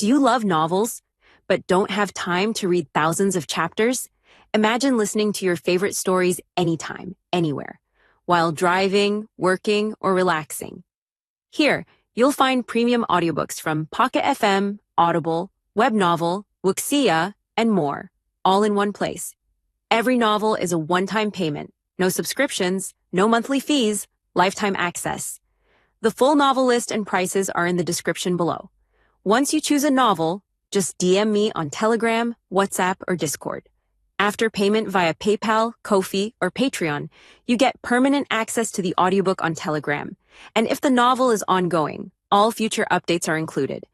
Do you love novels, but don't have time to read thousands of chapters? Imagine listening to your favorite stories anytime, anywhere, while driving, working, or relaxing. Here, you'll find premium audiobooks from Pocket FM, Audible, Webnovel, Wuxia, and more, all in one place. Every novel is a one-time payment, no subscriptions, no monthly fees, lifetime access. The full novel list and prices are in the description below. Once you choose a novel, just DM me on Telegram, WhatsApp, or Discord. After payment via PayPal, Ko-fi, or Patreon, you get permanent access to the audiobook on Telegram. And if the novel is ongoing, all future updates are included.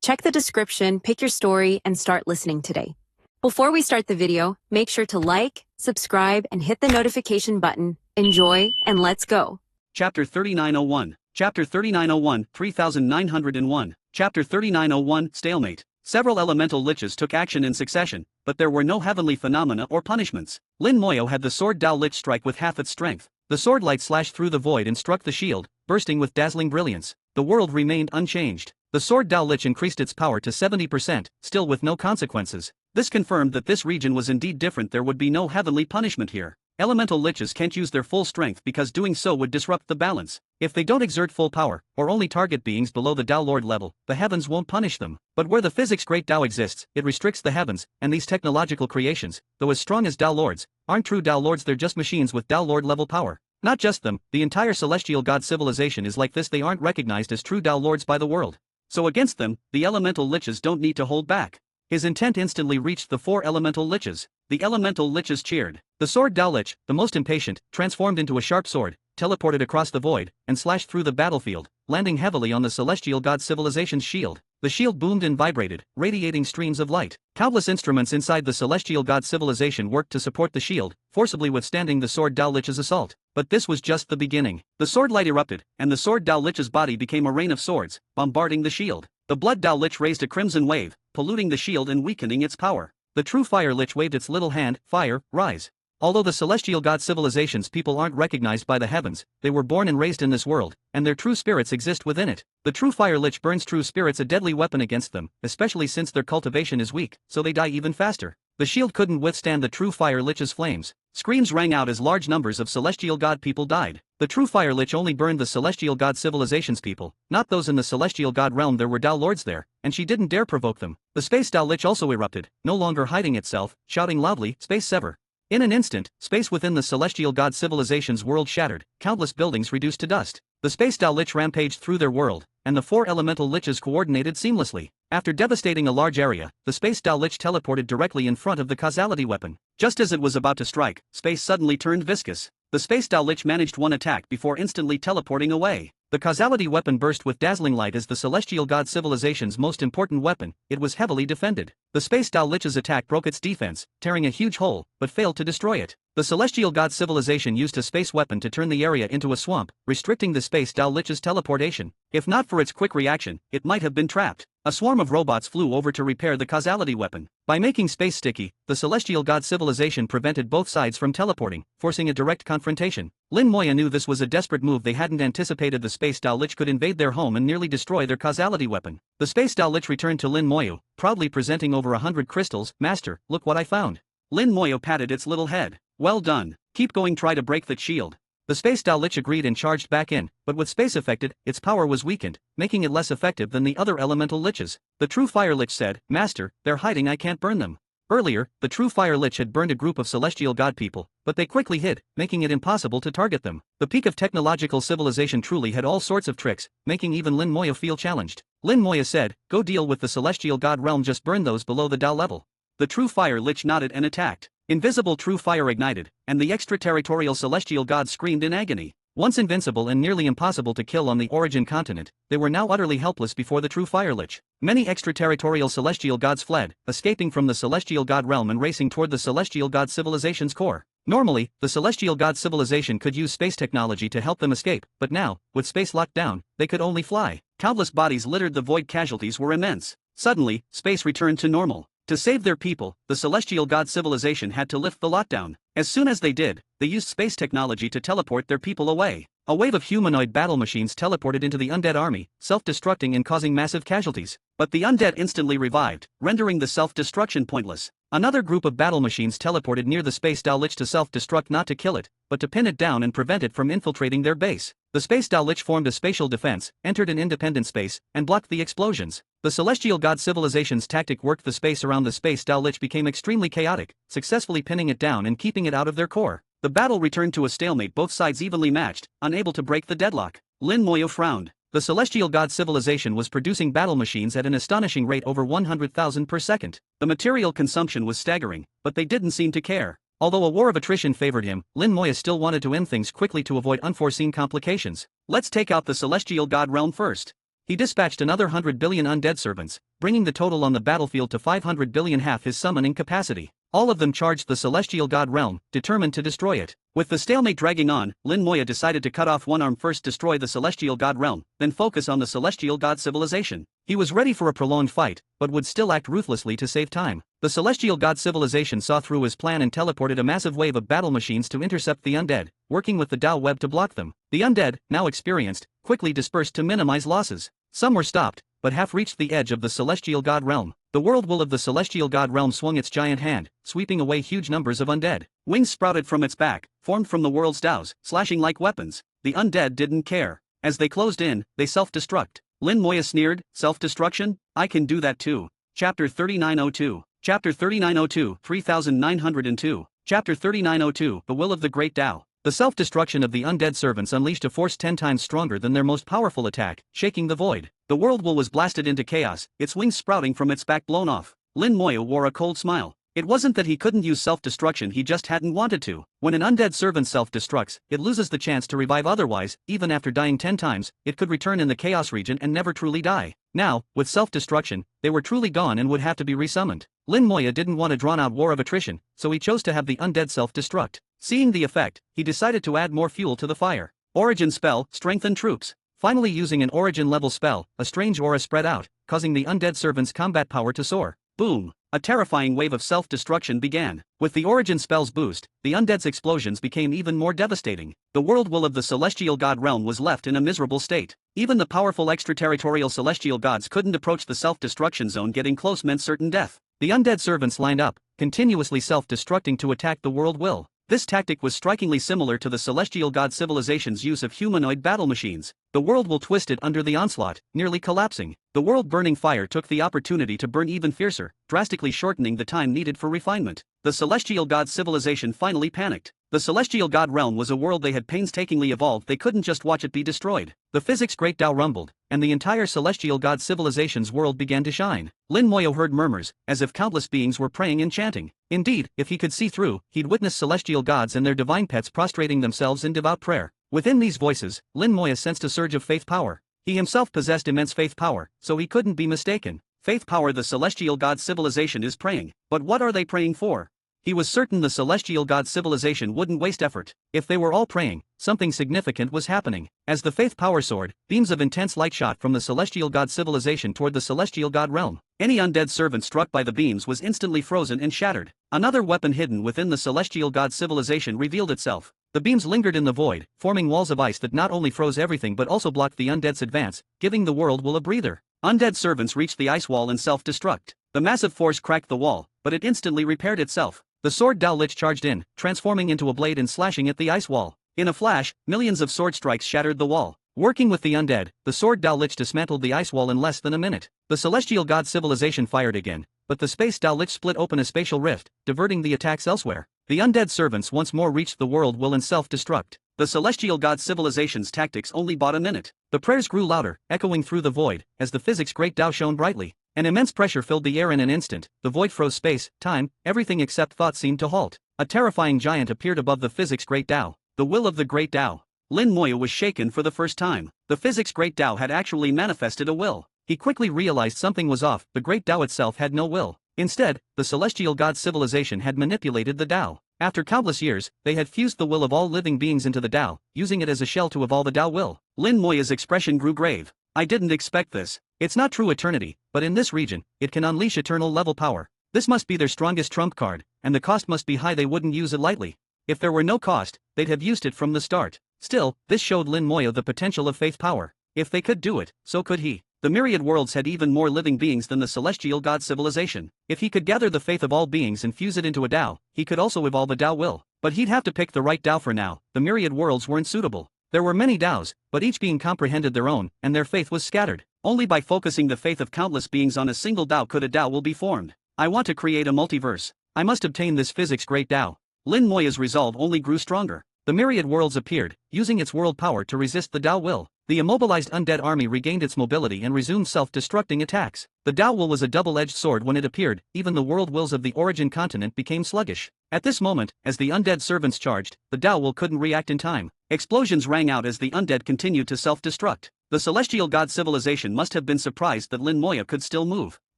Check the description, pick your story, and start listening today. Before we start the video, make sure to like, subscribe, and hit the notification button. Enjoy, and let's go. Chapter 3901. Chapter 3901, 3901. Chapter 3901, Stalemate. Several elemental liches took action in succession, but there were no heavenly phenomena or punishments. Lin Moyo had the sword Dao Lich strike with half its strength. The sword light slashed through the void and struck the shield, bursting with dazzling brilliance. The world remained unchanged. The sword Dao Lich increased its power to 70%, still with no consequences. This confirmed that this region was indeed different. There would be no heavenly punishment here. Elemental liches can't use their full strength because doing so would disrupt the balance. If they don't exert full power, or only target beings below the Dao Lord level, the heavens won't punish them. But where the physics great Dao exists, it restricts the heavens, and these technological creations, though as strong as Dao Lords, aren't true Dao Lords. They're just machines with Dao Lord level power. Not just them, the entire celestial god civilization is like this. They aren't recognized as true Dao Lords by the world. So against them, the elemental liches don't need to hold back. His intent instantly reached the four elemental liches. The elemental liches cheered. The sword Dao Lich, the most impatient, transformed into a sharp sword, teleported across the void, and slashed through the battlefield, landing heavily on the celestial god civilization's shield. The shield boomed and vibrated, radiating streams of light. Countless instruments inside the celestial god civilization worked to support the shield, forcibly withstanding the sword Dao Lich's assault. But this was just the beginning. The sword light erupted, and the sword Dao Lich's body became a rain of swords, bombarding the shield. The blood Dao Lich raised a crimson wave, polluting the shield and weakening its power. The true fire lich waved its little hand. Fire, rise. Although the celestial god civilization's people aren't recognized by the heavens, they were born and raised in this world, and their true spirits exist within it. The true fire lich burns true spirits, a deadly weapon against them, especially since their cultivation is weak, so they die even faster. The shield couldn't withstand the true fire lich's flames. Screams rang out as large numbers of celestial god people died. The true fire lich only burned the celestial god civilization's people, not those in the celestial god realm. There were Dao Lords there, and she didn't dare provoke them. The space Dao Lich also erupted, no longer hiding itself, shouting loudly, "Space sever!" In an instant, space within the celestial god civilization's world shattered, countless buildings reduced to dust. The space Dao Lich rampaged through their world, and the four elemental liches coordinated seamlessly. After devastating a large area, the space Dao Lich teleported directly in front of the causality weapon. Just as it was about to strike, space suddenly turned viscous. The space Dao Lich managed one attack before instantly teleporting away. The causality weapon burst with dazzling light. As the celestial god civilization's most important weapon, it was heavily defended. The space Dao Lich's attack broke its defense, tearing a huge hole, but failed to destroy it. The celestial god civilization used a space weapon to turn the area into a swamp, restricting the space Dao Lich's teleportation. If not for its quick reaction, it might have been trapped. A swarm of robots flew over to repair the causality weapon. By making space sticky, the celestial god civilization prevented both sides from teleporting, forcing a direct confrontation. Lin Moya knew this was a desperate move. They hadn't anticipated the space Dao Lich could invade their home and nearly destroy their causality weapon. The space Dao Lich returned to Lin Moyo, proudly presenting over 100 crystals. "Master, look what I found." Lin Moyo patted its little head. "Well done. Keep going. Try to break that shield." The space Dao Lich agreed and charged back in, but with space affected, its power was weakened, making it less effective than the other elemental liches. The true fire lich said, "Master, they're hiding. I can't burn them." Earlier, the true fire lich had burned a group of celestial god people, but they quickly hid, making it impossible to target them. The peak of technological civilization truly had all sorts of tricks, making even Lin Moya feel challenged. Lin Moya said, "Go deal with the celestial god realm. Just burn those below the Dao level." The true fire lich nodded and attacked. Invisible true fire ignited, and the extraterritorial celestial gods screamed in agony. Once invincible and nearly impossible to kill on the origin continent, they were now utterly helpless before the true fire lich. Many extraterritorial celestial gods fled, escaping from the celestial god realm and racing toward the celestial god civilization's core. Normally, the celestial god civilization could use space technology to help them escape, but now, with space locked down, they could only fly. Countless bodies littered the void. Casualties were immense. Suddenly, space returned to normal. To save their people, the celestial god civilization had to lift the lockdown. As soon as they did, they used space technology to teleport their people away. A wave of humanoid battle machines teleported into the undead army, self-destructing and causing massive casualties. But the undead instantly revived, rendering the self-destruction pointless. Another group of battle machines teleported near the Space Dowlich to self-destruct, not to kill it, but to pin it down and prevent it from infiltrating their base. The Space Dowlich formed a spatial defense, entered an independent space, and blocked the explosions. The Celestial God Civilization's tactic worked. The space around the Space Dowlich became extremely chaotic, successfully pinning it down and keeping it out of their core. The battle returned to a stalemate, both sides evenly matched, unable to break the deadlock. Lin Moyo frowned. The Celestial God Civilization was producing battle machines at an astonishing rate, over 100,000 per second. The material consumption was staggering, but they didn't seem to care. Although a war of attrition favored him, Lin Moya still wanted to end things quickly to avoid unforeseen complications. Let's take out the Celestial God realm first. He dispatched another 100 billion undead servants, bringing the total on the battlefield to 500 billion, half his summoning capacity. All of them charged the Celestial God realm, determined to destroy it. With the stalemate dragging on, Lin Moya decided to cut off one arm first, destroy the Celestial God realm, then focus on the Celestial God Civilization. He was ready for a prolonged fight, but would still act ruthlessly to save time. The Celestial God Civilization saw through his plan and teleported a massive wave of battle machines to intercept the undead, working with the Dao web to block them. The undead, now experienced, quickly dispersed to minimize losses. Some were stopped, but half reached the edge of the Celestial God realm. The world will of the Celestial God realm swung its giant hand, sweeping away huge numbers of undead. Wings sprouted from its back, formed from the world's Daos, slashing like weapons. The undead didn't care. As they closed in, they self-destruct. Lin Moya sneered, self-destruction? I can do that too. Chapter 3902. Chapter 3902, 3902. Chapter 3902, The Will of the Great Dao. The self-destruction of the undead servants unleashed a force 10 times stronger than their most powerful attack, shaking the void. The world will was blasted into chaos, its wings sprouting from its back blown off. Lin Moya wore a cold smile. It wasn't that he couldn't use self-destruction, he just hadn't wanted to. When an undead servant self-destructs, it loses the chance to revive. Otherwise, even after dying 10 times, it could return in the chaos region and never truly die. Now, with self-destruction, they were truly gone and would have to be resummoned. Lin Moya didn't want a drawn-out war of attrition, so he chose to have the undead self-destruct. Seeing the effect, he decided to add more fuel to the fire. Origin spell, strengthen troops. Finally, using an origin level spell, a strange aura spread out, causing the undead servant's combat power to soar. Boom! A terrifying wave of self-destruction began. With the origin spell's boost, the undead's explosions became even more devastating. The world will of the Celestial God realm was left in a miserable state. Even the powerful extraterritorial celestial gods couldn't approach the self-destruction zone. Getting close meant certain death. The undead servants lined up, continuously self-destructing to attack the world will. This tactic was strikingly similar to the Celestial God Civilization's use of humanoid battle machines. The world will twisted under the onslaught, nearly collapsing. The world-burning fire took the opportunity to burn even fiercer, drastically shortening the time needed for refinement. The Celestial God Civilization finally panicked. The Celestial God realm was a world they had painstakingly evolved. They couldn't just watch it be destroyed. The physics great Dao rumbled, and the entire Celestial God Civilization's world began to shine. Lin Moyo heard murmurs, as if countless beings were praying and chanting. Indeed, if he could see through, he'd witness celestial gods and their divine pets prostrating themselves in devout prayer. Within these voices, Lin Moya sensed a surge of faith power. He himself possessed immense faith power, so he couldn't be mistaken. Faith power. The Celestial God Civilization is praying. But what are they praying for? He was certain the Celestial God Civilization wouldn't waste effort. If they were all praying, something significant was happening. As the faith power soared, beams of intense light shot from the Celestial God Civilization toward the Celestial God realm. Any undead servant struck by the beams was instantly frozen and shattered. Another weapon hidden within the Celestial God Civilization revealed itself. The beams lingered in the void, forming walls of ice that not only froze everything but also blocked the undead's advance, giving the world will a breather. Undead servants reached the ice wall and self-destruct. The massive force cracked the wall, but it instantly repaired itself. The sword Dao Lich charged in, transforming into a blade and slashing at the ice wall. In a flash, millions of sword strikes shattered the wall. Working with the undead, the sword Dao Lich dismantled the ice wall in less than a minute. The Celestial God Civilization fired again, but the space Dao Lich split open a spatial rift, diverting the attacks elsewhere. The undead servants once more reached the world will and self-destruct. The Celestial God Civilization's tactics only bought a minute. The prayers grew louder, echoing through the void, as the physics great Dao shone brightly. An immense pressure filled the air in an instant. The void froze space, time, everything except thought seemed to halt. A terrifying giant appeared above the physics great Dao. The will of the great Dao. Lin Moya was shaken for the first time. The physics great Dao had actually manifested a will. He quickly realized something was off. The great Dao itself had no will. Instead, the Celestial God Civilization had manipulated the Dao. After countless years, they had fused the will of all living beings into the Dao, using it as a shell to evolve a Dao will. Lin Moya's expression grew grave. I didn't expect this. It's not true eternity, but in this region, it can unleash eternal level power. This must be their strongest trump card, and the cost must be high. They wouldn't use it lightly. If there were no cost, they'd have used it from the start. Still, this showed Lin Moya the potential of faith power. If they could do it, so could he. The myriad worlds had even more living beings than the celestial god civilization. If he could gather the faith of all beings and fuse it into a Tao, he could also evolve a Tao will. But he'd have to pick the right Tao for now. The myriad worlds weren't suitable. There were many Taos, but each being comprehended their own, and their faith was scattered. Only by focusing the faith of countless beings on a single Tao could a Tao will be formed. I want to create a multiverse. I must obtain this physics great Tao. Lin Moya's resolve only grew stronger. The myriad worlds appeared, using its world power to resist the Tao will. The immobilized undead army regained its mobility and resumed self-destructing attacks. The Tao will was a double-edged sword when it appeared. Even the world wills of the origin continent became sluggish. At this moment, as the undead servants charged, the Tao will couldn't react in time. Explosions rang out as the undead continued to self-destruct. The celestial god civilization must have been surprised that Lin Moya could still move.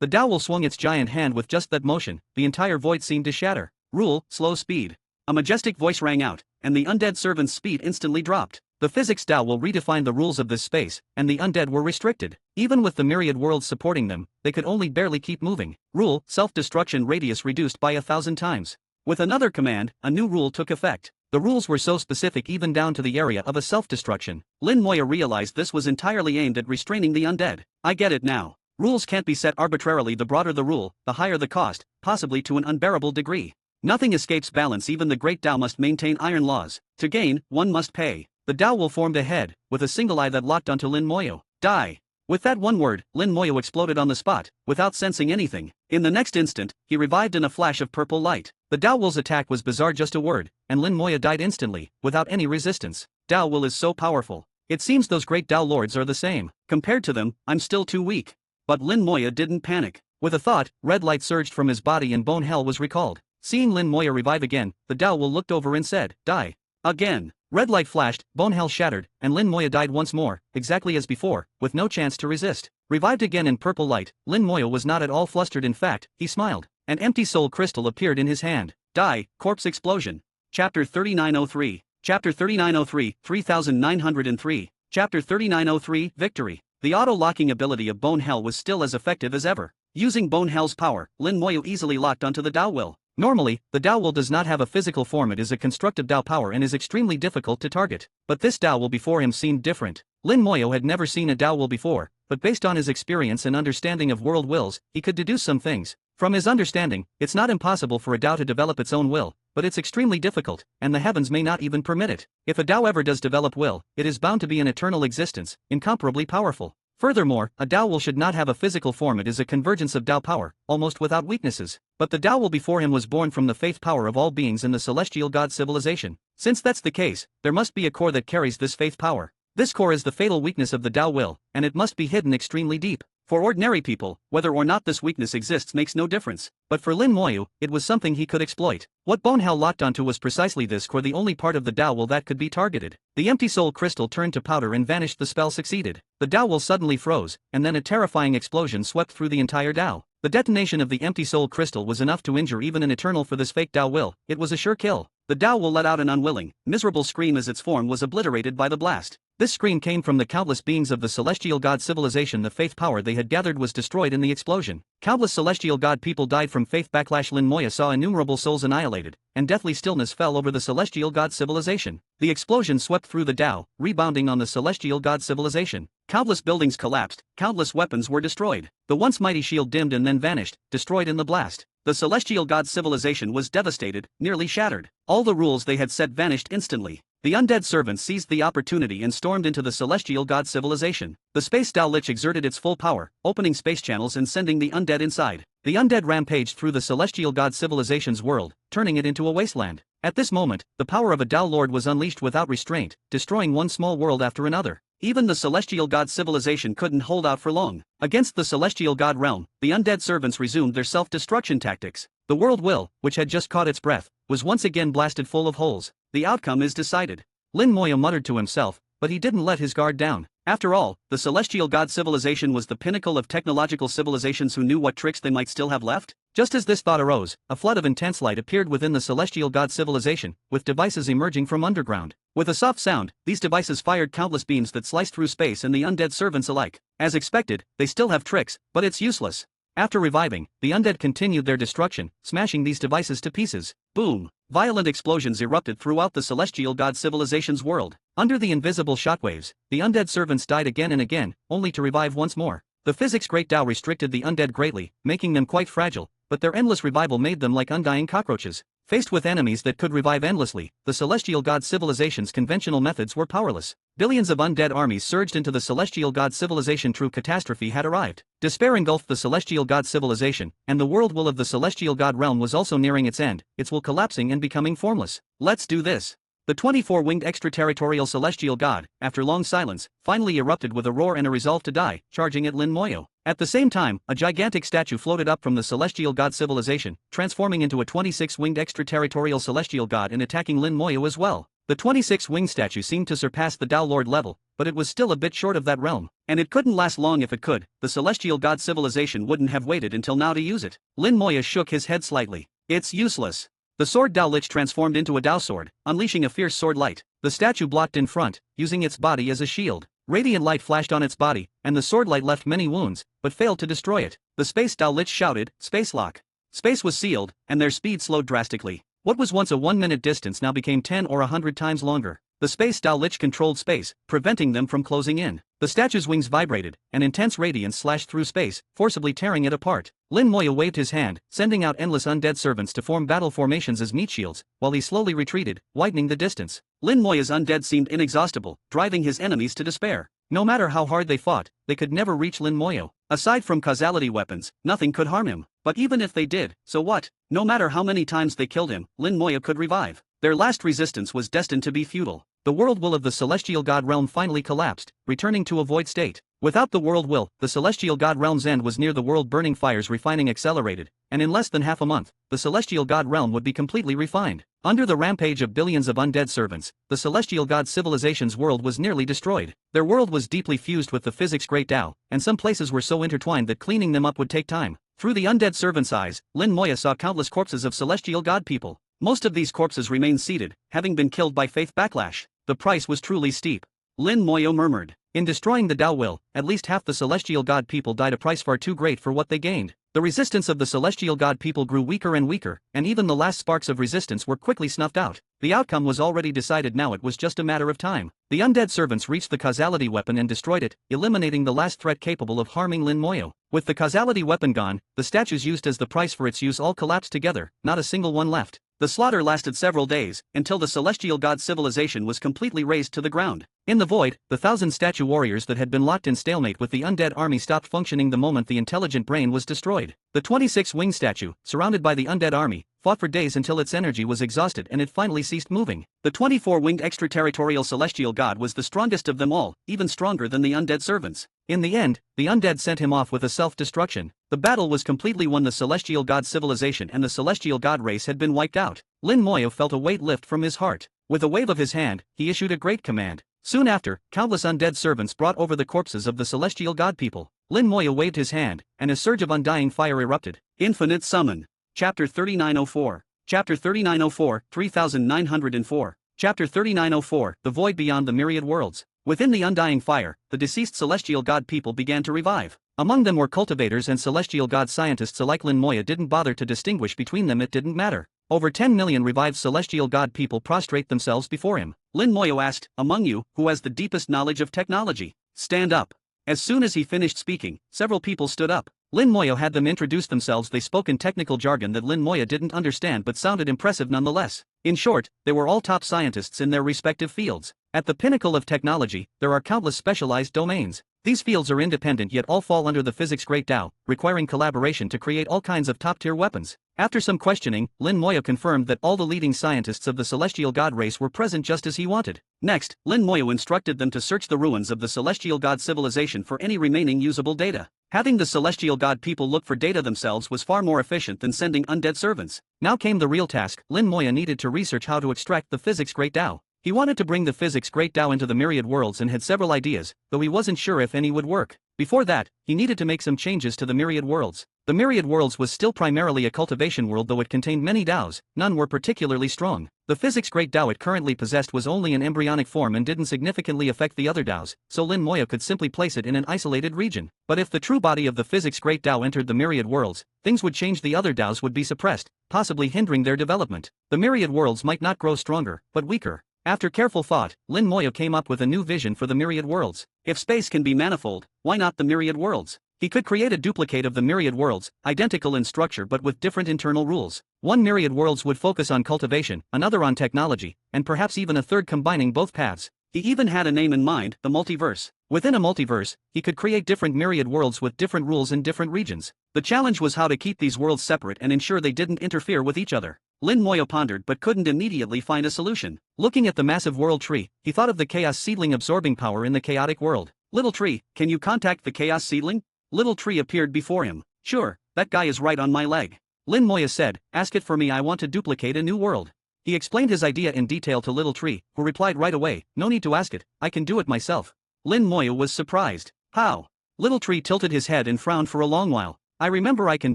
The Tao will swung its giant hand with just that motion. The entire void seemed to shatter. Rule, slow speed. A majestic voice rang out, and the undead servant's speed instantly dropped. The physics Tao will redefine the rules of this space, and the undead were restricted. Even with the myriad worlds supporting them, they could only barely keep moving. Rule, self-destruction radius reduced by 1,000 times. With another command, a new rule took effect. The rules were so specific even down to the area of a self-destruction. Lin Moya realized this was entirely aimed at restraining the undead. I get it now. Rules can't be set arbitrarily. The broader the rule, the higher the cost, possibly to an unbearable degree. Nothing escapes balance. Even the great Tao must maintain iron laws. To gain, one must pay. The Tao will formed a head, with a single eye that locked onto Lin Moya. Die. With that one word, Lin Moya exploded on the spot, without sensing anything. In the next instant, he revived in a flash of purple light. The Tao will's attack was bizarre, just a word, and Lin Moya died instantly, without any resistance. Tao will is so powerful. It seems those great Tao lords are the same. Compared to them, I'm still too weak. But Lin Moya didn't panic. With a thought, red light surged from his body and bone hell was recalled. Seeing Lin Moya revive again, the Tao will looked over and said, die. Again. Red light flashed, bone hell shattered, and Lin Moya died once more, exactly as before, with no chance to resist. Revived again in purple light, Lin Moya was not at all flustered. In fact, he smiled. An empty soul crystal appeared in his hand. Die, corpse explosion. Chapter 3903. Chapter 3903, 3903. Chapter 3903, Victory. The auto-locking ability of Bone Hell was still as effective as ever. Using Bone Hell's power, Lin Moya easily locked onto the Tao will. Normally, the Tao will does not have a physical form. It is a constructive Tao power and is extremely difficult to target. But this Tao will before him seemed different. Lin Moya had never seen a Tao will before, but based on his experience and understanding of world wills, he could deduce some things. From his understanding, it's not impossible for a Tao to develop its own will, but it's extremely difficult, and the heavens may not even permit it. If a Tao ever does develop will, it is bound to be an eternal existence, incomparably powerful. Furthermore, a Tao will should not have a physical form. It is a convergence of Tao power, almost without weaknesses. But the Tao will before him was born from the faith power of all beings in the celestial god civilization. Since that's the case, there must be a core that carries this faith power. This core is the fatal weakness of the Tao will, and it must be hidden extremely deep. For ordinary people, whether or not this weakness exists makes no difference. But for Lin Moya, it was something he could exploit. What Bone Hell locked onto was precisely this core, the only part of the Tao will that could be targeted. The empty soul crystal turned to powder and vanished. The spell succeeded. The Tao will suddenly froze, and then a terrifying explosion swept through the entire Tao. The detonation of the empty soul crystal was enough to injure even an eternal. For this fake Tao will, it was a sure kill. The Tao will let out an unwilling, miserable scream as its form was obliterated by the blast. This scream came from the countless beings of the celestial god civilization. The faith power they had gathered was destroyed in the explosion. Countless celestial god people died from faith backlash. Lin Moya saw innumerable souls annihilated, and deathly stillness fell over the celestial god civilization. The explosion swept through the Tao, rebounding on the celestial god civilization. Countless buildings collapsed, countless weapons were destroyed. The once mighty shield dimmed and then vanished, destroyed in the blast. The celestial god civilization was devastated, nearly shattered. All the rules they had set vanished instantly. The undead servants seized the opportunity and stormed into the celestial god civilization. The space Tao Lich exerted its full power, opening space channels and sending the undead inside. The undead rampaged through the celestial god civilization's world, turning it into a wasteland. At this moment, the power of a Tao Lord was unleashed without restraint, destroying one small world after another. Even the celestial god civilization couldn't hold out for long. Against the celestial god realm, the undead servants resumed their self-destruction tactics. The world will, which had just caught its breath, was once again blasted full of holes. The outcome is decided. Lin Moya muttered to himself, but he didn't let his guard down. After all, the celestial god civilization was the pinnacle of technological civilizations. Who knew what tricks they might still have left? Just as this thought arose, a flood of intense light appeared within the celestial god civilization, with devices emerging from underground. With a soft sound, these devices fired countless beams that sliced through space and the undead servants alike. As expected, they still have tricks, but it's useless. After reviving, the undead continued their destruction, smashing these devices to pieces. Boom! Violent explosions erupted throughout the celestial god civilization's world. Under the invisible shockwaves, the undead servants died again and again, only to revive once more. The physics Great Tao restricted the undead greatly, making them quite fragile, but their endless revival made them like undying cockroaches. Faced with enemies that could revive endlessly, the celestial god civilization's conventional methods were powerless. Billions of undead armies surged into the celestial god civilization. True catastrophe had arrived. Despair engulfed the celestial god civilization, and the world will of the celestial god realm was also nearing its end, its will collapsing and becoming formless. Let's do this. The 24-winged extraterritorial celestial god, after long silence, finally erupted with a roar and a resolve to die, charging at Lin Moyo. At the same time, a gigantic statue floated up from the celestial god civilization, transforming into a 26-winged extraterritorial celestial god and attacking Lin Moyo as well. The 26-winged statue seemed to surpass the Tao Lord level, but it was still a bit short of that realm. And it couldn't last long if it could. The celestial god civilization wouldn't have waited until now to use it. Lin Moyo shook his head slightly. It's useless. The sword Dao Lich transformed into a Dao sword, unleashing a fierce sword light. The statue blocked in front, using its body as a shield. Radiant light flashed on its body, and the sword light left many wounds, but failed to destroy it. The space Dao Lich shouted, "Space lock." Space was sealed, and their speed slowed drastically. What was once a 1-minute distance now became 10 or 100 times longer. The space Dao Lich controlled space, preventing them from closing in. The statue's wings vibrated, and intense radiance slashed through space, forcibly tearing it apart. Lin Moyo waved his hand, sending out endless undead servants to form battle formations as meat shields, while he slowly retreated, widening the distance. Lin Moyo's undead seemed inexhaustible, driving his enemies to despair. No matter how hard they fought, they could never reach Lin Moyo. Aside from causality weapons, nothing could harm him. But even if they did, so what? No matter how many times they killed him, Lin Moyo could revive. Their last resistance was destined to be futile. The world will of the celestial god realm finally collapsed, returning to a void state. Without the world will, the celestial god realm's end was near. The world burning fires refining accelerated, and in less than half a month, the celestial god realm would be completely refined. Under the rampage of billions of undead servants, the celestial god civilization's world was nearly destroyed. Their world was deeply fused with the physics Great Tao, and some places were so intertwined that cleaning them up would take time. Through the undead servant's eyes, Lin Moyo saw countless corpses of celestial god people. Most of these corpses remained seated, having been killed by faith backlash. The price was truly steep. Lin Moyo murmured. In destroying the Tao will, at least half the celestial god people died, a price far too great for what they gained. The resistance of the celestial god people grew weaker and weaker, and even the last sparks of resistance were quickly snuffed out. The outcome was already decided. Now it was just a matter of time. The undead servants reached the causality weapon and destroyed it, eliminating the last threat capable of harming Lin Moyo. With the causality weapon gone, the statues used as the price for its use all collapsed together, not a single one left. The slaughter lasted several days, until the celestial god civilization was completely razed to the ground. In the void, the 1,000 statue warriors that had been locked in stalemate with the undead army stopped functioning the moment the intelligent brain was destroyed. The 26-winged statue, surrounded by the undead army, fought for days until its energy was exhausted and it finally ceased moving. The 24-winged extraterritorial celestial god was the strongest of them all, even stronger than the undead servants. In the end, the undead sent him off with a self-destruction. The battle was completely won. The celestial god civilization and the celestial god race had been wiped out. Lin Moyo felt a weight lift from his heart. With a wave of his hand, he issued a great command. Soon after, countless undead servants brought over the corpses of the celestial god people. Lin Moyo waved his hand, and a surge of undying fire erupted. Infinite Summon. Chapter 3904. Chapter 3904, 3904. Chapter 3904, The Void Beyond the Myriad Worlds. Within the undying fire, the deceased celestial god people began to revive. Among them were cultivators and celestial god scientists alike. Lin Moyo didn't bother to distinguish between them. It didn't matter. Over 10 million revived celestial god people prostrate themselves before him. Lin Moyo asked, "Among you, who has the deepest knowledge of technology? Stand up." As soon as he finished speaking, several people stood up. Lin Moyo had them introduce themselves. They spoke in technical jargon that Lin Moyo didn't understand but sounded impressive nonetheless. In short, they were all top scientists in their respective fields. At the pinnacle of technology, there are countless specialized domains. These fields are independent yet all fall under the physics Great Tao, requiring collaboration to create all kinds of top-tier weapons. After some questioning, Lin Moyo confirmed that all the leading scientists of the celestial god race were present just as he wanted. Next, Lin Moyo instructed them to search the ruins of the celestial god civilization for any remaining usable data. Having the celestial god people look for data themselves was far more efficient than sending undead servants. Now came the real task. Lin Moyo needed to research how to extract the physics Great Tao. He wanted to bring the physics Great Tao into the myriad worlds and had several ideas, though he wasn't sure if any would work. Before that, he needed to make some changes to the myriad worlds. The myriad worlds was still primarily a cultivation world, though it contained many Daos. None were particularly strong. The physics great Dao it currently possessed was only in embryonic form and didn't significantly affect the other Daos, so Lin Moya could simply place it in an isolated region. But if the true body of the physics great Dao entered the myriad worlds, things would change. The other Daos would be suppressed, possibly hindering their development. The myriad worlds might not grow stronger, but weaker. After careful thought, Lin Moya came up with a new vision for the myriad worlds. If space can be manifold, why not the myriad worlds? He could create a duplicate of the myriad worlds, identical in structure but with different internal rules. One myriad worlds would focus on cultivation, another on technology, and perhaps even a third combining both paths. He even had a name in mind, the multiverse. Within a multiverse, he could create different myriad worlds with different rules in different regions. The challenge was how to keep these worlds separate and ensure they didn't interfere with each other. Lin Moya pondered but couldn't immediately find a solution. Looking at the massive world tree, he thought of the chaos seedling absorbing power in the chaotic world. Little tree, can you contact the chaos seedling? Little tree appeared before him. Sure, that guy is right on my leg. Lin Moya said, ask it for me, I want to duplicate a new world. He explained his idea in detail to Little Tree, who replied right away, no need to ask it, I can do it myself. Lin Moya was surprised. How? Little Tree tilted his head and frowned for a long while. I remember I can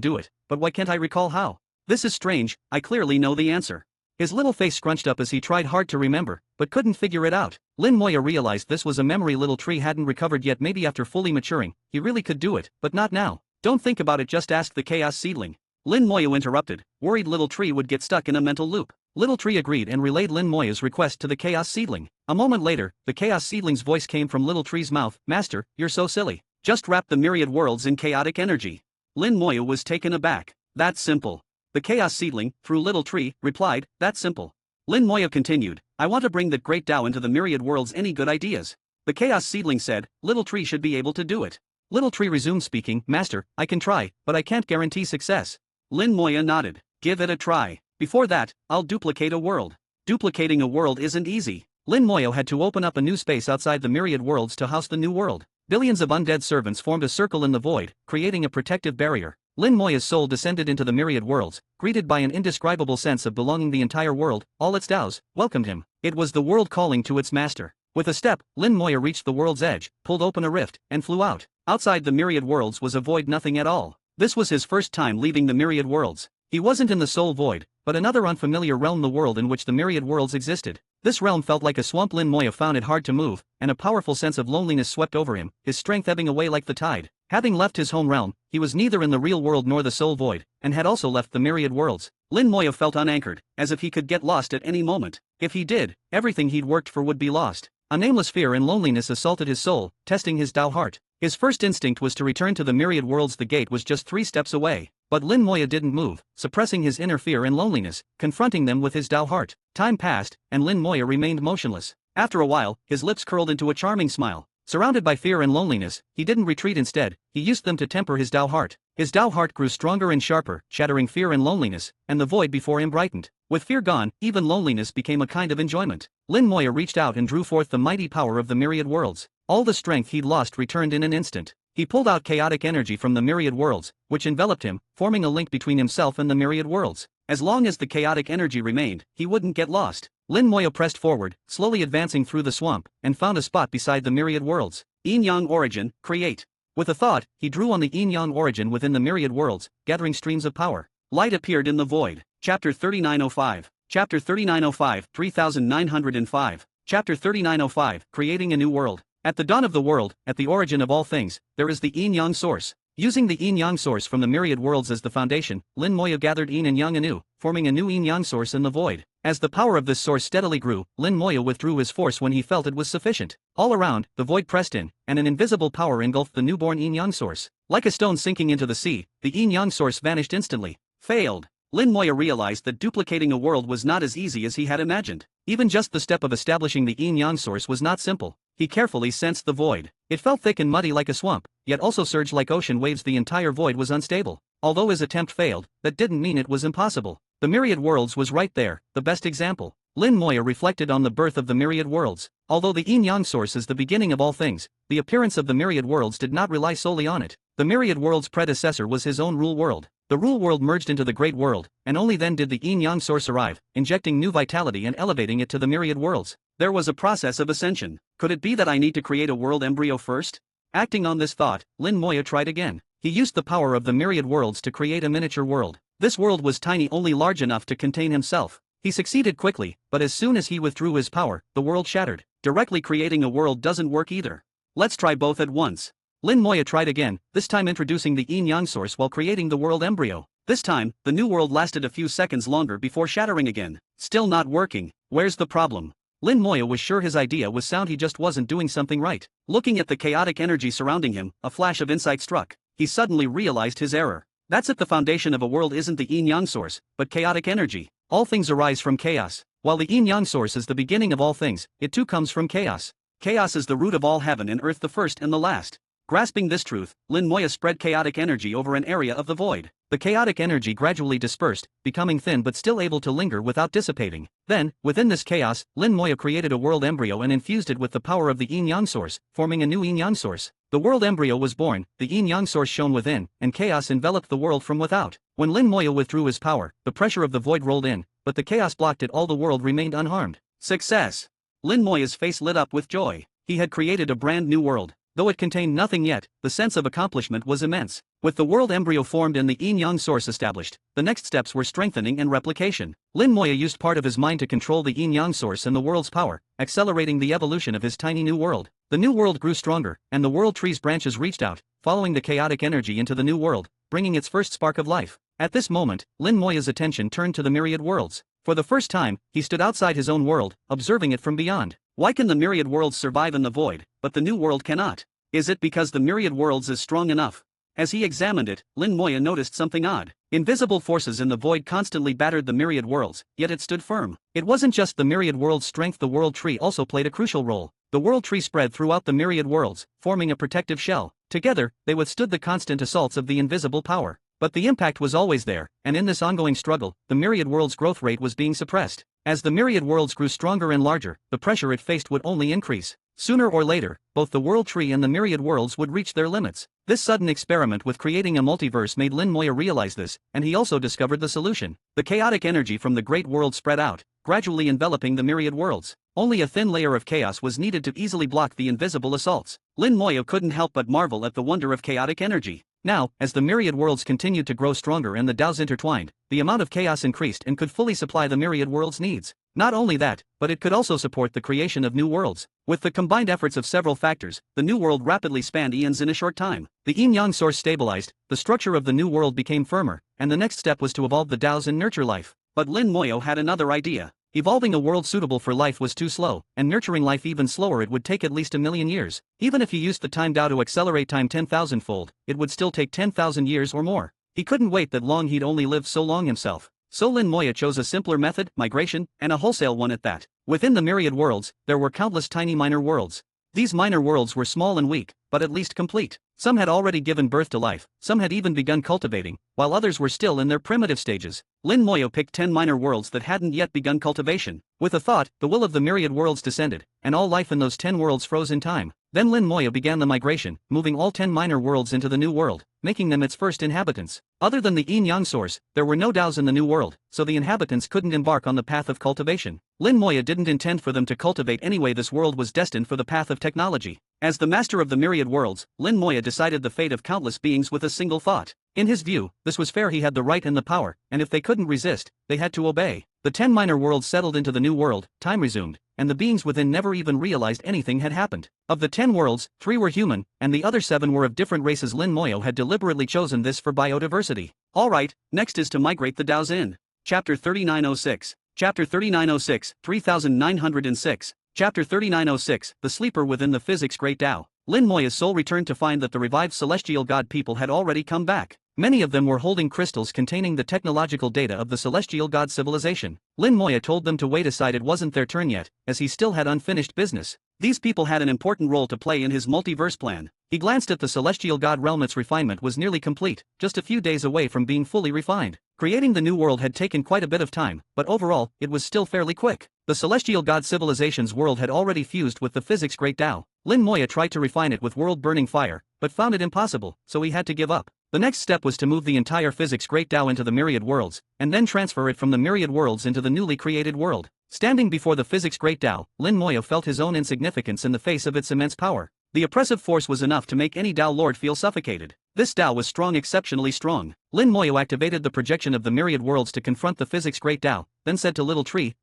do it, but why can't I recall how? This is strange, I clearly know the answer. His little face scrunched up as he tried hard to remember, but couldn't figure it out. Lin Moya realized this was a memory Little Tree hadn't recovered yet. Maybe after fully maturing, he really could do it, but not now. Don't think about it, just ask the chaos seedling. Lin Moya interrupted, worried Little Tree would get stuck in a mental loop. Little Tree agreed and relayed Lin Moya's request to the chaos seedling. A moment later, the chaos seedling's voice came from Little Tree's mouth, Master, you're so silly. Just wrap the myriad worlds in chaotic energy. Lin Moya was taken aback. That's simple. The chaos seedling, through Little Tree, replied, that's simple. Lin Moya continued, I want to bring that great Dao into the myriad worlds. Any good ideas? The chaos seedling said, Little Tree should be able to do it. Little Tree resumed speaking, Master, I can try, but I can't guarantee success. Lin Moya nodded. Give it a try. Before that, I'll duplicate a world. Duplicating a world isn't easy. Lin Moya had to open up a new space outside the myriad worlds to house the new world. Billions of undead servants formed a circle in the void, creating a protective barrier. Lin Moya's soul descended into the myriad worlds, greeted by an indescribable sense of belonging. The entire world, all its Daos, welcomed him. It was the world calling to its master. With a step, Lin Moya reached the world's edge, pulled open a rift, and flew out. Outside the myriad worlds was a void, nothing at all. This was his first time leaving the myriad worlds. He wasn't in the soul void, but another unfamiliar realm, the world in which the myriad worlds existed. This realm felt like a swamp. Lin Moya found it hard to move, and a powerful sense of loneliness swept over him, his strength ebbing away like the tide. Having left his home realm, he was neither in the real world nor the soul void, and had also left the myriad worlds. Lin Moya felt unanchored, as if he could get lost at any moment. If he did, everything he'd worked for would be lost. A nameless fear and loneliness assaulted his soul, testing his Dao heart. His first instinct was to return to the myriad worlds. The gate was just 3 steps away. But Lin Moya didn't move, suppressing his inner fear and loneliness, confronting them with his Dao heart. Time passed, and Lin Moya remained motionless. After a while, his lips curled into a charming smile. Surrounded by fear and loneliness, he didn't retreat. Instead, he used them to temper his Dao heart. His Dao heart grew stronger and sharper, shattering fear and loneliness, and the void before him brightened. With fear gone, even loneliness became a kind of enjoyment. Lin Moya reached out and drew forth the mighty power of the myriad worlds. All the strength he'd lost returned in an instant. He pulled out chaotic energy from the myriad worlds, which enveloped him, forming a link between himself and the myriad worlds. As long as the chaotic energy remained, he wouldn't get lost. Lin Moya pressed forward, slowly advancing through the swamp, and found a spot beside the myriad worlds. Yin-Yang Origin, create. With a thought, he drew on the Yin-Yang Origin within the myriad worlds, gathering streams of power. Light appeared in the void. Chapter 3905. Chapter 3905, 3905. Chapter 3905, Creating a New World. At the dawn of the world, at the origin of all things, there is the Yin-Yang source. Using the Yin-Yang source from the myriad worlds as the foundation, Lin Moya gathered Yin and Yang anew, forming a new Yin-Yang source in the void. As the power of this source steadily grew, Lin Moya withdrew his force when he felt it was sufficient. All around, the void pressed in, and an invisible power engulfed the newborn Yin-Yang source. Like a stone sinking into the sea, the Yin-Yang source vanished instantly. Failed. Lin Moya realized that duplicating a world was not as easy as he had imagined. Even just the step of establishing the Yin-Yang source was not simple. He carefully sensed the void. It felt thick and muddy like a swamp, yet also surged like ocean waves. The entire void was unstable. Although his attempt failed, that didn't mean it was impossible. The myriad worlds was right there, the best example. Lin Moya reflected on the birth of the myriad worlds. Although the Yin-Yang source is the beginning of all things, the appearance of the myriad worlds did not rely solely on it. The myriad world's predecessor was his own rule world. The rule world merged into the great world, and only then did the Yin-Yang source arrive, injecting new vitality and elevating it to the myriad worlds. There was a process of ascension. Could it be that I need to create a world embryo first? Acting on this thought, Lin Moya tried again. He used the power of the myriad worlds to create a miniature world. This world was tiny, only large enough to contain himself. He succeeded quickly, but as soon as he withdrew his power, the world shattered. Directly creating a world doesn't work either. Let's try both at once. Lin Moya tried again, this time introducing the yin-yang source while creating the world embryo. This time, the new world lasted a few seconds longer before shattering again. Still not working. Where's the problem? Lin Moya was sure his idea was sound, he just wasn't doing something right. Looking at the chaotic energy surrounding him, a flash of insight struck. He suddenly realized his error. That's it, the foundation of a world isn't the yin-yang source, but chaotic energy. All things arise from chaos. While the yin-yang source is the beginning of all things, it too comes from chaos. Chaos is the root of all heaven and earth, the first and the last. Grasping this truth, Lin Moya spread chaotic energy over an area of the void. The chaotic energy gradually dispersed, becoming thin but still able to linger without dissipating. Then, within this chaos, Lin Moya created a world embryo and infused it with the power of the yin-yang source, forming a new yin-yang source. The world embryo was born, the yin-yang source shone within, and chaos enveloped the world from without. When Lin Moya withdrew his power, the pressure of the void rolled in, but the chaos blocked it all, the world remained unharmed. Success! Lin Moya's face lit up with joy. He had created a brand new world. Though it contained nothing yet, the sense of accomplishment was immense. With the world embryo formed and the yin-yang source established, the next steps were strengthening and replication. Lin Moya used part of his mind to control the yin-yang source and the world's power, accelerating the evolution of his tiny new world. The new world grew stronger, and the world tree's branches reached out, following the chaotic energy into the new world, bringing its first spark of life. At this moment, Lin Moya's attention turned to the myriad worlds. For the first time, he stood outside his own world, observing it from beyond. Why can the myriad worlds survive in the void, but the new world cannot? Is it because the myriad worlds is strong enough? As he examined it, Lin Moya noticed something odd. Invisible forces in the void constantly battered the myriad worlds, yet it stood firm. It wasn't just the myriad worlds' strength, the world tree also played a crucial role. The world tree spread throughout the myriad worlds, forming a protective shell. Together, they withstood the constant assaults of the invisible power. But the impact was always there, and in this ongoing struggle, the myriad worlds' growth rate was being suppressed. As the myriad worlds grew stronger and larger, the pressure it faced would only increase. Sooner or later, both the world tree and the myriad worlds would reach their limits. This sudden experiment with creating a multiverse made Lin Moya realize this, and he also discovered the solution. The chaotic energy from the great world spread out, gradually enveloping the myriad worlds. Only a thin layer of chaos was needed to easily block the invisible assaults. Lin Moya couldn't help but marvel at the wonder of chaotic energy. Now, as the myriad worlds continued to grow stronger and the DAOs intertwined, the amount of chaos increased and could fully supply the myriad worlds' needs. Not only that, but it could also support the creation of new worlds. With the combined efforts of several factors, the new world rapidly spanned eons in a short time. The yin-yang source stabilized, the structure of the new world became firmer, and the next step was to evolve the DAOs and nurture life. But Lin Moya had another idea. Evolving a world suitable for life was too slow, and nurturing life even slower, it would take at least 1,000,000 years. Even if he used the time DAO to accelerate time 10,000-fold, it would still take 10,000 years or more. He couldn't wait that long, he'd only lived so long himself. So Lin Moya chose a simpler method, migration, and a wholesale one at that. Within the myriad worlds, there were countless tiny minor worlds. These minor worlds were small and weak, but at least complete. Some had already given birth to life, some had even begun cultivating, while others were still in their primitive stages. Lin Moya picked 10 minor worlds that hadn't yet begun cultivation. With a thought, the will of the myriad worlds descended, and all life in those 10 worlds froze in time. Then Lin Moya began the migration, moving all 10 minor worlds into the new world, making them its first inhabitants. Other than the yin-yang source, there were no DAOs in the new world, so the inhabitants couldn't embark on the path of cultivation. Lin Moya didn't intend for them to cultivate anyway, this world was destined for the path of technology. As the master of the myriad worlds, Lin Moya decided the fate of countless beings with a single thought. In his view, this was fair, he had the right and the power, and if they couldn't resist, they had to obey. The 10 minor worlds settled into the new world, time resumed, and the beings within never even realized anything had happened. Of the 10 worlds, 3 were human, and the other 7 were of different races. Lin Moya had deliberately chosen this for biodiversity. Alright, next is to migrate the DAOs in. Chapter 3906. Chapter 3906, 3906. Chapter 3906, The Sleeper Within the Physics Great DAO. Lin Moya's soul returned to find that the revived celestial god people had already come back. Many of them were holding crystals containing the technological data of the celestial god civilization. Lin Moya told them to wait aside, it wasn't their turn yet, as he still had unfinished business. These people had an important role to play in his multiverse plan. He glanced at the celestial god realm. Its refinement was nearly complete, just a few days away from being fully refined. Creating the new world had taken quite a bit of time, but overall, it was still fairly quick. The celestial god civilization's world had already fused with the physics great DAO. Lin Moya tried to refine it with world-burning fire, but found it impossible, so he had to give up. The next step was to move the entire physics great DAO into the myriad worlds, and then transfer it from the myriad worlds into the newly created world. Standing before the physics great DAO, Lin Moya felt his own insignificance in the face of its immense power. The oppressive force was enough to make any DAO lord feel suffocated. This Tao was strong, exceptionally strong. Lin Moyo activated the projection of the myriad worlds to confront the physics great Tao, then said to Little Tree,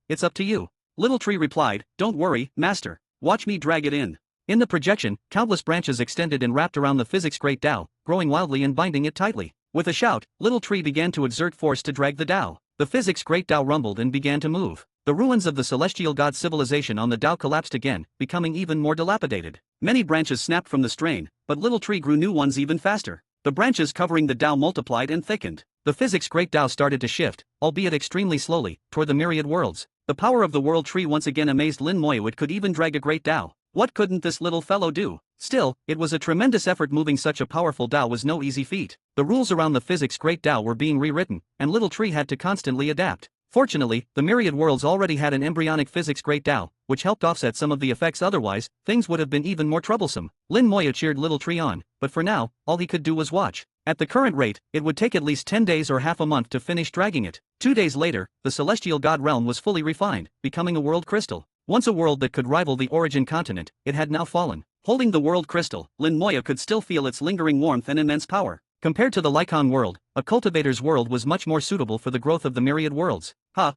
it's up to you. Little Tree replied, don't worry, master. Watch me drag it in. In the projection, countless branches extended and wrapped around the physics great Tao, growing wildly and binding it tightly. With a shout, Little Tree began to exert force to drag the Tao. The physics great Tao rumbled and began to move. The ruins of the celestial god civilization on the Tao collapsed again, becoming even more dilapidated. Many branches snapped from the strain, but Little Tree grew new ones even faster. The branches covering the Tao multiplied and thickened. The physics great Tao started to shift, albeit extremely slowly, toward the myriad worlds. The power of the world tree once again amazed Lin Moyo. It could even drag a great Tao. What couldn't this little fellow do? Still, it was a tremendous effort. Moving such a powerful Tao was no easy feat. The rules around the physics great Tao were being rewritten, and Little Tree had to constantly adapt. Fortunately, the myriad worlds already had an embryonic physics great Tao, which helped offset some of the effects. Otherwise, things would have been even more troublesome. Lin Moyo cheered Little Tree on, but for now, all he could do was watch. At the current rate, it would take at least 10 days or half a month to finish dragging it. 2 days later, the celestial god realm was fully refined, becoming a world crystal. Once a world that could rival the origin continent, it had now fallen. Holding the world crystal, Lin Moyo could still feel its lingering warmth and immense power. Compared to the Lycon world, a cultivator's world was much more suitable for the growth of the myriad worlds.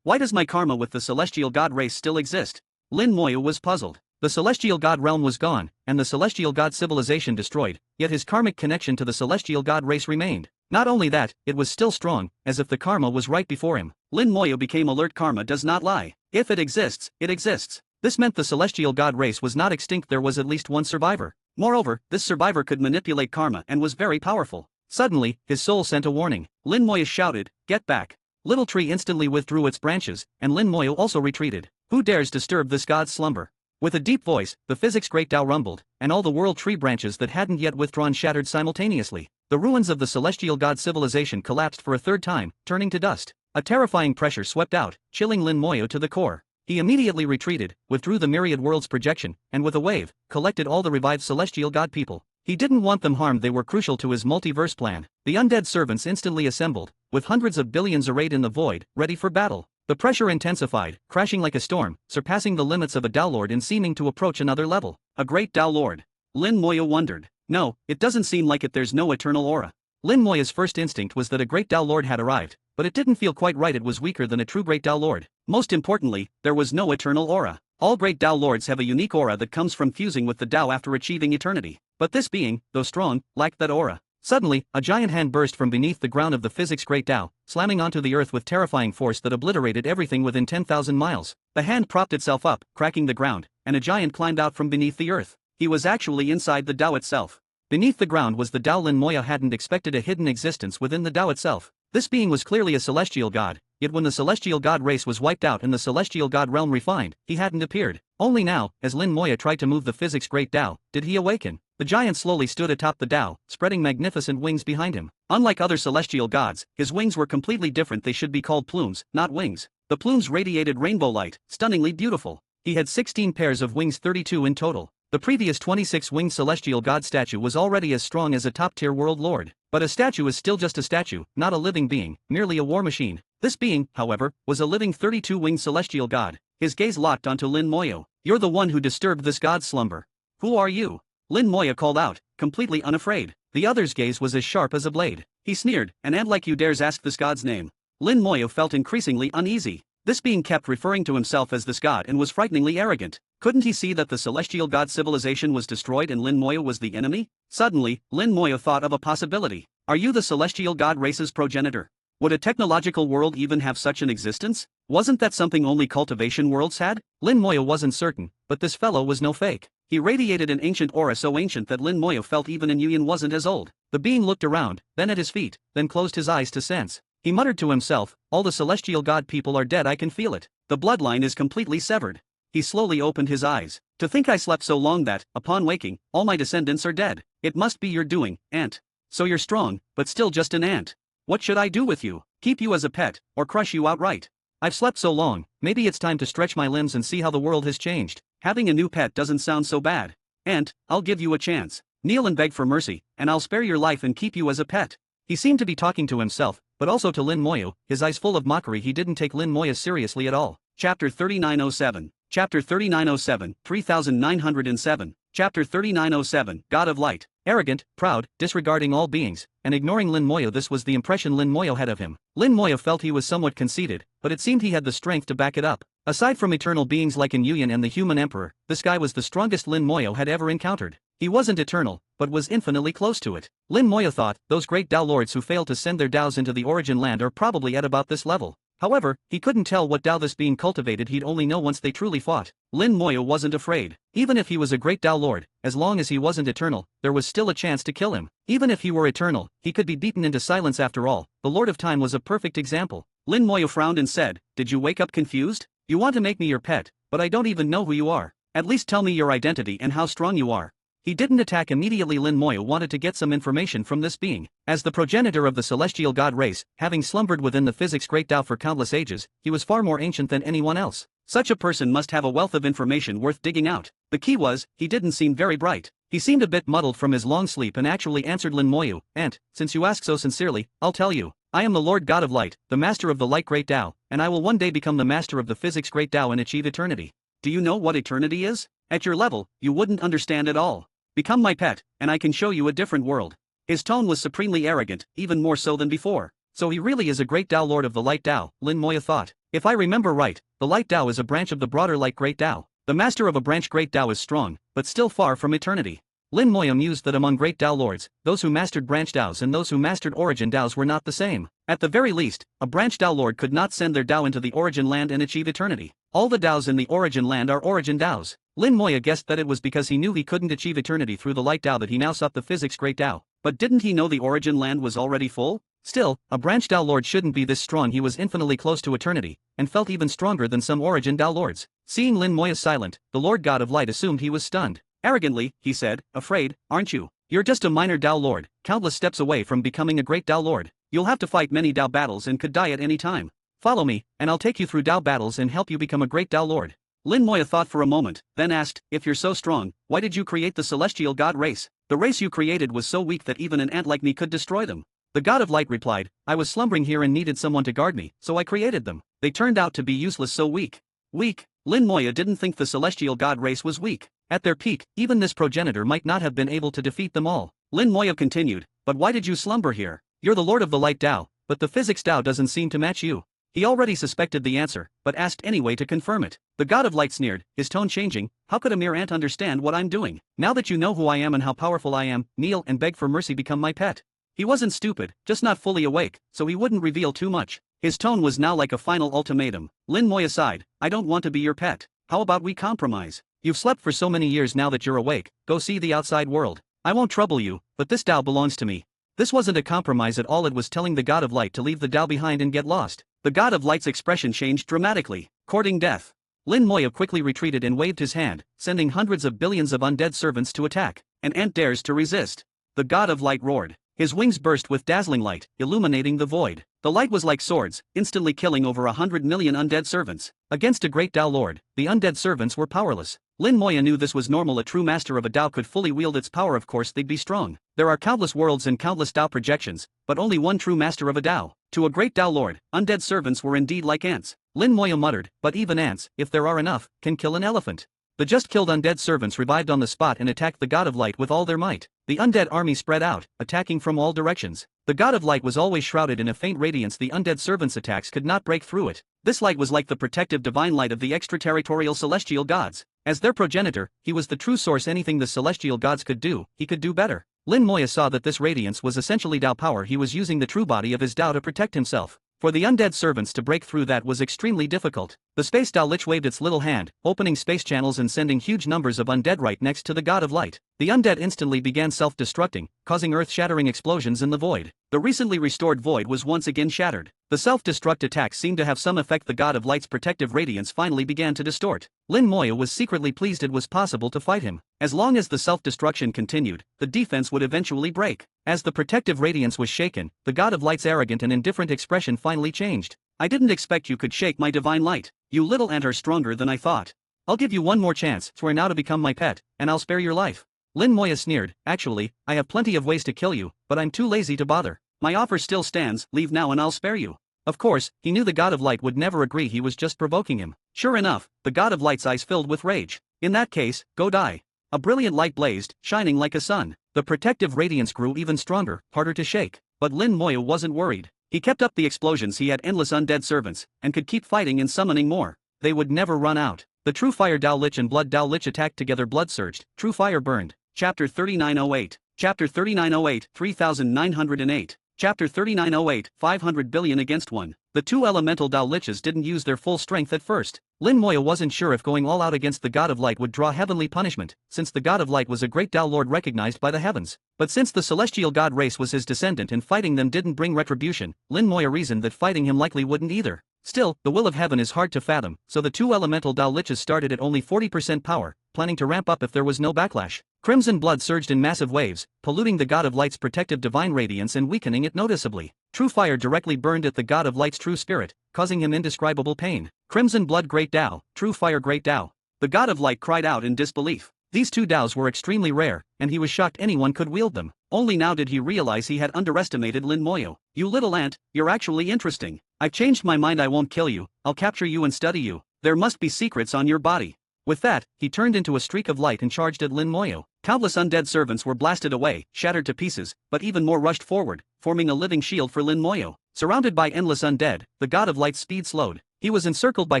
Why does my karma with the celestial god race still exist? Lin Moyo was puzzled. The celestial god realm was gone, and the celestial god civilization destroyed, yet his karmic connection to the celestial god race remained. Not only that, it was still strong, as if the karma was right before him. Lin Moyo became alert. Karma does not lie. If it exists, it exists. This meant the celestial god race was not extinct. There was at least one survivor. Moreover, this survivor could manipulate karma and was very powerful. Suddenly, his soul sent a warning. Lin Moyo shouted, get back. Little Tree instantly withdrew its branches, and Lin Moyo also retreated. Who dares disturb this god's slumber? With a deep voice, the physics great Tao rumbled, and all the world tree branches that hadn't yet withdrawn shattered simultaneously. The ruins of the celestial god civilization collapsed for a third time, turning to dust. A terrifying pressure swept out, chilling Lin Moyo to the core. He immediately retreated, withdrew the myriad worlds projection, and with a wave, collected all the revived celestial god people. He didn't want them harmed. They were crucial to his multiverse plan. The undead servants instantly assembled, with hundreds of billions arrayed in the void, ready for battle. The pressure intensified, crashing like a storm, surpassing the limits of a Tao Lord and seeming to approach another level. A great Tao Lord. Lin Moyo wondered. No, it doesn't seem like it. There's no eternal aura. Lin Moyo's first instinct was that a great Tao Lord had arrived, but it didn't feel quite right. It was weaker than a true great Tao Lord. Most importantly, there was no eternal aura. All great Tao Lords have a unique aura that comes from fusing with the Tao after achieving eternity. But this being, though strong, lacked that aura. Suddenly, a giant hand burst from beneath the ground of the physics great Tao, slamming onto the earth with terrifying force that obliterated everything within 10,000 miles. The hand propped itself up, cracking the ground, and a giant climbed out from beneath the earth. He was actually inside the Tao itself. Beneath the ground was the Tao. Lin Moyo hadn't expected a hidden existence within the Tao itself. This being was clearly a celestial god, yet when the celestial god race was wiped out and the celestial god realm refined, he hadn't appeared. Only now, as Lin Moyo tried to move the physics great Tao, did he awaken. The giant slowly stood atop the Tao, spreading magnificent wings behind him. Unlike other celestial gods, his wings were completely different. They should be called plumes, not wings. The plumes radiated rainbow light, stunningly beautiful. He had 16 pairs of wings, 32 in total. The previous 26-winged celestial god statue was already as strong as a top-tier world lord. But a statue is still just a statue, not a living being, merely a war machine. This being, however, was a living 32-winged celestial god. His gaze locked onto Lin Moyo. You're the one who disturbed this god's slumber. Who are you? Lin Moyo called out, completely unafraid. The other's gaze was as sharp as a blade. He sneered, and like you dares ask this god's name. Lin Moyo felt increasingly uneasy. This being kept referring to himself as this god and was frighteningly arrogant. Couldn't he see that the celestial god civilization was destroyed and Lin Moyo was the enemy? Suddenly, Lin Moyo thought of a possibility. Are you the celestial god race's progenitor? Would a technological world even have such an existence? Wasn't that something only cultivation worlds had? Lin Moyo wasn't certain, but this fellow was no fake. He radiated an ancient aura so ancient that Lin Moyo felt even in Yuyan wasn't as old. The being looked around, then at his feet, then closed his eyes to sense. He muttered to himself, all the celestial god people are dead. I can feel it. The bloodline is completely severed. He slowly opened his eyes. To think I slept so long that, upon waking, all my descendants are dead. It must be your doing, ant. So you're strong, but still just an ant. What should I do with you? Keep you as a pet, or crush you outright? I've slept so long, maybe it's time to stretch my limbs and see how the world has changed. Having a new pet doesn't sound so bad. Ant, I'll give you a chance. Kneel and beg for mercy, and I'll spare your life and keep you as a pet. He seemed to be talking to himself, but also to Lin Moyo, his eyes full of mockery. He didn't take Lin Moyo seriously at all. Chapter 3907. Chapter 3907, 3907. Chapter 3907, God of Light. Arrogant, proud, disregarding all beings, and ignoring Lin Moyo. This was the impression Lin Moyo had of him. Lin Moyo felt he was somewhat conceited, but it seemed he had the strength to back it up. Aside from eternal beings like In Yuyan and the human emperor, this guy was the strongest Lin Moyo had ever encountered. He wasn't eternal, but was infinitely close to it. Lin Moyo thought, those great Dao lords who failed to send their Daos into the origin land are probably at about this level. However, he couldn't tell what Dao this being cultivated. He'd only know once they truly fought. Lin Moyo wasn't afraid. Even if he was a great Dao lord, as long as he wasn't eternal, there was still a chance to kill him. Even if he were eternal, he could be beaten into silence after all. The Lord of Time was a perfect example. Lin Moyo frowned and said, "Did you wake up confused? You want to make me your pet, but I don't even know who you are. At least tell me your identity and how strong you are." He didn't attack immediately. Lin Moyo wanted to get some information from this being. As the progenitor of the celestial god race, having slumbered within the physics great Dao for countless ages, he was far more ancient than anyone else. Such a person must have a wealth of information worth digging out. The key was, he didn't seem very bright. He seemed a bit muddled from his long sleep and actually answered Lin Moyo, "Aunt, since you ask so sincerely, I'll tell you. I am the Lord God of Light, the master of the light great Dao, and I will one day become the master of the physics great Dao and achieve eternity." "Do you know what eternity is? At your level, you wouldn't understand at all. Become my pet, and I can show you a different world." His tone was supremely arrogant, even more so than before. So he really is a great Dao lord of the light Dao, Lin Moyo thought. If I remember right, the light Dao is a branch of the broader light great Dao. The master of a branch great Dao is strong, but still far from eternity. Lin Moyo mused that among great Dao lords, those who mastered branch Daos and those who mastered origin Daos were not the same. At the very least, a branch Dao lord could not send their Dao into the origin land and achieve eternity. All the Daos in the origin land are origin Daos. Lin Moyo guessed that it was because he knew he couldn't achieve eternity through the light Dao that he now sought the physics great Dao. But didn't he know the origin land was already full? Still, a branch Dao lord shouldn't be this strong. He was infinitely close to eternity, and felt even stronger than some origin Dao lords. Seeing Lin Moyo silent, the Lord God of Light assumed he was stunned. Arrogantly, he said, "Afraid, aren't you? You're just a minor Dao lord, countless steps away from becoming a great Dao lord. You'll have to fight many Dao battles and could die at any time. Follow me, and I'll take you through Dao battles and help you become a great Dao lord." Lin Moyo thought for a moment, then asked, "If you're so strong, why did you create the celestial god race? The race you created was so weak that even an ant like me could destroy them." The God of Light replied, "I was slumbering here and needed someone to guard me, so I created them. They turned out to be useless, so weak." Weak? Lin Moyo didn't think the celestial god race was weak. At their peak, even this progenitor might not have been able to defeat them all. Lin Moyo continued, "But why did you slumber here? You're the Lord of the Light Dao, but the physics Dao doesn't seem to match you." He already suspected the answer, but asked anyway to confirm it. The God of Light sneered, his tone changing, "How could a mere ant understand what I'm doing? Now that you know who I am and how powerful I am, kneel and beg for mercy, become my pet." He wasn't stupid, just not fully awake, so he wouldn't reveal too much. His tone was now like a final ultimatum. Lin Moyo sighed, "I don't want to be your pet. How about we compromise? You've slept for so many years. Now that you're awake, go see the outside world. I won't trouble you, but this Dao belongs to me." This wasn't a compromise at all. It was telling the God of Light to leave the Dao behind and get lost. The God of Light's expression changed dramatically, courting death. Lin Moyo quickly retreated and waved his hand, sending hundreds of billions of undead servants to attack. An ant dares to resist. The God of Light roared. His wings burst with dazzling light, illuminating the void. The light was like swords, instantly killing over 100 million undead servants. Against a great Dao lord, the undead servants were powerless. Lin Moyo knew this was normal. A true master of a Dao could fully wield its power. Of course they'd be strong. There are countless worlds and countless Dao projections, but only one true master of a Dao. To a great Dao lord, undead servants were indeed like ants. Lin Moyo muttered, "But even ants, if there are enough, can kill an elephant." The just killed undead servants revived on the spot and attacked the God of Light with all their might. The undead army spread out, attacking from all directions. The God of Light was always shrouded in a faint radiance. The undead servants' attacks could not break through it. This light was like the protective divine light of the extraterritorial celestial gods. As their progenitor, he was the true source. Anything the celestial gods could do, he could do better. Lin Moyo saw that this radiance was essentially Dao power. He was using the true body of his Dao to protect himself. For the undead servants to break through that was extremely difficult. The Space Dao Lich waved its little hand, opening space channels and sending huge numbers of undead right next to the God of Light. The undead instantly began self-destructing, causing earth-shattering explosions in the void. The recently restored void was once again shattered. The self-destruct attacks seemed to have some effect. The God of Light's protective radiance finally began to distort. Lin Moyo was secretly pleased it was possible to fight him. As long as the self-destruction continued, the defense would eventually break. As the protective radiance was shaken, the God of Light's arrogant and indifferent expression finally changed. "I didn't expect you could shake my divine light. You little ant are stronger than I thought. I'll give you one more chance. Swear now to become my pet, and I'll spare your life." Lin Moyo sneered, "Actually, I have plenty of ways to kill you, but I'm too lazy to bother. My offer still stands. Leave now and I'll spare you." Of course, he knew the God of Light would never agree. He was just provoking him. Sure enough, the God of Light's eyes filled with rage. "In that case, go die." A brilliant light blazed, shining like a sun. The protective radiance grew even stronger, harder to shake. But Lin Moya wasn't worried. He kept up the explosions. He had endless undead servants, and could keep fighting and summoning more. They would never run out. The True Fire Dao Lich and Blood Dao Lich attacked together. Blood surged, True Fire burned. Chapter 3908. Chapter 3908, 3908. Chapter 3908, 500 billion against 1. The two elemental Dao Liches didn't use their full strength at first. Lin Moya wasn't sure if going all out against the God of Light would draw heavenly punishment, since the God of Light was a great Dao Lord recognized by the heavens. But since the celestial god race was his descendant and fighting them didn't bring retribution, Lin Moya reasoned that fighting him likely wouldn't either. Still, the will of heaven is hard to fathom, so the two elemental Dao Liches started at only 40% power, planning to ramp up if there was no backlash. Crimson blood surged in massive waves, polluting the God of Light's protective divine radiance and weakening it noticeably. True fire directly burned at the God of Light's true spirit, causing him indescribable pain. Crimson blood great Dao, true fire great Dao. The God of Light cried out in disbelief. These two Daos were extremely rare, and he was shocked anyone could wield them. Only now did he realize he had underestimated Lin Moya. You little ant, you're actually interesting. I've changed my mind. I won't kill you, I'll capture you and study you. There must be secrets on your body. With that, he turned into a streak of light and charged at Lin Moya. Countless undead servants were blasted away, shattered to pieces, but even more rushed forward, forming a living shield for Lin Moya. Surrounded by endless undead, the God of Light's speed slowed. He was encircled by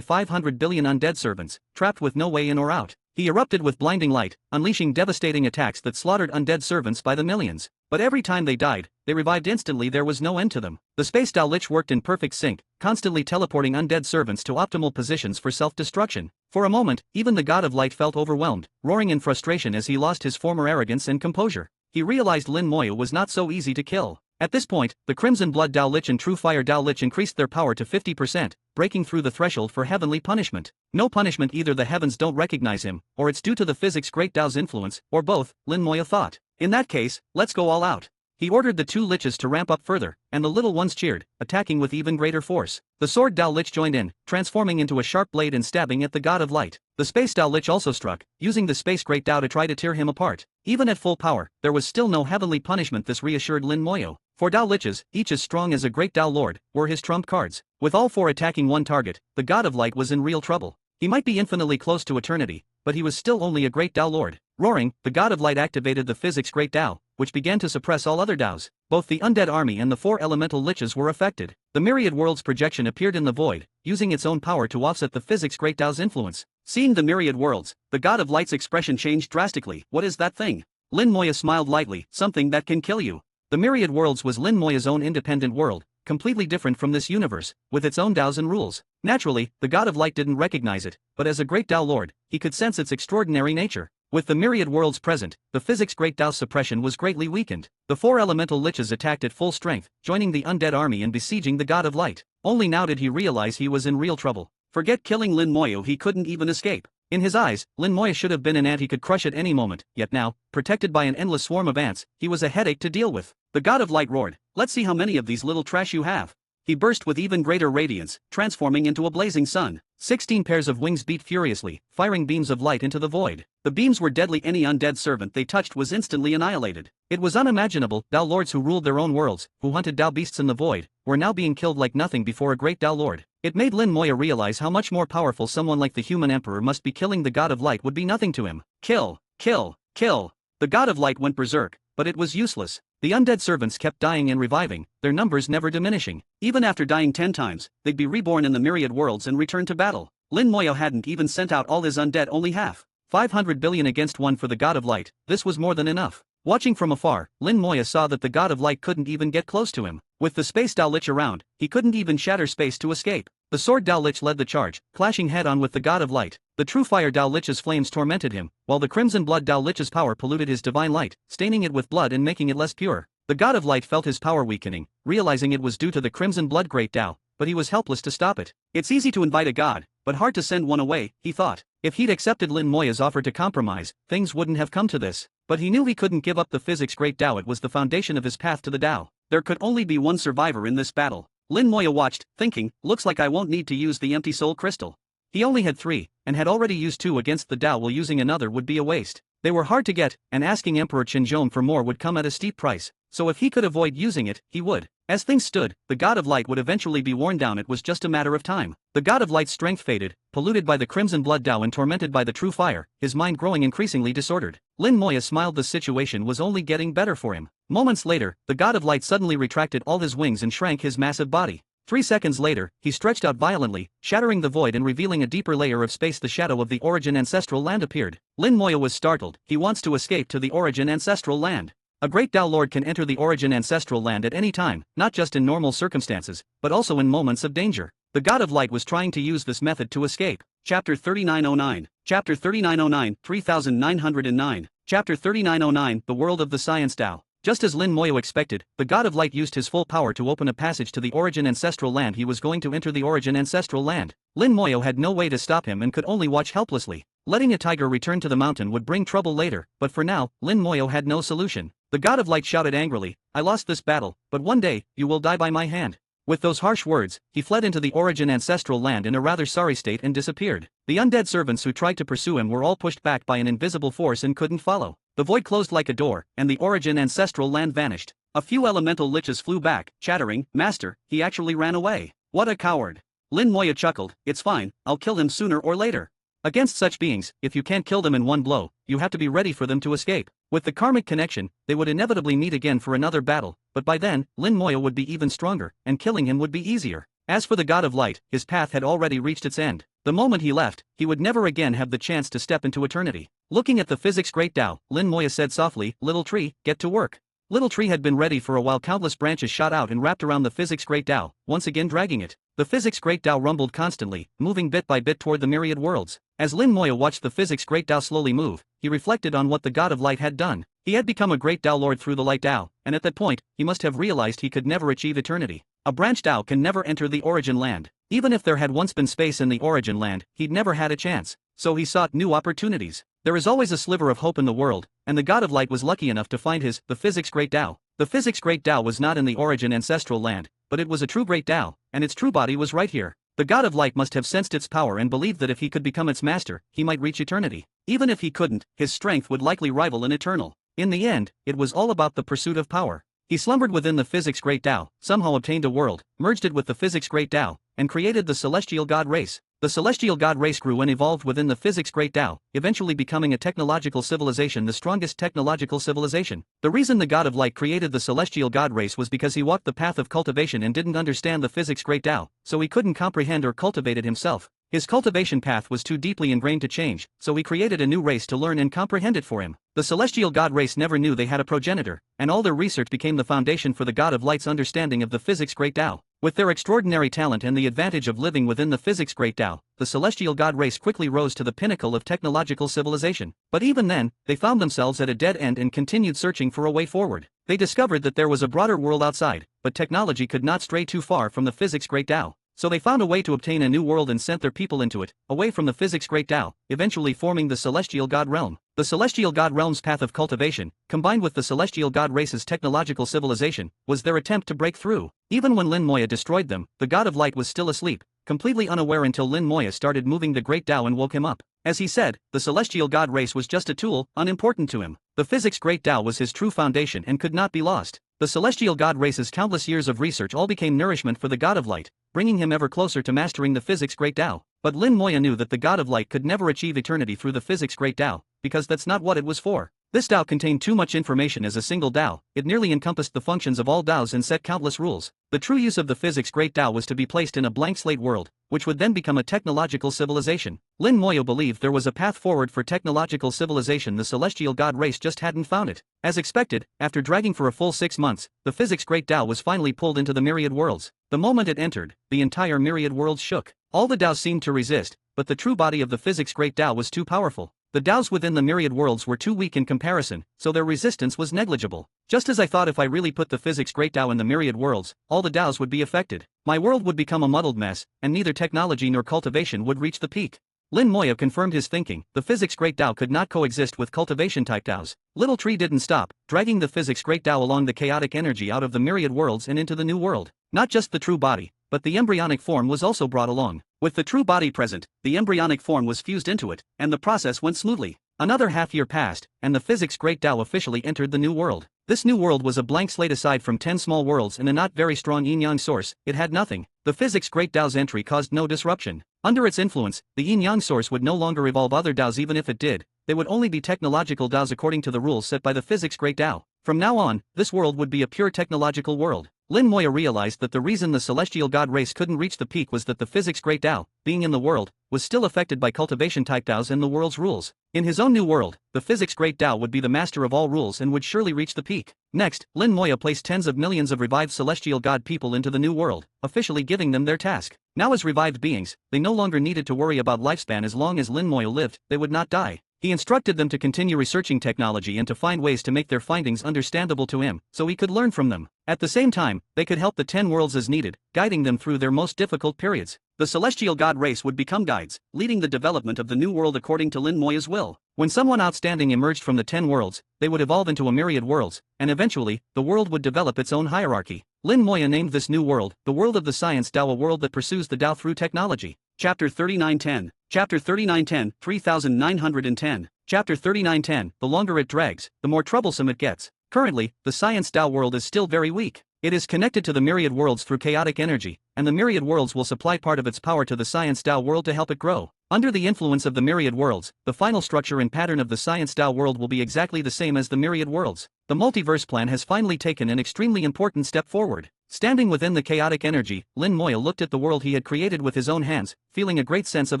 500 billion undead servants, trapped with no way in or out. He erupted with blinding light, unleashing devastating attacks that slaughtered undead servants by the millions. But every time they died, they revived instantly. There was no end to them. The Space Dao Lich worked in perfect sync, constantly teleporting undead servants to optimal positions for self-destruction. For a moment, even the God of Light felt overwhelmed, roaring in frustration as he lost his former arrogance and composure. He realized Lin Moya was not so easy to kill. At this point, the Crimson Blood Dao Lich and True Fire Dao Lich increased their power to 50%, breaking through the threshold for heavenly punishment. No punishment, either the heavens don't recognize him, or it's due to the physics great Dao's influence, or both, Lin Moya thought. In that case, let's go all out. He ordered the two liches to ramp up further, and the little ones cheered, attacking with even greater force. The Sword Dao Lich joined in, transforming into a sharp blade and stabbing at the God of Light. The Space Dao Lich also struck, using the Space Great Dao to try to tear him apart. Even at full power, there was still no heavenly punishment. This reassured Lin Moya. 4 Dao Liches, each as strong as a great Dao Lord, were his trump cards. With all 4 attacking one target, the God of Light was in real trouble. He might be infinitely close to eternity, but he was still only a great Dao Lord. Roaring, the God of Light activated the physics great Dao, which began to suppress all other Daos. Both the undead army and the 4 elemental liches were affected. The myriad worlds projection appeared in the void, using its own power to offset the physics great Dao's influence. Seeing the myriad worlds, the God of Light's expression changed drastically. What is that thing? Lin Moya smiled lightly. Something that can kill you. The myriad worlds was Lin Moya's own independent world, completely different from this universe, with its own Daos and rules. Naturally, the God of Light didn't recognize it, but as a great Dao Lord, he could sense its extraordinary nature. With the myriad worlds present, the physics great Dao's suppression was greatly weakened. The 4 elemental liches attacked at full strength, joining the undead army and besieging the God of Light. Only now did he realize he was in real trouble. Forget killing Lin Moya, he couldn't even escape. In his eyes, Lin Moya should have been an ant he could crush at any moment, yet now, protected by an endless swarm of ants, he was a headache to deal with. The God of Light roared, "Let's see how many of these little trash you have." He burst with even greater radiance, transforming into a blazing sun. 16 pairs of wings beat furiously, firing beams of light into the void. The beams were deadly. Any undead servant they touched was instantly annihilated. It was unimaginable. Dao Lords who ruled their own worlds, who hunted Dao beasts in the void, were now being killed like nothing before a great Dao Lord. It made Lin Moya realize how much more powerful someone like the human emperor must be. Killing the God of Light would be nothing to him. Kill, kill, kill. The God of Light went berserk, but it was useless. The undead servants kept dying and reviving, their numbers never diminishing. Even after dying 10 times, they'd be reborn in the myriad worlds and return to battle. Lin Moya hadn't even sent out all his undead, only half. 500 billion against 1 for the God of Light. This was more than enough. Watching from afar, Lin Moya saw that the God of Light couldn't even get close to him. With the Space Dao Lich around, he couldn't even shatter space to escape. The Sword Dao Lich led the charge, clashing head-on with the God of Light. The True Fire Dao Lich's flames tormented him, while the Crimson Blood Dao Lich's power polluted his divine light, staining it with blood and making it less pure. The God of Light felt his power weakening, realizing it was due to the Crimson Blood Great Dao, but he was helpless to stop it. It's easy to invite a god, but hard to send one away, he thought. If he'd accepted Lin Moya's offer to compromise, things wouldn't have come to this. But he knew he couldn't give up the physics great Dao. It was the foundation of his path to the Dao. There could only be one survivor in this battle. Lin Moya watched, thinking, looks like I won't need to use the empty soul crystal. He only had 3, and had already used 2 against the Dao, while using another would be a waste. They were hard to get, and asking Emperor Qinzhong for more would come at a steep price. so if he could avoid using it, he would. As things stood, the God of Light would eventually be worn down. It was just a matter of time. The God of Light's strength faded, polluted by the crimson blood Tao and tormented by the true fire, his mind growing increasingly disordered. Lin Moya smiled. The situation was only getting better for him. Moments later, the God of Light suddenly retracted all his wings and shrank his massive body. 3 seconds later, he stretched out violently, shattering the void and revealing a deeper layer of space. The shadow of the Origin Ancestral Land appeared. Lin Moya was startled. He wants to escape to the Origin Ancestral Land. A great Tao Lord can enter the Origin Ancestral Land at any time, not just in normal circumstances, but also in moments of danger. The God of Light was trying to use this method to escape. Chapter 3909. Chapter 3909, 3909. Chapter 3909, The World of the Science Tao. Just as Lin Moyo expected, the God of Light used his full power to open a passage to the Origin Ancestral Land. He was going to enter the Origin Ancestral Land. Lin Moyo had no way to stop him and could only watch helplessly. Letting a tiger return to the mountain would bring trouble later, but for now, Lin Moyo had no solution. The God of Light shouted angrily, "I lost this battle, but one day, you will die by my hand." With those harsh words, he fled into the Origin Ancestral Land in a rather sorry state and disappeared. The undead servants who tried to pursue him were all pushed back by an invisible force and couldn't follow. The void closed like a door, and the Origin Ancestral Land vanished. A few elemental liches flew back, chattering, "Master, he actually ran away. What a coward." Lin Moya chuckled, "It's fine, I'll kill him sooner or later." Against such beings, if you can't kill them in one blow, you have to be ready for them to escape. With the karmic connection, they would inevitably meet again for another battle, but by then, Lin Moya would be even stronger, and killing him would be easier. As for the God of Light, his path had already reached its end. The moment he left, he would never again have the chance to step into eternity. Looking at the physics great Tao, Lin Moya said softly, "Little tree, get to work." Little tree had been ready for a while. Countless branches shot out and wrapped around the physics great Tao, once again dragging it. The physics great Tao rumbled constantly, moving bit by bit toward the myriad worlds. As Lin Moya watched the physics great Tao slowly move, he reflected on what the God of Light had done. He had become a great Tao Lord through the Light Tao, and at that point, he must have realized he could never achieve eternity. A branch Tao can never enter the Origin Land. Even if there had once been space in the Origin Land, he'd never had a chance. So he sought new opportunities. There is always a sliver of hope in the world, and the God of Light was lucky enough to find the physics great Tao. The physics great Tao was not in the Origin Ancestral Land, but it was a true great Tao, and its true body was right here. The God of Light must have sensed its power and believed that if he could become its master, he might reach eternity. Even if he couldn't, his strength would likely rival an eternal. In the end, it was all about the pursuit of power. He slumbered within the physics great Tao, somehow obtained a world, merged it with the physics great Tao, and created the celestial god race. The celestial god race grew and evolved within the physics great Tao, eventually becoming a technological civilization, the strongest technological civilization. The reason the God of Light created the celestial god race was because he walked the path of cultivation and didn't understand the physics great Tao, so he couldn't comprehend or cultivate it himself. His cultivation path was too deeply ingrained to change, so he created a new race to learn and comprehend it for him. The celestial god race never knew they had a progenitor, and all their research became the foundation for the God of Light's understanding of the physics great Tao. With their extraordinary talent and the advantage of living within the physics great Tao, the celestial god race quickly rose to the pinnacle of technological civilization. But even then, they found themselves at a dead end and continued searching for a way forward. They discovered that there was a broader world outside, but technology could not stray too far from the physics great Tao. So they found a way to obtain a new world and sent their people into it, away from the physics great Tao, eventually forming the celestial god realm. The celestial god realm's path of cultivation, combined with the celestial god race's technological civilization, was their attempt to break through. Even when Lin Moya destroyed them, the God of Light was still asleep, completely unaware until Lin Moya started moving the great Tao and woke him up. As he said, the celestial god race was just a tool, unimportant to him. The physics great Tao was his true foundation and could not be lost. The celestial god race's countless years of research all became nourishment for the God of Light, bringing him ever closer to mastering the physics great Tao. But Lin Moya knew that the God of Light could never achieve eternity through the physics great Tao, because that's not what it was for. This Tao contained too much information as a single Tao. It nearly encompassed the functions of all Taos and set countless rules. The true use of the physics great Tao was to be placed in a blank slate world, which would then become a technological civilization. Lin Moya believed there was a path forward for technological civilization. The celestial god race just hadn't found it. As expected, after dragging for a full 6 months, the physics great Tao was finally pulled into the myriad worlds. The moment it entered, the entire myriad worlds shook. All the Taos seemed to resist, but the true body of the physics great Tao was too powerful. The Taos within the myriad worlds were too weak in comparison, so their resistance was negligible. Just as I thought, if I really put the physics great Tao in the myriad worlds, all the Taos would be affected. My world would become a muddled mess, and neither technology nor cultivation would reach the peak. Lin Moya confirmed his thinking. The physics great Tao could not coexist with cultivation type Taos. Little Tree didn't stop, dragging the physics great Tao along the chaotic energy out of the myriad worlds and into the new world. Not just the true body, but the embryonic form was also brought along. With the true body present, the embryonic form was fused into it, and the process went smoothly. Another half-year passed, and the physics great Tao officially entered the new world. This new world was a blank slate aside from 10 small worlds and a not very strong yin-yang source. It had nothing. The physics great Tao's entry caused no disruption. Under its influence, the yin-yang source would no longer evolve other Taos. Even if it did, they would only be technological Taos according to the rules set by the physics great Tao. From now on, this world would be a pure technological world. Lin Moya realized that the reason the celestial god race couldn't reach the peak was that the physics great Tao, being in the world, was still affected by cultivation type Taos and the world's rules. In his own new world, the physics great Tao would be the master of all rules and would surely reach the peak. Next, Lin Moya placed tens of millions of revived celestial god people into the new world, officially giving them their task. Now as revived beings, they no longer needed to worry about lifespan. As long as Lin Moya lived, they would not die. He instructed them to continue researching technology and to find ways to make their findings understandable to him, so he could learn from them. At the same time, they could help the 10 worlds as needed, guiding them through their most difficult periods. The celestial god race would become guides, leading the development of the new world according to Lin Moya's will. When someone outstanding emerged from the 10 worlds, they would evolve into a myriad worlds, and eventually, the world would develop its own hierarchy. Lin Moya named this new world, the world of the science Tao, a world that pursues the Tao through technology. Chapter 3910. Chapter 3910, 3910. Chapter 3910, the longer it drags, the more troublesome it gets. Currently, the science Tao world is still very weak. It is connected to the myriad worlds through chaotic energy, and the myriad worlds will supply part of its power to the science Tao world to help it grow. Under the influence of the myriad worlds, the final structure and pattern of the science Tao world will be exactly the same as the myriad worlds. The multiverse plan has finally taken an extremely important step forward. Standing within the chaotic energy, Lin Moya looked at the world he had created with his own hands, feeling a great sense of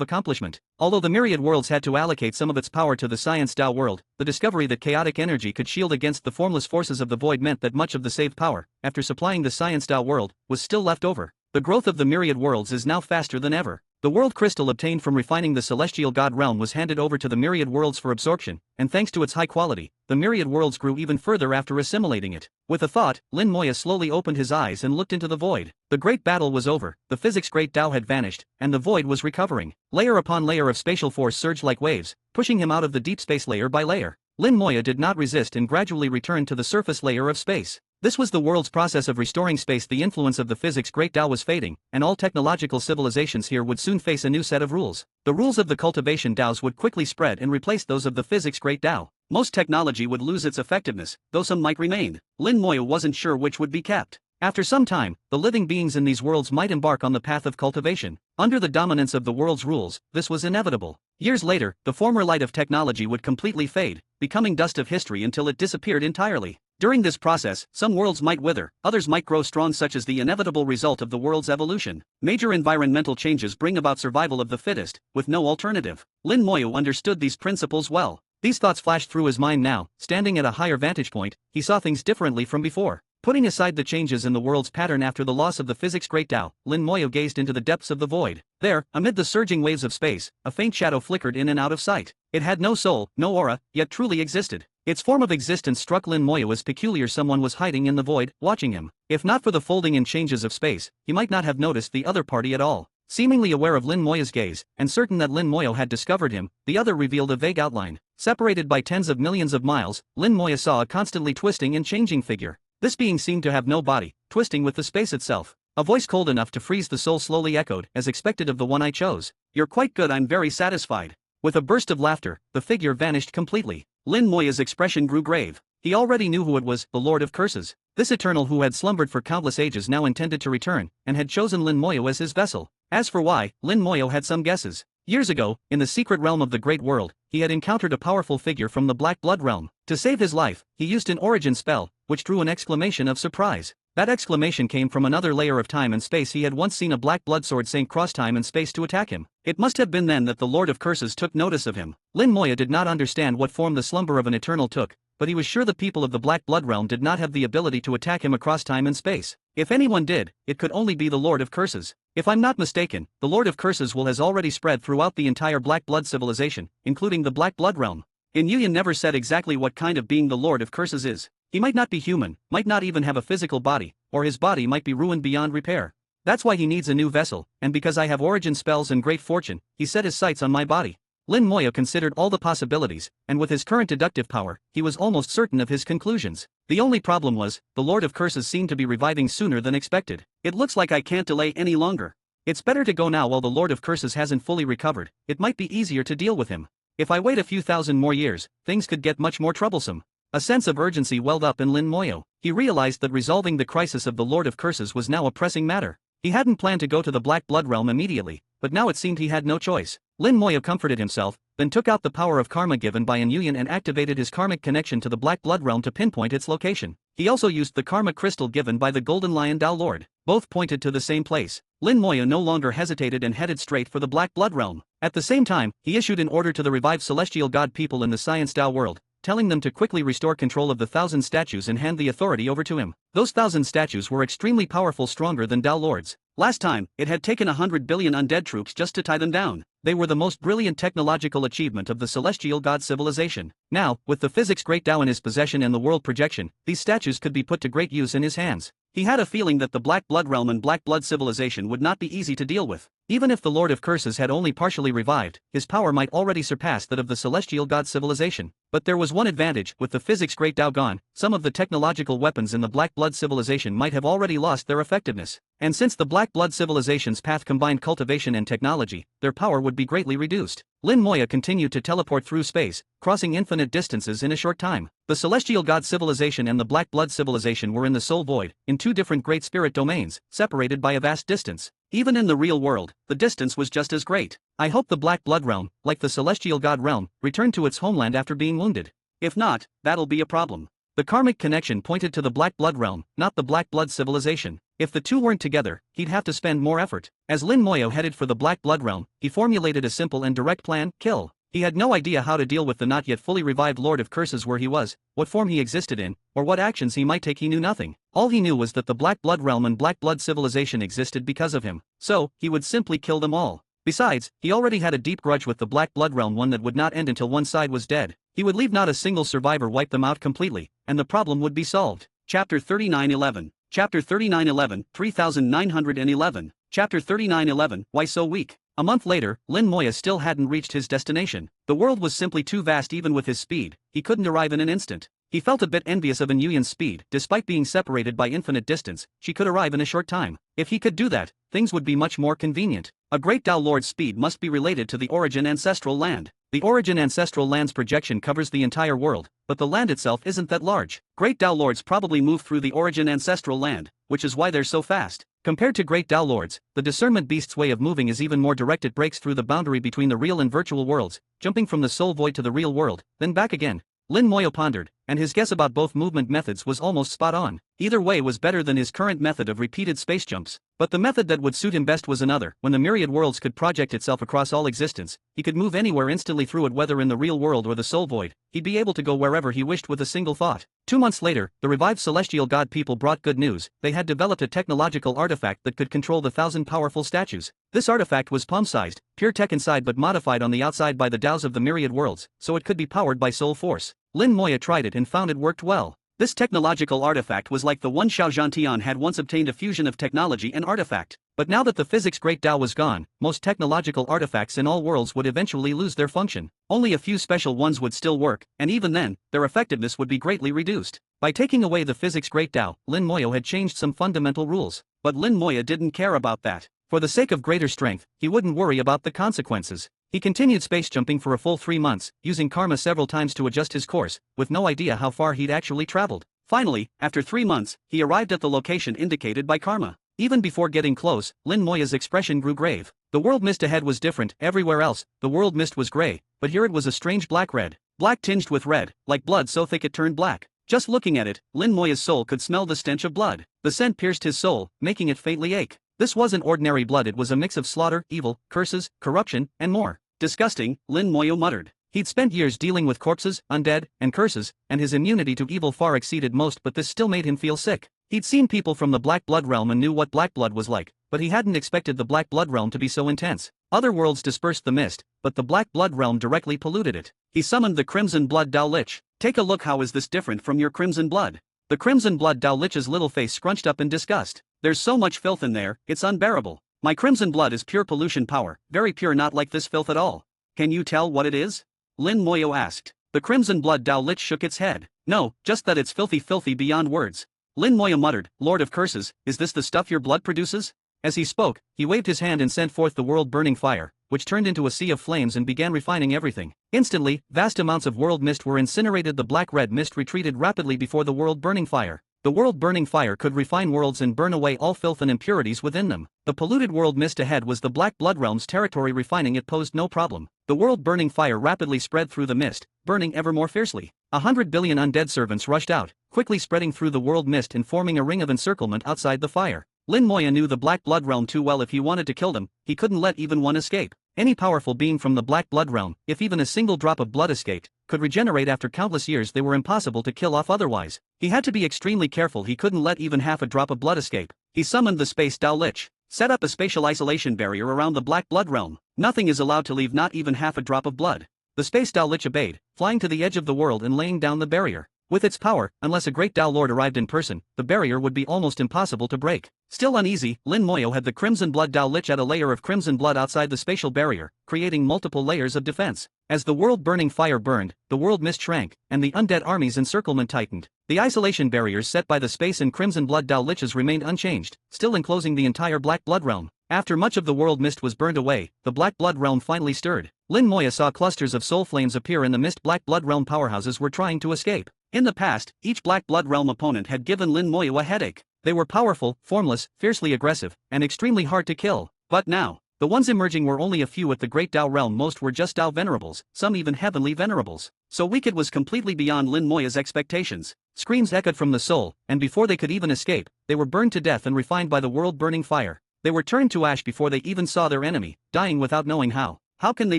accomplishment. Although the myriad worlds had to allocate some of its power to the science Tao world, the discovery that chaotic energy could shield against the formless forces of the void meant that much of the saved power, after supplying the science Tao world, was still left over. The growth of the myriad worlds is now faster than ever. The world crystal obtained from refining the celestial god realm was handed over to the myriad worlds for absorption, and thanks to its high quality, the myriad worlds grew even further after assimilating it. With a thought, Lin Moya slowly opened his eyes and looked into the void. The great battle was over, the physics great Tao had vanished, and the void was recovering. Layer upon layer of spatial force surged like waves, pushing him out of the deep space layer by layer. Lin Moya did not resist and gradually returned to the surface layer of space. This was the world's process of restoring space. The influence of the physics great Tao was fading, and all technological civilizations here would soon face a new set of rules. The rules of the cultivation Taos would quickly spread and replace those of the physics great Tao. Most technology would lose its effectiveness, though some might remain. Lin Moya wasn't sure which would be kept. After some time, the living beings in these worlds might embark on the path of cultivation. Under the dominance of the world's rules, this was inevitable. Years later, the former light of technology would completely fade, becoming dust of history until it disappeared entirely. During this process, some worlds might wither, others might grow strong, such as the inevitable result of the world's evolution. Major environmental changes bring about survival of the fittest, with no alternative. Lin Moya understood these principles well. These thoughts flashed through his mind now. Standing at a higher vantage point, he saw things differently from before. Putting aside the changes in the world's pattern after the loss of the physics great Tao, Lin Moya gazed into the depths of the void. There, amid the surging waves of space, a faint shadow flickered in and out of sight. It had no soul, no aura, yet truly existed. Its form of existence struck Lin Moya as peculiar. Someone was hiding in the void, watching him. If not for the folding and changes of space, he might not have noticed the other party at all. Seemingly aware of Lin Moya's gaze, and certain that Lin Moya had discovered him, the other revealed a vague outline. Separated by tens of millions of miles, Lin Moya saw a constantly twisting and changing figure. This being seemed to have no body, twisting with the space itself. A voice cold enough to freeze the soul slowly echoed, as expected of the one I chose. "You're quite good, I'm very satisfied." With a burst of laughter, the figure vanished completely. Lin Moya's expression grew grave. He already knew who it was, the Lord of Curses. This Eternal who had slumbered for countless ages now intended to return, and had chosen Lin Moya as his vessel. As for why, Lin Moya had some guesses. Years ago, in the secret realm of the Great World, he had encountered a powerful figure from the Black Blood realm. To save his life, he used an origin spell, which drew an exclamation of surprise. That exclamation came from another layer of time and space. He had once seen a Black Blood sword sink cross time and space to attack him. It must have been then that the Lord of Curses took notice of him. Lin Moya did not understand what form the slumber of an Eternal took, but he was sure the people of the Black Blood realm did not have the ability to attack him across time and space. If anyone did, it could only be the Lord of Curses. If I'm not mistaken, the Lord of Curses will has already spread throughout the entire Black Blood civilization, including the Black Blood realm. Yuyan never said exactly what kind of being the Lord of Curses is. He might not be human, might not even have a physical body, or his body might be ruined beyond repair. That's why he needs a new vessel, and because I have origin spells and great fortune, he set his sights on my body. Lin Moya considered all the possibilities, and with his current deductive power, he was almost certain of his conclusions. The only problem was, the Lord of Curses seemed to be reviving sooner than expected. It looks like I can't delay any longer. It's better to go now while the Lord of Curses hasn't fully recovered. It might be easier to deal with him. If I wait a few thousand more years, things could get much more troublesome. A sense of urgency welled up in Lin Moyo. He realized that resolving the crisis of the Lord of Curses was now a pressing matter. He hadn't planned to go to the Black Blood Realm immediately, but now it seemed he had no choice. Lin Moyo comforted himself, then took out the power of karma given by Nguyen and activated his karmic connection to the Black Blood Realm to pinpoint its location. He also used the karma crystal given by the Golden Lion Dao Lord. Both pointed to the same place. Lin Moyo no longer hesitated and headed straight for the Black Blood Realm. At the same time, he issued an order to the revived celestial god people in the Science Dao world, telling them to quickly restore control of the 1,000 statues and hand the authority over to him. Those 1,000 statues were extremely powerful, stronger than Dao Lords. Last time, it had taken 100 billion undead troops just to tie them down. They were the most brilliant technological achievement of the celestial god civilization. Now, with the physics great Dao in his possession and the world projection, these statues could be put to great use in his hands. He had a feeling that the Black Blood Realm and Black Blood civilization would not be easy to deal with. Even if the Lord of Curses had only partially revived, his power might already surpass that of the celestial god civilization. But there was one advantage: with the physics great Dao gone, some of the technological weapons in the Black Blood civilization might have already lost their effectiveness. And since the Black Blood civilization's path combined cultivation and technology, their power would be greatly reduced. Lin Moyo continued to teleport through space, crossing infinite distances in a short time. The Celestial God civilization and the Black Blood civilization were in the Soul Void, in two different great spirit domains, separated by a vast distance. Even in the real world, the distance was just as great. I hope the Black Blood realm, like the Celestial God realm, returned to its homeland after being wounded. If not, that'll be a problem. The karmic connection pointed to the Black Blood realm, not the Black Blood civilization. If the two weren't together, he'd have to spend more effort. As Lin Moyo headed for the Black Blood realm, he formulated a simple and direct plan: kill. He had no idea how to deal with the not yet fully revived Lord of Curses, where he was, what form he existed in, or what actions he might take. He knew nothing. All he knew was that the Black Blood realm and Black Blood civilization existed because of him. So, he would simply kill them all. Besides, he already had a deep grudge with the Black Blood realm, one that would not end until one side was dead. He would leave not a single survivor, wipe them out completely, and the problem would be solved. Chapter 3911. Chapter 3911, 3911. Chapter 3911, Why So Weak? A month later, Lin Moyo still hadn't reached his destination. The world was simply too vast. Even with his speed, he couldn't arrive in an instant. He felt a bit envious of Nguyen's speed. Despite being separated by infinite distance, she could arrive in a short time. If he could do that, things would be much more convenient. A great Dao Lord's speed must be related to the origin ancestral land. The origin ancestral land's projection covers the entire world, but the land itself isn't that large. Great Dao Lords probably move through the origin ancestral land, which is why they're so fast. Compared to Great Dao Lords, the Discernment Beast's way of moving is even more direct. It breaks through the boundary between the real and virtual worlds, jumping from the soul void to the real world, then back again. Lin Moyo pondered, and his guess about both movement methods was almost spot on. Either way was better than his current method of repeated space jumps, but the method that would suit him best was another. When the myriad worlds could project itself across all existence, he could move anywhere instantly through it, whether in the real world or the soul void. He'd be able to go wherever he wished with a single thought. 2 months later, the revived celestial god people brought good news. They had developed a technological artifact that could control the 1,000 powerful statues. This artifact was palm-sized, pure tech inside but modified on the outside by the Daos of the myriad worlds, so it could be powered by soul force. Lin Moyo tried it and found it worked well. This technological artifact was like the one Xiao Zhantian had once obtained, a fusion of technology and artifact. But now that the physics great Dao was gone, most technological artifacts in all worlds would eventually lose their function. Only a few special ones would still work, and even then, their effectiveness would be greatly reduced. By taking away the physics great Dao, Lin Moyo had changed some fundamental rules. But Lin Moyo didn't care about that. For the sake of greater strength, he wouldn't worry about the consequences. He continued space jumping for a full 3 months, using karma several times to adjust his course, with no idea how far he'd actually traveled. Finally, after 3 months, he arrived at the location indicated by karma. Even before getting close, Lin Moyo's expression grew grave. The world mist ahead was different. Everywhere else, the world mist was gray, but here it was a strange black-red. Black tinged with red, like blood so thick it turned black. Just looking at it, Lin Moyo's soul could smell the stench of blood. The scent pierced his soul, making it faintly ache. This wasn't ordinary blood, it was a mix of slaughter, evil, curses, corruption, and more. Disgusting, Lin Moyo muttered. He'd spent years dealing with corpses, undead, and curses, and his immunity to evil far exceeded most, but this still made him feel sick. He'd seen people from the Black Blood realm and knew what black blood was like, but he hadn't expected the Black Blood realm to be so intense. Other worlds dispersed the mist, but the Black Blood realm directly polluted it. He summoned the Crimson Blood Dao Lich. Take a look. How is this different from your Crimson Blood? The Crimson Blood Dao Lich's little face scrunched up in disgust. There's so much filth in there, it's unbearable. My Crimson Blood is pure pollution power, very pure, not like this filth at all. Can you tell what it is? Lin Moyo asked. The Crimson Blood Dao Lich shook its head. No, just that it's filthy beyond words. Lin Moyo muttered, Lord of Curses, is this the stuff your blood produces? As he spoke, he waved his hand and sent forth the world-burning fire, which turned into a sea of flames and began refining everything. Instantly, vast amounts of world mist were incinerated. The black-red mist retreated rapidly before the world-burning fire. The world-burning fire could refine worlds and burn away all filth and impurities within them. The polluted world mist ahead was the Black Blood Realm's territory. Refining it posed no problem. The world-burning fire rapidly spread through the mist, burning ever more fiercely. 100 billion undead servants rushed out, quickly spreading through the world mist and forming a ring of encirclement outside the fire. Lin Moya knew the Black Blood Realm too well. If he wanted to kill them, he couldn't let even one escape. Any powerful being from the Black Blood Realm, if even a single drop of blood escaped, could regenerate after countless years. They were impossible to kill off otherwise. He had to be extremely careful. He couldn't let even half a drop of blood escape. He summoned the Space Dao Lich, set up a spatial isolation barrier around the Black Blood Realm. Nothing is allowed to leave, not even half a drop of blood. The Space Dao Lich obeyed, flying to the edge of the world and laying down the barrier. With its power, unless a great Dao Lord arrived in person, the barrier would be almost impossible to break. Still uneasy, Lin Moyo had the Crimson Blood Dao Lich add a layer of crimson blood outside the spatial barrier, creating multiple layers of defense. As the world-burning fire burned, the world mist shrank, and the undead army's encirclement tightened. The isolation barriers set by the Space and Crimson Blood Dao Liches remained unchanged, still enclosing the entire Black Blood Realm. After much of the world mist was burned away, the Black Blood Realm finally stirred. Lin Moya saw clusters of soul flames appear in the mist. Black Blood Realm powerhouses were trying to escape. In the past, each Black Blood Realm opponent had given Lin Moya a headache. They were powerful, formless, fiercely aggressive, and extremely hard to kill. But now, the ones emerging were only a few at the Great Dao Realm. Most were just Dao Venerables, some even Heavenly Venerables. So weak it was completely beyond Lin Moya's expectations. Screams echoed from the soul, and before they could even escape, they were burned to death and refined by the world-burning fire. They were turned to ash before they even saw their enemy, dying without knowing how. How can they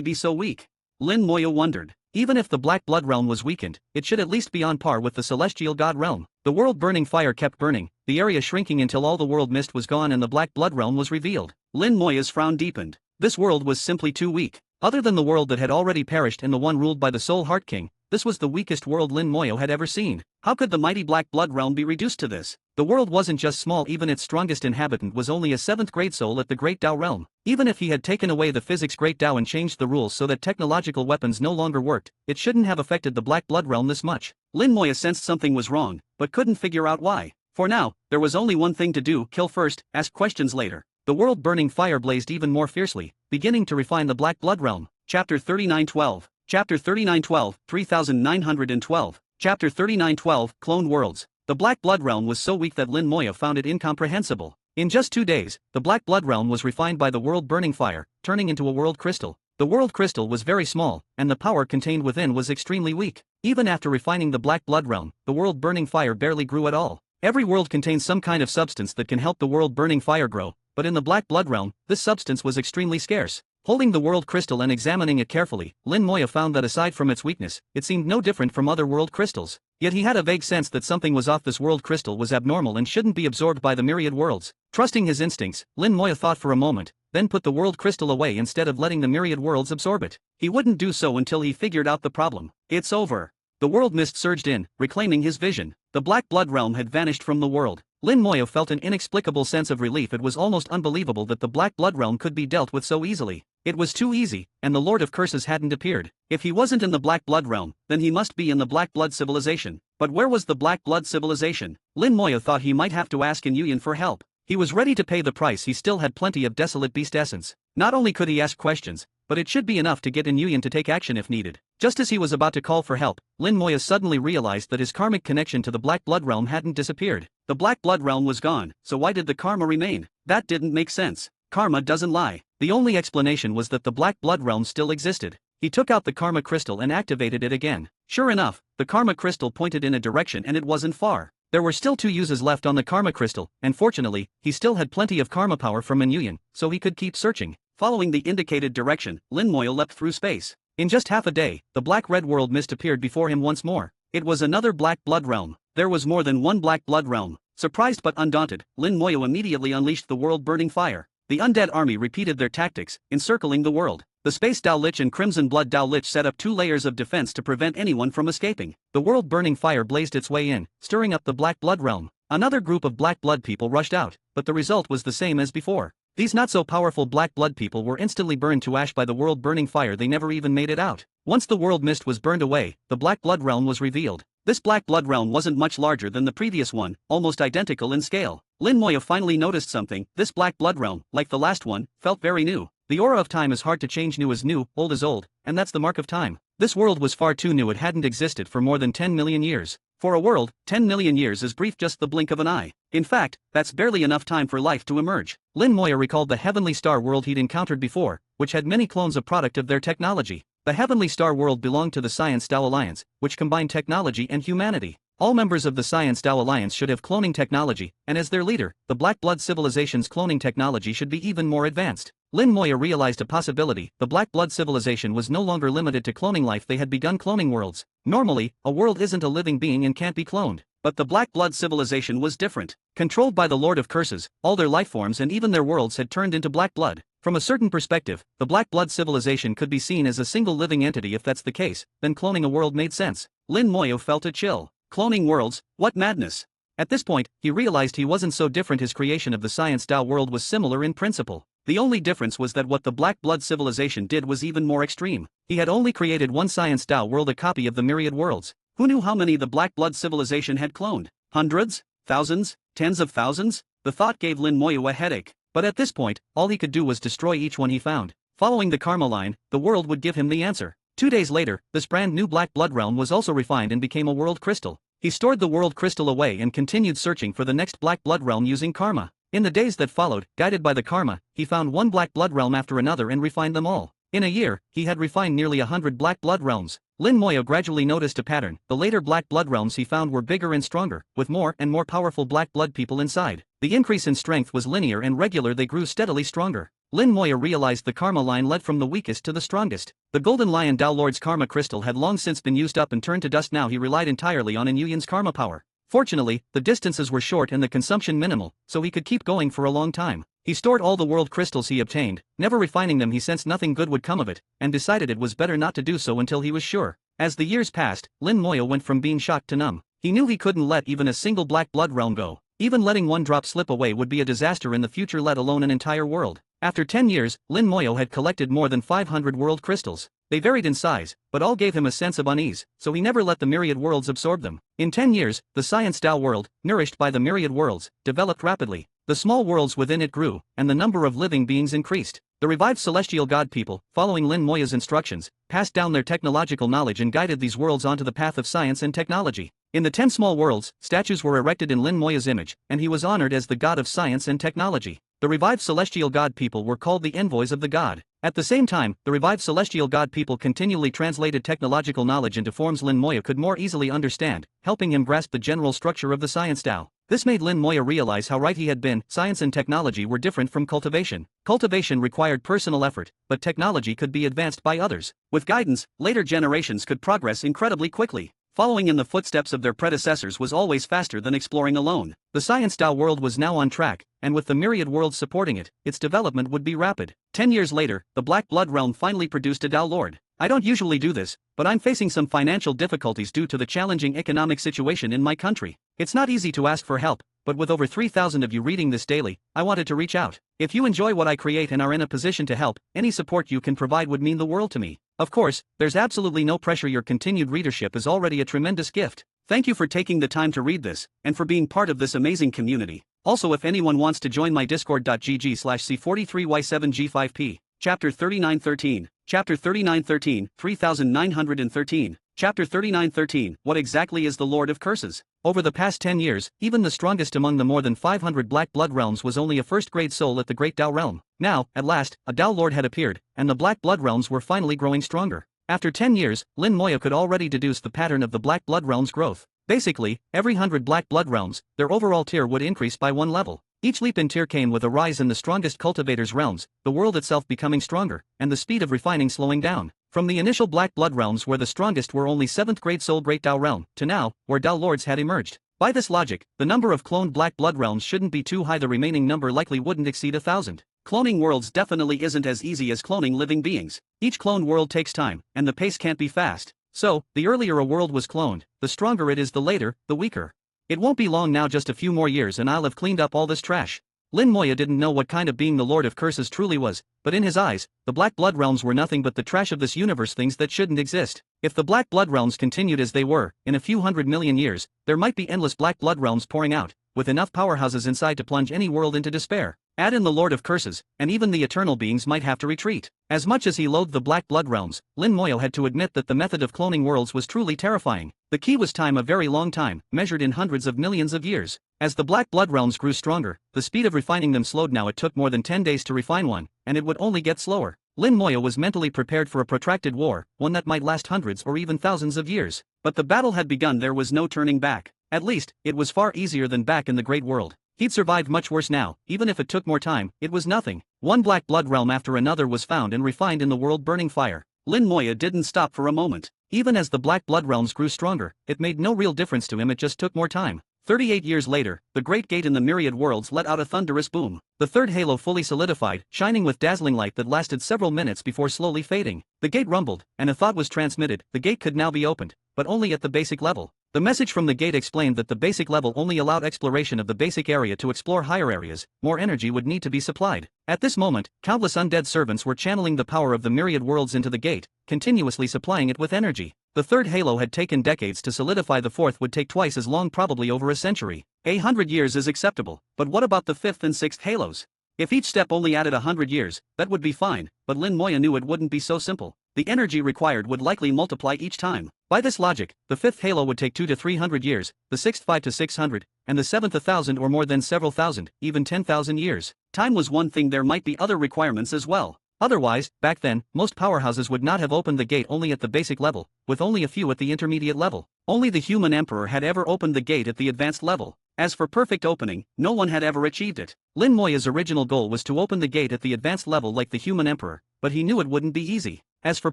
be so weak? Lin Moya wondered. Even if the Black Blood Realm was weakened, it should at least be on par with the Celestial God Realm. The world-burning fire kept burning, the area shrinking until all the world mist was gone and the Black Blood Realm was revealed. Lin Moya's frown deepened. This world was simply too weak. Other than the world that had already perished and the one ruled by the Soul Heart King, this was the weakest world Lin Moya had ever seen. How could the mighty Black Blood Realm be reduced to this? The world wasn't just small, even its strongest inhabitant was only a 7th grade soul at the Great Dao Realm. Even if he had taken away the physics Great Dao and changed the rules so that technological weapons no longer worked, it shouldn't have affected the Black Blood Realm this much. Lin Moya sensed something was wrong, but couldn't figure out why. For now, there was only one thing to do: kill first, ask questions later. The world-burning fire blazed even more fiercely, beginning to refine the Black Blood Realm. Chapter 3912. Chapter 3912, 3912. Chapter 3912, Cloned Worlds. The Black Blood Realm was so weak that Lin Moya found it incomprehensible. In just 2 days, the Black Blood Realm was refined by the world-burning fire, turning into a world crystal. The world crystal was very small, and the power contained within was extremely weak. Even after refining the Black Blood Realm, the world-burning fire barely grew at all. Every world contains some kind of substance that can help the world-burning fire grow, but in the Black Blood Realm, this substance was extremely scarce. Holding the world crystal and examining it carefully, Lin Moya found that aside from its weakness, it seemed no different from other world crystals. Yet he had a vague sense that something was off. This world crystal was abnormal and shouldn't be absorbed by the myriad worlds. Trusting his instincts, Lin Moya thought for a moment, then put the world crystal away instead of letting the myriad worlds absorb it. He wouldn't do so until he figured out the problem. It's over. The world mist surged in, reclaiming his vision. The Black Blood Realm had vanished from the world. Lin Moya felt an inexplicable sense of relief. It was almost unbelievable that the Black Blood Realm could be dealt with so easily. It was too easy, and the Lord of Curses hadn't appeared. If he wasn't in the Black Blood Realm, then he must be in the Black Blood Civilization. But where was the Black Blood Civilization? Lin Moya thought he might have to ask in Yuyan for help. He was ready to pay the price. He still had plenty of desolate beast essence. Not only could he ask questions, but it should be enough to get in Yuyan to take action if needed. Just as he was about to call for help, Lin Moya suddenly realized that his karmic connection to the Black Blood Realm hadn't disappeared. The Black Blood Realm was gone, so why did the karma remain? That didn't make sense. Karma doesn't lie. The only explanation was that the Black Blood Realm still existed. He took out the Karma Crystal and activated it again. Sure enough, the Karma Crystal pointed in a direction and it wasn't far. There were still 2 uses left on the Karma Crystal, and fortunately, he still had plenty of karma power from Inuyan, so he could keep searching. Following the indicated direction, Lin Moya leapt through space. In just half a day, the Black-Red World Mist appeared before him once more. It was another Black Blood Realm. There was more than one Black Blood Realm. Surprised but undaunted, Lin Moya immediately unleashed the world-burning fire. The undead army repeated their tactics, encircling the world. The Space Dao Lich and Crimson Blood Dao Lich set up 2 layers of defense to prevent anyone from escaping. The world-burning fire blazed its way in, stirring up the Black Blood Realm. Another group of Black Blood people rushed out, but the result was the same as before. These not-so-powerful Black Blood people were instantly burned to ash by the world-burning fire. They never even made it out. Once the world mist was burned away, the Black Blood Realm was revealed. This Black Blood Realm wasn't much larger than the previous one, almost identical in scale. Lin Moya finally noticed something. This Black Blood Realm, like the last one, felt very new. The aura of time is hard to change. New is new, old is old, and that's the mark of time. This world was far too new, it hadn't existed for more than 10 million years. For a world, 10 million years is brief, just the blink of an eye. In fact, that's barely enough time for life to emerge. Lin Moya recalled the heavenly star world he'd encountered before, which had many clones, a product of their technology. The heavenly star world belonged to the Science Dao Alliance, which combined technology and humanity. All members of the Science Dao Alliance should have cloning technology, and as their leader, the Black Blood Civilization's cloning technology should be even more advanced. Lin Moya realized a possibility: the Black Blood Civilization was no longer limited to cloning life, they had begun cloning worlds. Normally, a world isn't a living being and can't be cloned. But the Black Blood Civilization was different. Controlled by the Lord of Curses, all their lifeforms and even their worlds had turned into black blood. From a certain perspective, the Black Blood Civilization could be seen as a single living entity. If that's the case, then cloning a world made sense. Lin Moya felt a chill. Cloning worlds, what madness! At this point, he realized he wasn't so different. His creation of the Science Dao world was similar in principle. The only difference was that what the Black Blood Civilization did was even more extreme. He had only created one Science Dao world, a copy of the myriad worlds. Who knew how many the Black Blood Civilization had cloned? Hundreds? Thousands? Tens of thousands? The thought gave Lin Moya a headache. But at this point, all he could do was destroy each one he found. Following the karma line, the world would give him the answer. 2 days later, this brand new Black Blood realm was also refined and became a world crystal. He stored the world crystal away and continued searching for the next Black Blood realm using karma. In the days that followed, guided by the karma, he found one Black Blood realm after another and refined them all. In a year, he had refined nearly 100 Black Blood realms. Lin Moya gradually noticed a pattern: the later Black Blood realms he found were bigger and stronger, with more and more powerful Black Blood people inside. The increase in strength was linear and regular, they grew steadily stronger. Lin Moya realized the karma line led from the weakest to the strongest. The Golden Lion Dao Lord's karma crystal had long since been used up and turned to dust. Now he relied entirely on Yun's karma power. Fortunately, the distances were short and the consumption minimal, so he could keep going for a long time. He stored all the world crystals he obtained, never refining them. He sensed nothing good would come of it, and decided it was better not to do so until he was sure. As the years passed, Lin Moya went from being shocked to numb. He knew he couldn't let even a single Black Blood realm go. Even letting one drop slip away would be a disaster in the future, let alone an entire world. After 10 years, Lin Moya had collected more than 500 world crystals. They varied in size, but all gave him a sense of unease, so he never let the myriad worlds absorb them. In 10 years, the Science Dao world, nourished by the myriad worlds, developed rapidly. The small worlds within it grew, and the number of living beings increased. The revived celestial god people, following Lin Moya's instructions, passed down their technological knowledge and guided these worlds onto the path of science and technology. In the 10 small worlds, statues were erected in Lin Moya's image, and he was honored as the god of science and technology. The revived celestial god people were called the envoys of the god. At the same time, the revived celestial god people continually translated technological knowledge into forms Lin Moya could more easily understand, helping him grasp the general structure of the Science Dao. This made Lin Moya realize how right he had been. Science and technology were different from cultivation. Cultivation required personal effort, but technology could be advanced by others. With guidance, later generations could progress incredibly quickly. Following in the footsteps of their predecessors was always faster than exploring alone. The Science Dao world was now on track, and with the myriad worlds supporting it, its development would be rapid. 10 years later, the Black Blood realm finally produced a Dao Lord. I don't usually do this, but I'm facing some financial difficulties due to the challenging economic situation in my country. It's not easy to ask for help, but with over 3,000 of you reading this daily, I wanted to reach out. If you enjoy what I create and are in a position to help, any support you can provide would mean the world to me. Of course, there's absolutely no pressure. Your continued readership is already a tremendous gift. Thank you for taking the time to read this, and for being part of this amazing community. Also, if anyone wants to join my discord.gg/c43y7g5p, Chapter 3913, Chapter 3913, 3913, Chapter 3913, What exactly is the Lord of Curses? Over the past 10 years, even the strongest among the more than 500 Black Blood realms was only a first-grade soul at the Great Dao realm. Now, at last, a Dao Lord had appeared, and the Black Blood realms were finally growing stronger. After 10 years, Lin Moya could already deduce the pattern of the Black Blood realm's growth. Basically, every 100 Black Blood realms, their overall tier would increase by 1 level. Each leap in tier came with a rise in the strongest cultivators' realms, the world itself becoming stronger, and the speed of refining slowing down. From the initial Black Blood realms where the strongest were only 7th grade soul Great Dao realm, to now, where Dao Lords had emerged. By this logic, the number of cloned Black Blood realms shouldn't be too high. The remaining number likely wouldn't exceed 1,000. Cloning worlds definitely isn't as easy as cloning living beings. Each cloned world takes time, and the pace can't be fast. So, the earlier a world was cloned, the stronger it is. The later, the weaker. It won't be long now, just a few more years, and I'll have cleaned up all this trash. Lin Moya didn't know what kind of being the Lord of Curses truly was, but in his eyes, the Black Blood realms were nothing but the trash of this universe, things that shouldn't exist. If the Black Blood realms continued as they were, in a few 100 million years, there might be endless Black Blood realms pouring out, with enough powerhouses inside to plunge any world into despair. Add in the Lord of Curses, and even the eternal beings might have to retreat. As much as he loathed the Black Blood realms, Lin Moyo had to admit that the method of cloning worlds was truly terrifying. The key was time, a very long time, measured in hundreds of millions of years. As the Black Blood realms grew stronger, the speed of refining them slowed. Now it took more than 10 days to refine one, and it would only get slower. Lin Moyo was mentally prepared for a protracted war, one that might last hundreds or even thousands of years. But the battle had begun. There was no turning back. At least, it was far easier than back in the Great World. He'd survived much worse now. Even if it took more time, it was nothing. One Black Blood realm after another was found and refined in the world-burning fire. Lin Moyo didn't stop for a moment. Even as the Black Blood realms grew stronger, it made no real difference to him. It just took more time. 38 years later, the Great Gate in the Myriad Worlds let out a thunderous boom. The third halo fully solidified, shining with dazzling light that lasted several minutes before slowly fading. The gate rumbled, and a thought was transmitted: the gate could now be opened, but only at the basic level. The message from the gate explained that the basic level only allowed exploration of the basic area. To explore higher areas, more energy would need to be supplied. At this moment, countless undead servants were channeling the power of the Myriad Worlds into the gate, continuously supplying it with energy. The third halo had taken decades to solidify. The fourth would take twice as long, probably over a century. 100 years is acceptable, but what about the fifth and sixth halos? If each step only added 100 years, that would be fine, but Lin Moyo knew it wouldn't be so simple. The energy required would likely multiply each time. By this logic, the fifth halo would take 200 to 300 years, the sixth 500 to 600, and the seventh 1,000 or more, than several thousand, even 10,000 years. Time was one thing. There might be other requirements as well. Otherwise, back then, most powerhouses would not have opened the gate only at the basic level, with only a few at the intermediate level. Only the human emperor had ever opened the gate at the advanced level. As for perfect opening, no one had ever achieved it. Lin Moyo's original goal was to open the gate at the advanced level like the human emperor, but he knew it wouldn't be easy. As for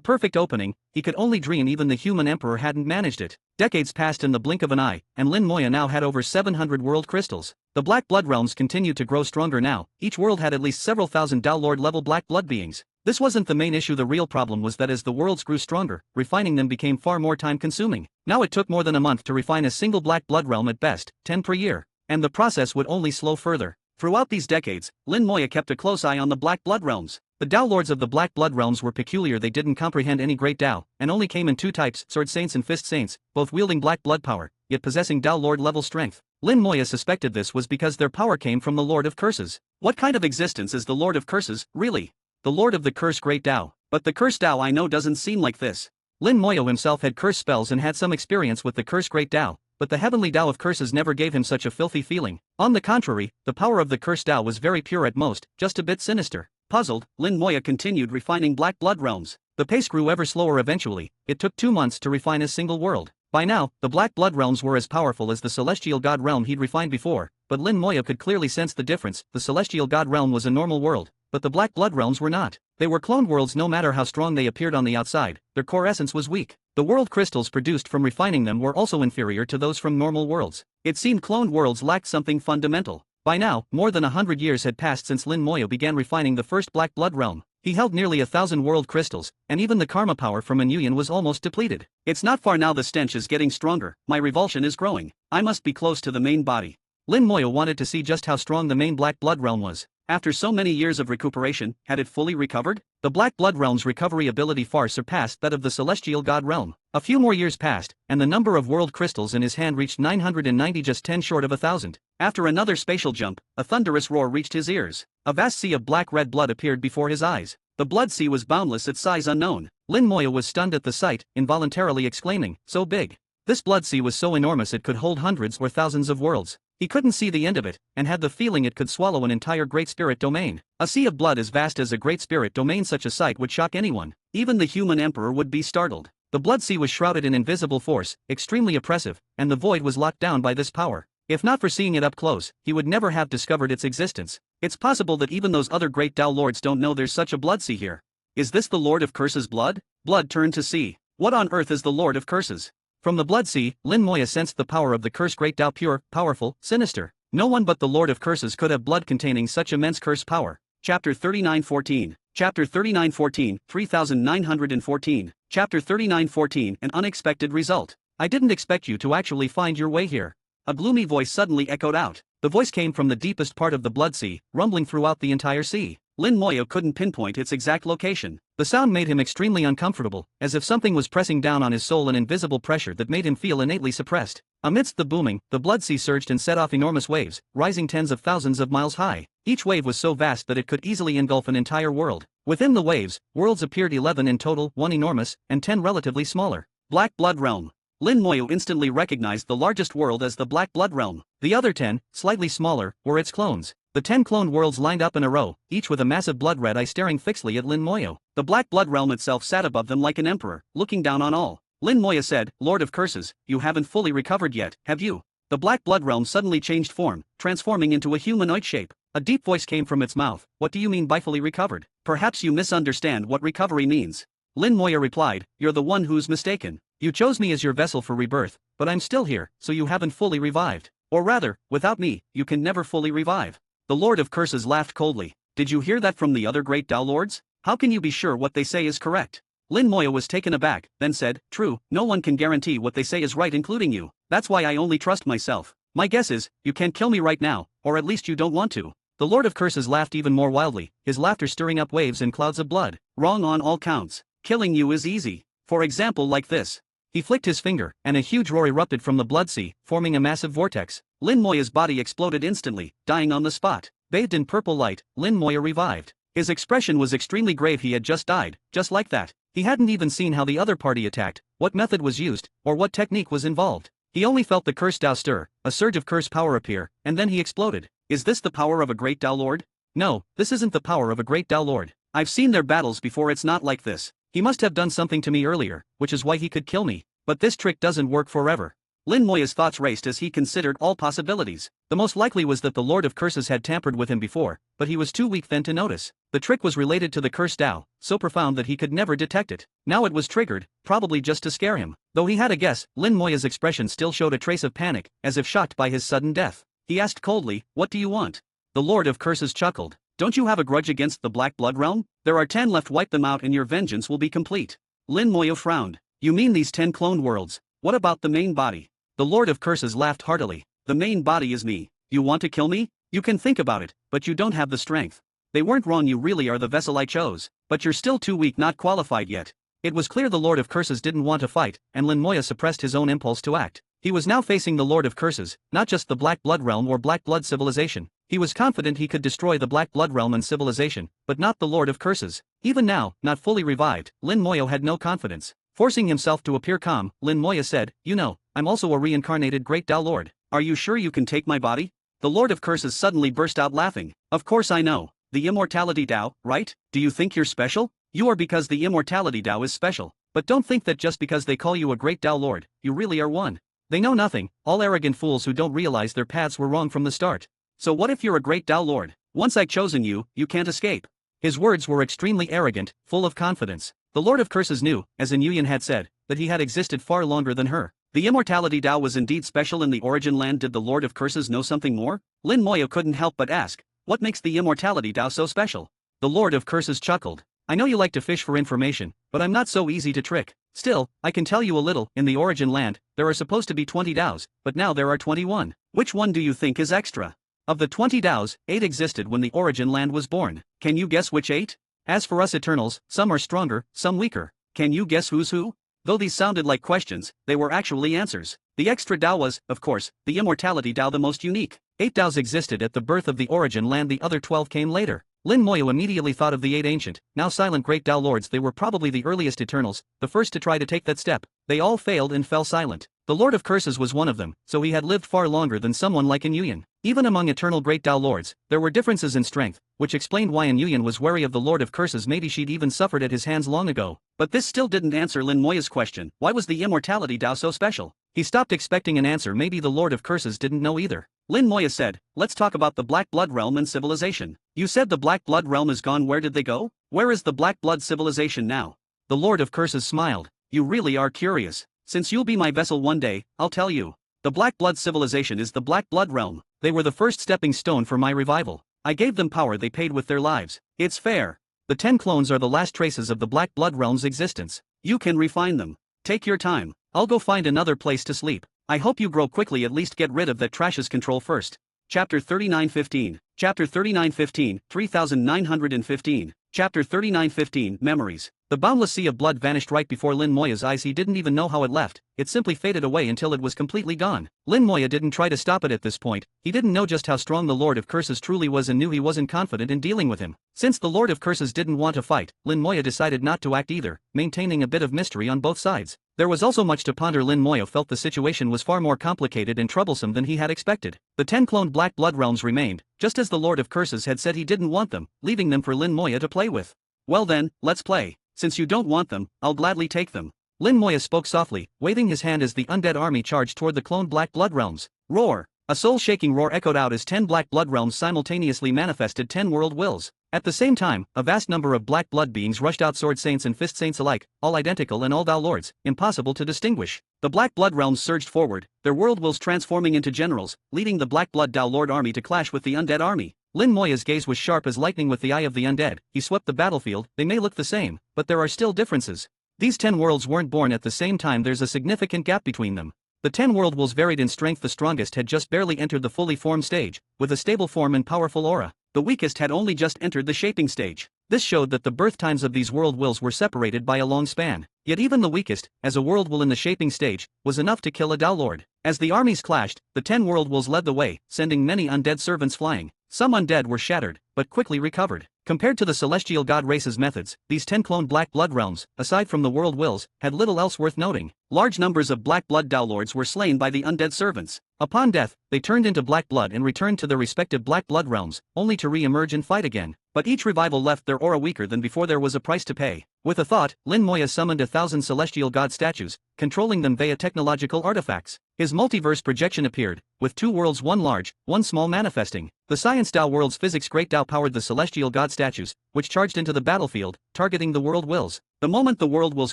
perfect opening, he could only dream. Even the human emperor hadn't managed it. Decades passed in the blink of an eye, and Lin Moyo now had over 700 world crystals. The Black Blood realms continued to grow stronger now. Each world had at least several thousand Dao Lord level Black Blood beings. This wasn't the main issue. The real problem was that as the worlds grew stronger, refining them became far more time consuming. Now it took more than a month to refine a single Black Blood realm, at best 10 per year. And the process would only slow further. Throughout these decades, Lin Moyo kept a close eye on the Black Blood realms. The Dao Lords of the Black Blood realms were peculiar. They didn't comprehend any great Dao, and only came in two types: Sword Saints and Fist Saints, both wielding Black Blood power, yet possessing Dao Lord level strength. Lin Moyo suspected this was because their power came from the Lord of Curses. What kind of existence is the Lord of Curses, really? The Lord of the Curse Great Dao. But the Curse Dao I know doesn't seem like this. Lin Moyo himself had curse spells and had some experience with the Curse Great Dao, but the heavenly Dao of Curses never gave him such a filthy feeling. On the contrary, the power of the Curse Dao was very pure, at most, just a bit sinister. Puzzled, Lin Moyo continued refining Black Blood realms. The pace grew ever slower. Eventually, it took 2 months to refine a single world. By now, the Black Blood realms were as powerful as the Celestial God realm he'd refined before, but Lin Moyo could clearly sense the difference. The Celestial God realm was a normal world, but the Black Blood realms were not. They were cloned worlds. No matter how strong they appeared on the outside, their core essence was weak. The world crystals produced from refining them were also inferior to those from normal worlds. It seemed cloned worlds lacked something fundamental. By now, more than 100 years had passed since Lin Moyo began refining the first Black Blood realm. He held nearly 1,000 world crystals, and even the karma power from Anyuyan was almost depleted. It's not far now. The stench is getting stronger. My revulsion is growing. I must be close to the main body. Lin Moyo wanted to see just how strong the main Black Blood realm was. After so many years of recuperation, had it fully recovered? The Black Blood realm's recovery ability far surpassed that of the Celestial God realm. A few more years passed, and the number of world crystals in his hand reached 990, just 10 short of 1,000. After another spatial jump, a thunderous roar reached his ears. A vast sea of black-red blood appeared before his eyes. The blood sea was boundless, its size unknown. Lin Moyo was stunned at the sight, involuntarily exclaiming, "So big." This blood sea was so enormous it could hold hundreds or thousands of worlds. He couldn't see the end of it, and had the feeling it could swallow an entire Great Spirit domain. A sea of blood as vast as a Great Spirit domain. Such a sight would shock anyone. Even the human emperor would be startled. The blood sea was shrouded in invisible force, extremely oppressive, and the void was locked down by this power. If not for seeing it up close, he would never have discovered its existence. It's possible that even those other great Dao Lords don't know there's such a blood sea here. Is this the Lord of Curses' blood? Blood turned to sea. What on earth is the Lord of Curses? From the blood sea, Lin Moyo sensed the power of the Curse Great Dao, pure, powerful, sinister. No one but the Lord of Curses could have blood containing such immense curse power. Chapter 39:14. Chapter 39:14, 3914. Chapter 39:14, An Unexpected Result. I didn't expect you to actually find your way here. A gloomy voice suddenly echoed out. The voice came from the deepest part of the blood sea, rumbling throughout the entire sea. Lin Moyo couldn't pinpoint its exact location. The sound made him extremely uncomfortable, as if something was pressing down on his soul, an invisible pressure that made him feel innately suppressed. Amidst the booming, the blood sea surged and set off enormous waves, rising tens of thousands of miles high. Each wave was so vast that it could easily engulf an entire world. Within the waves, worlds appeared 11 in total, 1 enormous, and 10 relatively smaller. Black Blood Realm. Lin Moyo instantly recognized the largest world as the Black Blood Realm. The other 10, slightly smaller, were its clones. The 10 cloned worlds lined up in a row, each with a massive blood red eye staring fixedly at Lin Moyo. The Black Blood Realm itself sat above them like an emperor, looking down on all. Lin Moyo said, "Lord of Curses, you haven't fully recovered yet, have you?" The Black Blood Realm suddenly changed form, transforming into a humanoid shape. A deep voice came from its mouth. "What do you mean by fully recovered? Perhaps you misunderstand what recovery means." Lin Moyo replied, "You're the one who's mistaken. You chose me as your vessel for rebirth, but I'm still here, so you haven't fully revived. Or rather, without me, you can never fully revive." The Lord of Curses laughed coldly. "Did you hear that from the other great Tao Lords? How can you be sure what they say is correct?" Lin Moyo was taken aback, then said, "True, no one can guarantee what they say is right, including you. That's why I only trust myself. My guess is, you can't kill me right now, or at least you don't want to." The Lord of Curses laughed even more wildly, his laughter stirring up waves and clouds of blood. "Wrong on all counts. Killing you is easy. For example, like this." He flicked his finger, and a huge roar erupted from the blood sea, forming a massive vortex. Lin Moyo's body exploded instantly, dying on the spot. Bathed in purple light, Lin Moyo revived. His expression was extremely grave. He had just died, just like that. He hadn't even seen how the other party attacked, what method was used, or what technique was involved. He only felt the cursed Tao stir, a surge of cursed power appear, and then he exploded. Is this the power of a great Tao Lord? No, this isn't the power of a great Tao Lord. I've seen their battles before. It's not like this. He must have done something to me earlier, which is why he could kill me. But this trick doesn't work forever. Lin Moyo's thoughts raced as he considered all possibilities. The most likely was that the Lord of Curses had tampered with him before, but he was too weak then to notice. The trick was related to the cursed Tao, so profound that he could never detect it. Now it was triggered, probably just to scare him. Though he had a guess, Lin Moyo's expression still showed a trace of panic, as if shocked by his sudden death. He asked coldly, "What do you want?" The Lord of Curses chuckled. "Don't you have a grudge against the Black Blood Realm? There are 10 left. Wipe them out and your vengeance will be complete." Lin Moyo frowned. "You mean these 10 cloned worlds? What about the main body?" The Lord of Curses laughed heartily. "The main body is me. You want to kill me? You can think about it, but you don't have the strength. They weren't wrong. You really are the vessel I chose, but you're still too weak, not qualified yet." It was clear the Lord of Curses didn't want to fight, and Lin Moyo suppressed his own impulse to act. He was now facing the Lord of Curses, not just the Black Blood Realm or Black Blood Civilization. He was confident he could destroy the Black Blood Realm and Civilization, but not the Lord of Curses. Even now, not fully revived, Lin Moyo had no confidence. Forcing himself to appear calm, Lin Moyo said, "You know, I'm also a reincarnated Great Tao Lord. Are you sure you can take my body?" The Lord of Curses suddenly burst out laughing. "Of course I know. The Immortality Tao, right? Do you think you're special? You are, because the Immortality Tao is special. But don't think that just because they call you a Great Tao Lord, you really are one. They know nothing, all arrogant fools who don't realize their paths were wrong from the start. So what if you're a Great Tao Lord? Once I've chosen you, you can't escape." His words were extremely arrogant, full of confidence. The Lord of Curses knew, as Yuyan had said, that he had existed far longer than her. The Immortality Tao was indeed special in the origin land. Did the Lord of Curses know something more? Lin Moyo couldn't help but ask, "What makes the Immortality Tao so special?" The Lord of Curses chuckled. "I know you like to fish for information, but I'm not so easy to trick. Still, I can tell you a little. In the origin land, there are supposed to be 20 Taos, but now there are 21. Which one do you think is extra? Of the 20 Taos, 8 existed when the origin land was born. Can you guess which 8? As for us Eternals, some are stronger, some weaker. Can you guess who's who?" Though these sounded like questions, they were actually answers. The extra Tao was, of course, the Immortality Tao, the most unique. 8 Taos existed at the birth of the origin land. The other 12 came later. Lin Moyo immediately thought of the 8 ancient, now silent Great Tao Lords. They were probably the earliest Eternals, the first to try to take that step. They all failed and fell silent. The Lord of Curses was one of them, so he had lived far longer than someone like Yuyan. Even among eternal Great Tao Lords, there were differences in strength, which explained why Yuyan was wary of the Lord of Curses. Maybe she'd even suffered at his hands long ago. But this still didn't answer Lin Moyo's question. Why was the Immortality Tao so special? He stopped expecting an answer. Maybe the Lord of Curses didn't know either. Lin Moyo said, "Let's talk about the Black Blood Realm and Civilization. You said the Black Blood Realm is gone. Where did they go? Where is the Black Blood Civilization now?" The Lord of Curses smiled. "You really are curious. Since you'll be my vessel one day, I'll tell you. The Black Blood Civilization is the Black Blood Realm. They were the first stepping stone for my revival. I gave them power they paid with their lives. It's fair. The 10 clones are the last traces of the Black Blood Realm's existence. You can refine them. Take your time. I'll go find another place to sleep. I hope you grow quickly. At least get rid of that trash's control first." Chapter 3915. Chapter 3915, 3915. Chapter 3915, Memories. The boundless sea of blood vanished right before Lin Moya's eyes. He didn't even know how it left, it simply faded away until it was completely gone. Lin Moya didn't try to stop it at this point, he didn't know just how strong the Lord of Curses truly was and knew he wasn't confident in dealing with him. Since the Lord of Curses didn't want to fight, Lin Moya decided not to act either, maintaining a bit of mystery on both sides. There was also much to ponder. Lin Moya felt the situation was far more complicated and troublesome than he had expected. The 10 cloned Black Blood realms remained, just as the Lord of Curses had said he didn't want them, leaving them for Lin Moya to play with. Well then, let's play. Since you don't want them, I'll gladly take them. Lin Moya spoke softly, waving his hand as the undead army charged toward the cloned Black Blood realms. Roar! A soul-shaking roar echoed out as 10 Black Blood realms simultaneously manifested 10 world wills. At the same time, a vast number of Black Blood beings rushed out, sword saints and fist saints alike, all identical and all Dao lords, impossible to distinguish. The Black Blood realms surged forward, their world wills transforming into generals, leading the Black Blood Dao Lord army to clash with the undead army. Lin Moya's gaze was sharp as lightning. With the eye of the undead, he swept the battlefield. They may look the same, but there are still differences. These 10 worlds weren't born at the same time, there's a significant gap between them. The 10 world wills varied in strength. The strongest had just barely entered the fully formed stage, with a stable form and powerful aura. The weakest had only just entered the shaping stage. This showed that the birth times of these world wills were separated by a long span. Yet even the weakest, as a world will in the shaping stage, was enough to kill a Dao Lord. As the armies clashed, the 10 world wills led the way, sending many undead servants flying. Some undead were shattered, but quickly recovered. Compared to the celestial god race's methods, these 10 cloned Black Blood realms, aside from the world wills, had little else worth noting. Large numbers of Black Blood Dao Lords were slain by the undead servants. Upon death, they turned into Black Blood and returned to their respective Black Blood realms, only to re-emerge and fight again. But each revival left their aura weaker than before. There was a price to pay. With a thought, Lin Moya summoned 1,000 celestial god statues, controlling them via technological artifacts. His multiverse projection appeared, with 2 worlds, one large, one small, manifesting. The Science Dao world's physics great Dao powered the celestial god statues, which charged into the battlefield, targeting the world wills. The moment the world wills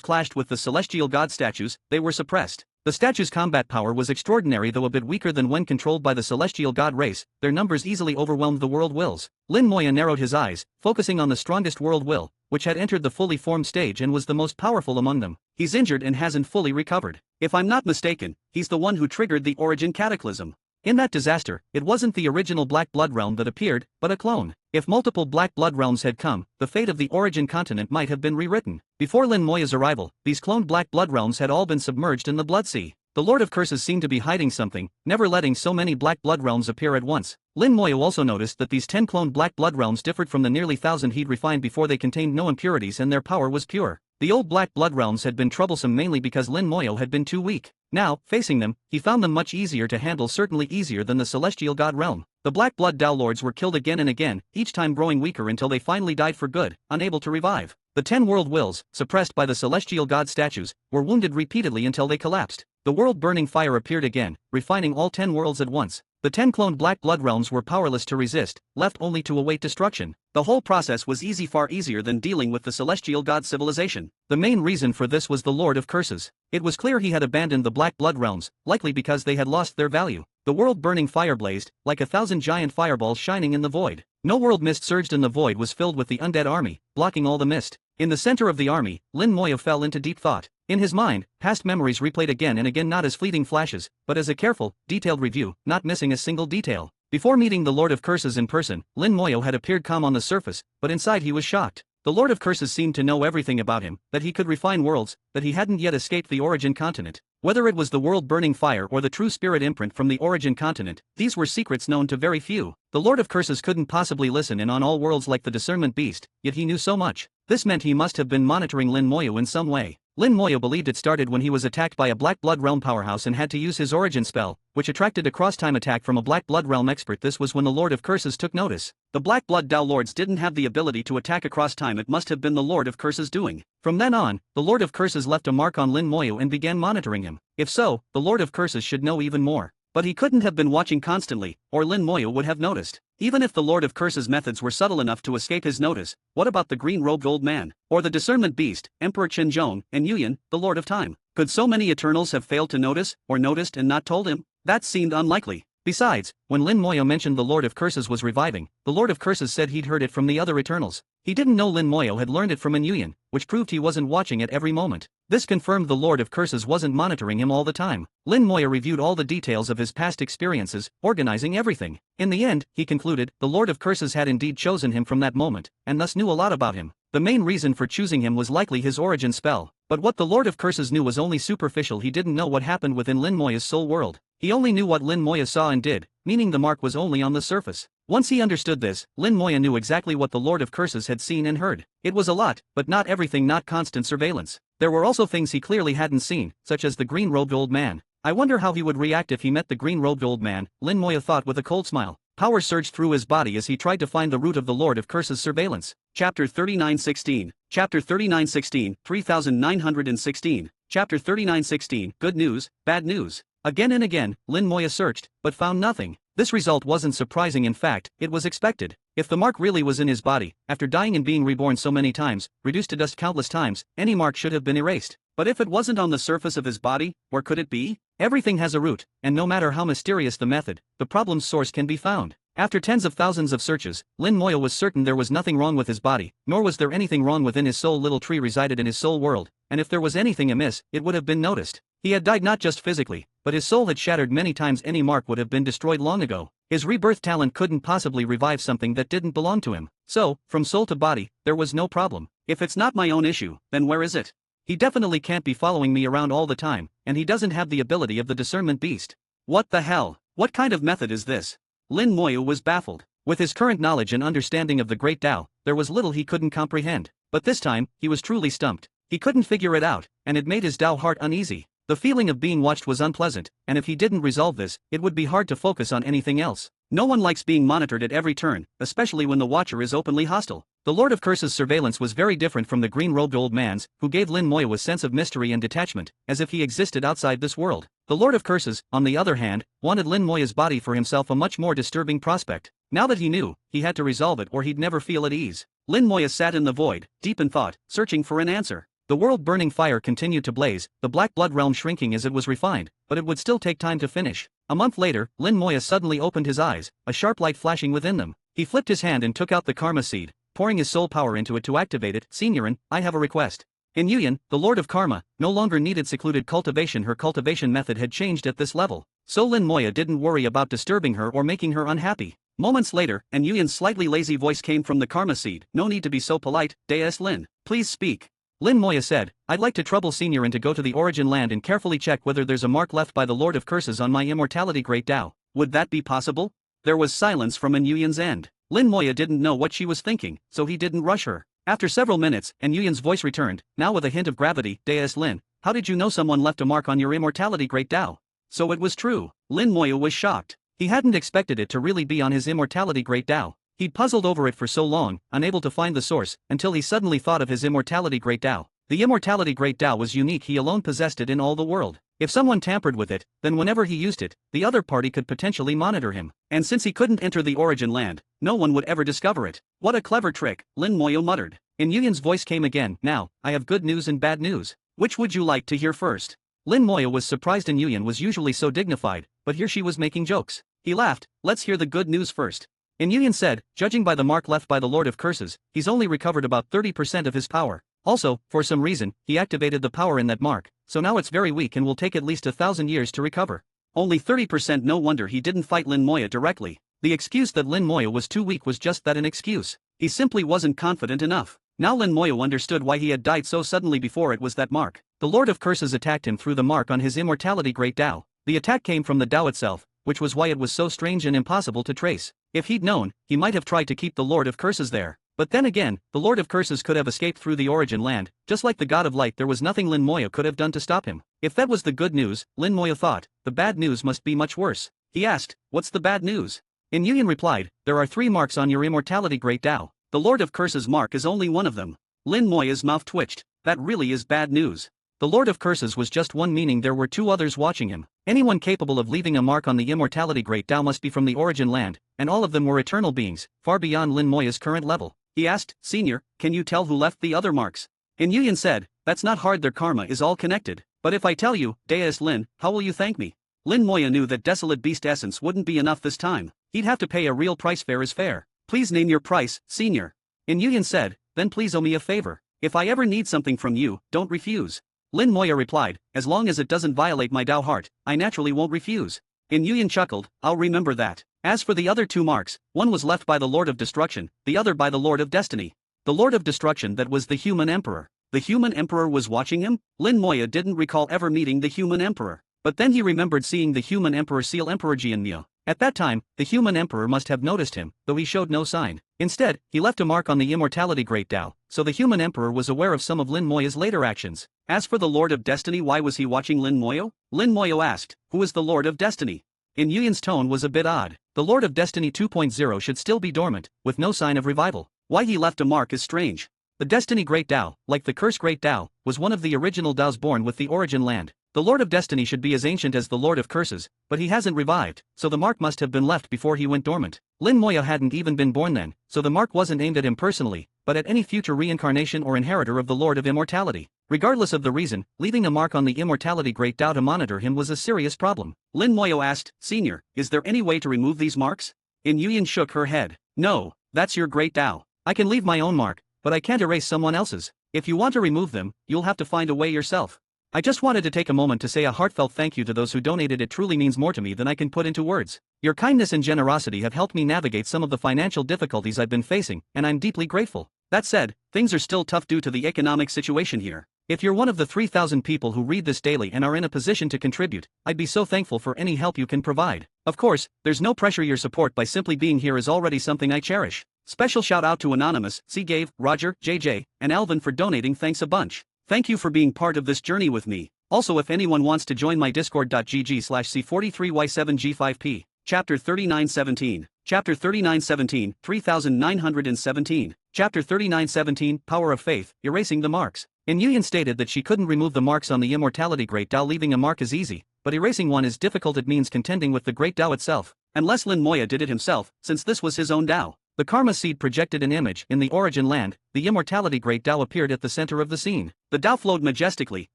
clashed with the celestial god statues, they were suppressed. The statues' combat power was extraordinary, though a bit weaker than when controlled by the celestial god race. Their numbers easily overwhelmed the world wills. Lin Moya narrowed his eyes, focusing on the strongest world will, which had entered the fully formed stage and was the most powerful among them. He's injured and hasn't fully recovered. If I'm not mistaken, he's the one who triggered the origin cataclysm. In that disaster, it wasn't the original Black Blood realm that appeared, but a clone. If multiple Black Blood realms had come, the fate of the origin continent might have been rewritten. Before Lin Moya's arrival, these cloned Black Blood realms had all been submerged in the Blood Sea. The Lord of Curses seemed to be hiding something, never letting so many Black Blood realms appear at once. Lin Moya also noticed that these 10 cloned Black Blood realms differed from the nearly 1,000 he'd refined before. They contained no impurities and their power was pure. The old Black Blood realms had been troublesome mainly because Lin Moya had been too weak. Now, facing them, he found them much easier to handle, certainly easier than the Celestial God realm. The Black Blood Dao Lords were killed again and again, each time growing weaker until they finally died for good, unable to revive. The 10 world wills, suppressed by the Celestial God statues, were wounded repeatedly until they collapsed. The world-burning fire appeared again, refining all 10 worlds at once. The 10 cloned Black Blood realms were powerless to resist, left only to await destruction. The whole process was easy, far easier than dealing with the Celestial God civilization. The main reason for this was the Lord of Curses. It was clear he had abandoned the Black Blood realms, likely because they had lost their value. The world-burning fire blazed, like 1,000 giant fireballs shining in the void. No world mist surged and the void was filled with the undead army, blocking all the mist. In the center of the army, Lin Moya fell into deep thought. In his mind, past memories replayed again and again, not as fleeting flashes, but as a careful, detailed review, not missing a single detail. Before meeting the Lord of Curses in person, Lin Moya had appeared calm on the surface, but inside he was shocked. The Lord of Curses seemed to know everything about him, that he could refine worlds, that he hadn't yet escaped the origin continent. Whether it was the world-burning fire or the true spirit imprint from the origin continent, these were secrets known to very few. The Lord of Curses couldn't possibly listen in on all worlds like the discernment beast, yet he knew so much. This meant he must have been monitoring Lin Moya in some way. Lin Moya believed it started when he was attacked by a Black Blood Realm powerhouse and had to use his origin spell, which attracted a cross-time attack from a Black Blood Realm expert. This was when the Lord of Curses took notice. The Black Blood Dao Lords didn't have the ability to attack across time. It must have been the Lord of Curses doing. From then on, the Lord of Curses left a mark on Lin Moya and began monitoring him. If so, the Lord of Curses should know even more. But he couldn't have been watching constantly, or Lin Moya would have noticed. Even if the Lord of Curses' methods were subtle enough to escape his notice, what about the green-robed old man? Or the discernment beast, Emperor Qinzhong, and Yuyan, the Lord of Time? Could so many Eternals have failed to notice, or noticed and not told him? That seemed unlikely. Besides, when Lin Moya mentioned the Lord of Curses was reviving, the Lord of Curses said he'd heard it from the other Eternals. He didn't know Lin Moyo had learned it from Nguyen, which proved he wasn't watching at every moment. This confirmed the Lord of Curses wasn't monitoring him all the time. Lin Moyo reviewed all the details of his past experiences, organizing everything. In the end, he concluded, the Lord of Curses had indeed chosen him from that moment, and thus knew a lot about him. The main reason for choosing him was likely his origin spell. But what the Lord of Curses knew was only superficial. He didn't know what happened within Lin Moya's soul world. He only knew what Lin Moya saw and did, meaning the mark was only on the surface. Once he understood this, Lin Moya knew exactly what the Lord of Curses had seen and heard. It was a lot, but not everything, not constant surveillance. There were also things he clearly hadn't seen, such as the green-robed old man. I wonder how he would react if he met the green-robed old man, Lin Moya thought with a cold smile. Power surged through his body as he tried to find the root of the Lord of Curses' surveillance. Chapter 39:16. Chapter 39:16, 3916. Chapter 39:16, Good News, Bad News. Again and again, Lin Moya searched, but found nothing. This result wasn't surprising. In fact, it was expected. If the mark really was in his body, after dying and being reborn so many times, reduced to dust countless times, any mark should have been erased. But if it wasn't on the surface of his body, where could it be? Everything has a root, and no matter how mysterious the method, the problem's source can be found. After tens of thousands of searches, Lin Moya was certain there was nothing wrong with his body, nor was there anything wrong within his soul. Little tree resided in his soul world, and if there was anything amiss, it would have been noticed. He had died not just physically, but his soul had shattered many times. Any mark would have been destroyed long ago. His rebirth talent couldn't possibly revive something that didn't belong to him. So, from soul to body, there was no problem. If it's not my own issue, then where is it? He definitely can't be following me around all the time, and he doesn't have the ability of the discernment beast. What the hell? What kind of method is this? Lin Moya was baffled. With his current knowledge and understanding of the Great Tao, there was little he couldn't comprehend. But this time, he was truly stumped. He couldn't figure it out, and it made his Tao heart uneasy. The feeling of being watched was unpleasant, and if he didn't resolve this, it would be hard to focus on anything else. No one likes being monitored at every turn, especially when the watcher is openly hostile. The Lord of Curses' surveillance was very different from the green-robed old man's, who gave Lin Moya a sense of mystery and detachment, as if he existed outside this world. The Lord of Curses, on the other hand, wanted Lin Moya's body for himself, a much more disturbing prospect. Now that he knew, he had to resolve it or he'd never feel at ease. Lin Moya sat in the void, deep in thought, searching for an answer. The world-burning fire continued to blaze, the black blood realm shrinking as it was refined, but it would still take time to finish. A month later, Lin Moya suddenly opened his eyes, a sharp light flashing within them. He flipped his hand and took out the karma seed, pouring his soul power into it to activate it. Seniorin, I have a request. Nguyen, the Lord of Karma, no longer needed secluded cultivation. Her cultivation method had changed at this level, so Lin Moya didn't worry about disturbing her or making her unhappy. Moments later, Nguyen's slightly lazy voice came from the karma seed. No need to be so polite, Deus Lin. Please speak. Lin Moya said, I'd like to trouble Seniorin to go to the origin land and carefully check whether there's a mark left by the Lord of Curses on my immortality Great Tao. Would that be possible? There was silence from Nguyen's end. Lin Moya didn't know what she was thinking, so he didn't rush her. After several minutes, Nguyen's voice returned, now with a hint of gravity. Deus Lin, how did you know someone left a mark on your immortality Great Tao? So it was true. Lin Moya was shocked. He hadn't expected it to really be on his immortality Great Tao. He'd puzzled over it for so long, unable to find the source, until he suddenly thought of his immortality Great Tao. The immortality Great Tao was unique. He alone possessed it in all the world. If someone tampered with it, then whenever he used it, the other party could potentially monitor him. And since he couldn't enter the origin land, no one would ever discover it. What a clever trick, Lin Moya muttered. Nguyen's voice came again. Now, I have good news and bad news. Which would you like to hear first? Lin Moya was surprised. Nguyen was usually so dignified, but here she was making jokes. He laughed. Let's hear the good news first. Nguyen said, judging by the mark left by the Lord of Curses, he's only recovered about 30% of his power. Also, for some reason, he activated the power in that mark, so now it's very weak and will take at least 1,000 years to recover. Only 30%. No wonder he didn't fight Lin Moya directly. The excuse that Lin Moya was too weak was just that, an excuse. He simply wasn't confident enough. Now Lin Moya understood why he had died so suddenly before. It was that mark. The Lord of Curses attacked him through the mark on his immortality Great Tao. The attack came from the Tao itself, which was why it was so strange and impossible to trace. If he'd known, he might have tried to keep the Lord of Curses there. But then again, the Lord of Curses could have escaped through the origin land. Just like the God of Light, there was nothing Lin Moya could have done to stop him. If that was the good news, Lin Moya thought, the bad news must be much worse. He asked, what's the bad news? Nguyen replied, there are 3 marks on your immortality Great Tao. The Lord of Curses mark is only one of them. Lin Moya's mouth twitched. That really is bad news. The Lord of Curses was just one, meaning there were 2 others watching him. Anyone capable of leaving a mark on the immortality Great Tao must be from the origin land, and all of them were eternal beings, far beyond Lin Moya's current level. He asked, Senior, can you tell who left the other marks? Nguyen said, that's not hard, their karma is all connected. But if I tell you, Deus Lin, how will you thank me? Lin Moya knew that desolate beast essence wouldn't be enough this time. He'd have to pay a real price. Fair is fair. Please name your price, Senior. In Yuyan said, then please owe me a favor. If I ever need something from you, don't refuse. Lin Moya replied, as long as it doesn't violate my Dao heart, I naturally won't refuse. In Yuyan chuckled, I'll remember that. As for the other 2 marks, one was left by the Lord of Destruction, the other by the Lord of Destiny. The Lord of Destruction, that was the Human Emperor. The Human Emperor was watching him? Lin Moya didn't recall ever meeting the Human Emperor. But then he remembered seeing the Human Emperor seal Emperor Jianmio. At that time, the Human Emperor must have noticed him, though he showed no sign. Instead, he left a mark on the Immortality Great Dao, so the Human Emperor was aware of some of Lin Moya's later actions. As for the Lord of Destiny, why was he watching Lin Moyo? Lin Moyo asked, who is the Lord of Destiny? In Yuyan's tone was a bit odd. The Lord of Destiny 2.0 should still be dormant, with no sign of revival. Why he left a mark is strange. The Destiny Great Dao, like the Curse Great Dao, was one of the original Daos born with the Origin Land. The Lord of Destiny should be as ancient as the Lord of Curses, but he hasn't revived, so the mark must have been left before he went dormant. Lin Moya hadn't even been born then, so the mark wasn't aimed at him personally, but at any future reincarnation or inheritor of the Lord of Immortality. Regardless of the reason, leaving a mark on the Immortality Great Dao to monitor him was a serious problem. Lin Moyo asked, Senior, is there any way to remove these marks? In Yuyan shook her head. No, that's your Great Dao. I can leave my own mark, but I can't erase someone else's. If you want to remove them, you'll have to find a way yourself. I just wanted to take a moment to say a heartfelt thank you to those who donated. It truly means more to me than I can put into words. Your kindness and generosity have helped me navigate some of the financial difficulties I've been facing, and I'm deeply grateful. That said, things are still tough due to the economic situation here. If you're one of the 3,000 people who read this daily and are in a position to contribute, I'd be so thankful for any help you can provide. Of course, there's no pressure. Your support by simply being here is already something I cherish. Special shout out to Anonymous, C. Gave, Roger, JJ, and Alvin for donating. Thanks a bunch. Thank you for being part of this journey with me. Also, if anyone wants to join my discord.gg/C43Y7G5P, Chapter 3917, Chapter 3917, 3917, Chapter 3917, Power of Faith, Erasing the Marks. In Yuyan stated that she couldn't remove the marks on the Immortality Great Dao. Leaving a mark is easy, but erasing one is difficult. It means contending with the Great Dao itself. Unless Lin Moya did it himself, since this was his own Dao. The Karma Seed projected an image. In the Origin Land, the Immortality Great Dao appeared at the center of the scene. The Dao flowed majestically,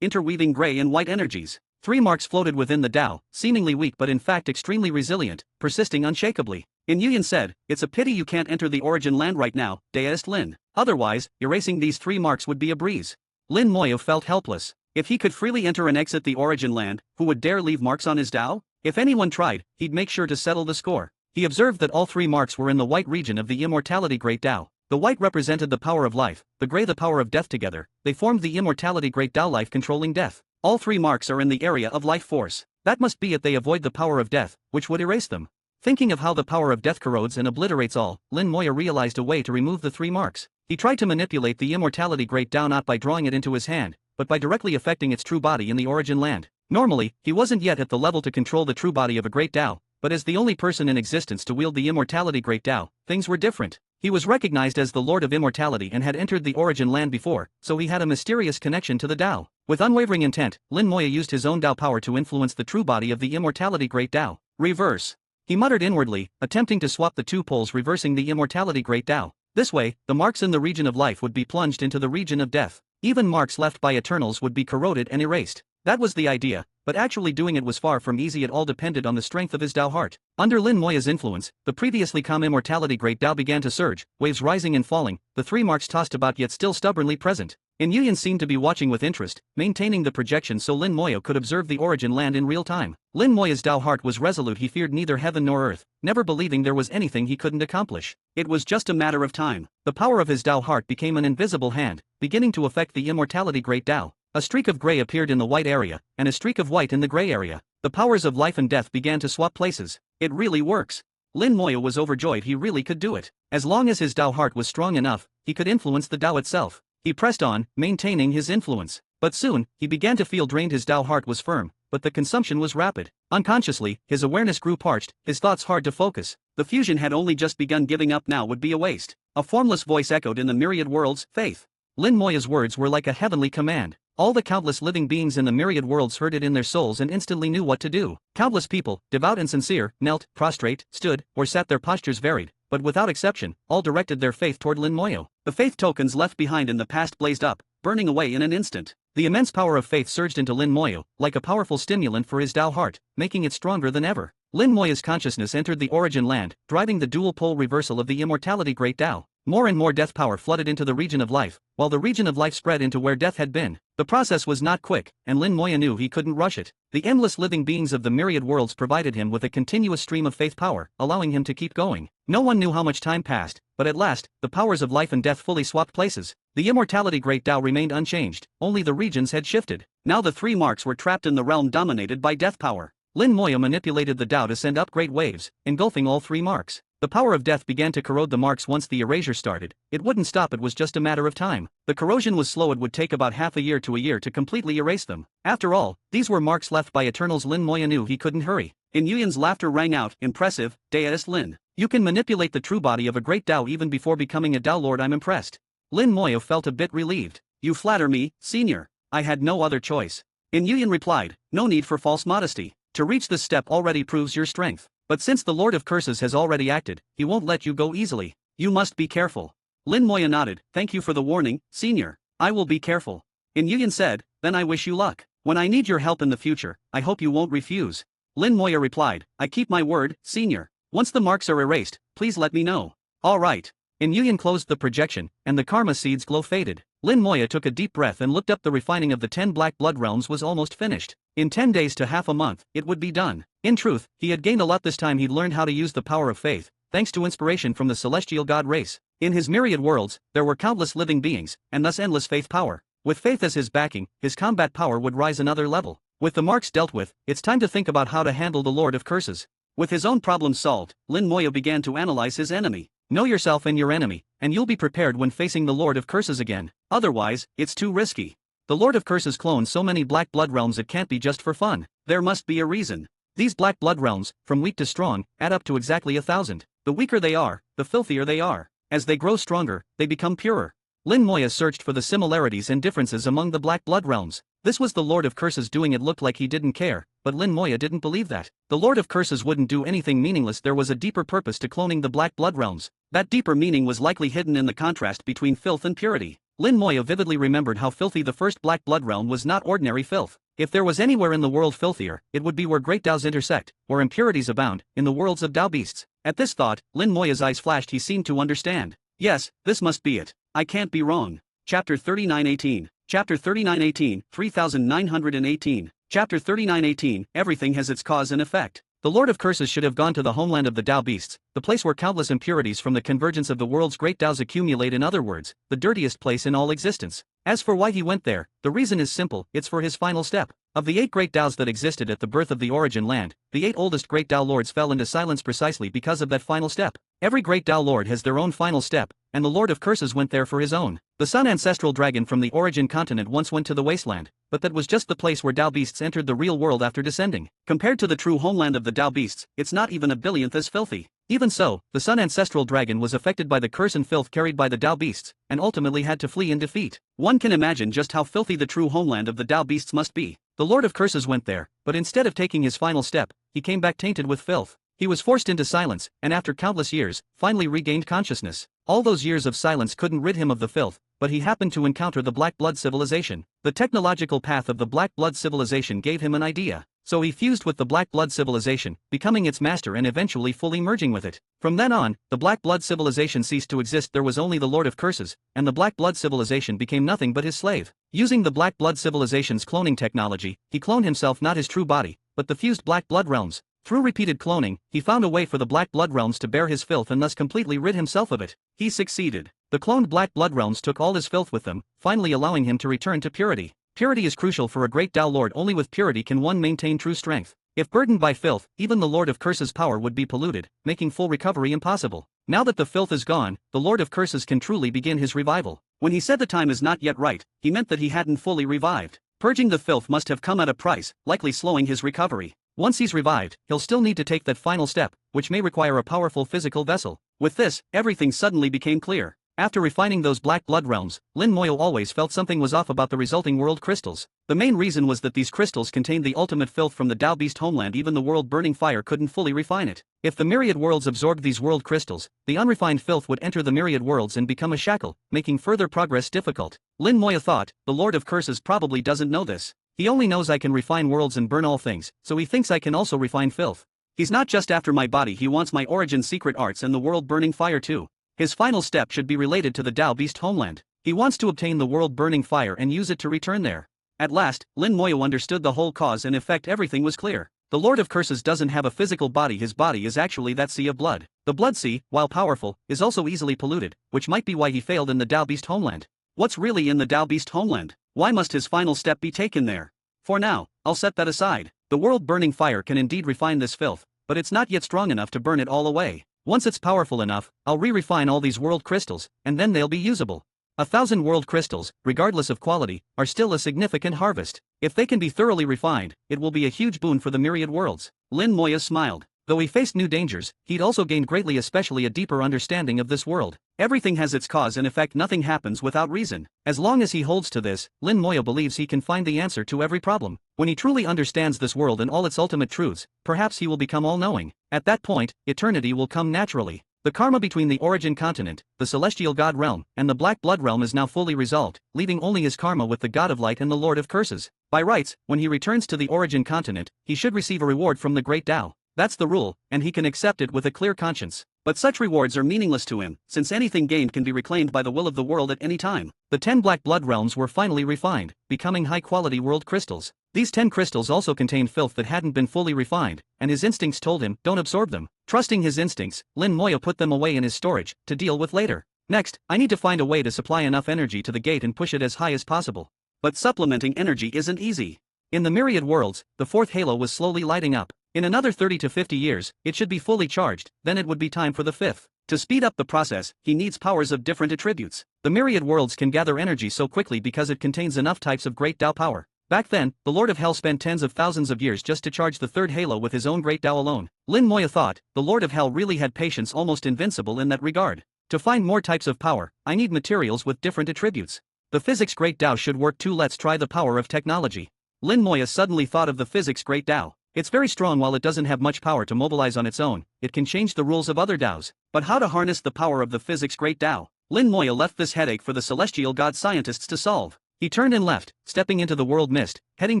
interweaving gray and white energies. 3 marks floated within the Dao, seemingly weak but in fact extremely resilient, persisting unshakably. In Yuyan said, it's a pity you can't enter the Origin Land right now, Deist Lin. Otherwise, erasing these 3 marks would be a breeze. Lin Moyo felt helpless. If he could freely enter and exit the Origin Land, who would dare leave marks on his Dao? If anyone tried, he'd make sure to settle the score. He observed that all 3 marks were in the white region of the Immortality Great Dao. The white represented the power of life, the gray the power of death. Together, they formed the Immortality Great Dao, life controlling death. All 3 marks are in the area of life force. That must be it. They avoid the power of death, which would erase them. Thinking of how the power of death corrodes and obliterates all, Lin Moya realized a way to remove the 3 marks. He tried to manipulate the Immortality Great Dao not by drawing it into his hand, but by directly affecting its true body in the Origin Land. Normally, he wasn't yet at the level to control the true body of a Great Dao, but as the only person in existence to wield the Immortality Great Dao, things were different. He was recognized as the Lord of Immortality and had entered the Origin Land before, so he had a mysterious connection to the Dao. With unwavering intent, Lin Moya used his own Dao power to influence the true body of the Immortality Great Dao. Reverse. He muttered inwardly, attempting to swap the 2 poles, reversing the Immortality Great Dao. This way, the marks in the region of life would be plunged into the region of death. Even marks left by Eternals would be corroded and erased. That was the idea, but actually doing it was far from easy. It all depended on the strength of his Dao heart. Under Lin Moya's influence, the previously calm Immortality Great Dao began to surge, waves rising and falling, the 3 marks tossed about yet still stubbornly present. In Yuyan seemed to be watching with interest, maintaining the projection so Lin Moya could observe the Origin Land in real time. Lin Moya's Dao heart was resolute. He feared neither heaven nor earth, never believing there was anything he couldn't accomplish. It was just a matter of time. The power of his Dao heart became an invisible hand, beginning to affect the Immortality Great Dao. A streak of gray appeared in the white area, and a streak of white in the gray area. The powers of life and death began to swap places. It really works. Lin Moya was overjoyed. He really could do it. As long as his Dao heart was strong enough, he could influence the Dao itself. He pressed on, maintaining his influence. But soon, he began to feel drained. His Dao heart was firm, but the consumption was rapid. Unconsciously, his awareness grew parched, his thoughts hard to focus. The fusion had only just begun. Giving up now would be a waste. A formless voice echoed in the myriad worlds, faith. Lin Moya's words were like a heavenly command. All the countless living beings in the myriad worlds heard it in their souls and instantly knew what to do. Countless people, devout and sincere, knelt, prostrate, stood, or sat. Their postures varied, but without exception, all directed their faith toward Lin Moyo. The faith tokens left behind in the past blazed up, burning away in an instant. The immense power of faith surged into Lin Moyo, like a powerful stimulant for his Dao heart, making it stronger than ever. Lin Moya's consciousness entered the Origin Land, driving the dual pole reversal of the Immortality Great Dao. More and more death power flooded into the region of life, while the region of life spread into where death had been. The process was not quick, and Lin Moya knew he couldn't rush it. The endless living beings of the myriad worlds provided him with a continuous stream of faith power, allowing him to keep going. No one knew how much time passed, but at last, the powers of life and death fully swapped places. The immortality Great Tao remained unchanged, only the regions had shifted. Now the three marks were trapped in the realm dominated by death power. Lin Moya manipulated the Tao to send up great waves, engulfing all three marks. The power of death began to corrode the marks once the erasure started. It wouldn't stop, it was just a matter of time. The corrosion was slow, it would take about half a year to completely erase them. After all, these were marks left by Eternals. Lin Moya knew he couldn't hurry. In Yuyan's laughter rang out, impressive, Deist Lin. You can manipulate the true body of a great Tao even before becoming a Tao Lord. I'm impressed. Lin Moya felt a bit relieved. You flatter me, senior. I had no other choice. In Yuyan replied, no need for false modesty. To reach this step already proves your strength. But since the Lord of Curses has already acted, he won't let you go easily. You must be careful. Lin Moya nodded. Thank you for the warning, senior. I will be careful. In Yuyan said, then I wish you luck. When I need your help in the future, I hope you won't refuse. Lin Moya replied, I keep my word, senior. Once the marks are erased, please let me know. All right. In Yuyan closed the projection, and the karma seed's glow faded. Lin Moya took a deep breath and looked up. The refining of the 10 black blood realms was almost finished. In 10 days to half a month, it would be done. In truth, he had gained a lot this time. He'd learned how to use the power of faith, thanks to inspiration from the celestial god race. In his myriad worlds, there were countless living beings, and thus endless faith power. With faith as his backing, his combat power would rise another level. With the marks dealt with, it's time to think about how to handle the Lord of Curses. With his own problems solved, Lin Moya began to analyze his enemy. Know yourself and your enemy, and you'll be prepared when facing the Lord of Curses again. Otherwise, it's too risky. The Lord of Curses cloned so many black blood realms, it can't be just for fun. There must be a reason. These black blood realms, from weak to strong, add up to exactly 1,000. The weaker they are, the filthier they are. As they grow stronger, they become purer. Lin Moya searched for the similarities and differences among the black blood realms. This was the Lord of Curses doing it. Looked like he didn't care, but Lin Moya didn't believe that. The Lord of Curses wouldn't do anything meaningless. There was a deeper purpose to cloning the black blood realms. That deeper meaning was likely hidden in the contrast between filth and purity. Lin Moya vividly remembered how filthy the first black blood realm was. Not ordinary filth. If there was anywhere in the world filthier, it would be where great Taos intersect, where impurities abound, in the worlds of Tao beasts. At this thought, Lin Moya's eyes flashed. He seemed to understand. Yes, this must be it. I can't be wrong. Chapter 3918. Chapter 3918, 3918. Chapter 3918, everything has its cause and effect. The Lord of Curses should have gone to the homeland of the Tao beasts, the place where countless impurities from the convergence of the world's great Taos accumulate. In other words, the dirtiest place in all existence. As for why he went there, the reason is simple, it's for his final step. Of the 8 great Taos that existed at the birth of the origin land, the 8 oldest great Tao lords fell into silence precisely because of that final step. Every great Tao lord has their own final step, and the Lord of Curses went there for his own. The sun ancestral dragon from the origin continent once went to the wasteland, but that was just the place where Tao beasts entered the real world after descending. Compared to the true homeland of the Tao beasts, it's not even a billionth as filthy. Even so, the sun ancestral dragon was affected by the curse and filth carried by the Tao beasts, and ultimately had to flee in defeat. One can imagine just how filthy the true homeland of the Tao beasts must be. The Lord of Curses went there, but instead of taking his final step, he came back tainted with filth. He was forced into silence, and after countless years, finally regained consciousness. All those years of silence couldn't rid him of the filth, but he happened to encounter the Black Blood civilization. The technological path of the Black Blood civilization gave him an idea. So he fused with the Black Blood civilization, becoming its master and eventually fully merging with it. From then on, the Black Blood civilization ceased to exist. There was only the Lord of Curses, and the Black Blood civilization became nothing but his slave. Using the Black Blood civilization's cloning technology, he cloned himself, not his true body, but the fused Black Blood realms. Through repeated cloning, he found a way for the Black Blood realms to bear his filth and thus completely rid himself of it. He succeeded. The cloned Black Blood realms took all his filth with them, finally allowing him to return to purity. Purity is crucial for a great Tao Lord. Only with purity can one maintain true strength. If burdened by filth, even the Lord of Curses' power would be polluted, making full recovery impossible. Now that the filth is gone, the Lord of Curses can truly begin his revival. When he said the time is not yet right, he meant that he hadn't fully revived. Purging the filth must have come at a price, likely slowing his recovery. Once he's revived, he'll still need to take that final step, which may require a powerful physical vessel. With this, everything suddenly became clear. After refining those Black Blood realms, Lin Moya always felt something was off about the resulting world crystals. The main reason was that these crystals contained the ultimate filth from the Tao Beast homeland. Even the world-burning fire couldn't fully refine it. If the myriad worlds absorbed these world crystals, the unrefined filth would enter the myriad worlds and become a shackle, making further progress difficult. Lin Moya thought, the Lord of Curses probably doesn't know this. He only knows I can refine worlds and burn all things, so he thinks I can also refine filth. He's not just after my body, he wants my origin secret arts and the world-burning fire too. His final step should be related to the Tao Beast homeland. He wants to obtain the world-burning fire and use it to return there. At last, Lin Moyo understood the whole cause and effect. Everything was clear. The Lord of Curses doesn't have a physical body. His body is actually that sea of blood. The blood sea, while powerful, is also easily polluted, which might be why he failed in the Tao Beast homeland. What's really in the Tao Beast homeland? Why must his final step be taken there? For now, I'll set that aside. The world-burning fire can indeed refine this filth, but it's not yet strong enough to burn it all away. Once it's powerful enough, I'll re-refine all these world crystals, and then they'll be usable. 1,000 world crystals, regardless of quality, are still a significant harvest. If they can be thoroughly refined, it will be a huge boon for the myriad worlds. Lin Moya smiled. Though he faced new dangers, he'd also gained greatly, especially a deeper understanding of this world. Everything has its cause and effect. Nothing happens without reason. As long as he holds to this, Lin Moya believes he can find the answer to every problem. When he truly understands this world and all its ultimate truths, perhaps he will become all-knowing. At that point, eternity will come naturally. The karma between the origin continent, the celestial god realm, and the black blood realm is now fully resolved, leaving only his karma with the god of light and the lord of curses. By rights, when he returns to the origin continent, he should receive a reward from the great Tao. That's the rule, and he can accept it with a clear conscience. But such rewards are meaningless to him, since anything gained can be reclaimed by the will of the world at any time. The 10 black blood realms were finally refined, becoming high-quality world crystals. These 10 crystals also contained filth that hadn't been fully refined, and his instincts told him, don't absorb them. Trusting his instincts, Lin Moya put them away in his storage, to deal with later. Next, I need to find a way to supply enough energy to the gate and push it as high as possible. But supplementing energy isn't easy. In the myriad worlds, the fourth halo was slowly lighting up. In another 30 to 50 years, it should be fully charged, then it would be time for the fifth. To speed up the process, he needs powers of different attributes. The myriad worlds can gather energy so quickly because it contains enough types of great Tao power. Back then, the Lord of Hell spent tens of thousands of years just to charge the third halo with his own great Tao alone. Lin Moya thought, the Lord of Hell really had patience, almost invincible in that regard. To find more types of power, I need materials with different attributes. The physics great Tao should work too. Let's try the power of technology. Lin Moya suddenly thought of the physics great Tao. It's very strong. While it doesn't have much power to mobilize on its own, it can change the rules of other Taos. But how to harness the power of the physics great Tao? Lin Moya left this headache for the celestial god scientists to solve. He turned and left, stepping into the world mist, heading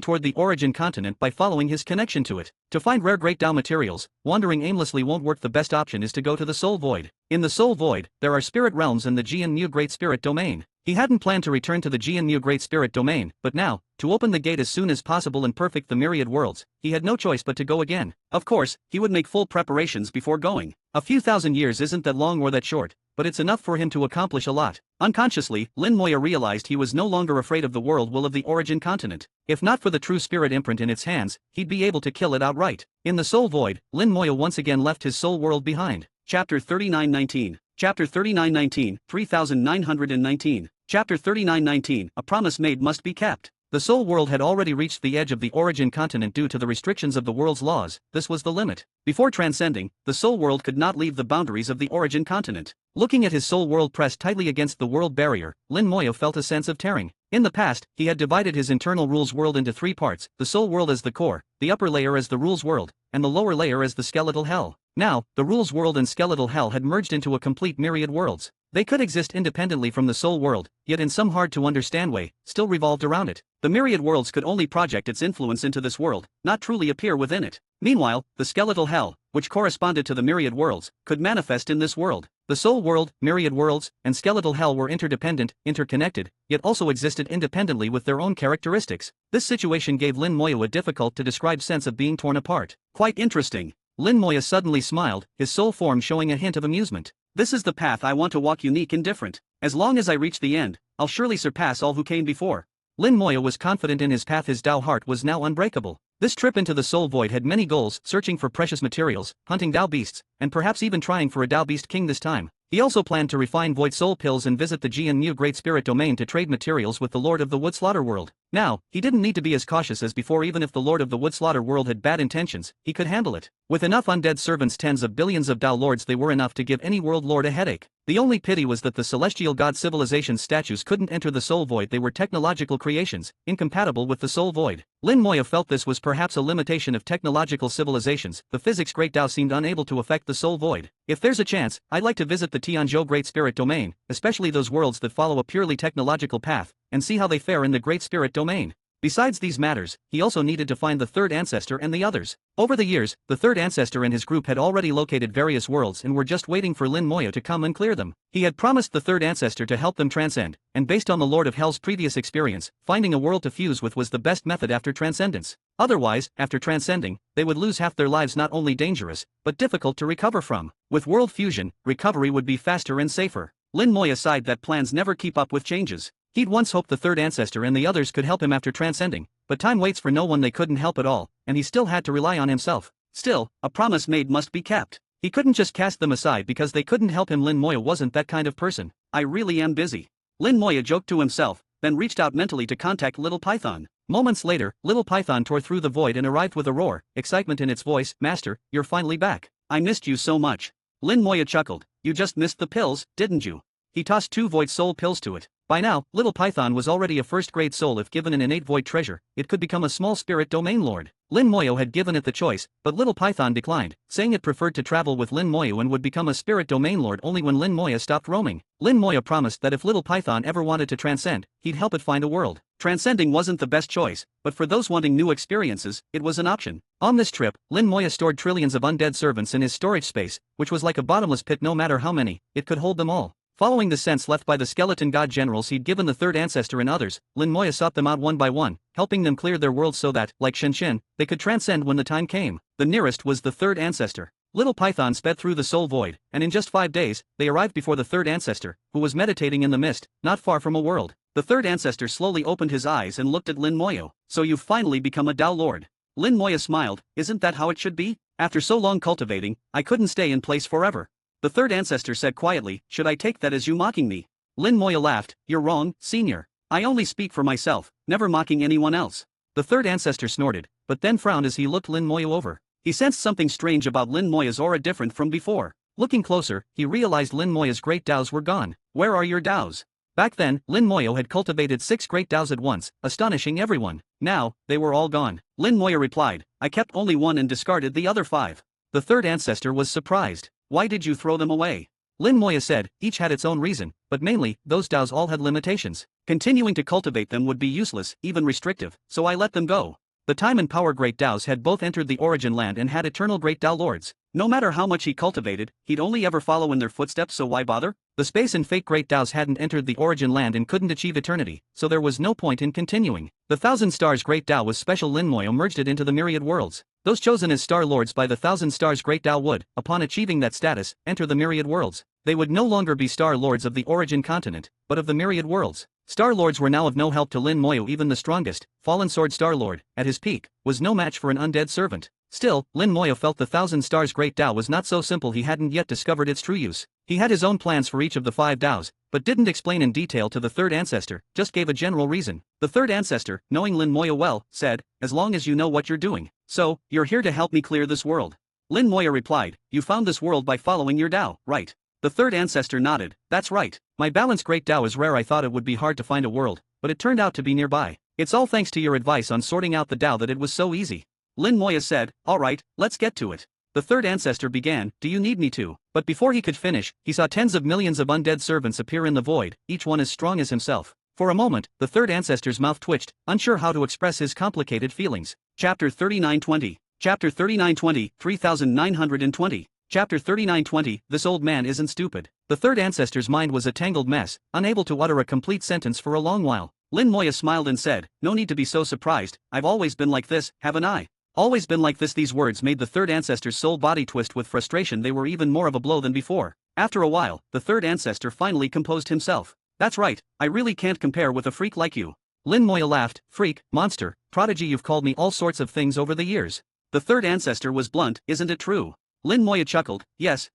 toward the origin continent by following his connection to it. To find rare great Tao materials, wandering aimlessly won't work. The best option is to go to the Soul Void. In the Soul Void, there are spirit realms and the Jian Mu Great Spirit Domain. He hadn't planned to return to the Jian Mu Great Spirit Domain, but now, to open the gate as soon as possible and perfect the myriad worlds, he had no choice but to go again. Of course, he would make full preparations before going. A few thousand years isn't that long or that short, but it's enough for him to accomplish a lot. Unconsciously, Lin Moya realized he was no longer afraid of the world will of the origin continent. If not for the true spirit imprint in its hands, he'd be able to kill it outright. In the Soul Void, Lin Moya once again left his soul world behind. Chapter 3919. Chapter 3919, 3919. Chapter 3919, A Promise Made Must Be Kept. The soul world had already reached the edge of the origin continent due to the restrictions of the world's laws. This was the limit. Before transcending, the soul world could not leave the boundaries of the origin continent. Looking at his soul world pressed tightly against the world barrier, Lin Moya felt a sense of tearing. In the past, he had divided his internal rules world into 3 parts, the soul world as the core, the upper layer as the rules world, and the lower layer as the skeletal hell. Now, the rules world and skeletal hell had merged into a complete myriad worlds. They could exist independently from the soul world, yet in some hard-to-understand way, still revolved around it. The myriad worlds could only project its influence into this world, not truly appear within it. Meanwhile, the skeletal hell, which corresponded to the myriad worlds, could manifest in this world. The soul world, myriad worlds, and skeletal hell were interdependent, interconnected, yet also existed independently with their own characteristics. This situation gave Lin Moya a difficult-to-describe sense of being torn apart. Quite interesting. Lin Moya suddenly smiled, his soul form showing a hint of amusement. This is the path I want to walk, unique and different. As long as I reach the end, I'll surely surpass all who came before. Lin Moya was confident in his path. His Tao heart was now unbreakable. This trip into the Soul Void had many goals: searching for precious materials, hunting Tao beasts, and perhaps even trying for a Tao beast king this time. He also planned to refine void soul pills and visit the Jian Mu Great Spirit Domain to trade materials with the Lord of the Wood Slaughter World. Now, he didn't need to be as cautious as before. Even if the Lord of the Wood Slaughter World had bad intentions, he could handle it. With enough undead servants, tens of billions of Tao lords, they were enough to give any world lord a headache. The only pity was that the celestial god civilization statues couldn't enter the Soul Void. They were technological creations, incompatible with the Soul Void. Lin Moya felt this was perhaps a limitation of technological civilizations. The physics great Tao seemed unable to affect the Soul Void. If there's a chance, I'd like to visit the Tianzhou Great Spirit Domain, especially those worlds that follow a purely technological path, and see how they fare in the Great Spirit Domain. Besides these matters, he also needed to find the third ancestor and the others. Over the years, the third ancestor and his group had already located various worlds and were just waiting for Lin Moya to come and clear them. He had promised the third ancestor to help them transcend, and based on the Lord of Hell's previous experience, finding a world to fuse with was the best method after transcendence. Otherwise, after transcending, they would lose half their lives, not only dangerous, but difficult to recover from. With world fusion, recovery would be faster and safer. Lin Moya sighed that plans never keep up with changes. He'd once hoped the third ancestor and the others could help him after transcending, but time waits for no one. They couldn't help at all, and he still had to rely on himself. Still, a promise made must be kept. He couldn't just cast them aside because they couldn't help him. Lin Moya wasn't that kind of person. I really am busy. Lin Moya joked to himself, then reached out mentally to contact Little Python. Moments later, Little Python tore through the void and arrived with a roar, excitement in its voice. Master, you're finally back. I missed you so much. Lin Moya chuckled. You just missed the pills, didn't you? He tossed 2 void soul pills to it. By now, Little Python was already a first-grade soul. If given an innate void treasure, it could become a small spirit domain lord. Lin Moyo had given it the choice, but Little Python declined, saying it preferred to travel with Lin Moyo and would become a spirit domain lord only when Lin Moya stopped roaming. Lin Moya promised that if Little Python ever wanted to transcend, he'd help it find a world. Transcending wasn't the best choice, but for those wanting new experiences, it was an option. On this trip, Lin Moya stored trillions of undead servants in his storage space, which was like a bottomless pit. No matter how many, it could hold them all. Following the sense left by the skeleton god generals he'd given the third ancestor and others, Lin Moya sought them out one by one, helping them clear their worlds so that, like Shen, they could transcend when the time came. The nearest was the third ancestor. Little Python sped through the soul void, and in just 5 days, they arrived before the third ancestor, who was meditating in the mist, not far from a world. The third ancestor slowly opened his eyes and looked at Lin Moyo. So you've finally become a Dao Lord. Lin Moya smiled. Isn't that how it should be? After so long cultivating, I couldn't stay in place forever. The third ancestor said quietly, should I take that as you mocking me? Lin Moya laughed, you're wrong, senior. I only speak for myself, never mocking anyone else. The third ancestor snorted, but then frowned as he looked Lin Moya over. He sensed something strange about Lin Moya's aura, different from before. Looking closer, he realized Lin Moya's great Daos were gone. Where are your Daos? Back then, Lin Moyo had cultivated 6 great Daos at once, astonishing everyone. Now, they were all gone. Lin Moya replied, I kept only 1 and discarded the other 5. The third ancestor was surprised. Why did you throw them away? Lin Moya said, each had its own reason, but mainly, those Daos all had limitations. Continuing to cultivate them would be useless, even restrictive, so I let them go. The time and power great Daos had both entered the origin land and had eternal great Dao lords. No matter how much he cultivated, he'd only ever follow in their footsteps, so why bother? The space and fate great Daos hadn't entered the origin land and couldn't achieve eternity, so there was no point in continuing. The 1,000 stars great Dao was special. Lin Moyo merged it into the myriad worlds. Those chosen as star lords by the 1,000 stars great Dao would, upon achieving that status, enter the myriad worlds. They would no longer be star lords of the origin continent, but of the myriad worlds. Star lords were now of no help to Lin Moyo. Even the strongest, fallen sword star lord, at his peak, was no match for an undead servant. Still, Lin Moyo felt the 1,000 stars great Dao was not so simple. He hadn't yet discovered its true use. He had his own plans for each of the 5 Daos, but didn't explain in detail to the third ancestor, just gave a general reason. The third ancestor, knowing Lin Moyo well, said, as long as you know what you're doing. So, you're here to help me clear this world. Lin Moyo replied, you found this world by following your Dao, right? The third ancestor nodded, that's right. My balanced great Dao is rare. I thought it would be hard to find a world, but it turned out to be nearby. It's all thanks to your advice on sorting out the Dao that it was so easy. Lin Moya said, alright, let's get to it. The third ancestor began, do you need me to? But before he could finish, he saw tens of millions of undead servants appear in the void, each one as strong as himself. For a moment, the third ancestor's mouth twitched, unsure how to express his complicated feelings. Chapter 3920. Chapter 3920, 3920. Chapter 3920, this old man isn't stupid. The third ancestor's mind was a tangled mess, unable to utter a complete sentence for a long while. Lin Moya smiled and said, no need to be so surprised, I've always been like this, haven't I? Always been like this. These words made the third ancestor's soul body twist with frustration. They were even more of a blow than before. After a while, the third ancestor finally composed himself. That's right, I really can't compare with a freak like you. Lin Moya laughed, freak, monster, prodigy, you've called me all sorts of things over the years. The third ancestor was blunt, isn't it true? Lin Moya chuckled, yes,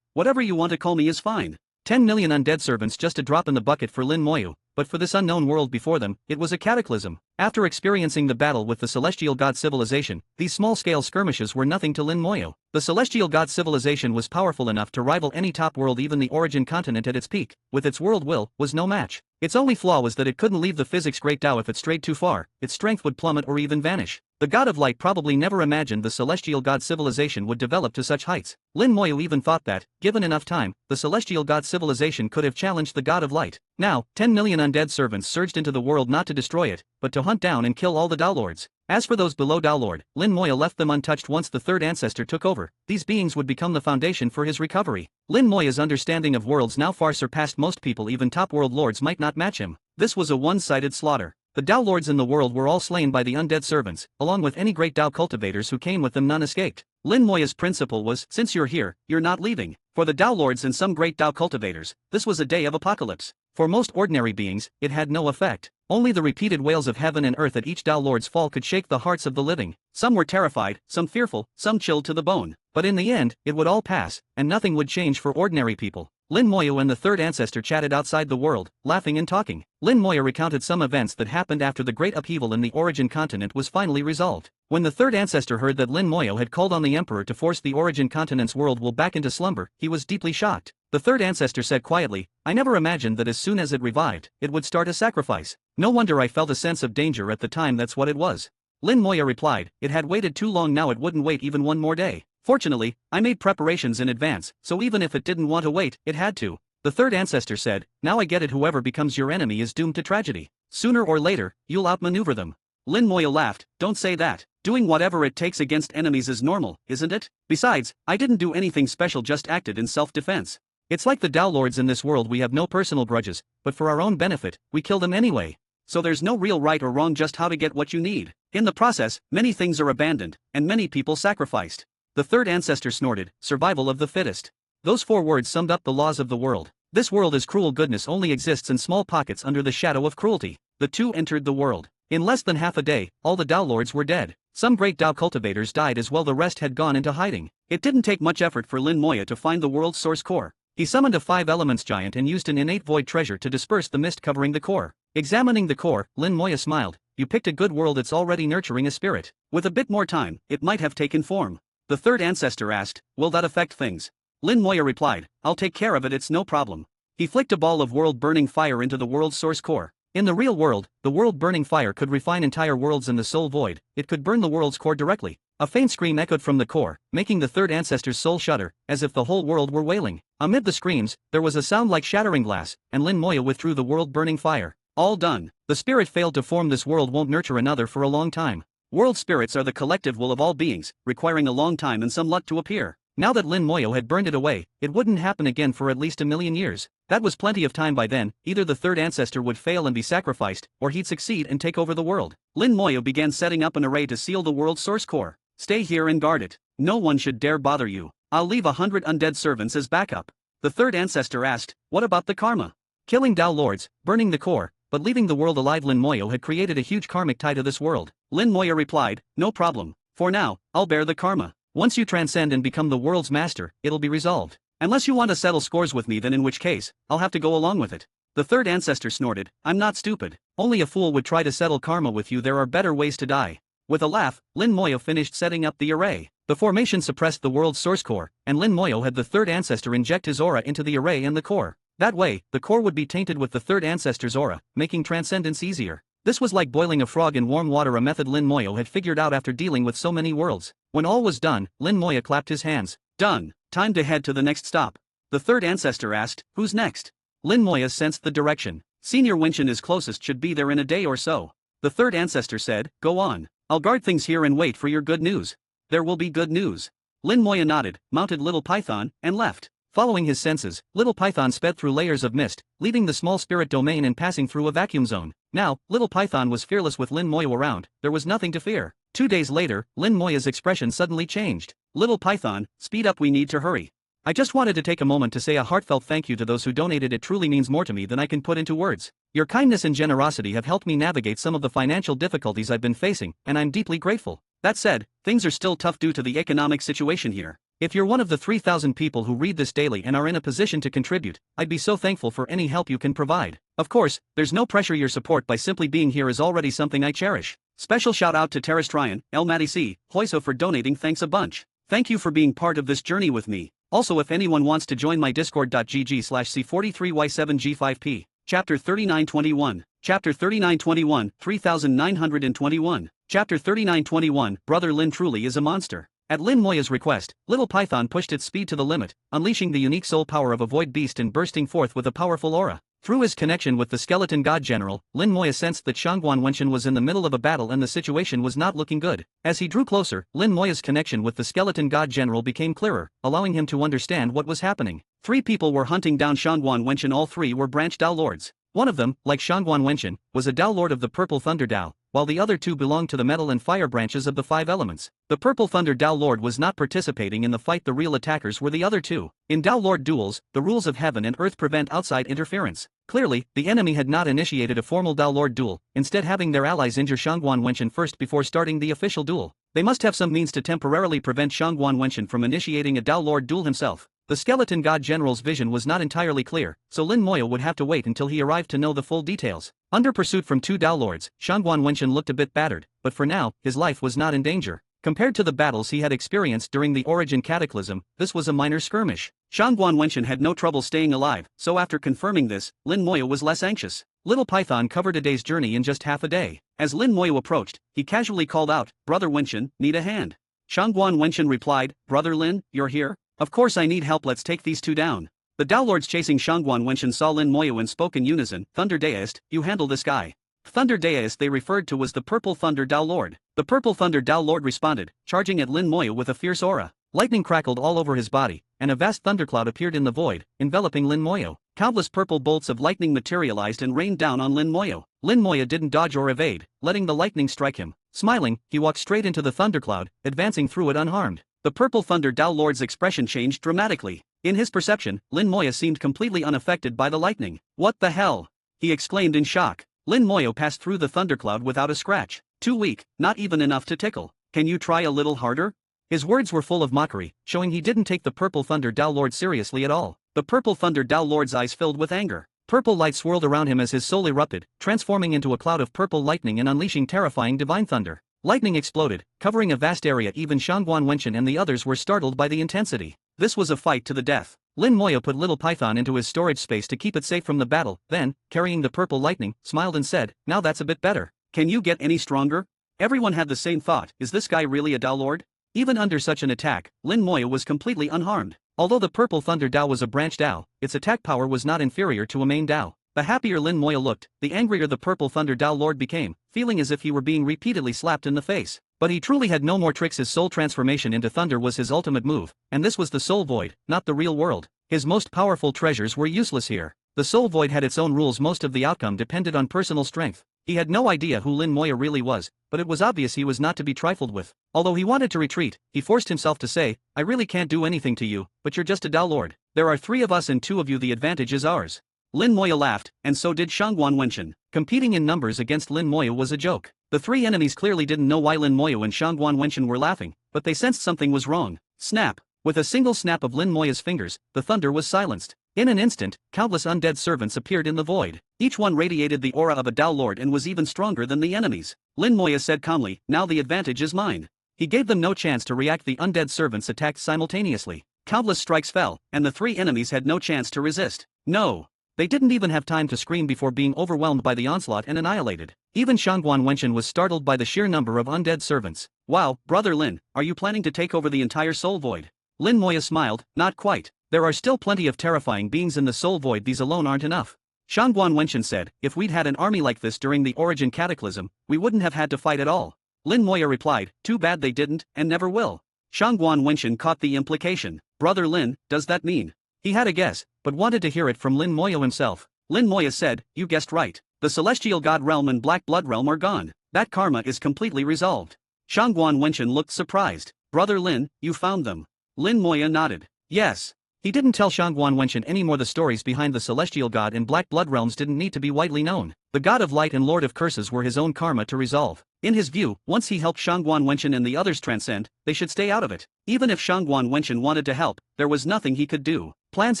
whatever you want to call me is fine. 10 million undead servants, just a drop in the bucket for Lin Moyo, but for this unknown world before them, it was a cataclysm. After experiencing the battle with the celestial god civilization, these small-scale skirmishes were nothing to Lin Moyo. The celestial god civilization was powerful enough to rival any top world. Even the origin continent at its peak, with its world will, was no match. Its only flaw was that it couldn't leave the physics great Dao. If it strayed too far, its strength would plummet or even vanish. The god of light probably never imagined the celestial god civilization would develop to such heights. Lin Moyo even thought that, given enough time, the celestial god civilization could have challenged the god of light. Now, 10 million undead servants surged into the world not to destroy it, but to hunt down and kill all the Downlords. As for those below Downlord, Lin Moyo left them untouched once the third ancestor took over. These beings would become the foundation for his recovery. Lin Moyo's understanding of worlds now far surpassed most people. Even top world lords might not match him. This was a one-sided slaughter. The Dao lords in the world were all slain by the undead servants, along with any great Dao cultivators who came with them. None escaped. Lin Moya's principle was, since you're here, you're not leaving. For the Dao lords and some great Dao cultivators, this was a day of apocalypse. For most ordinary beings, it had no effect. Only the repeated wails of heaven and earth at each Dao lord's fall could shake the hearts of the living. Some were terrified, some fearful, some chilled to the bone. But in the end, it would all pass, and nothing would change for ordinary people. Lin Moyo and the third ancestor chatted outside the world, laughing and talking. Lin Moyo recounted some events that happened after the great upheaval in the origin continent was finally resolved. When the third ancestor heard that Lin Moyo had called on the emperor to force the origin continent's world will back into slumber, he was deeply shocked. The third ancestor said quietly, I never imagined that as soon as it revived, it would start a sacrifice. No wonder I felt a sense of danger at the time. That's what it was. Lin Moyo replied, it had waited too long. Now it wouldn't wait even one more day. Fortunately, I made preparations in advance, so even if it didn't want to wait, it had to. The third ancestor said, now I get it. Whoever becomes your enemy is doomed to tragedy. Sooner or later, you'll outmaneuver them. Lin Moyo laughed, don't say that. Doing whatever it takes against enemies is normal, isn't it? Besides, I didn't do anything special, just acted in self-defense. It's like the Dao lords in this world. We have no personal grudges, but for our own benefit, we kill them anyway. So there's no real right or wrong, just how to get what you need. In the process, many things are abandoned, and many people sacrificed. The third ancestor snorted, survival of the fittest. Those 4 words summed up the laws of the world. This world is cruel. Goodness only exists in small pockets under the shadow of cruelty. The two entered the world. In less than half a day, all the Dao lords were dead. Some great Dao cultivators died as well. The rest had gone into hiding. It didn't take much effort for Lin Moyo to find the world's source core. He summoned a 5 elements giant and used an innate void treasure to disperse the mist covering the core. Examining the core, Lin Moyo smiled. You picked a good world. It's already nurturing a spirit. With a bit more time, it might have taken form. The third ancestor asked, will that affect things? Lin Moyo replied, I'll take care of it. It's no problem. He flicked a ball of world-burning fire into the world's source core. In the real world, the world-burning fire could refine entire worlds in the soul void. It could burn the world's core directly. A faint scream echoed from the core, making the third ancestor's soul shudder, as if the whole world were wailing. Amid the screams, there was a sound like shattering glass, and Lin Moyo withdrew the world-burning fire. All done. The spirit failed to form. This world won't nurture another for a long time. World spirits are the collective will of all beings, requiring a long time and some luck to appear. Now that Lin Moyo had burned it away, it wouldn't happen again for at least 1,000,000 years. That was plenty of time. By then, either the third ancestor would fail and be sacrificed, or he'd succeed and take over the world. Lin Moyo began setting up an array to seal the world's source core. Stay here and guard it. No one should dare bother you. I'll leave 100 undead servants as backup. The third ancestor asked, what about the karma? Killing Dao lords, burning the core, but leaving the world alive. Lin Moyo had created a huge karmic tie to this world. Lin Moyo replied, no problem. For now, I'll bear the karma. Once you transcend and become the world's master, it'll be resolved. Unless you want to settle scores with me, then in which case, I'll have to go along with it. The third ancestor snorted, I'm not stupid. Only a fool would try to settle karma with you. There are better ways to die. With a laugh, Lin Moyo finished setting up the array. The formation suppressed the world's source core, and Lin Moyo had the third ancestor inject his aura into the array and the core. That way, the core would be tainted with the third ancestor's aura, making transcendence easier. This was like boiling a frog in warm water, a method Lin Moyo had figured out after dealing with so many worlds. When all was done, Lin Moyo clapped his hands. Done. Time to head to the next stop. The third ancestor asked, who's next? Lin Moyo sensed the direction. Senior Winshin is closest, should be there in a day or so. The third ancestor said, go on. I'll guard things here and wait for your good news. There will be good news. Lin Moyo nodded, mounted Little Python, and left. Following his senses, Little Python sped through layers of mist, leaving the small spirit domain and passing through a vacuum zone. Now, Little Python was fearless with Lin Moyo around. There was nothing to fear. 2 days later, Lin Moyo's expression suddenly changed. Little Python, speed up, we need to hurry. I just wanted to take a moment to say a heartfelt thank you to those who donated. It truly means more to me than I can put into words. Your kindness and generosity have helped me navigate some of the financial difficulties I've been facing, and I'm deeply grateful. That said, things are still tough due to the economic situation here. If you're one of the 3,000 people who read this daily and are in a position to contribute, I'd be so thankful for any help you can provide. Of course, there's no pressure. Your support by simply being here is already something I cherish. Special shout out to Terrestrian, El Matisi, Hoiso for donating. Thanks a bunch. Thank you for being part of this journey with me. Also, if anyone wants to join my discord.gg/C43Y7G5P. Chapter 3921. Chapter 3921, 3921. Chapter 3921, Brother Lin truly is a monster. At Lin Moya's request, Little Python pushed its speed to the limit, unleashing the unique soul power of a void beast and bursting forth with a powerful aura. Through his connection with the skeleton god general, Lin Moya sensed that Shangguan Wenchen was in the middle of a battle and the situation was not looking good. As he drew closer, Lin Moya's connection with the skeleton god general became clearer, allowing him to understand what was happening. 3 people were hunting down Shangguan Wenchen. All 3 were branch Dao lords. One of them, like Shangguan Wenchen, was a Dao lord of the Purple Thunder Dao, while the other 2 belonged to the metal and fire branches of the 5 elements. The Purple Thunder Dao Lord was not participating in the fight. The real attackers were the other 2. In Dao Lord duels, the rules of heaven and earth prevent outside interference. Clearly, the enemy had not initiated a formal Dao Lord duel, instead having their allies injure Shangguan Wenchen first before starting the official duel. They must have some means to temporarily prevent Shangguan Wenchen from initiating a Dao Lord duel himself. The skeleton god general's vision was not entirely clear, so Lin Moya would have to wait until he arrived to know the full details. Under pursuit from 2 Dao lords, Shangguan Wenchen looked a bit battered, but for now, his life was not in danger. Compared to the battles he had experienced during the Origin Cataclysm, this was a minor skirmish. Shangguan Wenchen had no trouble staying alive, so after confirming this, Lin Moya was less anxious. Little Python covered a day's journey in just half a day. As Lin Moya approached, he casually called out, "Brother Wenchen, need a hand?" Shangguan Wenchen replied, "Brother Lin, you're here? Of course I need help, let's take these 2 down." The Dao lords chasing Shangguan Wenchen saw Lin Moya and spoke in unison, "Thunder Deist, you handle this guy." Thunder Deist they referred to was the Purple Thunder Dao Lord. The Purple Thunder Dao Lord responded, charging at Lin Moya with a fierce aura. Lightning crackled all over his body, and a vast thundercloud appeared in the void, enveloping Lin Moya. Countless purple bolts of lightning materialized and rained down on Lin Moya. Lin Moya didn't dodge or evade, letting the lightning strike him. Smiling, he walked straight into the thundercloud, advancing through it unharmed. The Purple Thunder Dao Lord's expression changed dramatically. In his perception, Lin Moya seemed completely unaffected by the lightning. "What the hell?" he exclaimed in shock. Lin Moya passed through the thundercloud without a scratch. "Too weak, not even enough to tickle. Can you try a little harder?" His words were full of mockery, showing he didn't take the Purple Thunder Dao Lord seriously at all. The Purple Thunder Dao Lord's eyes filled with anger. Purple light swirled around him as his soul erupted, transforming into a cloud of purple lightning and unleashing terrifying divine thunder. Lightning exploded, covering a vast area. Even Shangguan Wenchen and the others were startled by the intensity. This was a fight to the death. Lin Moya put Little Python into his storage space to keep it safe from the battle, then, carrying the purple lightning, smiled and said, "Now that's a bit better. Can you get any stronger?" Everyone had the same thought, is this guy really a Dao Lord? Even under such an attack, Lin Moya was completely unharmed. Although the Purple Thunder Dao was a branch Dao, its attack power was not inferior to a main Dao. The happier Lin Moya looked, the angrier the Purple Thunder Dao Lord became, feeling as if he were being repeatedly slapped in the face. But he truly had no more tricks. His soul transformation into thunder was his ultimate move, and this was the soul void, not the real world. His most powerful treasures were useless here. The soul void had its own rules. Most of the outcome depended on personal strength. He had no idea who Lin Moya really was, but it was obvious he was not to be trifled with. Although he wanted to retreat, he forced himself to say, "I really can't do anything to you, but you're just a Dao Lord. There are 3 of us and 2 of you, the advantage is ours." Lin Moya laughed, and so did Shangguan Wenchen. Competing in numbers against Lin Moya was a joke. The 3 enemies clearly didn't know why Lin Moya and Shangguan Wenchen were laughing, but they sensed something was wrong. Snap! With a single snap of Lin Moya's fingers, the thunder was silenced. In an instant, countless undead servants appeared in the void. Each one radiated the aura of a Dao Lord and was even stronger than the enemies. Lin Moya said calmly, "Now the advantage is mine." He gave them no chance to react. The undead servants attacked simultaneously. Countless strikes fell, and the 3 enemies had no chance to resist. No! They didn't even have time to scream before being overwhelmed by the onslaught and annihilated. Even Shangguan Wenchen was startled by the sheer number of undead servants. "Wow, Brother Lin, are you planning to take over the entire soul void?" Lin Moya smiled, "Not quite. There are still plenty of terrifying beings in the soul void. These alone aren't enough." Shangguan Wenchen said, "If we'd had an army like this during the Origin Cataclysm, we wouldn't have had to fight at all." Lin Moya replied, "Too bad they didn't, and never will." Shangguan Wenchen caught the implication. "Brother Lin, does that mean?" He had a guess, but wanted to hear it from Lin Moya himself. Lin Moya said, "You guessed right. The Celestial God Realm and Black Blood Realm are gone. That karma is completely resolved." Shangguan Wenchen looked surprised. "Brother Lin, you found them?" Lin Moya nodded. "Yes." He didn't tell Shangguan Wenchen anymore. The stories behind the Celestial God and Black Blood Realms didn't need to be widely known. The God of Light and Lord of Curses were his own karma to resolve. In his view, once he helped Shangguan Wenchen and the others transcend, they should stay out of it. Even if Shangguan Wenchen wanted to help, there was nothing he could do. Plans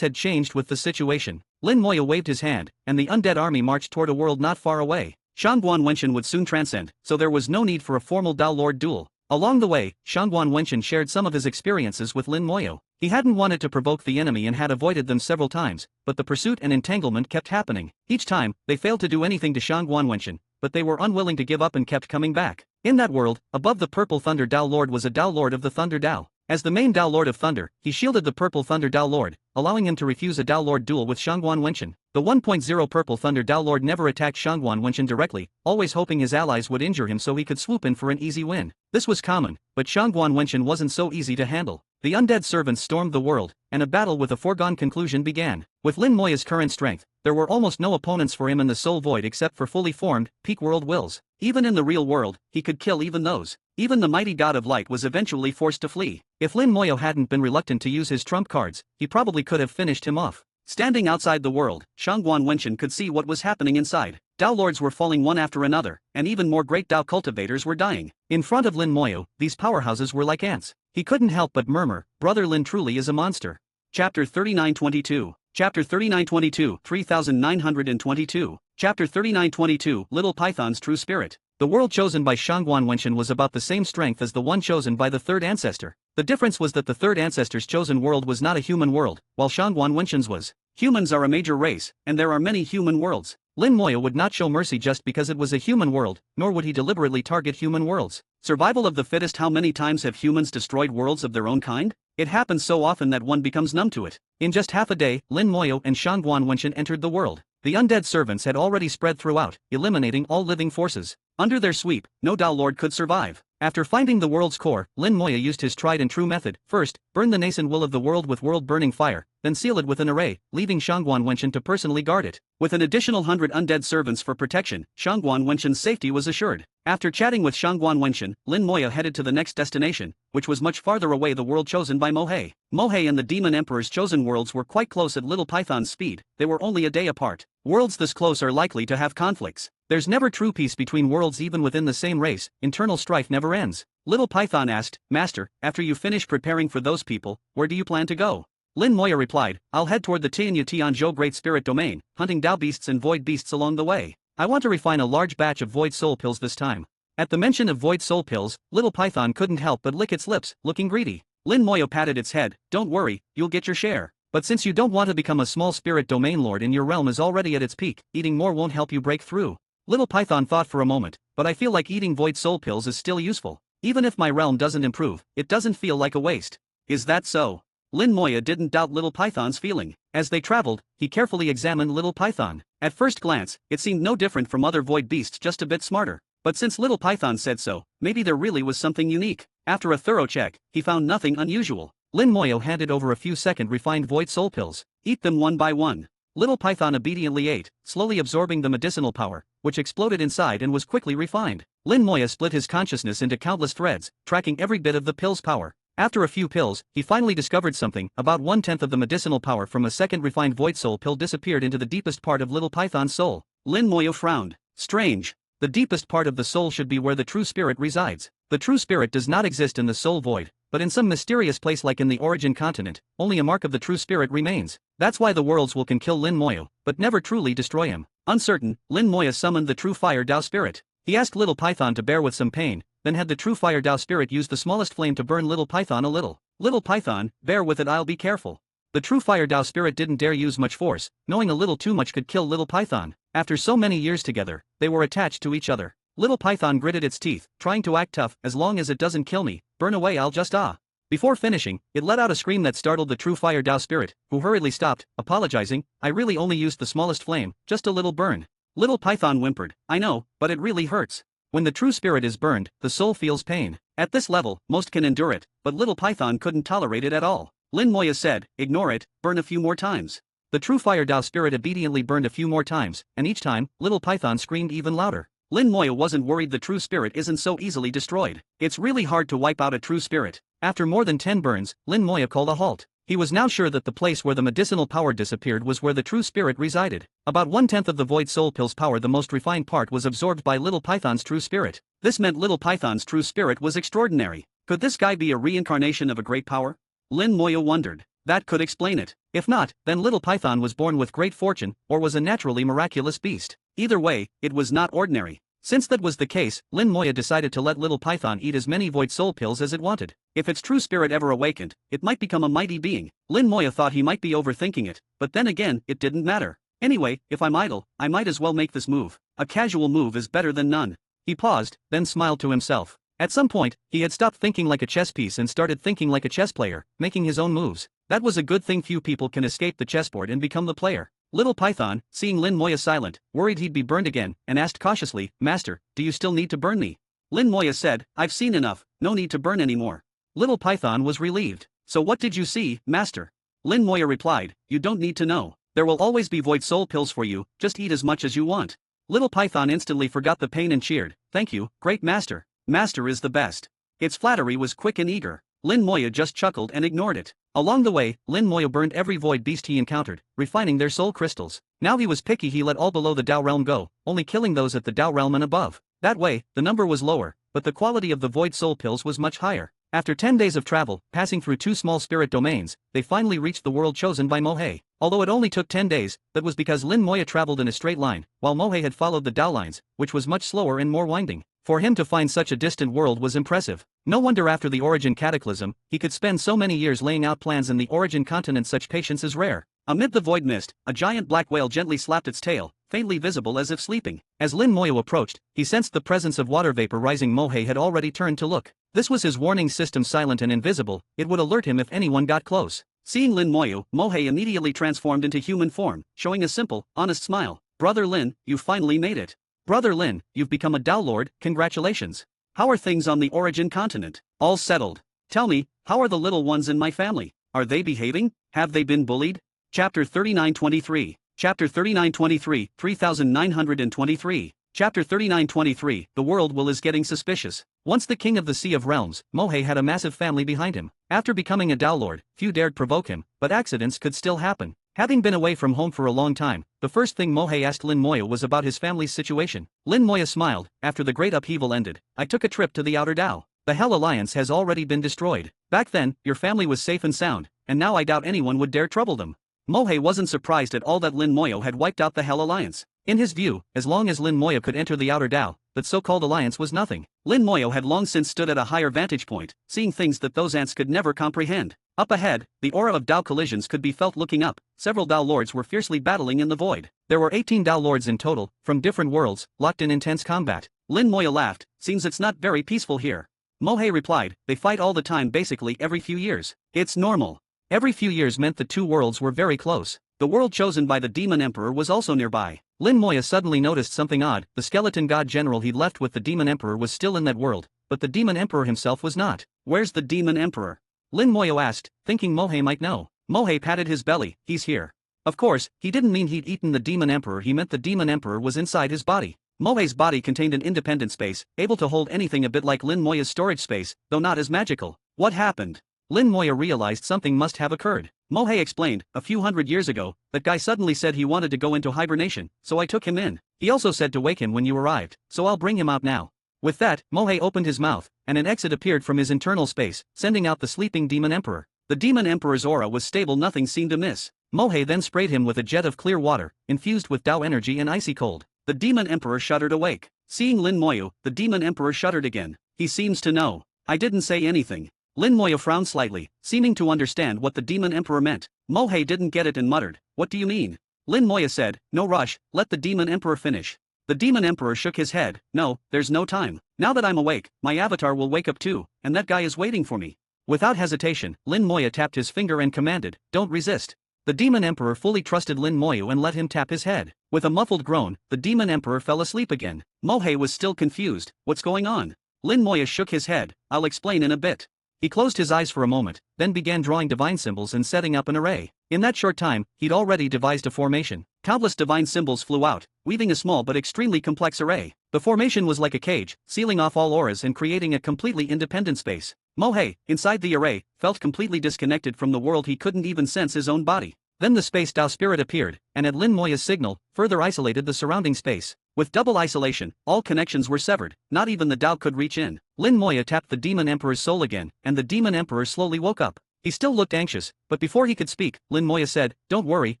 had changed with the situation. Lin Moya waved his hand, and the undead army marched toward a world not far away. Shangguan Wenchen would soon transcend, so there was no need for a formal Dao Lord duel. Along the way, Shangguan Wenchen shared some of his experiences with Lin Moya. He hadn't wanted to provoke the enemy and had avoided them several times, but the pursuit and entanglement kept happening. Each time, they failed to do anything to Shangguan Wenchen, but they were unwilling to give up and kept coming back. In that world, above the purple Thunder Dao Lord was a Dao Lord of the Thunder Dao. As the main Dao Lord of Thunder, he shielded the purple Thunder Dao Lord, allowing him to refuse a Dao Lord duel with Shangguan Wenchen. The 1.0 purple Thunder Dao Lord never attacked Shangguan Wenchen directly, always hoping his allies would injure him so he could swoop in for an easy win. This was common, but Shangguan Wenchen wasn't so easy to handle. The undead servants stormed the world, and a battle with a foregone conclusion began. With Lin Moya's current strength, there were almost no opponents for him in the Soul Void except for fully formed, peak world wills. Even in the real world, he could kill even those. Even the mighty god of light was eventually forced to flee. If Lin Moya hadn't been reluctant to use his trump cards, he probably could have finished him off. Standing outside the world, Shangguan Wenchen could see what was happening inside. Dao lords were falling one after another, and even more great Dao cultivators were dying. In front of Lin Moya, these powerhouses were like ants. He couldn't help but murmur, "Brother Lin truly is a monster." Chapter 3922. Chapter 3922, 3922. Chapter 3922, Little Python's True Spirit. The world chosen by Shangguan Wenchen was about the same strength as the one chosen by the third ancestor. The difference was that the third ancestor's chosen world was not a human world, while Shangguan Wenchen's was. Humans are a major race, and there are many human worlds. Lin Moya would not show mercy just because it was a human world, nor would he deliberately target human worlds. Survival of the fittest. How many times have humans destroyed worlds of their own kind? It happens so often that one becomes numb to it. In just half a day, Lin Moya and Shangguan Wenchen entered the world. The undead servants had already spread throughout, eliminating all living forces. Under their sweep, no Dao Lord could survive. After finding the world's core, Lin Moya used his tried and true method. First, burn the nascent will of the world with world-burning fire, then seal it with an array, leaving Shangguan Wenchen to personally guard it. With an additional 100 undead servants for protection, Shangguan Wenchen's safety was assured. After chatting with Shangguan Wenchen, Lin Moya headed to the next destination, which was much farther away, the world chosen by Mohei. Mohei and the Demon Emperor's chosen worlds were quite close at Little Python's speed. They were only a day apart. Worlds this close are likely to have conflicts. There's never true peace between worlds even within the same race, internal strife never ends. Little Python asked, "Master, after you finish preparing for those people, where do you plan to go?" Lin Moya replied, "I'll head toward the Tianya Tianzhou Great Spirit Domain, hunting Dao beasts and void beasts along the way. I want to refine a large batch of void soul pills this time." At the mention of void soul pills, Little Python couldn't help but lick its lips, looking greedy. Lin Moya patted its head, "Don't worry, you'll get your share. But since you don't want to become a small spirit domain lord and your realm is already at its peak, eating more won't help you break through." Little Python thought for a moment, "But I feel like eating void soul pills is still useful. Even if my realm doesn't improve, it doesn't feel like a waste." "Is that so?" Lin Moya didn't doubt Little Python's feeling. As they traveled, he carefully examined Little Python. At first glance, it seemed no different from other void beasts, just a bit smarter. But since Little Python said so, maybe there really was something unique. After a thorough check, he found nothing unusual. Lin Moya handed over a few second refined void soul pills. "Eat them one by one." Little Python obediently ate, slowly absorbing the medicinal power, which exploded inside and was quickly refined. Lin Moya split his consciousness into countless threads, tracking every bit of the pill's power. After a few pills, he finally discovered something. About 1/10 of the medicinal power from a second refined void soul pill disappeared into the deepest part of Little Python's soul. Lin Moya frowned. Strange. The deepest part of the soul should be where the true spirit resides. The true spirit does not exist in the soul void, but in some mysterious place like in the origin continent, only a mark of the true spirit remains. That's why the world's will can kill Lin Moya, but never truly destroy him. Uncertain, Lin Moya summoned the true fire Dao spirit. He asked Little Python to bear with some pain, then had the true fire Dao spirit use the smallest flame to burn Little Python a little. "Little Python, bear with it, I'll be careful." The true fire Dao spirit didn't dare use much force, knowing a little too much could kill Little Python. After so many years together, they were attached to each other. Little Python gritted its teeth, trying to act tough. "As long as it doesn't kill me, burn away, I'll just ah." Before finishing, it let out a scream that startled the true fire Dao spirit, who hurriedly stopped, apologizing, "I really only used the smallest flame, just a little burn." Little Python whimpered, "I know, but it really hurts." When the true spirit is burned, the soul feels pain. At this level, most can endure it, but Little Python couldn't tolerate it at all. Lin Moya said, "Ignore it, burn a few more times." The true fire Dao spirit obediently burned a few more times, and each time, Little Python screamed even louder. Lin Moya wasn't worried. The true spirit isn't so easily destroyed. It's really hard to wipe out a true spirit. After more than 10 burns, Lin Moya called a halt. He was now sure that the place where the medicinal power disappeared was where the true spirit resided. About 1/10 of the void soul pill's power, the most refined part, was absorbed by Little Python's true spirit. This meant Little Python's true spirit was extraordinary. Could this guy be a reincarnation of a great power? Lin Moya wondered. That could explain it. If not, then Little Python was born with great fortune, or was a naturally miraculous beast. Either way, it was not ordinary. Since that was the case, Lin Moya decided to let Little Python eat as many void soul pills as it wanted. If its true spirit ever awakened, it might become a mighty being. Lin Moya thought he might be overthinking it, but then again, it didn't matter. Anyway, if I'm idle, I might as well make this move. A casual move is better than none. He paused, then smiled to himself. At some point, he had stopped thinking like a chess piece and started thinking like a chess player, making his own moves. That was a good thing. Few people can escape the chessboard and become the player. Little Python, seeing Lin Moya silent, worried he'd be burned again, and asked cautiously, "Master, do you still need to burn me?" Lin Moya said, "I've seen enough, no need to burn anymore." Little Python was relieved. "So what did you see, Master?" Lin Moya replied, "You don't need to know. There will always be void soul pills for you, just eat as much as you want." Little Python instantly forgot the pain and cheered, "Thank you, great master. Master is the best." Its flattery was quick and eager. Lin Moya just chuckled and ignored it. Along the way, Lin Moya burned every void beast he encountered, refining their soul crystals. Now he was picky. He let all below the Tao realm go, only killing those at the Tao realm and above. That way, the number was lower, but the quality of the void soul pills was much higher. After 10 days of travel, passing through 2 small spirit domains, they finally reached the world chosen by Mohei. Although it only took 10 days, that was because Lin Moya traveled in a straight line, while Mohei had followed the Tao lines, which was much slower and more winding. For him to find such a distant world was impressive. No wonder after the Origin Cataclysm, he could spend so many years laying out plans in the Origin continent. Such patience is rare. Amid the void mist, a giant black whale gently slapped its tail, faintly visible as if sleeping. As Lin Moya approached, he sensed the presence of water vapor rising. Mohei had already turned to look. This was his warning system, silent and invisible. It would alert him if anyone got close. Seeing Lin Moya, Mohei immediately transformed into human form, showing a simple, honest smile. "Brother Lin, you finally made it. Brother Lin, you've become a Tao Lord, congratulations. How are things on the Origin continent?" "All settled. Tell me, how are the little ones in my family? Are they behaving? Have they been bullied?" Chapter 3923. Chapter 3923, 3923. Chapter 3923, The World Will is getting suspicious. Once the king of the Sea of Realms, Mohei had a massive family behind him. After becoming a Tao Lord, few dared provoke him, but accidents could still happen. Having been away from home for a long time, the first thing Mohei asked Lin Moya was about his family's situation. Lin Moya smiled. "After the great upheaval ended, I took a trip to the Outer Tao. The Hell Alliance has already been destroyed. Back then, your family was safe and sound, and now I doubt anyone would dare trouble them." Mohei wasn't surprised at all that Lin Moya had wiped out the Hell Alliance. In his view, as long as Lin Moya could enter the Outer Tao, that so-called alliance was nothing. Lin Moya had long since stood at a higher vantage point, seeing things that those ants could never comprehend. Up ahead, the aura of Tao collisions could be felt. Looking up, several Tao lords were fiercely battling in the void. There were 18 Tao lords in total, from different worlds, locked in intense combat. Lin Moya laughed. "Seems it's not very peaceful here." Mohei replied, "They fight all the time, basically every few years. It's normal." Every few years meant the two worlds were very close. The world chosen by the Demon Emperor was also nearby. Lin Moya suddenly noticed something odd. The skeleton god general he'd left with the Demon Emperor was still in that world, but the Demon Emperor himself was not. "Where's the Demon Emperor?" Lin Moya asked, thinking Mohei might know. Mohei patted his belly. "He's here." Of course, he didn't mean he'd eaten the Demon Emperor. He meant the Demon Emperor was inside his body. Mohei's body contained an independent space, able to hold anything, a bit like Lin Moya's storage space, though not as magical. What happened? Lin Moya realized something must have occurred. Mohei explained, "A few hundred years ago, that guy suddenly said he wanted to go into hibernation, so I took him in. He also said to wake him when you arrived, so I'll bring him out now." With that, Mohei opened his mouth, and an exit appeared from his internal space, sending out the sleeping Demon Emperor. The Demon Emperor's aura was stable, nothing seemed amiss. Mohei then sprayed him with a jet of clear water, infused with Tao energy and icy cold. The Demon Emperor shuddered awake. Seeing Lin Moya, the Demon Emperor shuddered again. "He seems to know. I didn't say anything." Lin Moya frowned slightly, seeming to understand what the Demon Emperor meant. Mohei didn't get it and muttered, "What do you mean?" Lin Moya said, "No rush, let the Demon Emperor finish." The Demon Emperor shook his head. "No, there's no time. Now that I'm awake, my avatar will wake up too, and that guy is waiting for me." Without hesitation, Lin Moya tapped his finger and commanded, "Don't resist." The Demon Emperor fully trusted Lin Moya and let him tap his head. With a muffled groan, the Demon Emperor fell asleep again. Mohei was still confused. "What's going on?" Lin Moya shook his head. "I'll explain in a bit." He closed his eyes for a moment, then began drawing divine symbols and setting up an array. In that short time, he'd already devised a formation. Countless divine symbols flew out, weaving a small but extremely complex array. The formation was like a cage, sealing off all auras and creating a completely independent space. Mohei, inside the array, felt completely disconnected from the world. He couldn't even sense his own body. Then the space Tao spirit appeared, and at Lin Moya's signal, further isolated the surrounding space. With double isolation, all connections were severed, not even the Tao could reach in. Lin Moya tapped the Demon Emperor's soul again, and the Demon Emperor slowly woke up. He still looked anxious, but before he could speak, Lin Moya said, "Don't worry,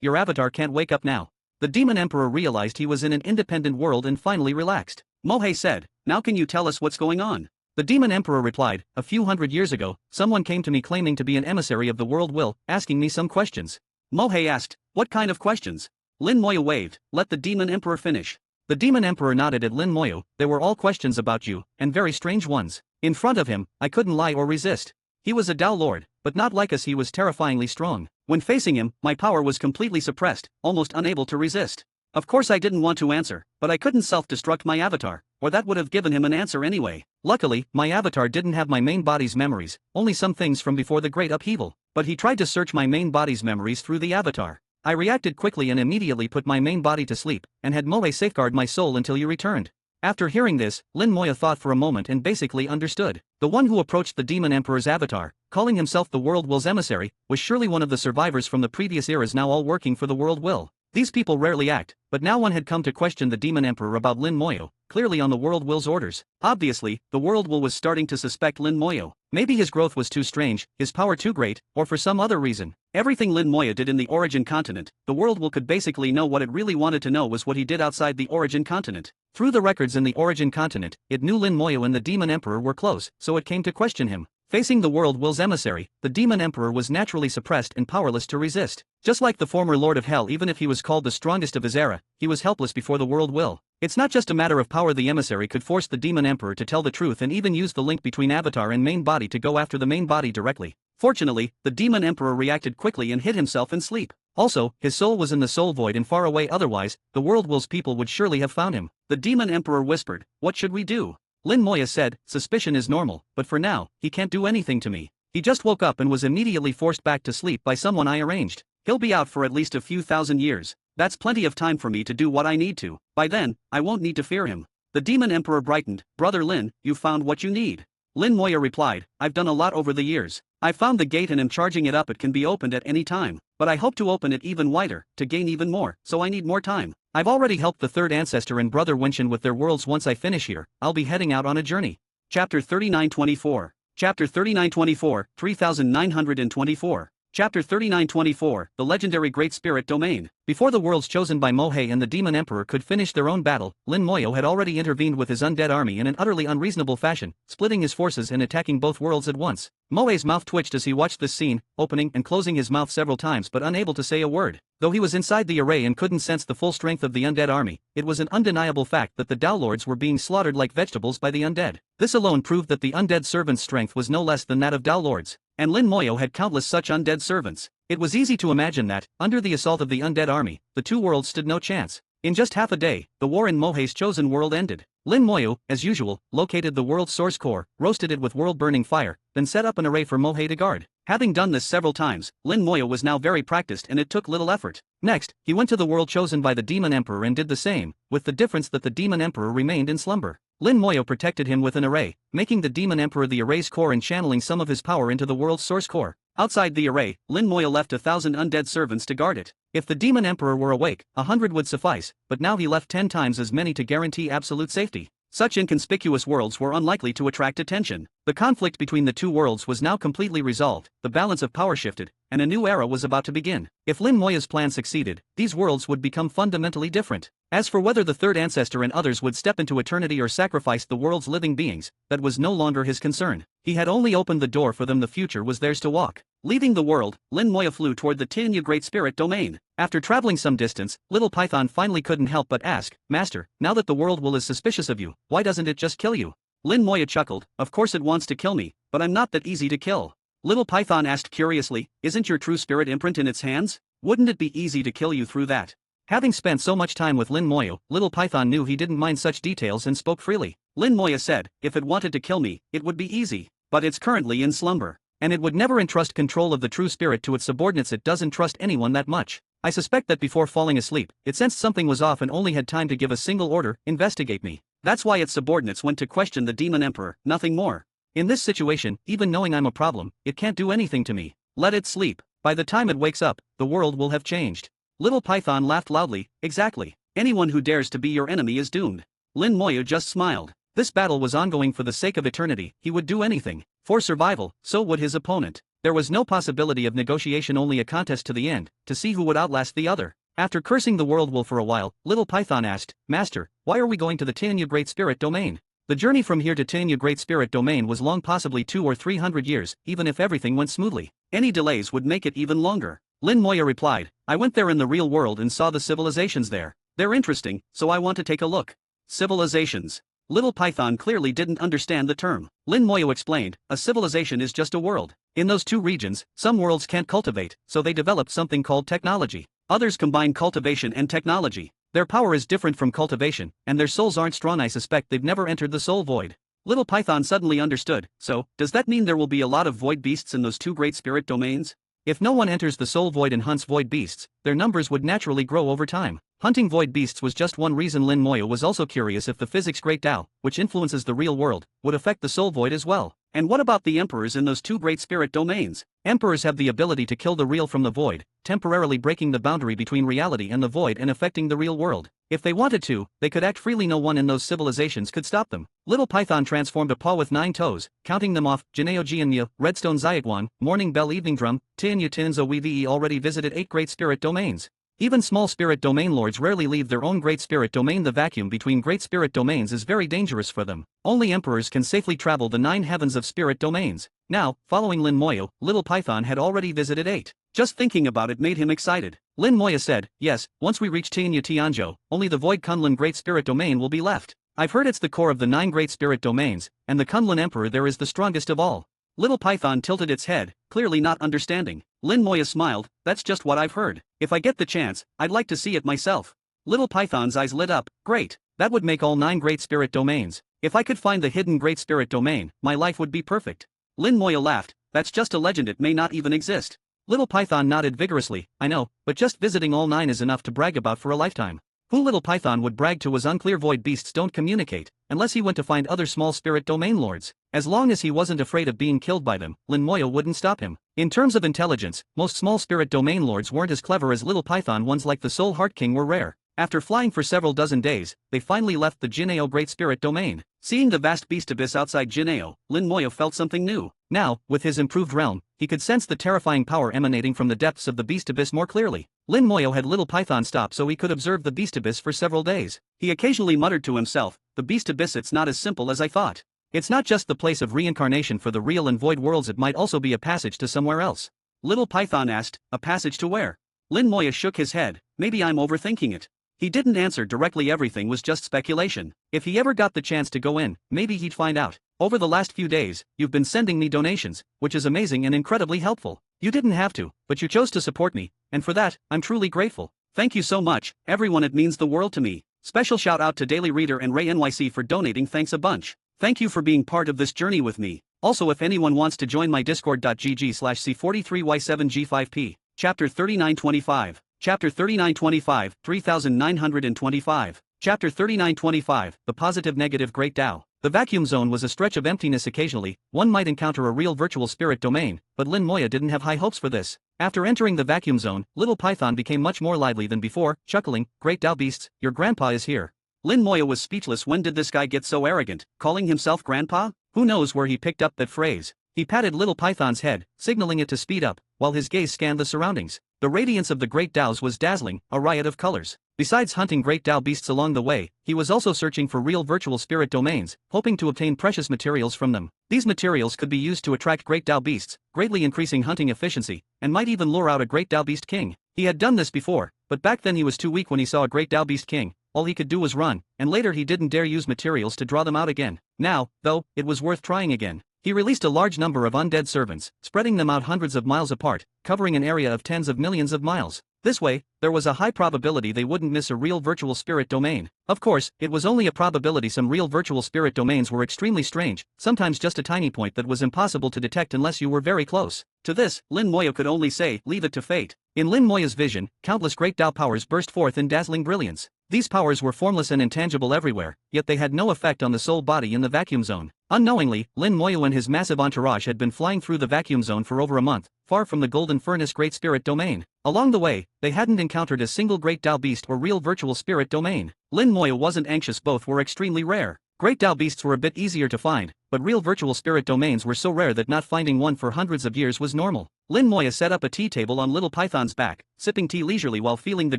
your avatar can't wake up now." The Demon Emperor realized he was in an independent world and finally relaxed. Mohei said, "Now can you tell us what's going on?" The Demon Emperor replied, "A few hundred years ago, someone came to me claiming to be an emissary of the world will, asking me some questions." Mohei asked, "What kind of questions?" Lin Moya waved, "Let the Demon Emperor finish." The demon emperor nodded at Lin Moyo. They were all questions about you, and very strange ones. In front of him, I couldn't lie or resist. He was a Tao Lord, but not like us, he was terrifyingly strong. When facing him, my power was completely suppressed, almost unable to resist. Of course I didn't want to answer, but I couldn't self-destruct my avatar, or that would have given him an answer anyway. Luckily, my avatar didn't have my main body's memories, only some things from before the great upheaval, but he tried to search my main body's memories through the avatar. I reacted quickly and immediately put my main body to sleep, and had Moe safeguard my soul until you returned. After hearing this, Lin Moya thought for a moment and basically understood. The one who approached the Demon Emperor's avatar, calling himself the World Will's emissary, was surely one of the survivors from the previous eras now all working for the World Will. These people rarely act, but now one had come to question the Demon Emperor about Lin Moyo, clearly on the World Will's orders. Obviously, the World Will was starting to suspect Lin Moyo. Maybe his growth was too strange, his power too great, or for some other reason. Everything Lin Moya did in the Origin Continent, the World Will could basically know. What it really wanted to know was what he did outside the Origin Continent. Through the records in the Origin Continent, it knew Lin Moyo and the Demon Emperor were close, so it came to question him. Facing the World Will's emissary, the Demon Emperor was naturally suppressed and powerless to resist. Just like the former Lord of Hell, even if he was called the strongest of his era, he was helpless before the World Will. It's not just a matter of power. The emissary could force the Demon Emperor to tell the truth and even use the link between avatar and main body to go after the main body directly. Fortunately, the Demon Emperor reacted quickly and hid himself in sleep. Also, his soul was in the soul void and far away, otherwise, the World Will's people would surely have found him. The Demon Emperor whispered, "What should we do?" Lin Moya said, "Suspicion is normal, but for now, he can't do anything to me. He just woke up and was immediately forced back to sleep by someone I arranged. He'll be out for at least a few thousand years. That's plenty of time for me to do what I need to. By then, I won't need to fear him." The Demon Emperor brightened. "Brother Lin, you found what you need." Lin Moya replied, "I've done a lot over the years. I found the gate and am charging it up. It can be opened at any time, but I hope to open it even wider, to gain even more, so I need more time. I've already helped the third ancestor and brother Wenshin with their worlds. Once I finish here, I'll be heading out on a journey." Chapter 3924. Chapter 3924, 3924. Chapter 3924, The Legendary Great Spirit Domain. Before the worlds chosen by Mohei and the Demon Emperor could finish their own battle, Lin Moyo had already intervened with his undead army in an utterly unreasonable fashion, splitting his forces and attacking both worlds at once. Mohei's mouth twitched as he watched this scene, opening and closing his mouth several times but unable to say a word. Though he was inside the array and couldn't sense the full strength of the undead army, it was an undeniable fact that the Tao Lords were being slaughtered like vegetables by the undead. This alone proved that the undead servant's strength was no less than that of Tao Lords, and Lin Moyo had countless such undead servants. It was easy to imagine that, under the assault of the undead army, the two worlds stood no chance. In just half a day, the war in Mohei's chosen world ended. Lin Moyo, as usual, located the world's source core, roasted it with world-burning fire, then set up an array for Mohei to guard. Having done this several times, Lin Moyo was now very practiced and it took little effort. Next, he went to the world chosen by the Demon Emperor and did the same, with the difference that the Demon Emperor remained in slumber. Lin Moyo protected him with an array, making the Demon Emperor the array's core and channeling some of his power into the world's source core. Outside the array, Lin Moyo left 1,000 undead servants to guard it. If the Demon Emperor were awake, 100 would suffice, but now he left 10 times as many to guarantee absolute safety. Such inconspicuous worlds were unlikely to attract attention. The conflict between the two worlds was now completely resolved, the balance of power shifted, and a new era was about to begin. If Lin Moya's plan succeeded, these worlds would become fundamentally different. As for whether the third ancestor and others would step into eternity or sacrifice the world's living beings, that was no longer his concern. He had only opened the door for them. The future was theirs to walk. Leaving the world, Lin Moya flew toward the Tinya Great Spirit Domain. After traveling some distance, Little Python finally couldn't help but ask, "Master, now that the world will is suspicious of you, why doesn't it just kill you?" Lin Moya chuckled, "Of course it wants to kill me, but I'm not that easy to kill." Little Python asked curiously, "Isn't your true spirit imprint in its hands? Wouldn't it be easy to kill you through that?" Having spent so much time with Lin Moyo, Little Python knew he didn't mind such details and spoke freely. Lin Moya said, "If it wanted to kill me, it would be easy, but it's currently in slumber, and it would never entrust control of the true spirit to its subordinates. It doesn't trust anyone that much. I suspect that before falling asleep, it sensed something was off and only had time to give a single order, investigate me. That's why its subordinates went to question the Demon Emperor, nothing more. In this situation, even knowing I'm a problem, it can't do anything to me. Let it sleep. By the time it wakes up, the world will have changed." Little Python laughed loudly, "Exactly. Anyone who dares to be your enemy is doomed." Lin Moya just smiled. This battle was ongoing for the sake of eternity. He would do anything. For survival, so would his opponent. There was no possibility of negotiation, only a contest to the end, to see who would outlast the other. After cursing the World Will for a while, Little Python asked, "Master, why are we going to the Tinya Great Spirit Domain?" The journey from here to Tinya Great Spirit Domain was long, possibly 200 or 300 years, even if everything went smoothly. Any delays would make it even longer. Lin Moya replied, "I went there in the real world and saw the civilizations there. They're interesting, so I want to take a look. Civilizations. Little Python clearly didn't understand the term. Lin Moyo explained, a civilization is just a world. In those two regions, some worlds can't cultivate, so they developed something called technology. Others combine cultivation and technology. Their power is different from cultivation, and their souls aren't strong. I suspect they've never entered the soul void. Little Python suddenly understood, so, does that mean there will be a lot of void beasts in those two great spirit domains? If no one enters the soul void and hunts void beasts, their numbers would naturally grow over time. Hunting void beasts was just one reason. Lin Moyo was also curious if the physics Great Tao, which influences the real world, would affect the soul void as well. And what about the emperors in those two great spirit domains? Emperors have the ability to kill the real from the void, temporarily breaking the boundary between reality and the void and affecting the real world. If they wanted to, they could act freely. No one in those civilizations could stop them. Little Python transformed a paw with 9 toes, counting them off: Jineo Jianya, Redstone Zayagwan, Morning Bell Evening Drum, Tianya Tinzo. We've already visited 8 great spirit domains. Even small spirit domain lords rarely leave their own great spirit domain. The vacuum between great spirit domains is very dangerous for them. Only emperors can safely travel the 9 heavens of spirit domains. Now, following Lin Moyo, Little Python had already visited 8. Just thinking about it made him excited. Lin Moyo said, yes, once we reach Tianya Tianzhou, only the Void Kunlun Great Spirit Domain will be left. I've heard it's the core of the 9 great spirit domains, and the Kunlun Emperor there is the strongest of all. Little Python tilted its head, clearly not understanding. Lin Moyo smiled, that's just what I've heard. If I get the chance, I'd like to see it myself. Little Python's eyes lit up, great. That would make all 9 great spirit domains. If I could find the hidden great spirit domain, my life would be perfect. Lin Moyo laughed, that's just a legend, it may not even exist. Little Python nodded vigorously, I know, but just visiting all 9 is enough to brag about for a lifetime. Who Little Python would brag to was unclear. Void beasts don't communicate, unless he went to find other small spirit domain lords. As long as he wasn't afraid of being killed by them, Lin Moyo wouldn't stop him. In terms of intelligence, most small spirit domain lords weren't as clever as Little Python. Ones like the Soul Heart King were rare. After flying for several dozen days, they finally left the Jineo Great Spirit Domain. Seeing the vast beast abyss outside Jineo, Lin Moyo felt something new. Now, with his improved realm, he could sense the terrifying power emanating from the depths of the beast abyss more clearly. Lin Moyo had Little Python stop so he could observe the beast abyss for several days. He occasionally muttered to himself, the beast abyss, it's not as simple as I thought. It's not just the place of reincarnation for the real and void worlds, it might also be a passage to somewhere else. Little Python asked, a passage to where? Lin Moyo shook his head, maybe I'm overthinking it. He didn't answer directly, everything was just speculation. If he ever got the chance to go in, maybe he'd find out. Over the last few days, you've been sending me donations, which is amazing and incredibly helpful. You didn't have to, but you chose to support me, and for that, I'm truly grateful. Thank you so much, everyone, it means the world to me. Special shout out to Daily Reader and Ray NYC for donating, thanks a bunch. Thank you for being part of this journey with me. Also, if anyone wants to join my discord.gg/C43Y7G5P, Chapter 3925. Chapter 3925, 3925. Chapter 3925, The Positive Negative Great Tao. The vacuum zone was a stretch of emptiness. Occasionally, one might encounter a real virtual spirit domain, but Lin Moyo didn't have high hopes for this. After entering the vacuum zone, Little Python became much more lively than before, chuckling, Great Tao beasts, your grandpa is here. Lin Moyo was speechless. When did this guy get so arrogant, calling himself grandpa? Who knows where he picked up that phrase? He patted Little Python's head, signaling it to speed up, while his gaze scanned the surroundings. The radiance of the Great Taos was dazzling, a riot of colors. Besides hunting Great Tao beasts along the way, he was also searching for real virtual spirit domains, hoping to obtain precious materials from them. These materials could be used to attract Great Tao beasts, greatly increasing hunting efficiency, and might even lure out a Great Tao beast king. He had done this before, but back then he was too weak. When he saw a Great Tao beast king, all he could do was run, and later he didn't dare use materials to draw them out again. Now, though, it was worth trying again. He released a large number of undead servants, spreading them out hundreds of miles apart, covering an area of tens of millions of miles. This way, there was a high probability they wouldn't miss a real virtual spirit domain. Of course, it was only a probability. Some real virtual spirit domains were extremely strange, sometimes just a tiny point that was impossible to detect unless you were very close. To this, Lin Moyo could only say, leave it to fate. In Lin Moyo's vision, countless Great Tao powers burst forth in dazzling brilliance. These powers were formless and intangible everywhere, yet they had no effect on the soul body in the vacuum zone. Unknowingly, Lin Moyo and his massive entourage had been flying through the vacuum zone for over a month, far from the Golden Furnace Great Spirit Domain. Along the way, they hadn't encountered a single Great Tao beast or real virtual spirit domain. Lin Moyo wasn't anxious, both were extremely rare. Great Tao beasts were a bit easier to find, but real virtual spirit domains were so rare that not finding one for hundreds of years was normal. Lin Moyo set up a tea table on Little Python's back, sipping tea leisurely while feeling the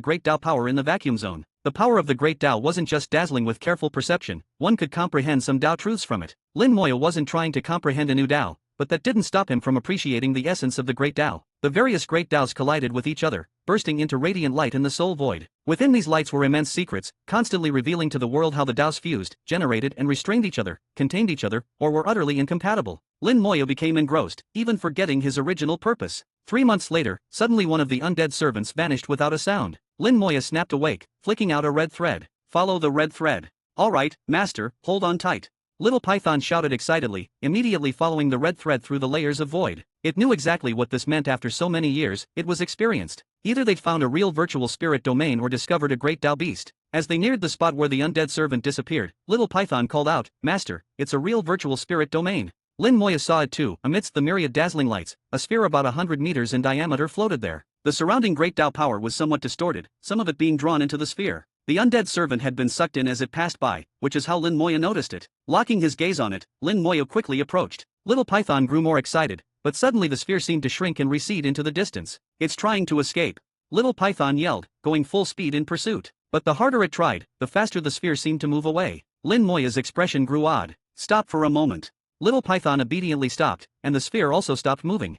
Great Tao power in the vacuum zone. The power of the Great Tao wasn't just dazzling. With careful perception, one could comprehend some Tao truths from it. Lin Moyo wasn't trying to comprehend a new Tao, but that didn't stop him from appreciating the essence of the Great Tao. the various great Taos collided with each other, bursting into radiant light in the soul void. Within these lights were immense secrets, constantly revealing to the world how the Taos fused, generated and restrained each other, contained each other, or were utterly incompatible. Lin Moyo became engrossed, even forgetting his original purpose. 3 months later, suddenly one of the undead servants vanished without a sound. Lin Moyo snapped awake, flicking out a red thread. Follow the red thread. All right, master, hold on tight. Little Python shouted excitedly, immediately following the red thread through the layers of void. It knew exactly what this meant after so many years. It was experienced. Either they'd found a real virtual spirit domain or discovered a great Tao beast. As they neared the spot where the undead servant disappeared, Little Python called out, "Master, it's a real virtual spirit domain." Lin Moyo saw it too. Amidst the myriad dazzling lights, a sphere about 100 meters in diameter floated there. The surrounding great Tao power was somewhat distorted, some of it being drawn into the sphere. The undead servant had been sucked in as it passed by, which is how Lin Moyo noticed it. Locking his gaze on it, Lin Moyo quickly approached. Little Python grew more excited, but suddenly the sphere seemed to shrink and recede into the distance. "It's trying to escape," Little Python yelled, going full speed in pursuit. But the harder it tried, the faster the sphere seemed to move away. Lin Moyo's expression grew odd. "Stop for a moment." Little Python obediently stopped, and the sphere also stopped moving.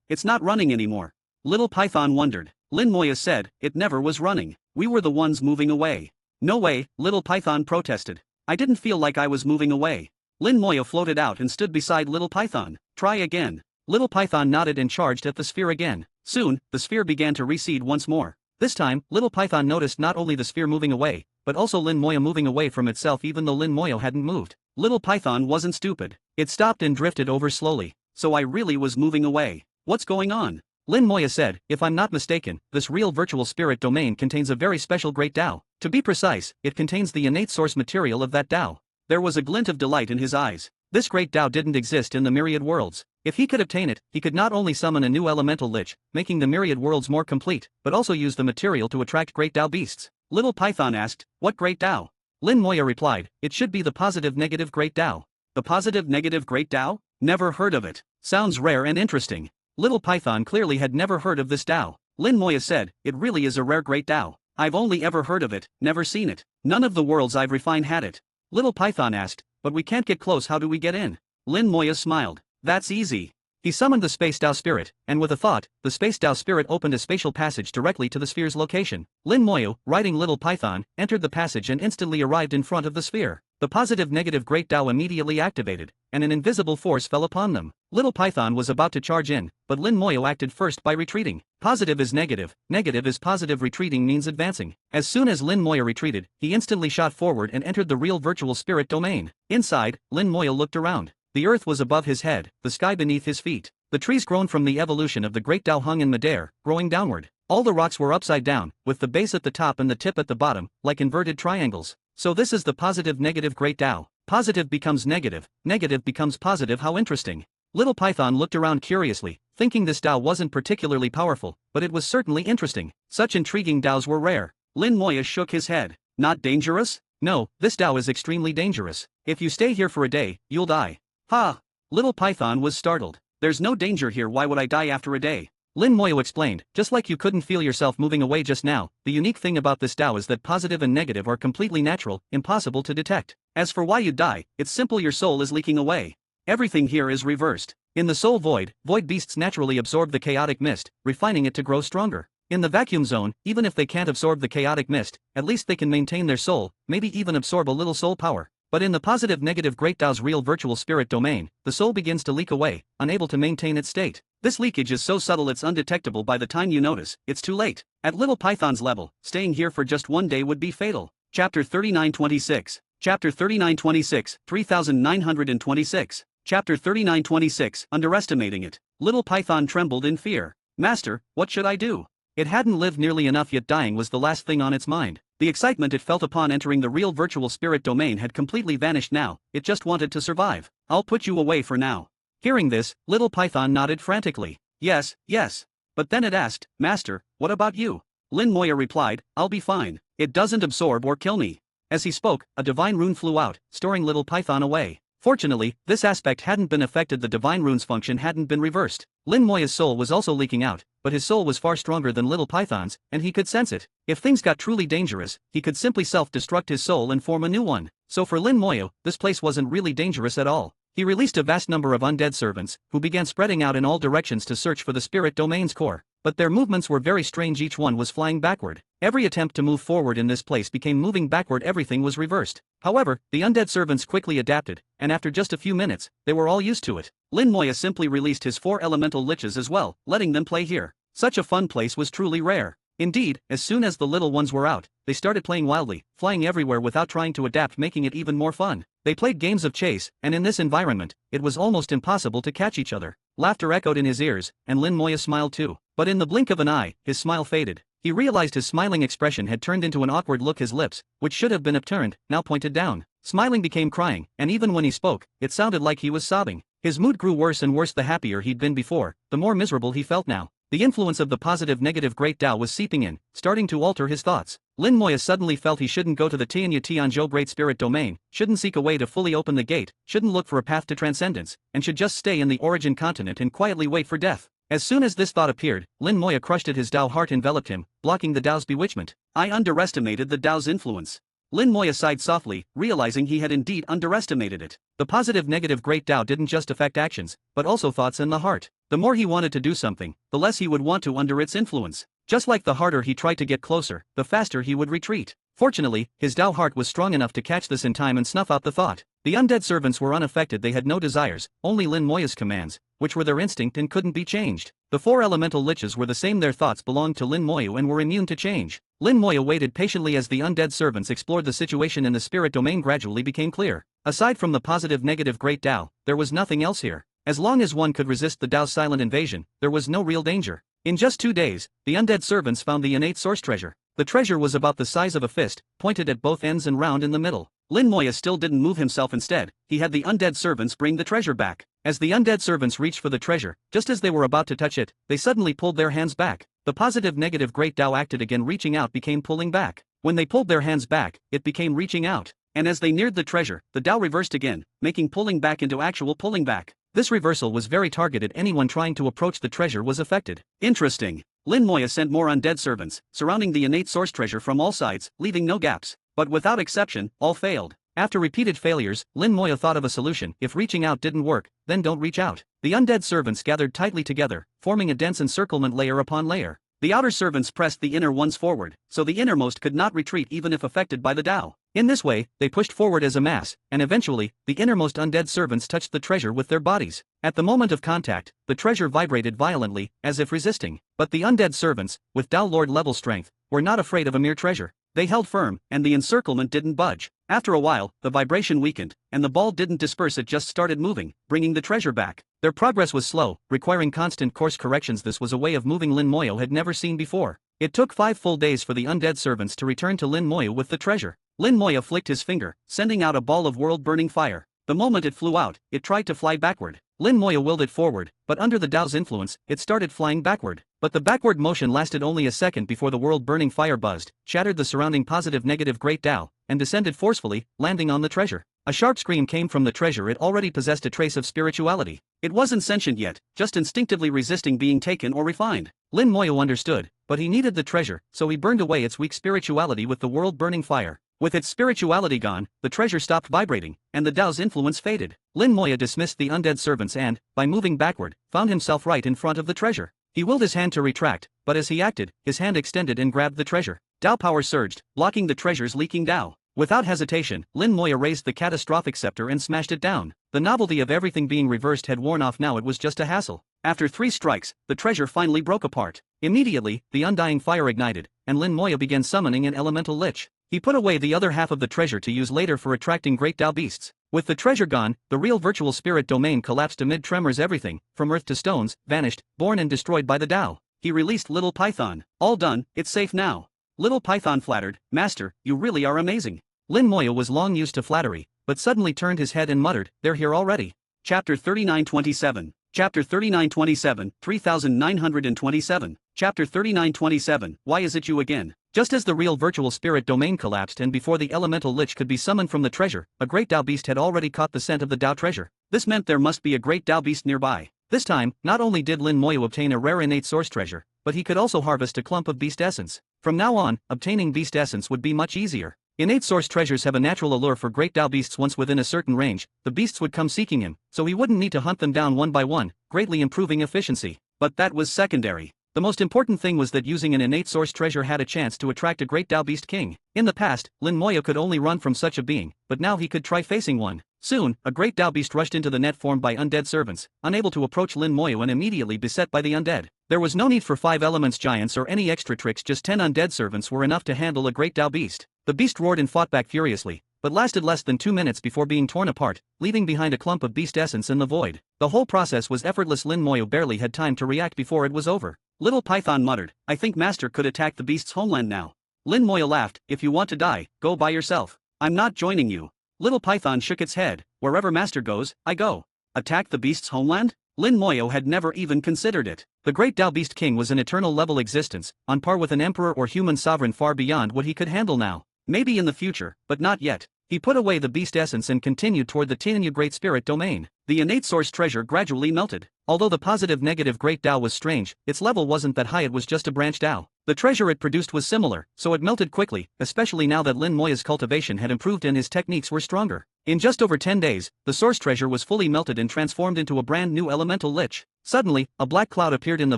It's not running anymore." Little Python wondered. Lin Moyo said, "It never was running. We were the ones moving away." "No way," Little Python protested. "I didn't feel like I was moving away." Lin Moyo floated out and stood beside Little Python. "Try again." Little Python nodded and charged at the sphere again. Soon, the sphere began to recede once more. This time, Little Python noticed not only the sphere moving away, but also Lin Moyo moving away from itself even though Lin Moyo hadn't moved. Little Python wasn't stupid. It stopped and drifted over slowly. "So I really was moving away. What's going on?" Lin Moyo said, "If I'm not mistaken, this real virtual spirit domain contains a very special great Tao. To be precise, it contains the innate source material of that Tao." There was a glint of delight in his eyes. This great Tao didn't exist in the myriad worlds. If he could obtain it, he could not only summon a new elemental lich, making the myriad worlds more complete, but also use the material to attract great Tao beasts. Little Python asked, "What great Tao?" Lin Moyo replied, "It should be the positive negative great Tao." "The positive negative great Tao? Never heard of it. Sounds rare and interesting." Little Python clearly had never heard of this Tao. Lin Moyo said, "It really is a rare great Tao. I've only ever heard of it, never seen it. None of the worlds I've refined had it." Little Python asked, "But we can't get close, how do we get in?" Lin Moyo smiled. "That's easy." He summoned the Space Tao Spirit, and with a thought, the Space Tao Spirit opened a spatial passage directly to the sphere's location. Lin Moyo, riding Little Python, entered the passage and instantly arrived in front of the sphere. The positive negative great Tao immediately activated, and an invisible force fell upon them. Little Python was about to charge in, but Lin Moyo acted first by retreating. Positive is negative, negative is positive, retreating means advancing. As soon as Lin Moyo retreated, he instantly shot forward and entered the real virtual spirit domain. Inside, Lin Moyo looked around. The earth was above his head, the sky beneath his feet. The trees grown from the evolution of the great Tao hung in midair, growing downward. All the rocks were upside down, with the base at the top and the tip at the bottom, like inverted triangles. So this is the positive negative great Tao. Positive becomes negative, negative becomes positive. How interesting. Little Python looked around curiously, thinking this Tao wasn't particularly powerful, but it was certainly interesting. Such intriguing Taos were rare. Lin Moyo shook his head. "Not dangerous?" "No, this Tao is extremely dangerous. If you stay here for a day, you'll die." "Ha!" Little Python was startled. "There's no danger here, why would I die after a day?" Lin Moyo explained, "Just like you couldn't feel yourself moving away just now, the unique thing about this Tao is that positive and negative are completely natural, impossible to detect. As for why you'd die, it's simple, your soul is leaking away. Everything here is reversed. In the soul void, void beasts naturally absorb the chaotic mist, refining it to grow stronger. In the vacuum zone, even if they can't absorb the chaotic mist, at least they can maintain their soul, maybe even absorb a little soul power. But in the positive negative great Tao's real virtual spirit domain, the soul begins to leak away, unable to maintain its state. This leakage is so subtle it's undetectable. By the time you notice, it's too late. At Little Python's level, staying here for just one day would be fatal." Chapter 3926. Chapter 3926, 3926. Chapter 3926, Underestimating it. Little Python trembled in fear. "Master, what should I do?" It hadn't lived nearly enough yet dying was the last thing on its mind. The excitement it felt upon entering the real virtual spirit domain had completely vanished now, it just wanted to survive. "I'll put you away for now." Hearing this, Little Python nodded frantically. "Yes, yes." But then it asked, "Master, what about you?" Lin Moyo replied, "I'll be fine. It doesn't absorb or kill me." As he spoke, a divine rune flew out, storing Little Python away. Fortunately, this aspect hadn't been affected, the divine rune's function hadn't been reversed. Lin Moyo's soul was also leaking out, but his soul was far stronger than Little Python's, and he could sense it. If things got truly dangerous, he could simply self-destruct his soul and form a new one. So for Lin Moyo, this place wasn't really dangerous at all. He released a vast number of undead servants, who began spreading out in all directions to search for the spirit domain's core. But their movements were very strange, each one was flying backward. Every attempt to move forward in this place became moving backward, everything was reversed. However, the undead servants quickly adapted, and after just a few minutes, they were all used to it. Lin Moya simply released his 4 elemental liches as well, letting them play here. Such a fun place was truly rare. Indeed, as soon as the little ones were out, they started playing wildly, flying everywhere without trying to adapt, making it even more fun. They played games of chase, and in this environment, it was almost impossible to catch each other. Laughter echoed in his ears, and Lin Moya smiled too. But in the blink of an eye, his smile faded. He realized his smiling expression had turned into an awkward look. His lips, which should have been upturned, now pointed down. Smiling became crying, and even when he spoke, it sounded like he was sobbing. His mood grew worse and worse. The happier he'd been before, the more miserable he felt now. The influence of the positive-negative Great Tao was seeping in, starting to alter his thoughts. Lin Moya suddenly felt he shouldn't go to the Tianyu Great Spirit Domain, shouldn't seek a way to fully open the gate, shouldn't look for a path to transcendence, and should just stay in the origin continent and quietly wait for death. As soon as this thought appeared, Lin Moya crushed it. His Tao heart enveloped him, blocking the Tao's bewitchment. I underestimated the Tao's influence. Lin Moya sighed softly, realizing he had indeed underestimated it. The positive-negative Great Tao didn't just affect actions, but also thoughts and the heart. The more he wanted to do something, the less he would want to under its influence. Just like the harder he tried to get closer, the faster he would retreat. Fortunately, his Tao heart was strong enough to catch this in time and snuff out the thought. The undead servants were unaffected. They had no desires, only Lin Moya's commands, which were their instinct and couldn't be changed. The 4 elemental liches were the same. Their thoughts belonged to Lin Moya and were immune to change. Lin Moya waited patiently as the undead servants explored the situation in the spirit domain. Gradually became clear. Aside from the positive-negative Great Tao, there was nothing else here. As long as one could resist the Tao's silent invasion, there was no real danger. In just 2 days, the undead servants found the innate source treasure. The treasure was about the size of a fist, pointed at both ends and round in the middle. Lin Moya still didn't move himself. Instead, he had the undead servants bring the treasure back. As the undead servants reached for the treasure, just as they were about to touch it, they suddenly pulled their hands back. The positive-negative Great Tao acted again. Reaching out became pulling back. When they pulled their hands back, it became reaching out. And as they neared the treasure, the Tao reversed again, making pulling back into actual pulling back. This reversal was very targeted. Anyone trying to approach the treasure was affected. Interesting. Lin Moya sent more undead servants, surrounding the innate source treasure from all sides, leaving no gaps. But without exception, all failed. After repeated failures, Lin Moya thought of a solution. If reaching out didn't work, then don't reach out. The undead servants gathered tightly together, forming a dense encirclement layer upon layer. The outer servants pressed the inner ones forward, so the innermost could not retreat even if affected by the Tao. In this way, they pushed forward as a mass, and eventually, the innermost undead servants touched the treasure with their bodies. At the moment of contact, the treasure vibrated violently, as if resisting. But the undead servants, with Tao Lord level strength, were not afraid of a mere treasure. They held firm, and the encirclement didn't budge. After a while, the vibration weakened, and the ball didn't disperse. It just started moving, bringing the treasure back. Their progress was slow, requiring constant course corrections. This was a way of moving Lin Moya had never seen before. It took 5 full days for the undead servants to return to Lin Moya with the treasure. Lin Moya flicked his finger, sending out a ball of world-burning fire. The moment it flew out, it tried to fly backward. Lin Moya willed it forward, but under the Tao's influence, it started flying backward. But the backward motion lasted only a second before the world-burning fire buzzed, shattered the surrounding positive-negative Great Tao, and descended forcefully, landing on the treasure. A sharp scream came from the treasure. It already possessed a trace of spirituality. It wasn't sentient yet, just instinctively resisting being taken or refined. Lin Moya understood, but he needed the treasure, so he burned away its weak spirituality with the world-burning fire. With its spirituality gone, the treasure stopped vibrating, and the Tao's influence faded. Lin Moya dismissed the undead servants and, by moving backward, found himself right in front of the treasure. He willed his hand to retract, but as he acted, his hand extended and grabbed the treasure. Tao power surged, blocking the treasure's leaking Tao. Without hesitation, Lin Moya raised the catastrophic scepter and smashed it down. The novelty of everything being reversed had worn off. Now it was just a hassle. After 3 strikes, the treasure finally broke apart. Immediately, the undying fire ignited, and Lin Moya began summoning an elemental lich. He put away the other half of the treasure to use later for attracting great Tao beasts. With the treasure gone, the real virtual spirit domain collapsed amid tremors. Everything, from earth to stones, vanished, born and destroyed by the Tao. He released Little Python. All done, it's safe now. Little Python flattered, Master, you really are amazing. Lin Moya was long used to flattery, but suddenly turned his head and muttered, they're here already. Chapter 3927. Chapter 3927, 3927. Chapter 3927, Why is it you again? Just as the real virtual spirit domain collapsed and before the elemental lich could be summoned from the treasure, a great Tao beast had already caught the scent of the Tao treasure. This meant there must be a great Tao beast nearby. This time, not only did Lin Moya obtain a rare innate source treasure, but he could also harvest a clump of beast essence. From now on, obtaining beast essence would be much easier. Innate source treasures have a natural allure for great Dao beasts. Once within a certain range, the beasts would come seeking him, so he wouldn't need to hunt them down one by one, greatly improving efficiency. But that was secondary. The most important thing was that using an innate source treasure had a chance to attract a great Dao beast king. In the past, Lin Moyo could only run from such a being, but now he could try facing one. Soon, a great Dao beast rushed into the net formed by undead servants, unable to approach Lin Moyo and immediately beset by the undead. There was no need for 5 elements giants or any extra tricks, just 10 undead servants were enough to handle a great Dao beast. The beast roared and fought back furiously, but lasted less than 2 minutes before being torn apart, leaving behind a clump of beast essence in the void. The whole process was effortless. Lin Moyo barely had time to react before it was over. Little Python muttered, "I think Master could attack the beast's homeland now." Lin Moyo laughed, "If you want to die, go by yourself. I'm not joining you." Little Python shook its head, "Wherever Master goes, I go." Attack the beast's homeland? Lin Moyo had never even considered it. The great Dao Beast King was an eternal level existence, on par with an emperor or human sovereign, far beyond what he could handle now. Maybe in the future, but not yet. He put away the beast essence and continued toward the Tianyu Great Spirit domain. The innate source treasure gradually melted. Although the positive-negative Great Dao was strange, its level wasn't that high, it was just a branch Dao. The treasure it produced was similar, so it melted quickly, especially now that Lin Moya's cultivation had improved and his techniques were stronger. In just over 10 days, the source treasure was fully melted and transformed into a brand new elemental lich. Suddenly, a black cloud appeared in the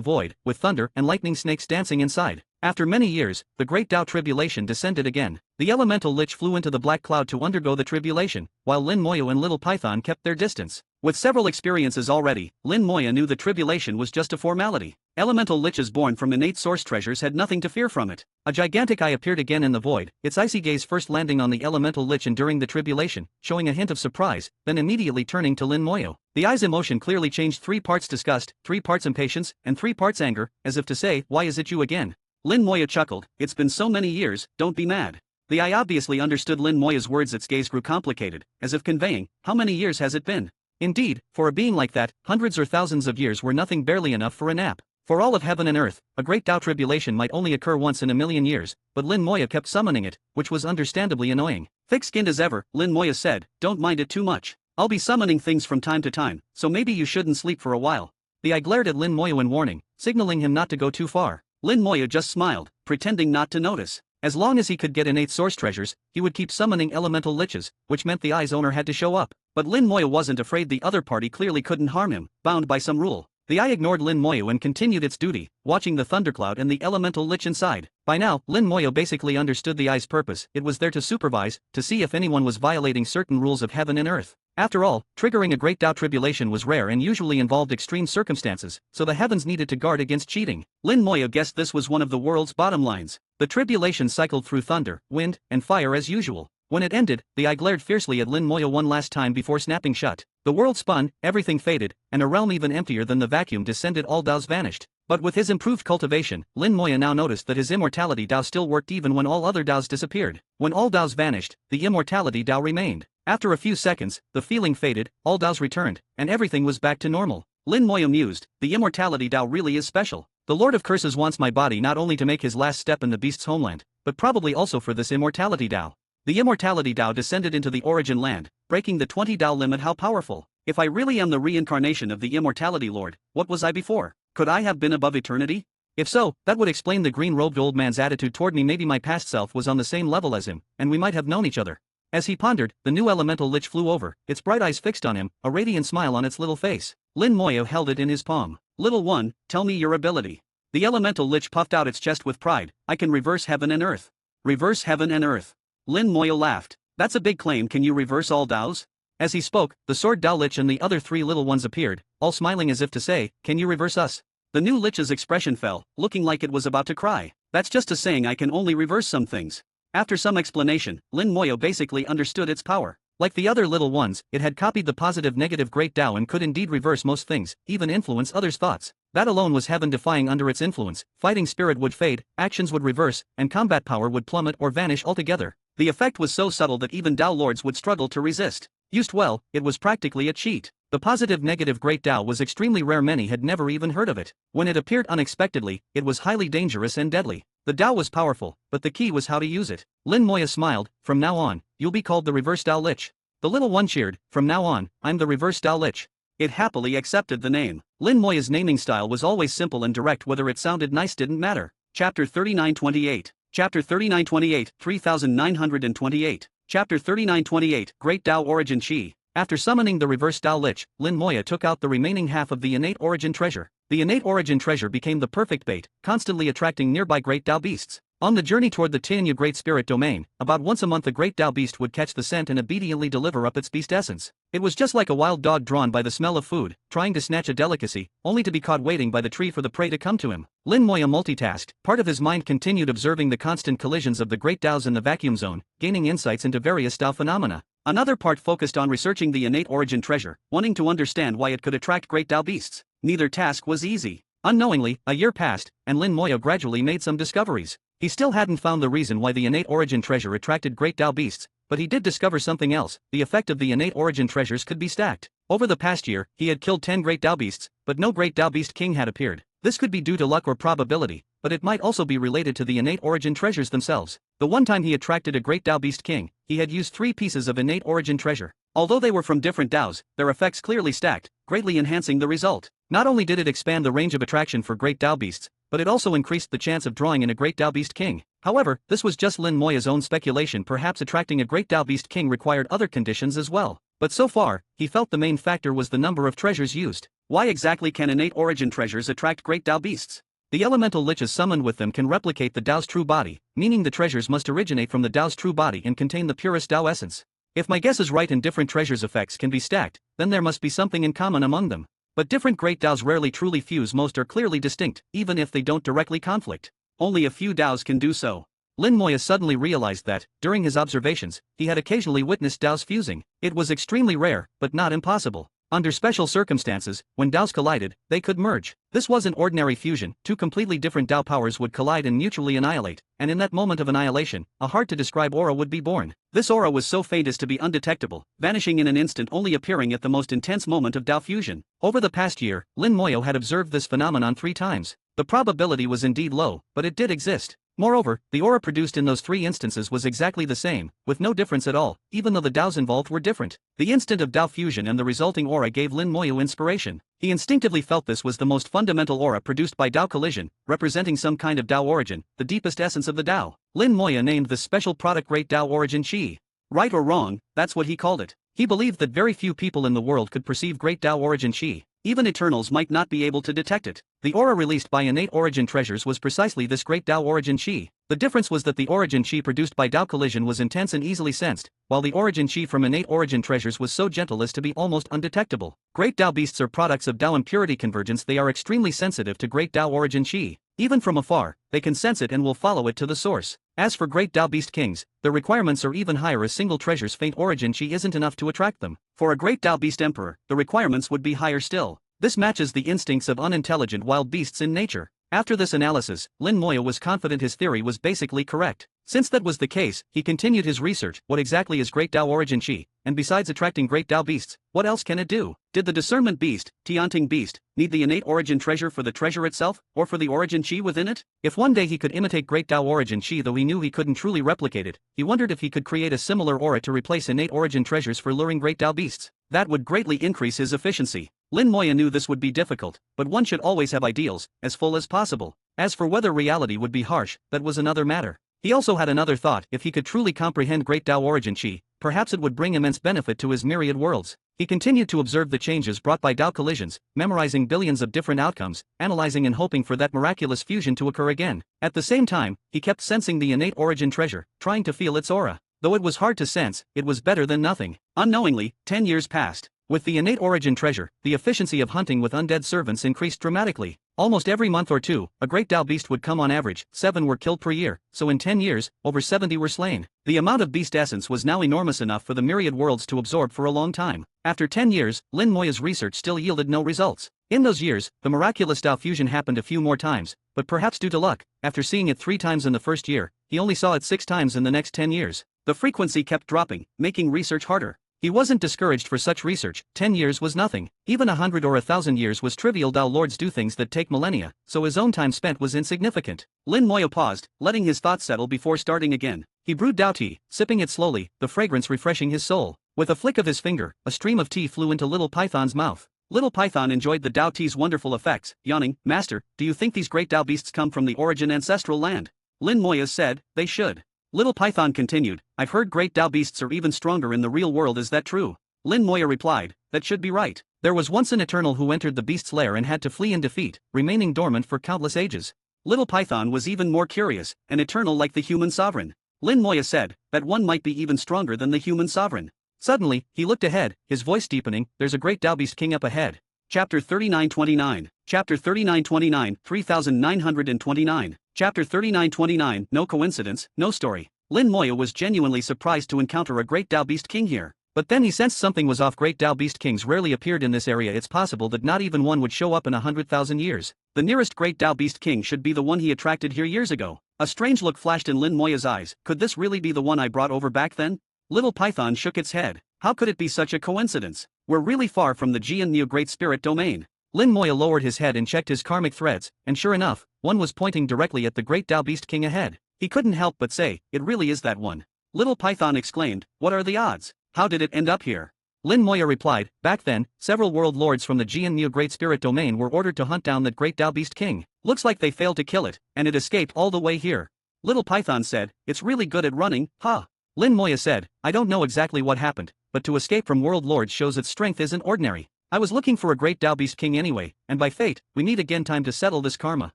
void, with thunder and lightning snakes dancing inside. After many years, the great Dao tribulation descended again. The elemental lich flew into the black cloud to undergo the tribulation, while Lin Moyo and Little Python kept their distance. With several experiences already, Lin Moya knew the tribulation was just a formality. Elemental liches born from innate source treasures had nothing to fear from it. A gigantic eye appeared again in the void, its icy gaze first landing on the elemental lich enduring the tribulation, showing a hint of surprise, then immediately turning to Lin Moyo. The eye's emotion clearly changed: 3 parts disgust, 3 parts impatience, and 3 parts anger, as if to say, "Why is it you again?" Lin Moya chuckled, "It's been so many years, don't be mad." The eye obviously understood Lin Moya's words. Its gaze grew complicated, as if conveying, "How many years has it been?" Indeed, for a being like that, hundreds or thousands of years were nothing, barely enough for a nap. For all of heaven and earth, a great Dao tribulation might only occur once in a million years, but Lin Moya kept summoning it, which was understandably annoying. Thick-skinned as ever, Lin Moya said, "Don't mind it too much. I'll be summoning things from time to time, so maybe you shouldn't sleep for a while." The eye glared at Lin Moya in warning, signaling him not to go too far. Lin Moya just smiled, pretending not to notice. As long as he could get innate source treasures, he would keep summoning elemental liches, which meant the eye's owner had to show up. But Lin Moya wasn't afraid. The other party clearly couldn't harm him, bound by some rule. The eye ignored Lin Moyo and continued its duty, watching the thundercloud and the elemental lich inside. By now, Lin Moyo basically understood the eye's purpose. It was there to supervise, to see if anyone was violating certain rules of heaven and earth. After all, triggering a great Dao tribulation was rare and usually involved extreme circumstances, so the heavens needed to guard against cheating. Lin Moyo guessed this was one of the world's bottom lines. The tribulation cycled through thunder, wind, and fire as usual. When it ended, the eye glared fiercely at Lin Moyo one last time before snapping shut. The world spun, everything faded, and a realm even emptier than the vacuum descended. All Daos vanished. But with his improved cultivation, Lin Moya now noticed that his immortality Dao still worked even when all other Daos disappeared. When all Daos vanished, the immortality Dao remained. After a few seconds, the feeling faded, all Daos returned, and everything was back to normal. Lin Moya mused, "The immortality Dao really is special. The Lord of Curses wants my body not only to make his last step in the beast's homeland, but probably also for this immortality Dao." The immortality Dao descended into the origin land, breaking the 20 Dao limit. How powerful! If I really am the reincarnation of the immortality Lord, what was I before? Could I have been above eternity? If so, that would explain the green-robed old man's attitude toward me. Maybe my past self was on the same level as him, and we might have known each other. As he pondered, the new elemental lich flew over, its bright eyes fixed on him, a radiant smile on its little face. Lin Moyo held it in his palm. "Little one, tell me your ability." The elemental lich puffed out its chest with pride. "I can reverse heaven and earth." "Reverse heaven and earth?" Lin Moyo laughed. "That's a big claim. Can you reverse all Daos?" As he spoke, the sword Dao Lich and the other 3 little ones appeared, all smiling as if to say, "Can you reverse us?" The new Lich's expression fell, looking like it was about to cry. "That's just a saying. I can only reverse some things." After some explanation, Lin Moyo basically understood its power. Like the other little ones, it had copied the positive-negative Great Dao and could indeed reverse most things, even influence others' thoughts. That alone was heaven-defying. Under its influence, fighting spirit would fade, actions would reverse, and combat power would plummet or vanish altogether. The effect was so subtle that even Dao Lords would struggle to resist. Used well, it was practically a cheat. The positive-negative Great Dao was extremely rare. Many had never even heard of it. When it appeared unexpectedly, it was highly dangerous and deadly. The Dao was powerful, but the key was how to use it. Lin Moya smiled. "From now on, you'll be called the Reverse Dao Lich." The little one cheered. "From now on, I'm the Reverse Dao Lich." It happily accepted the name. Lin Moya's naming style was always simple and direct. Whether it sounded nice didn't matter. Chapter 3928. Chapter 3928, 3928. Chapter 3928, Great Tao Origin Chi. After summoning the reverse Tao Lich, Lin Moya took out the remaining half of the innate origin treasure. The innate origin treasure became the perfect bait, constantly attracting nearby Great Tao beasts. On the journey toward the Tianya Great Spirit Domain, about once a month a Great Tao beast would catch the scent and obediently deliver up its beast essence. It was just like a wild dog drawn by the smell of food, trying to snatch a delicacy, only to be caught waiting by the tree for the prey to come to him. Lin Moya multitasked. Part of his mind continued observing the constant collisions of the Great Taos in the vacuum zone, gaining insights into various Tao phenomena. Another part focused on researching the innate origin treasure, wanting to understand why it could attract Great Tao beasts. Neither task was easy. Unknowingly, a year passed, and Lin Moya gradually made some discoveries. He still hadn't found the reason why the innate origin treasure attracted Great Tao beasts, but he did discover something else. The effect of the innate origin treasures could be stacked. Over the past year, he had killed 10 Great Tao beasts, but no Great Tao beast king had appeared. This could be due to luck or probability, but it might also be related to the innate origin treasures themselves. The one time he attracted a Great Tao beast king, he had used 3 pieces of innate origin treasure. Although they were from different Taos, their effects clearly stacked, greatly enhancing the result. Not only did it expand the range of attraction for Great Tao beasts, but it also increased the chance of drawing in a Great Tao beast king. However, this was just Lin Moya's own speculation. Perhaps attracting a Great Tao beast king required other conditions as well. But so far, he felt the main factor was the number of treasures used. Why exactly can innate origin treasures attract Great Tao beasts? The elemental liches summoned with them can replicate the Tao's true body, meaning the treasures must originate from the Tao's true body and contain the purest Tao essence. If my guess is right and different treasures' effects can be stacked, then there must be something in common among them. But different Great Taos rarely truly fuse. Most are clearly distinct, even if they don't directly conflict. Only a few Taos can do so. Lin Moya suddenly realized that, during his observations, he had occasionally witnessed Taos fusing. It was extremely rare, but not impossible. Under special circumstances, when Taos collided, they could merge. This wasn't ordinary fusion. 2 completely different Tao powers would collide and mutually annihilate, and in that moment of annihilation, a hard-to-describe aura would be born. This aura was so faint as to be undetectable, vanishing in an instant, only appearing at the most intense moment of Tao fusion. Over the past year, Lin Moya had observed this phenomenon 3 times. The probability was indeed low, but it did exist. Moreover, the aura produced in those 3 instances was exactly the same, with no difference at all, even though the Taos involved were different. The instant of Tao fusion and the resulting aura gave Lin Moya inspiration. He instinctively felt this was the most fundamental aura produced by Tao collision, representing some kind of Tao origin, the deepest essence of the Tao. Lin Moya named this special product Great Tao Origin Chi. Right or wrong, that's what he called it. He believed that very few people in the world could perceive Great Tao Origin Chi. Even Eternals might not be able to detect it. The aura released by innate origin treasures was precisely this Great Tao Origin Chi. The difference was that the origin Chi produced by Tao collision was intense and easily sensed, while the origin Chi from innate origin treasures was so gentle as to be almost undetectable. Great Tao beasts are products of Tao impurity convergence. They are extremely sensitive to Great Tao Origin Chi. Even from afar, they can sense it and will follow it to the source. As for Great Tao beast kings, the requirements are even higher. A single treasure's faint origin Chi isn't enough to attract them. For a Great Tao beast emperor, the requirements would be higher still. This matches the instincts of unintelligent wild beasts in nature. After this analysis, Lin Moya was confident his theory was basically correct. Since that was the case, he continued his research. What exactly is Great Tao Origin Chi? And besides attracting Great Tao beasts, what else can it do? Did the discernment beast, Tianting beast, need the innate origin treasure for the treasure itself, or for the origin Chi within it? If one day he could imitate Great Tao Origin Chi, though he knew he couldn't truly replicate it, he wondered if he could create a similar aura to replace innate origin treasures for luring Great Tao beasts. That would greatly increase his efficiency. Lin Moya knew this would be difficult, but one should always have ideals, as full as possible. As for whether reality would be harsh, that was another matter. He also had another thought. If he could truly comprehend Great Tao Origin Chi, perhaps it would bring immense benefit to his myriad worlds. He continued to observe the changes brought by Tao collisions, memorizing billions of different outcomes, analyzing and hoping for that miraculous fusion to occur again. At the same time, he kept sensing the innate origin treasure, trying to feel its aura. Though it was hard to sense, it was better than nothing. Unknowingly, 10 years passed. With the innate origin treasure, the efficiency of hunting with undead servants increased dramatically. Almost every month or two, a Great Tao beast would come. On average, 7 were killed per year, so in 10 years, over 70 were slain. The amount of beast essence was now enormous enough for the myriad worlds to absorb for a long time. After 10 years, Lin Moya's research still yielded no results. In those years, the miraculous Tao fusion happened a few more times, but perhaps due to luck, after seeing it 3 times in the first year, he only saw it 6 times in the next 10 years. The frequency kept dropping, making research harder. He wasn't discouraged for such research. 10 years was nothing. Even 100 or 1,000 years was trivial. Tao lords do things that take millennia, so his own time spent was insignificant. Lin Moya paused, letting his thoughts settle before starting again. He brewed Tao tea, sipping it slowly, the fragrance refreshing his soul. With a flick of his finger, a stream of tea flew into Little Python's mouth. Little Python enjoyed the Tao tea's wonderful effects, yawning, "Master, do you think these great Tao beasts come from the origin ancestral land?" Lin Moya said, they should. Little Python continued, I've heard great Dao beasts are even stronger in the real world, is that true? Lin Moya replied, that should be right. There was once an eternal who entered the beast's lair and had to flee in defeat, remaining dormant for countless ages. Little Python was even more curious, an eternal like the human sovereign. Lin Moya said, that one might be even stronger than the human sovereign. Suddenly, he looked ahead, his voice deepening, there's a great Dao beast king up ahead. Chapter 3929. Chapter 3929, 3929. Chapter 3929, no coincidence, no story. Lin Moya was genuinely surprised to encounter a great Dao beast king here. But then he sensed something was off. Great Dao beast kings rarely appeared in this area. It's possible that not even one would show up in 100,000 years. The nearest great Dao beast king should be the one he attracted here years ago. A strange look flashed in Lin Moya's eyes. Could this really be the one I brought over back then? Little Python shook its head. How could it be such a coincidence? We're really far from the Jian Neo Great Spirit domain. Lin Moya lowered his head and checked his karmic threads, and sure enough, one was pointing directly at the great Dao beast king ahead. He couldn't help but say, it really is that one. Little Python exclaimed, what are the odds? How did it end up here? Lin Moya replied, back then, several world lords from the Jian Neo Great Spirit domain were ordered to hunt down that great Dao beast king. Looks like they failed to kill it, and it escaped all the way here. Little Python said, it's really good at running, huh? Lin Moya said, I don't know exactly what happened, but to escape from world lords shows its strength isn't ordinary. I was looking for a great Dao beast king anyway, and by fate, we meet again, time to settle this karma.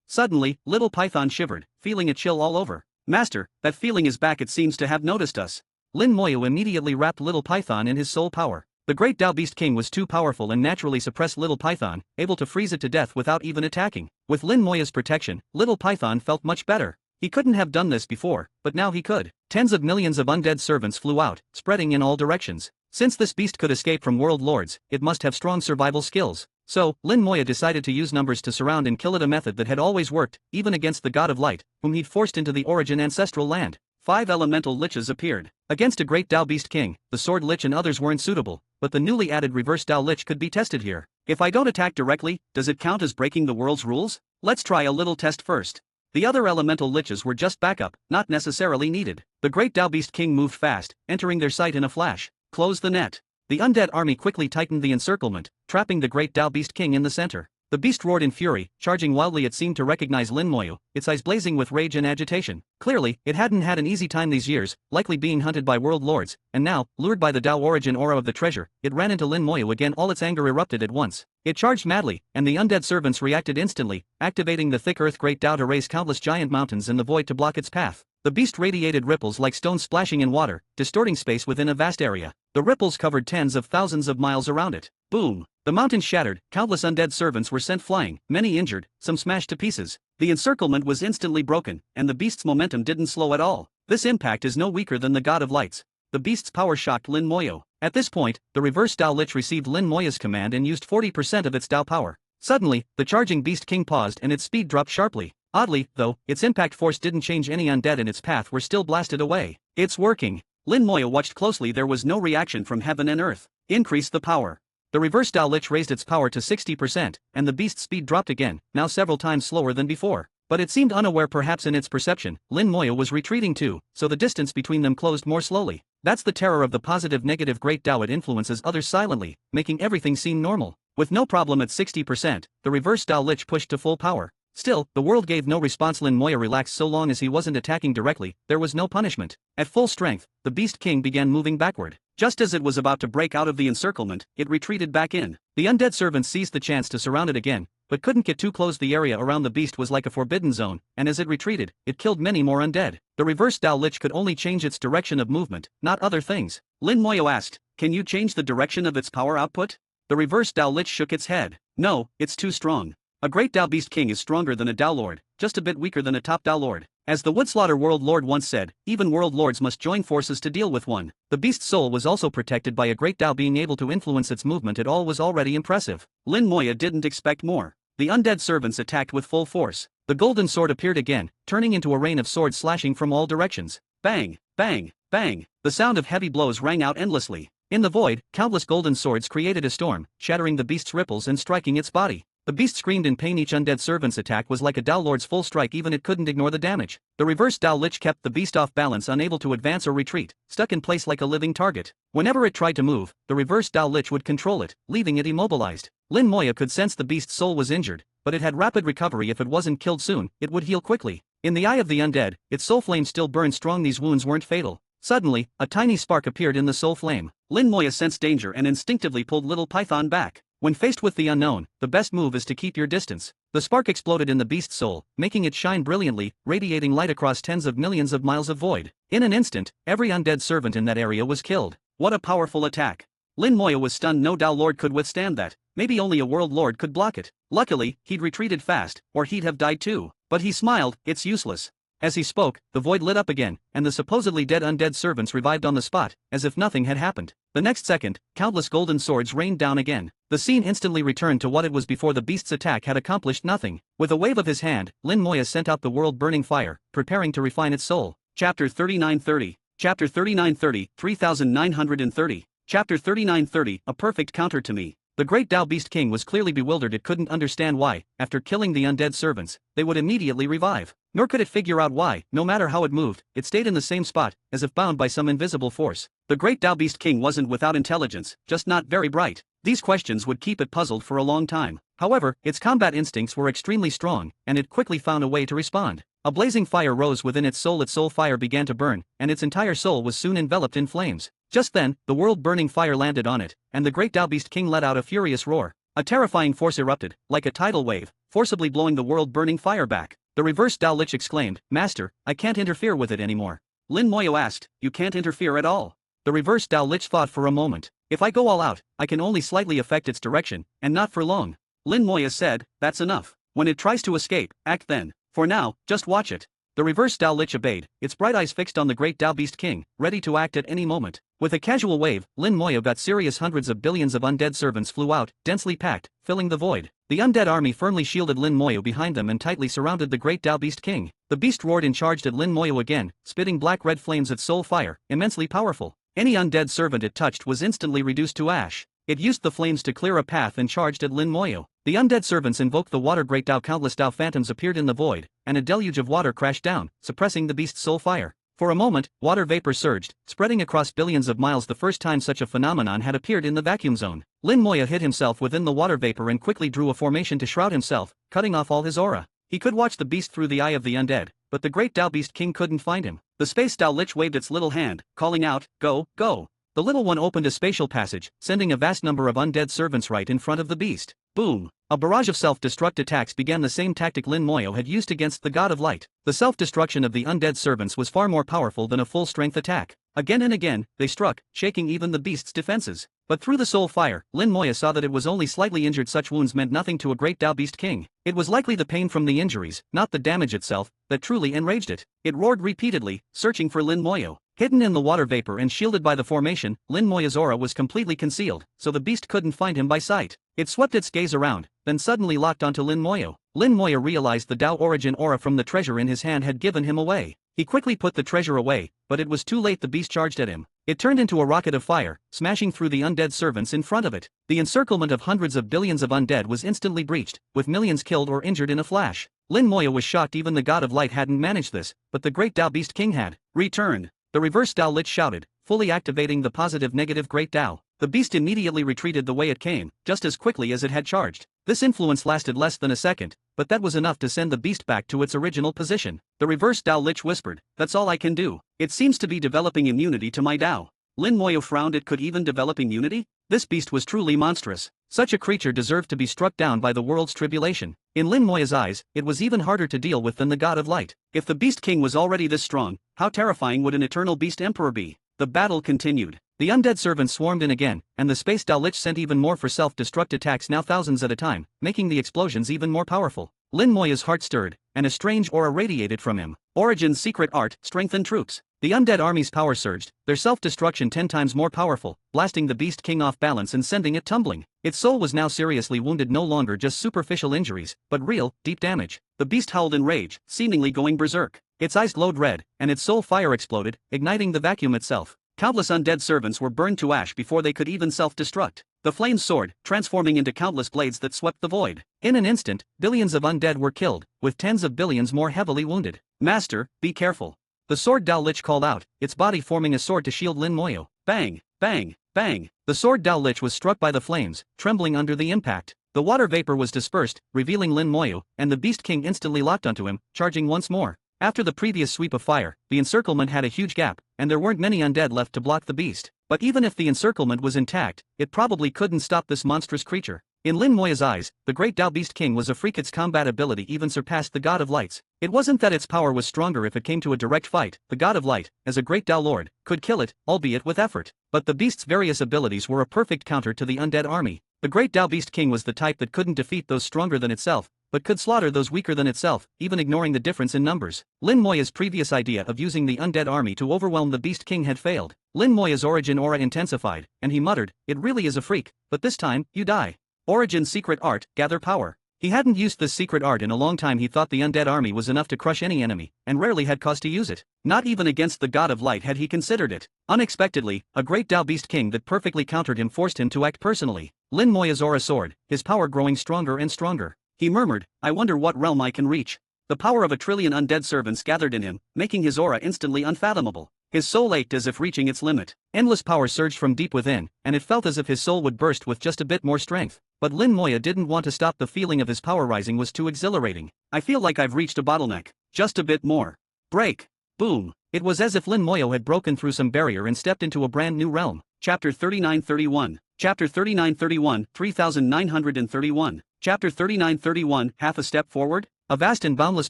Suddenly, Little Python shivered, feeling a chill all over. Master, that feeling is back, it seems to have noticed us. Lin Moya immediately wrapped Little Python in his soul power. The great Dao beast king was too powerful and naturally suppressed Little Python, able to freeze it to death without even attacking. With Lin Moya's protection, Little Python felt much better. He couldn't have done this before, but now he could. Tens of millions of undead servants flew out, spreading in all directions. Since this beast could escape from world lords, it must have strong survival skills. So, Lin Moya decided to use numbers to surround and kill it, a method that had always worked, even against the god of light, whom he'd forced into the origin ancestral land. 5 elemental liches appeared. Against a great Dao beast king, the sword lich and others weren't suitable, but the newly added reverse Dao lich could be tested here. If I don't attack directly, does it count as breaking the world's rules? Let's try a little test first. The other elemental liches were just backup, not necessarily needed. The great Dao beast king moved fast, entering their sight in a flash. Close the net. The undead army quickly tightened the encirclement, trapping the great Dao beast king in the center. The beast roared in fury, charging wildly. It seemed to recognize Lin Moya, its eyes blazing with rage and agitation. Clearly, it hadn't had an easy time these years, likely being hunted by world lords, and now, lured by the Dao origin aura of the treasure, it ran into Lin Moya again. All its anger erupted at once. It charged madly, and the undead servants reacted instantly, activating the thick earth great Dao to raise countless giant mountains in the void to block its path. The beast radiated ripples like stones splashing in water, distorting space within a vast area. The ripples covered tens of thousands of miles around it. Boom! The mountain shattered, countless undead servants were sent flying, many injured, some smashed to pieces. The encirclement was instantly broken, and the beast's momentum didn't slow at all. This impact is no weaker than the god of lights. The beast's power shocked Lin Moya. At this point, the reverse Dao lich received Lin Moya's command and used 40% of its Dao power. Suddenly, the charging beast king paused and its speed dropped sharply. Oddly, though, its impact force didn't change. Any undead in its path were still blasted away. It's working. Lin Moya watched closely. There was no reaction from heaven and earth. Increase the power. The reverse Dao lich raised its power to 60%, and the beast's speed dropped again, now several times slower than before. But it seemed unaware, perhaps in its perception, Lin Moya was retreating too, so the distance between them closed more slowly. That's the terror of the positive-negative great Dao. It influences others silently, making everything seem normal. With no problem at 60%, the reverse Dao lich pushed to full power. Still, the world gave no response. Lin Moya relaxed. So long as he wasn't attacking directly, there was no punishment. At full strength, the beast king began moving backward. Just as it was about to break out of the encirclement, it retreated back in. The undead servants seized the chance to surround it again, but couldn't get too close. The area around the beast was like a forbidden zone, and as it retreated, it killed many more undead. The reverse Dao lich could only change its direction of movement, not other things. Lin Moya asked, can you change the direction of its power output? The reverse Dao lich shook its head. No, it's too strong. A great Dao beast king is stronger than a Dao lord, just a bit weaker than a top Dao lord. As the Woodslaughter world lord once said, even world lords must join forces to deal with one. The beast's soul was also protected by a great Dao. Being able to influence its movement at all was already impressive. Lin Moya didn't expect more. The undead servants attacked with full force. The golden sword appeared again, turning into a rain of swords slashing from all directions. Bang, bang, bang. The sound of heavy blows rang out endlessly. In the void, countless golden swords created a storm, shattering the beast's ripples and striking its body. The beast screamed in pain. Each undead servant's attack was like a Dao lord's full strike. Even it couldn't ignore the damage. The reverse Dao lich kept the beast off balance, unable to advance or retreat, stuck in place like a living target. Whenever it tried to move, the reverse Dao lich would control it, leaving it immobilized. Lin Moya could sense the beast's soul was injured, but it had rapid recovery. If it wasn't killed soon, it would heal quickly. In the eye of the undead, its soul flame still burned strong. These wounds weren't fatal. Suddenly, a tiny spark appeared in the soul flame. Lin Moya sensed danger and instinctively pulled little Python back. When faced with the unknown, the best move is to keep your distance. The spark exploded in the beast's soul, making it shine brilliantly, radiating light across tens of millions of miles of void. In an instant, every undead servant in that area was killed. What a powerful attack! Lin Moya was stunned. No Dao Lord could withstand that. Maybe only a World Lord could block it. Luckily, he'd retreated fast, or he'd have died too. But he smiled. It's useless. As he spoke, the void lit up again, and the supposedly dead undead servants revived on the spot, as if nothing had happened. The next second, countless golden swords rained down again. The scene instantly returned to what it was before. The beast's attack had accomplished nothing. With a wave of his hand, Lin Moya sent out the world-burning fire, preparing to refine its soul. Chapter 3930. Chapter 3930, 3930. Chapter 3930, a perfect counter to me. The great Dao Beast King was clearly bewildered. It couldn't understand why, after killing the undead servants, they would immediately revive. Nor could it figure out why, no matter how it moved, it stayed in the same spot, as if bound by some invisible force. The great Dao Beast King wasn't without intelligence, just not very bright. These questions would keep it puzzled for a long time. However, its combat instincts were extremely strong, and it quickly found a way to respond. A blazing fire rose within its soul. Its soul fire began to burn, and its entire soul was soon enveloped in flames. Just then, the world-burning fire landed on it, and the great Dao Beast King let out a furious roar. A terrifying force erupted, like a tidal wave, forcibly blowing the world-burning fire back. The reverse Dao Lich exclaimed, "Master, I can't interfere with it anymore." Lin Moyo asked, "You can't interfere at all?" The reverse Dao Lich thought for a moment. "If I go all out, I can only slightly affect its direction, and not for long." Lin Moya said, "That's enough. When it tries to escape, act then. For now, just watch it." The reverse Dao Lich obeyed, its bright eyes fixed on the great Dao Beast King, ready to act at any moment. With a casual wave, Lin Moya got serious. Hundreds of billions of undead servants flew out, densely packed, filling the void. The undead army firmly shielded Lin Moyo behind them and tightly surrounded the great Dao Beast King. The beast roared and charged at Lin Moyo again, spitting black-red flames at soul fire, immensely powerful. Any undead servant it touched was instantly reduced to ash. It used the flames to clear a path and charged at Lin Moyo. The undead servants invoked the water great Dao. Countless Dao phantoms appeared in the void, and a deluge of water crashed down, suppressing the beast's soul fire. For a moment, water vapor surged, spreading across billions of miles. The first time such a phenomenon had appeared in the vacuum zone. Lin Moya hid himself within the water vapor and quickly drew a formation to shroud himself, cutting off all his aura. He could watch the beast through the eye of the undead, but the great Dao Beast King couldn't find him. The Space Dao Lich waved its little hand, calling out, "Go, go." The little one opened a spatial passage, sending a vast number of undead servants right in front of the beast. Boom! A barrage of self-destruct attacks began. The same tactic Lin Moyo had used against the God of Light. The self-destruction of the undead servants was far more powerful than a full-strength attack. Again and again, they struck, shaking even the beast's defenses. But through the soul fire, Lin Moya saw that it was only slightly injured. Such wounds meant nothing to a great Dao Beast King. It was likely the pain from the injuries, not the damage itself, that truly enraged it. It roared repeatedly, searching for Lin Moyo. Hidden in the water vapor and shielded by the formation, Lin Moya's aura was completely concealed, so the beast couldn't find him by sight. It swept its gaze around, then suddenly locked onto Lin Moyo. Lin Moya realized the Dao origin aura from the treasure in his hand had given him away. He quickly put the treasure away, but it was too late. The beast charged at him. It turned into a rocket of fire, smashing through the undead servants in front of it. The encirclement of hundreds of billions of undead was instantly breached, with millions killed or injured in a flash. Lin Moya was shocked. Even the God of Light hadn't managed this, but the great Dao Beast King had. "Return!" The reverse Dao Lich shouted, fully activating the positive-negative great Dao. The beast immediately retreated the way it came, just as quickly as it had charged. This influence lasted less than a second, but that was enough to send the beast back to its original position. The reverse Dao Lich whispered, "That's all I can do. It seems to be developing immunity to my Dao." Lin Moyo frowned. It could even develop immunity? This beast was truly monstrous. Such a creature deserved to be struck down by the world's tribulation. In Lin Moya's eyes, it was even harder to deal with than the God of Light. If the Beast King was already this strong, how terrifying would an eternal Beast Emperor be? The battle continued. The undead servants swarmed in again, and the Space Dao Lich sent even more for self-destruct attacks, now thousands at a time, making the explosions even more powerful. Lin Moya's heart stirred, and a strange aura radiated from him. Origin's secret art, strengthen troops. The undead army's power surged, their self-destruction 10 times more powerful, blasting the Beast King off balance and sending it tumbling. Its soul was now seriously wounded, no longer just superficial injuries, but real, deep damage. The beast howled in rage, seemingly going berserk. Its eyes glowed red, and its soul fire exploded, igniting the vacuum itself. Countless undead servants were burned to ash before they could even self-destruct. The flames soared, transforming into countless blades that swept the void. In an instant, billions of undead were killed, with tens of billions more heavily wounded. "Master, be careful." The sword Dao Lich called out, its body forming a sword to shield Lin Moyo. Bang, bang, bang. The sword Dao Lich was struck by the flames, trembling under the impact. The water vapor was dispersed, revealing Lin Moyo, and the Beast King instantly locked onto him, charging once more. After the previous sweep of fire, the encirclement had a huge gap, and there weren't many undead left to block the beast. But even if the encirclement was intact, it probably couldn't stop this monstrous creature. In Lin Moya's eyes, the great Dao Beast King was a freak. Its combat ability even surpassed the God of Lights. It wasn't that its power was stronger if it came to a direct fight. The God of Light, as a great Dao Lord, could kill it, albeit with effort. But the beast's various abilities were a perfect counter to the undead army. The great Dao Beast King was the type that couldn't defeat those stronger than itself, but could slaughter those weaker than itself, even ignoring the difference in numbers. Lin Moya's previous idea of using the undead army to overwhelm the Beast King had failed. Lin Moya's origin aura intensified, and he muttered, "It really is a freak, but this time, you die." Origin's secret art, gather power. He hadn't used this secret art in a long time. He thought the undead army was enough to crush any enemy, and rarely had cause to use it. Not even against the God of Light had he considered it. Unexpectedly, a great Dao Beast King that perfectly countered him forced him to act personally. Lin Moya's aura soared, his power growing stronger and stronger. He murmured, "I wonder what realm I can reach." The power of 1,000,000,000,000 undead servants gathered in him, making his aura instantly unfathomable. His soul ached as if reaching its limit. Endless power surged from deep within, and it felt as if his soul would burst with just a bit more strength. But Lin Moya didn't want to stop. The feeling of his power rising was too exhilarating. "I feel like I've reached a bottleneck. Just a bit more. Break." Boom. It was as if Lin Moya had broken through some barrier and stepped into a brand new realm. Chapter 3931. Chapter 3931, 3931. Chapter 3931, half a step forward? A vast and boundless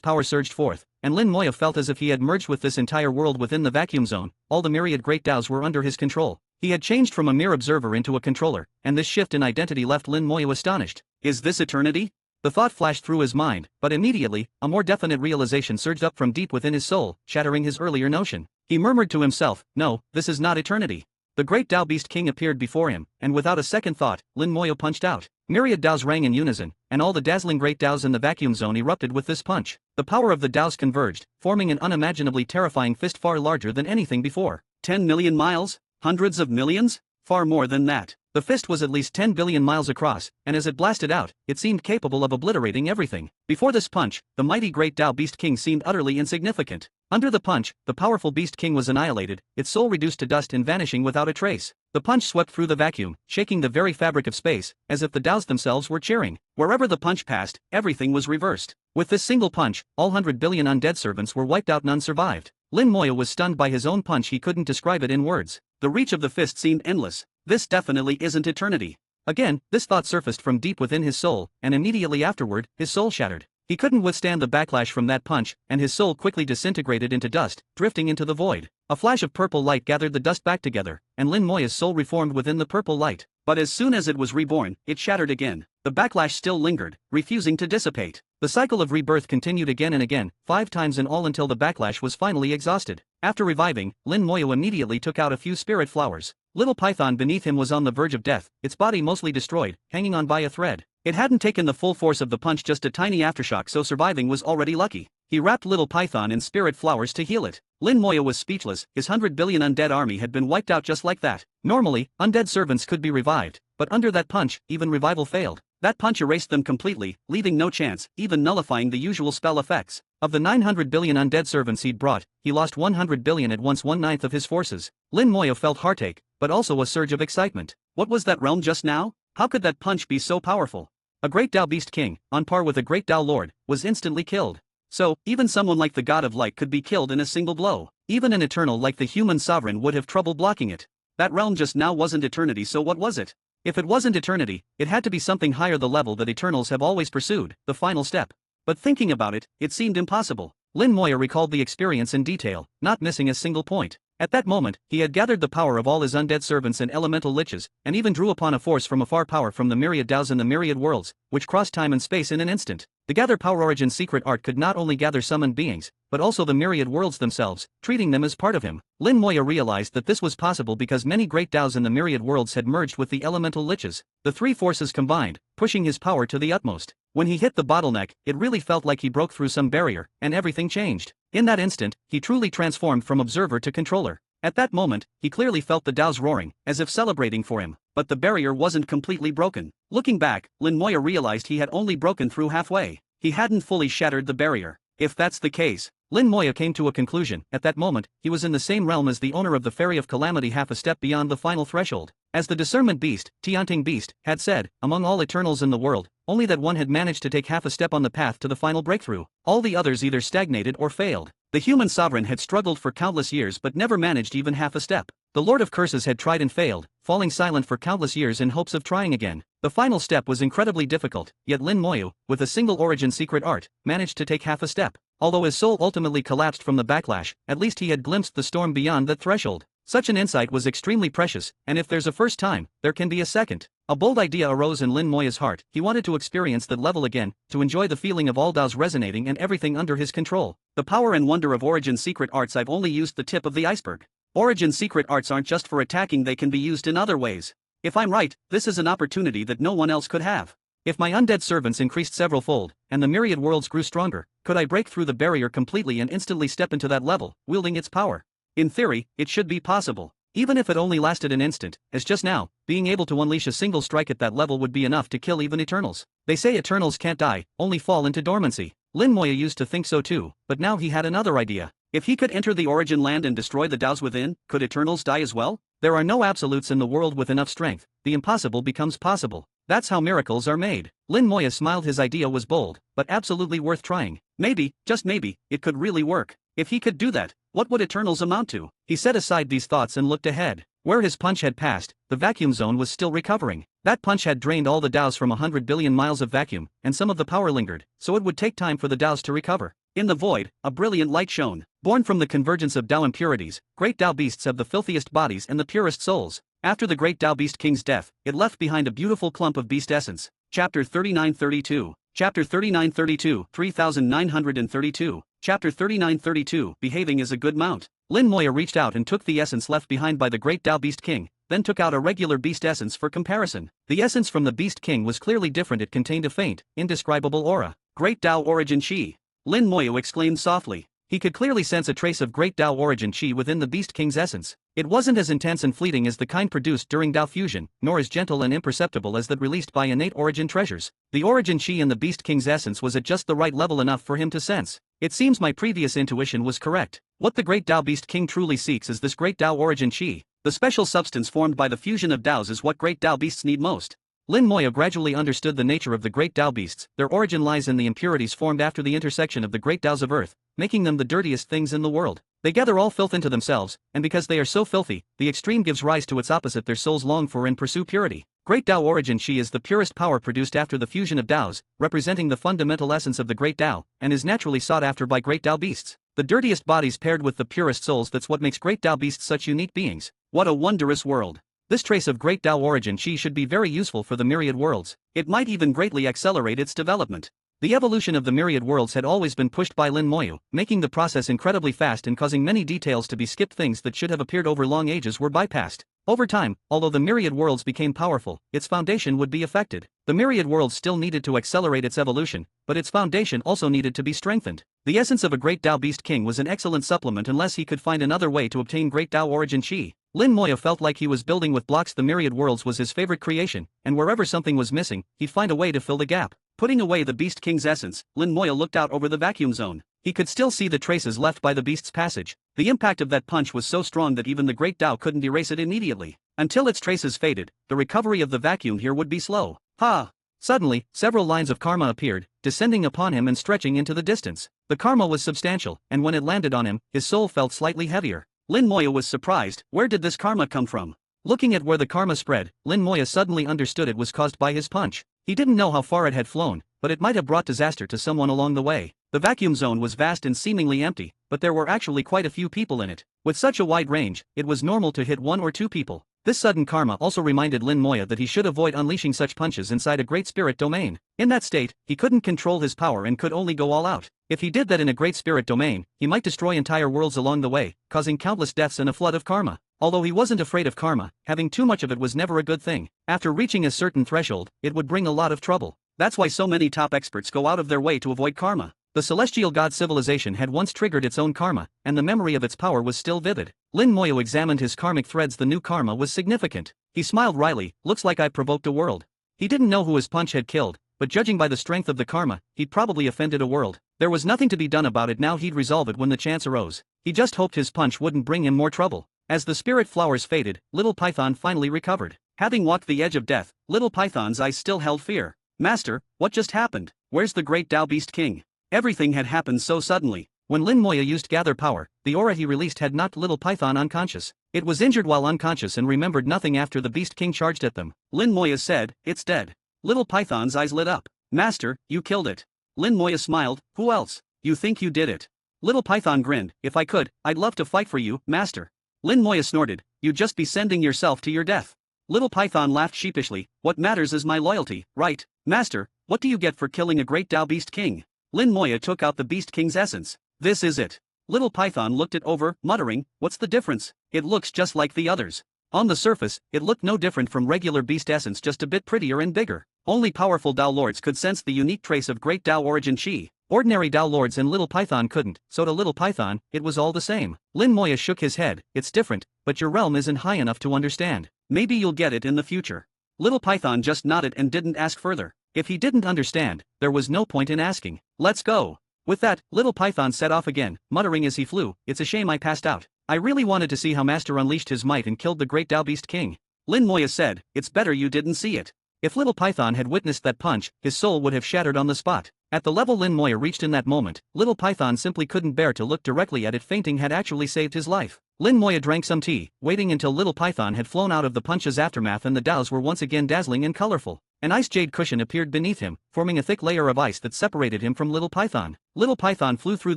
power surged forth, and Lin Moya felt as if he had merged with this entire world within the vacuum zone. All the myriad great Daos were under his control. He had changed from a mere observer into a controller, and this shift in identity left Lin Moya astonished. Is this eternity? The thought flashed through his mind, but immediately, a more definite realization surged up from deep within his soul, shattering his earlier notion. He murmured to himself, "No, this is not eternity." The great Dao Beast King appeared before him, and without a second thought, Lin Moya punched out. Myriad Daos rang in unison, and all the dazzling great Daos in the vacuum zone erupted with this punch. The power of the Daos converged, forming an unimaginably terrifying fist far larger than anything before. 10 million miles? Hundreds of millions? Far more than that. The fist was at least 10 billion miles across, and as it blasted out, it seemed capable of obliterating everything. Before this punch, the mighty great Dao Beast King seemed utterly insignificant. Under the punch, the powerful Beast King was annihilated, its soul reduced to dust and vanishing without a trace. The punch swept through the vacuum, shaking the very fabric of space, as if the Daos themselves were cheering. Wherever the punch passed, everything was reversed. With this single punch, all 100 billion undead servants were wiped out. None survived. Lin Moya was stunned by his own punch. He couldn't describe it in words. The reach of the fist seemed endless. This definitely isn't eternity. Again, this thought surfaced from deep within his soul, and immediately afterward, his soul shattered. He couldn't withstand the backlash from that punch, and his soul quickly disintegrated into dust, drifting into the void. A flash of purple light gathered the dust back together, and Lin Moya's soul reformed within the purple light. But as soon as it was reborn, it shattered again. The backlash still lingered, refusing to dissipate. The cycle of rebirth continued again and again, 5 times in all until the backlash was finally exhausted. After reviving, Lin Moya immediately took out a few spirit flowers. Little Python beneath him was on the verge of death, its body mostly destroyed, hanging on by a thread. It hadn't taken the full force of the punch, just a tiny aftershock, so surviving was already lucky. He wrapped Little Python in spirit flowers to heal it. Lin Moya was speechless. His 100 billion undead army had been wiped out just like that. Normally, undead servants could be revived, but under that punch, even revival failed. That punch erased them completely, leaving no chance, even nullifying the usual spell effects. Of the 900 billion undead servants he'd brought, he lost 100 billion at once, 1/9 of his forces. Lin Moya felt heartache, but also a surge of excitement. What was that realm just now? How could that punch be so powerful? A great Dao Beast King, on par with a great Dao Lord, was instantly killed. So, even someone like the God of Light could be killed in a single blow. Even an Eternal like the human sovereign would have trouble blocking it. That realm just now wasn't eternity, so what was it? If it wasn't eternity, it had to be something higher, the level that Eternals have always pursued, the final step. But thinking about it, it seemed impossible. Lin Moya recalled the experience in detail, not missing a single point. At that moment, he had gathered the power of all his undead servants and elemental liches, and even drew upon a force from afar, power from the myriad Daos in the myriad worlds, which crossed time and space in an instant. The Gather Power Origin's secret art could not only gather summoned beings, but also the myriad worlds themselves, treating them as part of him. Lin Moya realized that this was possible because many great Daos in the myriad worlds had merged with the elemental liches. The three forces combined, pushing his power to the utmost. When he hit the bottleneck, it really felt like he broke through some barrier, and everything changed. In that instant, he truly transformed from observer to controller. At that moment, he clearly felt the Daos roaring, as if celebrating for him, but the barrier wasn't completely broken. Looking back, Lin Moya realized he had only broken through halfway. He hadn't fully shattered the barrier. If that's the case, Lin Moya came to a conclusion. At that moment, he was in the same realm as the owner of the Fairy of Calamity, half a step beyond the final threshold. As the discernment beast, Tianting Beast, had said, among all Eternals in the world, only that one had managed to take half a step on the path to the final breakthrough. All the others either stagnated or failed. The human sovereign had struggled for countless years but never managed even half a step. The Lord of Curses had tried and failed, falling silent for countless years in hopes of trying again. The final step was incredibly difficult, yet Lin Moyu, with a single origin secret art, managed to take half a step. Although his soul ultimately collapsed from the backlash, at least he had glimpsed the storm beyond that threshold. Such an insight was extremely precious, and if there's a first time, there can be a second. A bold idea arose in Lin Moya's heart. He wanted to experience that level again, to enjoy the feeling of all Daos resonating and everything under his control. The power and wonder of Origin secret arts. I've only used the tip of the iceberg. Origin secret arts aren't just for attacking, they can be used in other ways. If I'm right, this is an opportunity that no one else could have. If my undead servants increased several-fold, and the myriad worlds grew stronger, could I break through the barrier completely and instantly step into that level, wielding its power? In theory, it should be possible. Even if it only lasted an instant, as just now, being able to unleash a single strike at that level would be enough to kill even Eternals. They say Eternals can't die, only fall into dormancy. Lin Moya used to think so too, but now he had another idea. If he could enter the Origin land and destroy the Daos within, could Eternals die as well? There are no absolutes in the world with enough strength. The impossible becomes possible. That's how miracles are made. Lin Moya smiled. His idea was bold, but absolutely worth trying. Maybe, just maybe, it could really work. If he could do that, what would Eternals amount to? He set aside these thoughts and looked ahead. Where his punch had passed, the vacuum zone was still recovering. That punch had drained all the Daos from 100 billion miles of vacuum, and some of the power lingered, so it would take time for the Daos to recover. In the void, a brilliant light shone. Born from the convergence of Dao impurities, great Dao beasts have the filthiest bodies and the purest souls. After the great Dao beast king's death, it left behind a beautiful clump of beast essence. Chapter 3932. Chapter 3932, 3932. Chapter 3932, Behaving as a Good Mount. Lin Moya reached out and took the essence left behind by the great Dao Beast King, then took out a regular beast essence for comparison. The essence from the Beast King was clearly different. It contained a faint, indescribable aura. Great Dao Origin Chi. Lin Moya exclaimed softly. He could clearly sense a trace of great Dao Origin Chi within the Beast King's essence. It wasn't as intense and fleeting as the kind produced during Dao fusion, nor as gentle and imperceptible as that released by innate Origin treasures. The Origin Chi in the Beast King's essence was at just the right level, enough for him to sense. It seems my previous intuition was correct. What the great Dao Beast King truly seeks is this great Dao Origin Chi. The special substance formed by the fusion of Daos is what great Dao beasts need most. Lin Moya gradually understood the nature of the great Dao beasts. Their origin lies in the impurities formed after the intersection of the great Daos of Earth, making them the dirtiest things in the world. They gather all filth into themselves, and because they are so filthy, the extreme gives rise to its opposite. Their souls long for and pursue purity. Great Dao Origin Chi is the purest power produced after the fusion of Daos, representing the fundamental essence of the great Dao, and is naturally sought after by great Dao beasts. The dirtiest bodies paired with the purest souls, that's what makes great Dao beasts such unique beings. What a wondrous world. This trace of great Dao Origin Chi should be very useful for the myriad worlds. It might even greatly accelerate its development. The evolution of the myriad worlds had always been pushed by Lin Moyu, making the process incredibly fast and causing many details to be skipped. Things that should have appeared over long ages were bypassed. Over time, although the myriad worlds became powerful, its foundation would be affected. The myriad worlds still needed to accelerate its evolution, but its foundation also needed to be strengthened. The essence of a great Dao Beast King was an excellent supplement unless he could find another way to obtain great Dao Origin Chi. Lin Moya felt like he was building with blocks. The myriad worlds was his favorite creation, and wherever something was missing, he'd find a way to fill the gap. Putting away the Beast King's essence, Lin Moya looked out over the vacuum zone. He could still see the traces left by the beast's passage. The impact of that punch was so strong that even the great Dao couldn't erase it immediately. Until its traces faded, the recovery of the vacuum here would be slow. Ha! Suddenly, several lines of karma appeared, descending upon him and stretching into the distance. The karma was substantial, and when it landed on him, his soul felt slightly heavier. Lin Moya was surprised. Where did this karma come from? Looking at where the karma spread, Lin Moya suddenly understood it was caused by his punch. He didn't know how far it had flown, but it might have brought disaster to someone along the way. The vacuum zone was vast and seemingly empty, but there were actually quite a few people in it. With such a wide range, it was normal to hit 1 or 2 people. This sudden karma also reminded Lin Moya that he should avoid unleashing such punches inside a great spirit domain. In that state, he couldn't control his power and could only go all out. If he did that in a great spirit domain, he might destroy entire worlds along the way, causing countless deaths and a flood of karma. Although he wasn't afraid of karma, having too much of it was never a good thing. After reaching a certain threshold, it would bring a lot of trouble. That's why so many top experts go out of their way to avoid karma. The celestial god civilization had once triggered its own karma, and the memory of its power was still vivid. Lin Moya examined his karmic threads. The new karma was significant. He smiled wryly. Looks like I provoked a world. He didn't know who his punch had killed, but judging by the strength of the karma, he'd probably offended a world. There was nothing to be done about it now. He'd resolve it when the chance arose. He just hoped his punch wouldn't bring him more trouble. As the spirit flowers faded, Little Python finally recovered. Having walked the edge of death, Little Python's eyes still held fear. Master, what just happened? Where's the great Dao Beast King? Everything had happened so suddenly. When Lin Moya used gather power, the aura he released had knocked Little Python unconscious. It was injured while unconscious and remembered nothing after the Beast King charged at them. Lin Moya said, "It's dead." Little Python's eyes lit up. "Master, you killed it." Lin Moya smiled, "Who else? You think you did it?" Little Python grinned, "If I could, I'd love to fight for you, Master." Lin Moya snorted, "You'd just be sending yourself to your death." Little Python laughed sheepishly, "What matters is my loyalty, right? Master, what do you get for killing a great Dao Beast King?" Lin Moya took out the Beast King's essence. "This is it." Little Python looked it over, muttering, "What's the difference? It looks just like the others." On the surface, it looked no different from regular beast essence, just a bit prettier and bigger. Only powerful Dao Lords could sense the unique trace of great Dao origin Qi. Ordinary Dao Lords and Little Python couldn't, so to Little Python, it was all the same. Lin Moya shook his head, "It's different, but your realm isn't high enough to understand. Maybe you'll get it in the future." Little Python just nodded and didn't ask further. If he didn't understand, there was no point in asking. "Let's go." With that, Little Python set off again, muttering as he flew, "It's a shame I passed out. I really wanted to see how Master unleashed his might and killed the great Dao Beast King." Lin Moya said, "It's better you didn't see it." If Little Python had witnessed that punch, his soul would have shattered on the spot. At the level Lin Moya reached in that moment, Little Python simply couldn't bear to look directly at it. Fainting had actually saved his life. Lin Moya drank some tea, waiting until Little Python had flown out of the punch's aftermath and the Daos were once again dazzling and colorful. An ice jade cushion appeared beneath him, forming a thick layer of ice that separated him from Little Python. Little Python flew through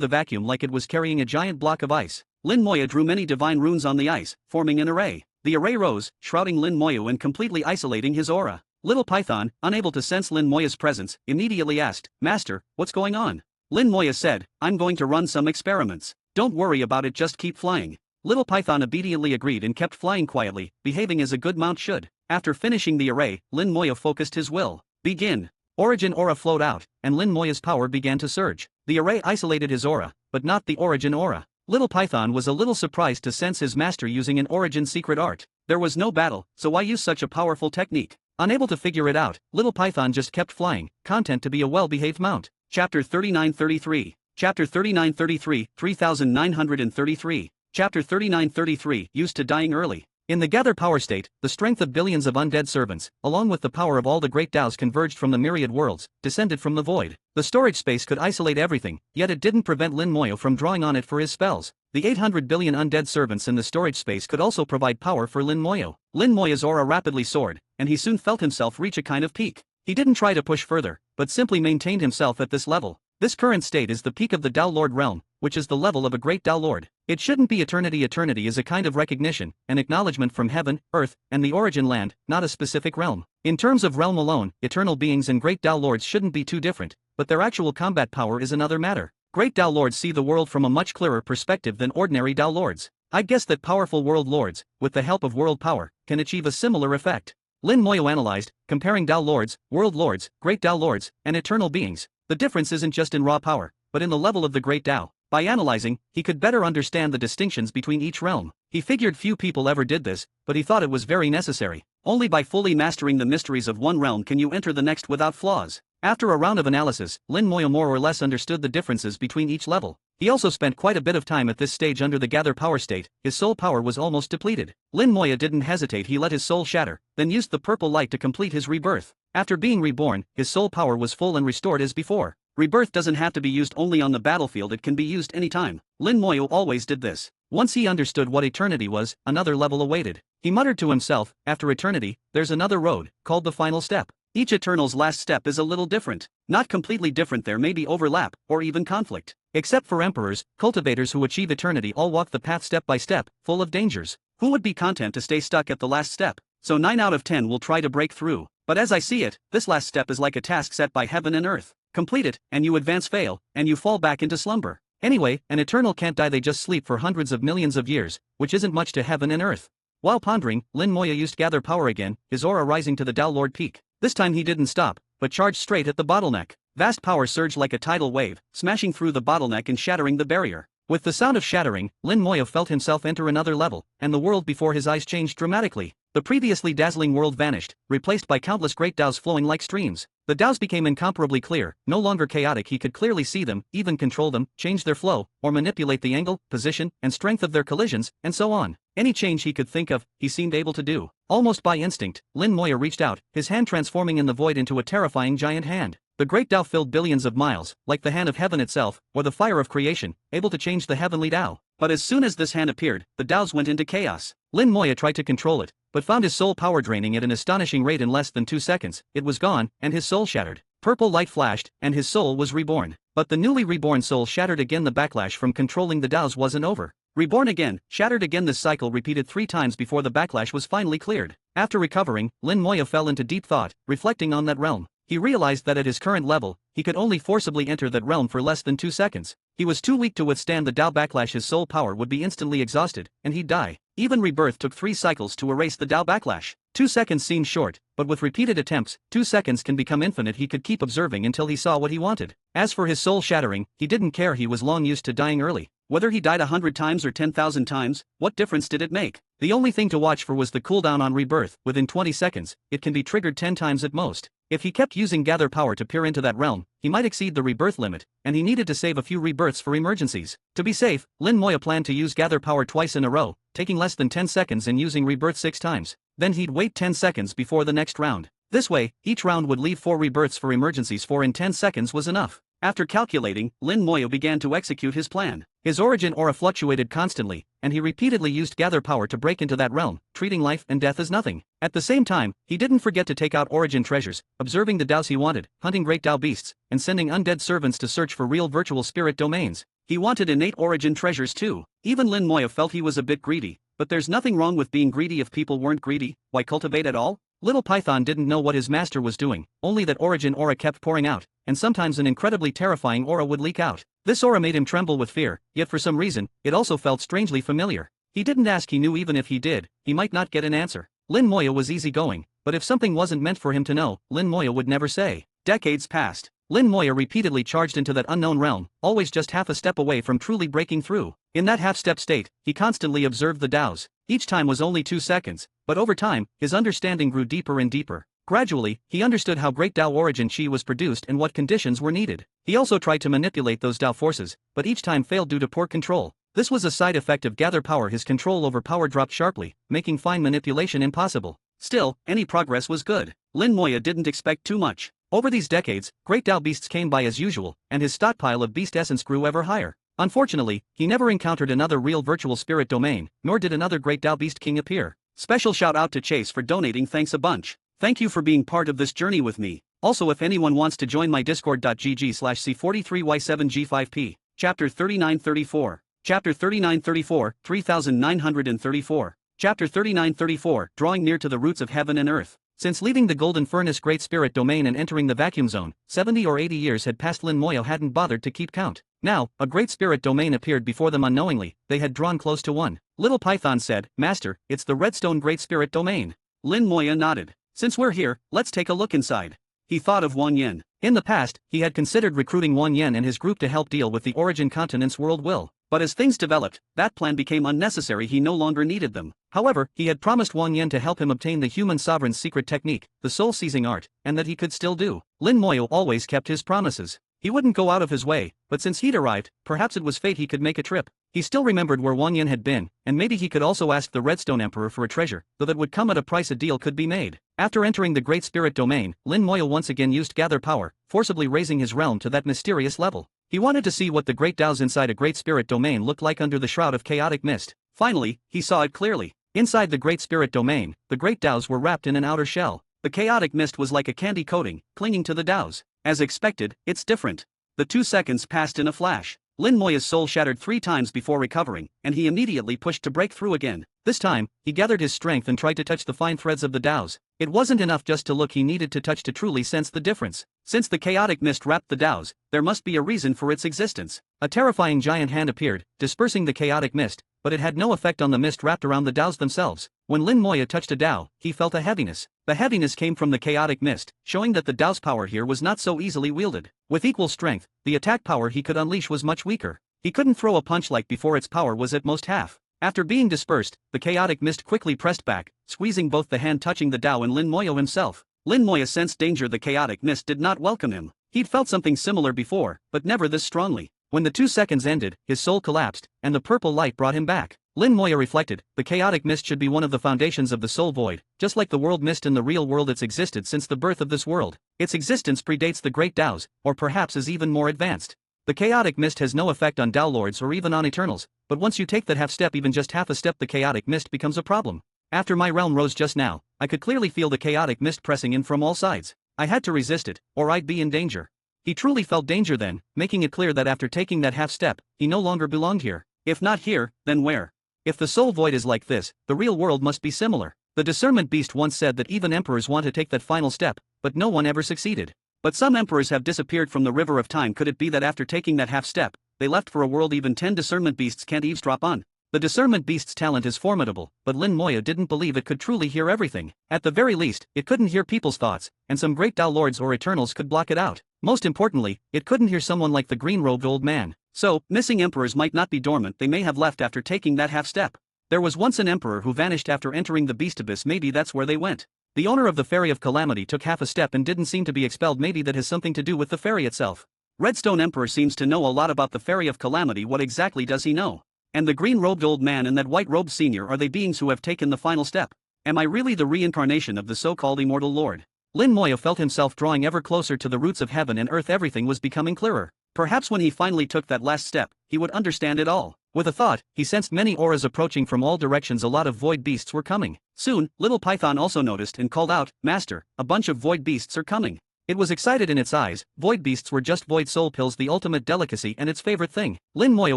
the vacuum like it was carrying a giant block of ice. Lin Moya drew many divine runes on the ice, forming an array. The array rose, shrouding Lin Moya and completely isolating his aura. Little Python, unable to sense Lin Moya's presence, immediately asked, "Master, what's going on?" Lin Moya said, "I'm going to run some experiments. Don't worry about it, just keep flying." Little Python obediently agreed and kept flying quietly, behaving as a good mount should. After finishing the array, Lin Moya focused his will. "Begin." Origin aura flowed out, and Lin Moya's power began to surge. The array isolated his aura, but not the origin aura. Little Python was a little surprised to sense his master using an origin secret art. There was no battle, so why use such a powerful technique? Unable to figure it out, Little Python just kept flying, content to be a well-behaved mount. Chapter 3933. Chapter 3933, 3933. Chapter 3933, Used to Dying Early. In the gather power state, the strength of billions of undead servants, along with the power of all the great Daos converged from the myriad worlds, descended from the void. The storage space could isolate everything, yet it didn't prevent Lin Moya from drawing on it for his spells. The 800 billion undead servants in the storage space could also provide power for Lin Moya. Lin Moya's aura rapidly soared, and he soon felt himself reach a kind of peak. He didn't try to push further, but simply maintained himself at this level. This current state is the peak of the Dao Lord realm, which is the level of a great Dao Lord. It shouldn't be eternity. Eternity is a kind of recognition, an acknowledgement from heaven, earth, and the origin land, not a specific realm. In terms of realm alone, eternal beings and great Dao Lords shouldn't be too different, but their actual combat power is another matter. Great Dao Lords see the world from a much clearer perspective than ordinary Dao Lords. I guess that powerful world lords, with the help of world power, can achieve a similar effect. Lin Moya analyzed, comparing Dao Lords, world lords, great Dao Lords, and eternal beings. The difference isn't just in raw power, but in the level of the great Dao. By analyzing, he could better understand the distinctions between each realm. He figured few people ever did this, but he thought it was very necessary. Only by fully mastering the mysteries of one realm can you enter the next without flaws. After a round of analysis, Lin Moya more or less understood the differences between each level. He also spent quite a bit of time at this stage under the gather power state. His soul power was almost depleted. Lin Moya didn't hesitate. He let his soul shatter, then used the purple light to complete his rebirth. After being reborn, his soul power was full and restored as before. Rebirth doesn't have to be used only on the battlefield, it can be used anytime. Lin Moya always did this. Once he understood what eternity was, another level awaited. He muttered to himself, after eternity, there's another road, called the final step. Each Eternal's last step is a little different. Not completely different, there may be overlap, or even conflict. Except for emperors, cultivators who achieve eternity all walk the path step by step, full of dangers. Who would be content to stay stuck at the last step? So 9 out of 10 will try to break through. But as I see it, this last step is like a task set by heaven and earth. Complete it, and you advance. Fail, and you fall back into slumber. Anyway, an Eternal can't die, they just sleep for hundreds of millions of years, which isn't much to heaven and earth. While pondering, Lin Moya used gather power again, his aura rising to the Dao Lord peak. This time he didn't stop, but charged straight at the bottleneck. Vast power surged like a tidal wave, smashing through the bottleneck and shattering the barrier. With the sound of shattering, Lin Moya felt himself enter another level, and the world before his eyes changed dramatically. The previously dazzling world vanished, replaced by countless great Daos flowing like streams. The Daos became incomparably clear, no longer chaotic. He could clearly see them, even control them, change their flow, or manipulate the angle, position, and strength of their collisions, and so on. Any change he could think of, he seemed able to do. Almost by instinct, Lin Moya reached out, his hand transforming in the void into a terrifying giant hand. The great Tao filled billions of miles, like the hand of heaven itself, or the fire of creation, able to change the heavenly Tao. But as soon as this hand appeared, the Taos went into chaos. Lin Moya tried to control it, but found his soul power draining at an astonishing rate in less than 2 seconds. It was gone, and his soul shattered. Purple light flashed, and his soul was reborn. But the newly reborn soul shattered again. The backlash from controlling the Taos wasn't over. Reborn again, shattered again. This cycle repeated 3 times before the backlash was finally cleared. After recovering, Lin Moya fell into deep thought, reflecting on that realm. He realized that at his current level, he could only forcibly enter that realm for less than 2 seconds. He was too weak to withstand the Tao backlash. His soul power would be instantly exhausted, and he'd die. Even rebirth took 3 cycles to erase the Tao backlash. 2 seconds seemed short, but with repeated attempts, 2 seconds can become infinite. He could keep observing until he saw what he wanted. As for his soul shattering, he didn't care. He was long used to dying early. Whether he died 100 times or 10,000 times, what difference did it make? The only thing to watch for was the cooldown on rebirth. Within 20 seconds, it can be triggered 10 times at most. If he kept using gather power to peer into that realm, he might exceed the rebirth limit, and he needed to save a few rebirths for emergencies. To be safe, Lin Moya planned to use gather power twice in a row, taking less than 10 seconds and using rebirth 6 times. Then he'd wait 10 seconds before the next round. This way, each round would leave 4 rebirths for emergencies. 4 in 10 seconds was enough. After calculating, Lin Moya began to execute his plan. His origin aura fluctuated constantly, and he repeatedly used gather power to break into that realm, treating life and death as nothing. At the same time, he didn't forget to take out origin treasures, observing the Taos he wanted, hunting great Tao beasts, and sending undead servants to search for real virtual spirit domains. He wanted innate origin treasures too. Even Lin Moya felt he was a bit greedy, but there's nothing wrong with being greedy. If people weren't greedy, why cultivate at all? Little Python didn't know what his master was doing, only that origin aura kept pouring out, and sometimes an incredibly terrifying aura would leak out. This aura made him tremble with fear, yet for some reason, it also felt strangely familiar. He didn't ask. He knew even if he did, he might not get an answer. Lin Moya was easygoing, but if something wasn't meant for him to know, Lin Moya would never say. Decades passed. Lin Moya repeatedly charged into that unknown realm, always just half a step away from truly breaking through. In that half-step state, he constantly observed the Taos. Each time was only 2 seconds, but over time, his understanding grew deeper and deeper. Gradually, he understood how great Tao origin chi was produced and what conditions were needed. He also tried to manipulate those Tao forces, but each time failed due to poor control. This was a side effect of gather power. His control over power dropped sharply, making fine manipulation impossible. Still, any progress was good. Lin Moya didn't expect too much. Over these decades, great Tao beasts came by as usual, and his stockpile of beast essence grew ever higher. Unfortunately, he never encountered another real virtual spirit domain, nor did another great Tao beast king appear. Special shout out to Chase for donating. Thanks a bunch. Thank you for being part of this journey with me. Also, if anyone wants to join my discord.gg/c43y7g5p. Chapter 3934. Chapter 3934, 3934. Chapter 3934, Drawing Near to the Roots of Heaven and Earth. Since leaving the Golden Furnace Great Spirit Domain and entering the Vacuum Zone, 70 or 80 years had passed. Lin Moya hadn't bothered to keep count. Now, a Great Spirit Domain appeared before them unknowingly. They had drawn close to one. Little Python said, "Master, it's the Redstone Great Spirit Domain." Lin Moya nodded. "Since we're here, let's take a look inside." He thought of Wang Yen. In the past, he had considered recruiting Wang Yen and his group to help deal with the Origin Continent's world will. But as things developed, that plan became unnecessary. He no longer needed them. However, he had promised Wang Yen to help him obtain the human sovereign's secret technique, the soul-seizing art, and that he could still do. Lin Moya always kept his promises. He wouldn't go out of his way, but since he'd arrived, perhaps it was fate he could make a trip. He still remembered where Wang Yen had been, and maybe he could also ask the Redstone Emperor for a treasure, though that would come at a price. A deal could be made. After entering the Great Spirit Domain, Lin Moya once again used gather power, forcibly raising his realm to that mysterious level. He wanted to see what the Great Taos inside a Great Spirit Domain looked like under the shroud of chaotic mist. Finally, he saw it clearly. Inside the Great Spirit Domain, the Great Taos were wrapped in an outer shell. The chaotic mist was like a candy coating, clinging to the Taos. As expected, it's different. The 2 seconds passed in a flash. Lin Moya's soul shattered 3 times before recovering, and he immediately pushed to break through again. This time, he gathered his strength and tried to touch the fine threads of the Taos. It wasn't enough just to look. He needed to touch to truly sense the difference. Since the chaotic mist wrapped the Taos, there must be a reason for its existence. A terrifying giant hand appeared, dispersing the chaotic mist, but it had no effect on the mist wrapped around the Taos themselves. When Lin Moya touched a Tao, he felt a heaviness. The heaviness came from the chaotic mist, showing that the Tao's power here was not so easily wielded. With equal strength, the attack power he could unleash was much weaker. He couldn't throw a punch like before. Its power was at most half. After being dispersed, the chaotic mist quickly pressed back, squeezing both the hand touching the Tao and Lin Moya himself. Lin Moya sensed danger. The chaotic mist did not welcome him. He'd felt something similar before, but never this strongly. When the 2 seconds ended, his soul collapsed, and the purple light brought him back. Lin Moya reflected, the chaotic mist should be one of the foundations of the soul void, just like the world mist in the real world. It's existed since the birth of this world. Its existence predates the great Tao's, or perhaps is even more advanced. The chaotic mist has no effect on Tao lords or even on eternals, but once you take that half step, even just half a step, the chaotic mist becomes a problem. After my realm rose just now, I could clearly feel the chaotic mist pressing in from all sides. I had to resist it, or I'd be in danger. He truly felt danger then, making it clear that after taking that half step, he no longer belonged here. If not here, then where? If the soul void is like this, the real world must be similar. The discernment beast once said that even emperors want to take that final step, but no one ever succeeded. But some emperors have disappeared from the river of time. Could it be that after taking that half step, they left for a world even 10 discernment beasts can't eavesdrop on? The discernment beast's talent is formidable, but Lin Moya didn't believe it could truly hear everything. At the very least, it couldn't hear people's thoughts, and some great Tao lords or eternals could block it out. Most importantly, it couldn't hear someone like the green-robed old man. So, missing emperors might not be dormant, they may have left after taking that half step. There was once an emperor who vanished after entering the beast abyss. Maybe that's where they went. The owner of the Ferry of Calamity took half a step and didn't seem to be expelled. Maybe that has something to do with the ferry itself. Redstone Emperor seems to know a lot about the Ferry of Calamity. What exactly does he know? And the green-robed old man and that white-robed senior, are they beings who have taken the final step? Am I really the reincarnation of the so-called immortal lord? Lin Moya felt himself drawing ever closer to the roots of heaven and earth. Everything was becoming clearer. Perhaps when he finally took that last step, he would understand it all. With a thought, he sensed many auras approaching from all directions. A lot of void beasts were coming. Soon, Little Python also noticed and called out, "Master, a bunch of void beasts are coming." It was excited in its eyes. Void beasts were just void soul pills, the ultimate delicacy and its favorite thing. Lin Moya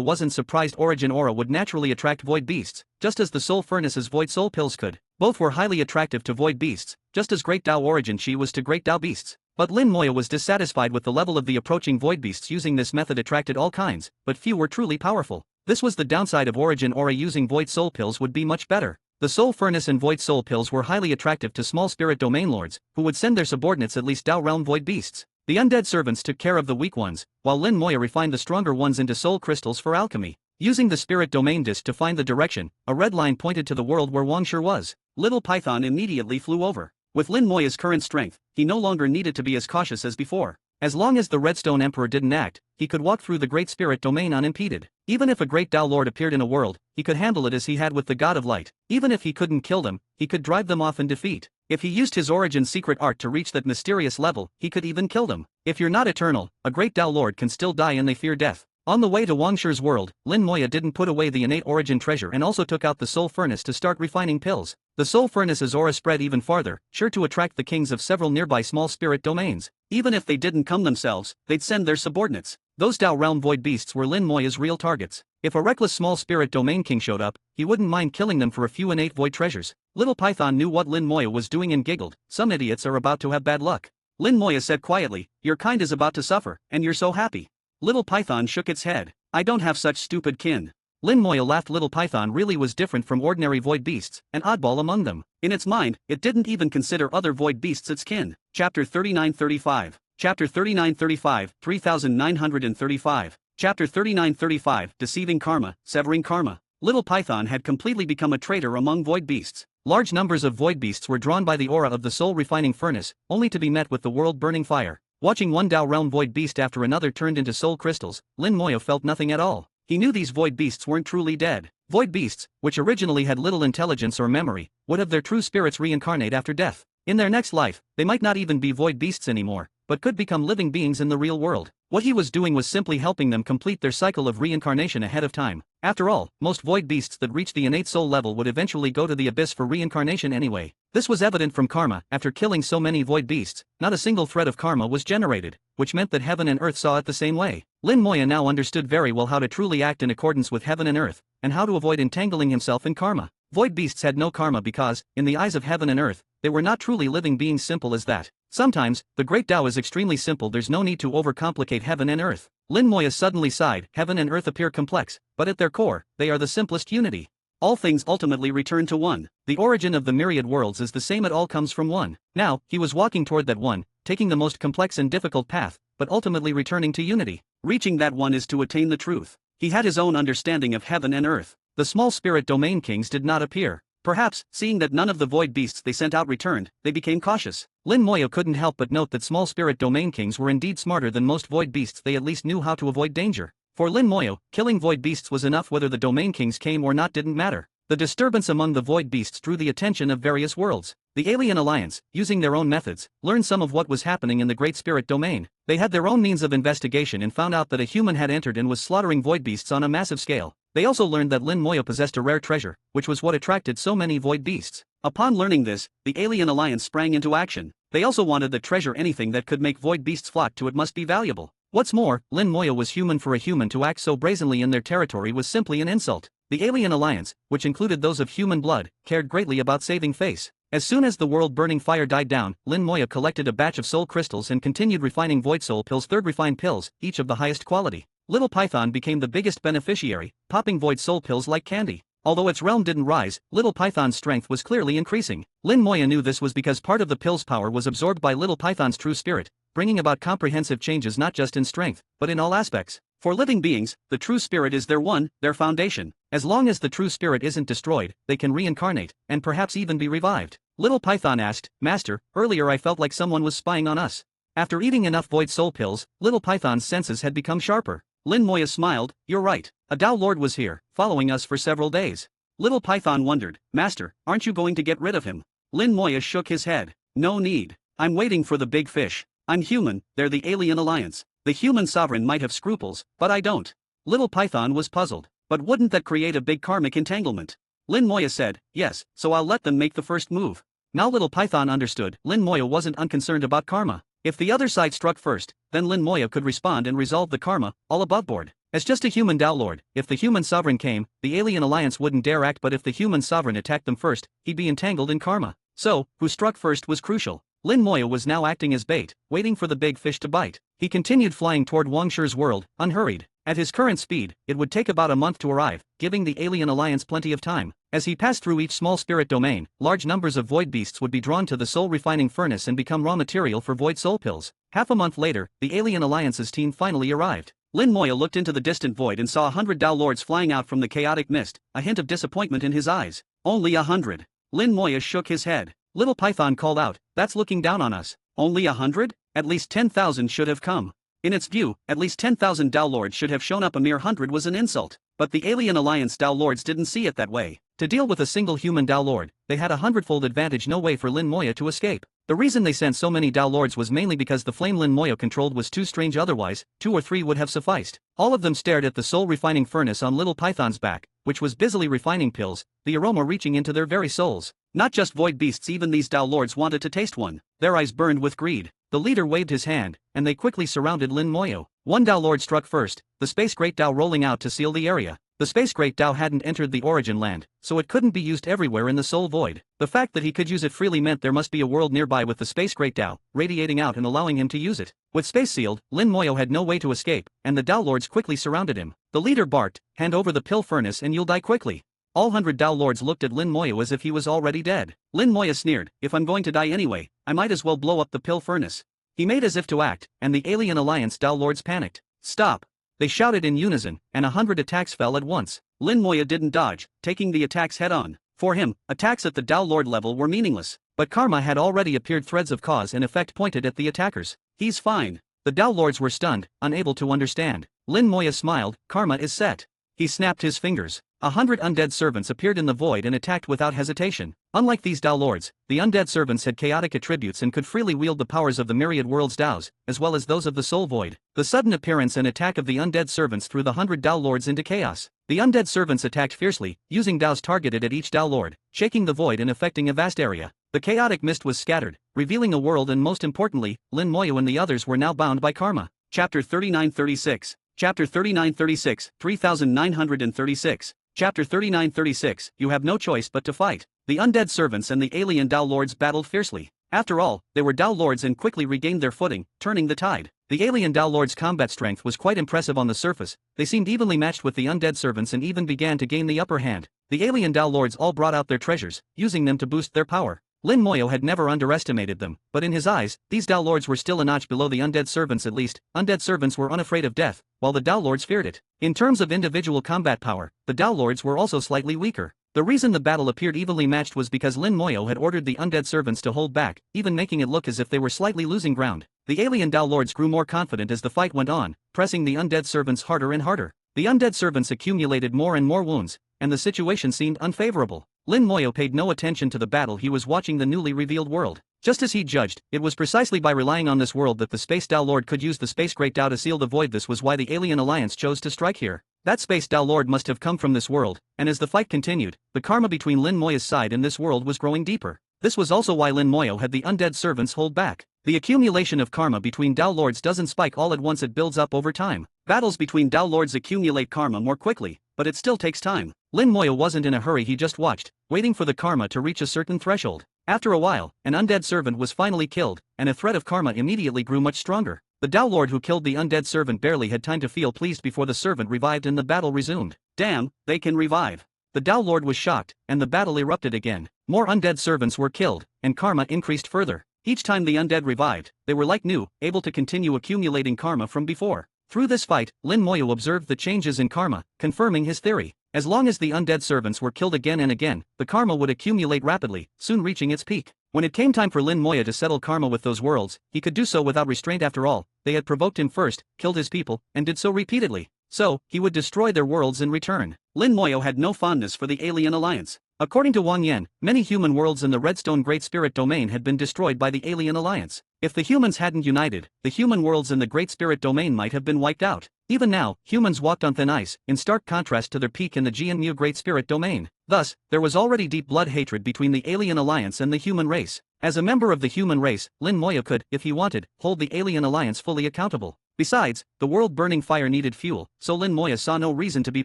wasn't surprised. Origin aura would naturally attract void beasts, just as the soul furnace's void soul pills could. Both were highly attractive to void beasts, just as Great Tao Origin Chi was to Great Tao beasts. But Lin Moya was dissatisfied with the level of the approaching void beasts. Using this method attracted all kinds, but few were truly powerful. This was the downside of Origin Aura. Using void soul pills would be much better. The soul furnace and void soul pills were highly attractive to small spirit domain lords, who would send their subordinates, at least Tao realm void beasts. The undead servants took care of the weak ones, while Lin Moya refined the stronger ones into soul crystals for alchemy. Using the spirit domain disc to find the direction, a red line pointed to the world where Wangshur was. Little Python immediately flew over. With Lin Moya's current strength, he no longer needed to be as cautious as before. As long as the Redstone Emperor didn't act, he could walk through the Great Spirit Domain unimpeded. Even if a Great Tao Lord appeared in a world, he could handle it as he had with the God of Light. Even if he couldn't kill them, he could drive them off in defeat. If he used his origin secret art to reach that mysterious level, he could even kill them. If you're not eternal, a Great Tao Lord can still die and they fear death. On the way to Wangshur's world, Lin Moya didn't put away the innate origin treasure and also took out the soul furnace to start refining pills. The soul furnace's aura spread even farther, sure to attract the kings of several nearby small spirit domains. Even if they didn't come themselves, they'd send their subordinates. Those Tao realm void beasts were Lin Moya's real targets. If a reckless small spirit domain king showed up, he wouldn't mind killing them for a few innate void treasures. Little Python knew what Lin Moya was doing and giggled. Some idiots are about to have bad luck. Lin Moya said quietly, "Your kind is about to suffer, and you're so happy." Little Python shook its head. "I don't have such stupid kin." Lin Moya laughed. Little Python really was different from ordinary void beasts, an oddball among them. In its mind, it didn't even consider other void beasts its kin. Chapter 3935. Chapter 3935, 3935. Chapter 3935, Deceiving Karma, Severing Karma. Little Python had completely become a traitor among void beasts. Large numbers of void beasts were drawn by the aura of the soul refining furnace, only to be met with the world burning fire. Watching one Tao realm void beast after another turned into soul crystals, Lin Moya felt nothing at all. He knew these void beasts weren't truly dead. Void beasts, which originally had little intelligence or memory, would have their true spirits reincarnate after death. In their next life, they might not even be void beasts anymore, but could become living beings in the real world. What he was doing was simply helping them complete their cycle of reincarnation ahead of time. After all, most void beasts that reach the innate soul level would eventually go to the abyss for reincarnation anyway. This was evident from karma. After killing so many void beasts, not a single thread of karma was generated, which meant that heaven and earth saw it the same way. Lin Moya now understood very well how to truly act in accordance with heaven and earth, and how to avoid entangling himself in karma. Void beasts had no karma because, in the eyes of heaven and earth, they were not truly living beings. Simple as that. Sometimes, the great Tao is extremely simple. There's no need to overcomplicate heaven and earth. Lin Moya suddenly sighed. Heaven and earth appear complex, but at their core, they are the simplest unity. All things ultimately return to one. The origin of the myriad worlds is the same. It all comes from one. Now, he was walking toward that one, taking the most complex and difficult path, but ultimately returning to unity. Reaching that one is to attain the truth. He had his own understanding of heaven and earth. The small spirit domain kings did not appear. Perhaps, seeing that none of the void beasts they sent out returned, they became cautious. Lin Moya couldn't help but note that small spirit domain kings were indeed smarter than most void beasts. They at least knew how to avoid danger. For Lin Moyo, killing void beasts was enough. Whether the domain kings came or not didn't matter. The disturbance among the void beasts drew the attention of various worlds. The Alien Alliance, using their own methods, learned some of what was happening in the Great Spirit domain. They had their own means of investigation and found out that a human had entered and was slaughtering void beasts on a massive scale. They also learned that Lin Moyo possessed a rare treasure, which was what attracted so many void beasts. Upon learning this, the Alien Alliance sprang into action. They also wanted the treasure. Anything that could make void beasts flock to it must be valuable. What's more, Lin Moyo was human. For a human to act so brazenly in their territory was simply an insult. The Alien Alliance, which included those of human blood, cared greatly about saving face. As soon as the world-burning fire died down, Lin Moyo collected a batch of soul crystals and continued refining void soul pills. 3 refined pills, each of the highest quality. Little Python became the biggest beneficiary, popping void soul pills like candy. Although its realm didn't rise, Little Python's strength was clearly increasing. Lin Moyo knew this was because part of the pill's power was absorbed by Little Python's true spirit, bringing about comprehensive changes not just in strength, but in all aspects. For living beings, the true spirit is their foundation. As long as the true spirit isn't destroyed, they can reincarnate, and perhaps even be revived. Little Python asked, "Master, earlier I felt like someone was spying on us." After eating enough void soul pills, Little Python's senses had become sharper. Lin Moyo smiled, "You're right. A Tao Lord was here, following us for several days." Little Python wondered, "Master, aren't you going to get rid of him?" Lin Moyo shook his head. "No need. I'm waiting for the big fish. I'm human, they're the Alien Alliance. The human sovereign might have scruples, but I don't." Little Python was puzzled. "But wouldn't that create a big karmic entanglement?" Lin Moyo said, "Yes, so I'll let them make the first move." Now Little Python understood. Lin Moyo wasn't unconcerned about karma. If the other side struck first, then Lin Moyo could respond and resolve the karma, all aboveboard. As just a human Tao Lord, if the human sovereign came, the Alien Alliance wouldn't dare act. But if the human sovereign attacked them first, he'd be entangled in karma. So, who struck first was crucial. Lin Moyo was now acting as bait, waiting for the big fish to bite. He continued flying toward Wang Shi's world, unhurried. At his current speed, it would take about a month to arrive, giving the Alien Alliance plenty of time. As he passed through each small spirit domain, large numbers of void beasts would be drawn to the soul refining furnace and become raw material for void soul pills. Half a month later, the Alien Alliance's team finally arrived. Lin Moyo looked into the distant void and saw 100 Tao Lords flying out from the chaotic mist, a hint of disappointment in his eyes. "Only 100. Lin Moyo shook his head. Little Python called out, "That's looking down on us. Only 100? At least 10,000 should have come." In its view, at least 10,000 Tao Lords should have shown up. A mere 100 was an insult. But the Alien Alliance Tao Lords didn't see it that way. To deal with a single human Tao Lord, they had a 100-fold advantage. No way for Lin Moyo to escape. The reason they sent so many Tao Lords was mainly because the flame Lin Moyo controlled was too strange. Otherwise, 2 or 3 would have sufficed. All of them stared at the soul refining furnace on Little Python's back, which was busily refining pills, the aroma reaching into their very souls. Not just void beasts, even these Tao Lords wanted to taste one. Their eyes burned with greed. The leader waved his hand, and they quickly surrounded Lin Moyo. One Tao Lord struck first, the Space Great Tao rolling out to seal the area. The Space Great Tao hadn't entered the origin land, so it couldn't be used everywhere in the Soul Void. The fact that he could use it freely meant there must be a world nearby with the Space Great Tao radiating out and allowing him to use it. With space sealed, Lin Moyo had no way to escape, and the Tao Lords quickly surrounded him. The leader barked, "Hand over the pill furnace and you'll die quickly." All 100 Tao Lords looked at Lin Moyo as if he was already dead. Lin Moyo sneered, "If I'm going to die anyway, I might as well blow up the pill furnace." He made as if to act, and the Alien Alliance Tao Lords panicked. "Stop!" They shouted in unison, and 100 attacks fell at once. Lin Moyo didn't dodge, taking the attacks head-on. For him, attacks at the Tao Lord level were meaningless. But karma had already appeared. Threads of cause and effect pointed at the attackers. "He's fine." The Tao Lords were stunned, unable to understand. Lin Moyo smiled, "Karma is set." He snapped his fingers. 100 undead servants appeared in the void and attacked without hesitation. Unlike these Tao Lords, the undead servants had chaotic attributes and could freely wield the powers of the myriad worlds Taos, as well as those of the Soul Void. The sudden appearance and attack of the undead servants threw the 100 Tao Lords into chaos. The undead servants attacked fiercely, using Taos targeted at each Tao Lord, shaking the void and affecting a vast area. The chaotic mist was scattered, revealing a world, and most importantly, Lin Moyo and the others were now bound by karma. Chapter 3936. Chapter 3936, 3936. Chapter 3936, You have no choice but to fight. The undead servants and the alien Tao Lords battled fiercely. After all, they were Tao Lords and quickly regained their footing, turning the tide. The alien Tao Lords' combat strength was quite impressive on the surface. They seemed evenly matched with the undead servants and even began to gain the upper hand. The alien Tao Lords all brought out their treasures, using them to boost their power. Lin Moyo had never underestimated them, but in his eyes, these Tao Lords were still a notch below the undead servants. At least, undead servants were unafraid of death, while the Tao Lords feared it. In terms of individual combat power, the Tao Lords were also slightly weaker. The reason the battle appeared evenly matched was because Lin Moyo had ordered the undead servants to hold back, even making it look as if they were slightly losing ground. The alien Tao Lords grew more confident as the fight went on, pressing the undead servants harder and harder. The undead servants accumulated more and more wounds, and the situation seemed unfavorable. Lin Moyo paid no attention to the battle. He was watching the newly revealed world. Just as he judged, it was precisely by relying on this world that the Space Dao Lord could use the Space Great Dao to seal the void. This was why the Alien Alliance chose to strike here. That Space Dao Lord must have come from this world, and as the fight continued, the karma between Lin Moyo's side and this world was growing deeper. This was also why Lin Moyo had the undead servants hold back. The accumulation of karma between Dao Lords doesn't spike all at once, it builds up over time. Battles between Dao Lords accumulate karma more quickly, but it still takes time. Lin Moyo wasn't in a hurry, he just watched, waiting for the karma to reach a certain threshold. After a while, an undead servant was finally killed, and a thread of karma immediately grew much stronger. The Dao Lord who killed the undead servant barely had time to feel pleased before the servant revived and the battle resumed. Damn, they can revive. The Dao Lord was shocked, and the battle erupted again. More undead servants were killed, and karma increased further. Each time the undead revived, they were like new, able to continue accumulating karma from before. Through this fight, Lin Moyo observed the changes in karma, confirming his theory. As long as the undead servants were killed again and again, the karma would accumulate rapidly, soon reaching its peak. When it came time for Lin Moyo to settle karma with those worlds, he could do so without restraint. After all, they had provoked him first, killed his people, and did so repeatedly. So, he would destroy their worlds in return. Lin Moyo had no fondness for the Alien Alliance. According to Wang Yan, many human worlds in the Redstone Great Spirit Domain had been destroyed by the Alien Alliance. If the humans hadn't united, the human worlds in the Great Spirit Domain might have been wiped out. Even now, humans walked on thin ice, in stark contrast to their peak in the Jianmu Great Spirit Domain. Thus, there was already deep blood hatred between the Alien Alliance and the human race. As a member of the human race, Lin Moyo could, if he wanted, hold the Alien Alliance fully accountable. Besides, the world-burning fire needed fuel, so Lin Moyo saw no reason to be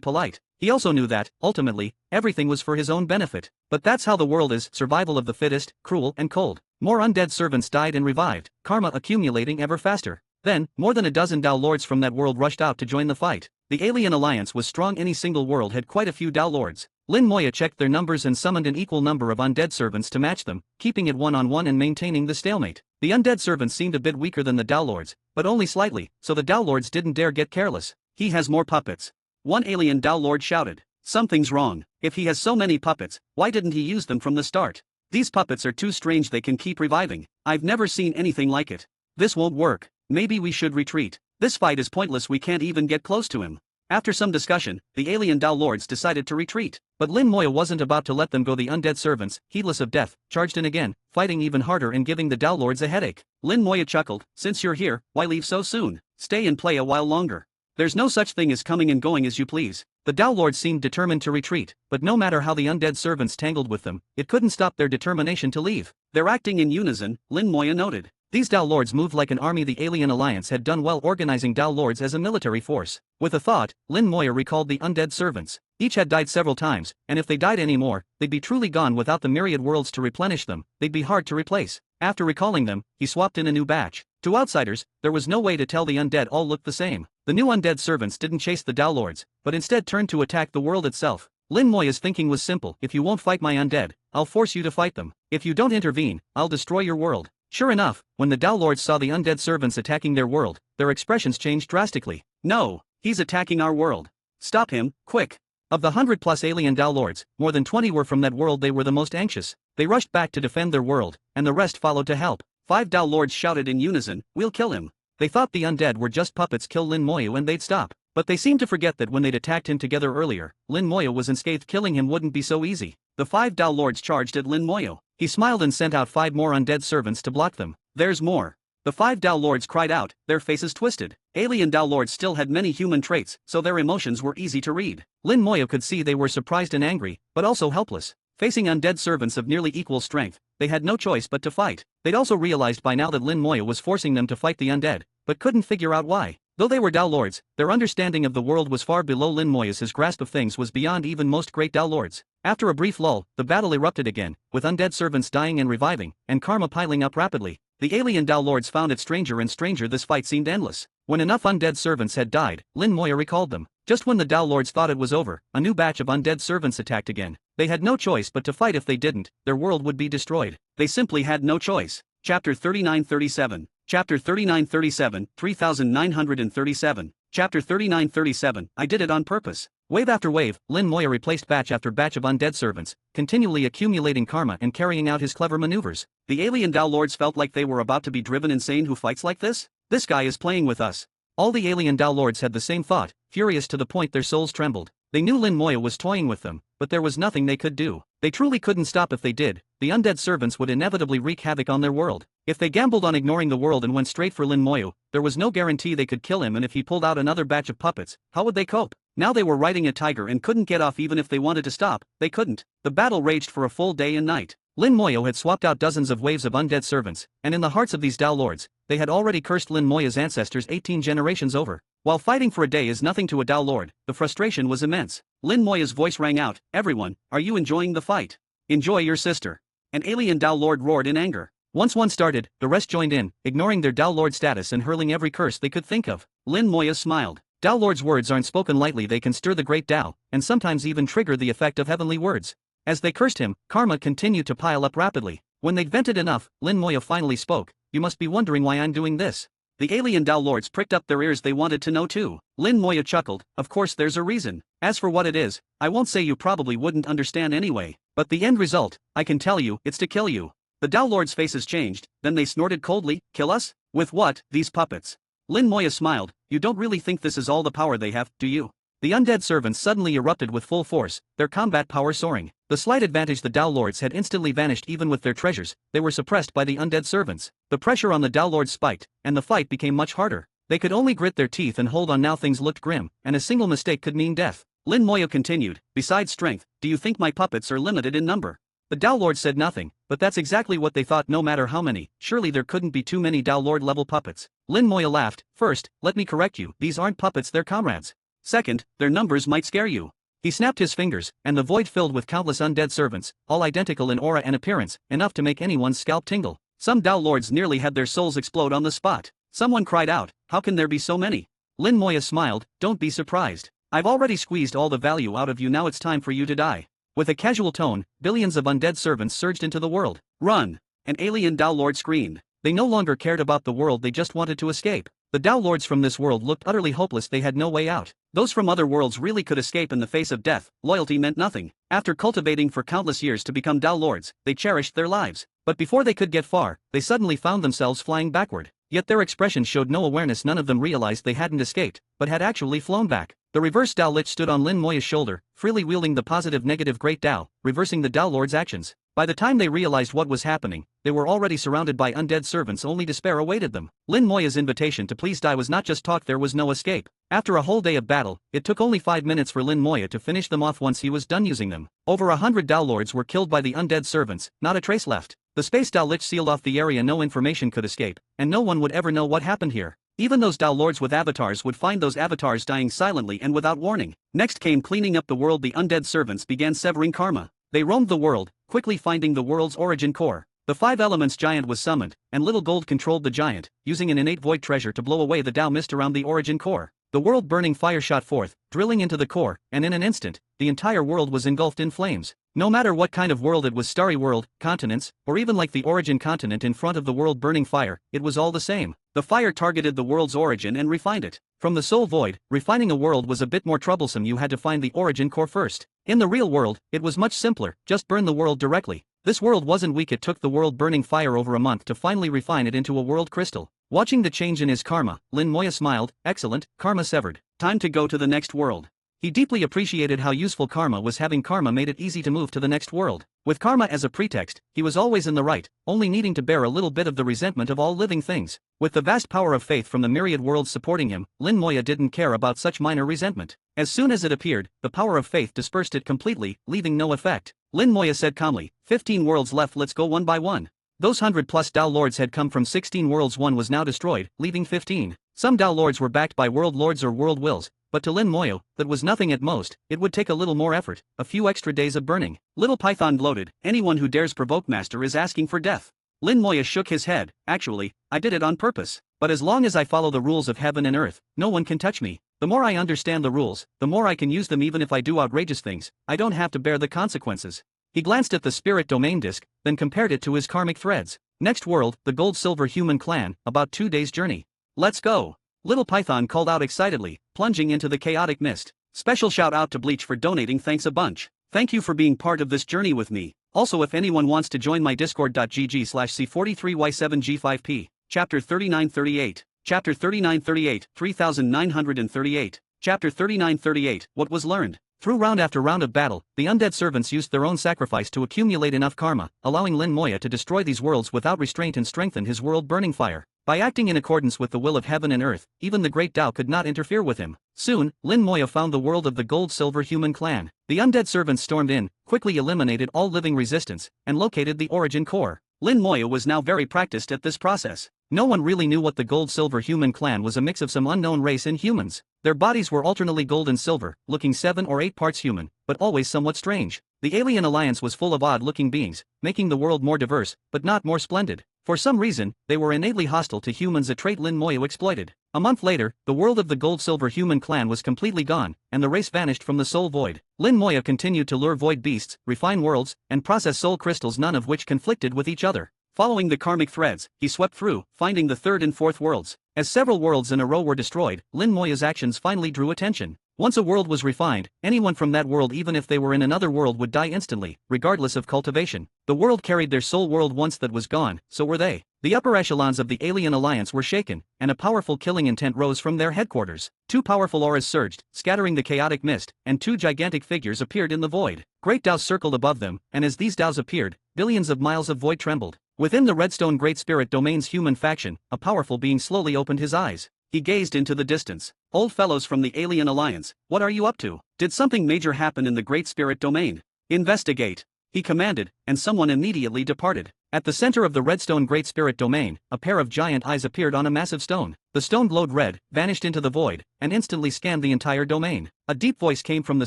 polite. He also knew that, ultimately, everything was for his own benefit. But that's how the world is, survival of the fittest, cruel and cold. More undead servants died and revived, karma accumulating ever faster. Then, more than a dozen Dao Lords from that world rushed out to join the fight. The Alien Alliance was strong. Any single world had quite a few Dao Lords. Lin Moyo checked their numbers and summoned an equal number of undead servants to match them, keeping it one-on-one and maintaining the stalemate. The undead servants seemed a bit weaker than the Dao Lords, but only slightly, so the Dao Lords didn't dare get careless. He has more puppets. One alien Dao Lord shouted. Something's wrong. If he has so many puppets, why didn't he use them from the start? These puppets are too strange, they can keep reviving. I've never seen anything like it. This won't work. Maybe we should retreat. This fight is pointless, we can't even get close to him. After some discussion, the alien Dao Lords decided to retreat. But Lin Moyo wasn't about to let them go. The undead servants, heedless of death, charged in again, fighting even harder and giving the Dao Lords a headache. Lin Moyo chuckled, since you're here, why leave so soon? Stay and play a while longer. There's no such thing as coming and going as you please. The Dao Lords seemed determined to retreat, but no matter how the undead servants tangled with them, it couldn't stop their determination to leave. They're acting in unison, Lin Moyo noted. These Dao Lords moved like an army. The Alien Alliance had done well organizing Dao Lords as a military force. With a thought, Lin Moyo recalled the undead servants. Each had died several times, and if they died anymore, they'd be truly gone. Without the myriad worlds to replenish them, they'd be hard to replace. After recalling them, he swapped in a new batch. To outsiders, there was no way to tell the undead all looked the same. The new undead servants didn't chase the Dao Lords, but instead turned to attack the world itself. Lin Moyo's thinking was simple. If you won't fight my undead, I'll force you to fight them. If you don't intervene, I'll destroy your world. Sure enough, when the Dao Lords saw the undead servants attacking their world, their expressions changed drastically. No, he's attacking our world. Stop him, quick. Of the 100+ alien Dao Lords, more than 20 were from that world. They were the most anxious. They rushed back to defend their world, and the rest followed to help. 5 Dao Lords shouted in unison, we'll kill him. They thought the undead were just puppets. Kill Lin Moyo and they'd stop. But they seemed to forget that when they'd attacked him together earlier, Lin Moyo was unscathed. Killing him wouldn't be so easy. The 5 Dao Lords charged at Lin Moyo. He smiled and sent out 5 more undead servants to block them. There's more. The 5 Dao Lords cried out, their faces twisted. Alien Dao Lords still had many human traits, so their emotions were easy to read. Lin Moyo could see they were surprised and angry, but also helpless. Facing undead servants of nearly equal strength, they had no choice but to fight. They'd also realized by now that Lin Moyo was forcing them to fight the undead, but couldn't figure out why. Though they were Dao Lords, their understanding of the world was far below Lin Moyo's. His grasp of things was beyond even most great Dao Lords. After a brief lull, the battle erupted again, with undead servants dying and reviving, and karma piling up rapidly. The alien Dao Lords found it stranger and stranger. This fight seemed endless. When enough undead servants had died, Lin Moyo recalled them. Just when the Dao Lords thought it was over, a new batch of undead servants attacked again. They had no choice but to fight. If they didn't, their world would be destroyed. They simply had no choice. Chapter 3937. Chapter 3937, 3937. Chapter 3937, I did it on purpose. Wave after wave, Lin Moyo replaced batch after batch of undead servants, continually accumulating karma and carrying out his clever maneuvers. The alien Dao Lords felt like they were about to be driven insane. Who fights like this? This guy is playing with us. All the alien Dao Lords had the same thought, furious to the point their souls trembled. They knew Lin Moya was toying with them, but there was nothing they could do. They truly couldn't stop if they did. The undead servants would inevitably wreak havoc on their world. If they gambled on ignoring the world and went straight for Lin Moya, there was no guarantee they could kill him, and if he pulled out another batch of puppets, how would they cope? Now they were riding a tiger and couldn't get off. Even if they wanted to stop, they couldn't. The battle raged for a full day and night. Lin Moya had swapped out dozens of waves of undead servants, and in the hearts of these Dao Lords, they had already cursed Lin Moya's ancestors 18 generations over. While fighting for a day is nothing to a Dao Lord, the frustration was immense. Lin Moya's voice rang out, "Everyone, are you enjoying the fight? Enjoy your sister." An alien Dao Lord roared in anger. Once one started, the rest joined in, ignoring their Dao Lord status and hurling every curse they could think of. Lin Moya smiled. Dao Lord's words aren't spoken lightly. They can stir the great Dao, and sometimes even trigger the effect of heavenly words. As they cursed him, karma continued to pile up rapidly. When they'd vented enough, Lin Moya finally spoke. "You must be wondering why I'm doing this." The alien Dao Lords pricked up their ears. They wanted to know too. Lin Moya chuckled. "Of course there's a reason. As for what it is, I won't say. You probably wouldn't understand anyway. But the end result, I can tell you, it's to kill you." The Dao Lords' faces changed, then they snorted coldly. "Kill us? With what? These puppets?" Lin Moya smiled. "You don't really think this is all the power they have, do you?" The undead servants suddenly erupted with full force, their combat power soaring. The slight advantage the Dao Lords had instantly vanished. Even with their treasures, they were suppressed by the undead servants. The pressure on the Dao Lords spiked, and the fight became much harder. They could only grit their teeth and hold on. Now things looked grim, and a single mistake could mean death. Lin Moya continued, "Besides strength, do you think my puppets are limited in number?" The Dao Lord said nothing, but that's exactly what they thought. No matter how many, surely there couldn't be too many Dao Lord level puppets. Lin Moya laughed. "First, let me correct you, these aren't puppets, they're comrades. Second, their numbers might scare you." He snapped his fingers, and the void filled with countless undead servants, all identical in aura and appearance, enough to make anyone's scalp tingle. Some Dao Lords nearly had their souls explode on the spot. Someone cried out, "How can there be so many?" Lin Moya smiled. "Don't be surprised. I've already squeezed all the value out of you. Now it's time for you to die." With a casual tone, billions of undead servants surged into the world. "Run!" An alien Dao Lord screamed. They no longer cared about the world, they just wanted to escape. The Dao Lords from this world looked utterly hopeless. They had no way out. Those from other worlds really could escape in the face of death. Loyalty meant nothing. After cultivating for countless years to become Dao Lords, they cherished their lives. But before they could get far, they suddenly found themselves flying backward. Yet their expression showed no awareness. None of them realized they hadn't escaped, but had actually flown back. The reverse Dao Lich stood on Lin Moya's shoulder, freely wielding the positive-negative Great Dao, reversing the Dao Lord's actions. By the time they realized what was happening, they were already surrounded by undead servants. Only despair awaited them. Lin Moya's invitation to please die was not just talk. There was no escape. After a whole day of battle, it took only 5 minutes for Lin Moya to finish them off. Once he was done using them, over 100 Dao Lords were killed by the undead servants, not a trace left. The Space Dao Lich sealed off the area. No information could escape, and no one would ever know what happened here. Even those Dao Lords with avatars would find those avatars dying silently and without warning. Next came cleaning up the world. The undead servants began severing karma. They roamed the world, quickly finding the world's origin core. The 5 elements giant was summoned, and Little Gold controlled the giant, using an innate void treasure to blow away the Dao mist around the origin core. The world-burning fire shot forth, drilling into the core, and in an instant, the entire world was engulfed in flames. No matter what kind of world it was, starry world, continents, or even like the origin continent in front of the world-burning fire, it was all the same. The fire targeted the world's origin and refined it. From the soul void, refining a world was a bit more troublesome. You had to find the origin core first. In the real world, it was much simpler, just burn the world directly. This world wasn't weak. It took the world-burning fire over a month to finally refine it into a world crystal. Watching the change in his karma, Lin Moya smiled. "Excellent, karma severed. Time to go to the next world." He deeply appreciated how useful karma was. Having karma made it easy to move to the next world. With karma as a pretext, he was always in the right, only needing to bear a little bit of the resentment of all living things. With the vast power of faith from the myriad worlds supporting him, Lin Moya didn't care about such minor resentment. As soon as it appeared, the power of faith dispersed it completely, leaving no effect. Lin Moya said calmly, 15 worlds left, let's go one by one." Those 100+ Dao Lords had come from 16 worlds. One was now destroyed, leaving 15. Some Dao Lords were backed by world lords or world wills, but to Lin Moya, that was nothing. At most, it would take a little more effort, a few extra days of burning. Little Python gloated, "Anyone who dares provoke Master is asking for death." Lin Moya shook his head. "Actually, I did it on purpose. But as long as I follow the rules of heaven and earth, no one can touch me. The more I understand the rules, the more I can use them. Even if I do outrageous things, I don't have to bear the consequences." He glanced at the spirit domain disk, then compared it to his karmic threads. Next world, the gold-silver human clan, about 2 days' journey. "Let's go!" Little Python called out excitedly, plunging into the chaotic mist. Special shout out to Bleach for donating. "Thanks a bunch. Thank you for being part of this journey with me. Also, if anyone wants to join my discord.gg/c43y7g5p, chapter 3938. Chapter 3938, 3938. Chapter 3938, What was learned. Through round after round of battle, the undead servants used their own sacrifice to accumulate enough karma, allowing Lin Moya to destroy these worlds without restraint and strengthen his world-burning fire. By acting in accordance with the will of heaven and earth, even the great Tao could not interfere with him. Soon, Lin Moya found the world of the gold-silver human clan. The undead servants stormed in, quickly eliminated all living resistance, and located the origin core. Lin Moya was now very practiced at this process. No one really knew what the gold-silver human clan was, a mix of some unknown race and humans. Their bodies were alternately gold and silver, looking 7 or 8 parts human, but always somewhat strange. The alien alliance was full of odd-looking beings, making the world more diverse, but not more splendid. For some reason, they were innately hostile to humans, a trait Lin Moya exploited. A month later, the world of the gold-silver human clan was completely gone, and the race vanished from the soul void. Lin Moya continued to lure void beasts, refine worlds, and process soul crystals, none of which conflicted with each other. Following the karmic threads, he swept through, finding the 3rd and 4th worlds. As several worlds in a row were destroyed, Lin Moya's actions finally drew attention. Once a world was refined, anyone from that world, even if they were in another world, would die instantly, regardless of cultivation. The world carried their soul world once that was gone, so were they. The upper echelons of the alien alliance were shaken, and a powerful killing intent rose from their headquarters. 2 powerful auras surged, scattering the chaotic mist, and 2 gigantic figures appeared in the void. Great Taos circled above them, and as these Taos appeared, billions of miles of void trembled. Within the Redstone Great Spirit Domain's human faction, a powerful being slowly opened his eyes. He gazed into the distance. Old fellows from the Alien Alliance, what are you up to? Did something major happen in the Great Spirit Domain? Investigate, he commanded, and someone immediately departed. At the center of the Redstone Great Spirit Domain, a pair of giant eyes appeared on a massive stone. The stone glowed red, vanished into the void, and instantly scanned the entire domain. A deep voice came from the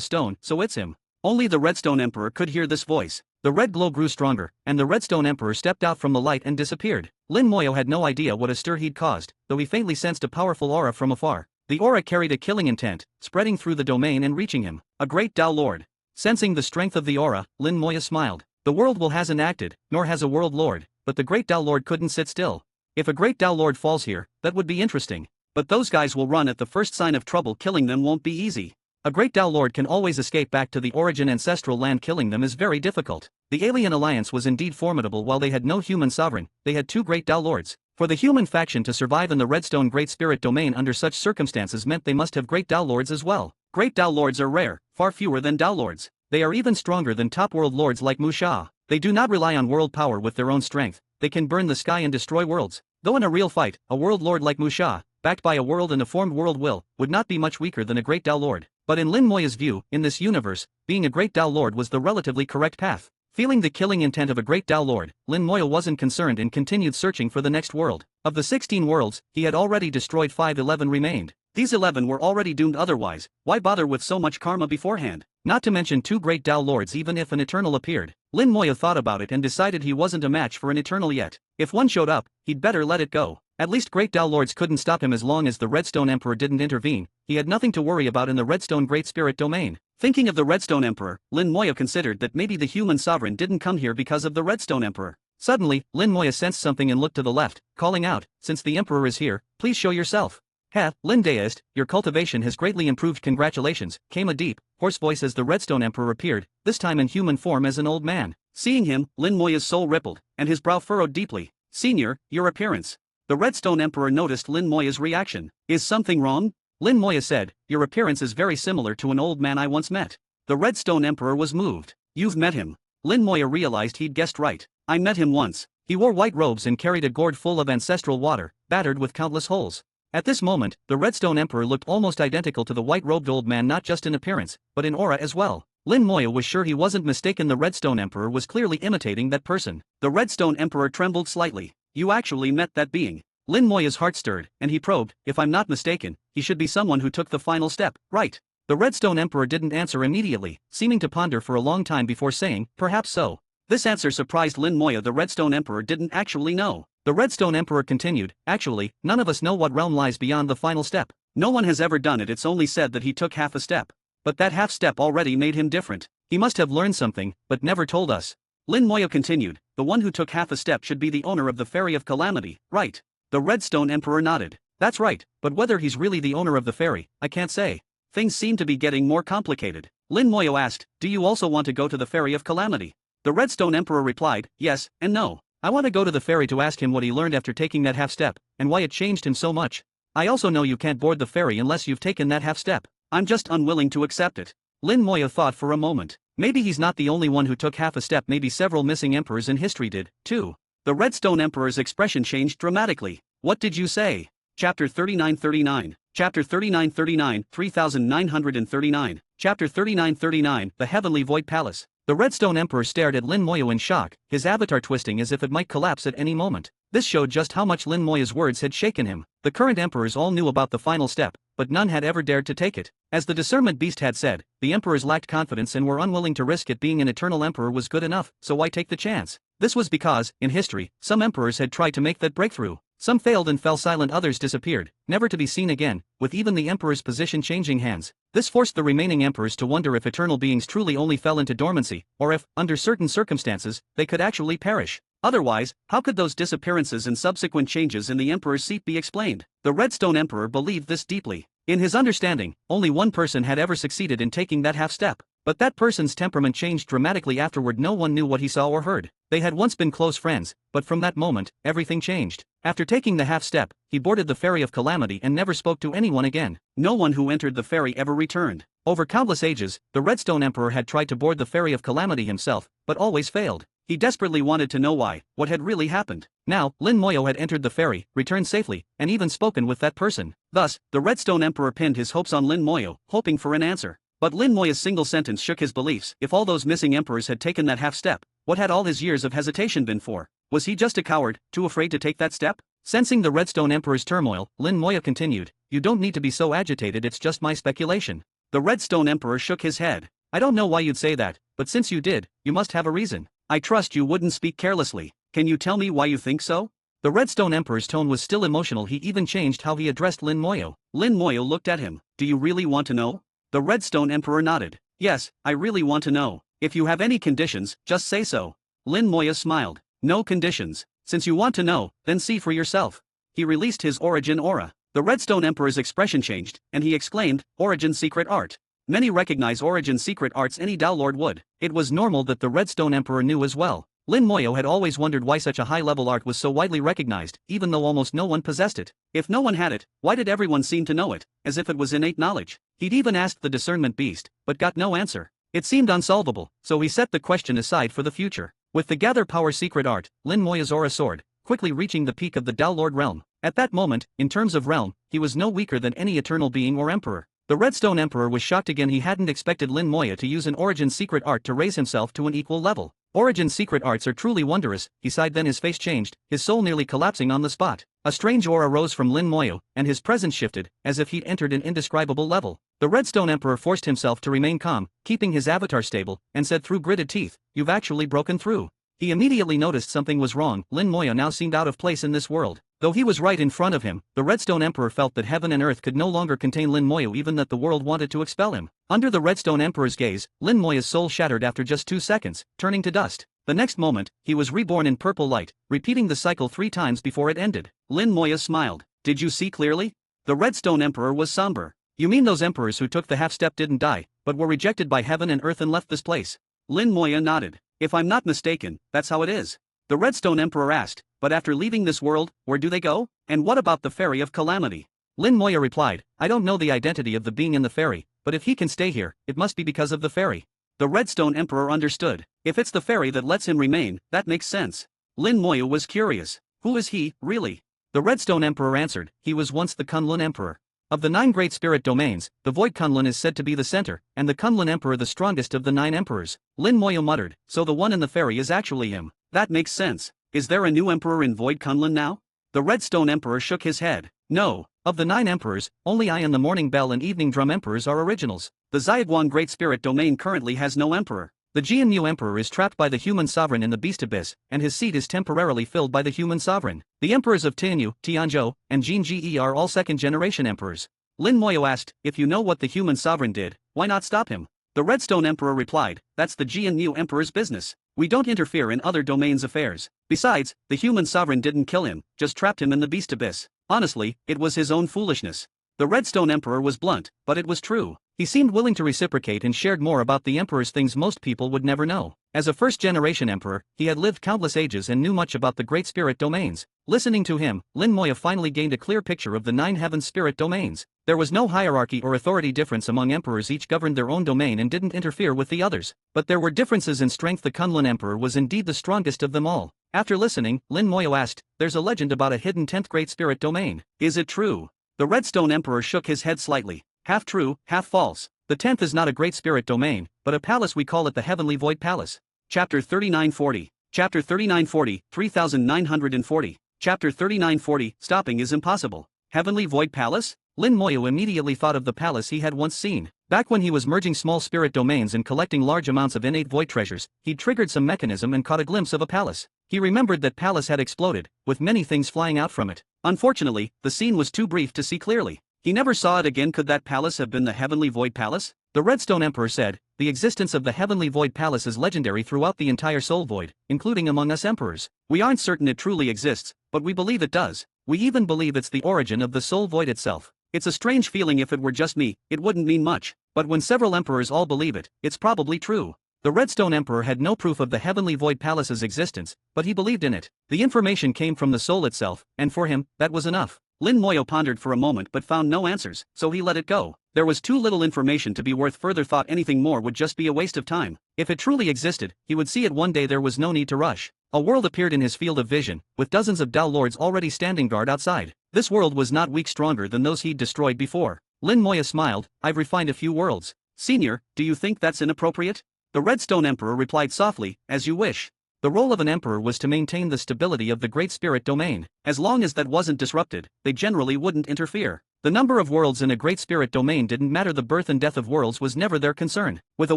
stone, so it's him. Only the Redstone Emperor could hear this voice. The red glow grew stronger, and the Redstone Emperor stepped out from the light and disappeared. Lin Moya had no idea what a stir he'd caused, though he faintly sensed a powerful aura from afar. The aura carried a killing intent, spreading through the domain and reaching him. A great Tao Lord. Sensing the strength of the aura, Lin Moya smiled. The world will hasn't acted, nor has a world lord, but the great Tao Lord couldn't sit still. If a great Tao Lord falls here, that would be interesting. But those guys will run at the first sign of trouble. Killing them won't be easy. A great Tao Lord can always escape back to the origin ancestral land. Killing them is very difficult. The Alien Alliance was indeed formidable. While they had no human sovereign, they had 2 great Tao Lords. For the human faction to survive in the Redstone Great Spirit Domain under such circumstances meant they must have great Tao Lords as well. Great Tao Lords are rare, far fewer than Tao Lords. They are even stronger than top world lords like Mu Sha. They do not rely on world power with their own strength. They can burn the sky and destroy worlds. Though in a real fight, a world lord like Mu Sha, backed by a world and a formed world will, would not be much weaker than a great Tao Lord. But in Lin Moya's view, in this universe, being a great Tao Lord was the relatively correct path. Feeling the killing intent of a great Tao Lord, Lin Moya wasn't concerned and continued searching for the next world. Of the 16 worlds, he had already destroyed 5. 11 remained. These 11 were already doomed otherwise. Why bother with so much karma beforehand? Not to mention 2 great Tao Lords. Even if an Eternal appeared, Lin Moya thought about it and decided he wasn't a match for an Eternal yet. If one showed up, he'd better let it go. At least great Tao Lords couldn't stop him as long as the Redstone Emperor didn't intervene. He had nothing to worry about in the Redstone Great Spirit Domain. Thinking of the Redstone Emperor, Lin Moya considered that maybe the human sovereign didn't come here because of the Redstone Emperor. Suddenly, Lin Moya sensed something and looked to the left, calling out, "Since the Emperor is here, please show yourself." "Heh, Lin Deist, your cultivation has greatly improved. Congratulations," came a deep, hoarse voice as the Redstone Emperor appeared, this time in human form as an old man. Seeing him, Lin Moya's soul rippled, and his brow furrowed deeply. "Senior, your appearance." The Redstone Emperor noticed Lin Moya's reaction. "Is something wrong?" Lin Moya said, "Your appearance is very similar to an old man I once met." The Redstone Emperor was moved. "You've met him?" Lin Moya realized he'd guessed right. "I met him once. He wore white robes and carried a gourd full of ancestral water, battered with countless holes." At this moment, the Redstone Emperor looked almost identical to the white-robed old man, not just in appearance, but in aura as well. Lin Moya was sure he wasn't mistaken. The Redstone Emperor was clearly imitating that person. The Redstone Emperor trembled slightly. "You actually met that being?" Lin Moya's heart stirred, and he probed. "If I'm not mistaken, he should be someone who took the final step, right?" The Redstone Emperor didn't answer immediately, seeming to ponder for a long time before saying, "Perhaps so." This answer surprised Lin Moya. The Redstone Emperor didn't actually know. The Redstone Emperor continued, "Actually, none of us know what realm lies beyond the final step. No one has ever done it. It's only said that he took half a step. But that half step already made him different. He must have learned something, but never told us." Lin Moya continued, "The one who took half a step should be the owner of the Ferry of Calamity, right?" The Redstone Emperor nodded. "That's right, but whether he's really the owner of the ferry, I can't say. Things seem to be getting more complicated." Lin Moya asked, "Do you also want to go to the Ferry of Calamity?" The Redstone Emperor replied, "Yes, and no. I want to go to the ferry to ask him what he learned after taking that half step, and why it changed him so much. I also know you can't board the ferry unless you've taken that half step. I'm just unwilling to accept it. Lin Moya thought for a moment. Maybe he's not the only one who took half a step, maybe several missing emperors in history did, too. The Redstone Emperor's expression changed dramatically. What did you say? Chapter 3939. Chapter 3939, 3939. Chapter 3939, The Heavenly Void Palace. The Redstone Emperor stared at Lin Moya in shock, his avatar twisting as if it might collapse at any moment. This showed just how much Lin Moya's words had shaken him. The current emperors all knew about the final step, but none had ever dared to take it. As the discernment beast had said, the emperors lacked confidence and were unwilling to risk it. Being an eternal emperor was good enough, so why take the chance? This was because, in history, some emperors had tried to make that breakthrough. Some failed and fell silent, others disappeared, never to be seen again, with even the emperor's position changing hands. This forced the remaining emperors to wonder if eternal beings truly only fell into dormancy, or if, under certain circumstances, they could actually perish. Otherwise, how could those disappearances and subsequent changes in the emperor's seat be explained? The Redstone Emperor believed this deeply. In his understanding, only one person had ever succeeded in taking that half step. But that person's temperament changed dramatically afterward. No one knew what he saw or heard. They had once been close friends, but from that moment, everything changed. After taking the half step, he boarded the ferry of calamity and never spoke to anyone again. No one who entered the ferry ever returned. Over countless ages, the Redstone Emperor had tried to board the ferry of calamity himself, but always failed. He desperately wanted to know why, what had really happened. Now, Lin Moyo had entered the ferry, returned safely, and even spoken with that person. Thus, the Redstone Emperor pinned his hopes on Lin Moyo, hoping for an answer. But Lin Moya's single sentence shook his beliefs. If all those missing emperors had taken that half step, what had all his years of hesitation been for? Was he just a coward, too afraid to take that step? Sensing the Redstone Emperor's turmoil, Lin Moya continued, "You don't need to be so agitated, it's just my speculation." The Redstone Emperor shook his head. "I don't know why you'd say that, but since you did, you must have a reason. I trust you wouldn't speak carelessly. Can you tell me why you think so?" The Redstone Emperor's tone was still emotional. He even changed how he addressed Lin Moyo. Lin Moyo looked at him. "Do you really want to know?" The Redstone Emperor nodded. "Yes, I really want to know. If you have any conditions, just say so." Lin Moya smiled. "No conditions. Since you want to know, then see for yourself." He released his origin aura. The Redstone Emperor's expression changed, and he exclaimed, "Origin secret art." Many recognize origin secret arts, any Dao Lord would. It was normal that the Redstone Emperor knew as well. Lin Moyo had always wondered why such a high-level art was so widely recognized, even though almost no one possessed it. If no one had it, why did everyone seem to know it, as if it was innate knowledge? He'd even asked the discernment beast, but got no answer. It seemed unsolvable, so he set the question aside for the future. With the Gather Power secret art, Lin Moya's aura soared, quickly reaching the peak of the Dao Lord realm. At that moment, in terms of realm, he was no weaker than any eternal being or emperor. The Redstone Emperor was shocked again. He hadn't expected Lin Moya to use an origin secret art to raise himself to an equal level. Origin secret arts are truly wondrous, he sighed, then his face changed, his soul nearly collapsing on the spot. A strange aura rose from Lin Moyo, and his presence shifted, as if he'd entered an indescribable level. The Redstone Emperor forced himself to remain calm, keeping his avatar stable, and said through gritted teeth, "You've actually broken through." He immediately noticed something was wrong. Lin Moya now seemed out of place in this world. Though he was right in front of him, the Redstone Emperor felt that heaven and earth could no longer contain Lin Moya, even that the world wanted to expel him. Under the Redstone Emperor's gaze, Lin Moya's soul shattered after just 2 seconds, turning to dust. The next moment, he was reborn in purple light, repeating the cycle 3 times before it ended. Lin Moya smiled. "Did you see clearly?" The Redstone Emperor was somber. "You mean those emperors who took the half-step didn't die, but were rejected by heaven and earth and left this place?" Lin Moya nodded. "If I'm not mistaken, that's how it is." The Redstone Emperor asked, "But after leaving this world, where do they go? And what about the Ferry of Calamity?" Lin Moya replied, "I don't know the identity of the being in the ferry, but if he can stay here, it must be because of the ferry." The Redstone Emperor understood. If it's the ferry that lets him remain, that makes sense. Lin Moya was curious. Who is he, really? The Redstone Emperor answered, "He was once the Kunlun Emperor. Of the 9 great spirit domains, the Void Kunlun is said to be the center, and the Kunlun Emperor the strongest of the 9 emperors." Lin Moya muttered, "So the one in the ferry is actually him. That makes sense. Is there a new emperor in Void Kunlun now?" The Redstone Emperor shook his head. "No. Of the 9 emperors, only I and the Morning Bell and Evening Drum emperors are originals. The Xiaguan Great Spirit Domain currently has no emperor. The Jianmu Emperor is trapped by the human sovereign in the Beast Abyss, and his seat is temporarily filled by the human sovereign. The emperors of Tianyu, Tianzhou, and Jinji are all second-generation emperors." Lin Moyo asked, "If you know what the human sovereign did, why not stop him?" The Redstone Emperor replied, "That's the Jianmu Emperor's business. We don't interfere in other domains' affairs. Besides, the human sovereign didn't kill him, just trapped him in the Beast Abyss. Honestly, it was his own foolishness." The Redstone Emperor was blunt, but it was true. He seemed willing to reciprocate and shared more about the emperor's things most people would never know. As a first-generation emperor, he had lived countless ages and knew much about the great spirit domains. Listening to him, Lin Moya finally gained a clear picture of the 9 heaven spirit domains. There was no hierarchy or authority difference among emperors, each governed their own domain and didn't interfere with the others. But there were differences in strength. The Kunlun emperor was indeed the strongest of them all. After listening, Lin Moya asked, "There's a legend about a hidden 10th great spirit domain. Is it true?" The Redstone emperor shook his head slightly. "Half true, half false. The 10th is not a great spirit domain, but a palace. We call it the Heavenly Void Palace." Chapter 3940. Chapter 3940, 3940. Chapter 3940, Stopping is impossible. Heavenly Void Palace? Lin Moya immediately thought of the palace he had once seen. Back when he was merging small spirit domains and collecting large amounts of innate void treasures, he'd triggered some mechanism and caught a glimpse of a palace. He remembered that palace had exploded, with many things flying out from it. Unfortunately, the scene was too brief to see clearly. He never saw it again. Could that palace have been the Heavenly Void Palace? The Redstone Emperor said, "The existence of the Heavenly Void Palace is legendary throughout the entire Soul Void, including among us emperors. We aren't certain it truly exists, but we believe it does. We even believe it's the origin of the Soul Void itself. It's a strange feeling. If it were just me, it wouldn't mean much, but when several emperors all believe it, it's probably true." The Redstone Emperor had no proof of the Heavenly Void Palace's existence, but he believed in it. The information came from the soul itself, and for him, that was enough. Lin Moya pondered for a moment but found no answers, so he let it go. There was too little information to be worth further thought. Anything more would just be a waste of time. If it truly existed, he would see it one day. There was no need to rush. A world appeared in his field of vision, with dozens of Dao Lords already standing guard outside. This world was not weak, stronger than those he'd destroyed before. Lin Moya smiled. "I've refined a few worlds. Senior, do you think that's inappropriate?" The Redstone Emperor replied softly, "As you wish." The role of an emperor was to maintain the stability of the Great Spirit Domain. As long as that wasn't disrupted, they generally wouldn't interfere. The number of worlds in a Great Spirit Domain didn't matter. The birth and death of worlds was never their concern. With a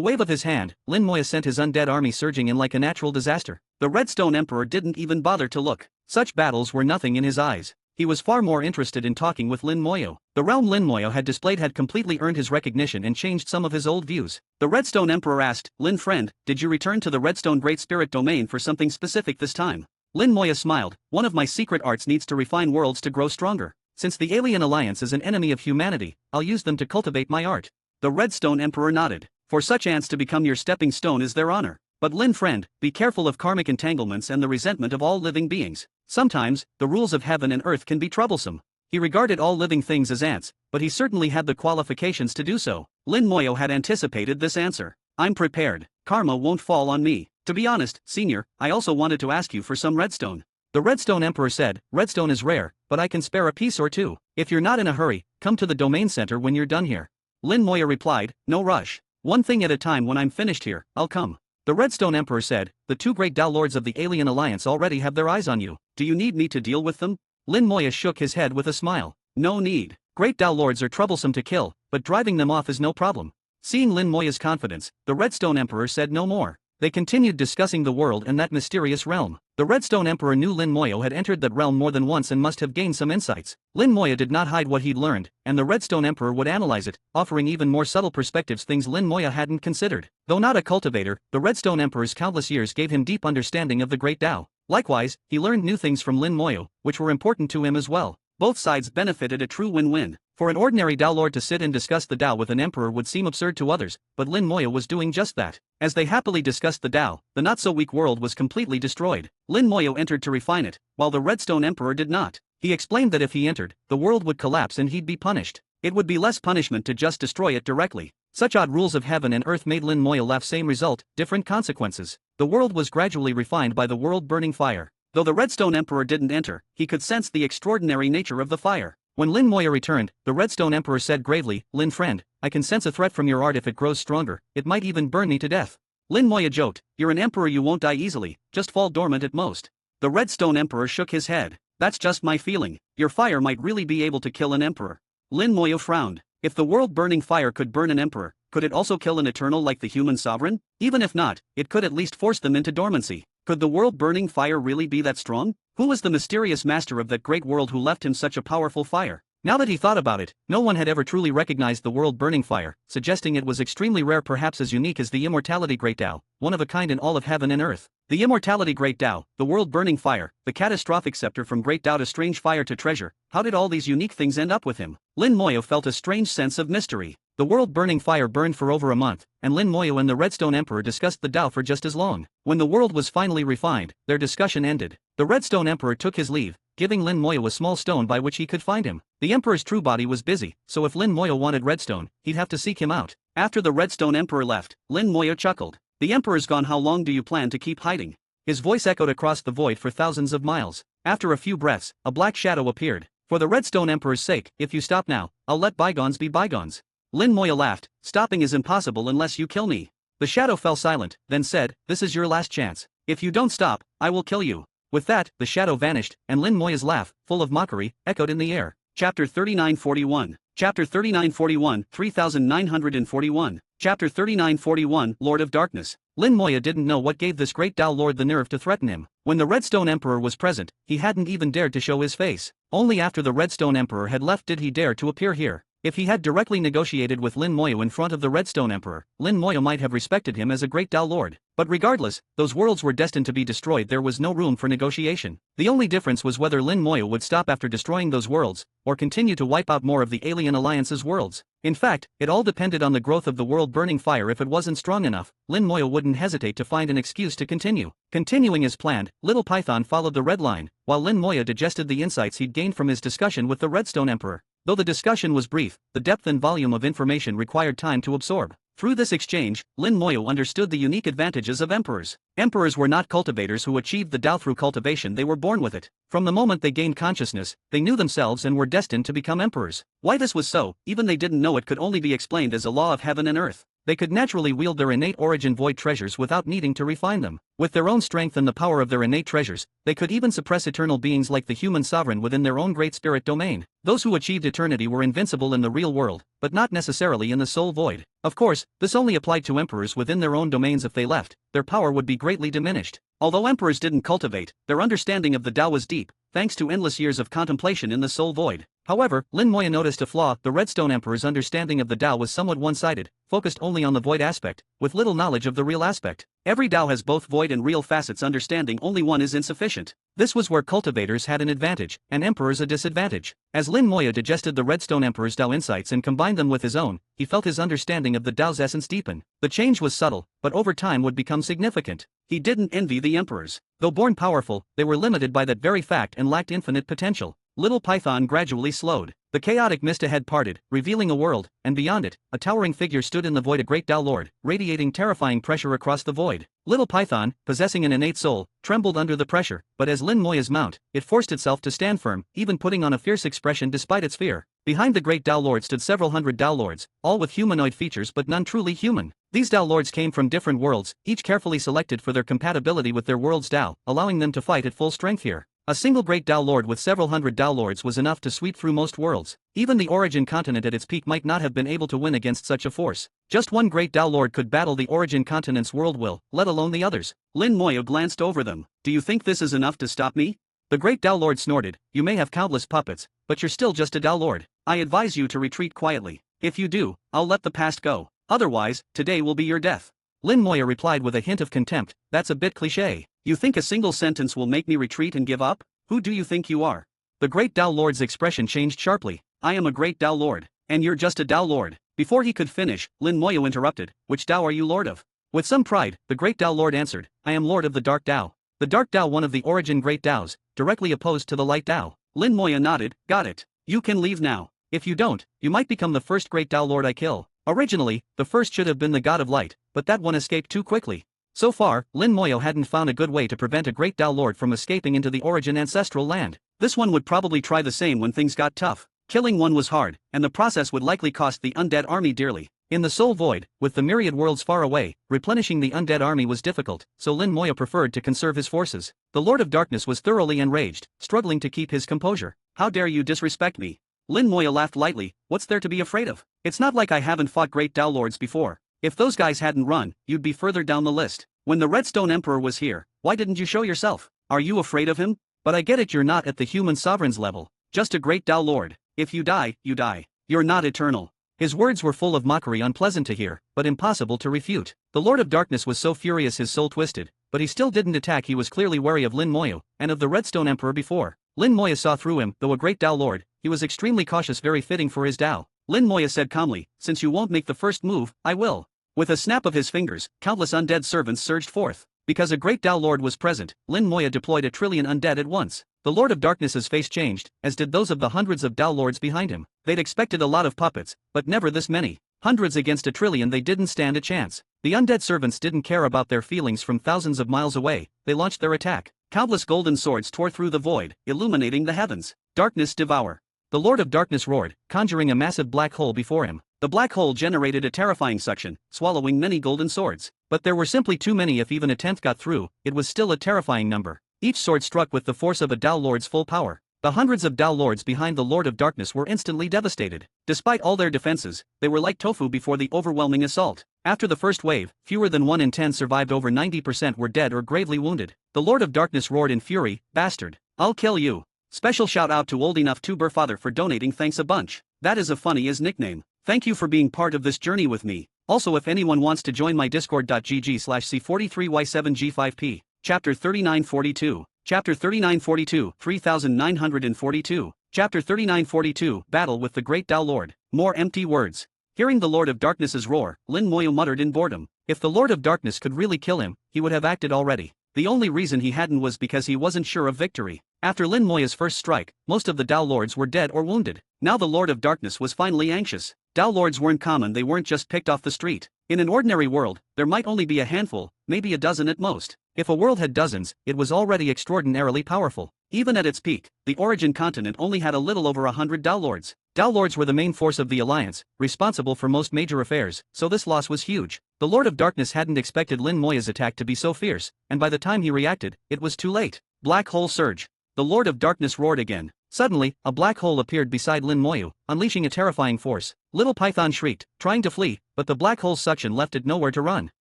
wave of his hand, Lin Moya sent his undead army surging in like a natural disaster. The Redstone Emperor didn't even bother to look. Such battles were nothing in his eyes. He was far more interested in talking with Lin Moya. The realm Lin Moya had displayed had completely earned his recognition and changed some of his old views. The Redstone Emperor asked, "Lin friend, did you return to the Redstone Great Spirit Domain for something specific this time?" Lin Moya smiled. "One of my secret arts needs to refine worlds to grow stronger. Since the Alien Alliance is an enemy of humanity, I'll use them to cultivate my art." The Redstone Emperor nodded. "For such ants to become your stepping stone is their honor. But Lin friend, be careful of karmic entanglements and the resentment of all living beings. Sometimes, the rules of heaven and earth can be troublesome." He regarded all living things as ants, but he certainly had the qualifications to do so. Lin Moya had anticipated this answer. "I'm prepared. Karma won't fall on me. To be honest, Senior, I also wanted to ask you for some redstone." The Redstone Emperor said, "Redstone is rare, but I can spare a piece or two. If you're not in a hurry, come to the domain center when you're done here." Lin Moya replied, "No rush. One thing at a time. When I'm finished here, I'll come." The Redstone Emperor said, "The two great Dao Lords of the Alien Alliance already have their eyes on you. Do you need me to deal with them?" Lin Moya shook his head with a smile. "No need. Great Dao Lords are troublesome to kill, but driving them off is no problem." Seeing Lin Moya's confidence, the Redstone Emperor said no more. They continued discussing the world and that mysterious realm. The Redstone Emperor knew Lin Moya had entered that realm more than once and must have gained some insights. Lin Moya did not hide what he'd learned, and the Redstone Emperor would analyze it, offering even more subtle perspectives, things Lin Moya hadn't considered. Though not a cultivator, the Redstone Emperor's countless years gave him deep understanding of the Great Tao. Likewise, he learned new things from Lin Moya, which were important to him as well. Both sides benefited, a true win-win. For an ordinary Dao Lord to sit and discuss the Dao with an emperor would seem absurd to others, but Lin Moya was doing just that. As they happily discussed the Dao, the not-so-weak world was completely destroyed. Lin Moya entered to refine it, while the Redstone Emperor did not. He explained that if he entered, the world would collapse and he'd be punished. It would be less punishment to just destroy it directly. Such odd rules of heaven and earth made Lin Moya laugh. Same result, different consequences. The world was gradually refined by the world-burning fire. Though the Redstone Emperor didn't enter, he could sense the extraordinary nature of the fire. When Lin Moya returned, the Redstone Emperor said gravely, "Lin friend, I can sense a threat from your art. If it grows stronger, it might even burn me to death." Lin Moya joked, "You're an emperor, you won't die easily, just fall dormant at most." The Redstone Emperor shook his head. "That's just my feeling. Your fire might really be able to kill an emperor." Lin Moya frowned. If the world-burning fire could burn an emperor, could it also kill an eternal like the human sovereign? Even if not, it could at least force them into dormancy. Could the world-burning fire really be that strong? Who was the mysterious master of that great world who left him such a powerful fire? Now that he thought about it, no one had ever truly recognized the world-burning fire, suggesting it was extremely rare, perhaps as unique as the Immortality Great Tao, one of a kind in all of heaven and earth. The Immortality Great Tao, the world-burning fire, the catastrophic scepter, from great Tao to strange fire to treasure. How did all these unique things end up with him? Lin Moya felt a strange sense of mystery. The The world-burning fire burned for over a month, and Lin Moyo and the Redstone Emperor discussed the Tao for just as long. When the world was finally refined, their discussion ended. The Redstone Emperor took his leave, giving Lin Moyo a small stone by which he could find him. The Emperor's true body was busy, so if Lin Moyo wanted Redstone, he'd have to seek him out. After the Redstone Emperor left, Lin Moyo chuckled. The Emperor's gone. How long do you plan to keep hiding? His voice echoed across the void for thousands of miles. After a few breaths, a black shadow appeared. For the Redstone Emperor's sake, if you stop now, I'll let bygones be bygones. Lin Moyo laughed. Stopping is impossible unless you kill me. The shadow fell silent, then said, this is your last chance. If you don't stop, I will kill you. With that, the shadow vanished, and Lin Moyo's laugh, full of mockery, echoed in the air. Chapter 3941. Chapter 3941, 3941. Chapter 3941, Lord of Darkness. Lin Moyo didn't know what gave this great Tao Lord the nerve to threaten him. When the Redstone Emperor was present, he hadn't even dared to show his face. Only after the Redstone Emperor had left did he dare to appear here. If he had directly negotiated with Lin Moyo in front of the Redstone Emperor, Lin Moyo might have respected him as a great Tao Lord. But regardless, those worlds were destined to be destroyed. There was no room for negotiation. The only difference was whether Lin Moyo would stop after destroying those worlds, or continue to wipe out more of the Alien Alliance's worlds. In fact, it all depended on the growth of the world-burning fire. If it wasn't strong enough, Lin Moyo wouldn't hesitate to find an excuse to continue. Continuing as planned, Little Python followed the red line, while Lin Moyo digested the insights he'd gained from his discussion with the Redstone Emperor. Though the discussion was brief, the depth and volume of information required time to absorb. Through this exchange, Lin Moyo understood the unique advantages of emperors. Emperors were not cultivators who achieved the Tao through cultivation. They were born with it. From the moment they gained consciousness, they knew themselves and were destined to become emperors. Why this was so, even they didn't know. It could only be explained as a law of heaven and earth. They could naturally wield their innate origin void treasures without needing to refine them. With their own strength and the power of their innate treasures, they could even suppress eternal beings like the human sovereign within their own great spirit domain. Those who achieved eternity were invincible in the real world, but not necessarily in the soul void. Of course, this only applied to emperors within their own domains. If they left, their power would be greatly diminished. Although emperors didn't cultivate, their understanding of the Tao was deep, thanks to endless years of contemplation in the soul void. However, Lin Moyo noticed a flaw. The Redstone Emperor's understanding of the Tao was somewhat one-sided, focused only on the void aspect, with little knowledge of the real aspect. Every Tao has both void and real facets. Understanding only one is insufficient. This was where cultivators had an advantage, and emperors a disadvantage. As Lin Moyo digested the Redstone Emperor's Tao insights and combined them with his own, he felt his understanding of the Tao's essence deepen. The change was subtle, but over time would become significant. He didn't envy the emperors. Though born powerful, they were limited by that very fact and lacked infinite potential. Little Python gradually slowed. The chaotic mist ahead parted, revealing a world, and beyond it, a towering figure stood in the void, a great Tao Lord, radiating terrifying pressure across the void. Little Python, possessing an innate soul, trembled under the pressure, but as Lin Moyo's mount, it forced itself to stand firm, even putting on a fierce expression despite its fear. Behind the great Tao Lord stood several hundred Tao Lords, all with humanoid features but none truly human. These Tao Lords came from different worlds, each carefully selected for their compatibility with their world's Tao, allowing them to fight at full strength here. A single great Tao Lord with several hundred Tao Lords was enough to sweep through most worlds. Even the Origin continent at its peak might not have been able to win against such a force. Just one great Tao Lord could battle the Origin continent's world will, let alone the others. Lin Moyo glanced over them. Do you think this is enough to stop me? The great Tao Lord snorted. You may have countless puppets, but you're still just a Tao Lord. I advise you to retreat quietly. If you do, I'll let the past go. Otherwise, today will be your death. Lin Moyo replied with a hint of contempt. That's a bit cliché. You think a single sentence will make me retreat and give up? Who do you think you are? The great Tao Lord's expression changed sharply. I am a great Tao Lord, and you're just a Tao Lord. Before he could finish, Lin Moyo interrupted. Which Tao are you Lord of? With some pride, the great Tao Lord answered. I am Lord of the Dark Tao. The Dark Tao, one of the Origin great Taos, directly opposed to the Light Tao. Lin Moyo nodded. Got it. You can leave now. If you don't, you might become the first great Tao Lord I kill. Originally, the first should have been the God of Light, but that one escaped too quickly. So far, Lin Moyo hadn't found a good way to prevent a great Tao Lord from escaping into the Origin ancestral land. This one would probably try the same when things got tough. Killing one was hard, and the process would likely cost the undead army dearly. In the Soul Void, with the myriad worlds far away, replenishing the undead army was difficult, so Lin Moyo preferred to conserve his forces. The Lord of Darkness was thoroughly enraged, struggling to keep his composure. How dare you disrespect me? Lin Moyo laughed lightly. What's there to be afraid of? It's not like I haven't fought great Tao Lords before. If those guys hadn't run, you'd be further down the list. When the Redstone Emperor was here, why didn't you show yourself? Are you afraid of him? But I get it, you're not at the human sovereign's level. Just a great Tao Lord. If you die, you die. You're not eternal. His words were full of mockery, unpleasant to hear, but impossible to refute. The Lord of Darkness was so furious his soul twisted, but he still didn't attack. He was clearly wary of Lin Moyo, and of the Redstone Emperor before. Lin Moyo saw through him. Though a great Tao Lord, he was extremely cautious, very fitting for his Tao. Lin Moya said calmly, since you won't make the first move, I will. With a snap of his fingers, countless undead servants surged forth. Because a great Dao Lord was present, Lin Moya deployed 1,000,000,000,000 undead at once. The Lord of Darkness's face changed, as did those of the hundreds of Dao Lords behind him. They'd expected a lot of puppets, but never this many. Hundreds against 1,000,000,000, they didn't stand a chance. The undead servants didn't care about their feelings from thousands of miles away, they launched their attack. Countless golden swords tore through the void, illuminating the heavens. Darkness devour. The Lord of Darkness roared, conjuring a massive black hole before him. The black hole generated a terrifying suction, swallowing many golden swords. But there were simply too many. If even a tenth got through, it was still a terrifying number. Each sword struck with the force of a Dao Lord's full power. The hundreds of Dao Lords behind the Lord of Darkness were instantly devastated. Despite all their defenses, they were like tofu before the overwhelming assault. After the first wave, fewer than 1 in 10 survived. Over 90% were dead or gravely wounded. The Lord of Darkness roared in fury, "Bastard! I'll kill you!" Special shout out to Old Enough Tuber Father for donating. Thanks a bunch. That is a funny as nickname. Thank you for being part of this journey with me. Also, if anyone wants to join my discord.gg/c43y7g5p. Chapter 3942. Chapter 3942, 3942. Chapter 3942, Battle with the Great Dao Lord. More empty words. Hearing the Lord of Darkness's roar, Lin Moya muttered in boredom. If the Lord of Darkness could really kill him, he would have acted already. The only reason he hadn't was because he wasn't sure of victory. After Lin Moya's first strike, most of the Dao Lords were dead or wounded. Now the Lord of Darkness was finally anxious. Dao Lords weren't common, they weren't just picked off the street. In an ordinary world, there might only be a handful, maybe a dozen at most. If a world had dozens, it was already extraordinarily powerful. Even at its peak, the Origin continent only had a little over 100 Dao Lords. Dao Lords were the main force of the Alliance, responsible for most major affairs, so this loss was huge. The Lord of Darkness hadn't expected Lin Moya's attack to be so fierce, and by the time he reacted, it was too late. Black hole surge. The Lord of Darkness roared again. Suddenly, a black hole appeared beside Lin Moya, unleashing a terrifying force. Little Python shrieked, trying to flee, but the black hole's suction left it nowhere to run.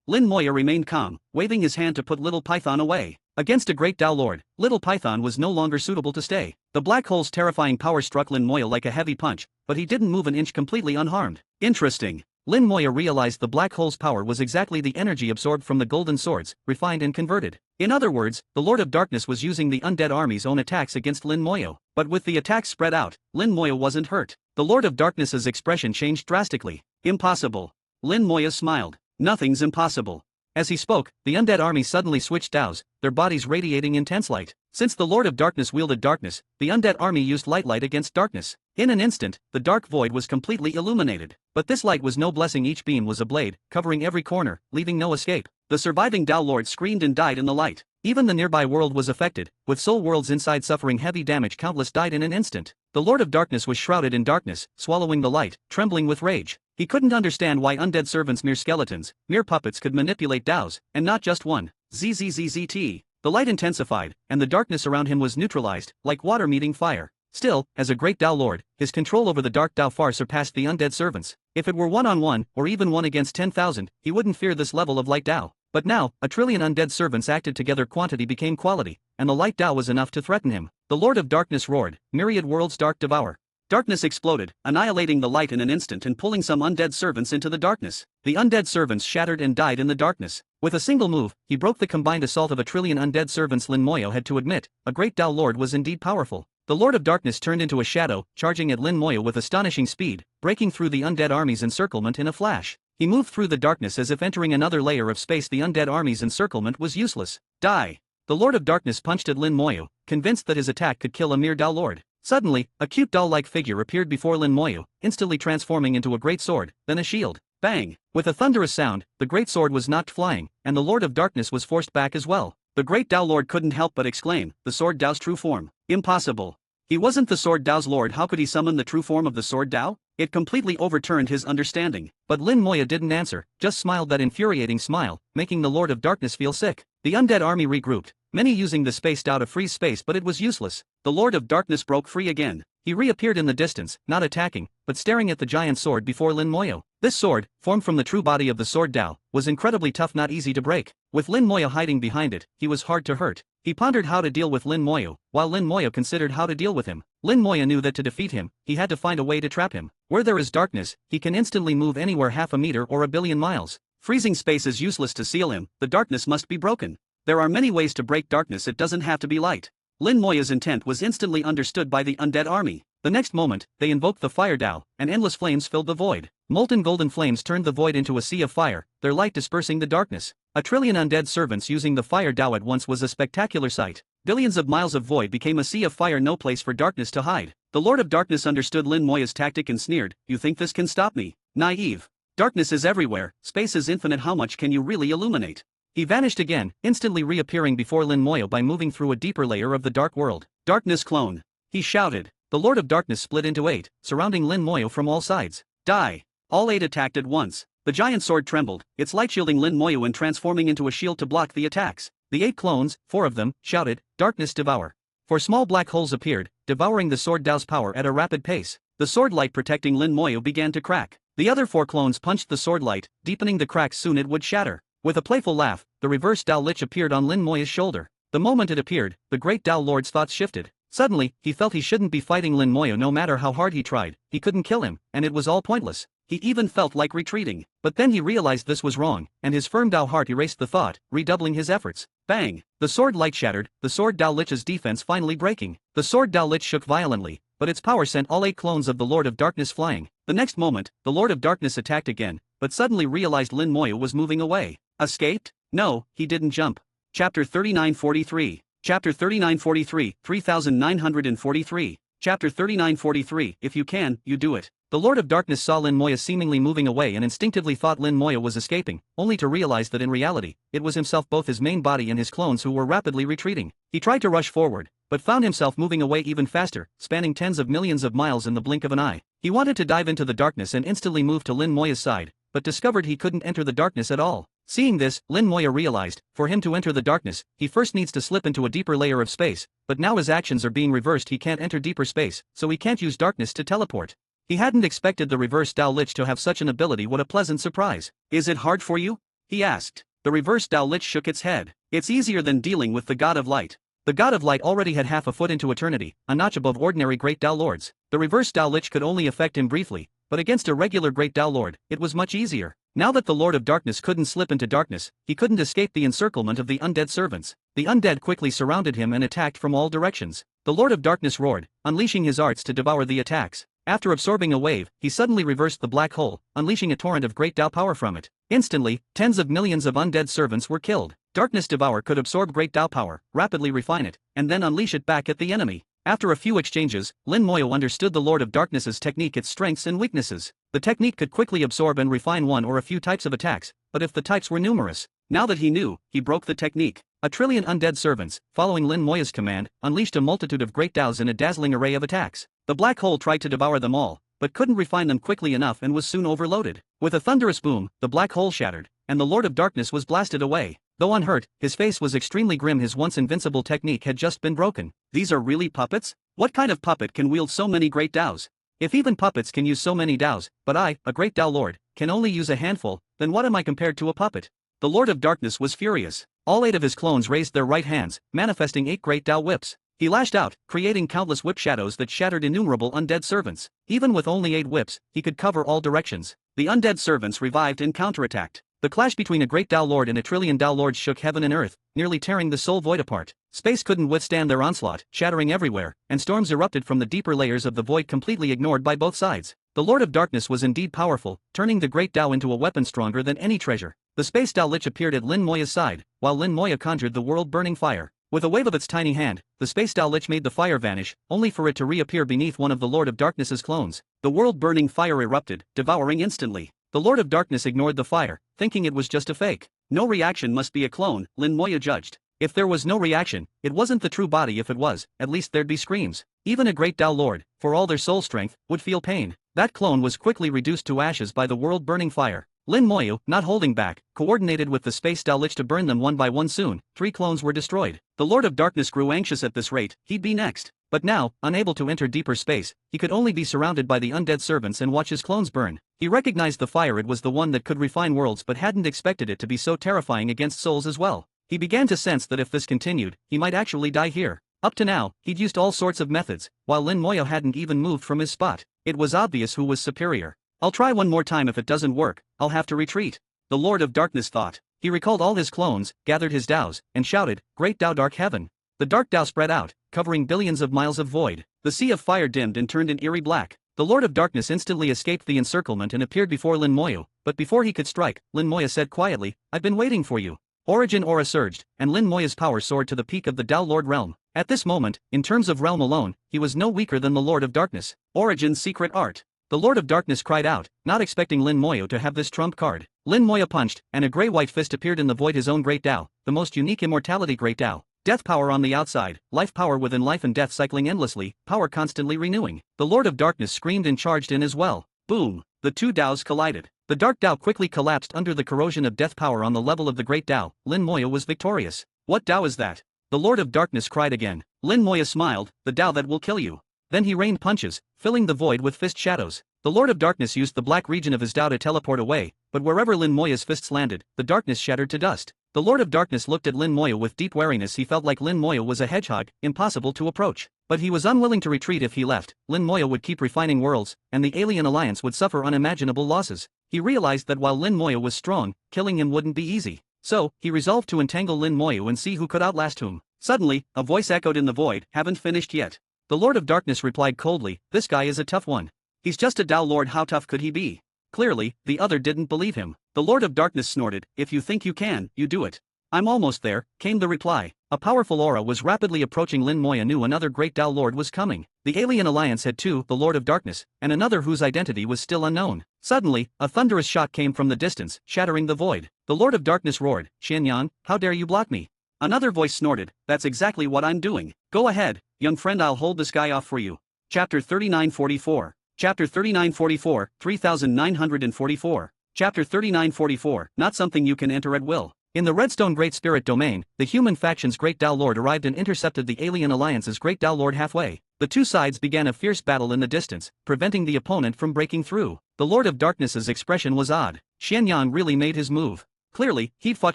Lin Moya remained calm, waving his hand to put Little Python away. Against a great Dao Lord, Little Python was no longer suitable to stay. The black hole's terrifying power struck Lin Moya like a heavy punch, but he didn't move an inch completely unharmed. Interesting. Lin Moya realized the black hole's power was exactly the energy absorbed from the golden swords, refined and converted. In other words, the Lord of Darkness was using the undead army's own attacks against Lin Moya. But with the attacks spread out, Lin Moya wasn't hurt. The Lord of Darkness's expression changed drastically. Impossible. Lin Moya smiled. Nothing's impossible. As he spoke, the undead army suddenly switched Daos, their bodies radiating intense light. Since the Lord of Darkness wielded darkness, the undead army used light against darkness. In an instant, the dark void was completely illuminated. But this light was no blessing. Each beam was a blade, covering every corner, leaving no escape. The surviving Dao Lord screamed and died in the light. Even the nearby world was affected, with soul worlds inside suffering heavy damage. Countless died in an instant. The Lord of Darkness was shrouded in darkness, swallowing the light, trembling with rage. He couldn't understand why undead servants, mere skeletons, mere puppets, could manipulate Daos, and not just one. ZZZZT. The light intensified, and the darkness around him was neutralized, like water meeting fire. Still, as a great Dao Lord, his control over the dark Dao far surpassed the undead servants. If it were one-on-one, or even 1 against 10,000, he wouldn't fear this level of light Dao. But now, 1,000,000,000,000 undead servants acted together. Quantity became quality, and the light Dao was enough to threaten him. The Lord of Darkness roared, "Myriad worlds dark devour." Darkness exploded, annihilating the light in an instant and pulling some undead servants into the darkness. The undead servants shattered and died in the darkness. With a single move, he broke the combined assault of 1,000,000,000,000 undead servants. Lin Moya had to admit, a great Dao Lord was indeed powerful. The Lord of Darkness turned into a shadow, charging at Lin Moya with astonishing speed, breaking through the undead army's encirclement in a flash. He moved through the darkness as if entering another layer of space. The undead army's encirclement was useless. Die! The Lord of Darkness punched at Lin Moya, convinced that his attack could kill a mere Dao Lord. Suddenly, a cute doll-like figure appeared before Lin Moya, instantly transforming into a great sword, then a shield. Bang! With a thunderous sound, the great sword was knocked flying, and the Lord of Darkness was forced back as well. The great Dao Lord couldn't help but exclaim, "The Sword Dao's true form. Impossible." He wasn't the Sword Dao's lord. How could he summon the true form of the Sword Dao? It completely overturned his understanding. But Lin Moya didn't answer, just smiled that infuriating smile, making the Lord of Darkness feel sick. The undead army regrouped, many using the space Dao to freeze space, but it was useless. The Lord of Darkness broke free again. He reappeared in the distance, not attacking, but staring at the giant sword before Lin Moya. This sword, formed from the true body of the Sword Dao, was incredibly tough, not easy to break. With Lin Moya hiding behind it, he was hard to hurt. He pondered how to deal with Lin Moya, while Lin Moya considered how to deal with him. Lin Moya knew that to defeat him, he had to find a way to trap him. Where there is darkness, he can instantly move anywhere half a meter or 1,000,000,000 miles. Freezing space is useless to seal him, the darkness must be broken. There are many ways to break darkness, it doesn't have to be light. Lin Moya's intent was instantly understood by the undead army. The next moment, they invoked the fire Tao, and endless flames filled the void. Molten golden flames turned the void into a sea of fire, their light dispersing the darkness. A trillion undead servants using the fire Tao at once was a spectacular sight. Billions of miles of void became a sea of fire, no place for darkness to hide. The Lord of Darkness understood Lin Moya's tactic and sneered, "You think this can stop me? Naive. Darkness is everywhere, space is infinite, how much can you really illuminate?" He vanished again, instantly reappearing before Lin Moya by moving through a deeper layer of the dark world. "Darkness clone!" he shouted. The Lord of Darkness split into 8, surrounding Lin Moya from all sides. "Die!" All 8 attacked at once. The giant sword trembled, its light shielding Lin Moya and transforming into a shield to block the attacks. The 8 clones, 4 of them, shouted, "Darkness devour." 4 small black holes appeared, devouring the sword Dao's power at a rapid pace. The sword light protecting Lin Moya began to crack. The other 4 clones punched the sword light, deepening the cracks, soon it would shatter. With a playful laugh, the reverse Dao Lich appeared on Lin Moya's shoulder. The moment it appeared, the great Dao Lord's thoughts shifted. Suddenly, he felt he shouldn't be fighting Lin Moya no matter how hard he tried, he couldn't kill him, and it was all pointless. He even felt like retreating. But then he realized this was wrong, and his firm Dao heart erased the thought, redoubling his efforts. Bang! The sword light shattered, the sword Dao Lich's defense finally breaking. The sword Dao Lich shook violently, but its power sent all 8 clones of the Lord of Darkness flying. The next moment, the Lord of Darkness attacked again, but suddenly realized Lin Moya was moving away. Escaped? No, he didn't jump. Chapter 3943. Chapter 3943, 3943. Chapter 3943. If you can, you do it. The Lord of Darkness saw Lin Moya seemingly moving away and instinctively thought Lin Moya was escaping, only to realize that in reality, it was himself, both his main body and his clones, who were rapidly retreating. He tried to rush forward, but found himself moving away even faster, spanning tens of millions of miles in the blink of an eye. He wanted to dive into the darkness and instantly move to Lin Moya's side, but discovered he couldn't enter the darkness at all. Seeing this, Lin Moya realized, for him to enter the darkness, he first needs to slip into a deeper layer of space, but now his actions are being reversed. He can't enter deeper space, so he can't use darkness to teleport. He hadn't expected the reverse Dao Lich to have such an ability. What a pleasant surprise. "Is it hard for you?" he asked. The reverse Dao Lich shook its head. "It's easier than dealing with the God of Light." The God of Light already had half a foot into eternity, a notch above ordinary Great Dao Lords. The reverse Dao Lich could only affect him briefly, but against a regular Great Dao Lord, it was much easier. Now that the Lord of Darkness couldn't slip into darkness, he couldn't escape the encirclement of the undead servants. The undead quickly surrounded him and attacked from all directions. The Lord of Darkness roared, unleashing his arts to devour the attacks. After absorbing a wave, he suddenly reversed the black hole, unleashing a torrent of great Dao power from it. Instantly, tens of millions of undead servants were killed. Darkness Devour could absorb great Dao power, rapidly refine it, and then unleash it back at the enemy. After a few exchanges, Lin Moya understood the Lord of Darkness's technique, its strengths and weaknesses. The technique could quickly absorb and refine one or a few types of attacks, but if the types were numerous, now that he knew, he broke the technique. A trillion undead servants, following Lin Moya's command, unleashed a multitude of great Daos in a dazzling array of attacks. The black hole tried to devour them all, but couldn't refine them quickly enough and was soon overloaded. With a thunderous boom, the black hole shattered, and the Lord of Darkness was blasted away. Though unhurt, his face was extremely grim. His once invincible technique had just been broken. "These are really puppets? What kind of puppet can wield so many great Daos? If even puppets can use so many Daos, but I, a great Dao Lord, can only use a handful, then what am I compared to a puppet?" The Lord of Darkness was furious. All 8 of his clones raised their right hands, manifesting 8 great Dao whips. He lashed out, creating countless whip shadows that shattered innumerable undead servants. Even with only 8 whips, he could cover all directions. The undead servants revived and counterattacked. The clash between a great Dao Lord and a trillion Dao Lords shook heaven and earth, nearly tearing the soul void apart. Space couldn't withstand their onslaught, shattering everywhere, and storms erupted from the deeper layers of the void, completely ignored by both sides. The Lord of Darkness was indeed powerful, turning the great Dao into a weapon stronger than any treasure. The Space Dao Lich appeared at Lin Moya's side, while Lin Moya conjured the world-burning fire. With a wave of its tiny hand, the Space Dao Lich made the fire vanish, only for it to reappear beneath one of the Lord of Darkness's clones. The world-burning fire erupted, devouring instantly. The Lord of Darkness ignored the fire, thinking it was just a fake. "No reaction must be a clone," Lin Moya judged. If there was no reaction, it wasn't the true body. If it was, at least there'd be screams. Even a great Dao Lord, for all their soul strength, would feel pain. That clone was quickly reduced to ashes by the world-burning fire. Lin Moya, not holding back, coordinated with the Space Dao Lich to burn them one by one. Soon, 3 clones were destroyed. The Lord of Darkness grew anxious. At this rate, he'd be next. But now, unable to enter deeper space, he could only be surrounded by the undead servants and watch his clones burn. He recognized the fire. It was the one that could refine worlds, but hadn't expected it to be so terrifying against souls as well. He began to sense that if this continued, he might actually die here. Up to now, he'd used all sorts of methods, while Lin Moya hadn't even moved from his spot. It was obvious who was superior. "I'll try one more time. If it doesn't work, I'll have to retreat," the Lord of Darkness thought. He recalled all his clones, gathered his Daos, and shouted, "Great Dao, Dark Heaven!" The Dark Dao spread out, covering billions of miles of void. The sea of fire dimmed and turned an eerie black. The Lord of Darkness instantly escaped the encirclement and appeared before Lin Moyu, but before he could strike, Lin Moya said quietly, "I've been waiting for you." Origin aura surged, and Lin Moya's power soared to the peak of the Tao Lord realm. At this moment, in terms of realm alone, he was no weaker than the Lord of Darkness. Origin's secret art. The Lord of Darkness cried out, not expecting Lin Moyo to have this trump card. Lin Moya punched, and a grey-white fist appeared in the void, his own great Tao, the most unique immortality great Tao. Death power on the outside, life power within life and death cycling endlessly, power constantly renewing. The Lord of Darkness screamed and charged in as well. Boom! The two Taos collided. The Dark Tao quickly collapsed under the corrosion of death power on the level of the Great Tao. Lin Moya was victorious. What Tao is that? The Lord of Darkness cried again. Lin Moya smiled, the Tao that will kill you. Then he rained punches, filling the void with fist shadows. The Lord of Darkness used the black region of his Tao to teleport away, but wherever Lin Moya's fists landed, the darkness shattered to dust. The Lord of Darkness looked at Lin Moya with deep wariness. He felt like Lin Moya was a hedgehog, impossible to approach. But he was unwilling to retreat. If he left, Lin Moya would keep refining worlds, and the Alien Alliance would suffer unimaginable losses. He realized that while Lin Moya was strong, killing him wouldn't be easy. So, he resolved to entangle Lin Moya and see who could outlast whom. Suddenly, a voice echoed in the void, "Haven't finished yet." The Lord of Darkness replied coldly, "This guy is a tough one. He's just a Tao Lord, how tough could he be?" Clearly, the other didn't believe him. The Lord of Darkness snorted, "If you think you can, you do it." "I'm almost there," came the reply. A powerful aura was rapidly approaching. Lin Moya knew another great Tao Lord was coming. The Alien Alliance had two, the Lord of Darkness, and another whose identity was still unknown. Suddenly, a thunderous shot came from the distance, shattering the void. The Lord of Darkness roared, "Xianyang, how dare you block me?" Another voice snorted, "That's exactly what I'm doing. Go ahead, young friend, I'll hold this guy off for you." Chapter 3944. Chapter 3944, 3944. Chapter 3944, not something you can enter at will. In the Redstone Great Spirit domain, the human faction's Great Tao Lord arrived and intercepted the Alien Alliance's Great Tao Lord halfway. The two sides began a fierce battle in the distance, preventing the opponent from breaking through. The Lord of Darkness's expression was odd. Xianyang really made his move. Clearly, he'd fought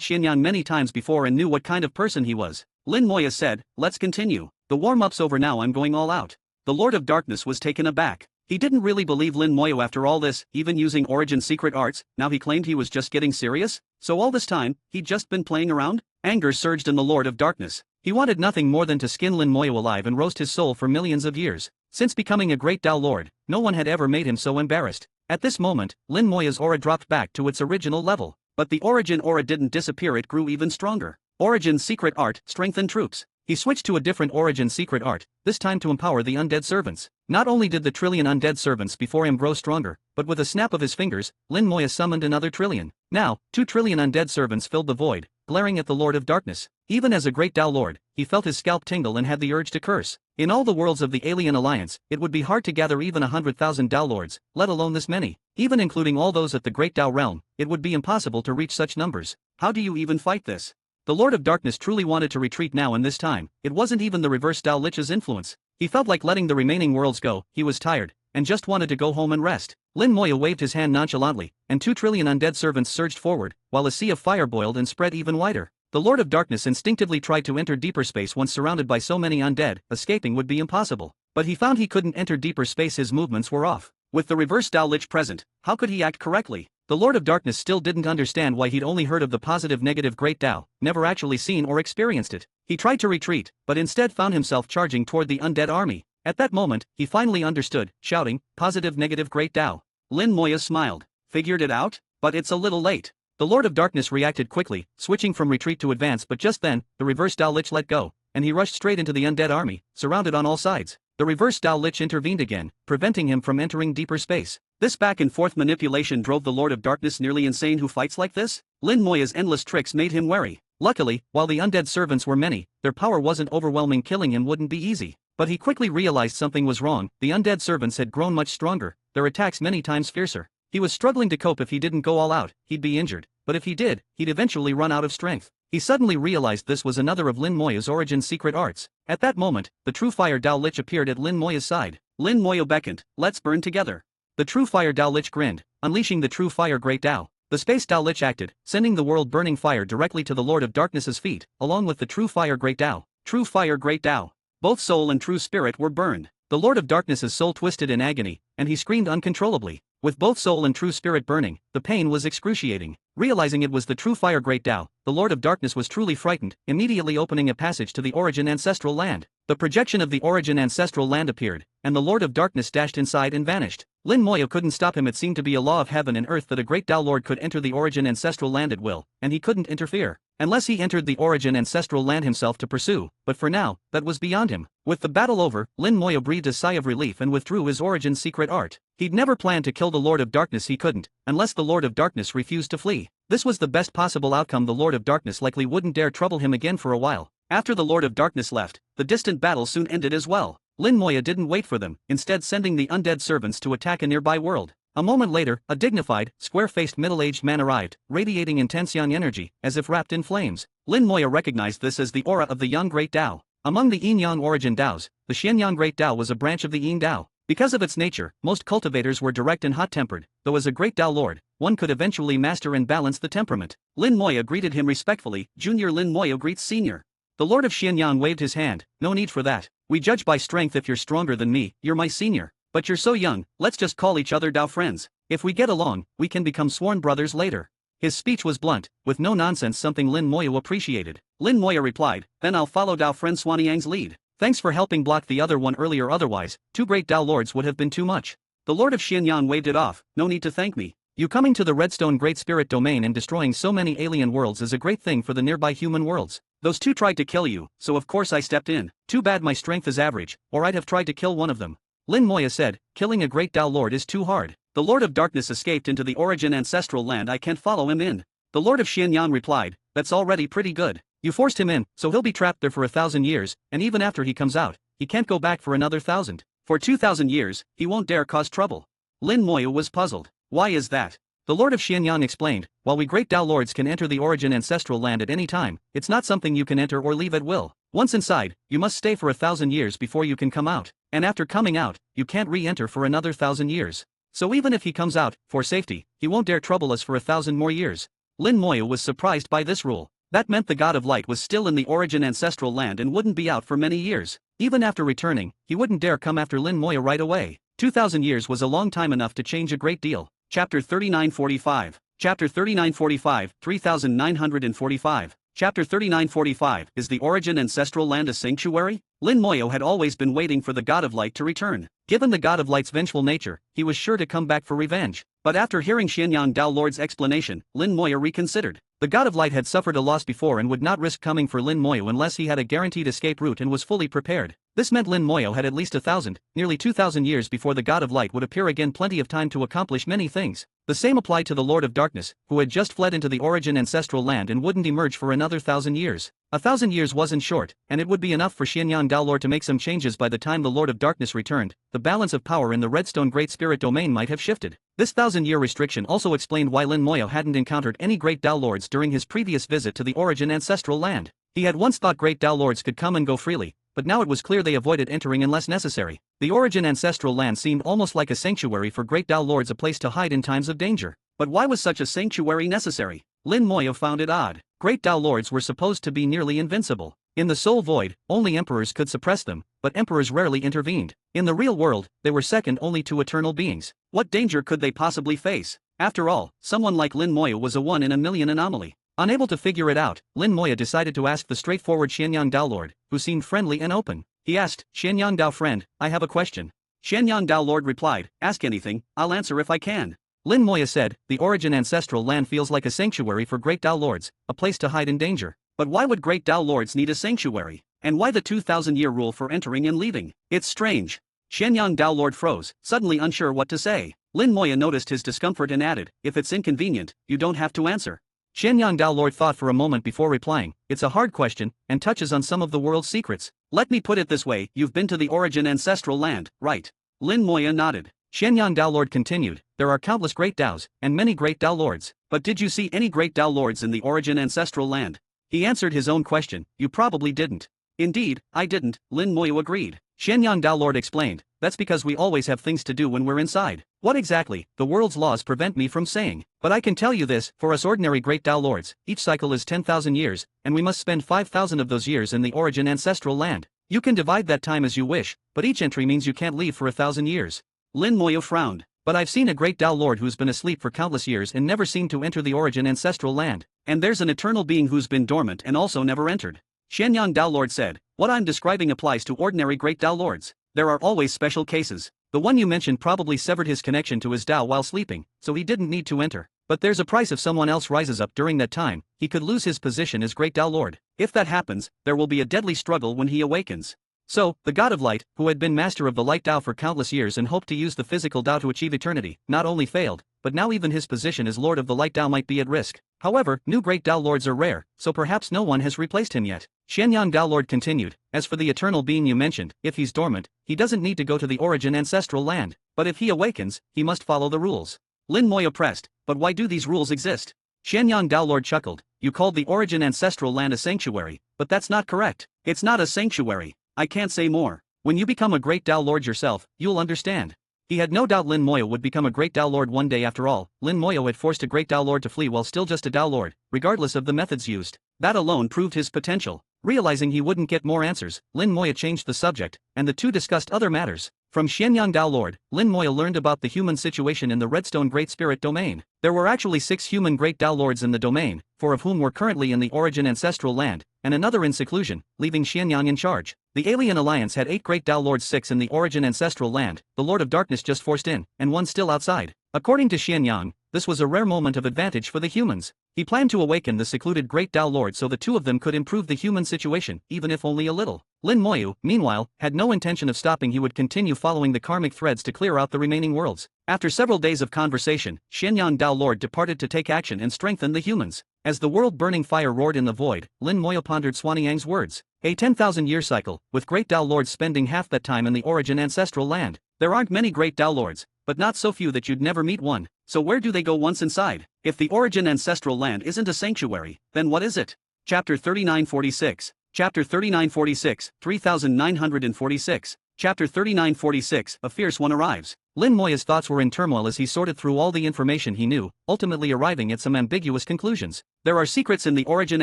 Xianyang many times before and knew what kind of person he was. Lin Moya said, "Let's continue. The warm-up's over now, I'm going all out." The Lord of Darkness was taken aback. He didn't really believe Lin Moya after all this, even using Origin's secret arts. Now he claimed he was just getting serious? So all this time, he'd just been playing around? Anger surged in the Lord of Darkness. He wanted nothing more than to skin Lin Moya alive and roast his soul for millions of years. Since becoming a great Tao Lord, no one had ever made him so embarrassed. At this moment, Lin Moya's aura dropped back to its original level. But the Origin aura didn't disappear, it grew even stronger. Origin's secret art strengthened troops. He switched to a different Origin secret art, this time to empower the undead servants. Not only did the trillion undead servants before him grow stronger, but with a snap of his fingers, Lin Moya summoned another trillion. Now, 2 trillion undead servants filled the void, glaring at the Lord of Darkness. Even as a great Tao Lord, he felt his scalp tingle and had the urge to curse. In all the worlds of the Alien Alliance, it would be hard to gather even 100,000 Tao Lords, let alone this many. Even including all those at the Great Tao Realm, it would be impossible to reach such numbers. How do you even fight this? The Lord of Darkness truly wanted to retreat now, and this time, it wasn't even the reverse Tao Lich's influence. He felt like letting the remaining worlds go, he was tired, and just wanted to go home and rest. Lin Moya waved his hand nonchalantly, and 2 trillion undead servants surged forward, while a sea of fire boiled and spread even wider. The Lord of Darkness instinctively tried to enter deeper space. Once surrounded by so many undead, escaping would be impossible. But he found he couldn't enter deeper space, his movements were off. With the reverse Tao Lich present, how could he act correctly? The Lord of Darkness still didn't understand why he'd only heard of the positive-negative Great Tao, never actually seen or experienced it. He tried to retreat, but instead found himself charging toward the undead army. At that moment, he finally understood, shouting, "Positive-negative Great Tao." Lin Moya smiled. Figured it out? But it's a little late. The Lord of Darkness reacted quickly, switching from retreat to advance, but just then, the reverse Tao Lich let go, and he rushed straight into the undead army, surrounded on all sides. The reverse Tao Lich intervened again, preventing him from entering deeper space. This back-and-forth manipulation drove the Lord of Darkness nearly insane. Who fights like this? Lin Moya's endless tricks made him wary. Luckily, while the undead servants were many, their power wasn't overwhelming. Killing him wouldn't be easy. But he quickly realized something was wrong. The undead servants had grown much stronger, their attacks many times fiercer. He was struggling to cope. If he didn't go all out, he'd be injured. But if he did, he'd eventually run out of strength. He suddenly realized this was another of Lin Moya's Origin secret arts. At that moment, the true Fire Tao Lich appeared at Lin Moya's side. Lin Moya beckoned, "Let's burn together." The true Fire Tao Lich grinned, unleashing the true Fire Great Tao. The Space Tao Lich acted, sending the world-burning fire directly to the Lord of Darkness's feet, along with the true Fire Great Tao. True Fire Great Tao. Both soul and true spirit were burned. The Lord of Darkness's soul twisted in agony, and he screamed uncontrollably. With both soul and true spirit burning, the pain was excruciating. Realizing it was the true fire Great Tao, the Lord of Darkness was truly frightened, immediately opening a passage to the origin ancestral land. The projection of the origin ancestral land appeared, and the Lord of Darkness dashed inside and vanished. Lin Moyo couldn't stop him. It seemed to be a law of heaven and earth that a Great Tao Lord could enter the origin ancestral land at will, and he couldn't interfere. Unless he entered the origin ancestral land himself to pursue, but for now, that was beyond him. With the battle over, Lin Moyo breathed a sigh of relief and withdrew his origin secret art. He'd never planned to kill the Lord of Darkness. He couldn't, unless the Lord of Darkness refused to flee. This was the best possible outcome. The Lord of Darkness likely wouldn't dare trouble him again for a while. After the Lord of Darkness left, the distant battle soon ended as well. Lin Moyo didn't wait for them, instead sending the undead servants to attack a nearby world. A moment later, a dignified, square-faced middle-aged man arrived, radiating intense yang energy, as if wrapped in flames. Lin Moyo recognized this as the aura of the young Great Tao. Among the Yin-Yang origin Taos, the Xianyang Great Tao was a branch of the Yin Tao. Because of its nature, most cultivators were direct and hot-tempered, though as a Great Tao Lord, one could eventually master and balance the temperament. Lin Moyo greeted him respectfully. Junior Lin Moyo greets Senior. The Lord of Xianyang waved his hand. No need for that. We judge by strength. If you're stronger than me, you're my senior. But you're so young, let's just call each other Tao friends. If we get along, we can become sworn brothers later. His speech was blunt, with no nonsense, something Lin Moyo appreciated. Lin Moyo replied, then I'll follow Tao friend Xuanyang's lead. Thanks for helping block the other one earlier, otherwise, 2 Great Tao Lords would have been too much. The Lord of Xianyang waved it off. No need to thank me. You coming to the Redstone Great Spirit Domain and destroying so many alien worlds is a great thing for the nearby human worlds. Those 2 tried to kill you, so of course I stepped in. Too bad my strength is average, or I'd have tried to kill one of them. Lin Moyo said, killing a Great Tao Lord is too hard. The Lord of Darkness escaped into the origin ancestral land. I can't follow him in. The Lord of Xianyang replied, that's already pretty good. You forced him in, so he'll be trapped there for 1,000 years, and even after he comes out, he can't go back for another 1,000. For 2,000 years, he won't dare cause trouble. Lin Moyo was puzzled. Why is that? The Lord of Xianyang explained, while we Great Tao Lords can enter the origin ancestral land at any time, it's not something you can enter or leave at will. Once inside, you must stay for 1,000 years before you can come out, and after coming out, you can't re-enter for another 1,000 years. So even if he comes out, for safety, he won't dare trouble us for 1,000 more years. Lin Moyo was surprised by this rule. That meant the God of Light was still in the origin ancestral land and wouldn't be out for many years. Even after returning, he wouldn't dare come after Lin Moyo right away. 2,000 years was a long time, enough to change a great deal. Chapter 3945. Chapter 3945, 3945. Chapter 3945, is the origin ancestral land a sanctuary? Lin Moyo had always been waiting for the God of Light to return. Given the God of Light's vengeful nature, he was sure to come back for revenge. But after hearing Xianyang Tao Lord's explanation, Lin Moyo reconsidered. The God of Light had suffered a loss before and would not risk coming for Lin Moyo unless he had a guaranteed escape route and was fully prepared. This meant Lin Moyo had at least 1,000, nearly 2,000 years before the God of Light would appear again, plenty of time to accomplish many things. The same applied to the Lord of Darkness, who had just fled into the origin ancestral land and wouldn't emerge for another 1,000 years. 1,000 years wasn't short, and it would be enough for Xianyang Tao Lord to make some changes by the time the Lord of Darkness returned. The balance of power in the Redstone Great Spirit Domain might have shifted. This 1,000-year restriction also explained why Lin Moyo hadn't encountered any Great Tao Lords during his previous visit to the origin ancestral land. He had once thought Great Tao Lords could come and go freely, but now it was clear they avoided entering unless necessary. The origin ancestral land seemed almost like a sanctuary for Great Tao Lords, a place to hide in times of danger. But why was such a sanctuary necessary? Lin Moyo found it odd. Great Tao Lords were supposed to be nearly invincible. In the Soul Void, only emperors could suppress them, but emperors rarely intervened. In the real world, they were second only to eternal beings. What danger could they possibly face? After all, someone like Lin Moyo was a 1 in a million anomaly. Unable to figure it out, Lin Moyo decided to ask the straightforward Xianyang Tao Lord, who seemed friendly and open. He asked, Xianyang Tao friend, I have a question. Xianyang Tao Lord replied, ask anything, I'll answer if I can. Lin Moyo said, the origin ancestral land feels like a sanctuary for Great Tao Lords, a place to hide in danger. But why would Great Tao Lords need a sanctuary? And why the 2,000-year rule for entering and leaving? It's strange. Xianyang Tao Lord froze, suddenly unsure what to say. Lin Moyo noticed his discomfort and added, if it's inconvenient, you don't have to answer. Xianyang Tao Lord thought for a moment before replying, it's a hard question, and touches on some of the world's secrets. Let me put it this way, you've been to the origin ancestral land, right? Lin Moyo nodded. Xianyang Tao Lord continued, there are countless Great Taos, and many Great Tao Lords. But did you see any Great Tao Lords in the origin ancestral land? He answered his own question, you probably didn't. Indeed, I didn't, Lin Moyo agreed. Xianyang Tao Lord explained, that's because we always have things to do when we're inside. What exactly, the world's laws prevent me from saying. But I can tell you this, for us ordinary Great Tao Lords, each cycle is 10,000 years, and we must spend 5,000 of those years in the origin ancestral land. You can divide that time as you wish, but each entry means you can't leave for 1,000 years. Lin Moyo frowned. But I've seen a great Tao Lord who's been asleep for countless years and never seemed to enter the origin ancestral land. And there's an eternal being who's been dormant and also never entered. Xianyang Tao Lord said, what I'm describing applies to ordinary great Tao Lords. There are always special cases. The one you mentioned probably severed his connection to his Tao while sleeping, so he didn't need to enter. But there's a price if someone else rises up during that time, he could lose his position as great Tao Lord. If that happens, there will be a deadly struggle when he awakens. So, the God of Light, who had been master of the Light Tao for countless years and hoped to use the physical Tao to achieve eternity, not only failed, but now even his position as Lord of the Light Tao might be at risk. However, new great Tao Lords are rare, so perhaps no one has replaced him yet. Xianyang Tao Lord continued, as for the eternal being you mentioned, if he's dormant, he doesn't need to go to the origin ancestral land, but if he awakens, he must follow the rules. Lin Moya pressed, but why do these rules exist? Xianyang Tao Lord chuckled, you called the origin ancestral land a sanctuary, but that's not correct. It's not a sanctuary. I can't say more. When you become a great Tao Lord yourself, you'll understand. He had no doubt Lin Moya would become a great Tao Lord one day after all. Lin Moya had forced a great Tao Lord to flee while still just a Tao Lord, regardless of the methods used. That alone proved his potential. Realizing he wouldn't get more answers, Lin Moya changed the subject, and the two discussed other matters. From Xianyang Tao Lord, Lin Moya learned about the human situation in the Redstone Great Spirit domain. There were actually 6 human great Tao Lords in the domain, 4 of whom were currently in the origin ancestral land, and another in seclusion, leaving Xianyang in charge. The Alien Alliance had 8 great Tao Lords, 6 in the origin ancestral land, the Lord of Darkness just forced in, and 1 still outside. According to Xianyang, this was a rare moment of advantage for the humans. He planned to awaken the secluded great Tao Lord so the 2 of them could improve the human situation, even if only a little. Lin Moya, meanwhile, had no intention of stopping. He would continue following the karmic threads to clear out the remaining worlds. After several days of conversation, Xianyang Tao Lord departed to take action and strengthen the humans. As the world-burning fire roared in the void, Lin Moya pondered Xuanyang's words. A 10,000-year cycle, with great Tao Lords spending half that time in the origin ancestral land. There aren't many great Tao Lords, but not so few that you'd never meet one. So where do they go once inside? If the origin ancestral land isn't a sanctuary, then what is it? Chapter 3946. Chapter 3946, 3946. Chapter 3946, a fierce one arrives. Lin Moya's thoughts were in turmoil as he sorted through all the information he knew, ultimately arriving at some ambiguous conclusions. There are secrets in the origin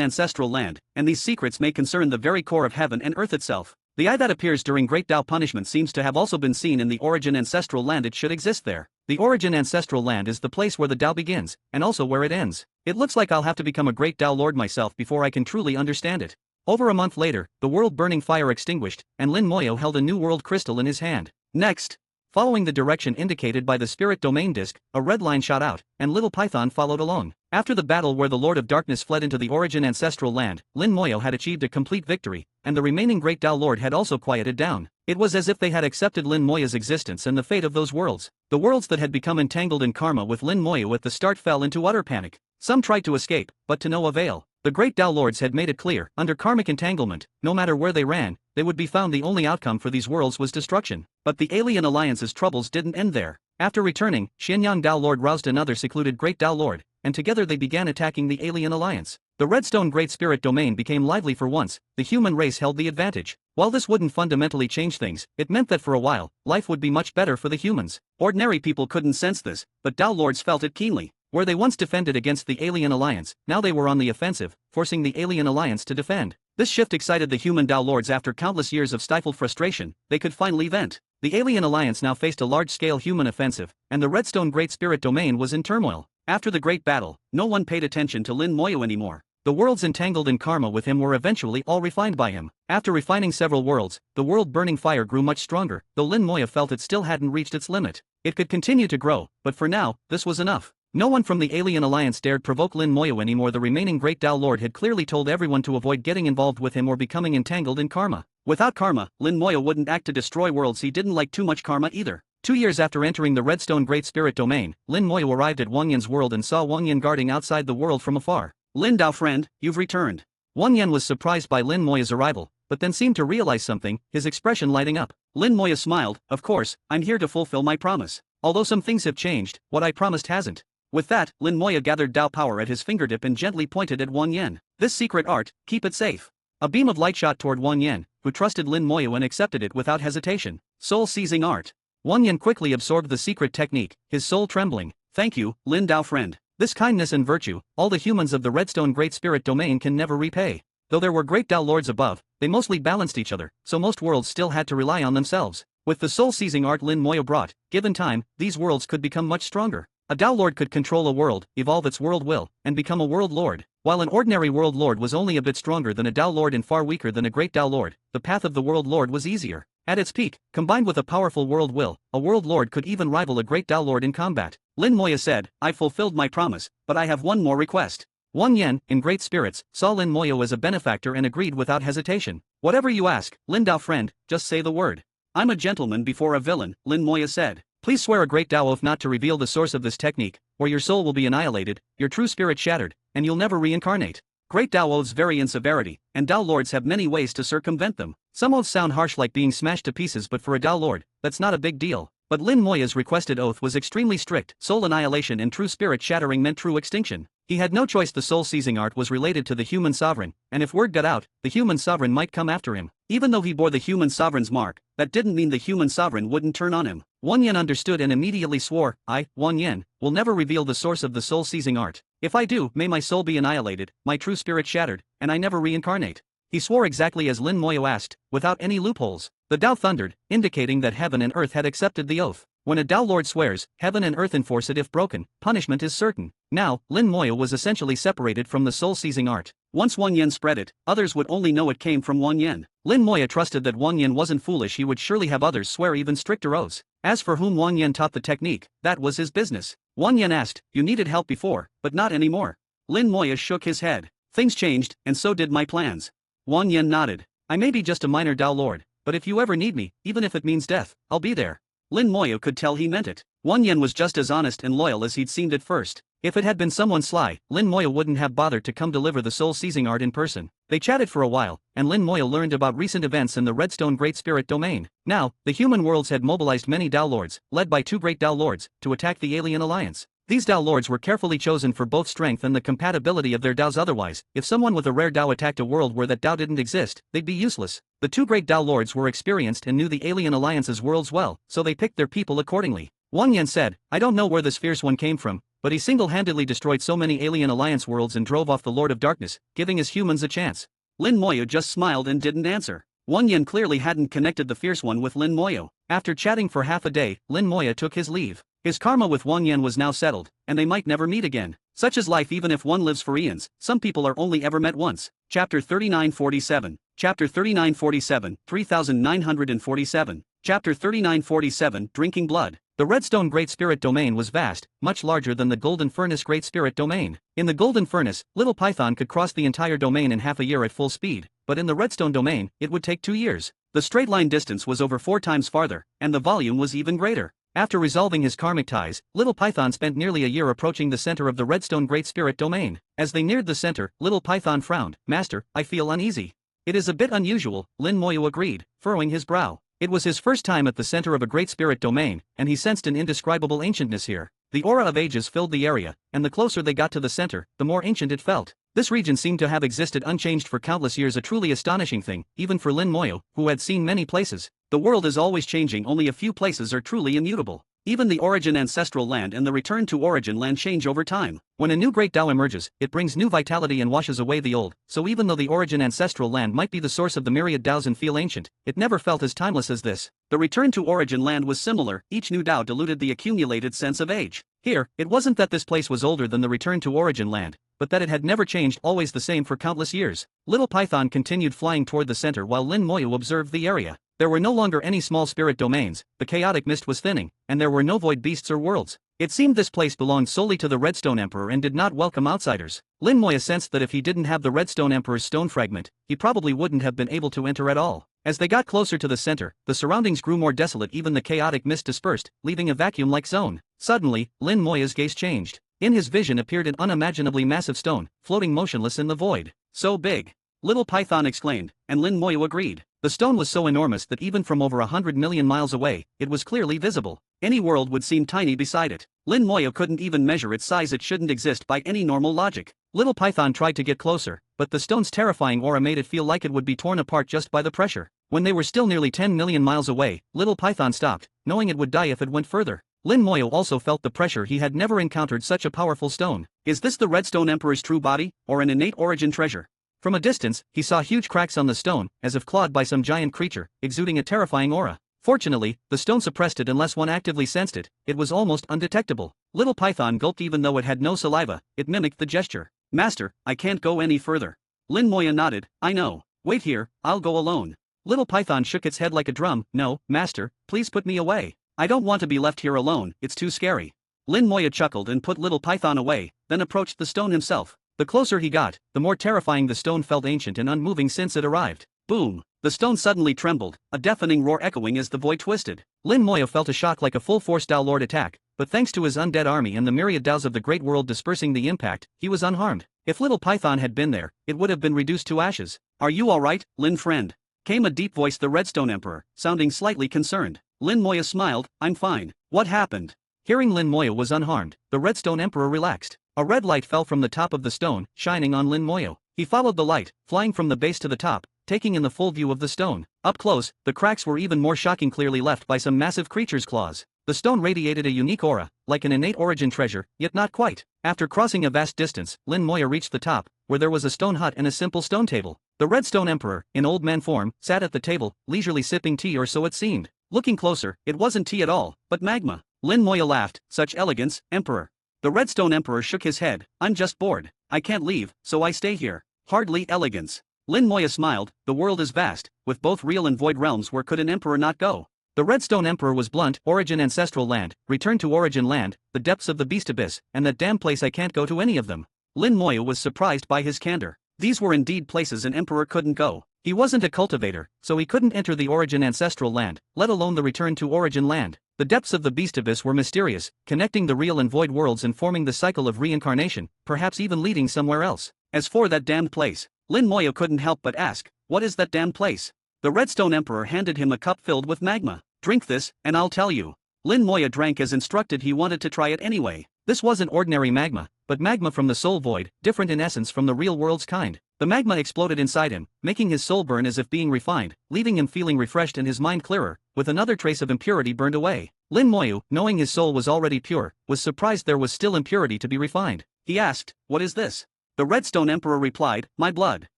ancestral land, and these secrets may concern the very core of heaven and earth itself. The eye that appears during Great Tao punishment seems to have also been seen in the origin ancestral land. It should exist there. The origin ancestral land is the place where the Tao begins, and also where it ends. It looks like I'll have to become a great Tao Lord myself before I can truly understand it. Over a month later, the world-burning fire extinguished, and Lin Moya held a new world crystal in his hand. Next, following the direction indicated by the spirit domain disc, a red line shot out, and Little Python followed along. After the battle where the Lord of Darkness fled into the origin ancestral land, Lin Moya had achieved a complete victory, and the remaining great Tao Lord had also quieted down. It was as if they had accepted Lin Moya's existence and the fate of those worlds. The worlds that had become entangled in karma with Lin Moya at the start fell into utter panic. Some tried to escape, but to no avail. The great Tao Lords had made it clear, under karmic entanglement, no matter where they ran, they would be found. The only outcome for these worlds was destruction. But the Alien Alliance's troubles didn't end there. After returning, Xianyang Tao Lord roused another secluded great Tao Lord, and together they began attacking the Alien Alliance. The Redstone Great Spirit domain became lively for once. The human race held the advantage. While this wouldn't fundamentally change things, it meant that for a while, life would be much better for the humans. Ordinary people couldn't sense this, but Tao Lords felt it keenly. Where they once defended against the Alien Alliance, now they were on the offensive, forcing the Alien Alliance to defend. This shift excited the human Tao Lords. After countless years of stifled frustration, they could finally vent. The Alien Alliance now faced a large-scale human offensive, and the Redstone Great Spirit domain was in turmoil. After the great battle, no one paid attention to Lin Moya anymore. The worlds entangled in karma with him were eventually all refined by him. After refining several worlds, the world-burning fire grew much stronger, though Lin Moya felt it still hadn't reached its limit. It could continue to grow, but for now, this was enough. No one from the Alien Alliance dared provoke Lin Moya anymore. The remaining great Tao Lord had clearly told everyone to avoid getting involved with him or becoming entangled in karma. Without karma, Lin Moya wouldn't act to destroy worlds. He didn't like too much karma either. 2 years after entering the Redstone Great Spirit domain, Lin Moya arrived at Wang Yan's world and saw Wang Yan guarding outside the world from afar. Lin Dao friend, you've returned. Wang Yan was surprised by Lin Moya's arrival, but then seemed to realize something, his expression lighting up. Lin Moya smiled, of course, I'm here to fulfill my promise. Although some things have changed, what I promised hasn't. With that, Lin Moya gathered Tao power at his fingertip and gently pointed at Wang Yan. This secret art, keep it safe. A beam of light shot toward Wang Yan, who trusted Lin Moya and accepted it without hesitation. Soul-seizing art. Wang Yan quickly absorbed the secret technique, his soul trembling. Thank you, Lin Dao friend. This kindness and virtue, all the humans of the Redstone Great Spirit domain can never repay. Though there were great Tao Lords above, they mostly balanced each other, so most worlds still had to rely on themselves. With the soul-seizing art Lin Moyo brought, given time, these worlds could become much stronger. A Tao Lord could control a world, evolve its world will, and become a world lord. While an ordinary world lord was only a bit stronger than a Tao Lord and far weaker than a great Tao Lord, the path of the world lord was easier. At its peak, combined with a powerful world will, a world lord could even rival a great Tao Lord in combat. Lin Moya said, "I've fulfilled my promise, but I have one more request." Wang Yan, in great spirits, saw Lin Moyo as a benefactor and agreed without hesitation. "Whatever you ask, Lin Dao friend, just say the word." "I'm a gentleman before a villain," Lin Moya said. "Please swear a great Tao oath not to reveal the source of this technique, or your soul will be annihilated, your true spirit shattered, and you'll never reincarnate." Great Tao oaths vary in severity, and Tao Lords have many ways to circumvent them. Some oaths sound harsh like being smashed to pieces, but for a Tao Lord, that's not a big deal. But Lin Moya's requested oath was extremely strict. Soul annihilation and true spirit shattering meant true extinction. He had no choice. The soul-seizing art was related to the human sovereign, and if word got out, the human sovereign might come after him. Even though he bore the human sovereign's mark, that didn't mean the human sovereign wouldn't turn on him. Wang Yan understood and immediately swore, "I, Wang Yan, will never reveal the source of the soul-seizing art. If I do, may my soul be annihilated, my true spirit shattered, and I never reincarnate." He swore exactly as Lin Moyo asked, without any loopholes. The Tao thundered, indicating that heaven and earth had accepted the oath. When a Tao Lord swears, heaven and earth enforce it. If broken, punishment is certain. Now, Lin Moyo was essentially separated from the soul-seizing art. Once Wang Yan spread it, others would only know it came from Wang Yan. Lin Moyo trusted that Wang Yan wasn't foolish. He would surely have others swear even stricter oaths. As for whom Wang Yan taught the technique, that was his business. Wang Yan asked, "You needed help before, but not anymore." Lin Moyo shook his head. "Things changed, and so did my plans." Wang Yan nodded. "I may be just a minor Tao Lord, but if you ever need me, even if it means death, I'll be there." Lin Moyo could tell he meant it. Wang Yan was just as honest and loyal as he'd seemed at first. If it had been someone sly, Lin Moyo wouldn't have bothered to come deliver the soul-seizing art in person. They chatted for a while, and Lin Moyo learned about recent events in the Redstone Great Spirit domain. Now, the human worlds had mobilized many Tao Lords, led by two great Tao Lords, to attack the alien alliance. These Tao Lords were carefully chosen for both strength and the compatibility of their Taos. Otherwise, if someone with a rare Tao attacked a world where that Tao didn't exist, they'd be useless. The two great Tao Lords were experienced and knew the alien alliance's worlds well, so they picked their people accordingly. Wang Yan said, "I don't know where this fierce one came from, but he single-handedly destroyed so many alien alliance worlds and drove off the Lord of Darkness, giving his humans a chance." Lin Moyo just smiled and didn't answer. Wang Yan clearly hadn't connected the fierce one with Lin Moyo. After chatting for half a day, Lin Moyo took his leave. His karma with Wang Yan was now settled, and they might never meet again. Such is life. Even if one lives for eons, some people are only ever met once. Chapter 3947. Chapter 3947, 3947. Chapter 3947, Drinking Blood. The Redstone Great Spirit domain was vast, much larger than the Golden Furnace Great Spirit domain. In the Golden Furnace, Little Python could cross the entire domain in half a year at full speed, but in the Redstone domain, it would take 2 years. The straight line distance was over 4 times farther, and the volume was even greater. After resolving his karmic ties, Little Python spent nearly a year approaching the center of the Redstone Great Spirit domain. As they neared the center, Little Python frowned. "Master, I feel uneasy." "It is a bit unusual," Lin Moyo agreed, furrowing his brow. It was his first time at the center of a Great Spirit domain, and he sensed an indescribable ancientness here. The aura of ages filled the area, and the closer they got to the center, the more ancient it felt. This region seemed to have existed unchanged for countless years, a truly astonishing thing, even for Lin Moyo, who had seen many places. The world is always changing, only a few places are truly immutable. Even the origin ancestral land and the return to origin land change over time. When a new great Tao emerges, it brings new vitality and washes away the old, so even though the origin ancestral land might be the source of the myriad Taos and feel ancient, it never felt as timeless as this. The return to origin land was similar. Each new Tao diluted the accumulated sense of age. Here, it wasn't that this place was older than the return to origin land, but that it had never changed, always the same for countless years. Little Python continued flying toward the center while Lin Moyo observed the area. There were no longer any small spirit domains, the chaotic mist was thinning, and there were no void beasts or worlds. It seemed this place belonged solely to the Redstone Emperor and did not welcome outsiders. Lin Moyo sensed that if he didn't have the Redstone Emperor's stone fragment, he probably wouldn't have been able to enter at all. As they got closer to the center, the surroundings grew more desolate. Even the chaotic mist dispersed, leaving a vacuum-like zone. Suddenly, Lin Moyo's gaze changed. In his vision appeared an unimaginably massive stone, floating motionless in the void. "So big!" Little Python exclaimed, and Lin Moyo agreed. The stone was so enormous that even from over 100 million miles away, it was clearly visible. Any world would seem tiny beside it. Lin Moyo couldn't even measure its size. It shouldn't exist by any normal logic. Little Python tried to get closer, but the stone's terrifying aura made it feel like it would be torn apart just by the pressure. When they were still nearly 10 million miles away, Little Python stopped, knowing it would die if it went further. Lin Moyo also felt the pressure. He had never encountered such a powerful stone. Is this the Redstone Emperor's true body, or an innate origin treasure? From a distance, he saw huge cracks on the stone, as if clawed by some giant creature, exuding a terrifying aura. Fortunately, the stone suppressed it unless one actively sensed it. It was almost undetectable. Little Python gulped even though it had no saliva. It mimicked the gesture. Master, I can't go any further. Lin Moya nodded. I know. Wait here, I'll go alone. Little Python shook its head like a drum. No, master, please put me away. I don't want to be left here alone, it's too scary. Lin Moya chuckled and put Little Python away, then approached the stone himself. The closer he got, the more terrifying the stone felt, ancient and unmoving since it arrived. Boom! The stone suddenly trembled, a deafening roar echoing as the void twisted. Lin Moya felt a shock like a full-force Dao Lord attack, but thanks to his undead army and the myriad Daos of the great world dispersing the impact, he was unharmed. If Little Python had been there, it would have been reduced to ashes. Are you alright, Lin friend? Came a deep voice, the Redstone Emperor, sounding slightly concerned. Lin Moya smiled. I'm fine. What happened? Hearing Lin Moya was unharmed, the Redstone Emperor relaxed. A red light fell from the top of the stone, shining on Lin Moya. He followed the light, flying from the base to the top, taking in the full view of the stone. Up close, the cracks were even more shocking, clearly left by some massive creature's claws. The stone radiated a unique aura, like an innate origin treasure, yet not quite. After crossing a vast distance, Lin Moya reached the top, where there was a stone hut and a simple stone table. The Redstone Emperor, in old man form, sat at the table, leisurely sipping tea, or so it seemed. Looking closer, it wasn't tea at all, but magma. Lin Moya laughed. Such elegance, Emperor. The Redstone Emperor shook his head. I'm just bored. I can't leave, so I stay here. Hardly elegance. Lin Moya smiled. The world is vast, with both real and void realms. Where could an emperor not go? The Redstone Emperor was blunt. Origin, ancestral land, return to origin land, the depths of the beast abyss, and that damn place. I can't go to any of them. Lin Moya was surprised by his candor. These were indeed places an emperor couldn't go. He wasn't a cultivator, so he couldn't enter the origin ancestral land, let alone the return to origin land. The depths of the beast abyss were mysterious, connecting the real and void worlds and forming the cycle of reincarnation, perhaps even leading somewhere else. As for that damned place, Lin Moya couldn't help but ask, what is that damned place? The Redstone Emperor handed him a cup filled with magma. Drink this, and I'll tell you. Lin Moya drank as instructed. He wanted to try it anyway. This wasn't ordinary magma, but magma from the soul void, different in essence from the real world's kind. The magma exploded inside him, making his soul burn as if being refined, leaving him feeling refreshed and his mind clearer, with another trace of impurity burned away. Lin Moya, knowing his soul was already pure, was surprised there was still impurity to be refined. He asked, what is this? The Redstone Emperor replied, my blood.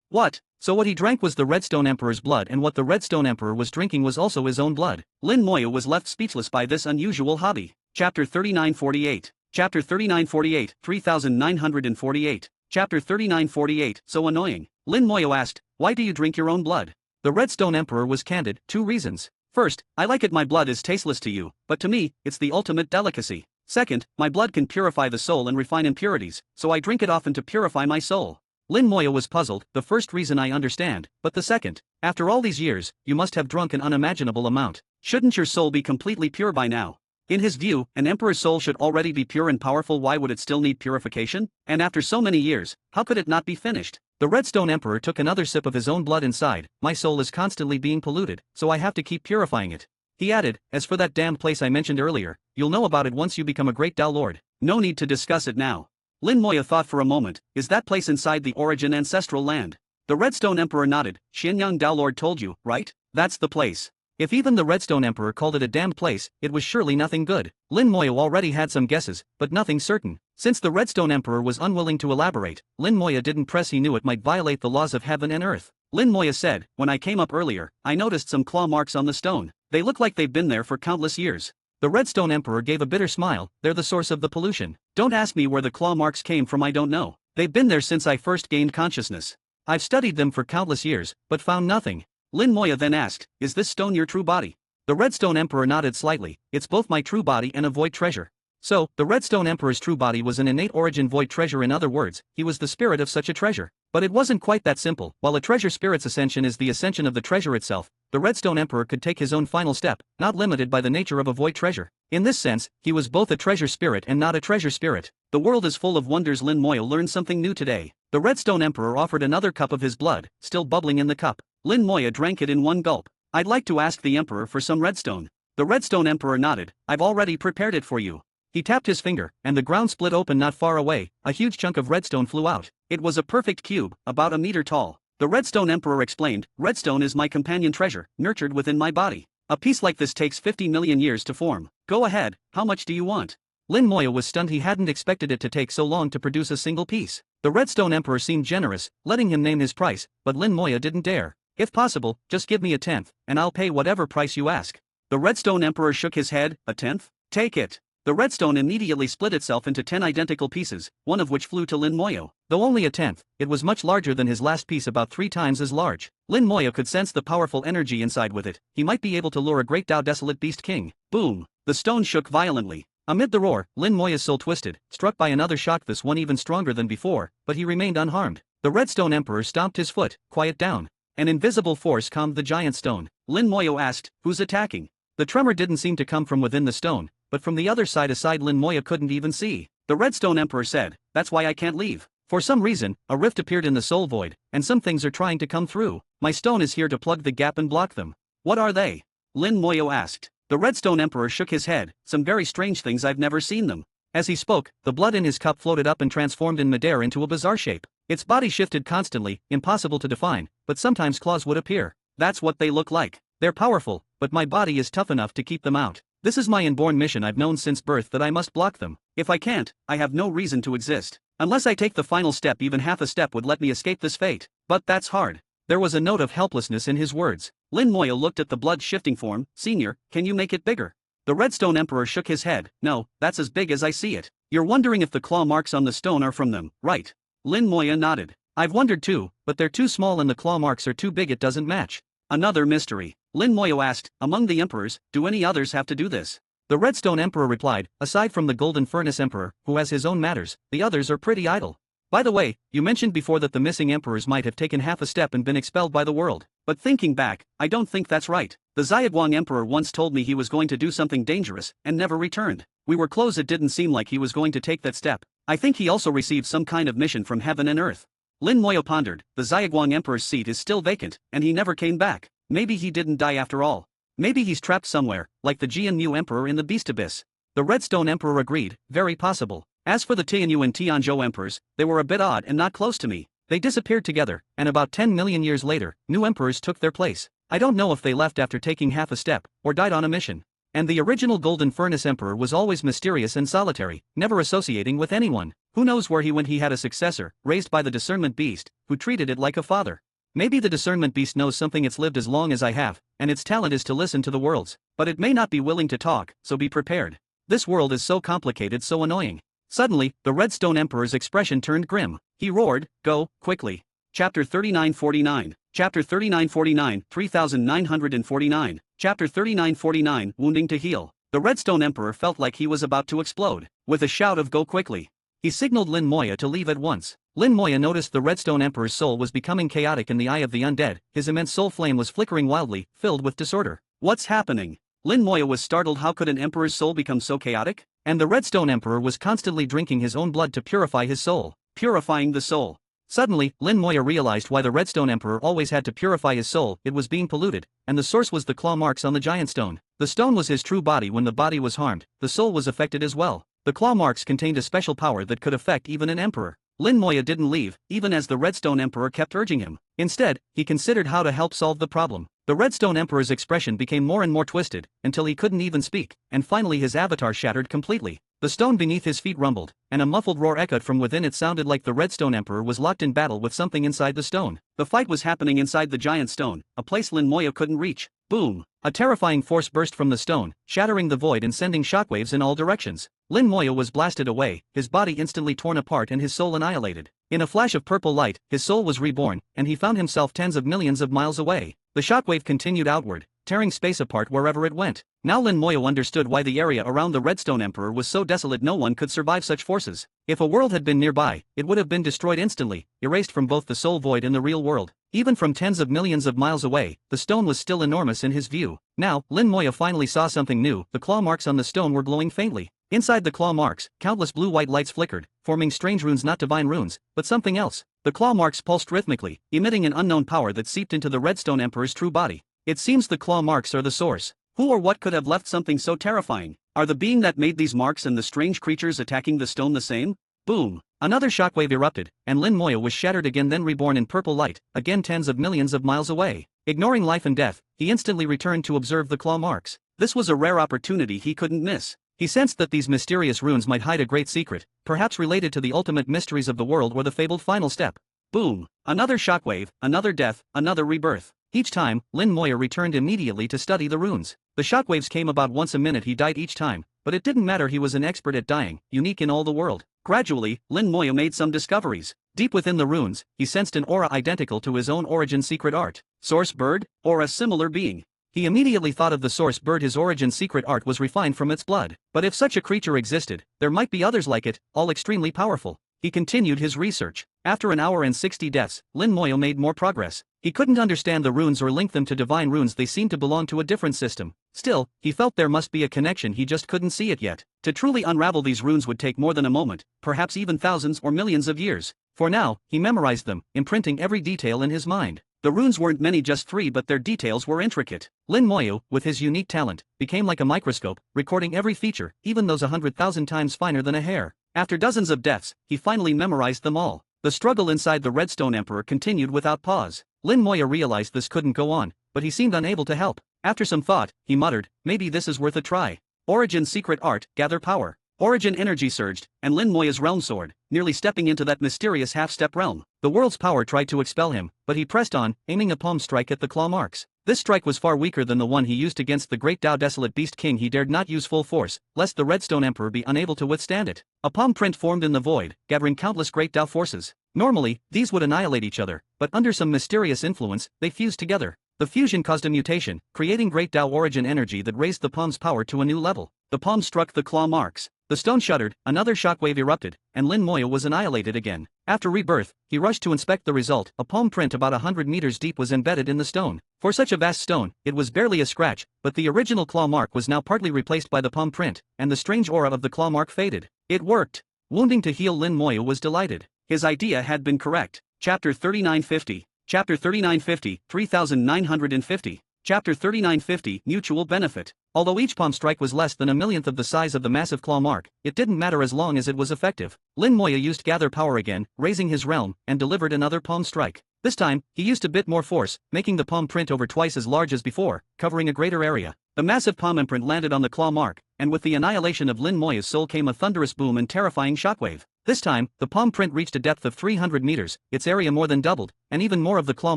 What? So what he drank was the Redstone Emperor's blood, and what the Redstone Emperor was drinking was also his own blood. Lin Moya was left speechless by this unusual hobby. Chapter 3948. Chapter 3948, 3948. Chapter 3948, so annoying. Lin Moya asked, why do you drink your own blood? The Redstone Emperor was candid. 2 reasons. First, I like it. My blood is tasteless to you, but to me, it's the ultimate delicacy. Second, my blood can purify the soul and refine impurities, so I drink it often to purify my soul. Lin Moya was puzzled. The first reason I understand, but the second. After all these years, you must have drunk an unimaginable amount. Shouldn't your soul be completely pure by now? In his view, an emperor's soul should already be pure and powerful. Why would it still need purification? And after so many years, how could it not be finished? The Redstone Emperor took another sip of his own blood inside. My soul is constantly being polluted, so I have to keep purifying it. He added, as for that damned place I mentioned earlier, you'll know about it once you become a great Dao Lord. No need to discuss it now. Lin Moya thought for a moment. Is that place inside the origin ancestral land? The Redstone Emperor nodded. Xianyang Dao Lord told you, right? That's the place. If even the Redstone Emperor called it a damned place, it was surely nothing good. Lin Moya already had some guesses, but nothing certain. Since the Redstone Emperor was unwilling to elaborate, Lin Moya didn't press. He knew it might violate the laws of heaven and earth. Lin Moya said, when I came up earlier, I noticed some claw marks on the stone. They look like they've been there for countless years. The Redstone Emperor gave a bitter smile. They're the source of the pollution. Don't ask me where the claw marks came from. I don't know. They've been there since I first gained consciousness. I've studied them for countless years, but found nothing. Lin Moya then asked, is this stone your true body? The Redstone Emperor nodded slightly. It's both my true body and a void treasure. So, the Redstone Emperor's true body was an innate origin void treasure. In other words, he was the spirit of such a treasure. But it wasn't quite that simple. While a treasure spirit's ascension is the ascension of the treasure itself, the Redstone Emperor could take his own final step, not limited by the nature of a void treasure. In this sense, he was both a treasure spirit and not a treasure spirit. The world is full of wonders. Lin Moya learned something new today. The Redstone Emperor offered another cup of his blood, still bubbling in the cup. Lin Moya drank it in one gulp. I'd like to ask the Emperor for some redstone. The Redstone Emperor nodded. I've already prepared it for you. He tapped his finger, and the ground split open not far away. A huge chunk of redstone flew out. It was a perfect cube, about a meter tall. The Redstone Emperor explained, redstone is my companion treasure, nurtured within my body. A piece like this takes 50 million years to form. Go ahead, how much do you want? Lin Moya was stunned. He hadn't expected it to take so long to produce a single piece. The Redstone Emperor seemed generous, letting him name his price, but Lin Moya didn't dare. If possible, just give me a tenth, and I'll pay whatever price you ask. The Redstone Emperor shook his head. A tenth? Take it. The redstone immediately split itself into 10 identical pieces, one of which flew to Lin Moyo. Though only a tenth, it was much larger than his last piece, about 3 times as large. Lin Moyo could sense the powerful energy inside with it. He might be able to lure a great Dao Desolate Beast King. Boom! The stone shook violently. Amid the roar, Lin Moya's soul twisted, struck by another shock, this one even stronger than before, but he remained unharmed. The Redstone Emperor stomped his foot. Quiet down. An invisible force calmed the giant stone. Lin Moyo asked, who's attacking? The tremor didn't seem to come from within the stone, but from the other side, a side Lin Moyo couldn't even see. The Redstone Emperor said, that's why I can't leave. For some reason, a rift appeared in the soul void, and some things are trying to come through. My stone is here to plug the gap and block them. What are they? Lin Moyo asked. The Redstone Emperor shook his head. Some very strange things, I've never seen them. As he spoke, the blood in his cup floated up and transformed in midair into a bizarre shape. Its body shifted constantly, impossible to define, but sometimes claws would appear. That's what they look like. They're powerful, but my body is tough enough to keep them out. This is my inborn mission. I've known since birth that I must block them. If I can't, I have no reason to exist. Unless I take the final step, even half a step would let me escape this fate. But that's hard. There was a note of helplessness in his words. Lin Moyo looked at the blood-shifting form. Senior, can you make it bigger? The Redstone Emperor shook his head. No, that's as big as I see it. You're wondering if the claw marks on the stone are from them, right? Lin Moyo nodded. I've wondered too, but they're too small and the claw marks are too big, it doesn't match. Another mystery. Lin Moyo asked, among the emperors, do any others have to do this? The Redstone Emperor replied, aside from the Golden Furnace Emperor, who has his own matters, the others are pretty idle. By the way, you mentioned before that the missing emperors might have taken half a step and been expelled by the world. But thinking back, I don't think that's right. The Xiaoguang Emperor once told me he was going to do something dangerous, and never returned. We were close, it didn't seem like he was going to take that step. I think he also received some kind of mission from heaven and earth. Lin Moyo pondered, the Xiaoguang Emperor's seat is still vacant, and he never came back. Maybe he didn't die after all. Maybe he's trapped somewhere, like the Jian Mu Emperor in the Beast Abyss. The Redstone Emperor agreed, very possible. As for the Tianyu and Tianzhou emperors, they were a bit odd and not close to me. They disappeared together, and about 10 million years later, new emperors took their place. I don't know if they left after taking half a step, or died on a mission. And the original Golden Furnace Emperor was always mysterious and solitary, never associating with anyone. Who knows where he went? He had a successor, raised by the Discernment Beast, who treated it like a father. Maybe the Discernment Beast knows something, it's lived as long as I have, and its talent is to listen to the worlds, but it may not be willing to talk, so be prepared. This world is so complicated, so annoying. Suddenly, the Redstone Emperor's expression turned grim. He roared, go, quickly. Chapter 3949. Chapter 3949, 3949. Chapter 3949, Wounding to Heal. The Redstone Emperor felt like he was about to explode. With a shout of go quickly, he signaled Lin Moyo to leave at once. Lin Moyo noticed the Redstone Emperor's soul was becoming chaotic in the eye of the undead. His immense soul flame was flickering wildly, filled with disorder. What's happening? Lin Moyo was startled. How could an emperor's soul become so chaotic? And the Redstone Emperor was constantly drinking his own blood to purify his soul. Purifying the soul. Suddenly, Lin Moyo realized why the Redstone Emperor always had to purify his soul. It was being polluted, and the source was the claw marks on the giant stone. The stone was his true body. When the body was harmed, the soul was affected as well. The claw marks contained a special power that could affect even an emperor. Lin Moyo didn't leave, even as the Redstone Emperor kept urging him. Instead, he considered how to help solve the problem. The Redstone Emperor's expression became more and more twisted, until he couldn't even speak, and finally his avatar shattered completely. The stone beneath his feet rumbled, and a muffled roar echoed from within. It sounded like the Redstone Emperor was locked in battle with something inside the stone. The fight was happening inside the giant stone, a place Lin Moyo couldn't reach. Boom! A terrifying force burst from the stone, shattering the void and sending shockwaves in all directions. Lin Moyo was blasted away, his body instantly torn apart and his soul annihilated. In a flash of purple light, his soul was reborn, and he found himself tens of millions of miles away. The shockwave continued outward, tearing space apart wherever it went. Now Lin Moyo understood why the area around the Redstone Emperor was so desolate. No one could survive such forces. If a world had been nearby, it would have been destroyed instantly, erased from both the soul void and the real world. Even from tens of millions of miles away, the stone was still enormous in his view. Now, Lin Moyo finally saw something new. The claw marks on the stone were glowing faintly. Inside the claw marks, countless blue-white lights flickered, forming strange runes, not divine runes, but something else. The claw marks pulsed rhythmically, emitting an unknown power that seeped into the Redstone Emperor's true body. It seems the claw marks are the source. Who or what could have left something so terrifying? Are the being that made these marks and the strange creatures attacking the stone the same? Boom! Another shockwave erupted, and Lin Moyo was shattered again, then reborn in purple light, again tens of millions of miles away. Ignoring life and death, he instantly returned to observe the claw marks. This was a rare opportunity he couldn't miss. He sensed that these mysterious runes might hide a great secret, perhaps related to the ultimate mysteries of the world or the fabled final step. Boom! Another shockwave, another death, another rebirth. Each time, Lin Moyo returned immediately to study the runes. The shockwaves came about once a minute. He died each time, but it didn't matter, he was an expert at dying, unique in all the world. Gradually, Lin Moya made some discoveries. Deep within the runes, he sensed an aura identical to his own origin secret art. Source bird, or a similar being. He immediately thought of the source bird. His origin secret art was refined from its blood. But if such a creature existed, there might be others like it, all extremely powerful. He continued his research. After an hour and 60 deaths, Lin Moya made more progress. He couldn't understand the runes or link them to divine runes. They seemed to belong to a different system. Still, he felt there must be a connection, he just couldn't see it yet. To truly unravel these runes would take more than a moment, perhaps even thousands or millions of years. For now, he memorized them, imprinting every detail in his mind. The runes weren't many, just 3, but their details were intricate. Lin Moya, with his unique talent, became like a microscope, recording every feature, even those 100,000 times finer than a hair. After dozens of deaths, he finally memorized them all. The struggle inside the Redstone Emperor continued without pause. Lin Moya realized this couldn't go on, but he seemed unable to help. After some thought, he muttered, maybe this is worth a try. Origin secret art, gather power. Origin energy surged, and Lin Moya's realm soared, nearly stepping into that mysterious half-step realm. The world's power tried to expel him, but he pressed on, aiming a palm strike at the claw marks. This strike was far weaker than the one he used against the great Tao Desolate Beast King. He dared not use full force, lest the Redstone Emperor be unable to withstand it. A palm print formed in the void, gathering countless great Tao forces. Normally, these would annihilate each other, but under some mysterious influence, they fused together. The fusion caused a mutation, creating great Tao origin energy that raised the palm's power to a new level. The palm struck the claw marks. The stone shuddered, another shockwave erupted, and Lin Moya was annihilated again. After rebirth, he rushed to inspect the result. A palm print about 100 meters deep was embedded in the stone. For such a vast stone, it was barely a scratch, but the original claw mark was now partly replaced by the palm print, and the strange aura of the claw mark faded. It worked. Wounding to heal, Lin Moya was delighted. His idea had been correct. Chapter 3950. Chapter 3950, 3950. Chapter 3950, Mutual Benefit. Although each palm strike was less than a millionth of the size of the massive claw mark, it didn't matter as long as it was effective. Lin Moya used gather power again, raising his realm, and delivered another palm strike. This time, he used a bit more force, making the palm print over twice as large as before, covering a greater area. The massive palm imprint landed on the claw mark, and with the annihilation of Lin Moya's soul came a thunderous boom and terrifying shockwave. This time, the palm print reached a depth of 300 meters, its area more than doubled, and even more of the claw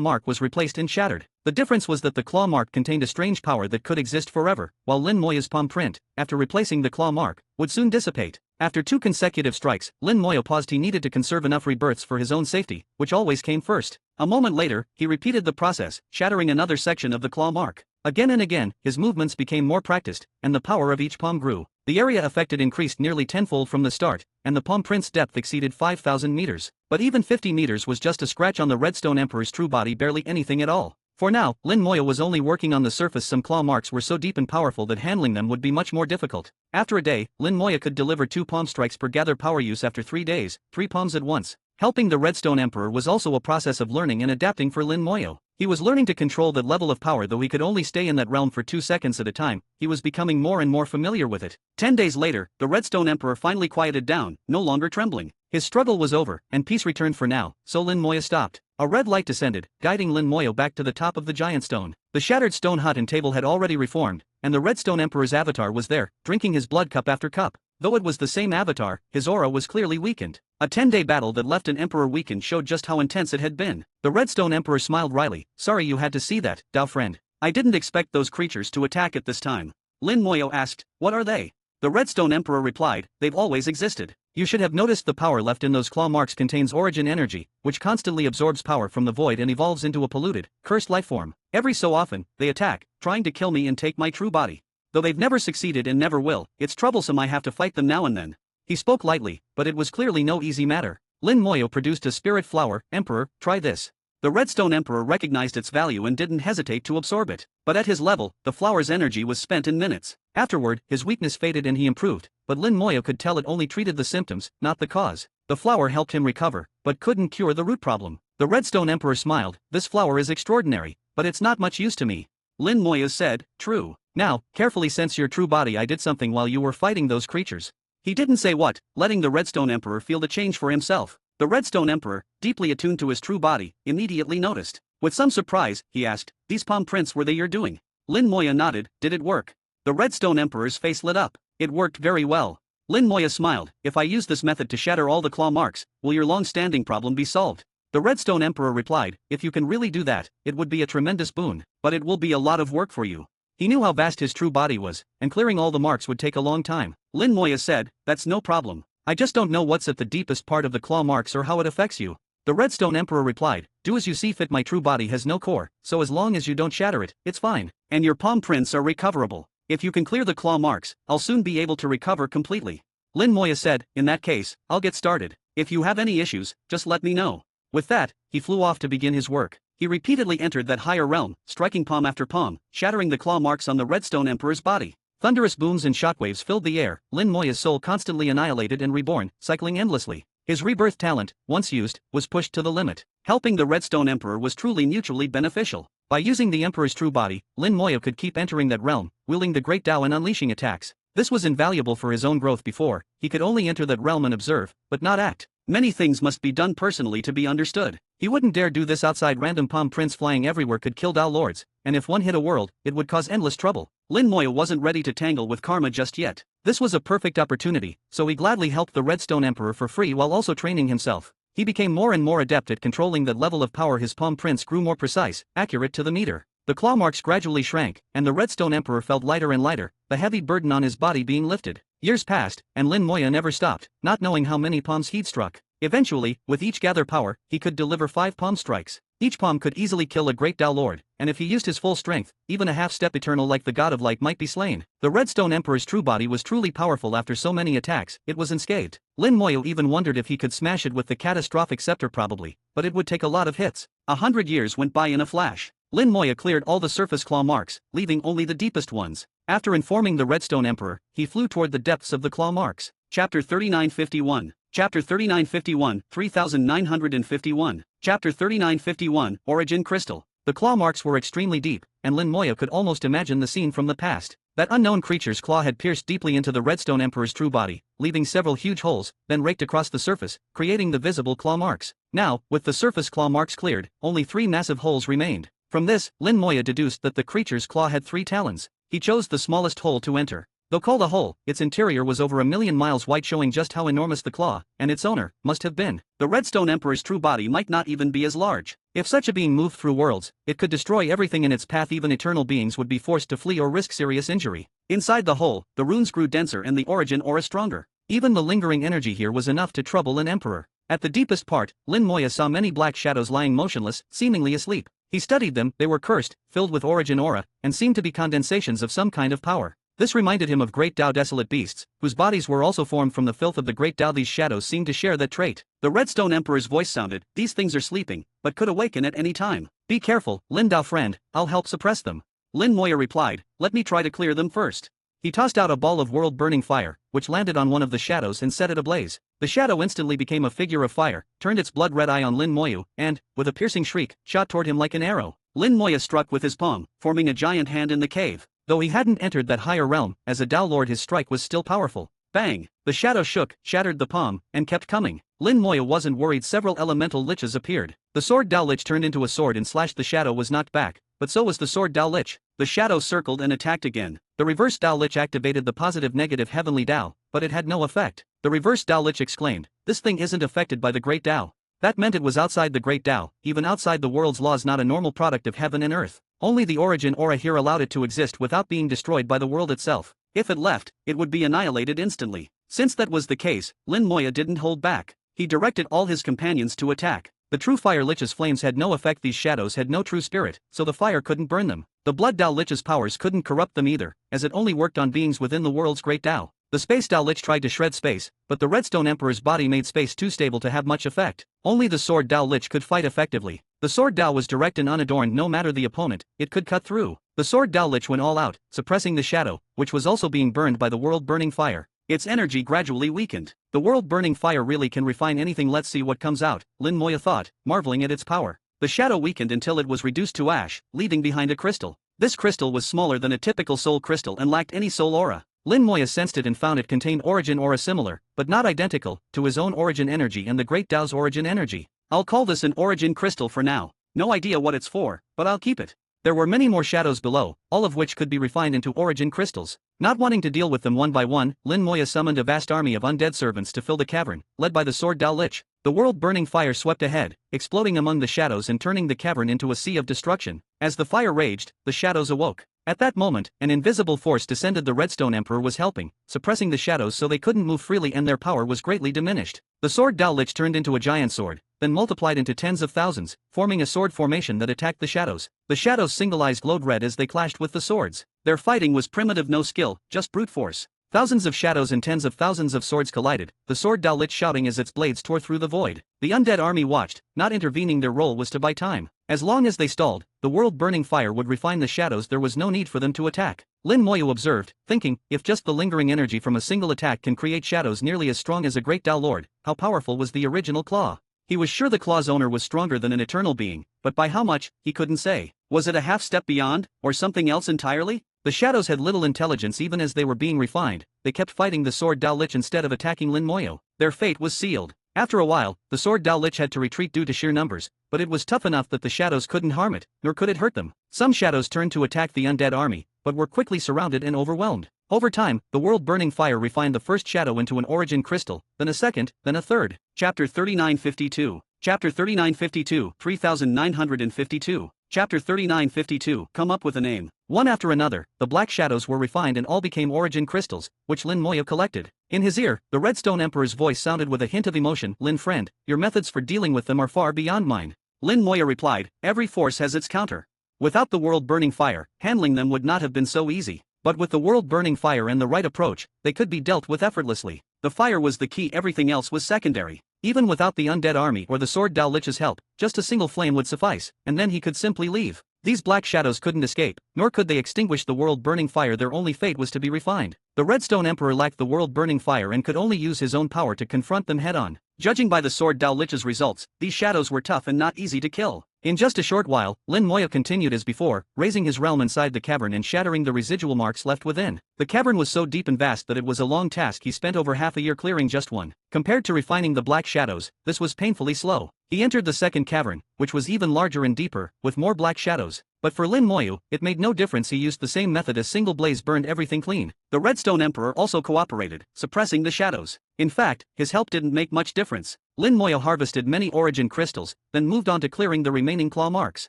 mark was replaced and shattered. The difference was that the claw mark contained a strange power that could exist forever, while Lin Moya's palm print, after replacing the claw mark, would soon dissipate. After 2 consecutive strikes, Lin Moya paused. He needed to conserve enough rebirths for his own safety, which always came first. A moment later, he repeated the process, shattering another section of the claw mark. Again and again, his movements became more practiced, and the power of each palm grew. The area affected increased nearly tenfold from the start, and the palm print's depth exceeded 5,000 meters. But even 50 meters was just a scratch on the Redstone Emperor's true body, barely anything at all. For now, Lin Moya was only working on the surface. Some claw marks were so deep and powerful that handling them would be much more difficult. After a day, Lin Moya could deliver 2 palm strikes per gather power use. After 3 days, 3 palms at once. Helping the Redstone Emperor was also a process of learning and adapting for Lin Moya. He was learning to control that level of power. Though he could only stay in that realm for 2 seconds at a time, he was becoming more and more familiar with it. 10 days later, the Redstone Emperor finally quieted down, no longer trembling. His struggle was over, and peace returned for now, so Lin Moya stopped. A red light descended, guiding Lin Moya back to the top of the giant stone. The shattered stone hut and table had already reformed, and the Redstone Emperor's avatar was there, drinking his blood cup after cup. Though it was the same avatar, his aura was clearly weakened. A 10-day battle that left an emperor weakened showed just how intense it had been. The Redstone Emperor smiled wryly. Sorry you had to see that, Dao friend. I didn't expect those creatures to attack at this time. Lin Moya asked, what are they? The Redstone Emperor replied, they've always existed. You should have noticed the power left in those claw marks contains origin energy, which constantly absorbs power from the void and evolves into a polluted, cursed lifeform. Every so often, they attack, trying to kill me and take my true body. Though they've never succeeded and never will, it's troublesome. I have to fight them now and then. He spoke lightly, but it was clearly no easy matter. Lin Moya produced a spirit flower. Emperor, try this. The Redstone Emperor recognized its value and didn't hesitate to absorb it. But at his level, the flower's energy was spent in minutes. Afterward, his weakness faded and he improved, but Lin Moya could tell it only treated the symptoms, not the cause. The flower helped him recover, but couldn't cure the root problem. The Redstone Emperor smiled. This flower is extraordinary, but it's not much use to me. Lin Moya said, true. Now, carefully sense your true body. I did something while you were fighting those creatures. He didn't say what, letting the Redstone Emperor feel the change for himself. The Redstone Emperor, deeply attuned to his true body, immediately noticed. With some surprise, he asked, these palm prints, were they your doing? Lin Moya nodded. Did it work? The Redstone Emperor's face lit up. It worked very well. Lin Moya smiled. If I use this method to shatter all the claw marks, will your long-standing problem be solved? The Redstone Emperor replied, if you can really do that, it would be a tremendous boon, but it will be a lot of work for you. He knew how vast his true body was, and clearing all the marks would take a long time. Lin Moya said, "That's no problem. I just don't know what's at the deepest part of the claw marks or how it affects you." The Redstone Emperor replied, "Do as you see fit. My true body has no core, so as long as you don't shatter it, it's fine. And your palm prints are recoverable. If you can clear the claw marks, I'll soon be able to recover completely." Lin Moya said, "In that case, I'll get started. If you have any issues, just let me know." With that, he flew off to begin his work. He repeatedly entered that higher realm, striking palm after palm, shattering the claw marks on the Redstone Emperor's body. Thunderous booms and shockwaves filled the air, Lin Moya's soul constantly annihilated and reborn, cycling endlessly. His rebirth talent, once used, was pushed to the limit. Helping the Redstone Emperor was truly mutually beneficial. By using the Emperor's true body, Lin Moya could keep entering that realm, wielding the Great Tao and unleashing attacks. This was invaluable for his own growth. Before, he could only enter that realm and observe, but not act. Many things must be done personally to be understood. He wouldn't dare do this outside. Random palm prints flying everywhere could kill Tao Lords, and if one hit a world, it would cause endless trouble. Lin Moya wasn't ready to tangle with karma just yet. This was a perfect opportunity, so he gladly helped the Redstone Emperor for free while also training himself. He became more and more adept at controlling that level of power. His palm prints grew more precise, accurate to the meter. The claw marks gradually shrank, and the Redstone Emperor felt lighter and lighter, the heavy burden on his body being lifted. Years passed, and Lin Moya never stopped, not knowing how many palms he'd struck. Eventually, with each gather power, he could deliver 5 palm strikes. Each palm could easily kill a great Tao Lord, and if he used his full strength, even a half-step eternal like the God of Light might be slain. The Redstone Emperor's true body was truly powerful. After so many attacks, it was unscathed. Lin Moya even wondered if he could smash it with the Catastrophic Scepter. Probably, but it would take a lot of hits. 100 years went by in a flash. Lin Moya cleared all the surface claw marks, leaving only the deepest ones. After informing the Redstone Emperor, he flew toward the depths of the claw marks. Chapter 3951. Chapter 3951, 3951. Chapter 3951, Origin Crystal. The claw marks were extremely deep, and Lin Moya could almost imagine the scene from the past. That unknown creature's claw had pierced deeply into the Redstone Emperor's true body, leaving several huge holes, then raked across the surface, creating the visible claw marks. Now, with the surface claw marks cleared, only 3 massive holes remained. From this, Lin Moya deduced that the creature's claw had 3 talons. He chose the smallest hole to enter. Though called a hole, its interior was over 1,000,000 miles wide, showing just how enormous the claw, and its owner, must have been. The Redstone Emperor's true body might not even be as large. If such a being moved through worlds, it could destroy everything in its path. Even eternal beings would be forced to flee or risk serious injury. Inside the hole, the runes grew denser and the origin aura stronger. Even the lingering energy here was enough to trouble an emperor. At the deepest part, Lin Moya saw many black shadows lying motionless, seemingly asleep. He studied them. They were cursed, filled with origin aura, and seemed to be condensations of some kind of power. This reminded him of Great Tao desolate beasts, whose bodies were also formed from the filth of the Great Tao. These shadows seemed to share that trait. The Redstone Emperor's voice sounded, "These things are sleeping, but could awaken at any time. Be careful, Lin Tao friend, I'll help suppress them." Lin Moya replied, "Let me try to clear them first." He tossed out a ball of world-burning fire, which landed on one of the shadows and set it ablaze. The shadow instantly became a figure of fire, turned its blood-red eye on Lin Moya, and, with a piercing shriek, shot toward him like an arrow. Lin Moya struck with his palm, forming a giant hand in the cave. Though he hadn't entered that higher realm, as a Tao Lord his strike was still powerful. Bang! The shadow shook, shattered the palm, and kept coming. Lin Moya wasn't worried. Several elemental liches appeared. The sword Tao Lich turned into a sword and slashed. The shadow was knocked back, but so was the sword Tao Lich. The shadow circled and attacked again. The reverse Tao Lich activated the positive-negative heavenly Tao, but it had no effect. The reverse Tao Lich exclaimed, "This thing isn't affected by the Great Tao." That meant it was outside the Great Tao, even outside the world's laws, not a normal product of heaven and earth. Only the origin aura here allowed it to exist without being destroyed by the world itself. If it left, it would be annihilated instantly. Since that was the case, Lin Moya didn't hold back. He directed all his companions to attack. The true fire lich's flames had no effect. These shadows had no true spirit, so the fire couldn't burn them. The blood Tao Lich's powers couldn't corrupt them either, as it only worked on beings within the world's Great Tao. The space Tao Lich tried to shred space, but the Redstone Emperor's body made space too stable to have much effect. Only the sword Tao Lich could fight effectively. The sword Tao was direct and unadorned. No matter the opponent, it could cut through. The sword Tao Lich went all out, suppressing the shadow, which was also being burned by the world-burning fire. Its energy gradually weakened. The world-burning fire really can refine anything. Let's see what comes out, Lin Moya thought, marveling at its power. The shadow weakened until it was reduced to ash, leaving behind a crystal. This crystal was smaller than a typical soul crystal and lacked any soul aura. Lin Moya sensed it and found it contained origin aura similar, but not identical, to his own origin energy and the Great Tao's origin energy. I'll call this an origin crystal for now. No idea what it's for, but I'll keep it. There were many more shadows below, all of which could be refined into origin crystals. Not wanting to deal with them one by one, Lin Moya summoned a vast army of undead servants to fill the cavern, led by the sword Tao Lich. The world-burning fire swept ahead, exploding among the shadows and turning the cavern into a sea of destruction. As the fire raged, the shadows awoke. At that moment, an invisible force descended. The Redstone Emperor was helping, suppressing the shadows so they couldn't move freely and their power was greatly diminished. The sword Dao Lich turned into a giant sword, then multiplied into tens of thousands, forming a sword formation that attacked the shadows. The shadows' single eyes glowed red as they clashed with the swords. Their fighting was primitive, no skill, just brute force. Thousands of shadows and tens of thousands of swords collided, the sword Dao Lich shouting as its blades tore through the void. The undead army watched, not intervening. Their role was to buy time. As long as they stalled, the world-burning fire would refine the shadows. There was no need for them to attack. Lin Moyu observed, thinking, if just the lingering energy from a single attack can create shadows nearly as strong as a great Dao Lord, how powerful was the original claw? He was sure the claw's owner was stronger than an eternal being, but by how much, he couldn't say. Was it a half step beyond, or something else entirely? The shadows had little intelligence. Even as they were being refined, they kept fighting the sword Dao Lich instead of attacking Lin Moyu. Their fate was sealed. After a while, the sword Dao Lich had to retreat due to sheer numbers, but it was tough enough that the shadows couldn't harm it, nor could it hurt them. Some shadows turned to attack the undead army, but were quickly surrounded and overwhelmed. Over time, the world-burning fire refined the first shadow into an origin crystal, then a second, then a third. Chapter 3952. Chapter 3952, 3952. Chapter 3952, come up with a name. One after another, the black shadows were refined and all became origin crystals, which Lin Moyu collected. In his ear, the Redstone Emperor's voice sounded with a hint of emotion. Lin friend, your methods for dealing with them are far beyond mine. Lin Moyu replied, every force has its counter. Without the world-burning fire, handling them would not have been so easy. But with the world-burning fire and the right approach, they could be dealt with effortlessly. The fire was the key, everything else was secondary. Even without the undead army or the sword Dao Lich's help, just a single flame would suffice, and then he could simply leave. These black shadows couldn't escape, nor could they extinguish the world-burning fire. Their only fate was to be refined. The Redstone Emperor lacked the world-burning fire and could only use his own power to confront them head-on. Judging by the sword Dao Lich's results, these shadows were tough and not easy to kill. In just a short while, Lin Moyu continued as before, raising his realm inside the cavern and shattering the residual marks left within. The cavern was so deep and vast that it was a long task. He spent over half a year clearing just one. Compared to refining the black shadows, this was painfully slow. He entered the second cavern, which was even larger and deeper, with more black shadows. But for Lin Moyu, it made no difference. He used the same method. A single blaze burned everything clean. The Redstone Emperor also cooperated, suppressing the shadows. In fact, his help didn't make much difference. Lin Moyu harvested many origin crystals, then moved on to clearing the remaining claw marks.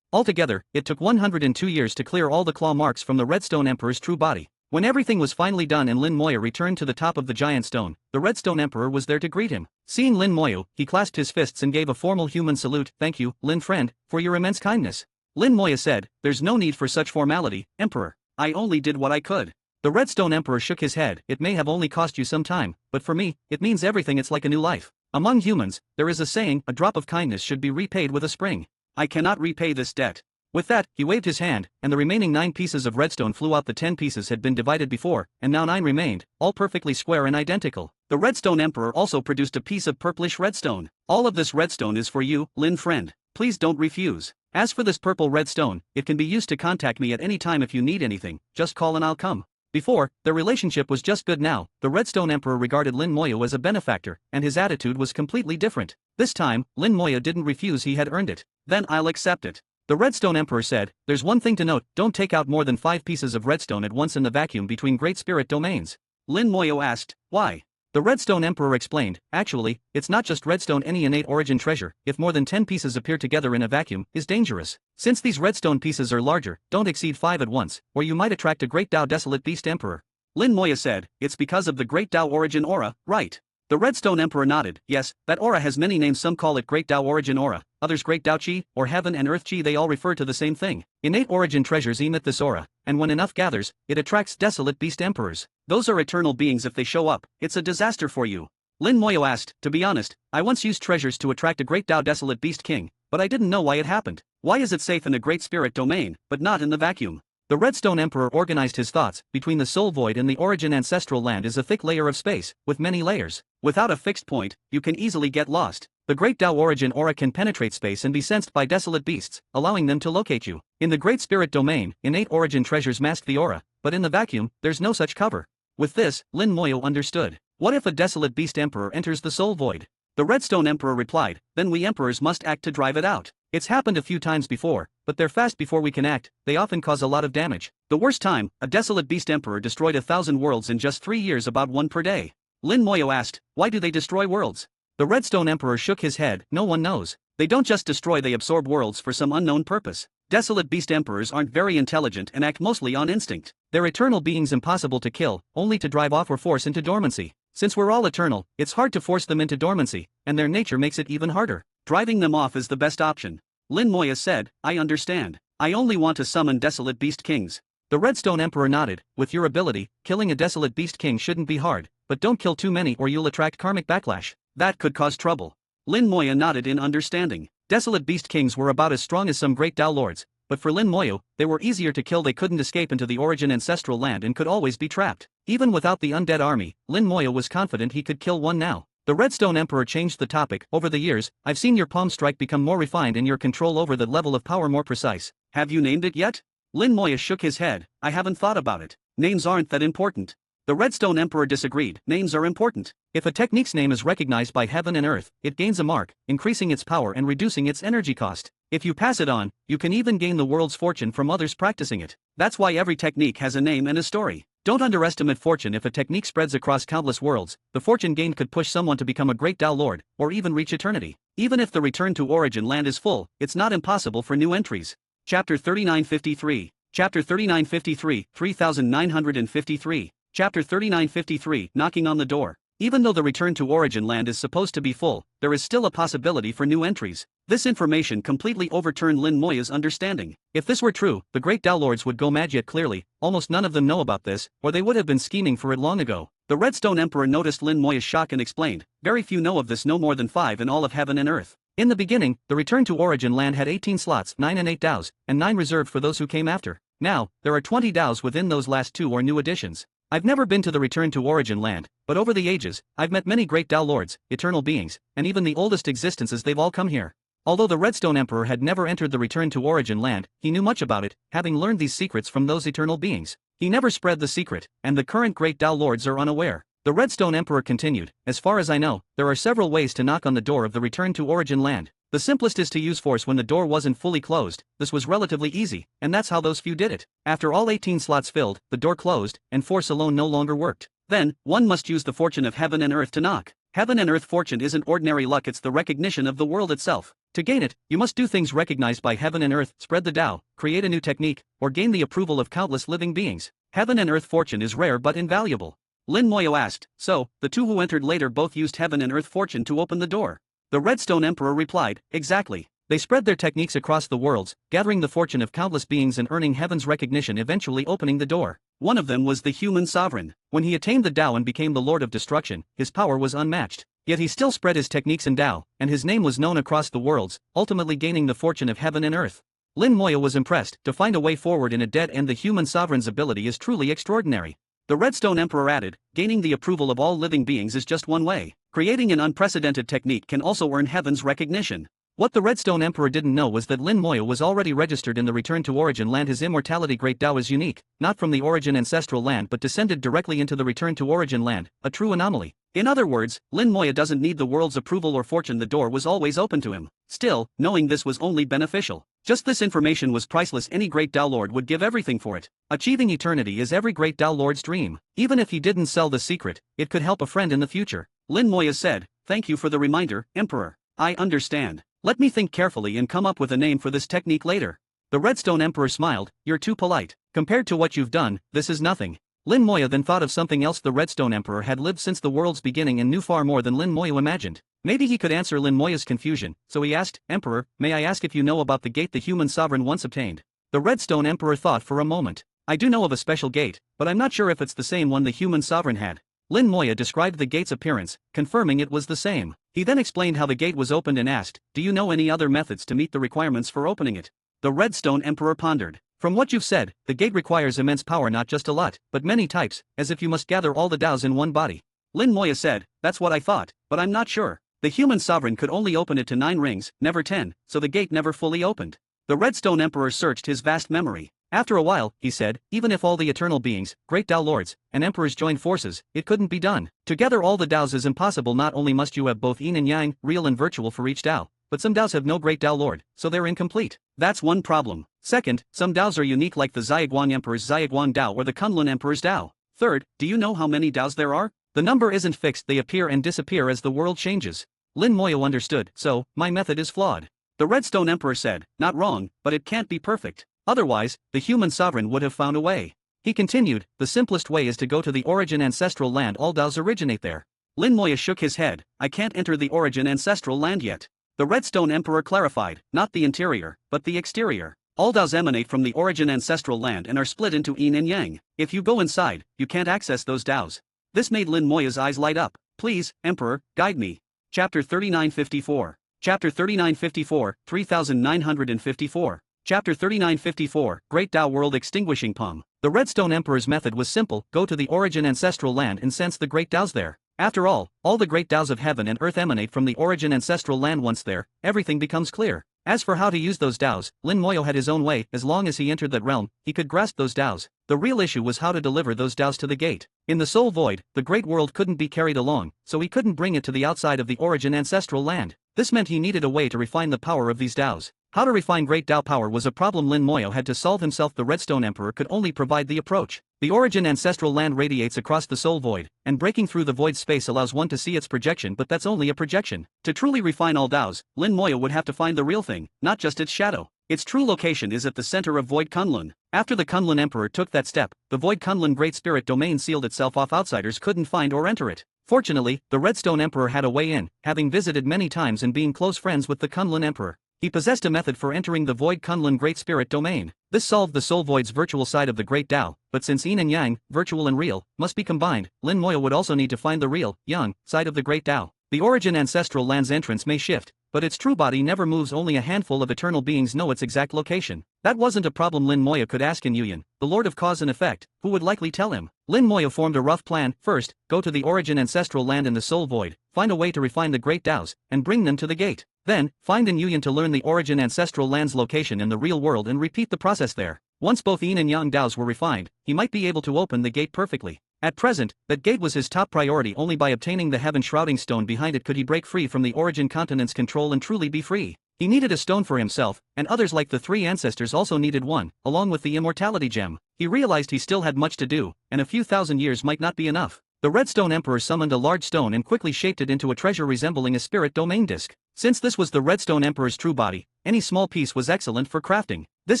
Altogether, it took 102 years to clear all the claw marks from the Redstone Emperor's true body. When everything was finally done and Lin Moyu returned to the top of the giant stone, the Redstone Emperor was there to greet him. Seeing Lin Moyu, he clasped his fists and gave a formal human salute. Thank you, Lin friend, for your immense kindness. Lin Moyu said, there's no need for such formality, Emperor. I only did what I could. The Redstone Emperor shook his head. It may have only cost you some time, but for me, it means everything. It's like a new life. Among humans, there is a saying, a drop of kindness should be repaid with a spring. I cannot repay this debt. With that, he waved his hand, and the remaining 9 pieces of redstone flew out. The 10 pieces had been divided before, and now 9 remained, all perfectly square and identical. The Redstone Emperor also produced a piece of purplish redstone. All of this redstone is for you, Lin friend. Please don't refuse. As for this purple redstone, it can be used to contact me at any time. If you need anything, just call and I'll come. Before, their relationship was just good. Now, the Redstone Emperor regarded Lin Moyu as a benefactor, and his attitude was completely different. This time, Lin Moyu didn't refuse. He had earned it. Then I'll accept it. The Redstone Emperor said, there's one thing to note, don't take out more than 5 pieces of redstone at once in the vacuum between Great Spirit domains. Lin Moyu asked, why? The Redstone Emperor explained, actually, it's not just redstone. Any innate origin treasure, if more than 10 pieces appear together in a vacuum, is dangerous. Since these redstone pieces are larger, don't exceed 5 at once, or you might attract a Great Dao Desolate Beast Emperor. Lin Moyu said, it's because of the Great Dao Origin Aura, right? The Redstone Emperor nodded. Yes, that aura has many names. Some call it Great Dao Origin Aura, others Great Dao Chi, or Heaven and Earth Chi. They all refer to the same thing. Innate origin treasures emit this aura, and when enough gathers, it attracts Desolate Beast Emperors. Those are eternal beings. If they show up, it's a disaster for you. Lin Moyu asked, to be honest, I once used treasures to attract a Great Dao Desolate Beast King, but I didn't know why it happened. Why is it safe in the Great Spirit domain, but not in the vacuum? The Redstone Emperor organized his thoughts. Between the Soul Void and the Origin Ancestral Land is a thick layer of space, with many layers. Without a fixed point, you can easily get lost. The Great Dao Origin Aura can penetrate space and be sensed by desolate beasts, allowing them to locate you. In the Great Spirit domain, innate origin treasures mask the aura, but in the vacuum, there's no such cover. With this, Lin Moyu understood. What if a Desolate Beast Emperor enters the Soul Void? The Redstone Emperor replied, then we emperors must act to drive it out. It's happened a few times before, but they're fast before we can act. They often cause a lot of damage. The worst time, a Desolate Beast Emperor destroyed 1,000 worlds in just 3 years, about 1 per day. Lin Moyu asked, why do they destroy worlds? The Redstone Emperor shook his head. No one knows. They don't just destroy, they absorb worlds for some unknown purpose. Desolate beast emperors aren't very intelligent and act mostly on instinct. They're eternal beings impossible to kill, only to drive off or force into dormancy. Since we're all eternal, it's hard to force them into dormancy, and their nature makes it even harder. Driving them off is the best option. Lin Moya said, I understand. I only want to summon desolate beast kings. The Redstone Emperor nodded. With your ability, killing a desolate beast king shouldn't be hard, but don't kill too many or you'll attract karmic backlash. That could cause trouble. Lin Moya nodded in understanding. Desolate beast kings were about as strong as some great Dao lords, but for Lin Moya, they were easier to kill. They couldn't escape into the origin ancestral land and could always be trapped. Even without the undead army, Lin Moya was confident he could kill one now. The Redstone Emperor changed the topic. Over the years, I've seen your palm strike become more refined and your control over the level of power more precise. Have you named it yet? Lin Moya shook his head. I haven't thought about it. Names aren't that important. The Redstone Emperor disagreed. Names are important. If a technique's name is recognized by heaven and earth, it gains a mark, increasing its power and reducing its energy cost. If you pass it on, you can even gain the world's fortune from others practicing it. That's why every technique has a name and a story. Don't underestimate fortune. If a technique spreads across countless worlds, the fortune gained could push someone to become a great Dao Lord, or even reach eternity. Even if the return to origin land is full, it's not impossible for new entries. Chapter 3953. Chapter 3953, 3953. Chapter 3953, Knocking on the Door. Even though the return to origin land is supposed to be full, there is still a possibility for new entries. This information completely overturned Lin Moya's understanding. If this were true, the great Dao Lords would go mad. Yet clearly, almost none of them know about this, or they would have been scheming for it long ago. The Redstone Emperor noticed Lin Moya's shock and explained, very few know of this, no more than 5 in all of heaven and earth. In the beginning, the return to origin land had 18 slots, 9 and 8 DAOs, and 9 reserved for those who came after. Now, there are 20 DAOs within those last 2 or new additions. I've never been to the return to origin land, but over the ages, I've met many great Dao Lords, eternal beings, and even the oldest existences. They've all come here. Although the Redstone Emperor had never entered the return to origin land, he knew much about it, having learned these secrets from those eternal beings. He never spread the secret, and the current great Dao Lords are unaware. The Redstone Emperor continued, as far as I know, there are several ways to knock on the door of the return to origin land. The simplest is to use force when the door wasn't fully closed. This was relatively easy, and that's how those few did it. After all 18 slots filled, the door closed, and force alone no longer worked. Then, one must use the fortune of heaven and earth to knock. Heaven and earth fortune isn't ordinary luck, it's the recognition of the world itself. To gain it, you must do things recognized by heaven and earth, spread the Dao, create a new technique, or gain the approval of countless living beings. Heaven and earth fortune is rare but invaluable. Lin Moya asked, so, the two who entered later both used heaven and earth fortune to open the door? The Redstone Emperor replied, exactly. They spread their techniques across the worlds, gathering the fortune of countless beings and earning heaven's recognition, eventually opening the door. One of them was the human sovereign. When he attained the Dao and became the Lord of Destruction, his power was unmatched. Yet he still spread his techniques in Dao, and his name was known across the worlds, ultimately gaining the fortune of heaven and earth. Lin Moya was impressed. To find a way forward in a dead end, the human sovereign's ability is truly extraordinary. The Redstone Emperor added, gaining the approval of all living beings is just one way. Creating an unprecedented technique can also earn heaven's recognition. What the Redstone Emperor didn't know was that Lin Moya was already registered in the return to origin land. His immortality great Dao is unique, not from the origin ancestral land but descended directly into the return to origin land, a true anomaly. In other words, Lin Moya doesn't need the world's approval or fortune, the door was always open to him. Still, knowing this was only beneficial. Just this information was priceless. Any great Dao Lord would give everything for it. Achieving eternity is every great Dao Lord's dream. Even if he didn't sell the secret, it could help a friend in the future. Lin Moya said, thank you for the reminder, Emperor. I understand. Let me think carefully and come up with a name for this technique later. The Redstone Emperor smiled, you're too polite. Compared to what you've done, this is nothing. Lin Moya then thought of something else. The Redstone Emperor had lived since the world's beginning and knew far more than Lin Moya imagined. Maybe he could answer Lin Moya's confusion, so he asked, Emperor, may I ask if you know about the gate the human sovereign once obtained? The Redstone Emperor thought for a moment. I do know of a special gate, but I'm not sure if it's the same one the human sovereign had. Lin Moya described the gate's appearance, confirming it was the same. He then explained how the gate was opened and asked, do you know any other methods to meet the requirements for opening it? The Redstone Emperor pondered. From what you've said, the gate requires immense power, not just a lot, but many types, as if you must gather all the DAOs in one body. Lin Moya said, that's what I thought, but I'm not sure. The human sovereign could only open it to 9 rings, never 10, so the gate never fully opened. The Redstone Emperor searched his vast memory. After a while, he said, even if all the eternal beings, great Dao Lords, and emperors joined forces, it couldn't be done. To gather all the DAOs is impossible. Not only must you have both yin and yang, real and virtual for each DAO, but some DAOs have no great Dao Lord, so they're incomplete. That's one problem. Second, some DAOs are unique, like the Xiaoguang Emperor's Xiaoguang Dao or the Kunlun Emperor's Dao. Third, do you know how many DAOs there are? The number isn't fixed, they appear and disappear as the world changes. Lin Moya understood, so, my method is flawed. The Redstone Emperor said, not wrong, but it can't be perfect. Otherwise, the human sovereign would have found a way. He continued, the simplest way is to go to the origin ancestral land. All DAOs originate there. Lin Moya shook his head, I can't enter the origin ancestral land yet. The Redstone Emperor clarified, not the interior, but the exterior. All DAOs emanate from the origin ancestral land and are split into yin and yang. If you go inside, you can't access those DAOs. This made Lin Moya's eyes light up. Please, Emperor, guide me. Chapter 3954. Chapter 3954, 3954. Chapter 3954, Great Dao World Extinguishing Palm. The Redstone Emperor's method was simple, go to the origin ancestral land and sense the great DAOs there. After all the great DAOs of heaven and earth emanate from the origin ancestral land. Once there, everything becomes clear. As for how to use those DAOs, Lin Moyo had his own way. As long as he entered that realm, he could grasp those DAOs. The real issue was how to deliver those DAOs to the gate. In the soul void, the great world couldn't be carried along, so he couldn't bring it to the outside of the origin ancestral land. This meant he needed a way to refine the power of these DAOs. How to refine great DAO power was a problem Lin Moyo had to solve himself. The Redstone Emperor could only provide the approach. The origin ancestral land radiates across the soul void, and breaking through the void space allows one to see its projection, but that's only a projection. To truly refine all DAOs, Lin Moyo would have to find the real thing, not just its shadow. Its true location is at the center of Void Kunlun. After the Kunlun Emperor took that step, the Void Kunlun Great Spirit domain sealed itself off. Outsiders couldn't find or enter it. Fortunately, the Redstone Emperor had a way in, having visited many times and being close friends with the Kunlun Emperor. He possessed a method for entering the Void Kunlun Great Spirit domain. This solved the Soul Void's virtual side of the Great Dao, but since yin and yang, virtual and real, must be combined, Lin Moyo would also need to find the real, yang, side of the Great Dao. The origin ancestral land's entrance may shift, but its true body never moves. Only a handful of eternal beings know its exact location. That wasn't a problem Lin Moyo could ask in Yuyan, the Lord of Cause and Effect, who would likely tell him. Lin Moyo formed a rough plan. First, go to the origin ancestral land in the Soul Void, find a way to refine the Great Daos, and bring them to the gate. Then, find in Yuyan to learn the origin ancestral land's location in the real world and repeat the process there. Once both yin and yang Daos were refined, he might be able to open the gate perfectly. At present, that gate was his top priority. Only by obtaining the heaven shrouding stone behind it could he break free from the origin continent's control and truly be free. He needed a stone for himself, and others like the three ancestors also needed one, along with the immortality gem. He realized he still had much to do, and a few thousand years might not be enough. The Redstone Emperor summoned a large stone and quickly shaped it into a treasure resembling a spirit domain disc. Since this was the Redstone Emperor's true body, any small piece was excellent for crafting. This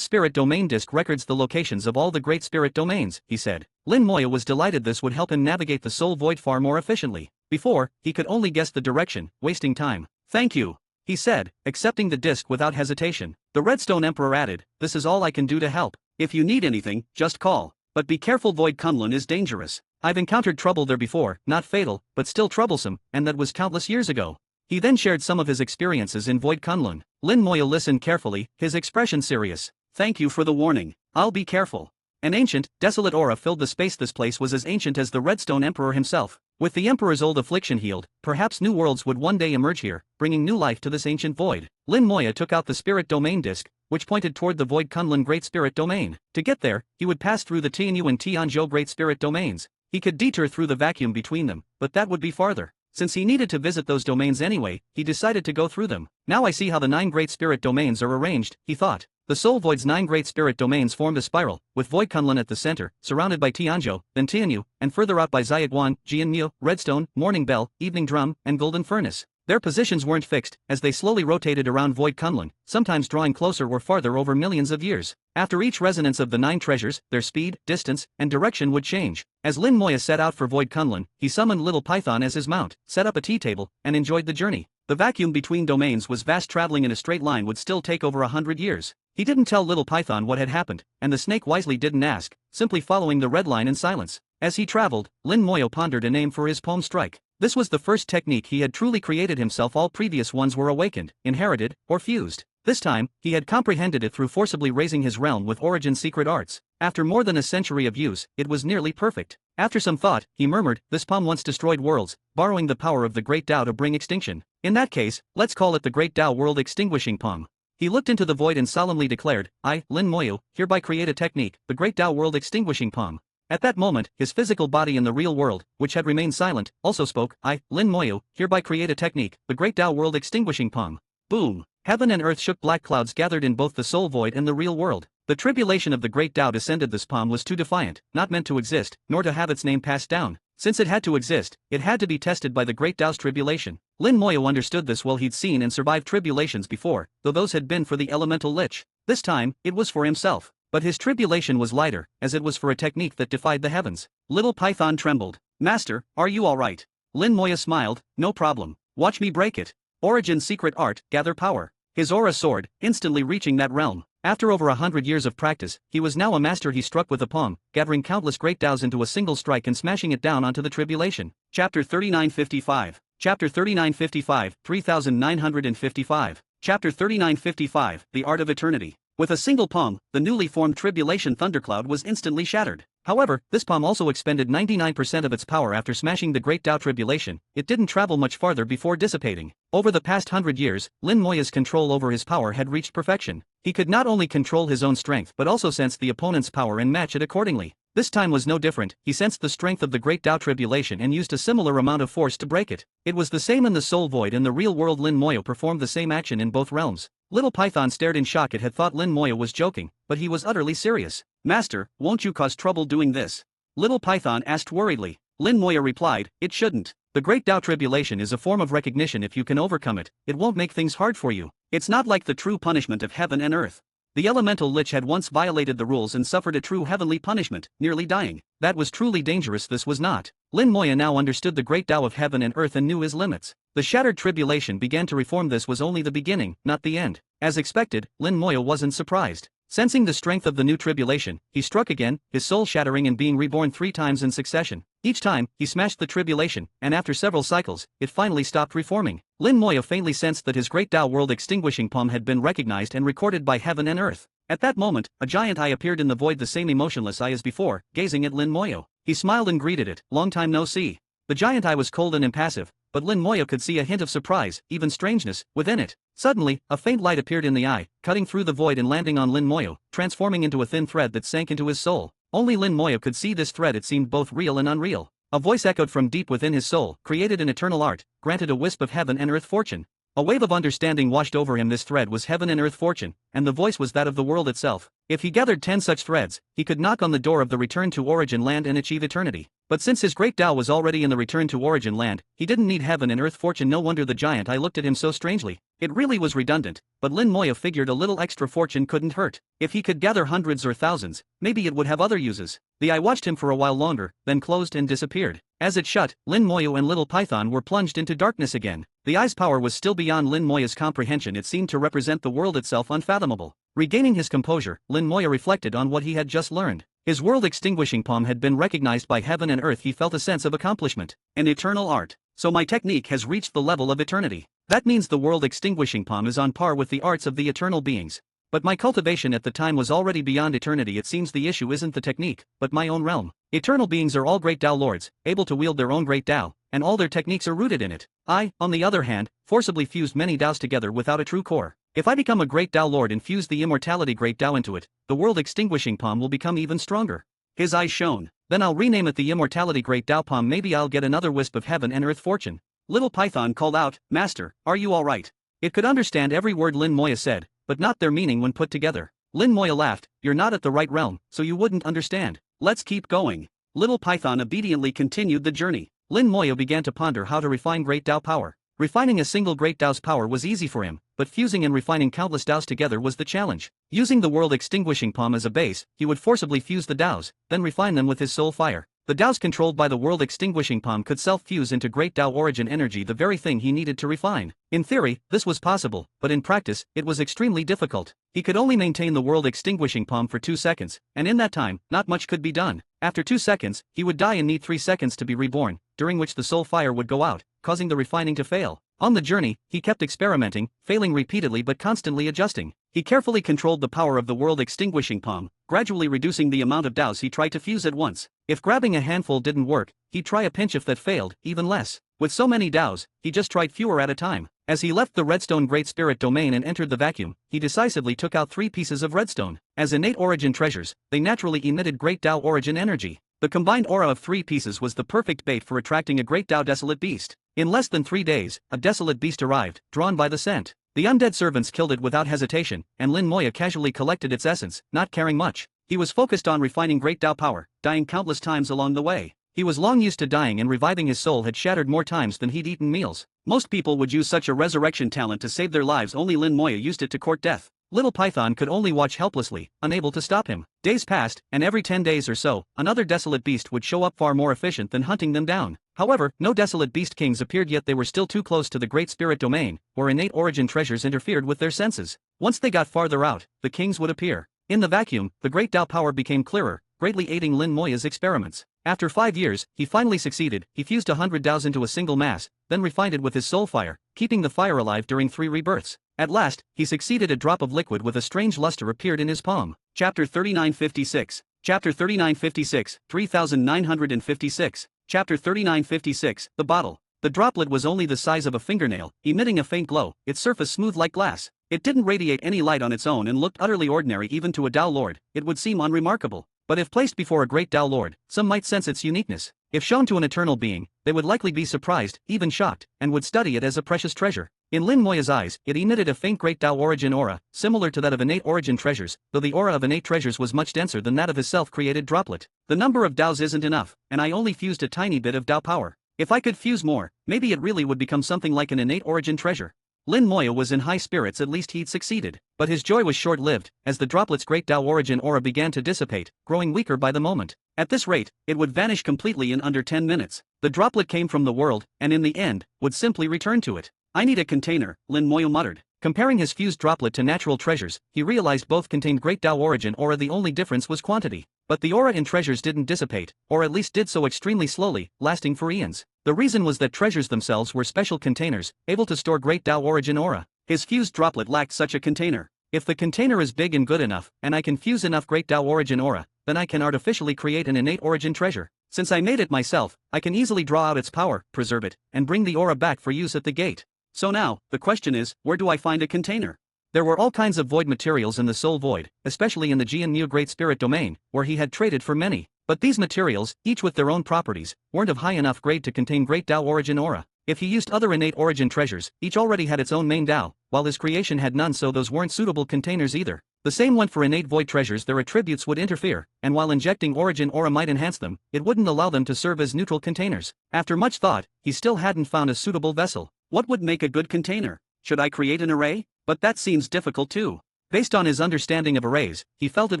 spirit domain disc records the locations of all the great spirit domains, he said. Lin Moya was delighted this would help him navigate the soul void far more efficiently. Before, he could only guess the direction, wasting time. Thank you, he said, accepting the disc without hesitation. The Redstone Emperor added, this is all I can do to help. If you need anything, just call. But be careful, Void Kunlun is dangerous. I've encountered trouble there before, not fatal, but still troublesome, and that was countless years ago. He then shared some of his experiences in Void Kunlun. Lin Moya listened carefully, his expression serious. Thank you for the warning. I'll be careful. An ancient, desolate aura filled the space. This place was as ancient as the Redstone Emperor himself. With the Emperor's old affliction healed, perhaps new worlds would one day emerge here, bringing new life to this ancient void. Lin Moya took out the spirit domain disc, which pointed toward the Void Kunlun Great Spirit Domain. To get there, he would pass through the Tianyu and Tianzhou Great Spirit Domains. He could detour through the vacuum between them, but that would be farther. Since he needed to visit those domains anyway, he decided to go through them. Now I see how the 9 great spirit domains are arranged, he thought. The Soul Void's 9 great spirit domains formed a spiral, with Void Kunlun at the center, surrounded by Tianzhou, then Tianyu, and further out by Zayagwan, Jianmu, Redstone, Morning Bell, Evening Drum, and Golden Furnace. Their positions weren't fixed, as they slowly rotated around Void Kunlun, sometimes drawing closer or farther over millions of years. After each resonance of the 9 treasures, their speed, distance, and direction would change. As Lin Moya set out for Void Kunlun, he summoned Little Python as his mount, set up a tea table, and enjoyed the journey. The vacuum between domains was vast. Traveling in a straight line would still take over 100 years. He didn't tell Little Python what had happened, and the snake wisely didn't ask, simply following the red line in silence. As he traveled, Lin Moyo pondered a name for his poem strike. This was the first technique he had truly created himself. All previous ones were awakened, inherited, or fused. This time, he had comprehended it through forcibly raising his realm with Origin's secret arts. After more than a century of use, it was nearly perfect. After some thought, he murmured, this poem once destroyed worlds, borrowing the power of the Great Dao to bring extinction. In that case, let's call it the Great Dao World Extinguishing Poem. He looked into the void and solemnly declared, I, Lin Moyo, hereby create a technique, the Great Dao World Extinguishing Poem. At that moment, his physical body in the real world, which had remained silent, also spoke, I, Lin Moyo, hereby create a technique, the Great Dao World Extinguishing Poem. Boom! Heaven and earth shook. Black clouds gathered in both the soul void and the real world. The tribulation of the Great Dao descended. This palm was too defiant, not meant to exist, nor to have its name passed down. Since it had to exist, it had to be tested by the Great Tao's tribulation. Lin Moyo understood this well. He'd seen and survived tribulations before, though those had been for the elemental lich. This time, it was for himself. But his tribulation was lighter, as it was for a technique that defied the heavens. Little Python trembled. Master, are you alright? Lin Moya smiled, no problem. Watch me break it. Origin's secret art, gather power. His aura soared, instantly reaching that realm. After over 100 years of practice, he was now a master. He struck with a palm, gathering countless great Taos into a single strike and smashing it down onto the tribulation. Chapter 3955. Chapter 3955, 3955. Chapter 3955, The Art of Eternity. With a single palm, the newly formed tribulation thundercloud was instantly shattered. However, this palm also expended 99% of its power after smashing the Great Tao tribulation. It didn't travel much farther before dissipating. Over the past 100 years, Lin Moya's control over his power had reached perfection. He could not only control his own strength but also sense the opponent's power and match it accordingly. This time was no different. He sensed the strength of the Great Tao tribulation and used a similar amount of force to break it. It was the same in the Soul Void. In the real world, Lin Moya performed the same action in both realms. Little Python stared in shock. It had thought Lin Moya was joking, but he was utterly serious. Master, won't you cause trouble doing this? Little Python asked worriedly. Lin Moya replied, it shouldn't. The Great Tao tribulation is a form of recognition. If you can overcome it, it won't make things hard for you. It's not like the true punishment of heaven and earth. The elemental lich had once violated the rules and suffered a true heavenly punishment, nearly dying. That was truly dangerous. This was not. Lin Moya now understood the Great Tao of heaven and earth and knew his limits. The shattered tribulation began to reform. This was only the beginning, not the end. As expected, Lin Moya wasn't surprised. Sensing the strength of the new tribulation, he struck again, his soul shattering and being reborn 3 times in succession. Each time, he smashed the tribulation, and after several cycles, it finally stopped reforming. Lin Moya faintly sensed that his Great Tao world extinguishing palm had been recognized and recorded by heaven and earth. At that moment, a giant eye appeared in the void, the same emotionless eye as before, gazing at Lin Moya. He smiled and greeted it. Long time no see. The giant eye was cold and impassive, but Lin Moya could see a hint of surprise, even strangeness, within it. Suddenly, a faint light appeared in the eye, cutting through the void and landing on Lin Moya, transforming into a thin thread that sank into his soul. Only Lin Moya could see this thread. It seemed both real and unreal. A voice echoed from deep within his soul, created an eternal art, granted a wisp of heaven and earth fortune. A wave of understanding washed over him. This thread was heaven and earth fortune, and the voice was that of the world itself. If he gathered 10 such threads, he could knock on the door of the return to origin land and achieve eternity. But since his Great Tao was already in the return to origin land, he didn't need heaven and earth fortune. No wonder the giant eye looked at him so strangely. It really was redundant, but Lin Moya figured a little extra fortune couldn't hurt. If he could gather hundreds or thousands, maybe it would have other uses. The eye watched him for a while longer, then closed and disappeared. As it shut, Lin Moya and Little Python were plunged into darkness again. The eye's power was still beyond Lin Moya's comprehension. It seemed to represent the world itself, unfathomable. Regaining his composure, Lin Moya reflected on what he had just learned. His world extinguishing palm had been recognized by heaven and earth. He felt a sense of accomplishment. An eternal art. So my technique has reached the level of eternity. That means the world extinguishing palm is on par with the arts of the eternal beings. But my cultivation at the time was already beyond eternity. It seems the issue isn't the technique, but my own realm. Eternal beings are all Great Tao lords, able to wield their own Great Tao, and all their techniques are rooted in it. I, on the other hand, forcibly fused many Taos together without a true core. If I become a Great Tao Lord and fuse the immortality Great Tao into it, the world extinguishing palm will become even stronger. His eyes shone. Then I'll rename it the immortality Great Tao palm. Maybe I'll get another wisp of heaven and earth fortune. Little Python called out, Master, are you alright? It could understand every word Lin Moya said, but not their meaning when put together. Lin Moya laughed, you're not at the right realm, so you wouldn't understand. Let's keep going. Little Python obediently continued the journey. Lin Moya began to ponder how to refine Great Tao power. Refining a single Great Tao's power was easy for him, but fusing and refining countless Taos together was the challenge. Using the world extinguishing palm as a base, he would forcibly fuse the Taos, then refine them with his soul fire. The Taos controlled by the world extinguishing palm could self-fuse into Great Tao origin energy, the very thing he needed to refine. In theory, this was possible, but in practice, it was extremely difficult. He could only maintain the world extinguishing palm for 2 seconds, and in that time, not much could be done. After 2 seconds, he would die and need 3 seconds to be reborn, during which the soul fire would go out, causing the refining to fail. On the journey, he kept experimenting, failing repeatedly but constantly adjusting. He carefully controlled the power of the world extinguishing palm, gradually reducing the amount of Taos he tried to fuse at once. If grabbing a handful didn't work, he'd try a pinch. If that failed, even less. With so many Taos, he just tried fewer at a time. As he left the Redstone Great Spirit domain and entered the vacuum, he decisively took out 3 pieces of redstone. As innate origin treasures, they naturally emitted Great Tao origin energy. The combined aura of 3 pieces was the perfect bait for attracting a Great Tao desolate beast. In less than 3 days, a desolate beast arrived, drawn by the scent. The undead servants killed it without hesitation, and Lin Moya casually collected its essence, not caring much. He was focused on refining Great Tao power, dying countless times along the way. He was long used to dying, and reviving his soul had shattered more times than he'd eaten meals. Most people would use such a resurrection talent to save their lives, only Lin Moya used it to court death. Little Python could only watch helplessly, unable to stop him. Days passed, and every 10 days or so, another desolate beast would show up, far more efficient than hunting them down. However, no desolate beast kings appeared yet. They were still too close to the Great Spirit Domain, where innate origin treasures interfered with their senses. Once they got farther out, the kings would appear. In the vacuum, the great Tao power became clearer, greatly aiding Lin Moya's experiments. After 5 years, he finally succeeded. He fused 100 Daos into a single mass, then refined it with his soul fire, keeping the fire alive during 3 rebirths. At last, he succeeded. A drop of liquid with a strange luster appeared in his palm. Chapter 3956. Chapter 3956, 3956. Chapter 3956, The Bottle. The droplet was only the size of a fingernail, emitting a faint glow, its surface smooth like glass. It didn't radiate any light on its own and looked utterly ordinary. Even to a Tao Lord, it would seem unremarkable. But if placed before a great Tao Lord, some might sense its uniqueness. If shown to an eternal being, they would likely be surprised, even shocked, and would study it as a precious treasure. In Lin Moya's eyes, it emitted a faint great Tao origin aura, similar to that of innate origin treasures, though the aura of innate treasures was much denser than that of his self-created droplet. The number of Daos isn't enough, and I only fused a tiny bit of Tao power. If I could fuse more, maybe it really would become something like an innate origin treasure. Lin Moya was in high spirits. At least he'd succeeded. But his joy was short-lived, as the droplet's great Tao origin aura began to dissipate, growing weaker by the moment. At this rate, it would vanish completely in under 10 minutes. The droplet came from the world, and in the end, would simply return to it. I need a container, Lin Moya muttered. Comparing his fused droplet to natural treasures, he realized both contained great Tao origin aura. The only difference was quantity. But the aura in treasures didn't dissipate, or at least did so extremely slowly, lasting for eons. The reason was that treasures themselves were special containers, able to store great Tao origin aura. His fused droplet lacked such a container. If the container is big and good enough, and I can fuse enough great Tao origin aura, then I can artificially create an innate origin treasure. Since I made it myself, I can easily draw out its power, preserve it, and bring the aura back for use at the gate. So now, the question is, where do I find a container? There were all kinds of void materials in the soul void, especially in the Jian Mu Great Spirit Domain, where he had traded for many. But these materials, each with their own properties, weren't of high enough grade to contain great Tao origin aura. If he used other innate origin treasures, each already had its own main Tao, while his creation had none, so those weren't suitable containers either. The same went for innate void treasures. Their attributes would interfere, and while injecting origin aura might enhance them, it wouldn't allow them to serve as neutral containers. After much thought, he still hadn't found a suitable vessel. What would make a good container? Should I create an array? But that seems difficult too. Based on his understanding of arrays, he felt it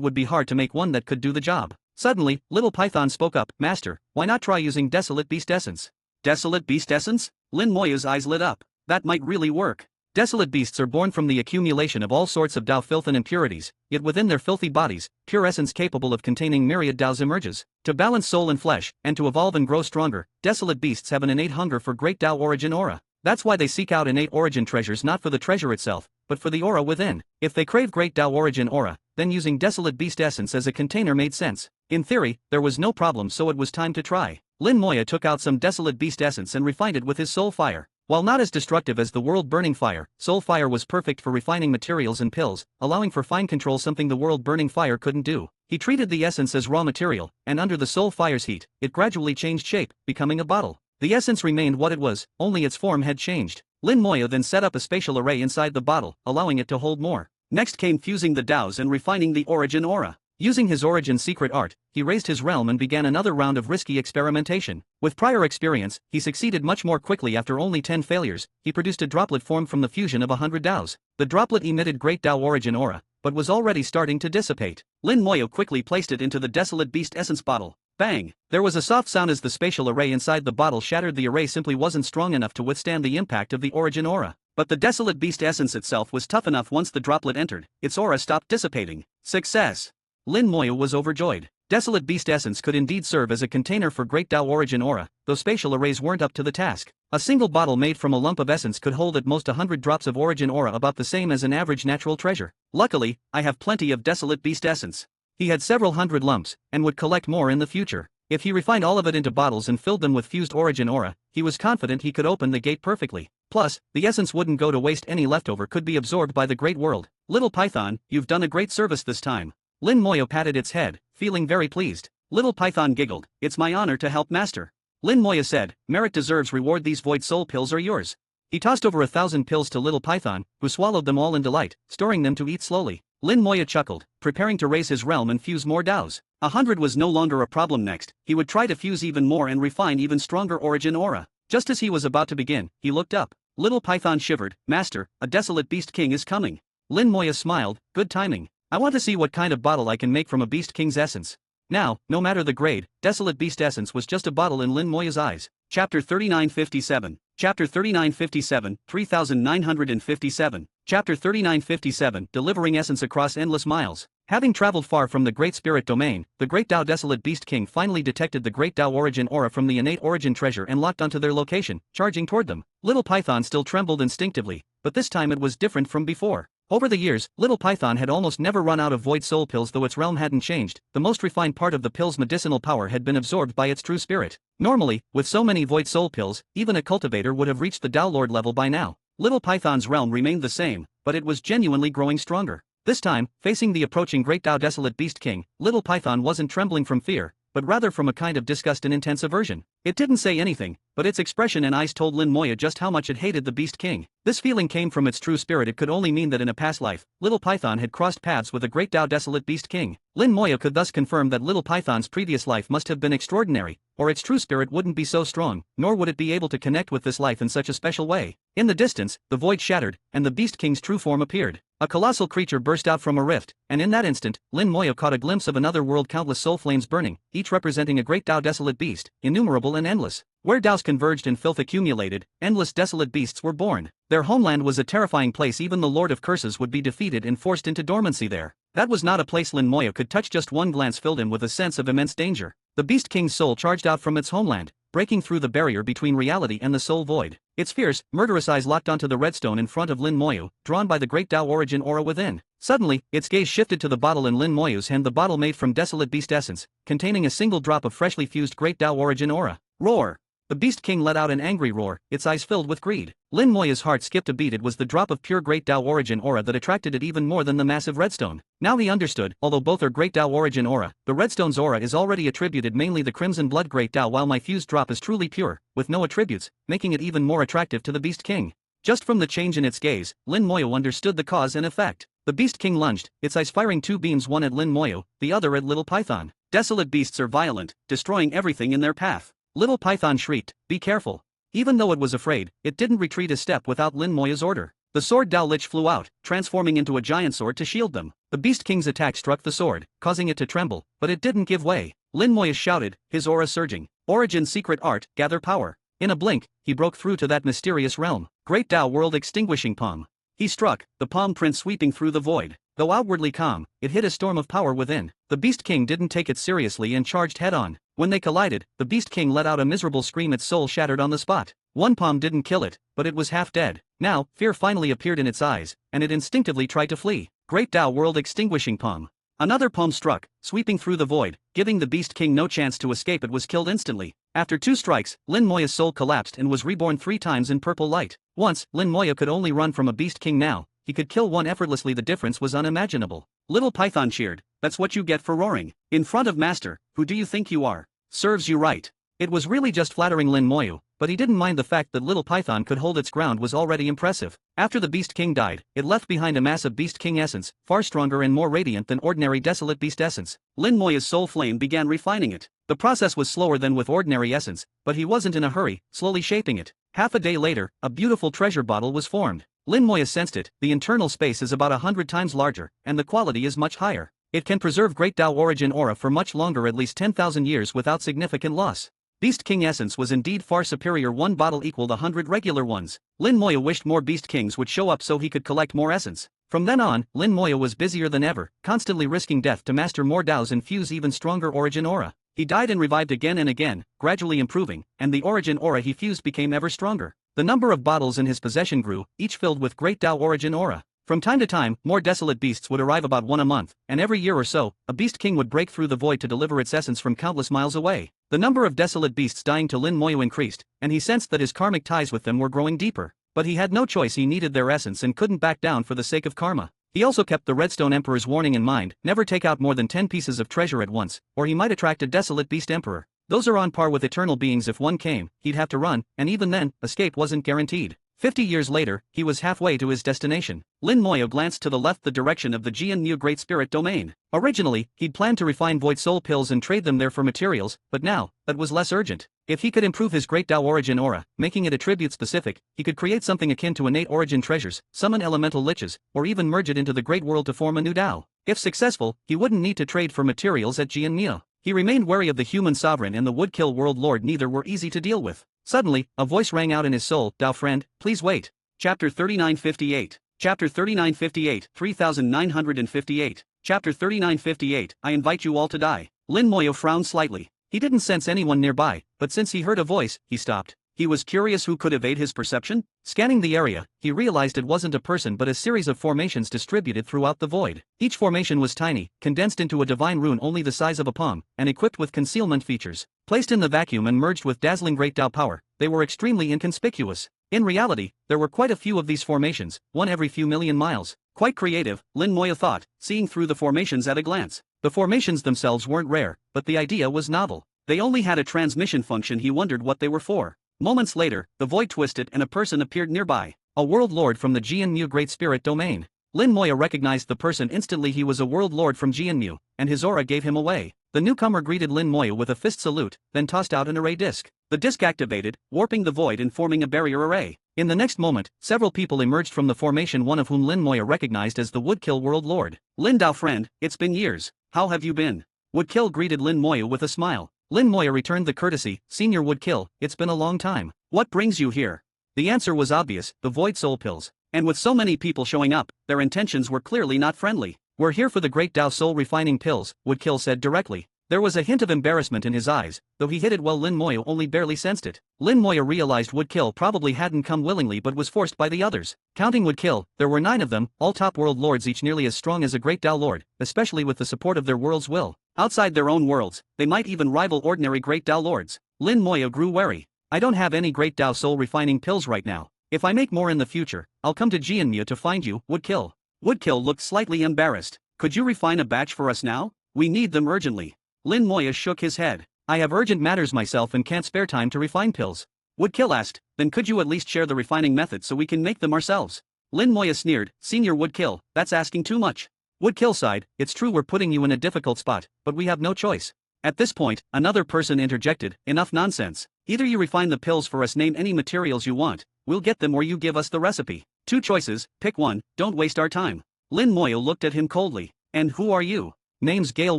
would be hard to make one that could do the job. Suddenly, Little Python spoke up. Master, why not try using Desolate Beast Essence? Desolate Beast Essence? Lin Moya's eyes lit up. That might really work. Desolate beasts are born from the accumulation of all sorts of Tao filth and impurities, yet within their filthy bodies, pure essence capable of containing myriad Taos emerges. To balance soul and flesh, and to evolve and grow stronger, desolate beasts have an innate hunger for great Tao origin aura. That's why they seek out innate origin treasures, not for the treasure itself, but for the aura within. If they crave great Tao origin aura, then using Desolate Beast Essence as a container made sense. In theory, there was no problem, so it was time to try. Lin Moya took out some Desolate Beast Essence and refined it with his soul fire. While not as destructive as the world-burning fire, soul fire was perfect for refining materials and pills, allowing for fine control, something the world-burning fire couldn't do. He treated the essence as raw material, and under the soul fire's heat, it gradually changed shape, becoming a bottle. The essence remained what it was, only its form had changed. Lin Moya then set up a spatial array inside the bottle, allowing it to hold more. Next came fusing the Taos and refining the origin aura. Using his origin secret art, he raised his realm and began another round of risky experimentation. With prior experience, he succeeded much more quickly. After only 10 failures, he produced a droplet formed from the fusion of 100 Taos. The droplet emitted great Tao origin aura, but was already starting to dissipate. Lin Moya quickly placed it into the Desolate Beast Essence bottle. Bang! There was a soft sound as the spatial array inside the bottle shattered. The array simply wasn't strong enough to withstand the impact of the origin aura. But the Desolate Beast Essence itself was tough enough. Once the droplet entered, its aura stopped dissipating. Success! Lin Moya was overjoyed. Desolate Beast Essence could indeed serve as a container for great Tao origin aura, though spatial arrays weren't up to the task. A single bottle made from a lump of essence could hold at most 100 drops of origin aura, about the same as an average natural treasure. Luckily, I have plenty of Desolate Beast Essence. He had several hundred lumps, and would collect more in the future. If he refined all of it into bottles and filled them with fused origin aura, he was confident he could open the gate perfectly. Plus, the essence wouldn't go to waste. Any leftover could be absorbed by the great world. Little Python, you've done a great service this time. Lin Moya patted its head, feeling very pleased. Little Python giggled. It's my honor to help, Master. Lin Moya said, merit deserves reward. These void soul pills are yours. He tossed over 1,000 pills to Little Python, who swallowed them all in delight, storing them to eat slowly. Lin Moya chuckled, preparing to raise his realm and fuse more Taos. 100 was no longer a problem. Next, he would try to fuse even more and refine even stronger origin aura. Just as he was about to begin, he looked up. Little Python shivered. Master, a desolate beast king is coming. Lin Moya smiled. Good timing. I want to see what kind of bottle I can make from a beast king's essence. Now, no matter the grade, desolate beast essence was just a bottle in Lin Moya's eyes. Chapter 3957. Chapter 3957, 3957. Chapter 3957, Delivering Essence Across Endless Miles. Having traveled far from the Great Spirit Domain, the Great Tao Desolate Beast King finally detected the Great Tao Origin Aura from the innate origin treasure and locked onto their location, charging toward them. Little Python still trembled instinctively, but this time it was different from before. Over the years, Little Python had almost never run out of Void Soul pills, though its realm hadn't changed. The most refined part of the pill's medicinal power had been absorbed by its true spirit. Normally, with so many Void Soul pills, even a cultivator would have reached the Tao Lord level by now. Little Python's realm remained the same, but it was genuinely growing stronger. This time, facing the approaching Great Tao Desolate Beast King, Little Python wasn't trembling from fear, but rather from a kind of disgust and intense aversion. It didn't say anything, but its expression and eyes told Lin Moya just how much it hated the Beast King. This feeling came from its true spirit. It could only mean that in a past life, Little Python had crossed paths with the Great Tao Desolate Beast King. Lin Moya could thus confirm that Little Python's previous life must have been extraordinary, or its true spirit wouldn't be so strong, nor would it be able to connect with this life in such a special way. In the distance, the void shattered, and the Beast King's true form appeared. A colossal creature burst out from a rift, and in that instant, Lin Moya caught a glimpse of another world, countless soul flames burning, each representing a great Tao Desolate beast, innumerable and endless. Where Taos converged and filth accumulated, endless desolate beasts were born. Their homeland was a terrifying place. Even the Lord of Curses would be defeated and forced into dormancy there. That was not a place Lin Moya could touch. Just one glance filled him with a sense of immense danger. The Beast King's soul charged out from its homeland, breaking through the barrier between reality and the soul void. Its fierce, murderous eyes locked onto the redstone in front of Lin Moya, drawn by the Great Tao Origin Aura within. Suddenly, its gaze shifted to the bottle in Lin Moya's hand, the bottle made from desolate beast essence, containing a single drop of freshly fused Great Tao Origin Aura. Roar! The Beast King let out an angry roar, its eyes filled with greed. Lin Moya's heart skipped a beat. It was the drop of pure Great Tao Origin Aura that attracted it even more than the massive redstone. Now he understood, although both are Great Tao Origin Aura, the redstone's aura is already attributed mainly the Crimson Blood Great Tao, while my fused drop is truly pure, with no attributes, making it even more attractive to the Beast King. Just from the change in its gaze, Lin Moya understood the cause and effect. The Beast King lunged, its eyes firing two beams, one at Lin Moya, the other at Little Python. Desolate beasts are violent, destroying everything in their path. Little Python shrieked, "Be careful." Even though it was afraid, it didn't retreat a step without Lin Moya's order. The sword Dao Lich flew out, transforming into a giant sword to shield them. The Beast King's attack struck the sword, causing it to tremble, but it didn't give way. Lin Moya shouted, his aura surging. Origin secret art, gather power. In a blink, he broke through to that mysterious realm. Great Tao World Extinguishing Palm. He struck, the palm print sweeping through the void. Though outwardly calm, it hid a storm of power within. The Beast King didn't take it seriously and charged head-on. When they collided, the Beast King let out a miserable scream. Its soul shattered on the spot. One palm didn't kill it, but it was half dead. Now, fear finally appeared in its eyes, and it instinctively tried to flee. Great Tao World Extinguishing Palm. Another palm struck, sweeping through the void, giving the Beast King no chance to escape. It was killed instantly. After two strikes, Lin Moya's soul collapsed and was reborn 3 times in purple light. Once, Lin Moya could only run from a Beast King. Now, he could kill one effortlessly. The difference was unimaginable. Little Python cheered, "That's what you get for roaring. In front of Master, who do you think you are? Serves you right." It was really just flattering Lin Moya, but he didn't mind. The fact that Little Python could hold its ground was already impressive. After the Beast King died, it left behind a massive Beast King essence, far stronger and more radiant than ordinary desolate beast essence. Lin Moya's soul flame began refining it. The process was slower than with ordinary essence, but he wasn't in a hurry, slowly shaping it. Half a day later, a beautiful treasure bottle was formed. Lin Moya sensed it. The internal space is about 100 times larger, and the quality is much higher. It can preserve Great Tao Origin Aura for much longer, at least 10,000 years, without significant loss. Beast King essence was indeed far superior. One bottle equaled 100 regular ones. Lin Moya wished more Beast Kings would show up so he could collect more essence. From then on, Lin Moya was busier than ever, constantly risking death to master more Daos and fuse even stronger Origin Aura. He died and revived again and again, gradually improving, and the Origin Aura he fused became ever stronger. The number of bottles in his possession grew, each filled with Great Tao Origin Aura. From time to time, more desolate beasts would arrive, about one a month, and every year or so, a Beast King would break through the void to deliver its essence from countless miles away. The number of desolate beasts dying to Lin Moya increased, and he sensed that his karmic ties with them were growing deeper. But he had no choice. He needed their essence and couldn't back down for the sake of karma. He also kept the Redstone Emperor's warning in mind: never take out more than 10 pieces of treasure at once, or he might attract a desolate beast emperor. Those are on par with eternal beings. If one came, he'd have to run, and even then, escape wasn't guaranteed. 50 years later, he was halfway to his destination. Lin Moyo glanced to the left, the direction of the Jian Great Spirit Domain. Originally, he'd planned to refine Void Soul pills and trade them there for materials, but now, that was less urgent. If he could improve his Great Tao Origin aura, making it attribute-specific, he could create something akin to innate origin treasures, summon elemental liches, or even merge it into the Great World to form a new Tao. If successful, he wouldn't need to trade for materials at Jian. He remained wary of the human sovereign and the Woodkill World Lord. Neither were easy to deal with. Suddenly, a voice rang out in his soul, "Tao friend, please wait." Chapter 3958. Chapter 3958, 3958. Chapter 3958, I invite you all to die. Lin Moyo frowned slightly. He didn't sense anyone nearby, but since he heard a voice, he stopped. He was curious who could evade his perception. Scanning the area, he realized it wasn't a person but a series of formations distributed throughout the void. Each formation was tiny, condensed into a divine rune only the size of a palm, and equipped with concealment features. Placed in the vacuum and merged with dazzling Great Tao power, they were extremely inconspicuous. In reality, there were quite a few of these formations, one every few million miles. Quite creative, Lin Moyo thought, seeing through the formations at a glance. The formations themselves weren't rare, but the idea was novel. They only had a transmission function. He wondered what they were for. Moments later, the void twisted and a person appeared nearby. A world lord from the Jian Great Spirit Domain. Lin Moyo recognized the person instantly. He was a world lord from Jian, and his aura gave him away. The newcomer greeted Lin Moyo with a fist salute, then tossed out an array disc. The disc activated, warping the void and forming a barrier array. In the next moment, several people emerged from the formation, one of whom Lin Moyo recognized as the Woodkill World Lord. "Lin Tao friend, it's been years. How have you been?" Woodkill greeted Lin Moyo with a smile. Lin Moyo returned the courtesy, "Senior Woodkill, it's been a long time. What brings you here?" The answer was obvious, the Void Soul pills. And with so many people showing up, their intentions were clearly not friendly. "We're here for the Great Tao Soul refining pills," Woodkill said directly. There was a hint of embarrassment in his eyes, though he hid it well. Lin Moyo only barely sensed it. Lin Moyo realized Woodkill probably hadn't come willingly but was forced by the others. Counting Woodkill, there were 9 of them, all top world lords, each nearly as strong as a Great Tao Lord, especially with the support of their world's will. Outside their own worlds, they might even rival ordinary Great Tao Lords. Lin Moyo grew wary. "I don't have any Great Tao Soul refining pills right now. If I make more in the future, I'll come to Jianmu to find you, Woodkill." Woodkill looked slightly embarrassed. "Could you refine a batch for us now? We need them urgently." Lin Moyo shook his head. "I have urgent matters myself and can't spare time to refine pills." Woodkill asked, "Then could you at least share the refining method so we can make them ourselves?" Lin Moyo sneered, "Senior Woodkill, that's asking too much." Woodkill sighed, "It's true we're putting you in a difficult spot, but we have no choice." At this point, another person interjected, "Enough nonsense. Either you refine the pills for us, name any materials you want, we'll get them, or you give us the recipe. 2 choices, pick one, don't waste our time." Lin Moyo looked at him coldly. "And who are you?" "Name's Gale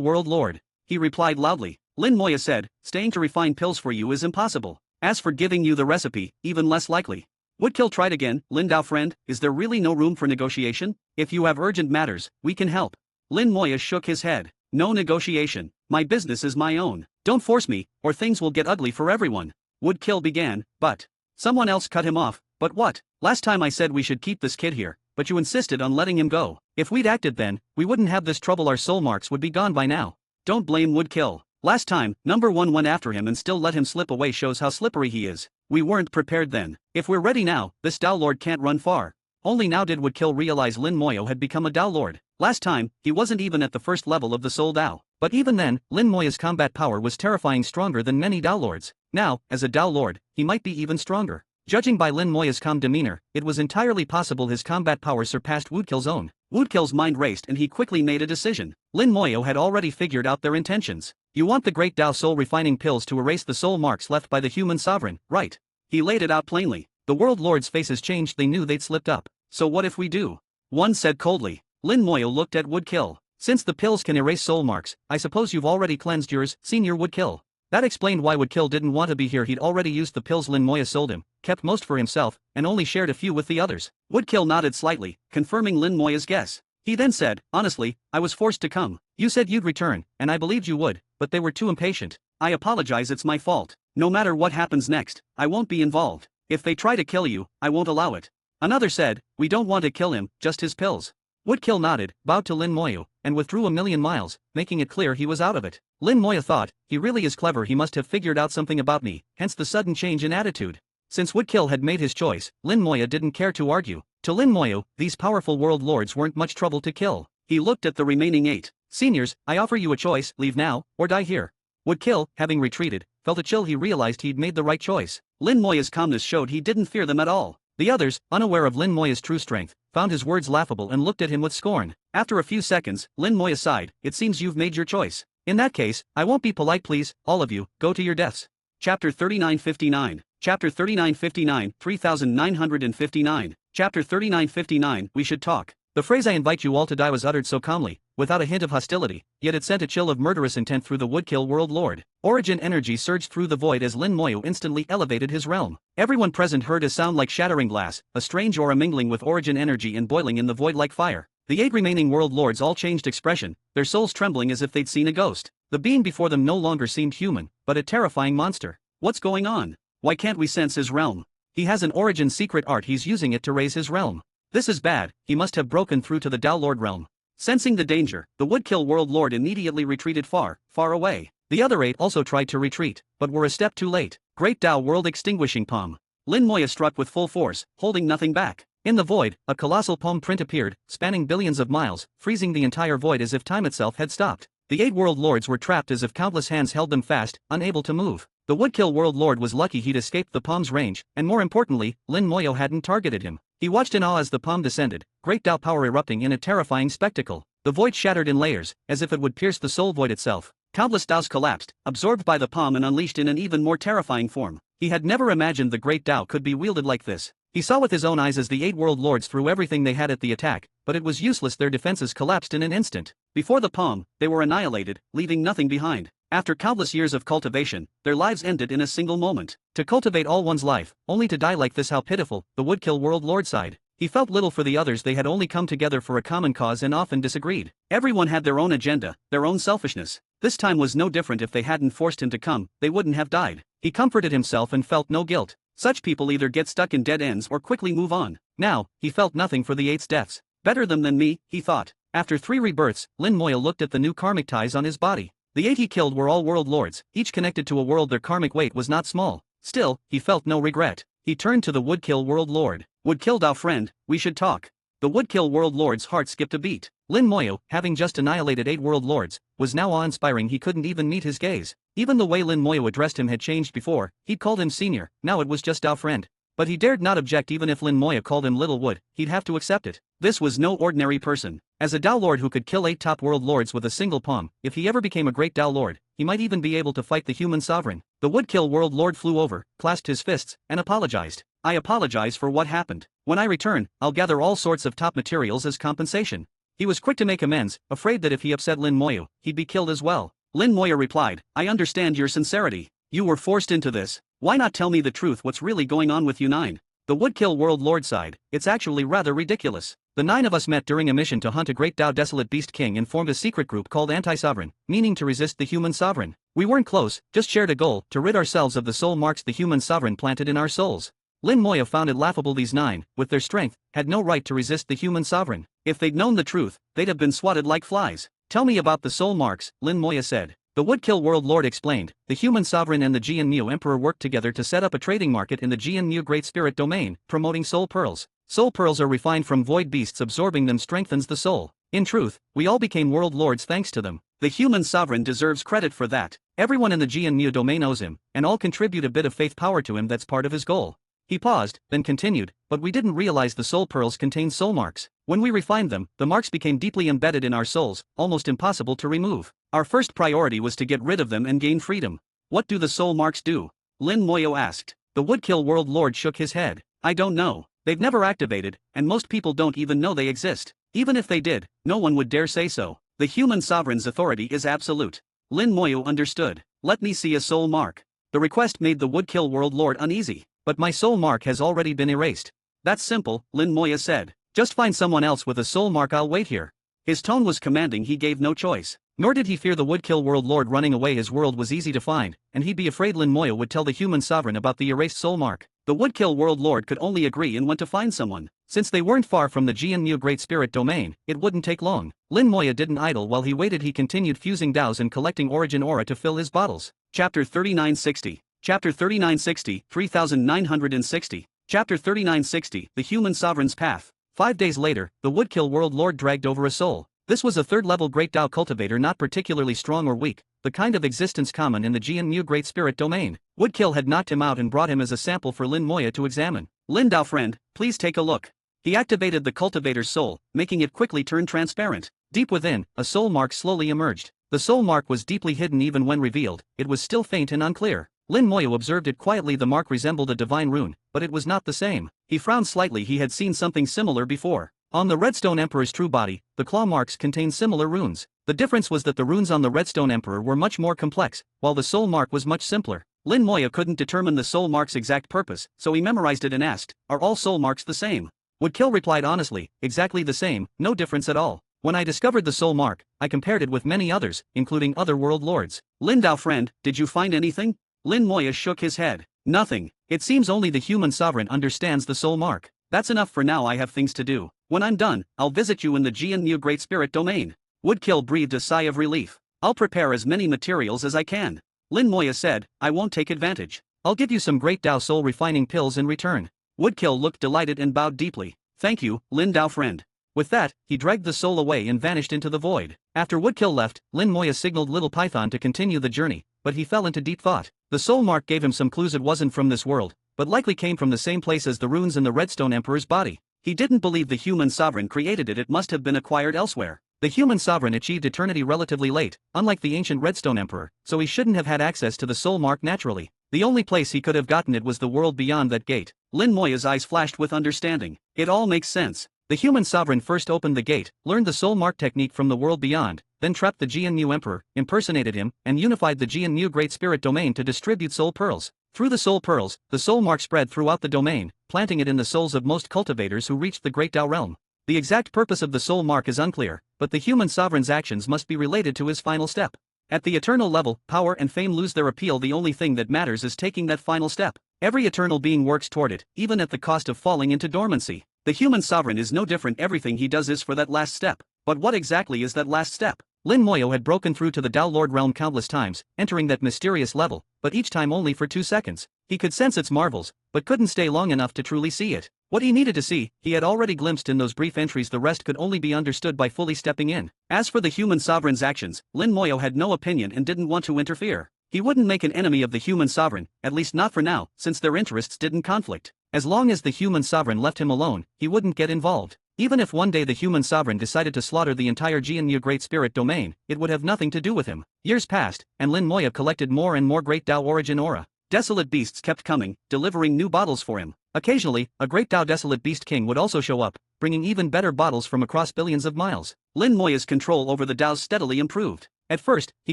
World Lord," he replied loudly. Lin Moyo said, "Staying to refine pills for you is impossible. As for giving you the recipe, even less likely." Woodkill tried again, "Lin Tao friend, is there really no room for negotiation? If you have urgent matters, we can help." Lin Moyo shook his head. "No negotiation. My business is my own. Don't force me, or things will get ugly for everyone." Woodkill began, but someone else cut him off. "But what? Last time I said we should keep this kid here, but you insisted on letting him go. If we'd acted then, we wouldn't have this trouble. Our soul marks would be gone by now." "Don't blame Woodkill. Last time, number 1 went after him and still let him slip away. Shows how slippery he is. We weren't prepared then. If we're ready now, this Tao Lord can't run far." Only now did Woodkill realize Lin Moyo had become a Tao Lord. Last time, he wasn't even at the first level of the Soul Tao. But even then, Lin Moyo's combat power was terrifying, stronger than many Tao Lords. Now, as a Tao Lord, he might be even stronger. Judging by Lin Moyo's calm demeanor, it was entirely possible his combat power surpassed Woodkill's own. Woodkill's mind raced and he quickly made a decision. Lin Moyo had already figured out their intentions. "You want the Great Tao Soul refining pills to erase the soul marks left by the human sovereign, right?" He laid it out plainly. The world lords' faces changed. They knew they'd slipped up. "So what if we do?" one said coldly. Lin Moyo looked at Woodkill. "Since the pills can erase soul marks, I suppose you've already cleansed yours, Senior Woodkill." That explained why Woodkill didn't want to be here. He'd already used the pills Lin Moyo sold him, kept most for himself, and only shared a few with the others. Woodkill nodded slightly, confirming Lin Moyo's guess. He then said, "Honestly, I was forced to come. You said you'd return, and I believed you would, but they were too impatient. I apologize, it's my fault. No matter what happens next, I won't be involved. If they try to kill you, I won't allow it." Another said, "We don't want to kill him, just his pills." Woodkill nodded, bowed to Lin Moyo, and withdrew a million miles, making it clear he was out of it. Lin Moyo thought, "He really is clever. He must have figured out something about me, hence the sudden change in attitude." Since Woodkill had made his choice, Lin Moyo didn't care to argue. To Lin Moyo, these powerful world lords weren't much trouble to kill. He looked at the remaining 8. "Seniors, I offer you a choice, leave now, or die here." Woodkill, having retreated, felt a chill. He realized he'd made the right choice. Lin Moyo's calmness showed he didn't fear them at all. The others, unaware of Lin Moya's true strength, found his words laughable and looked at him with scorn. After a few seconds, Lin Moya sighed, "It seems you've made your choice. In that case, I won't be polite, please, all of you, go to your deaths." Chapter 3959. Chapter 3959, 3959. Chapter 3959, We Should Talk. The phrase "I invite you all to die" was uttered so calmly, without a hint of hostility, yet it sent a chill of murderous intent through the Woodkill World Lord. Origin energy surged through the void as Lin Moyo instantly elevated his realm. Everyone present heard a sound like shattering glass, a strange aura mingling with Origin energy and boiling in the void like fire. The 8 remaining world lords all changed expression, their souls trembling as if they'd seen a ghost. The being before them no longer seemed human, but a terrifying monster. What's going on? Why can't we sense his realm? He has an Origin secret art, he's using it to raise his realm. This is bad, he must have broken through to the Tao Lord realm. Sensing the danger, the Woodkill World Lord immediately retreated far, far away. The other 8 also tried to retreat, but were a step too late. Great Tao World Extinguishing Palm. Lin Moya struck with full force, holding nothing back. In the void, a colossal palm print appeared, spanning billions of miles, freezing the entire void as if time itself had stopped. The 8 world lords were trapped as if countless hands held them fast, unable to move. The Woodkill World Lord was lucky he'd escaped the palm's range, and more importantly, Lin Moyo hadn't targeted him. He watched in awe as the palm descended, great Tao power erupting in a terrifying spectacle. The void shattered in layers, as if it would pierce the soul void itself. Countless Taos collapsed, absorbed by the palm and unleashed in an even more terrifying form. He had never imagined the great Tao could be wielded like this. He saw with his own eyes as the 8 world lords threw everything they had at the attack, but it was useless, their defenses collapsed in an instant. Before the palm, they were annihilated, leaving nothing behind. After countless years of cultivation, their lives ended in a single moment. To cultivate all one's life, only to die like this, how pitiful, the Woodkill World Lord sighed. He felt little for the others, they had only come together for a common cause and often disagreed. Everyone had their own agenda, their own selfishness. This time was no different. If they hadn't forced him to come, they wouldn't have died. He comforted himself and felt no guilt. Such people either get stuck in dead ends or quickly move on. Now, he felt nothing for the 8's deaths. Better them than me, he thought. After 3 rebirths, Lin Moya looked at the new karmic ties on his body. The 8 he killed were all world lords, each connected to a world. Their karmic weight was not small. Still, he felt no regret. He turned to the Woodkill World Lord. "Woodkill Tao friend, we should talk." The Woodkill World Lord's heart skipped a beat. Lin Moyo, having just annihilated 8 world lords, was now awe-inspiring. He couldn't even meet his gaze. Even the way Lin Moyo addressed him had changed. Before, he'd called him senior, now it was just Tao friend. But he dared not object. Even if Lin Moya called him Little Wood, he'd have to accept it. This was no ordinary person. As a Tao Lord who could kill 8 top world lords with a single palm, if he ever became a great Tao Lord, he might even be able to fight the human sovereign. The Woodkill World Lord flew over, clasped his fists, and apologized. "I apologize for what happened. When I return, I'll gather all sorts of top materials as compensation." He was quick to make amends, afraid that if he upset Lin Moyo, he'd be killed as well. Lin Moya replied, "I understand your sincerity. You were forced into this. Why not tell me the truth? What's really going on with you 9? The Woodkill World Lord sighed. "It's actually rather ridiculous. The 9 of us met during a mission to hunt a great Tao Desolate Beast King and formed a secret group called Anti-Sovereign, meaning to resist the human sovereign. We weren't close, just shared a goal, to rid ourselves of the soul marks the human sovereign planted in our souls." Lin Moya found it laughable. These 9, with their strength, had no right to resist the human sovereign. If they'd known the truth, they'd have been swatted like flies. "Tell me about the soul marks," Lin Moya said. The Woodkill World Lord explained. The human sovereign and the Jian Mu Emperor worked together to set up a trading market in the Jian Mu Great Spirit domain, promoting soul pearls. Soul pearls are refined from void beasts. Absorbing them strengthens the soul. In truth, we all became world lords thanks to them. The human sovereign deserves credit for that. Everyone in the Jian Mu domain owes him, and all contribute a bit of faith power to him. That's part of his goal. He paused, then continued, "But we didn't realize the soul pearls contained soul marks. When we refined them, the marks became deeply embedded in our souls, almost impossible to remove. Our first priority was to get rid of them and gain freedom." "What do the soul marks do?" Lin Moyo asked. The Woodkill World Lord shook his head. "I don't know. They've never activated, and most people don't even know they exist. Even if they did, no one would dare say so. The human sovereign's authority is absolute." Lin Moyo understood. "Let me see a soul mark." The request made the Woodkill World Lord uneasy. "But my soul mark has already been erased." "That's simple," Lin Moya said. "Just find someone else with a soul mark. I'll wait here." His tone was commanding. He gave no choice. Nor did he fear the Woodkill World Lord running away. His world was easy to find, and he'd be afraid Lin Moya would tell the human sovereign about the erased soul mark. The Woodkill World Lord could only agree and went to find someone. Since they weren't far from the Jian Mu Great Spirit domain, it wouldn't take long. Lin Moya didn't idle. While he waited, he continued fusing Daos and collecting origin aura to fill his bottles. Chapter 3960. Chapter 3960, 3960. Chapter 3960, The Human Sovereign's Path. 5 days later, the Woodkill World Lord dragged over a soul. This was a 3rd-level Great Tao cultivator, not particularly strong or weak, the kind of existence common in the Jian-Mu Great Spirit domain. Woodkill had knocked him out and brought him as a sample for Lin Moya to examine. Lin Dao friend, please take a look. He activated the cultivator's soul, making it quickly turn transparent. Deep within, a soul mark slowly emerged. The soul mark was deeply hidden even when revealed, it was still faint and unclear. Lin Moya observed it quietly. The mark resembled a divine rune, but it was not the same. He frowned slightly. He had seen something similar before. On the Redstone Emperor's true body, the claw marks contained similar runes. The difference was that the runes on the Redstone Emperor were much more complex, while the soul mark was much simpler. Lin Moya couldn't determine the soul mark's exact purpose, so he memorized it and asked, "Are all soul marks the same?" Woodkill replied honestly, "Exactly the same, no difference at all. When I discovered the soul mark, I compared it with many others, including other world lords." Lin Dao friend, did you find anything? Lin Moya shook his head. Nothing. It seems only the human sovereign understands the soul mark. That's enough for now. I have things to do. When I'm done, I'll visit you in the Jian-Mu Great Spirit domain. Woodkill breathed a sigh of relief. I'll prepare as many materials as I can. Lin Moya said, I won't take advantage. I'll give you some Great Dao soul refining pills in return. Woodkill looked delighted and bowed deeply. Thank you, Lin Dao friend. With that, he dragged the soul away and vanished into the void. After Woodkill left, Lin Moya signaled Little Python to continue the journey, but he fell into deep thought. The soul mark gave him some clues. It wasn't from this world, but likely came from the same place as the runes in the Redstone Emperor's body. He didn't believe the human sovereign created it. It must have been acquired elsewhere. The human sovereign achieved eternity relatively late, unlike the ancient Redstone Emperor, so he shouldn't have had access to the soul mark naturally. The only place he could have gotten it was the world beyond that gate. Lin Moya's eyes flashed with understanding. It all makes sense. The human sovereign first opened the gate, learned the soul mark technique from the world beyond, then trapped the Jian-Mu Emperor, impersonated him, and unified the Jian-Mu Great Spirit domain to distribute soul pearls. Through the soul pearls, the soul mark spread throughout the domain, planting it in the souls of most cultivators who reached the Great Dao realm. The exact purpose of the soul mark is unclear, but the human sovereign's actions must be related to his final step. At the eternal level, power and fame lose their appeal. The only thing that matters is taking that final step. Every eternal being works toward it, even at the cost of falling into dormancy. The human sovereign is no different. Everything he does is for that last step. But what exactly is that last step? Lin Moya had broken through to the Dao Lord realm countless times, entering that mysterious level, but each time only for 2 seconds. He could sense its marvels, but couldn't stay long enough to truly see it. What he needed to see, he had already glimpsed in those brief entries. The rest could only be understood by fully stepping in. As for the human sovereign's actions, Lin Moya had no opinion and didn't want to interfere. He wouldn't make an enemy of the human sovereign, at least not for now, since their interests didn't conflict. As long as the human sovereign left him alone, he wouldn't get involved. Even if one day the human sovereign decided to slaughter the entire Jian-Mu Great Spirit domain, it would have nothing to do with him. Years passed, and Lin Moya collected more and more Great Dao origin aura. Desolate beasts kept coming, delivering new bottles for him. Occasionally, a Great Dao Desolate Beast King would also show up, bringing even better bottles from across billions of miles. Lin Moya's control over the Daos steadily improved. At first, he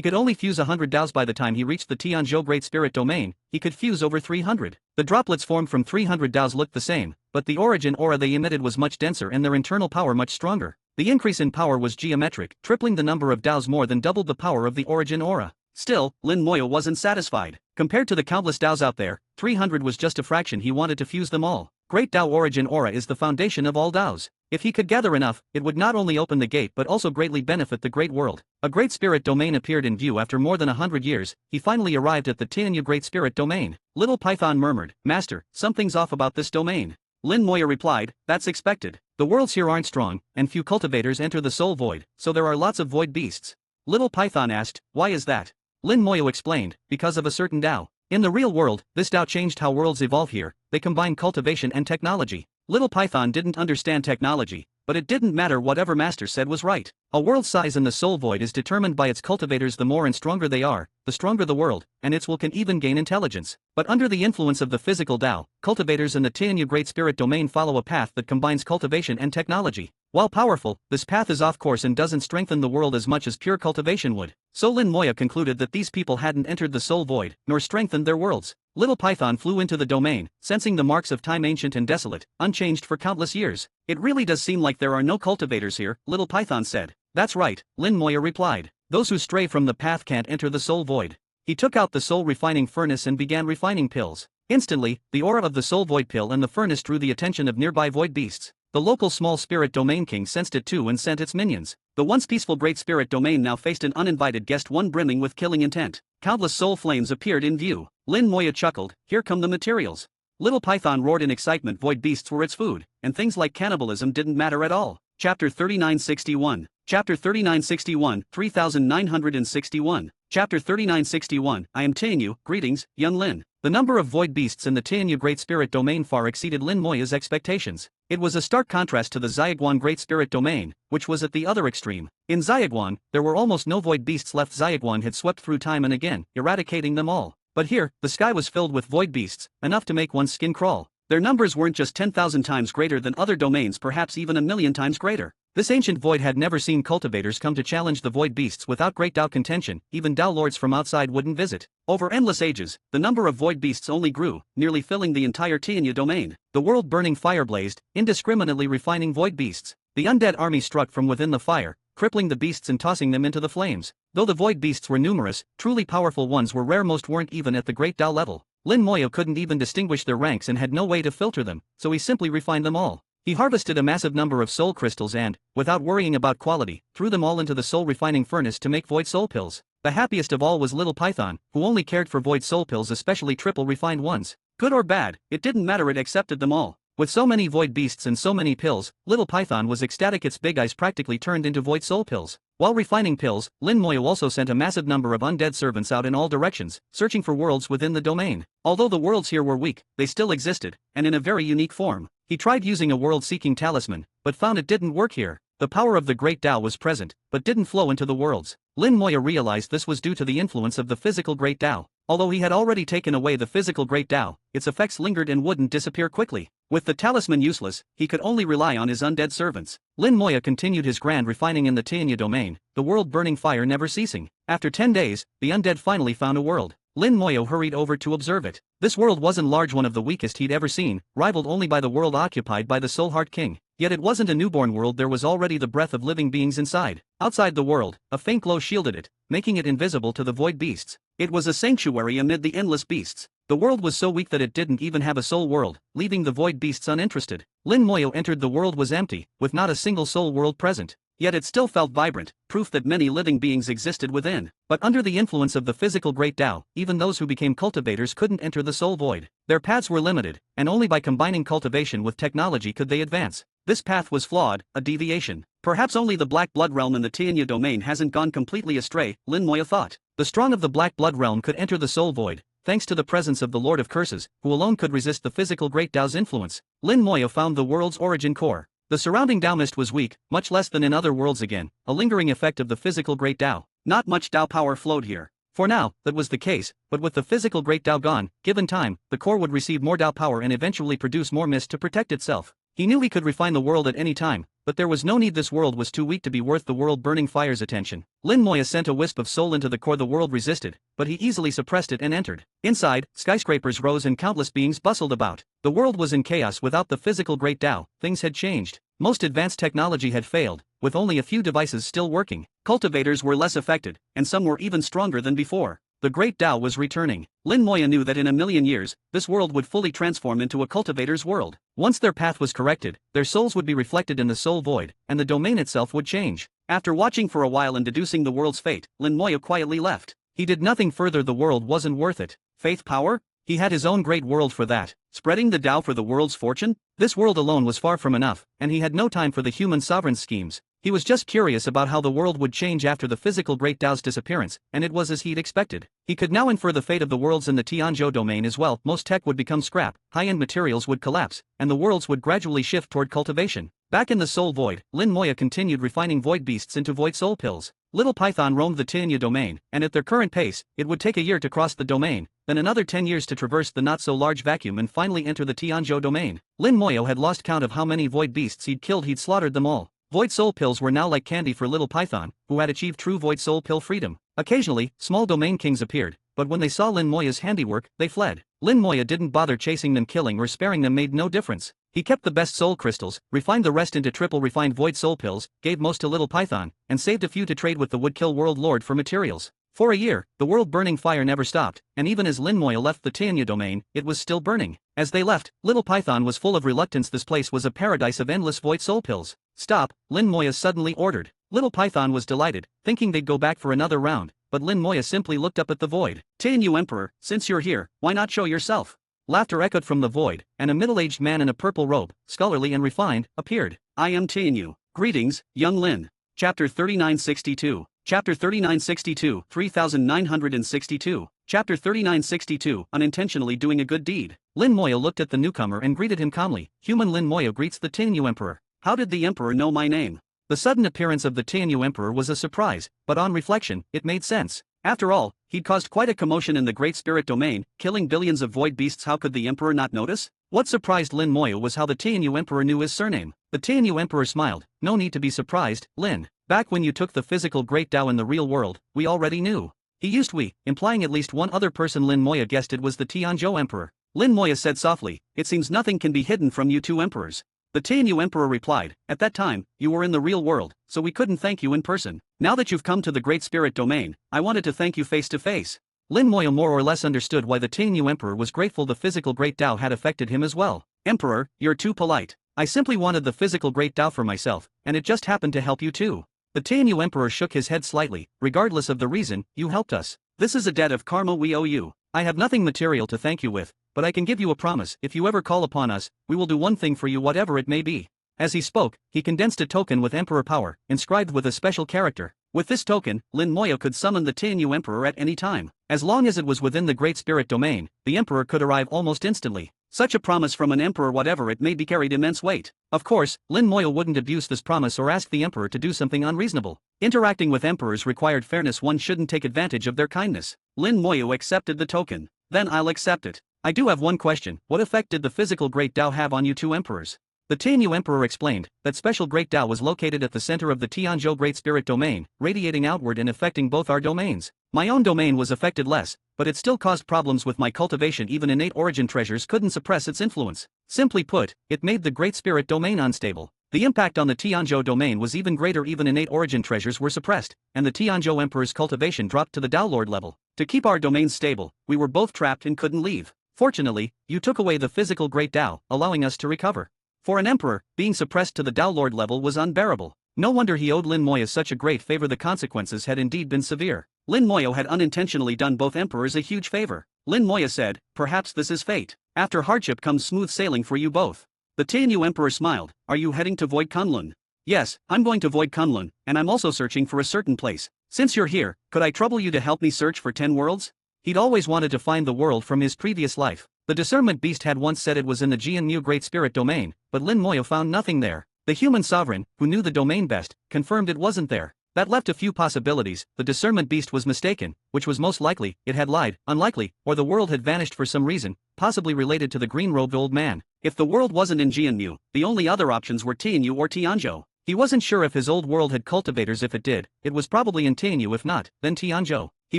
could only fuse 100 Daos. By the time he reached the Tianzhou Great Spirit domain, he could fuse over 300. The droplets formed from 300 Daos looked the same, but the origin aura they emitted was much denser and their internal power much stronger. The increase in power was geometric, tripling the number of Daos more than doubled the power of the origin aura. Still, Lin Moya wasn't satisfied. Compared to the countless Daos out there, 300 was just a fraction. He wanted to fuse them all. Great Dao origin aura is the foundation of all Daos. If he could gather enough, it would not only open the gate but also greatly benefit the Great World. A Great Spirit domain appeared in view after more than 100 years. He finally arrived at the Tianyu Great Spirit domain. Little Python murmured, "Master, something's off about this domain." Lin Moya replied, "That's expected. The worlds here aren't strong, and few cultivators enter the soul void, so there are lots of void beasts." Little Python asked, "Why is that?" Lin Moya explained, "Because of a certain Dao. In the real world, this Dao changed how worlds evolve here. They combine cultivation and technology." Little Python didn't understand technology, but it didn't matter. Whatever Master said was right. A world's size in the soul void is determined by its cultivators. The more and stronger they are, the stronger the world, and its will can even gain intelligence. But under the influence of the physical Dao, cultivators in the Tianyu Great Spirit domain follow a path that combines cultivation and technology. While powerful, this path is off course and doesn't strengthen the world as much as pure cultivation would. So Lin Moya concluded that these people hadn't entered the soul void, nor strengthened their worlds. Little Python flew into the domain, sensing the marks of time, ancient and desolate, unchanged for countless years. "It really does seem like there are no cultivators here," Little Python said. "That's right," Lin Moya replied. "Those who stray from the path can't enter the soul void." He took out the soul refining furnace and began refining pills. Instantly, the aura of the soul void pill and the furnace drew the attention of nearby void beasts. The local small spirit domain king sensed it too and sent its minions. The once peaceful great spirit domain now faced an uninvited guest, one brimming with killing intent. Countless soul flames appeared in view. Lin Moya chuckled, "Here come the materials." Little Python roared in excitement. Void beasts were its food, and things like cannibalism didn't matter at all. Chapter 3961. Chapter 3961, 3961. Chapter 3961, I am Tianyu, greetings, young Lin. The number of void beasts in the Tianyu Great Spirit Domain far exceeded Lin Moya's expectations. It was a stark contrast to the Xiaoguan Great Spirit Domain, which was at the other extreme. In Xiaoguan, there were almost no void beasts left. Xiaoguan had swept through time and again, eradicating them all. But here, the sky was filled with void beasts, enough to make one's skin crawl. Their numbers weren't just 10,000 times greater than other domains, perhaps even 1,000,000 times greater. This ancient void had never seen cultivators come to challenge the void beasts without great Dao contention. Even Dao lords from outside wouldn't visit. Over endless ages, the number of void beasts only grew, nearly filling the entire Tianyu domain. The world burning fire blazed, indiscriminately refining void beasts. The undead army struck from within the fire, crippling the beasts and tossing them into the flames. Though the void beasts were numerous, truly powerful ones were rare. Most weren't even at the great Dao level. Lin Moya couldn't even distinguish their ranks and had no way to filter them, so he simply refined them all. He harvested a massive number of soul crystals and, without worrying about quality, threw them all into the soul refining furnace to make void soul pills. The happiest of all was Little Python, who only cared for void soul pills, especially triple refined ones. Good or bad, it didn't matter, it accepted them all. With so many void beasts and so many pills, Little Python was ecstatic. Its big eyes practically turned into void soul pills. While refining pills, Lin Moya also sent a massive number of undead servants out in all directions, searching for worlds within the domain. Although the worlds here were weak, they still existed, and in a very unique form. He tried using a world-seeking talisman, but found it didn't work here. The power of the Great Dao was present, but didn't flow into the worlds. Lin Moya realized this was due to the influence of the physical Great Dao. Although he had already taken away the physical Great Dao, its effects lingered and wouldn't disappear quickly. With the talisman useless, he could only rely on his undead servants. Lin Moya continued his grand refining in the Tianyu domain, the world burning fire never ceasing. After 10 days, the undead finally found a world. Lin Moya hurried over to observe it. This world wasn't large, one of the weakest he'd ever seen, rivaled only by the world occupied by the Soul Heart King. Yet it wasn't a newborn world, there was already the breath of living beings inside. Outside the world, a faint glow shielded it, making it invisible to the void beasts. It was a sanctuary amid the endless beasts. The world was so weak that it didn't even have a soul world, leaving the void beasts uninterested. Lin Moya entered. The world was empty, with not a single soul world present. Yet it still felt vibrant, proof that many living beings existed within. But under the influence of the physical Great Dao, even those who became cultivators couldn't enter the soul void. Their paths were limited, and only by combining cultivation with technology could they advance. This path was flawed, a deviation. Perhaps only the Black Blood Realm in the Tianyu domain hasn't gone completely astray, Lin Moya thought. The strong of the Black Blood Realm could enter the soul void, thanks to the presence of the Lord of Curses, who alone could resist the physical Great Dao's influence. Lin Moya found the world's origin core. The surrounding Dao mist was weak, much less than in other worlds, again, a lingering effect of the physical Great Dao. Not much Dao power flowed here. For now, that was the case, but with the physical Great Dao gone, given time, the core would receive more Dao power and eventually produce more mist to protect itself. He knew he could refine the world at any time, but there was no need. This world was too weak to be worth the world burning fire's attention. Lin Moya sent a wisp of soul into the core. The world resisted, but he easily suppressed it and entered. Inside, skyscrapers rose and countless beings bustled about. The world was in chaos. Without the physical Great Dao, things had changed. Most advanced technology had failed, with only a few devices still working. Cultivators were less affected, and some were even stronger than before. The Great Dao was returning. Lin Moya knew that in 1,000,000 years, this world would fully transform into a cultivator's world. Once their path was corrected, their souls would be reflected in the soul void, and the domain itself would change. After watching for a while and deducing the world's fate, Lin Moya quietly left. He did nothing further. The world wasn't worth it. Faith power? He had his own great world for that. Spreading the Dao for the world's fortune? This world alone was far from enough, and he had no time for the human sovereign's schemes. He was just curious about how the world would change after the physical Great Dao's disappearance, and it was as he'd expected. He could now infer the fate of the worlds in the Tianzhou domain as well. Most tech would become scrap, high-end materials would collapse, and the worlds would gradually shift toward cultivation. Back in the soul void, Lin Moya continued refining void beasts into void soul pills. Little Python roamed the Tianyu domain, and at their current pace, it would take a year to cross the domain, then another 10 years to traverse the not-so-large vacuum and finally enter the Tianzhou domain. Lin Moya had lost count of how many void beasts he'd killed. He'd slaughtered them all. Void soul pills were now like candy for Little Python, who had achieved true void soul pill freedom. Occasionally, small domain kings appeared, but when they saw Lin Moya's handiwork, they fled. Lin Moya didn't bother chasing them. Killing or sparing them made no difference. He kept the best soul crystals, refined the rest into triple refined void soul pills, gave most to Little Python, and saved a few to trade with the Woodkill World Lord for materials. For a year, the world burning fire never stopped, and even as Lin Moya left the Tianyu domain, it was still burning. As they left, Little Python was full of reluctance. This place was a paradise of endless void soul pills. Stop, Lin Moya suddenly ordered. Little Python was delighted, thinking they'd go back for another round, but Lin Moya simply looked up at the void. Tianyu Emperor, since you're here, why not show yourself? Laughter echoed from the void, and a middle-aged man in a purple robe, scholarly and refined, appeared. I am Tianyu. Greetings, young Lin. Chapter 3962. Chapter 3962, 3962. Chapter 3962, Unintentionally Doing a Good Deed. Lin Moya looked at the newcomer and greeted him calmly. Human Lin Moya greets the Tianyu Emperor. How did the Emperor know my name? The sudden appearance of the Tianyu Emperor was a surprise, but on reflection, it made sense. After all, he'd caused quite a commotion in the Great Spirit Domain, killing billions of void beasts. How could the Emperor not notice? What surprised Lin Moya was how the Tianyu Emperor knew his surname. The Tianyu Emperor smiled. No need to be surprised, Lin. Back when you took the physical Great Tao in the real world, we already knew. He used we, implying at least one other person. Lin Moya guessed it was the Tianzhou Emperor. Lin Moya said softly, it seems nothing can be hidden from you two emperors. The Tianyu Emperor replied, at that time, you were in the real world, so we couldn't thank you in person. Now that you've come to the Great Spirit Domain, I wanted to thank you face to face. Lin Moya more or less understood why the Tianyu Emperor was grateful. The physical Great Tao had affected him as well. Emperor, you're too polite. I simply wanted the physical Great Tao for myself, and it just happened to help you too. The Tianyu Emperor shook his head slightly. Regardless of the reason, you helped us. This is a debt of karma we owe you. I have nothing material to thank you with, but I can give you a promise. If you ever call upon us, we will do one thing for you, whatever it may be. As he spoke, he condensed a token with Emperor power, inscribed with a special character. With this token, Lin Moya could summon the Tianyu Emperor at any time. As long as it was within the Great Spirit Domain, the Emperor could arrive almost instantly. Such a promise from an emperor, whatever it may be, carried immense weight. Of course, Lin Moya wouldn't abuse this promise or ask the emperor to do something unreasonable. Interacting with emperors required fairness. One shouldn't take advantage of their kindness. Lin Moya accepted the token. Then I'll accept it. I do have one question. What effect did the physical Great Tao have on you two emperors? The Tianyu Emperor explained that special Great Tao was located at the center of the Tianzhou Great Spirit Domain, radiating outward and affecting both our domains. My own domain was affected less, but it still caused problems with my cultivation. Even innate origin treasures couldn't suppress its influence. Simply put, it made the Great Spirit Domain unstable. The impact on the Tianzhou domain was even greater. Even innate origin treasures were suppressed, and the Tianzhou Emperor's cultivation dropped to the Tao Lord level. To keep our domains stable, we were both trapped and couldn't leave. Fortunately, you took away the physical Great Tao, allowing us to recover. For an emperor, being suppressed to the Tao Lord level was unbearable. No wonder he owed Lin Moya such a great favor. The consequences had indeed been severe. Lin Moya had unintentionally done both emperors a huge favor. Lin Moya said, perhaps this is fate. After hardship comes smooth sailing for you both. The Tianyu Emperor smiled. Are you heading to Void Kunlun? Yes, I'm going to Void Kunlun, and I'm also searching for a certain place. Since you're here, could I trouble you to help me search for 10 worlds? He'd always wanted to find the world from his previous life. The discernment beast had once said it was in the Jianmu Great Spirit Domain, but Lin Moya found nothing there. The human sovereign, who knew the domain best, confirmed it wasn't there. That left a few possibilities. The discernment beast was mistaken, which was most likely, it had lied, unlikely, or the world had vanished for some reason, possibly related to the green-robed old man. If the world wasn't in Jianmu, the only other options were Tianyu or Tianzhou. He wasn't sure if his old world had cultivators. If it did, it was probably in Tianyu. If not, then Tianzhou. He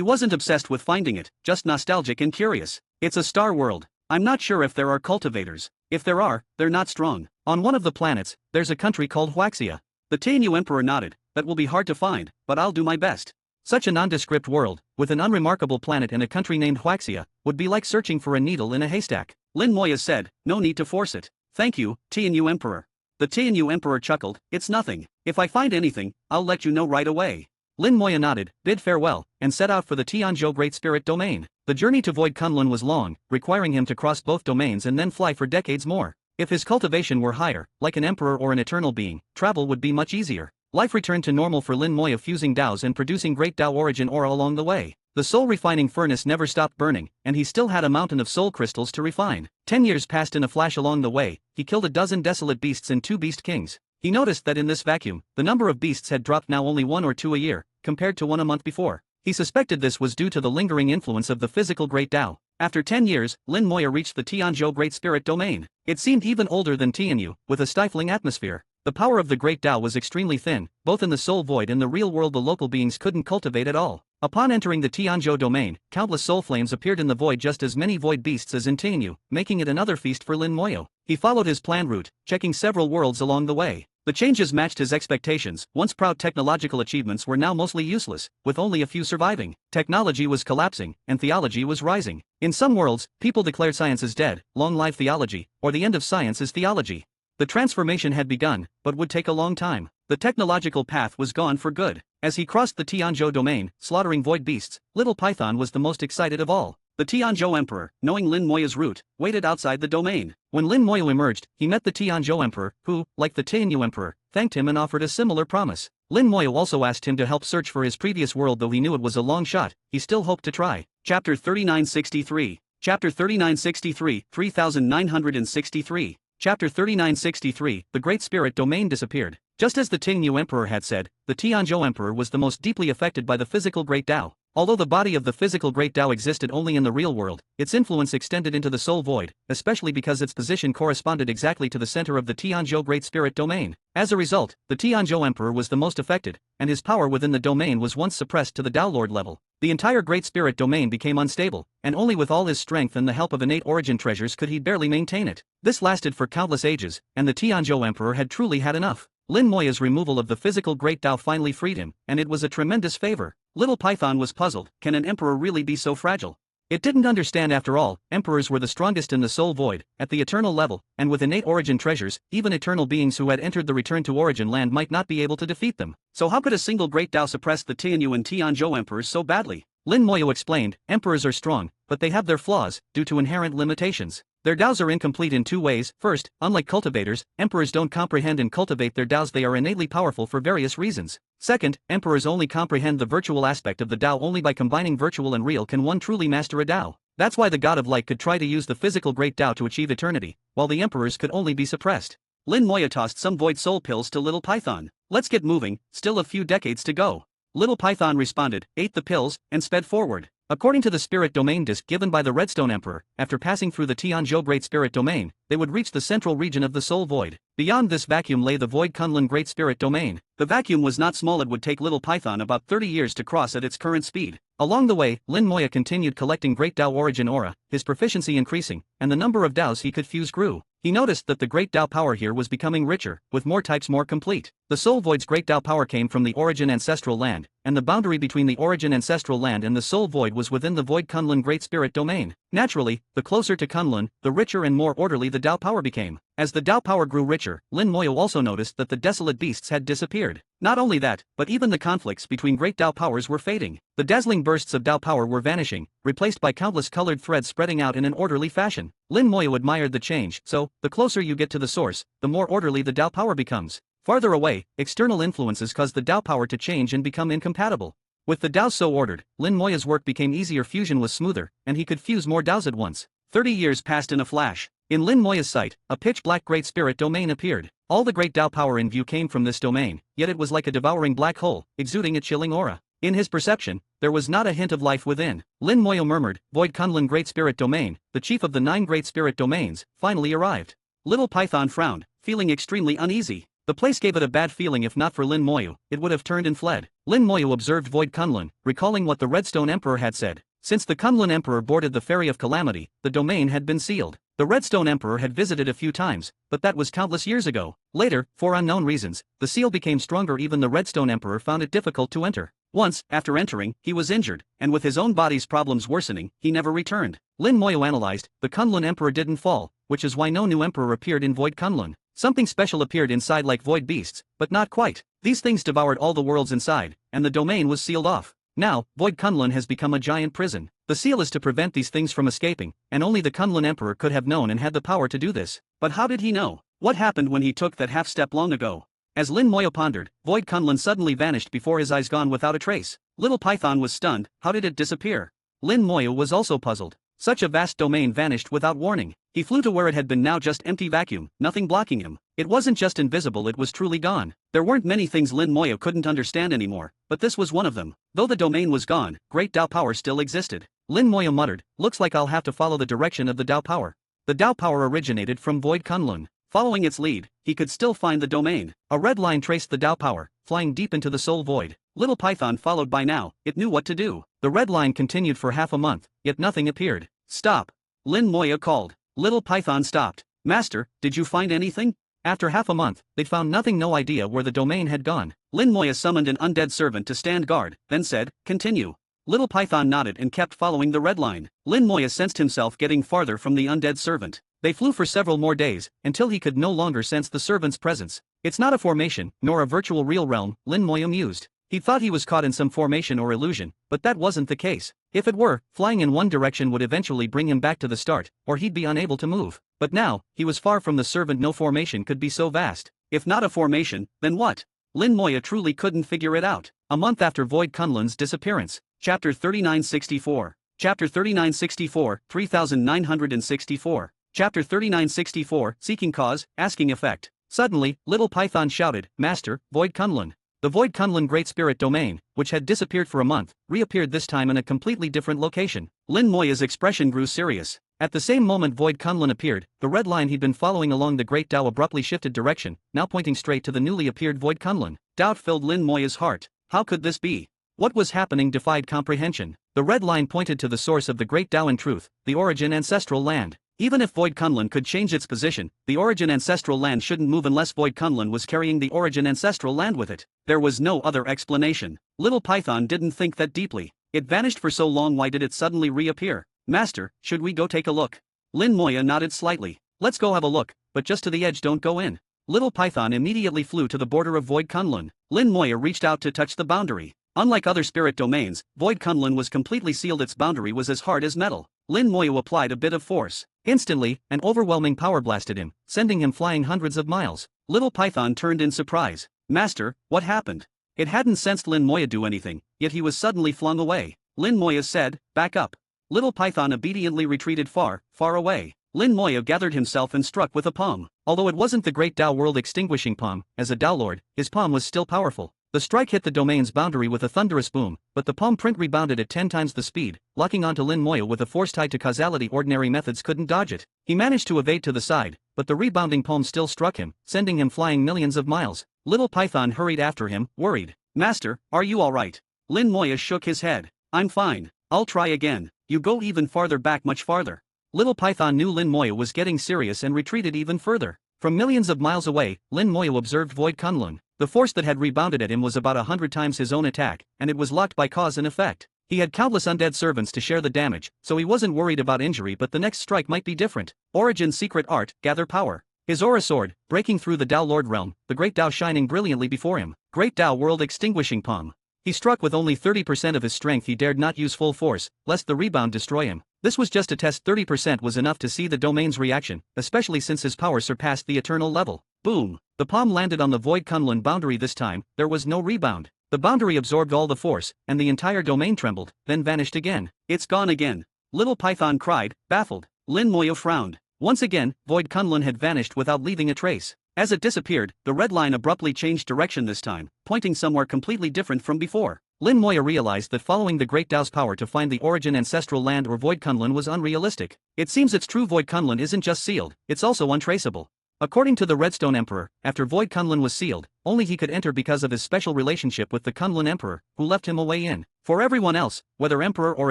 wasn't obsessed with finding it, just nostalgic and curious. It's a star world. I'm not sure if there are cultivators. If there are, they're not strong. On one of the planets, there's a country called Huaxia. The Tianyu Emperor nodded. That will be hard to find, but I'll do my best. Such a nondescript world, with an unremarkable planet and a country named Huaxia, would be like searching for a needle in a haystack. Lin Moya said, no need to force it. Thank you, Tianyu Emperor. The Tianyu Emperor chuckled, it's nothing. If I find anything, I'll let you know right away. Lin Moya nodded, bid farewell, and set out for the Tianzhou Great Spirit Domain. The journey to Void Kunlun was long, requiring him to cross both domains and then fly for decades more. If his cultivation were higher, like an emperor or an eternal being, travel would be much easier. Life returned to normal for Lin Moya, fusing Daos and producing great Dao origin aura along the way. The soul refining furnace never stopped burning, and he still had a mountain of soul crystals to refine. 10 years passed in a flash. Along the way, he killed a dozen desolate beasts and 2 beast kings. He noticed that in this vacuum, the number of beasts had dropped, now only 1 or 2 a year, compared to 1 a month before. He suspected this was due to the lingering influence of the physical Great Tao. After 10 years, Lin Moya reached the Tianzhou Great Spirit Domain. It seemed even older than Tianyu, with a stifling atmosphere. The power of the Great Tao was extremely thin, both in the soul void and the real world. The local beings couldn't cultivate at all. Upon entering the Tianzhou domain, countless soul flames appeared in the void, just as many void beasts as in Tianyu, making it another feast for Lin Moya. He followed his planned route, checking several worlds along the way. The changes matched his expectations. Once proud technological achievements were now mostly useless, with only a few surviving. Technology was collapsing, and theology was rising. In some worlds, people declared science is dead, long live theology, or the end of science is theology. The transformation had begun, but would take a long time. The technological path was gone for good. As he crossed the Tianzhou domain, slaughtering void beasts, Little Python was the most excited of all. The Tianzhou Emperor, knowing Lin Moya's route, waited outside the domain. When Lin Moya emerged, he met the Tianzhou Emperor, who, like the Tianyu Emperor, thanked him and offered a similar promise. Lin Moyo also asked him to help search for his previous world, though he knew it was a long shot. He still hoped to try. Chapter 3963. Chapter 3963, 3963. Chapter 3963, the Great Spirit Domain disappeared. Just as the Tingyu Emperor had said, the Tianzhou Emperor was the most deeply affected by the physical Great Tao. Although the body of the physical Great Tao existed only in the real world, its influence extended into the soul void, especially because its position corresponded exactly to the center of the Tianzhou Great Spirit Domain. As a result, the Tianzhou Emperor was the most affected, and his power within the domain was once suppressed to the Tao Lord level. The entire Great Spirit Domain became unstable, and only with all his strength and the help of innate origin treasures could he barely maintain it. This lasted for countless ages, and the Tianzhou Emperor had truly had enough. Lin Moya's removal of the physical Great Tao finally freed him, and it was a tremendous favor. Little Python was puzzled. Can an emperor really be so fragile? It didn't understand. After all, emperors were the strongest in the soul void, at the eternal level, and with innate origin treasures, even eternal beings who had entered the return to origin land might not be able to defeat them. So how could a single Great Tao suppress the Tianyu and Tianzhou emperors so badly? Lin Moyo explained, emperors are strong, but they have their flaws, due to inherent limitations. Their Taos are incomplete in two ways. First, unlike cultivators, emperors don't comprehend and cultivate their Taos. They are innately powerful for various reasons. Second, emperors only comprehend the virtual aspect of the Tao. Only by combining virtual and real can one truly master a Tao. That's why the God of Light could try to use the physical Great Tao to achieve eternity, while the emperors could only be suppressed. Lin Moya tossed some void soul pills to Little Python. Let's get moving, still a few decades to go. Little Python responded, ate the pills, and sped forward. According to the spirit domain disc given by the Redstone Emperor, after passing through the Tianzhou Great Spirit Domain, they would reach the central region of the Soul Void. Beyond this vacuum lay the Void Kunlun Great Spirit Domain. The vacuum was not small. It would take Little Python about 30 years to cross at its current speed. Along the way, Lin Moya continued collecting Great Tao Origin Aura, his proficiency increasing, and the number of Taos he could fuse grew. He noticed that the Great Tao power here was becoming richer, with more types more complete. The Soul Void's Great Tao power came from the Origin Ancestral Land, and the boundary between the Origin Ancestral Land and the Soul Void was within the Void Kunlun Great Spirit Domain. Naturally, the closer to Kunlun, the richer and more orderly the Tao power became. As the Tao power grew richer, Lin Moyo also noticed that the desolate beasts had disappeared. Not only that, but even the conflicts between great Tao powers were fading. The dazzling bursts of Tao power were vanishing, replaced by countless colored threads spreading out in an orderly fashion. Lin Moyo admired the change. So, the closer you get to the source, the more orderly the Tao power becomes. Farther away, external influences cause the Tao power to change and become incompatible. With the Taos so ordered, Lin Moya's work became easier, fusion was smoother, and he could fuse more Taos at once. 30 years passed in a flash. In Lin Moya's sight, a pitch-black Great Spirit Domain appeared. All the great Tao power in view came from this domain, yet it was like a devouring black hole, exuding a chilling aura. In his perception, there was not a hint of life within. Lin Moyo murmured, Void Kunlun Great Spirit Domain, the chief of the 9 Great Spirit Domains, finally arrived. Little Python frowned, feeling extremely uneasy. The place gave it a bad feeling. If not for Lin Moyo, it would have turned and fled. Lin Moyo observed Void Kunlun, recalling what the Redstone Emperor had said. Since the Kunlun Emperor boarded the Ferry of Calamity, the domain had been sealed. The Redstone Emperor had visited a few times, but that was countless years ago. Later, for unknown reasons, the seal became stronger. Even the Redstone Emperor found it difficult to enter. Once, after entering, he was injured, and with his own body's problems worsening, he never returned. Lin Moyo analyzed, the Kunlun Emperor didn't fall, which is why no new emperor appeared in Void Kunlun. Something special appeared inside like void beasts, but not quite. These things devoured all the worlds inside, and the domain was sealed off. Now, Void Kunlun has become a giant prison. The seal is to prevent these things from escaping, and only the Kunlun Emperor could have known and had the power to do this. But how did he know? What happened when he took that half-step long ago? As Lin Moyo pondered, Void Kunlun suddenly vanished before his eyes, gone without a trace. Little Python was stunned. How did it disappear? Lin Moyo was also puzzled. Such a vast domain vanished without warning. He flew to where it had been, now just empty vacuum, nothing blocking him. It wasn't just invisible, it was truly gone. There weren't many things Lin Moyo couldn't understand anymore, but this was one of them. Though the domain was gone, great Tao power still existed. Lin Moyo muttered, looks like I'll have to follow the direction of the Tao power. The Tao power originated from Void Kunlun. Following its lead, he could still find the domain. A red line traced the Tao power, flying deep into the soul void. Little Python followed. By now, it knew what to do. The red line continued for half a month, yet nothing appeared. Stop! Lin Moyo called. Little Python stopped. Master, did you find anything? After half a month, they'd found nothing, no idea where the domain had gone. Lin Moyo summoned an undead servant to stand guard, then said, continue. Little Python nodded and kept following the red line. Lin Moyo sensed himself getting farther from the undead servant. They flew for several more days, until he could no longer sense the servant's presence. It's not a formation, nor a virtual real realm, Lin Moyo mused. He thought he was caught in some formation or illusion, but that wasn't the case. If it were, flying in one direction would eventually bring him back to the start, or he'd be unable to move. But now, he was far from the servant. No formation could be so vast. If not a formation, then what? Lin Moya truly couldn't figure it out. A month after Void Kunlun's disappearance. Chapter 3964. Chapter 3964, 3964. Chapter 3964, Seeking Cause, Asking Effect. Suddenly, Little Python shouted, "Master, Void Kunlun." The Void Kunlun Great Spirit Domain, which had disappeared for a month, reappeared this time in a completely different location. Lin Moya's expression grew serious. At the same moment Void Kunlun appeared, the red line he'd been following along the Great Tao abruptly shifted direction, now pointing straight to the newly appeared Void Kunlun. Doubt filled Lin Moya's heart. How could this be? What was happening defied comprehension. The red line pointed to the source of the Great Tao in truth, the origin ancestral land. Even if Void Kunlun could change its position, the origin ancestral land shouldn't move unless Void Kunlun was carrying the origin ancestral land with it. There was no other explanation. Little Python didn't think that deeply. It vanished for so long, why did it suddenly reappear? Master, should we go take a look? Lin Moya nodded slightly. Let's go have a look, but just to the edge, don't go in. Little Python immediately flew to the border of Void Kunlun. Lin Moya reached out to touch the boundary. Unlike other spirit domains, Void Kunlun was completely sealed. Its boundary was as hard as metal. Lin Moya applied a bit of force. Instantly, an overwhelming power blasted him, sending him flying hundreds of miles. Little Python turned in surprise. Master, what happened? It hadn't sensed Lin Moya do anything, yet he was suddenly flung away. Lin Moya said, "Back up." Little Python obediently retreated far, far away. Lin Moya gathered himself and struck with a palm. Although it wasn't the Great Tao World extinguishing palm, as a Tao Lord, his palm was still powerful. The strike hit the domain's boundary with a thunderous boom, but the palm print rebounded at 10 times the speed, locking onto Lin Moya with a force tied to causality. Ordinary methods couldn't dodge it. He managed to evade to the side, but the rebounding palm still struck him, sending him flying millions of miles. Little Python hurried after him, worried. "Master, are you alright?" Lin Moya shook his head. "I'm fine. I'll try again." "You go even farther back, much farther." Little Python knew Lin Moya was getting serious and retreated even further. From millions of miles away, Lin Moya observed Void Kunlun. The force that had rebounded at him was about 100 times his own attack, and it was locked by cause and effect. He had countless undead servants to share the damage, so he wasn't worried about injury, but the next strike might be different. Origin secret art, gather power. His aura soared, breaking through the Tao Lord realm, the Great Tao shining brilliantly before him. Great Tao World extinguishing palm. He struck with only 30% of his strength. He dared not use full force, lest the rebound destroy him. This was just a test. 30% was enough to see the domain's reaction, especially since his power surpassed the eternal level. Boom! The palm landed on the Void Kunlun boundary. This time, there was no rebound. The boundary absorbed all the force, and the entire domain trembled, then vanished again. "It's gone again." Little Python cried, baffled. Lin Moya frowned. Once again, Void Kunlun had vanished without leaving a trace. As it disappeared, the red line abruptly changed direction this time, pointing somewhere completely different from before. Lin Moya realized that following the Great Tao's power to find the origin ancestral land or Void Kunlun was unrealistic. It seems its true Void Kunlun isn't just sealed, it's also untraceable. According to the Redstone Emperor, after Void Kunlun was sealed, only he could enter because of his special relationship with the Kunlun Emperor, who left him a way in. For everyone else, whether Emperor or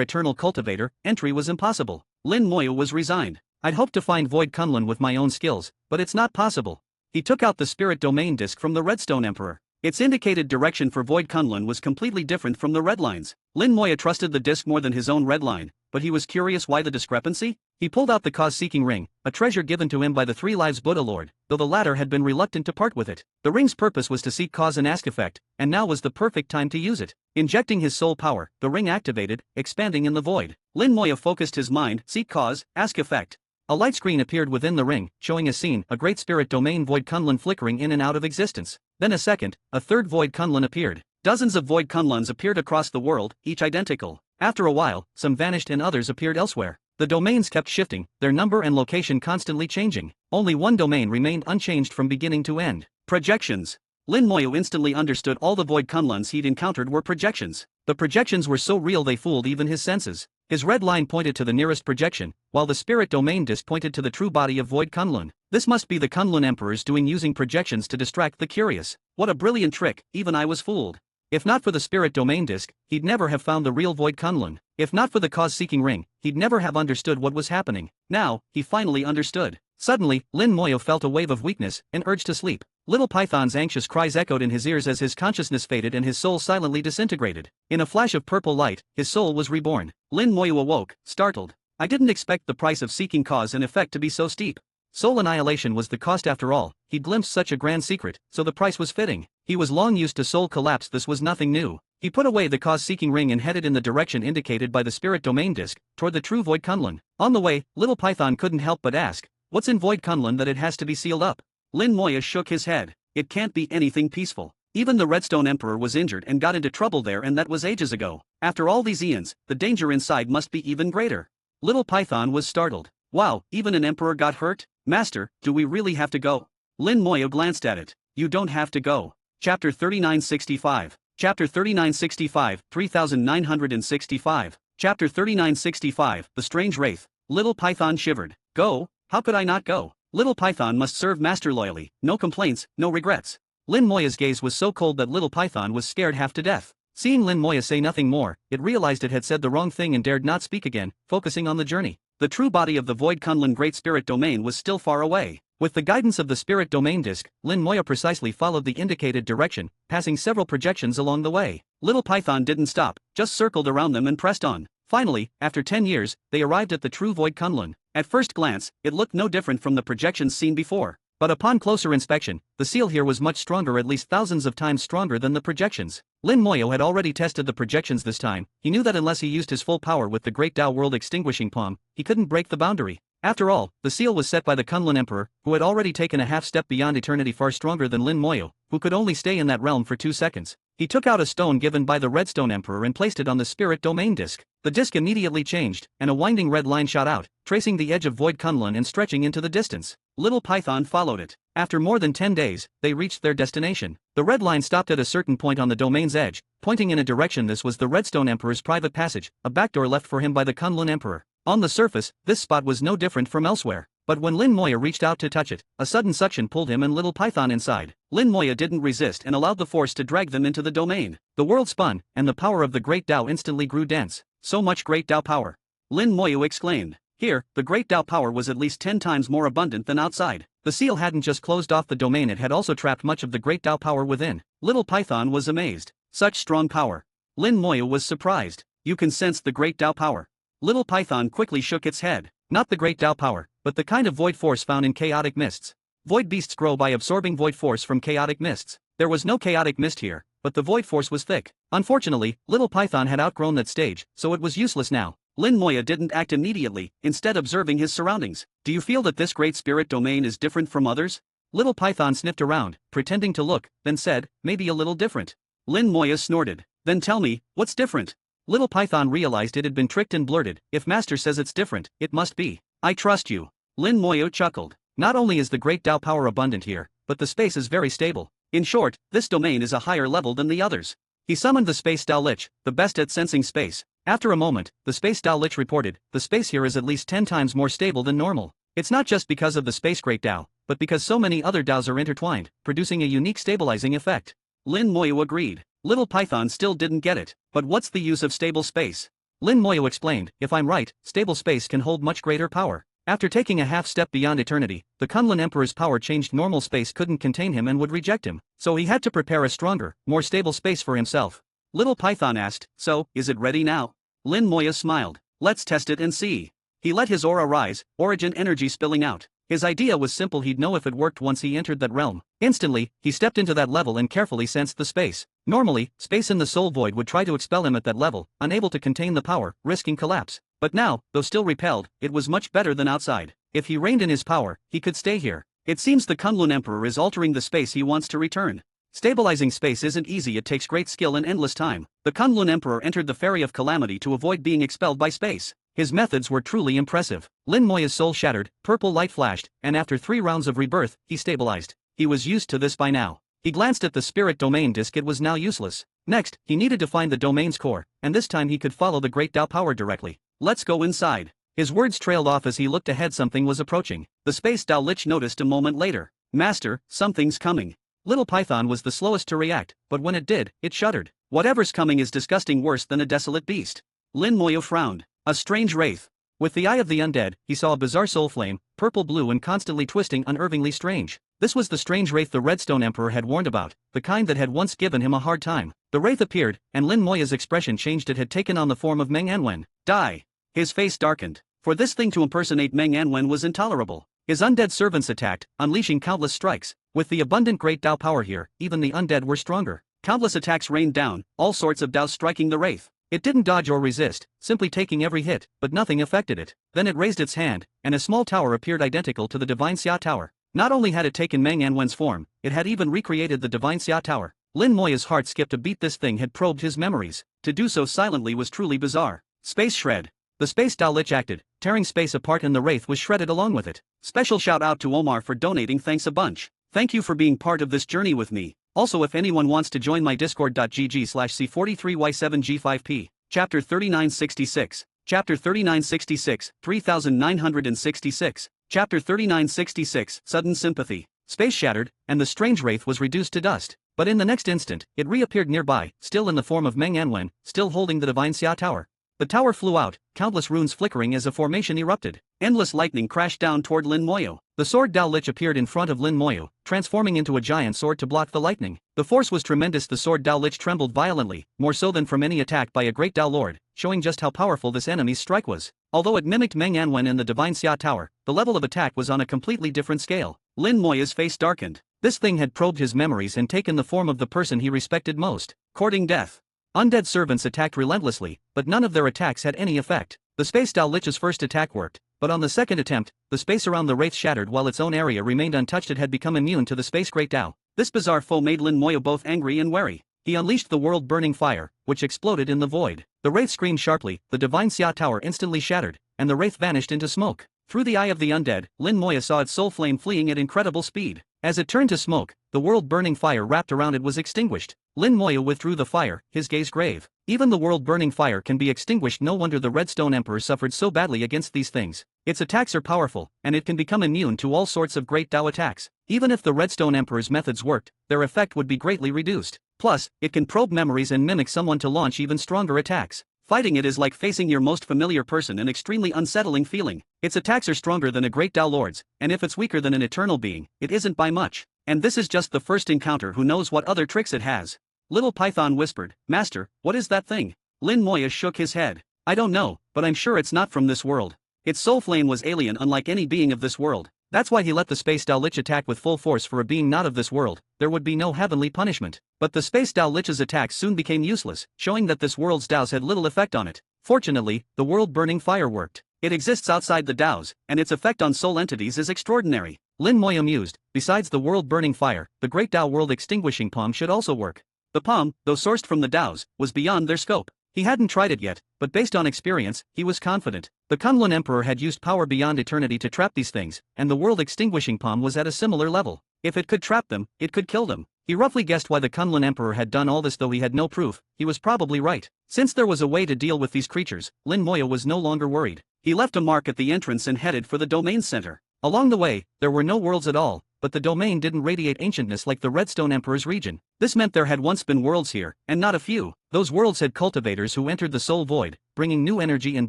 Eternal Cultivator, entry was impossible. Lin Moya was resigned. "I'd hoped to find Void Kunlun with my own skills, but it's not possible." He took out the Spirit Domain Disc from the Redstone Emperor. Its indicated direction for Void Kunlun was completely different from the red lines. Lin Moya trusted the disc more than his own red line, but he was curious why the discrepancy? He pulled out the cause-seeking ring, a treasure given to him by the Three Lives Buddha Lord, though the latter had been reluctant to part with it. The ring's purpose was to seek cause and ask effect, and now was the perfect time to use it. Injecting his soul power, the ring activated, expanding in the void. Lin Moya focused his mind, seek cause, ask effect. A light screen appeared within the ring, showing a scene, a great spirit domain Void Kunlun flickering in and out of existence. Then a second, a third Void Kunlun appeared. Dozens of Void Kunluns appeared across the world, each identical. After a while, some vanished and others appeared elsewhere. The domains kept shifting, their number and location constantly changing. Only one domain remained unchanged from beginning to end. Projections. Lin Moya instantly understood all the Void Kunluns he'd encountered were projections. The projections were so real they fooled even his senses. His red line pointed to the nearest projection, while the Spirit Domain Disc pointed to the true body of Void Kunlun. This must be the Kunlun Emperor's doing, using projections to distract the curious. What a brilliant trick, even I was fooled. If not for the Spirit Domain Disc, he'd never have found the real Void Kunlun. If not for the cause-seeking ring, he'd never have understood what was happening. Now, he finally understood. Suddenly, Lin Moya felt a wave of weakness, an urge to sleep. Little Python's anxious cries echoed in his ears as his consciousness faded and his soul silently disintegrated. In a flash of purple light, his soul was reborn. Lin Moya awoke, startled. I didn't expect the price of seeking cause and effect to be so steep. Soul annihilation was the cost after all. He glimpsed such a grand secret, so the price was fitting. He was long used to soul collapse, this was nothing new. He put away the cause-seeking ring and headed in the direction indicated by the Spirit Domain Disc, toward the true Void Kunlun. On the way, Little Python couldn't help but ask, what's in Void Kunlun that it has to be sealed up? Lin Moya shook his head. It can't be anything peaceful. Even the Redstone Emperor was injured and got into trouble there, and that was ages ago. After all these eons, the danger inside must be even greater. Little Python was startled. Wow, even an emperor got hurt? Master, do we really have to go? Lin Moyo glanced at it. You don't have to go. Chapter 3965. Chapter 3965, 3965. Chapter 3965, The Strange Wraith. Little Python shivered. Go? How could I not go? Little Python must serve Master loyally, no complaints, no regrets. Lin Moya's gaze was so cold that Little Python was scared half to death. Seeing Lin Moya say nothing more, it realized it had said the wrong thing and dared not speak again, focusing on the journey. The true body of the Void Kunlun Great Spirit Domain was still far away. With the guidance of the Spirit Domain Disc, Lin Moya precisely followed the indicated direction, passing several projections along the way. Little Python didn't stop, just circled around them and pressed on. Finally, after 10 years, they arrived at the true Void Kunlun. At first glance, it looked no different from the projections seen before. But upon closer inspection, the seal here was much stronger, at least thousands of times stronger than the projections. Lin Moyo had already tested the projections this time. He knew that unless he used his full power with the Great Tao World Extinguishing Palm, he couldn't break the boundary. After all, the seal was set by the Kunlun Emperor, who had already taken a half step beyond eternity, far stronger than Lin Moyo, who could only stay in that realm for 2 seconds. He took out a stone given by the Redstone Emperor and placed it on the Spirit Domain Disc. The disc immediately changed, and a winding red line shot out, tracing the edge of Void Kunlun and stretching into the distance. Little Python followed it. After more than 10 days, they reached their destination. The red line stopped at a certain point on the domain's edge, pointing in a direction. This was the Redstone Emperor's private passage, a backdoor left for him by the Kunlun Emperor. On the surface, this spot was no different from elsewhere. But when Lin Moya reached out to touch it, a sudden suction pulled him and Little Python inside. Lin Moya didn't resist and allowed the force to drag them into the domain. The world spun, and the power of the Great Tao instantly grew dense. So much Great Tao power! Lin Moya exclaimed. Here, the Great Tao power was at least 10 times more abundant than outside. The seal hadn't just closed off the domain, it had also trapped much of the Great Tao power within. Little Python was amazed. Such strong power. Lin Moya was surprised. You can sense the Great Tao power. Little Python quickly shook its head. Not the Great Tao power, but the kind of void force found in chaotic mists. Void beasts grow by absorbing void force from chaotic mists. There was no chaotic mist here, but the void force was thick. Unfortunately, Little Python had outgrown that stage, so it was useless now. Lin Moya didn't act immediately, instead observing his surroundings. Do you feel that this great spirit domain is different from others? Little Python sniffed around, pretending to look, then said, maybe a little different. Lin Moya snorted. Then tell me, what's different? Little Python realized it had been tricked and blurted, if Master says it's different, it must be. I trust you. Lin Moyo chuckled. Not only is the Great Tao power abundant here, but the space is very stable. In short, this domain is a higher level than the others. He summoned the Space Tao Lich, the best at sensing space. After a moment, the Space Tao Lich reported, the space here is at least 10 times more stable than normal. It's not just because of the Space Great Tao, but because so many other Taos are intertwined, producing a unique stabilizing effect. Lin Moyo agreed. Little Python still didn't get it. But what's the use of stable space? Lin Moyo explained, if I'm right, stable space can hold much greater power. After taking a half step beyond eternity, the Kunlun Emperor's power changed. Normal space couldn't contain him and would reject him, so he had to prepare a stronger, more stable space for himself. Little Python asked, so, is it ready now? Lin Moya smiled. Let's test it and see. He let his aura rise, origin energy spilling out. His idea was simple, he'd know if it worked once he entered that realm. Instantly, he stepped into that level and carefully sensed the space. Normally, space in the soul void would try to expel him at that level, unable to contain the power, risking collapse. But now, though still repelled, it was much better than outside. If he reined in his power, he could stay here. It seems the Kunlun Emperor is altering the space he wants to return. Stabilizing space isn't easy, it takes great skill and endless time. The Kunlun Emperor entered the Ferry of Calamity to avoid being expelled by space. His methods were truly impressive. Lin Moya's soul shattered, purple light flashed, and after 3 rounds of rebirth, he stabilized. He was used to this by now. He glanced at the Spirit Domain Disc, it was now useless. Next, he needed to find the domain's core, and this time he could follow the Great Tao power directly. Let's go inside. His words trailed off as he looked ahead. Something was approaching. The Space Tao Lich noticed a moment later. Master, something's coming. Little Python was the slowest to react, but when it did, it shuddered. Whatever's coming is disgusting, worse than a desolate beast. Lin Moyo frowned. A strange wraith. With the eye of the undead, he saw a bizarre soul flame, purple-blue and constantly twisting, unnervingly strange. This was the strange wraith the Redstone Emperor had warned about, the kind that had once given him a hard time. The wraith appeared, and Lin Moya's expression changed. It had taken on the form of Meng Anwen. Die! His face darkened. For this thing to impersonate Meng Anwen was intolerable. His undead servants attacked, unleashing countless strikes. With the abundant Great Tao power here, even the undead were stronger. Countless attacks rained down, all sorts of Taos striking the wraith. It didn't dodge or resist, simply taking every hit, but nothing affected it. Then it raised its hand, and a small tower appeared identical to the Divine Xia Tower. Not only had it taken Meng Anwen's form, it had even recreated the Divine Xia Tower. Lin Moya's heart skipped a beat. This thing had probed his memories. To do so silently was truly bizarre. Space shred. The space Dawlich acted, tearing space apart, and the wraith was shredded along with it. Special shout out to Omar for donating. Thanks a bunch. Thank you for being part of this journey with me. Also, if anyone wants to join my discord.gg/c43y7g5p. Chapter 3966. Chapter 3966, 3966. Chapter 3966, Sudden Sympathy. Space shattered, and the strange wraith was reduced to dust. But in the next instant, it reappeared nearby, still in the form of Meng Anwen, still holding the Divine Xia Tower. The tower flew out, countless runes flickering as a formation erupted. Endless lightning crashed down toward Lin Moyo. The sword Dawlich appeared in front of Lin Moyo, transforming into a giant sword to block the lightning. The force was tremendous. The sword Dawlich trembled violently, more so than from any attack by a great Dao Lord, showing just how powerful this enemy's strike was. Although it mimicked Meng Anwen and the Divine Xia Tower, the level of attack was on a completely different scale. Lin Moya's face darkened. This thing had probed his memories and taken the form of the person he respected most. Courting death. Undead servants attacked relentlessly, but none of their attacks had any effect. The space Dawlich's first attack worked, but on the second attempt, the space around the wraith shattered while its own area remained untouched. It had become immune to the space Great Dao. This bizarre foe made Lin Moyo both angry and wary. He unleashed the world-burning fire, which exploded in the void. The wraith screamed sharply, the Divine Xia Tower instantly shattered, and the wraith vanished into smoke. Through the eye of the undead, Lin Moya saw its soul flame fleeing at incredible speed. As it turned to smoke, the world-burning fire wrapped around it was extinguished. Lin Moya withdrew the fire, his gaze grave. Even the world-burning fire can be extinguished. No wonder the Redstone Emperor suffered so badly against these things. Its attacks are powerful, and it can become immune to all sorts of great Dao attacks. Even if the Redstone Emperor's methods worked, their effect would be greatly reduced. Plus, it can probe memories and mimic someone to launch even stronger attacks. Fighting it is like facing your most familiar person, an extremely unsettling feeling. Its attacks are stronger than a great Dao Lord's, and if it's weaker than an eternal being, it isn't by much. And this is just the first encounter. Who knows what other tricks it has? Little Python whispered, "Master, what is that thing?" Lin Moya shook his head. "I don't know, but I'm sure it's not from this world. Its soul flame was alien, unlike any being of this world. That's why he let the space Dawlich attack with full force. For a being not of this world, there would be no heavenly punishment. But the space Dawlich's attacks soon became useless, showing that this world's Daos had little effect on it. Fortunately, the world-burning fire worked. It exists outside the Daos, and its effect on soul entities is extraordinary." Lin Moya mused. Besides the world-burning fire, the great Dao world-extinguishing palm should also work. The palm, though sourced from the Daos, was beyond their scope. He hadn't tried it yet, but based on experience, he was confident. The Kunlun Emperor had used power beyond eternity to trap these things, and the world-extinguishing palm was at a similar level. If it could trap them, it could kill them. He roughly guessed why the Kunlun Emperor had done all this. Though he had no proof, he was probably right. Since there was a way to deal with these creatures, Lin Moya was no longer worried. He left a mark at the entrance and headed for the domain center. Along the way, there were no worlds at all, but the domain didn't radiate ancientness like the Redstone Emperor's region. This meant there had once been worlds here, and not a few. Those worlds had cultivators who entered the soul void, bringing new energy and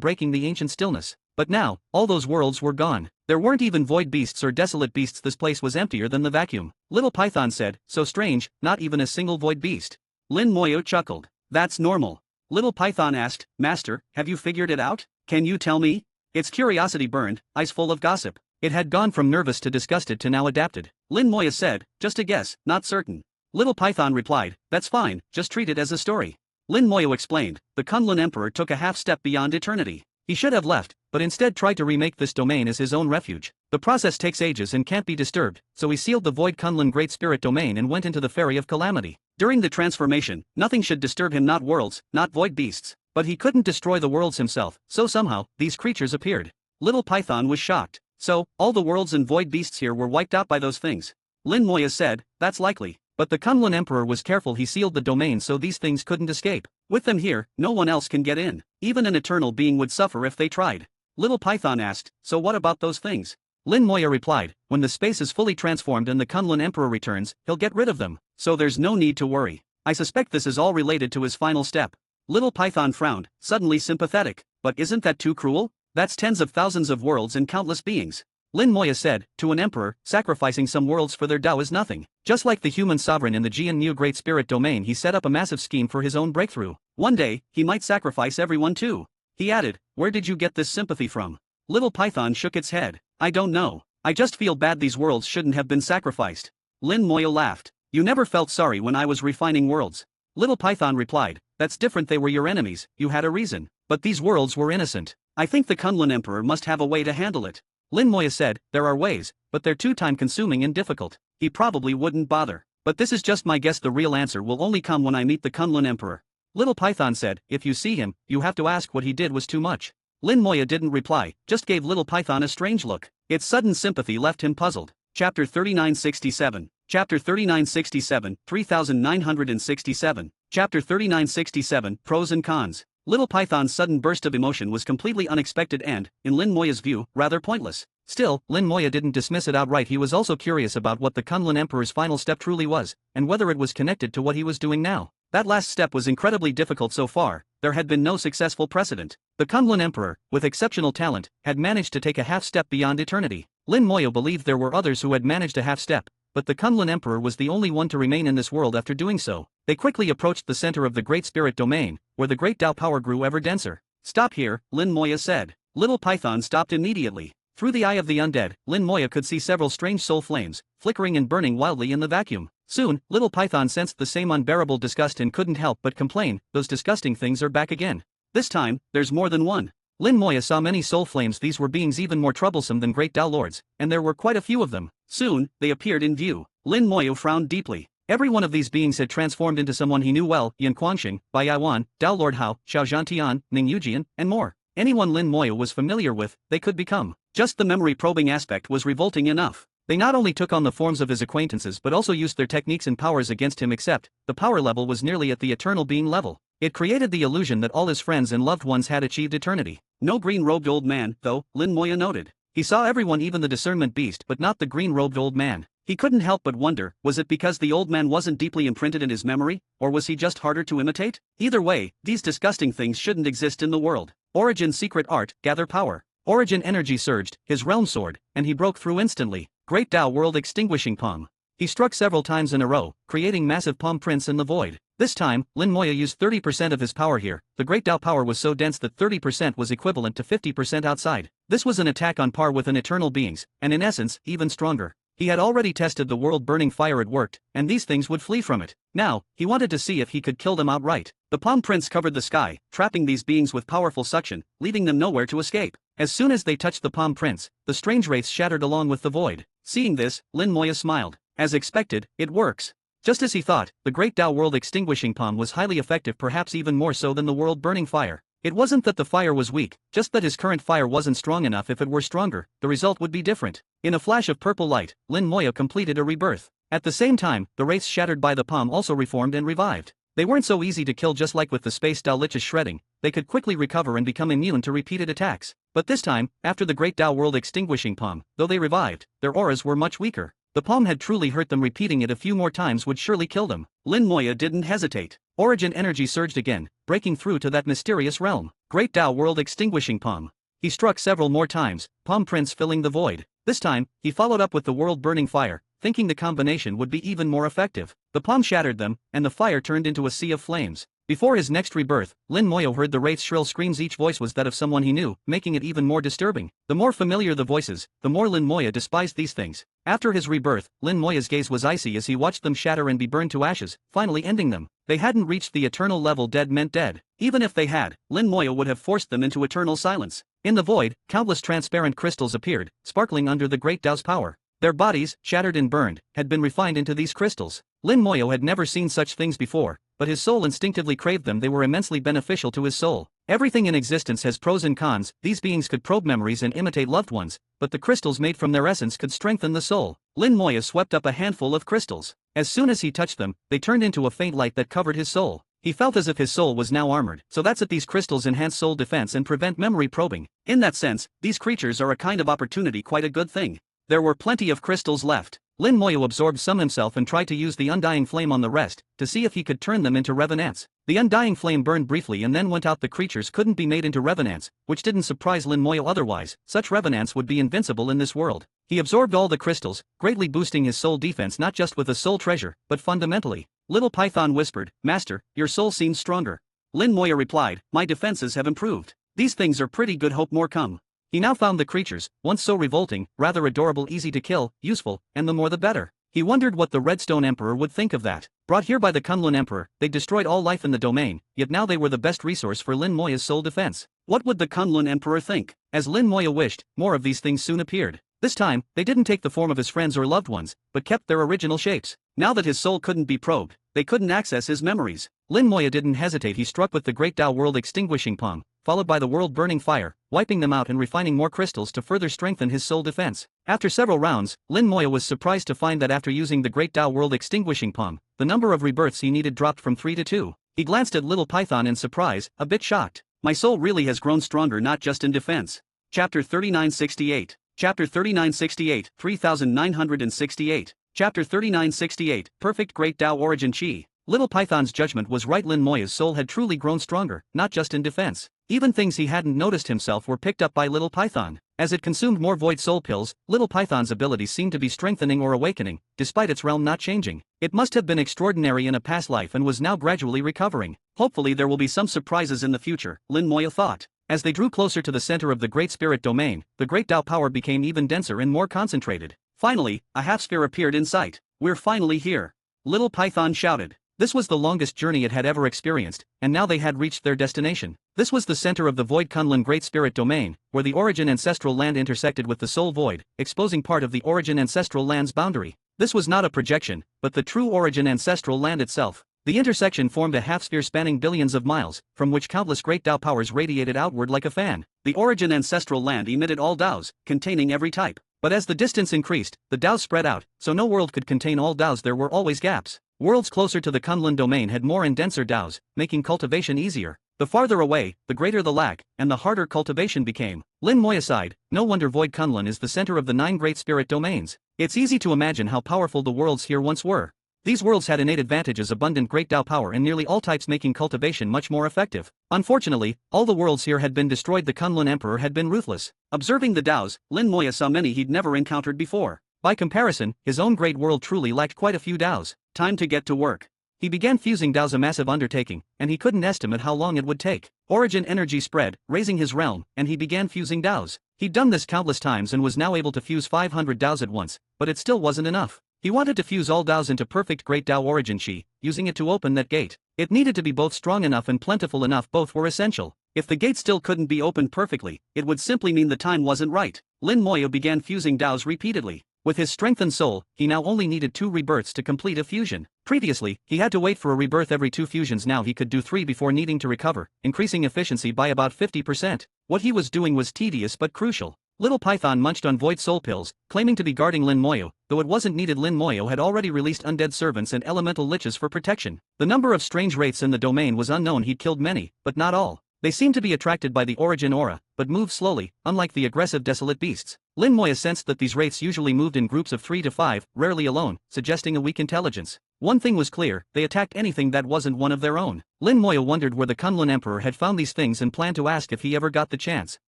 breaking the ancient stillness. But now, all those worlds were gone. There weren't even void beasts or desolate beasts. This place was emptier than the vacuum. Little Python said, "So strange, not even a single void beast." Lin Moyo chuckled. "That's normal." Little Python asked, "Master, have you figured it out? Can you tell me?" Its curiosity burned, eyes full of gossip. It had gone from nervous to disgusted to now adapted. Lin Moya said, "Just a guess, not certain." Little Python replied, "That's fine, just treat it as a story." Lin Moyo explained, "The Kunlun Emperor took a half step beyond eternity. He should have left, but instead tried to remake this domain as his own refuge. The process takes ages and can't be disturbed, so he sealed the Void Kunlun Great Spirit domain and went into the Ferry of Calamity. During the transformation, nothing should disturb him, not worlds, not void beasts. But he couldn't destroy the worlds himself, so somehow, these creatures appeared." Little Python was shocked. "So, all the worlds and void beasts here were wiped out by those things?" Lin Moya said, "That's likely. But the Kunlun Emperor was careful. He sealed the domain so these things couldn't escape. With them here, no one else can get in. Even an eternal being would suffer if they tried." Little Python asked, "So what about those things?" Lin Moya replied, "When the space is fully transformed and the Kunlun Emperor returns, he'll get rid of them. So there's no need to worry. I suspect this is all related to his final step." Little Python frowned, suddenly sympathetic. "But isn't that too cruel? That's tens of thousands of worlds and countless beings." Lin Moya said, "To an emperor, sacrificing some worlds for their Dao is nothing. Just like the human sovereign in the Jian Mu Great Spirit domain, he set up a massive scheme for his own breakthrough. One day, he might sacrifice everyone too." He added, "Where did you get this sympathy from?" Little Python shook its head. "I don't know. I just feel bad. These worlds shouldn't have been sacrificed." Lin Moya laughed. "You never felt sorry when I was refining worlds." Little Python replied, "That's different. They were your enemies, you had a reason. But these worlds were innocent. I think the Kunlun Emperor must have a way to handle it." Lin Moya said, "There are ways, but they're too time-consuming and difficult. He probably wouldn't bother. But this is just my guess. The real answer will only come when I meet the Kunlun Emperor. Little Python said, if you see him, you have to ask what he did was too much. Lin Moya didn't reply, just gave Little Python a strange look. Its sudden sympathy left him puzzled. Chapter 3967. Chapter 3967, 3967. Chapter 3967, Pros and Cons. Little Python's sudden burst of emotion was completely unexpected and, in Lin Moya's view, rather pointless. Still, Lin Moya didn't dismiss it outright. He was also curious about what the Kunlun Emperor's final step truly was, and whether it was connected to what he was doing now. That last step was incredibly difficult so far. There had been no successful precedent. The Kunlun Emperor, with exceptional talent, had managed to take a half step beyond eternity. Lin Moya believed there were others who had managed a half step, but the Kunlun Emperor was the only one to remain in this world after doing so. They quickly approached the center of the Great Spirit Domain, where the Great Tao power grew ever denser. Stop here, Lin Moya said. Little Python stopped immediately. Through the eye of the undead, Lin Moya could see several strange soul flames, flickering and burning wildly in the vacuum. Soon, Little Python sensed the same unbearable disgust and couldn't help but complain, those disgusting things are back again. This time, there's more than one. Lin Moya saw many soul flames. These were beings even more troublesome than Great Tao Lords, and there were quite a few of them. Soon, they appeared in view. Lin Moya frowned deeply. Every one of these beings had transformed into someone he knew well: Yan Quanxing, Bai Yaiwan, Tao Lord Hao, Xiao Zhantian, Ning Yujian, and more. Anyone Lin Moya was familiar with, they could become. Just the memory-probing aspect was revolting enough. They not only took on the forms of his acquaintances but also used their techniques and powers against him, except, the power level was nearly at the eternal being level. It created the illusion that all his friends and loved ones had achieved eternity. No green-robed old man, though, Lin Moya noted. He saw everyone, even the discernment beast, but not the green-robed old man. He couldn't help but wonder, was it because the old man wasn't deeply imprinted in his memory, or was he just harder to imitate? Either way, these disgusting things shouldn't exist in the world. Origin's secret art, gather power. Origin energy surged, his realm soared, and he broke through instantly. Great Tao World Extinguishing Palm. He struck several times in a row, creating massive palm prints in the void. This time, Lin Moya used 30% of his power here. The Great Tao power was so dense that 30% was equivalent to 50% outside. This was an attack on par with an eternal being's, and in essence, even stronger. He had already tested the world-burning fire. It worked, and these things would flee from it. Now, he wanted to see if he could kill them outright. The palm prints covered the sky, trapping these beings with powerful suction, leaving them nowhere to escape. As soon as they touched the palm prints, the strange wraiths shattered along with the void. Seeing this, Lin Moya smiled. As expected, it works. Just as he thought, the Great Tao World Extinguishing Palm was highly effective, perhaps even more so than the world-burning fire. It wasn't that the fire was weak, just that his current fire wasn't strong enough. If it were stronger, the result would be different. In a flash of purple light, Lin Moya completed a rebirth. At the same time, the wraiths shattered by the palm also reformed and revived. They weren't so easy to kill. Just like with the Space Tao Lich's shredding, they could quickly recover and become immune to repeated attacks. But this time, after the Great Tao World Extinguishing Palm, though they revived, their auras were much weaker. The palm had truly hurt them. Repeating it a few more times would surely kill them. Lin Moya didn't hesitate. Origin energy surged again, breaking through to that mysterious realm. Great Tao World Extinguishing Palm. He struck several more times, palm prints filling the void. This time, he followed up with the world-burning fire, thinking the combination would be even more effective. The palm shattered them, and the fire turned into a sea of flames. Before his next rebirth, Lin Moya heard the wraith's shrill screams. Each voice was that of someone he knew, making it even more disturbing. The more familiar the voices, the more Lin Moya despised these things. After his rebirth, Lin Moya's gaze was icy as he watched them shatter and be burned to ashes, finally ending them. They hadn't reached the eternal level. Dead meant dead. Even if they had, Lin Moya would have forced them into eternal silence. In the void, countless transparent crystals appeared, sparkling under the Great Tao's power. Their bodies, shattered and burned, had been refined into these crystals. Lin Moya had never seen such things before, but his soul instinctively craved them. They were immensely beneficial to his soul. Everything in existence has pros and cons. These beings could probe memories and imitate loved ones, but the crystals made from their essence could strengthen the soul. Lin Moya swept up a handful of crystals. As soon as he touched them, they turned into a faint light that covered his soul. He felt as if his soul was now armored. So that's it. These crystals enhance soul defense and prevent memory probing. In that sense, these creatures are a kind of opportunity, quite a good thing. There were plenty of crystals left. Lin Moya absorbed some himself and tried to use the undying flame on the rest, to see if he could turn them into revenants. The undying flame burned briefly and then went out. The creatures couldn't be made into revenants, which didn't surprise Lin Moya. Otherwise, such revenants would be invincible in this world. He absorbed all the crystals, greatly boosting his soul defense, not just with a soul treasure, but fundamentally. Little Python whispered, "Master, your soul seems stronger." Lin Moya replied, "My defenses have improved. These things are pretty good. Hope more come." He now found the creatures, once so revolting, rather adorable, easy to kill, useful, and the more the better. He wondered what the Redstone Emperor would think of that. Brought here by the Kunlun Emperor, they destroyed all life in the domain, yet now they were the best resource for Lin Moya's soul defense. What would the Kunlun Emperor think? As Lin Moya wished, more of these things soon appeared. This time, they didn't take the form of his friends or loved ones, but kept their original shapes. Now that his soul couldn't be probed, they couldn't access his memories. Lin Moya didn't hesitate. He struck with the Great Tao World Extinguishing Palm, followed by the World Burning Fire, wiping them out and refining more crystals to further strengthen his soul defense. After several rounds, Lin Moya was surprised to find that after using the Great Tao World Extinguishing Palm, the number of rebirths he needed dropped from 3 to 2. He glanced at Little Python in surprise, a bit shocked. My soul really has grown stronger, not just in defense. Chapter 3968. Chapter 3968, 3968. Chapter 3968, Perfect Great Tao Origin Chi. Little Python's judgment was right. Lin Moya's soul had truly grown stronger, not just in defense. Even things he hadn't noticed himself were picked up by Little Python. As it consumed more Void Soul Pills, Little Python's abilities seemed to be strengthening or awakening, despite its realm not changing. It must have been extraordinary in a past life and was now gradually recovering. Hopefully there will be some surprises in the future, Lin Moya thought. As they drew closer to the center of the Great Spirit Domain, the Great Tao power became even denser and more concentrated. Finally, a half-sphere appeared in sight. We're finally here. Little Python shouted. This was the longest journey it had ever experienced, and now they had reached their destination. This was the center of the Void Kunlun Great Spirit Domain, where the Origin Ancestral Land intersected with the Soul Void, exposing part of the Origin Ancestral Land's boundary. This was not a projection, but the true Origin Ancestral Land itself. The intersection formed a half-sphere spanning billions of miles, from which countless Great Tao powers radiated outward like a fan. The Origin Ancestral Land emitted all Taos, containing every type. But as the distance increased, the Taos spread out, so no world could contain all Taos. There were always gaps. Worlds closer to the Kunlun domain had more and denser Taos, making cultivation easier. The farther away, the greater the lack, and the harder cultivation became. Lin Moya sighed. No wonder Void Kunlun is the center of the 9 Great Spirit Domains. It's easy to imagine how powerful the worlds here once were. These worlds had innate advantages, abundant Great Tao power in nearly all types, making cultivation much more effective. Unfortunately, all the worlds here had been destroyed. The Kunlun Emperor had been ruthless. Observing the Taos, Lin Moya saw many he'd never encountered before. By comparison, his own great world truly lacked quite a few Taos. Time to get to work. He began fusing Taos, a massive undertaking, and he couldn't estimate how long it would take. Origin energy spread, raising his realm, and he began fusing Taos. He'd done this countless times and was now able to fuse 500 Taos at once, but it still wasn't enough. He wanted to fuse all Taos into perfect Great Tao Origin Chi, using it to open that gate. It needed to be both strong enough and plentiful enough. Both were essential. If the gate still couldn't be opened perfectly, it would simply mean the time wasn't right. Lin Moya began fusing Taos repeatedly. With his strengthened soul, he now only needed 2 rebirths to complete a fusion. Previously, he had to wait for a rebirth every 2 fusions. Now he could do 3 before needing to recover, increasing efficiency by about 50%. What he was doing was tedious but crucial. Little Python munched on Void Soul Pills, claiming to be guarding Lin Moya, though it wasn't needed. Lin Moya had already released undead servants and elemental liches for protection. The number of strange wraiths in the domain was unknown. He'd killed many, but not all. They seemed to be attracted by the Origin aura, but moved slowly, unlike the aggressive desolate beasts. Lin Moya sensed that these wraiths usually moved in groups of 3 to 5, rarely alone, suggesting a weak intelligence. One thing was clear: they attacked anything that wasn't one of their own. Lin Moya wondered where the Kunlun Emperor had found these things and planned to ask if he ever got the chance.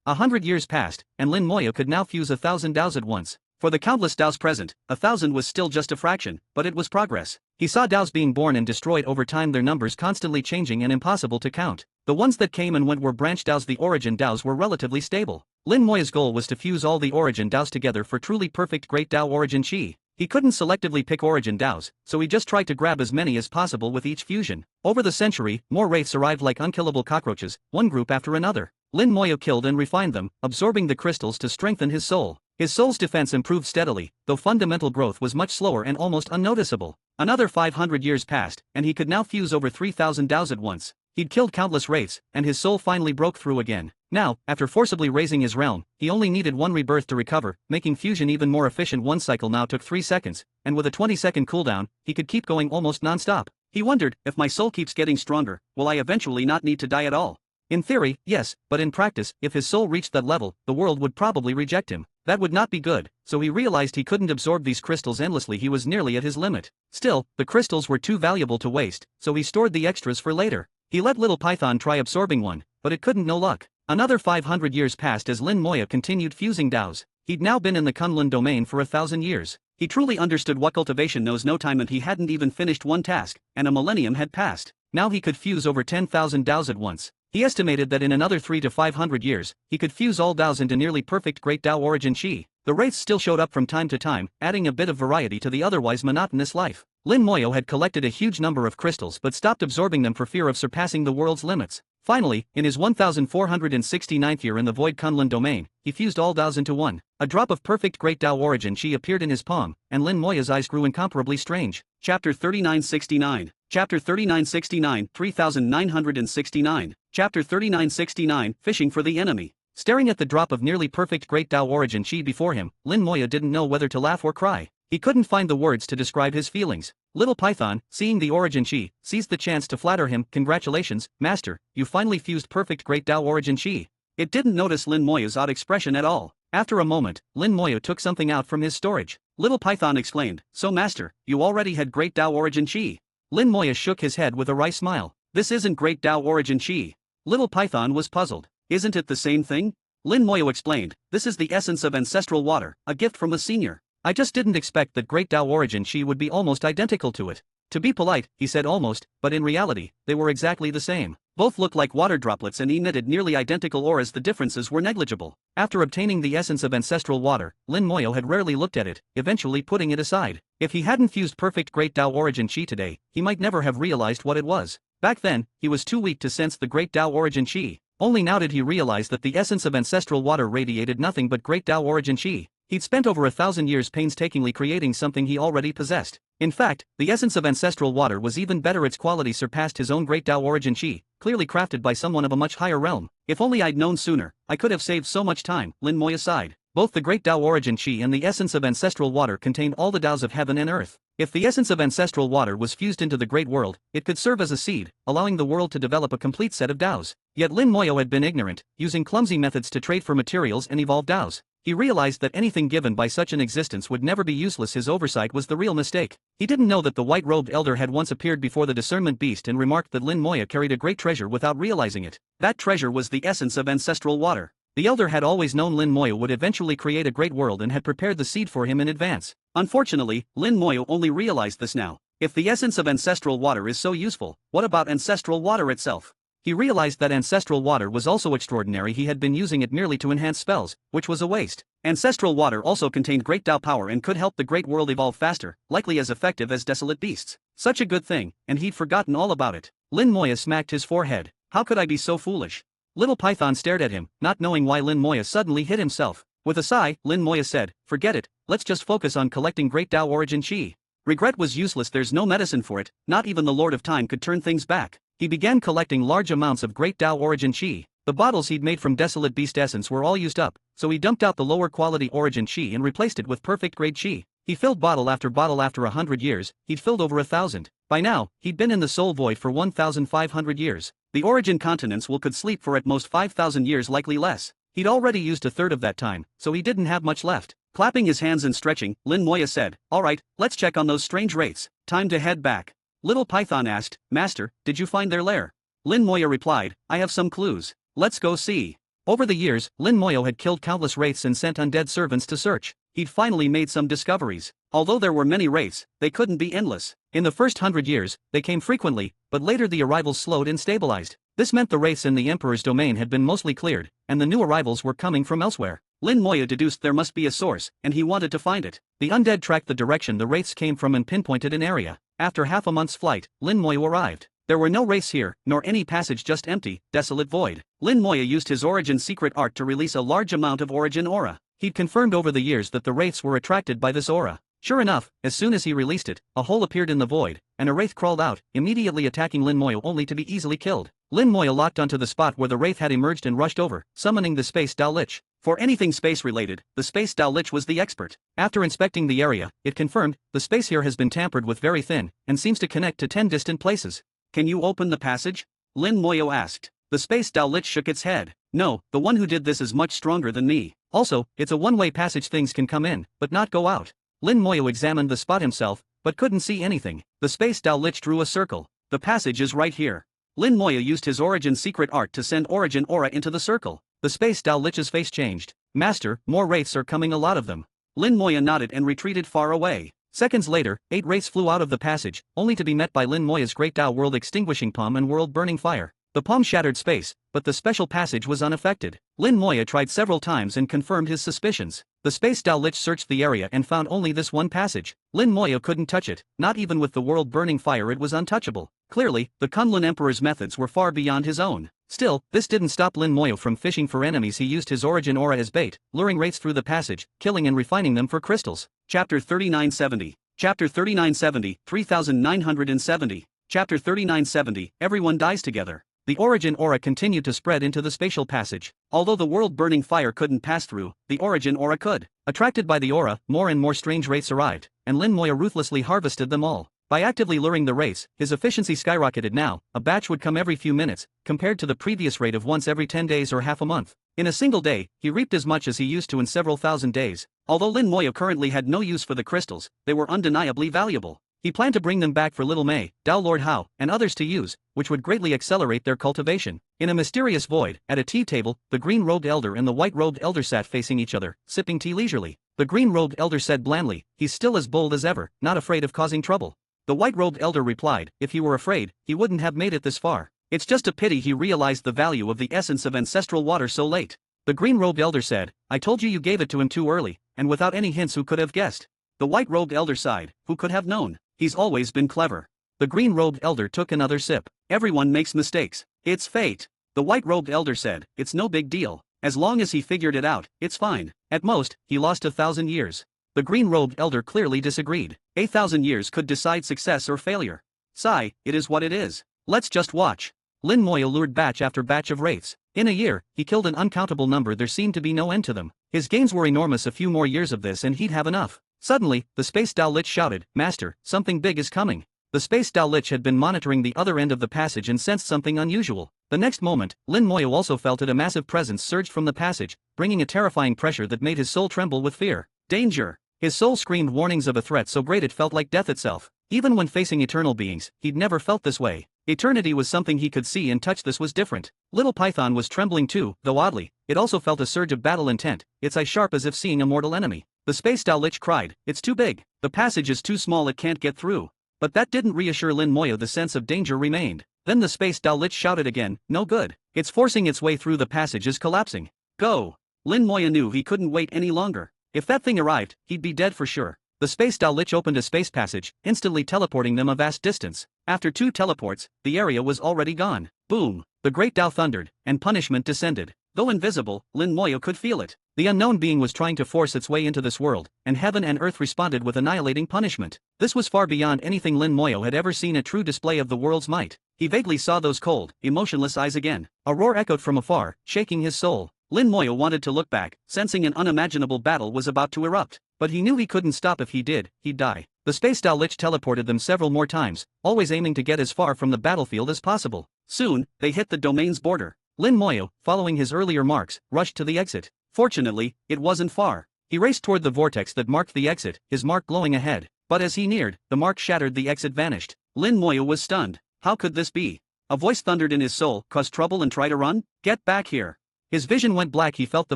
100 years passed, and Lin Moya could now fuse 1,000 Taos at once. For the countless Taos present, 1,000 was still just a fraction, but it was progress. He saw Taos being born and destroyed over time, their numbers constantly changing and impossible to count. The ones that came and went were branch Taos. The Origin Taos were relatively stable. Lin Moya's goal was to fuse all the Origin Taos together for truly perfect Great Tao Origin Chi. He couldn't selectively pick Origin Taos, so he just tried to grab as many as possible with each fusion. Over the century, more wraiths arrived like unkillable cockroaches, one group after another. Lin Moya killed and refined them, absorbing the crystals to strengthen his soul. His soul's defense improved steadily, though fundamental growth was much slower and almost unnoticeable. Another 500 years passed, and he could now fuse over 3,000 Taos at once. He'd killed countless wraiths, and his soul finally broke through again. Now, after forcibly raising his realm, he only needed 1 rebirth to recover, making fusion even more efficient. 1 cycle now took 3 seconds, and with a 20-second cooldown, he could keep going almost non-stop. He wondered, if my soul keeps getting stronger, will I eventually not need to die at all? In theory, yes, but in practice, if his soul reached that level, the world would probably reject him. That would not be good, so he realized he couldn't absorb these crystals endlessly. He was nearly at his limit. Still, the crystals were too valuable to waste, so he stored the extras for later. He let Little Python try absorbing one, but it couldn't. No luck. Another 500 years passed as Lin Moya continued fusing Taos. He'd now been in the Kunlun domain for 1,000 years. He truly understood what cultivation knows no time, and he hadn't even finished one task, and a millennium had passed. Now he could fuse over 10,000 Taos at once. He estimated that in another 3 to 500 years, he could fuse all Taos into nearly perfect Great Tao Origin Chi. The wraiths still showed up from time to time, adding a bit of variety to the otherwise monotonous life. Lin Moya had collected a huge number of crystals but stopped absorbing them for fear of surpassing the world's limits. Finally, in his 1469th year in the Void Kunlun domain, he fused all Daos into one. A drop of perfect Great Dao origin Chi appeared in his palm, and Lin Moya's eyes grew incomparably strange. Chapter 3969. Chapter 3969, 3969. Chapter 3969, Fishing for the Enemy. Staring at the drop of nearly perfect Great Dao origin Chi before him, Lin Moya didn't know whether to laugh or cry. He couldn't find the words to describe his feelings. Little Python, seeing the origin Chi, seized the chance to flatter him. "Congratulations, Master, you finally fused perfect Great Dao origin Chi." It didn't notice Lin Moya's odd expression at all. After a moment, Lin Moya took something out from his storage. Little Python exclaimed, "So Master, you already had Great Dao origin Chi?" Lin Moya shook his head with a wry smile. "This isn't Great Dao origin Chi." Little Python was puzzled. "Isn't it the same thing?" Lin Moya explained, "This is the essence of ancestral water, a gift from a senior. I just didn't expect that Great Dao origin Chi would be almost identical to it." To be polite, he said almost, but in reality, they were exactly the same. Both looked like water droplets and emitted nearly identical auras. The differences were negligible. After obtaining the essence of ancestral water, Lin Moya had rarely looked at it, eventually putting it aside. If he hadn't fused perfect Great Dao origin Chi today, he might never have realized what it was. Back then, he was too weak to sense the Great Dao origin Chi. Only now did he realize that the essence of ancestral water radiated nothing but Great Dao origin Chi. He'd spent over 1,000 years painstakingly creating something he already possessed. In fact, the essence of ancestral water was even better. Its quality surpassed his own Great Dao origin Chi, clearly crafted by someone of a much higher realm. "If only I'd known sooner, I could have saved so much time," Lin Moya sighed. Both the Great Dao origin Chi and the essence of ancestral water contained all the Daos of heaven and earth. If the essence of ancestral water was fused into the great world, it could serve as a seed, allowing the world to develop a complete set of Daos. Yet Lin Moya had been ignorant, using clumsy methods to trade for materials and evolve Daos. He realized that anything given by such an existence would never be useless. His oversight was the real mistake. He didn't know that the white-robed elder had once appeared before the discernment beast and remarked that Lin Moya carried a great treasure without realizing it. That treasure was the essence of ancestral water. The elder had always known Lin Moya would eventually create a great world and had prepared the seed for him in advance. Unfortunately, Lin Moya only realized this now. If the essence of ancestral water is so useful, what about ancestral water itself? He realized that ancestral water was also extraordinary. He had been using it merely to enhance spells, which was a waste. Ancestral water also contained Great Dao power and could help the great world evolve faster, likely as effective as desolate beasts. Such a good thing, and he'd forgotten all about it. Lin Moya smacked his forehead. How could I be so foolish? Little Python stared at him, not knowing why Lin Moya suddenly hit himself. With a sigh, Lin Moya said, "Forget it, let's just focus on collecting Great Dao origin Chi." Regret was useless. There's no medicine for it, not even the Lord of Time could turn things back. He began collecting large amounts of Great Dao origin Chi. The bottles he'd made from Desolate Beast essence were all used up, so he dumped out the lower quality origin Chi and replaced it with perfect grade Chi. He filled bottle after 100 years, he'd filled over 1,000. By now, he'd been in the soul void for 1,500 years. The origin continents could sleep for at most 5,000 years, likely less. He'd already used a third of that time, so he didn't have much left. Clapping his hands and stretching, Lin Moya said, "Alright, let's check on those strange wraiths. Time to head back." Little Python asked, "Master, did you find their lair?" Lin Moya replied, "I have some clues. Let's go see." Over the years, Lin Moya had killed countless wraiths and sent undead servants to search. He'd finally made some discoveries. Although there were many wraiths, they couldn't be endless. In the first 100 years, they came frequently, but later the arrivals slowed and stabilized. This meant the wraiths in the Emperor's domain had been mostly cleared, and the new arrivals were coming from elsewhere. Lin Moya deduced there must be a source, and he wanted to find it. The undead tracked the direction the wraiths came from and pinpointed an area. After half a month's flight, Lin Moya arrived. There were no wraiths here, nor any passage, just empty, desolate void. Lin Moya used his origin secret art to release a large amount of origin aura. He'd confirmed over the years that the wraiths were attracted by this aura. Sure enough, as soon as he released it, a hole appeared in the void, and a wraith crawled out, immediately attacking Lin Moya only to be easily killed. Lin Moya locked onto the spot where the wraith had emerged and rushed over, summoning the Space Dao Lich. For anything space-related, the Space Dao Lich was the expert. After inspecting the area, it confirmed, the space here has been tampered with very thin, and seems to connect to 10 distant places. "Can you open the passage?" Lin Moya asked. The Space Dao Lich shook its head. "No, the one who did this is much stronger than me. Also, it's a one-way passage. Things can come in, but not go out." Lin Moya examined the spot himself, but couldn't see anything. The Space Dao Lich drew a circle. "The passage is right here." Lin Moya used his origin secret art to send origin aura into the circle. The Space Dao Lich's face changed. "Master, more wraiths are coming, a lot of them." Lin Moya nodded and retreated far away. Seconds later, 8 wraiths flew out of the passage, only to be met by Lin Moya's Great Dao World extinguishing palm and world burning fire. The palm shattered space, but the special passage was unaffected. Lin Moya tried several times and confirmed his suspicions. The Space Dao Lich searched the area and found only this one passage. Lin Moya couldn't touch it, not even with the world burning fire. It was untouchable. Clearly, the Kunlun Emperor's methods were far beyond his own. Still, this didn't stop Lin Moyo from fishing for enemies. He used his origin aura as bait, luring wraiths through the passage, killing and refining them for crystals. Chapter 3970. Chapter 3970, 3970. Chapter 3970, everyone dies together. The origin aura continued to spread into the spatial passage. Although the world-burning fire couldn't pass through, the origin aura could. Attracted by the aura, more and more strange wraiths arrived, and Lin Moyo ruthlessly harvested them all. By actively luring the wraiths, his efficiency skyrocketed. Now, a batch would come every few minutes, compared to the previous rate of once every 10 days or half a month. In a single day, he reaped as much as he used to in several thousand days. Although Lin Moyo currently had no use for the crystals, they were undeniably valuable. He planned to bring them back for Little May, Dao Lord Hao, and others to use, which would greatly accelerate their cultivation. In a mysterious void, at a tea table, the green-robed elder and the white-robed elder sat facing each other, sipping tea leisurely. The green-robed elder said blandly, "He's still as bold as ever, not afraid of causing trouble." The white-robed elder replied, "If he were afraid, he wouldn't have made it this far. It's just a pity he realized the value of the essence of ancestral water so late." The green-robed elder said, "I told you gave it to him too early, and without any hints. Who could have guessed?" The white-robed elder sighed, "Who could have known? He's always been clever." The green-robed elder took another sip. "Everyone makes mistakes. It's fate." The white-robed elder said, "It's no big deal. As long as he figured it out, it's fine. At most, he lost 1,000 years. The green-robed elder clearly disagreed. 1,000 years could decide success or failure. Sigh, it is what it is. Let's just watch. Lin Moyo lured batch after batch of wraiths. In a year, he killed an uncountable number. There seemed to be no end to them. His gains were enormous. A few more years of this and he'd have enough. Suddenly, the Space Dao Lich shouted, "Master, something big is coming." The Space Dao Lich had been monitoring the other end of the passage and sensed something unusual. The next moment, Lin Moyo also felt it. A massive presence surged from the passage, bringing a terrifying pressure that made his soul tremble with fear. Danger! His soul screamed warnings of a threat so great it felt like death itself. Even when facing eternal beings, he'd never felt this way. Eternity was something he could see and touch. This was different. Little Python was trembling too, though oddly, it also felt a surge of battle intent, its eyes sharp as if seeing a mortal enemy. The Space Dao Lich cried, "It's too big. The passage is too small. It can't get through." But that didn't reassure Lin Moyo. The sense of danger remained. Then the Space Dao Lich shouted again, "No good. It's forcing its way through. The passage is collapsing. Go." Lin Moyo knew he couldn't wait any longer. If that thing arrived, he'd be dead for sure. The Space Dao Lich opened a space passage, instantly teleporting them a vast distance. After 2 teleports, the area was already gone. Boom! The great Dao thundered, and punishment descended. Though invisible, Lin Moyo could feel it. The unknown being was trying to force its way into this world, and heaven and earth responded with annihilating punishment. This was far beyond anything Lin Moyo had ever seen. A true display of the world's might. He vaguely saw those cold, emotionless eyes again. A roar echoed from afar, shaking his soul. Lin Moyo wanted to look back, sensing an unimaginable battle was about to erupt. But he knew he couldn't stop. If he did, he'd die. The Space Dao Lich teleported them several more times, always aiming to get as far from the battlefield as possible. Soon, they hit the domain's border. Lin Moyo, following his earlier marks, rushed to the exit. Fortunately, it wasn't far. He raced toward the vortex that marked the exit, his mark glowing ahead. But as he neared, the mark shattered. The exit vanished. Lin Moyo was stunned. How could this be? A voice thundered in his soul, "Cause trouble and try to run? Get back here." His vision went black. He felt the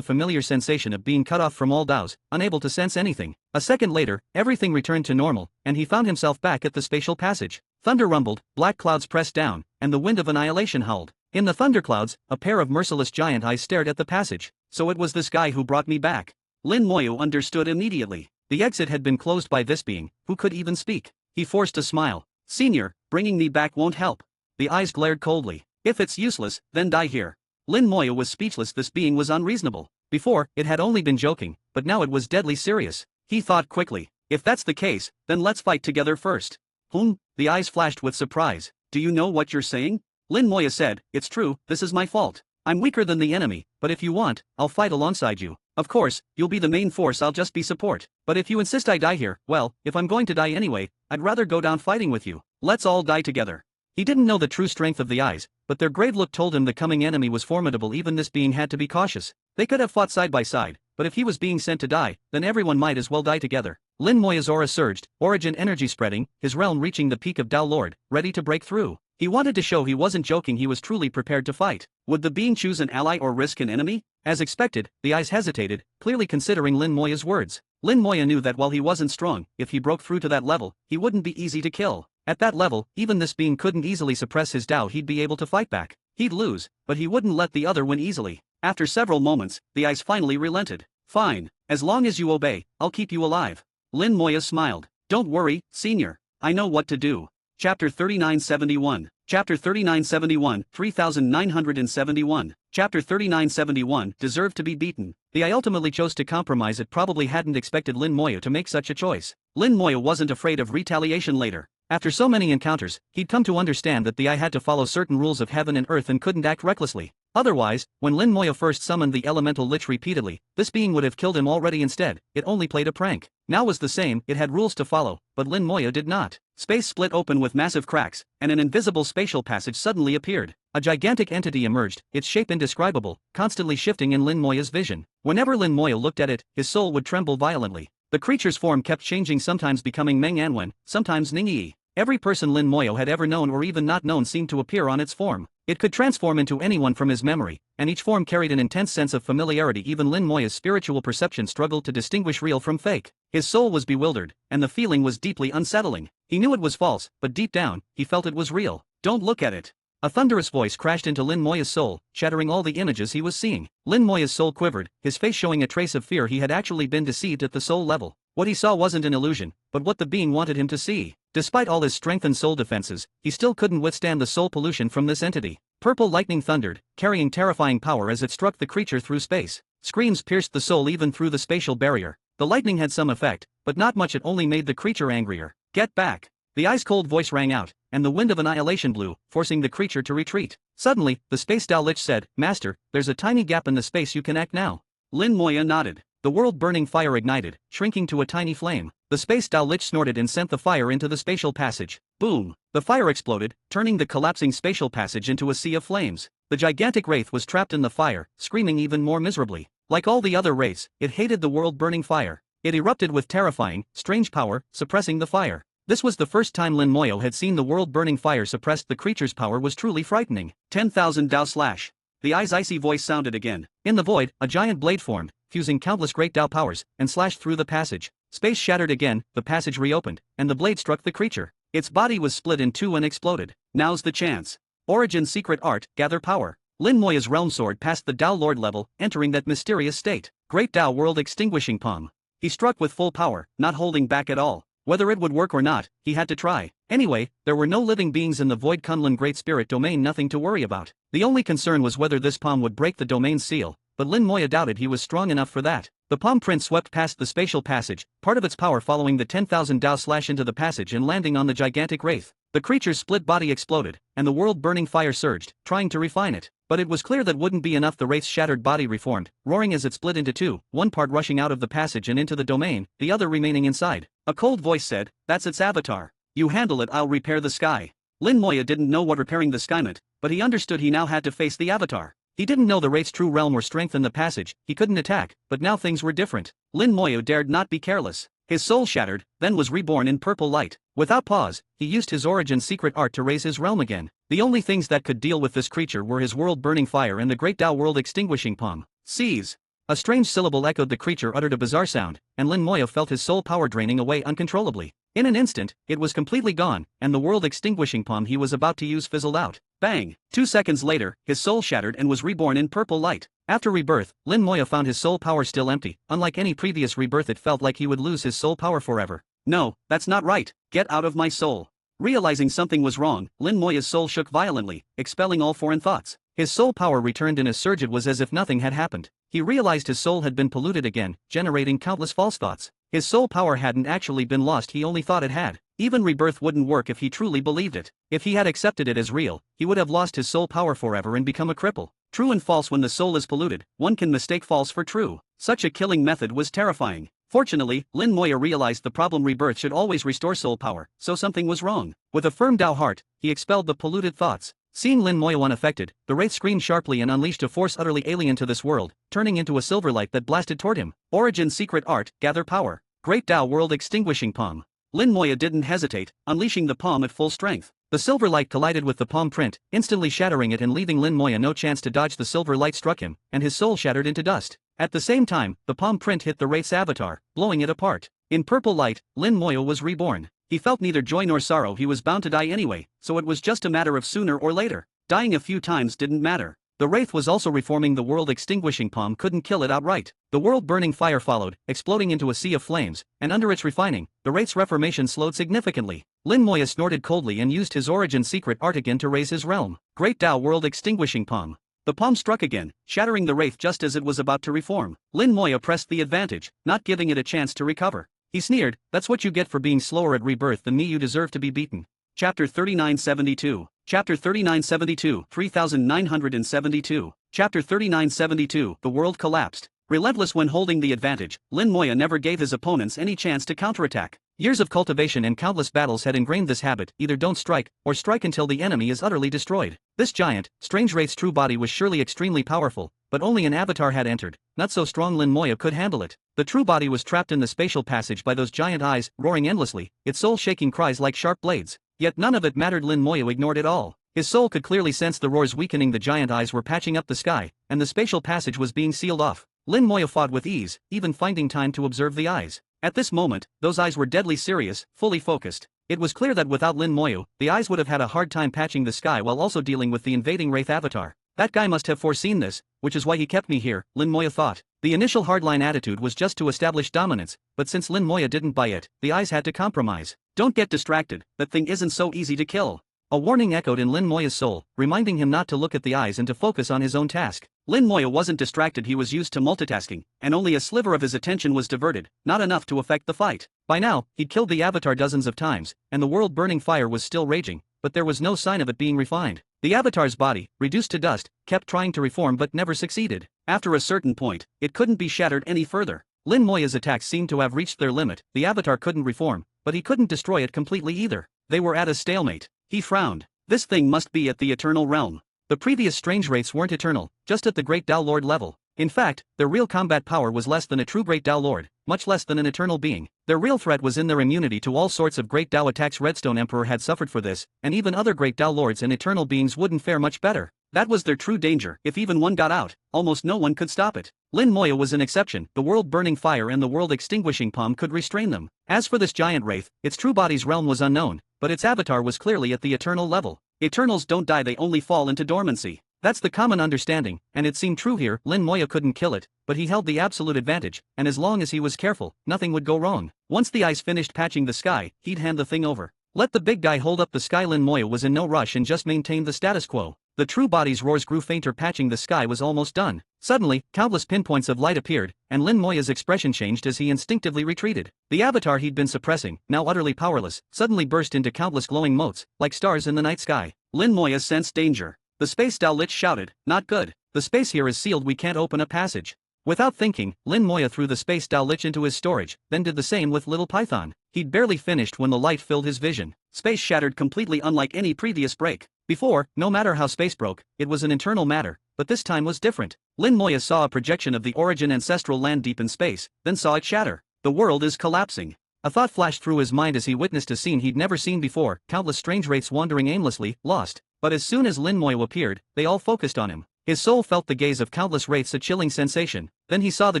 familiar sensation of being cut off from all Daos, unable to sense anything. A second later, everything returned to normal, and he found himself back at the spatial passage. Thunder rumbled, black clouds pressed down, and the wind of annihilation howled. In the thunderclouds, a pair of merciless giant eyes stared at the passage. So it was this guy who brought me back. Lin Moyo understood immediately. The exit had been closed by this being, who could even speak. He forced a smile. "Senior, bringing me back won't help." The eyes glared coldly. "If it's useless, then die here." Lin Moyo was speechless. This being was unreasonable. Before, it had only been joking, but now it was deadly serious. He thought quickly. If that's the case, then let's fight together first. The eyes flashed with surprise. "Do you know what you're saying?" Lin Moyo said, "It's true, this is my fault. I'm weaker than the enemy, but if you want, I'll fight alongside you. Of course, you'll be the main force, I'll just be support. But if you insist I die here, well, if I'm going to die anyway, I'd rather go down fighting with you. Let's all die together." He didn't know the true strength of the eyes, but their grave look told him the coming enemy was formidable. Even this being had to be cautious. They could have fought side by side, but if he was being sent to die, then everyone might as well die together. Lin Moyo's aura surged, origin energy spreading, his realm reaching the peak of Dao Lord, ready to break through. He wanted to show he wasn't joking. He was truly prepared to fight. Would the being choose an ally or risk an enemy? As expected, the eyes hesitated, clearly considering Lin Moyo's words. Lin Moyo knew that while he wasn't strong, if he broke through to that level, he wouldn't be easy to kill. At that level, even this being couldn't easily suppress his Dao. He'd be able to fight back. He'd lose, but he wouldn't let the other win easily. After several moments, the eyes finally relented. "Fine, as long as you obey, I'll keep you alive." Lin Moyo smiled. "Don't worry, senior. I know what to do." Chapter 3971. Chapter 3971, 3971. Chapter 3971, deserved to be beaten. The I ultimately chose to compromise. It probably hadn't expected Lin Moya to make such a choice. Lin Moya wasn't afraid of retaliation later. After so many encounters, he'd come to understand that the I had to follow certain rules of heaven and earth and couldn't act recklessly. Otherwise, when Lin Moya first summoned the elemental lich repeatedly, this being would have killed him already. Instead, it only played a prank. Now was the same, it had rules to follow, but Lin Moya did not. Space split open with massive cracks, and an invisible spatial passage suddenly appeared. A gigantic entity emerged, its shape indescribable, constantly shifting in Lin Moya's vision. Whenever Lin Moya looked at it, his soul would tremble violently. The creature's form kept changing, sometimes becoming Meng Anwen, sometimes Ningyi. Every person Lin Moya had ever known or even not known seemed to appear on its form. It could transform into anyone from his memory, and each form carried an intense sense of familiarity. Even Lin Moya's spiritual perception struggled to distinguish real from fake. His soul was bewildered, and the feeling was deeply unsettling. He knew it was false, but deep down, he felt it was real. Don't look at it. A thunderous voice crashed into Lin Moya's soul, shattering all the images he was seeing. Lin Moya's soul quivered, his face showing a trace of fear. He had actually been deceived at the soul level. What he saw wasn't an illusion, but what the being wanted him to see. Despite all his strengthened soul defenses, he still couldn't withstand the soul pollution from this entity. Purple lightning thundered, carrying terrifying power as it struck the creature through space. Screams pierced the soul even through the spatial barrier. The lightning had some effect, but not much. It only made the creature angrier. Get back! The ice-cold voice rang out, and the wind of annihilation blew, forcing the creature to retreat. Suddenly, the space-Dao Lich said, "Master, there's a tiny gap in the space. You can act now." Lin Moya nodded. The world-burning fire ignited, shrinking to a tiny flame. The space-Dao Lich snorted and sent the fire into the spatial passage. Boom! The fire exploded, turning the collapsing spatial passage into a sea of flames. The gigantic wraith was trapped in the fire, screaming even more miserably. Like all the other wraiths, it hated the world-burning fire. It erupted with terrifying, strange power, suppressing the fire. This was the first time Lin Moya had seen the world-burning fire suppressed. The creature's power was truly frightening. 10,000 Dao slash. The Ai's icy voice sounded again. In the void, a giant blade formed, fusing countless great Dao powers, and slashed through the passage. Space shattered again, the passage reopened, and the blade struck the creature. Its body was split in two and exploded. Now's the chance. Origin secret art, gather power. Lin Moya's realm sword passed the Dao Lord level, entering that mysterious state. Great Dao world extinguishing palm. He struck with full power, not holding back at all. Whether it would work or not, he had to try. Anyway, there were no living beings in the Void Kunlun Great Spirit domain. Nothing to worry about. The only concern was whether this palm would break the domain seal, but Lin Moya doubted he was strong enough for that. The palm print swept past the spatial passage, part of its power following the 10,000 Dao slash into the passage and landing on the gigantic wraith. The creature's split body exploded, and the world-burning fire surged, trying to refine it. But it was clear that wouldn't be enough. The wraith's shattered body reformed, roaring as it split into two, one part rushing out of the passage and into the domain, the other remaining inside. A cold voice said, "That's its avatar. You handle it, I'll repair the sky." Lin Moya didn't know what repairing the sky meant, but he understood he now had to face the avatar. He didn't know the wraith's true realm or strength in the passage. He couldn't attack, but now things were different. Lin Moya dared not be careless. His soul shattered, then was reborn in purple light. Without pause, he used his origin secret art to raise his realm again. The only things that could deal with this creature were his world-burning fire and the great Dao world extinguishing palm. Seize! A strange syllable echoed. The creature uttered a bizarre sound, and Lin Moya felt his soul power draining away uncontrollably. In an instant, it was completely gone, and the world extinguishing palm he was about to use fizzled out. Bang! 2 seconds later, his soul shattered and was reborn in purple light. After rebirth, Lin Moya found his soul power still empty. Unlike any previous rebirth, it felt like he would lose his soul power forever. No, that's not right. Get out of my soul. Realizing something was wrong, Lin Moya's soul shook violently, expelling all foreign thoughts. His soul power returned in a surge. It was as if nothing had happened. He realized his soul had been polluted again, generating countless false thoughts. His soul power hadn't actually been lost, he only thought it had. Even rebirth wouldn't work if he truly believed it. If he had accepted it as real, he would have lost his soul power forever and become a cripple. True and false. When the soul is polluted, one can mistake false for true. Such a killing method was terrifying. Fortunately, Lin Moya realized the problem. Rebirth should always restore soul power, so something was wrong. With a firm Dao heart, he expelled the polluted thoughts. Seeing Lin Moya unaffected, the wraith screamed sharply and unleashed a force utterly alien to this world, turning into a silver light that blasted toward him. Origin secret art, gather power. Great Dao world extinguishing palm. Lin Moya didn't hesitate, unleashing the palm at full strength. The silver light collided with the palm print, instantly shattering it and leaving Lin Moya no chance to dodge. The silver light struck him, and his soul shattered into dust. At the same time, the palm print hit the wraith's avatar, blowing it apart. In purple light, Lin Moya was reborn. He felt neither joy nor sorrow. He was bound to die anyway, so it was just a matter of sooner or later. Dying a few times didn't matter. The wraith was also reforming. The world-extinguishing palm couldn't kill it outright. The world-burning fire followed, exploding into a sea of flames, and under its refining, the wraith's reformation slowed significantly. Lin Moya snorted coldly and used his origin secret art again to raise his realm. Great Tao world-extinguishing palm. The palm struck again, shattering the wraith just as it was about to reform. Lin Moya pressed the advantage, not giving it a chance to recover. He sneered, "That's what you get for being slower at rebirth than me. You deserve to be beaten." Chapter 3972. Chapter 3972, 3972. Chapter 3972, the world collapsed. Relentless when holding the advantage, Lin Moya never gave his opponents any chance to counterattack. Years of cultivation and countless battles had ingrained this habit: either don't strike, or strike until the enemy is utterly destroyed. This giant, strange wraith's true body was surely extremely powerful, but only an avatar had entered. Not so strong Lin Moya could handle it. The true body was trapped in the spatial passage by those giant eyes, roaring endlessly, its soul shaking cries like sharp blades. Yet none of it mattered. Lin Moya ignored it all. His soul could clearly sense the roars weakening. The giant eyes were patching up the sky, and the spatial passage was being sealed off. Lin Moya fought with ease, even finding time to observe the eyes. At this moment, those eyes were deadly serious, fully focused. It was clear that without Lin Moya, the eyes would have had a hard time patching the sky while also dealing with the invading wraith avatar. That guy must have foreseen this, which is why he kept me here, Lin Moya thought. The initial hardline attitude was just to establish dominance, but since Lin Moya didn't buy it, the eyes had to compromise. Don't get distracted, that thing isn't so easy to kill. A warning echoed in Lin Moya's soul, reminding him not to look at the eyes and to focus on his own task. Lin Moya wasn't distracted. He was used to multitasking, and only a sliver of his attention was diverted, not enough to affect the fight. By now, he'd killed the avatar dozens of times, and the world-burning fire was still raging, but there was no sign of it being refined. The avatar's body, reduced to dust, kept trying to reform but never succeeded. After a certain point, it couldn't be shattered any further. Lin Moya's attacks seemed to have reached their limit. The avatar couldn't reform, but he couldn't destroy it completely either. They were at a stalemate. He frowned. This thing must be at the eternal realm. The previous strange wraiths weren't eternal, just at the Great Tao Lord level. In fact, their real combat power was less than a true Great Tao Lord, much less than an eternal being. Their real threat was in their immunity to all sorts of Great Tao attacks. Redstone Emperor had suffered for this, and even other Great Tao Lords and eternal beings wouldn't fare much better. That was their true danger. If even one got out, almost no one could stop it. Lin Moya was an exception. The world-burning fire and the world-extinguishing palm could restrain them. As for this giant wraith, its true body's realm was unknown, but its avatar was clearly at the eternal level. Eternals don't die, they only fall into dormancy. That's the common understanding, and it seemed true here. Lin Moya couldn't kill it, but he held the absolute advantage, and as long as he was careful, nothing would go wrong. Once the eyes finished patching the sky, he'd hand the thing over. Let the big guy hold up the sky. Lin Moya was in no rush and just maintained the status quo. The true body's roars grew fainter. Patching the sky was almost done. Suddenly, countless pinpoints of light appeared, and Lin Moya's expression changed as he instinctively retreated. The avatar he'd been suppressing, now utterly powerless, suddenly burst into countless glowing motes, like stars in the night sky. Lin Moya sensed danger. The space Dao Lich shouted, "Not good. The space here is sealed. We can't open a passage." Without thinking, Lin Moya threw the space Dao Lich into his storage, then did the same with Little Python. He'd barely finished when the light filled his vision. Space shattered completely, unlike any previous break. Before, no matter how space broke, it was an internal matter, but this time was different. Lin Moya saw a projection of the origin ancestral land deep in space, then saw it shatter. The world is collapsing. A thought flashed through his mind as he witnessed a scene he'd never seen before: countless strange wraiths wandering aimlessly, lost. But as soon as Lin Moya appeared, they all focused on him. His soul felt the gaze of countless wraiths, a chilling sensation. Then he saw the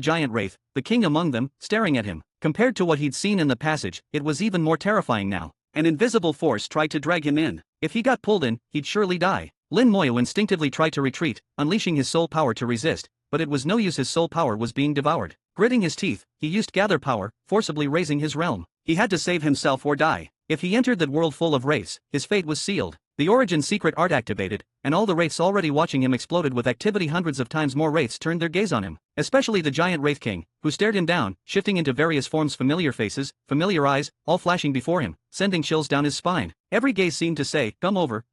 giant wraith, the king among them, staring at him. Compared to what he'd seen in the passage, it was even more terrifying now. An invisible force tried to drag him in. If he got pulled in, he'd surely die. Lin Moya instinctively tried to retreat, unleashing his soul power to resist, but it was no use. His soul power was being devoured. Gritting his teeth, he used gather power, forcibly raising his realm. He had to save himself or die. If he entered that world full of wraiths, his fate was sealed. The origin secret art activated, and all the wraiths already watching him exploded with activity. Hundreds of times more wraiths turned their gaze on him, especially the giant wraith king, who stared him down, shifting into various forms. Familiar faces, familiar eyes, all flashing before him, sending chills down his spine. Every gaze seemed to say, come over,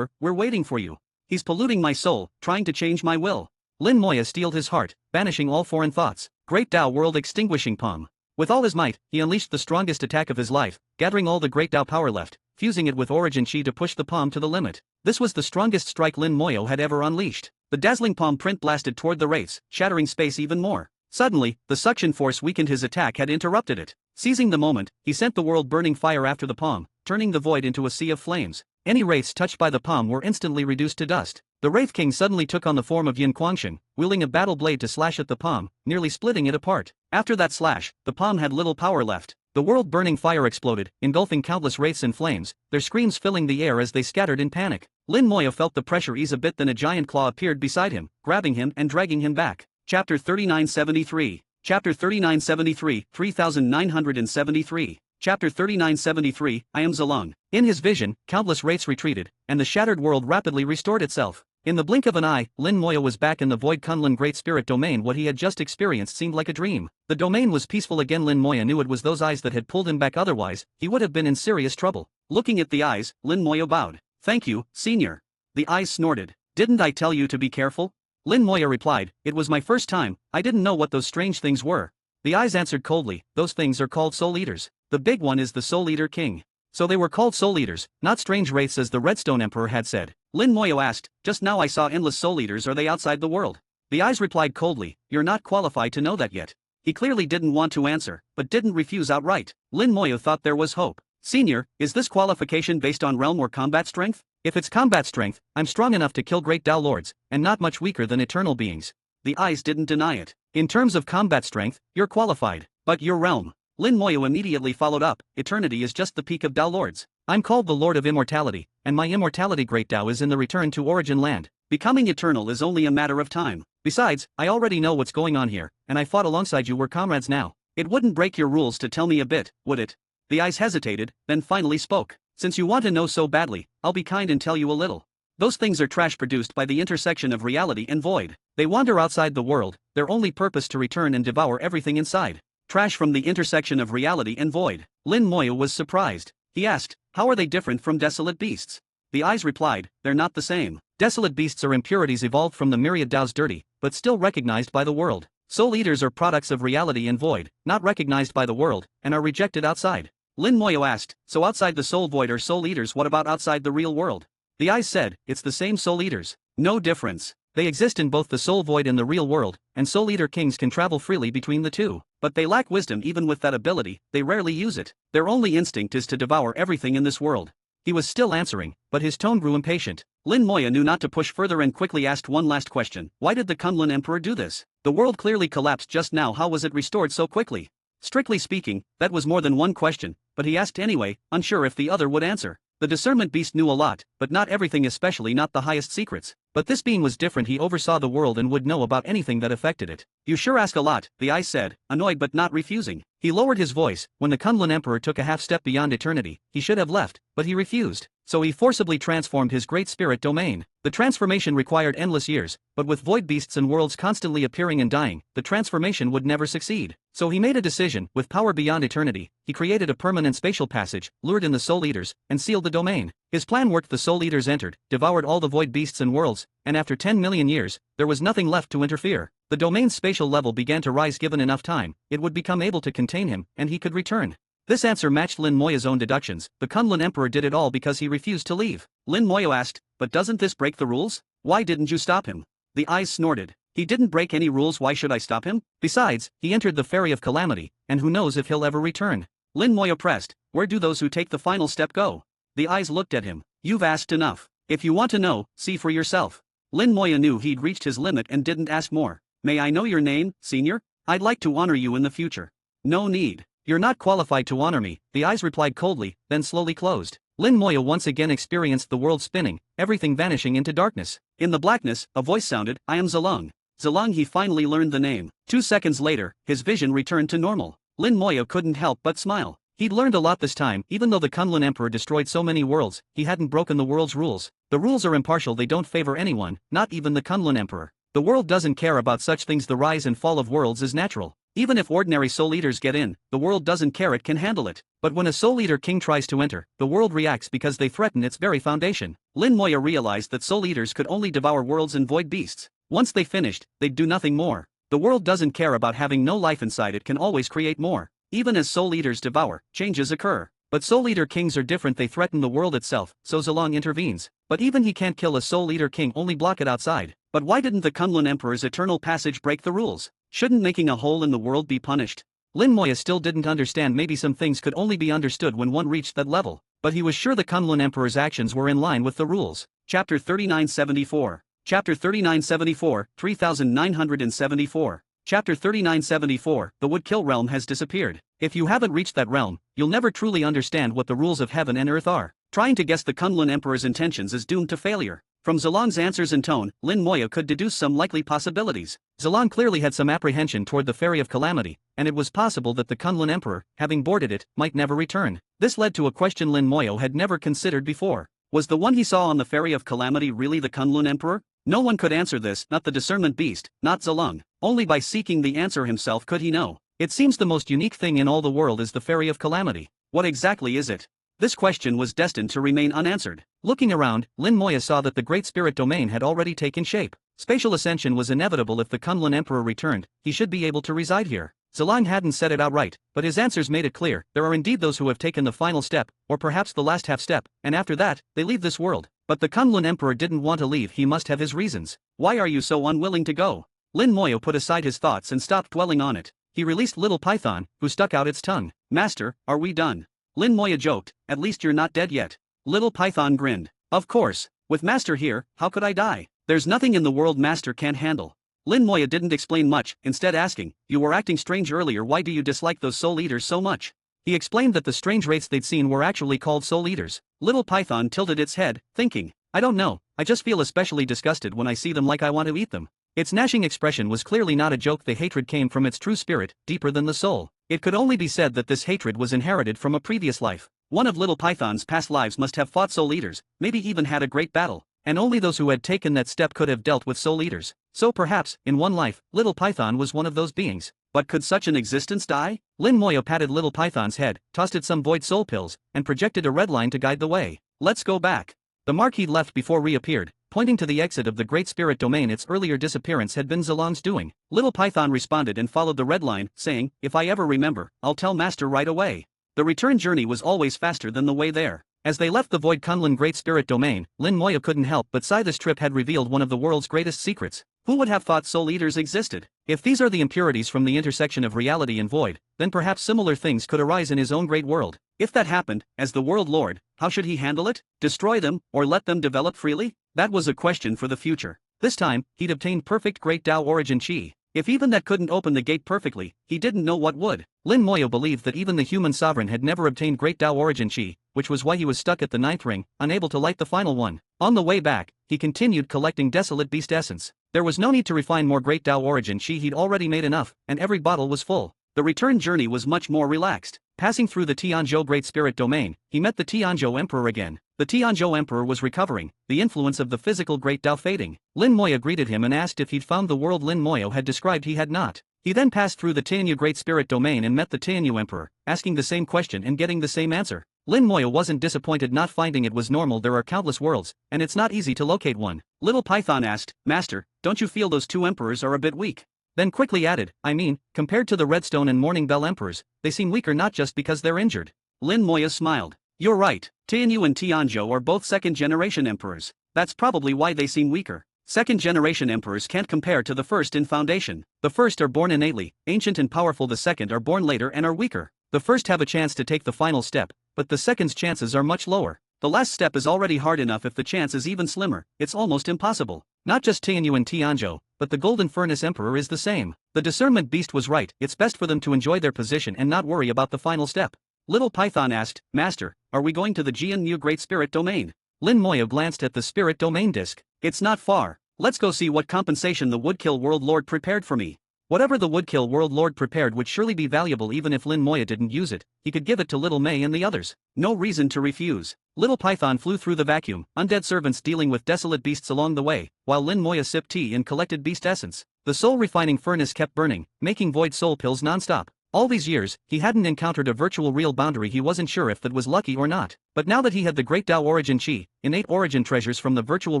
we're waiting for you. He's polluting my soul, trying to change my will." Lin Moya steeled his heart, banishing all foreign thoughts. Great Tao world extinguishing palm. With all his might, he unleashed the strongest attack of his life, gathering all the Great Tao power left, fusing it with origin chi to push the palm to the limit. This was the strongest strike Lin Moya had ever unleashed. The dazzling palm print blasted toward the wraiths, shattering space even more. Suddenly, the suction force weakened. His attack had interrupted it. Seizing the moment, he sent the world-burning fire after the palm, turning the void into a sea of flames. Any wraiths touched by the palm were instantly reduced to dust. The Wraith King suddenly took on the form of Yin Quangshen, wielding a battle blade to slash at the palm, nearly splitting it apart. After that slash, the palm had little power left. The The world-burning fire exploded, engulfing countless wraiths in flames, their screams filling the air as they scattered in panic. Lin Moya felt the pressure ease a bit, then a giant claw appeared beside him, grabbing him and dragging him back. Chapter 3973. Chapter 3973, 3973. Chapter 3973, I am Zilong. In his vision, countless wraiths retreated, and the shattered world rapidly restored itself. In the blink of an eye, Lin Moya was back in the Void Kunlun Great Spirit domain. What he had just experienced seemed like a dream. The domain was peaceful again. Lin Moya knew it was those eyes that had pulled him back, otherwise, he would have been in serious trouble. Looking at the eyes, Lin Moya bowed. Thank you, senior. The eyes snorted. Didn't I tell you to be careful? Lin Moya replied, it was my first time, I didn't know what those strange things were. The eyes answered coldly, those things are called soul eaters. The big one is the Soul Eater King. So they were called soul eaters, not strange wraiths as the Redstone Emperor had said. Lin Moya asked, just now I saw endless soul eaters, are they outside the world? The eyes replied coldly, you're not qualified to know that yet. He clearly didn't want to answer, but didn't refuse outright. Lin Moya thought there was hope. Senior, is this qualification based on realm or combat strength? If it's combat strength, I'm strong enough to kill great Dao Lords, and not much weaker than eternal beings. The eyes didn't deny it. In terms of combat strength, you're qualified, but your realm. Lin Moya immediately followed up, eternity is just the peak of Dao Lords. I'm called the Lord of Immortality, and my immortality great Dao is in the return to Origin Land. Becoming eternal is only a matter of time. Besides, I already know what's going on here, and I fought alongside you, we're comrades now. It wouldn't break your rules to tell me a bit, would it? The eyes hesitated, then finally spoke. Since you want to know so badly, I'll be kind and tell you a little. Those things are trash produced by the intersection of reality and void. They wander outside the world, their only purpose to return and devour everything inside. Trash from the intersection of reality and void. Lin Moya was surprised. He asked, how are they different from desolate beasts? The eyes replied, they're not the same. Desolate beasts are impurities evolved from the myriad Daos, dirty, but still recognized by the world. Soul eaters are products of reality and void, not recognized by the world, and are rejected outside. Lin Moya asked, so outside the soul void are soul eaters, what about outside the real world? The eyes said, it's the same soul eaters. No difference. They exist in both the soul void and the real world, and soul eater kings can travel freely between the two. But they lack wisdom. Even with that ability, they rarely use it. Their only instinct is to devour everything in this world. He was still answering, but his tone grew impatient. Lin Moya knew not to push further and quickly asked one last question. Why did the Kunlun Emperor do this? The world clearly collapsed just now. How was it restored so quickly? Strictly speaking, that was more than one question, but he asked anyway, unsure if the other would answer. The discernment beast knew a lot, but not everything, especially not the highest secrets. But this being was different. He oversaw the world and would know about anything that affected it. You sure ask a lot, the eyes said, annoyed but not refusing. He lowered his voice. When the Kunlun Emperor took a half step beyond eternity, he should have left, but he refused. So he forcibly transformed his great spirit domain. The transformation required endless years, but with void beasts and worlds constantly appearing and dying, the transformation would never succeed. So he made a decision. With power beyond eternity, he created a permanent spatial passage, lured in the soul eaters, and sealed the domain. His plan worked. The soul eaters entered, devoured all the void beasts and worlds, and after 10 million years, there was nothing left to interfere. The domain's spatial level began to rise. Given enough time, it would become able to contain him, and he could return. This answer matched Lin Moya's own deductions. The Kunlun Emperor did it all because he refused to leave. Lin Moya asked, but doesn't this break the rules? Why didn't you stop him? The eyes snorted. He didn't break any rules, why should I stop him? Besides, he entered the Ferry of Calamity, and who knows if he'll ever return. Lin Moya pressed, where do those who take the final step go? The eyes looked at him. You've asked enough. If you want to know, see for yourself. Lin Moya knew he'd reached his limit and didn't ask more. May I know your name, senior? I'd like to honor you in the future. No need. You're not qualified to honor me, the eyes replied coldly, then slowly closed. Lin Moya once again experienced the world spinning, everything vanishing into darkness. In the blackness, a voice sounded, I am Zilong. Zilong. He finally learned the name. 2 seconds later, his vision returned to normal. Lin Moya couldn't help but smile. He'd learned a lot this time. Even though the Kunlun Emperor destroyed so many worlds, he hadn't broken the world's rules. The rules are impartial, they don't favor anyone, not even the Kunlun Emperor. The world doesn't care about such things. The rise and fall of worlds is natural. Even if ordinary soul eaters get in, the world doesn't care, it can handle it. But when a soul eater king tries to enter, the world reacts because they threaten its very foundation. Lin Moya realized that soul eaters could only devour worlds and void beasts. Once they finished, they'd do nothing more. The world doesn't care about having no life inside, it can always create more. Even as soul eaters devour, changes occur. But soul eater kings are different, they threaten the world itself, so Zilong intervenes. But even he can't kill a soul eater king, only block it outside. But why didn't the Kunlun Emperor's eternal passage break the rules? Shouldn't making a hole in the world be punished? Lin Moya still didn't understand. Maybe some things could only be understood when one reached that level. But he was sure the Kunlun Emperor's actions were in line with the rules. Chapter 3974. Chapter 3974, 3974. Chapter 3974, the Woodkill realm has disappeared. If you haven't reached that realm, you'll never truly understand what the rules of heaven and earth are. Trying to guess the Kunlun Emperor's intentions is doomed to failure. From Zalong's answers and tone, Lin Moya could deduce some likely possibilities. Zalong clearly had some apprehension toward the Ferry of Calamity, and it was possible that the Kunlun Emperor, having boarded it, might never return. This led to a question Lin Moya had never considered before. Was the one he saw on the Ferry of Calamity really the Kunlun Emperor? No one could answer this, not the discernment beast, not Zalong. Only by seeking the answer himself could he know. It seems the most unique thing in all the world is the Ferry of Calamity. What exactly is it? This question was destined to remain unanswered. Looking around, Lin Moya saw that the Great Spirit Domain had already taken shape. Spatial ascension was inevitable if the Kunlun Emperor returned, he should be able to reside here. Zalong hadn't said it outright, but his answers made it clear, there are indeed those who have taken the final step, or perhaps the last half step, and after that, they leave this world. But the Kunlun Emperor didn't want to leave, he must have his reasons. Why are you so unwilling to go? Lin Moya put aside his thoughts and stopped dwelling on it. He released Little Python, who stuck out its tongue. Master, are we done? Lin Moya joked, at least you're not dead yet. Little Python grinned. Of course, with Master here, how could I die? There's nothing in the world Master can't handle. Lin Moya didn't explain much, instead asking, you were acting strange earlier, why do you dislike those soul eaters so much? He explained that the strange wraiths they'd seen were actually called soul eaters. Little Python tilted its head, thinking, I don't know, I just feel especially disgusted when I see them, like I want to eat them. Its gnashing expression was clearly not a joke, the hatred came from its true spirit, deeper than the soul. It could only be said that this hatred was inherited from a previous life. One of Little Python's past lives must have fought soul eaters, maybe even had a great battle, and only those who had taken that step could have dealt with soul eaters. So perhaps, in one life, Little Python was one of those beings. But could such an existence die? Lin Moya patted Little Python's head, tossed it some void soul pills, and projected a red line to guide the way. Let's go back. The mark he'd left before reappeared, pointing to the exit of the Great Spirit Domain. Its earlier disappearance had been Zalong's doing. Little Python responded and followed the red line, saying, if I ever remember, I'll tell Master right away. The return journey was always faster than the way there. As they left the Void Kunlun Great Spirit Domain, Lin Moya couldn't help but sigh. This trip had revealed one of the world's greatest secrets. Who would have thought soul eaters existed? If these are the impurities from the intersection of reality and void, then perhaps similar things could arise in his own great world. If that happened, as the world lord, how should he handle it? Destroy them, or let them develop freely? That was a question for the future. This time, he'd obtained perfect Great Tao Origin Chi. If even that couldn't open the gate perfectly, he didn't know what would. Lin Moya believed that even the human sovereign had never obtained Great Tao Origin Chi, which was why he was stuck at the 9th ring, unable to light the final one. On the way back, he continued collecting Desolate Beast Essence. There was no need to refine more Great Tao Origin Chi, he'd already made enough, and every bottle was full. The return journey was much more relaxed. Passing through the Tianzhou Great Spirit Domain, he met the Tianzhou Emperor again. The Tianzhou Emperor was recovering, the influence of the physical Great Tao fading. Lin Moya greeted him and asked if he'd found the world Lin Moya had described. He had not. He then passed through the Tianyu Great Spirit Domain and met the Tianyu Emperor, asking the same question and getting the same answer. Lin Moya wasn't disappointed, not finding it was normal. There are countless worlds, and it's not easy to locate one. Little Python asked, Master, don't you feel those two emperors are a bit weak? Then quickly added, I mean, compared to the Redstone and Morning Bell emperors, they seem weaker not just because they're injured. Lin Moya smiled. You're right, Tianyu and Tianzhou are both second-generation emperors. That's probably why they seem weaker. Second-generation emperors can't compare to the first in foundation. The first are born innately, ancient and powerful. The second are born later and are weaker. The first have a chance to take the final step, but the second's chances are much lower. The last step is already hard enough. If the chance is even slimmer, it's almost impossible. Not just Tianyu and Tianzhou, but the Golden Furnace Emperor is the same. The discernment beast was right, it's best for them to enjoy their position and not worry about the final step. Little Python asked, Master, are we going to the Jianyu Great Spirit Domain? Lin Moya glanced at the Spirit Domain disc. It's not far. Let's go see what compensation the Woodkill World Lord prepared for me. Whatever the Woodkill World Lord prepared would surely be valuable. Even if Lin Moya didn't use it, he could give it to Little May and the others. No reason to refuse. Little Python flew through the vacuum, undead servants dealing with desolate beasts along the way, while Lin Moya sipped tea and collected beast essence. The soul refining furnace kept burning, making void soul pills non-stop. All these years, he hadn't encountered a virtual real boundary. He wasn't sure if that was lucky or not. But now that he had the Great Tao Origin Chi, innate origin treasures from the virtual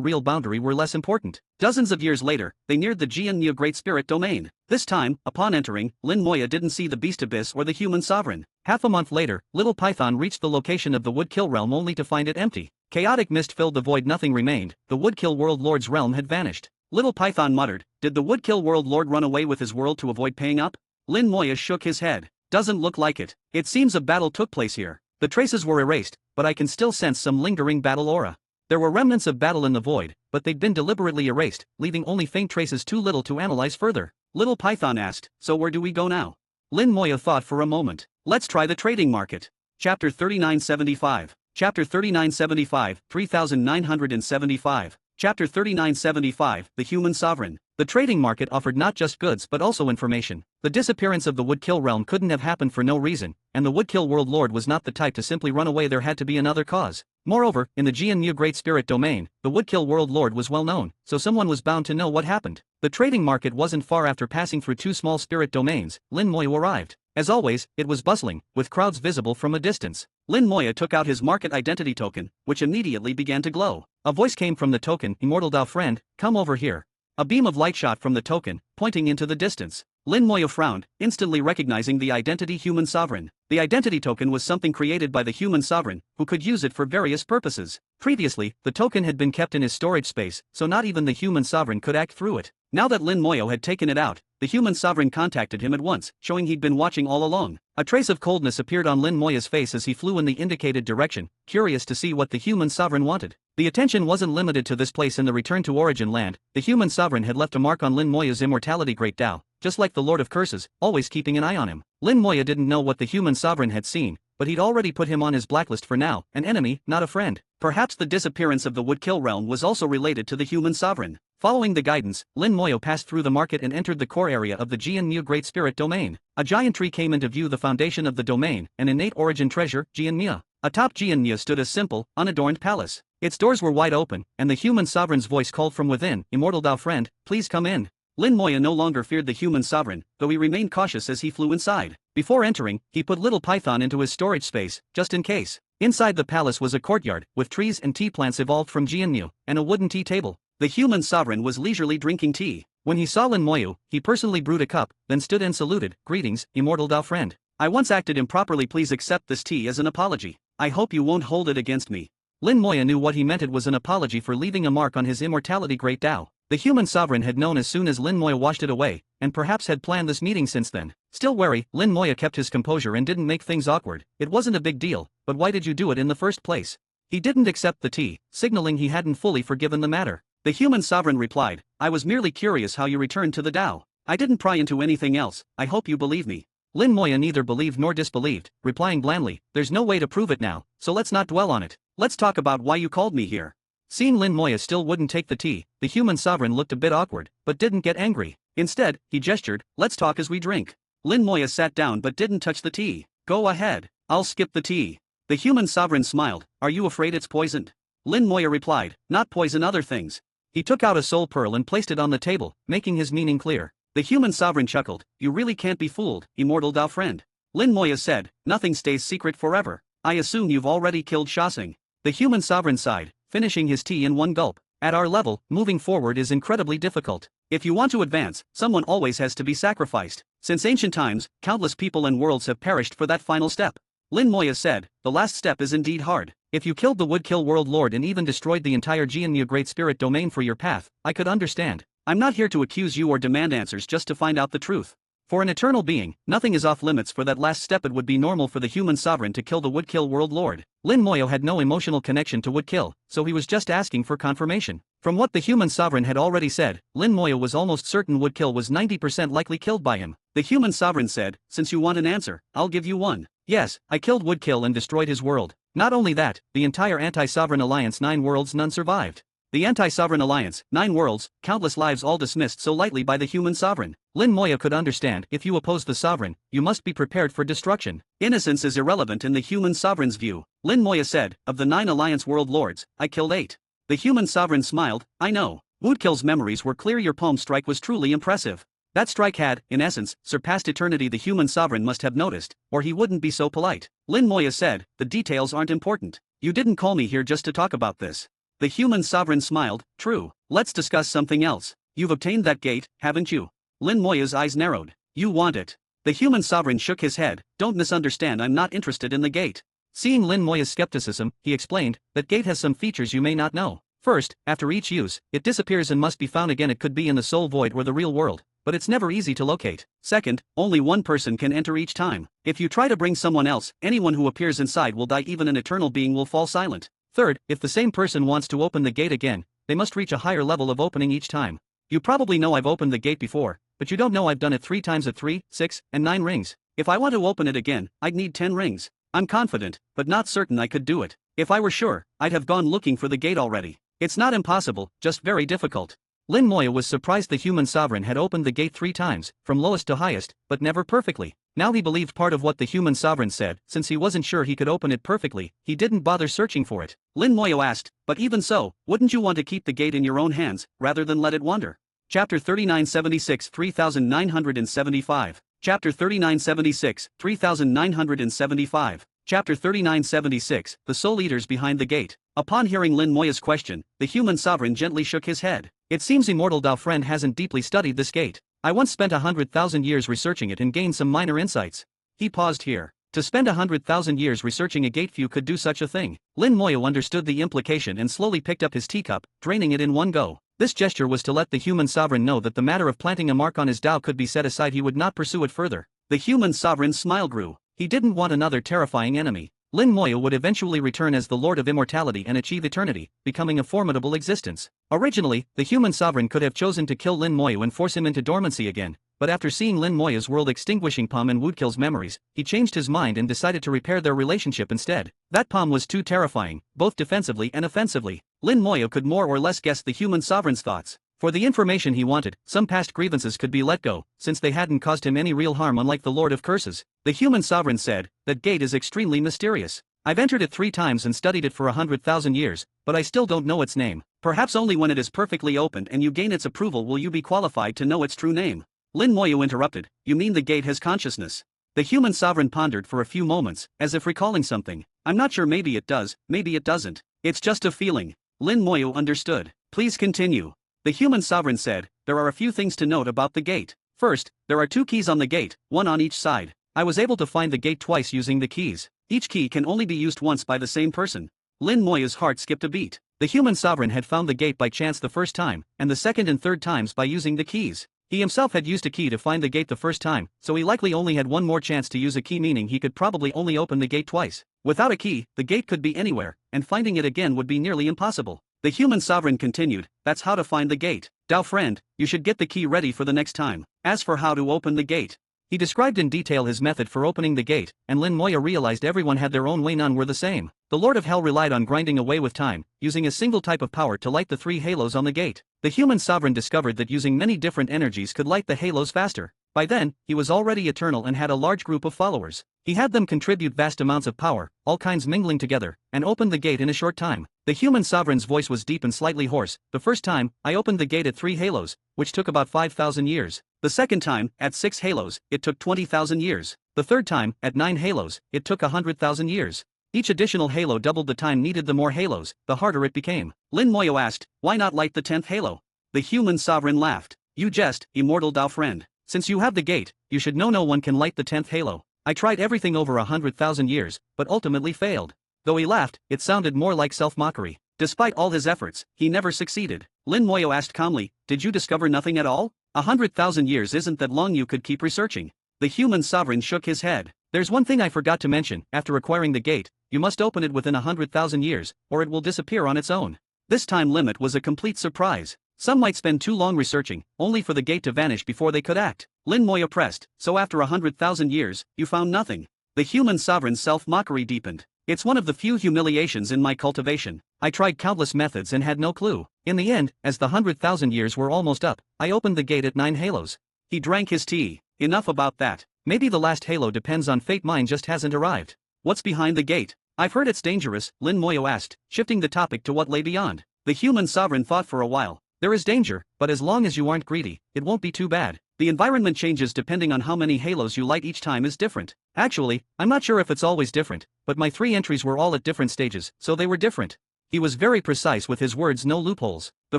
real boundary were less important. Dozens of years later, they neared the Jianyu Great Spirit Domain. This time, upon entering, Lin Moya didn't see the Beast Abyss or the human sovereign. Half a month later, Little Python reached the location of the Woodkill realm only to find it empty. Chaotic mist filled the void, nothing remained. The Woodkill World Lord's realm had vanished. Little Python muttered, did the Woodkill World Lord run away with his world to avoid paying up? Lin Moya shook his head. Doesn't look like it. It seems a battle took place here. The traces were erased, but I can still sense some lingering battle aura. There were remnants of battle in the void, but they'd been deliberately erased, leaving only faint traces too little to analyze further. Little Python asked, so where do we go now? Lin Moya thought for a moment. Let's try the trading market. Chapter 3975. Chapter 3975, 3975. Chapter 3975, The Human Sovereign. The trading market offered not just goods but also information. The disappearance of the Woodkill realm couldn't have happened for no reason, and the Woodkill world lord was not the type to simply run away. There had to be another cause. Moreover, in the Jianmu Great Spirit domain, the Woodkill world lord was well known, so someone was bound to know what happened. The trading market wasn't far after passing through two small spirit domains. Lin Moya arrived. As always, it was bustling, with crowds visible from a distance. Lin Moya took out his market identity token, which immediately began to glow. A voice came from the token, "Immortal Dao friend, come over here." A beam of light shot from the token, pointing into the distance. Lin Moya frowned, instantly recognizing the identity Human Sovereign. The identity token was something created by the Human Sovereign, who could use it for various purposes. Previously, the token had been kept in his storage space, so not even the Human Sovereign could act through it. Now that Lin Moya had taken it out, the Human Sovereign contacted him at once, showing he'd been watching all along. A trace of coldness appeared on Lin Moya's face as he flew in the indicated direction, curious to see what the Human Sovereign wanted. The attention wasn't limited to this place in the Return to Origin land. The Human Sovereign had left a mark on Lin Moya's immortality Great Tao, just like the Lord of Curses, always keeping an eye on him. Lin Moya didn't know what the Human Sovereign had seen, but he'd already put him on his blacklist for now, an enemy, not a friend. Perhaps the disappearance of the Woodkill realm was also related to the Human Sovereign. Following the guidance, Lin Moya passed through the market and entered the core area of the Jianmu Great Spirit domain. A giant tree came into view, the foundation of the domain, an innate origin treasure, Jianmia. Atop Jianmia stood a simple, unadorned palace. Its doors were wide open, and the Human Sovereign's voice called from within, "Immortal Dao friend, please come in." Lin Moya no longer feared the Human Sovereign, though he remained cautious as he flew inside. Before entering, he put Little Python into his storage space, just in case. Inside the palace was a courtyard, with trees and tea plants evolved from Jianmu, and a wooden tea table. The Human Sovereign was leisurely drinking tea. When he saw Lin Moya, he personally brewed a cup, then stood and saluted. "Greetings, Immortal Dao friend. I once acted improperly. Please accept this tea as an apology. I hope you won't hold it against me." Lin Moya knew what he meant. It was an apology for leaving a mark on his immortality Great Tao. The Human Sovereign had known as soon as Lin Moya washed it away, and perhaps had planned this meeting since then. Still wary, Lin Moya kept his composure and didn't make things awkward. "It wasn't a big deal, but why did you do it in the first place?" He didn't accept the tea, signaling he hadn't fully forgiven the matter. The Human Sovereign replied, "I was merely curious how you returned to the Tao. I didn't pry into anything else. I hope you believe me." Lin Moya neither believed nor disbelieved, replying blandly, "There's no way to prove it now, so let's not dwell on it. Let's talk about why you called me here." Seeing Lin Moya still wouldn't take the tea, the Human Sovereign looked a bit awkward, but didn't get angry. Instead, he gestured, "Let's talk as we drink." Lin Moya sat down but didn't touch the tea. "Go ahead, I'll skip the tea." The Human Sovereign smiled, "Are you afraid it's poisoned?" Lin Moya replied, "Not poison, other things." He took out a soul pearl and placed it on the table, making his meaning clear. The Human Sovereign chuckled, "You really can't be fooled, Immortal Dao friend." Lin Moya said, "Nothing stays secret forever. I assume you've already killed Shasing." The Human Sovereign sighed, finishing his tea in one gulp. "At our level, moving forward is incredibly difficult. If you want to advance, someone always has to be sacrificed. Since ancient times, countless people and worlds have perished for that final step." Lin Moya said, "The last step is indeed hard. If you killed the Woodkill world lord and even destroyed the entire Jianmu Great Spirit domain for your path, I could understand. I'm not here to accuse you or demand answers, just to find out the truth. For an eternal being, nothing is off limits for that last step. It would be normal for the Human Sovereign to kill the Woodkill world lord." Lin Moya had no emotional connection to Woodkill, so he was just asking for confirmation. From what the Human Sovereign had already said, Lin Moya was almost certain Woodkill was 90% likely killed by him. The Human Sovereign said, "Since you want an answer, I'll give you one. Yes, I killed Woodkill and destroyed his world. Not only that, the entire Anti-Sovereign Alliance 9 worlds, none survived. The Anti-Sovereign Alliance, 9 worlds, countless lives all dismissed so lightly by the Human Sovereign." Lin Moya could understand, if you oppose the Sovereign, you must be prepared for destruction. Innocence is irrelevant in the Human Sovereign's view. Lin Moya said, "Of the 9 Alliance world lords, I killed 8. The Human Sovereign smiled, "I know. Woodkill's memories were clear. Your palm strike was truly impressive. That strike had, in essence, surpassed eternity." The Human Sovereign must have noticed, or he wouldn't be so polite. Lin Moya said, "The details aren't important. You didn't call me here just to talk about this." The Human Sovereign smiled, "True. Let's discuss something else. You've obtained that gate, haven't you?" Lin Moya's eyes narrowed. "You want it?" The Human Sovereign shook his head, "Don't misunderstand, I'm not interested in the gate." Seeing Lin Moya's skepticism, he explained, "That gate has some features you may not know. First, after each use, it disappears and must be found again. It could be in the soul void or the real world, but it's never easy to locate. Second, only one person can enter each time. If you try to bring someone else, anyone who appears inside will die. Even an eternal being will fall silent. Third, if the same person wants to open the gate again, they must reach a higher level of opening each time. You probably know I've opened the gate before, but you don't know I've done it 3 times at 3, 6, and 9 rings. If I want to open it again, I'd need 10 rings. I'm confident, but not certain I could do it. If I were sure, I'd have gone looking for the gate already. It's not impossible, just very difficult. Lin Moya was surprised the human sovereign had opened the gate 3 times, from lowest to highest, but never perfectly. Now he believed part of what the human sovereign said. Since he wasn't sure he could open it perfectly, he didn't bother searching for it. Lin Moya asked, but even so, wouldn't you want to keep the gate in your own hands, rather than let it wander? Chapter 3976 3975. Chapter 3976 3975. Chapter 3976, The Soul Eaters Behind the Gate. Upon hearing Lin Moya's question, the human sovereign gently shook his head. It seems immortal Dao friend hasn't deeply studied this gate. I once spent 100,000 years researching it and gained some minor insights. He paused here. To spend 100,000 years researching a gate, few could do such a thing. Lin Moya understood the implication and slowly picked up his teacup, draining it in one go. This gesture was to let the human sovereign know that the matter of planting a mark on his Dao could be set aside. He would not pursue it further. The human sovereign's smile grew. He didn't want another terrifying enemy. Lin Moya would eventually return as the Lord of Immortality and achieve eternity, becoming a formidable existence. Originally, the human sovereign could have chosen to kill Lin Moya and force him into dormancy again, but after seeing Lin Moya's world-extinguishing palm and Woodkill's memories, he changed his mind and decided to repair their relationship instead. That palm was too terrifying, both defensively and offensively. Lin Moya could more or less guess the human sovereign's thoughts. For the information he wanted, some past grievances could be let go, since they hadn't caused him any real harm, unlike the Lord of Curses. The human sovereign said, that gate is extremely mysterious. I've entered it 3 times and studied it for 100,000 years, but I still don't know its name. Perhaps only when it is perfectly opened and you gain its approval will you be qualified to know its true name. Lin Moya interrupted, you mean the gate has consciousness? The human sovereign pondered for a few moments, as if recalling something. I'm not sure, maybe it does, maybe it doesn't. It's just a feeling. Lin Moya understood. Please continue. The human sovereign said, there are a few things to note about the gate. First, there are 2 keys on the gate, one on each side. I was able to find the gate twice using the keys. Each key can only be used once by the same person. Lin Moya's heart skipped a beat. The human sovereign had found the gate by chance the first time, and the second and third times by using the keys. He himself had used a key to find the gate the first time, so he likely only had one more chance to use a key, meaning he could probably only open the gate twice. Without a key, the gate could be anywhere, and finding it again would be nearly impossible. The human sovereign continued, that's how to find the gate. Dao friend, you should get the key ready for the next time. As for how to open the gate, he described in detail his method for opening the gate, and Lin Moya realized everyone had their own way, none were the same. The Lord of Hell relied on grinding away with time, using a single type of power to light the 3 halos on the gate. The human sovereign discovered that using many different energies could light the halos faster. By then, he was already eternal and had a large group of followers. He had them contribute vast amounts of power, all kinds mingling together, and opened the gate in a short time. The human sovereign's voice was deep and slightly hoarse. The first time, I opened the gate at 3 halos, which took about 5,000 years. The second time, at 6 halos, it took 20,000 years. The third time, at 9 halos, it took 100,000 years. Each additional halo doubled the time needed. The more halos, the harder it became. Lin Moya asked, why not light the 10th halo? The human sovereign laughed. You jest, immortal Dao friend. Since you have the gate, you should know no one can light the 10th halo. I tried everything over 100,000 years, but ultimately failed. Though he laughed, it sounded more like self-mockery. Despite all his efforts, he never succeeded. Lin Moya asked calmly, did you discover nothing at all? 100,000 years isn't that long, you could keep researching. The human sovereign shook his head. There's one thing I forgot to mention. After acquiring the gate, you must open it within 100,000 years, or it will disappear on its own. This time limit was a complete surprise. Some might spend too long researching, only for the gate to vanish before they could act. Lin Moya pressed, so after 100,000 years, you found nothing. The human sovereign's self-mockery deepened. It's one of the few humiliations in my cultivation. I tried countless methods and had no clue. In the end, as the 100,000 years were almost up, I opened the gate at 9 halos. He drank his tea. Enough about that. Maybe the last halo depends on fate, mine just hasn't arrived. What's behind the gate? I've heard it's dangerous, Lin Moya asked, shifting the topic to what lay beyond. The human sovereign thought for a while. There is danger, but as long as you aren't greedy, it won't be too bad. The environment changes depending on how many halos you light. Each time is different. Actually, I'm not sure if it's always different, but my 3 entries were all at different stages, so they were different. He was very precise with his words, no loopholes. The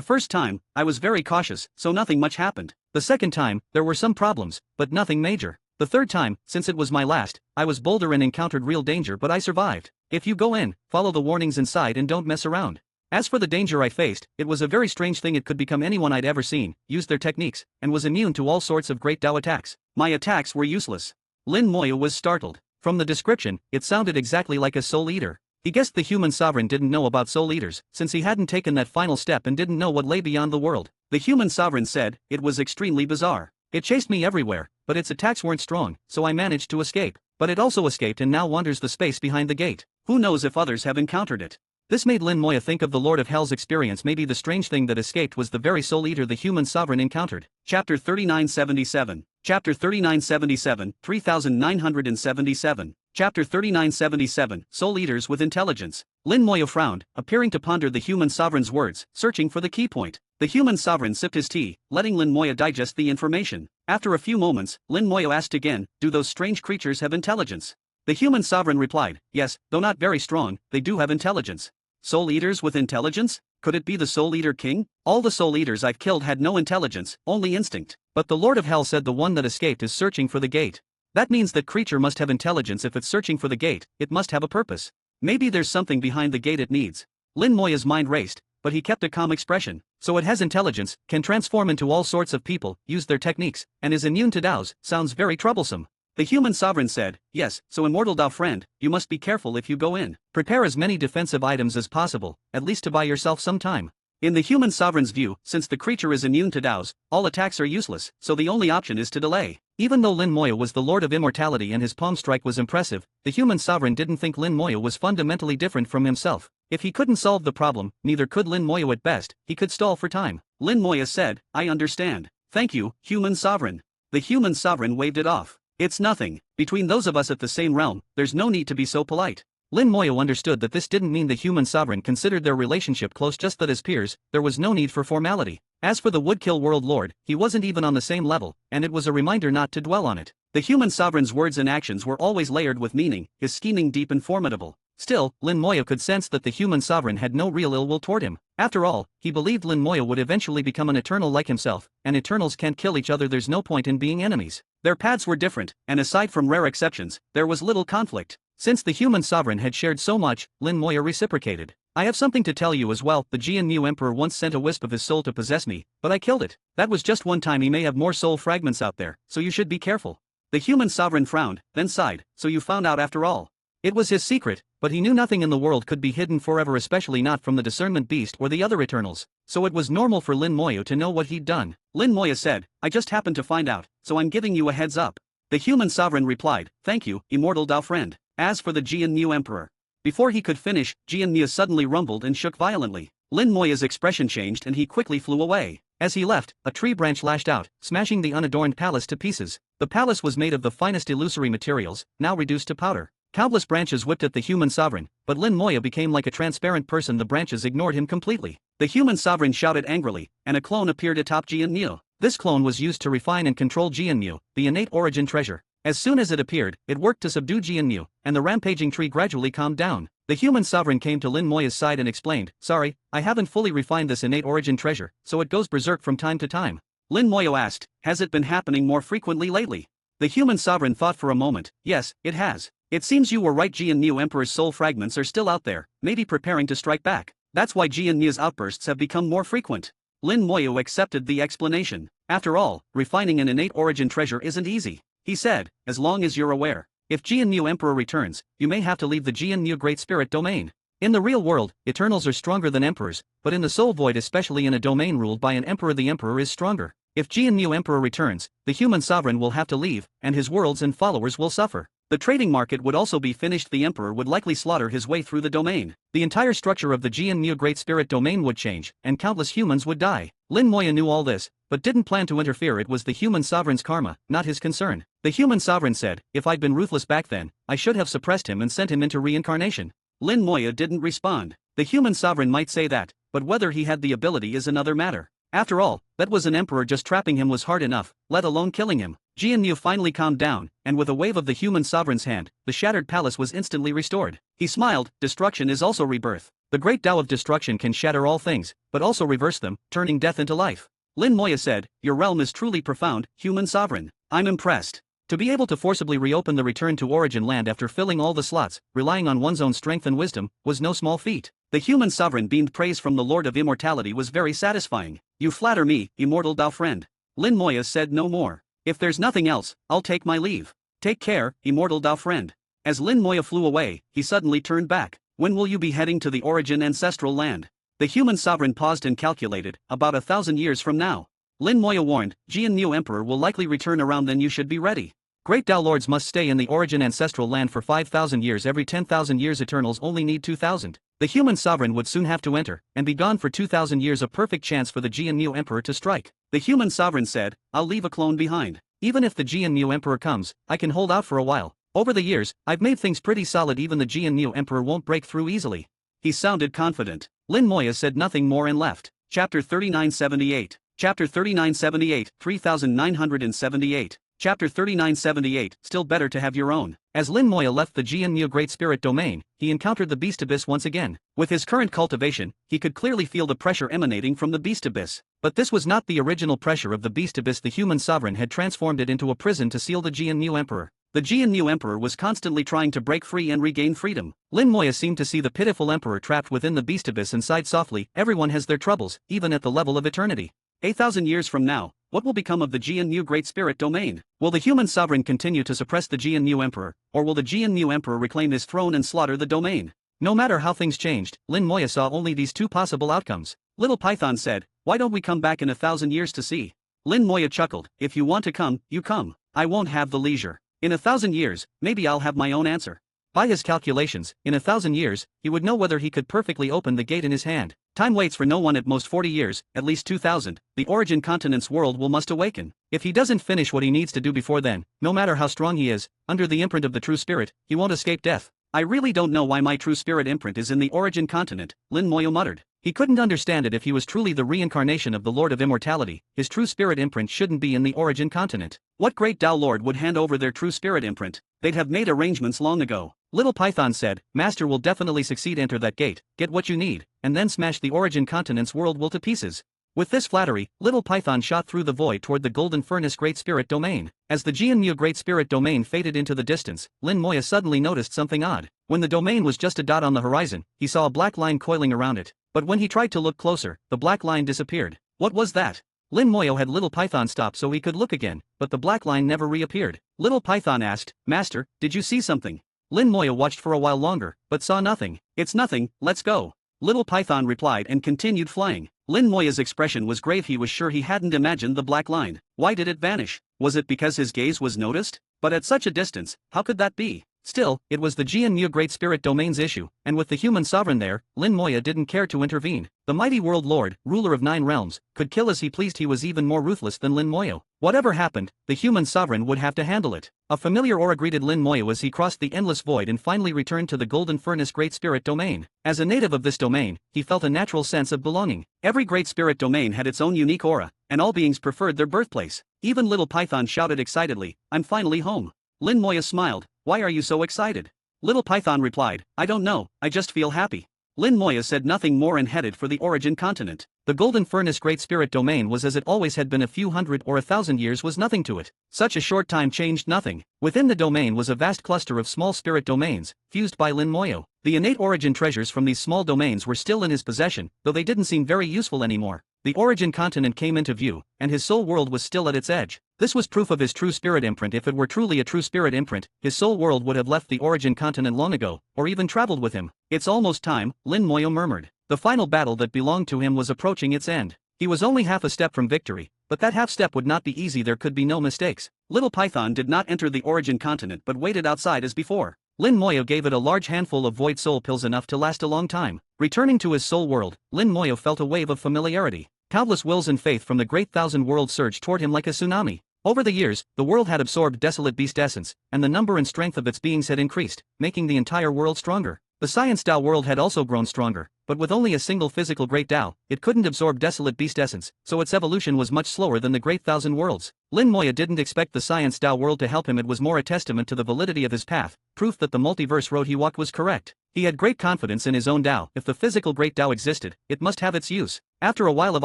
first time, I was very cautious, so nothing much happened. The second time, there were some problems, but nothing major. The third time, since it was my last, I was bolder and encountered real danger, but I survived. If you go in, follow the warnings inside and don't mess around. As for the danger I faced, it was a very strange thing. It could become anyone I'd ever seen, used their techniques, and was immune to all sorts of great Dao attacks. My attacks were useless. Lin Moya was startled. From the description, it sounded exactly like a soul eater. He guessed the human sovereign didn't know about soul eaters, since he hadn't taken that final step and didn't know what lay beyond the world. The human sovereign said, it was extremely bizarre. It chased me everywhere, but its attacks weren't strong, so I managed to escape. But it also escaped and now wanders the space behind the gate. Who knows if others have encountered it? This made Lin Moya think of the Lord of Hell's experience. Maybe the strange thing that escaped was the very soul eater the human sovereign encountered. Chapter 3977. Chapter 3977, 3977. Chapter 3977, Soul Eaters with Intelligence. Lin Moya frowned, appearing to ponder the human sovereign's words, searching for the key point. The human sovereign sipped his tea, letting Lin Moya digest the information. After a few moments, Lin Moya asked again, do those strange creatures have intelligence? The human sovereign replied, yes, though not very strong, they do have intelligence. Soul Eaters with intelligence? Could it be the Soul Eater King? All the Soul Eaters I've killed had no intelligence, only instinct. But the Lord of Hell said the one that escaped is searching for the gate. That means that creature must have intelligence. If it's searching for the gate, it must have a purpose. Maybe there's something behind the gate it needs. Lin Moya's mind raced, but he kept a calm expression. So it has intelligence, can transform into all sorts of people, use their techniques, and is immune to Daos. Sounds very troublesome. The human sovereign said, yes, so immortal Dao friend, you must be careful if you go in. Prepare as many defensive items as possible, at least to buy yourself some time. In the human sovereign's view, since the creature is immune to Daos, all attacks are useless, so the only option is to delay. Even though Lin Moya was the Lord of Immortality and his palm strike was impressive, the human sovereign didn't think Lin Moya was fundamentally different from himself. If he couldn't solve the problem, neither could Lin Moya. At best, he could stall for time. Lin Moya said, I understand. Thank you, human sovereign. The human sovereign waved it off. It's nothing. Between those of us at the same realm, there's no need to be so polite. Lin Moya understood that this didn't mean the human sovereign considered their relationship close, just that as peers, there was no need for formality. As for the Woodkill World Lord, he wasn't even on the same level, and it was a reminder not to dwell on it. The human sovereign's words and actions were always layered with meaning, his scheming deep and formidable. Still, Lin Moya could sense that the human sovereign had no real ill will toward him. After all, he believed Lin Moya would eventually become an Eternal like himself, and Eternals can't kill each other. There's no point in being enemies. Their paths were different, and aside from rare exceptions, there was little conflict. Since the human sovereign had shared so much, Lin Moya reciprocated. I have something to tell you as well. The Jian Mu Emperor once sent a wisp of his soul to possess me, but I killed it. That was just one time. He may have more soul fragments out there, so you should be careful. The human sovereign frowned, then sighed. So you found out after all. It was his secret, but he knew nothing in the world could be hidden forever, especially not from the discernment beast or the other Eternals. So it was normal for Lin Moya to know what he'd done. Lin Moya said, I just happened to find out, so I'm giving you a heads up. The human sovereign replied, thank you, immortal Dao friend. As for the Jian Mu Emperor. Before he could finish, Jian Mu suddenly rumbled and shook violently. Lin Moya's expression changed and he quickly flew away. As he left, a tree branch lashed out, smashing the unadorned palace to pieces. The palace was made of the finest illusory materials, now reduced to powder. Countless branches whipped at the human sovereign, but Lin Moya became like a transparent person. The branches ignored him completely. The human sovereign shouted angrily, and a clone appeared atop Jian Mu. This clone was used to refine and control Jian Mu, the innate origin treasure. As soon as it appeared, it worked to subdue Jian Mu, and the rampaging tree gradually calmed down. The human sovereign came to Lin Moya's side and explained, sorry, I haven't fully refined this innate origin treasure, so it goes berserk from time to time. Lin Moya asked, has it been happening more frequently lately? The human sovereign thought for a moment, yes, it has. It seems you were right. Jian Mu Emperor's soul fragments are still out there, maybe preparing to strike back. That's why Jian Mu's outbursts have become more frequent. Lin Moya accepted the explanation. After all, refining an innate origin treasure isn't easy. He said, as long as you're aware. If Jian Mu Emperor returns, you may have to leave the Jian Mu Great Spirit domain. In the real world, Eternals are stronger than Emperors, but in the Soul Void, especially in a domain ruled by an Emperor, the Emperor is stronger. If Jian Mu Emperor returns, the human sovereign will have to leave, and his worlds and followers will suffer. The trading market would also be finished. The Emperor would likely slaughter his way through the domain. The entire structure of the Jian Mu Great Spirit domain would change, and countless humans would die. Lin Moya knew all this, but didn't plan to interfere. It was the human sovereign's karma, not his concern. The human sovereign said, if I'd been ruthless back then, I should have suppressed him and sent him into reincarnation. Lin Moya didn't respond. The human sovereign might say that, but whether he had the ability is another matter. After all, that was an emperor. Just trapping him was hard enough, let alone killing him. Jian Mu finally calmed down, and with a wave of the human sovereign's hand, the shattered palace was instantly restored. He smiled, destruction is also rebirth. The great Tao of destruction can shatter all things, but also reverse them, turning death into life. Lin Moya said, your realm is truly profound, human sovereign. I'm impressed. To be able to forcibly reopen the return to origin land after filling all the slots, relying on one's own strength and wisdom, was no small feat. The human sovereign beamed praise from the Lord of Immortality was very satisfying. You flatter me, immortal Dao friend. Lin Moya said no more. If there's nothing else, I'll take my leave. Take care, immortal Dao friend. As Lin Moya flew away, he suddenly turned back. When will you be heading to the origin ancestral land? The human sovereign paused and calculated, about 1,000 years from now. Lin Moya warned, Jian Mu Emperor will likely return around then, you should be ready. Great Dao Lords must stay in the origin ancestral land for 5,000 years. Every 10,000 years Eternals only need 2,000. The human sovereign would soon have to enter, and be gone for 2,000 years, a perfect chance for the Jian Mu Emperor to strike. The human sovereign said, I'll leave a clone behind. Even if the Jian Mu Emperor comes, I can hold out for a while. Over the years, I've made things pretty solid, even the Jian Mu Emperor won't break through easily. He sounded confident. Lin Moya said nothing more and left. Chapter 3978. Chapter 3978, 3978. Chapter 3978, still better to have your own. As Lin Moya left the Jian Mu Great Spirit domain, he encountered the Beast Abyss once again. With his current cultivation, he could clearly feel the pressure emanating from the Beast Abyss. But this was not the original pressure of the Beast Abyss. The human sovereign had transformed it into a prison to seal the Jian Mu Emperor. The Jian Mu Emperor was constantly trying to break free and regain freedom. Lin Moya seemed to see the pitiful emperor trapped within the Beast Abyss and sighed softly. Everyone has their troubles, even at the level of eternity. 8,000 years from now, what will become of the Jian Mu Great Spirit domain? Will the human sovereign continue to suppress the Jian Mu Emperor, or will the Jian Mu Emperor reclaim his throne and slaughter the domain? No matter how things changed, Lin Moya saw only these two possible outcomes. Little Python said, why don't we come back in 1,000 years to see? Lin Moya chuckled, if you want to come, you come. I won't have the leisure. In 1,000 years, maybe I'll have my own answer. By his calculations, in 1,000 years, he would know whether he could perfectly open the gate in his hand. Time waits for no one. At most 40 years, at least 2,000, the origin continent's world will must awaken. If he doesn't finish what he needs to do before then, no matter how strong he is, under the imprint of the true spirit, he won't escape death. I really don't know why my true spirit imprint is in the origin continent, Lin Moya muttered. He couldn't understand it. If he was truly the reincarnation of the Lord of Immortality, his true spirit imprint shouldn't be in the origin continent. What great Tao Lord would hand over their true spirit imprint? They'd have made arrangements long ago. Little Python said, Master will definitely succeed. Enter that gate, get what you need, and then smash the origin continent's world will to pieces. With this flattery, Little Python shot through the void toward the Golden Furnace Great Spirit Domain. As the Jian Mu Great Spirit Domain faded into the distance, Lin Moya suddenly noticed something odd. When the domain was just a dot on the horizon, he saw a black line coiling around it. But when he tried to look closer, the black line disappeared. What was that? Lin Moya had Little Python stop so he could look again, but the black line never reappeared. Little Python asked, Master, did you see something? Lin Moya watched for a while longer, but saw nothing. It's nothing, let's go. Little Python replied and continued flying. Lin Moya's expression was grave. He was sure he hadn't imagined the black line. Why did it vanish? Was it because his gaze was noticed? But at such a distance, how could that be? Still, it was the Jian Mu Great Spirit Domain's issue, and with the human sovereign there, Lin Moya didn't care to intervene. The mighty world lord, ruler of 9 realms, could kill as he pleased. He was even more ruthless than Lin Moya. Whatever happened, the human sovereign would have to handle it. A familiar aura greeted Lin Moya as he crossed the endless void and finally returned to the Golden Furnace Great Spirit Domain. As a native of this domain, he felt a natural sense of belonging. Every Great Spirit Domain had its own unique aura, and all beings preferred their birthplace. Even Little Python shouted excitedly, I'm finally home. Lin Moya smiled, why are you so excited? Little Python replied, I don't know, I just feel happy. Lin Moya said nothing more and headed for the origin continent. The Golden Furnace Great Spirit Domain was as it always had been. A few hundred or 1,000 years was nothing to it. Such a short time changed nothing. Within the domain was a vast cluster of small spirit domains, fused by Lin Moya. The innate origin treasures from these small domains were still in his possession, though they didn't seem very useful anymore. The origin continent came into view, and his soul world was still at its edge. This was proof of his true spirit imprint. If it were truly a true spirit imprint, his soul world would have left the origin continent long ago, or even traveled with him. It's almost time, Lin Moya murmured. The final battle that belonged to him was approaching its end. He was only half a step from victory, but that half step would not be easy. There could be no mistakes. Little Python did not enter the origin continent but waited outside as before. Lin Moya gave it a large handful of void soul pills, enough to last a long time. Returning to his soul world, Lin Moya felt a wave of familiarity. Countless wills and faith from the great thousand world surged toward him like a tsunami. Over the years, the world had absorbed desolate beast essence, and the number and strength of its beings had increased, making the entire world stronger. The Science Tao world had also grown stronger, but with only a single physical Great Tao, it couldn't absorb desolate beast essence, so its evolution was much slower than the Great Thousand Worlds. Lin Moya didn't expect the Science Tao world to help him. It was more a testament to the validity of his path, proof that the multiverse road he walked was correct. He had great confidence in his own Tao. If the physical Great Tao existed, it must have its use. After a while of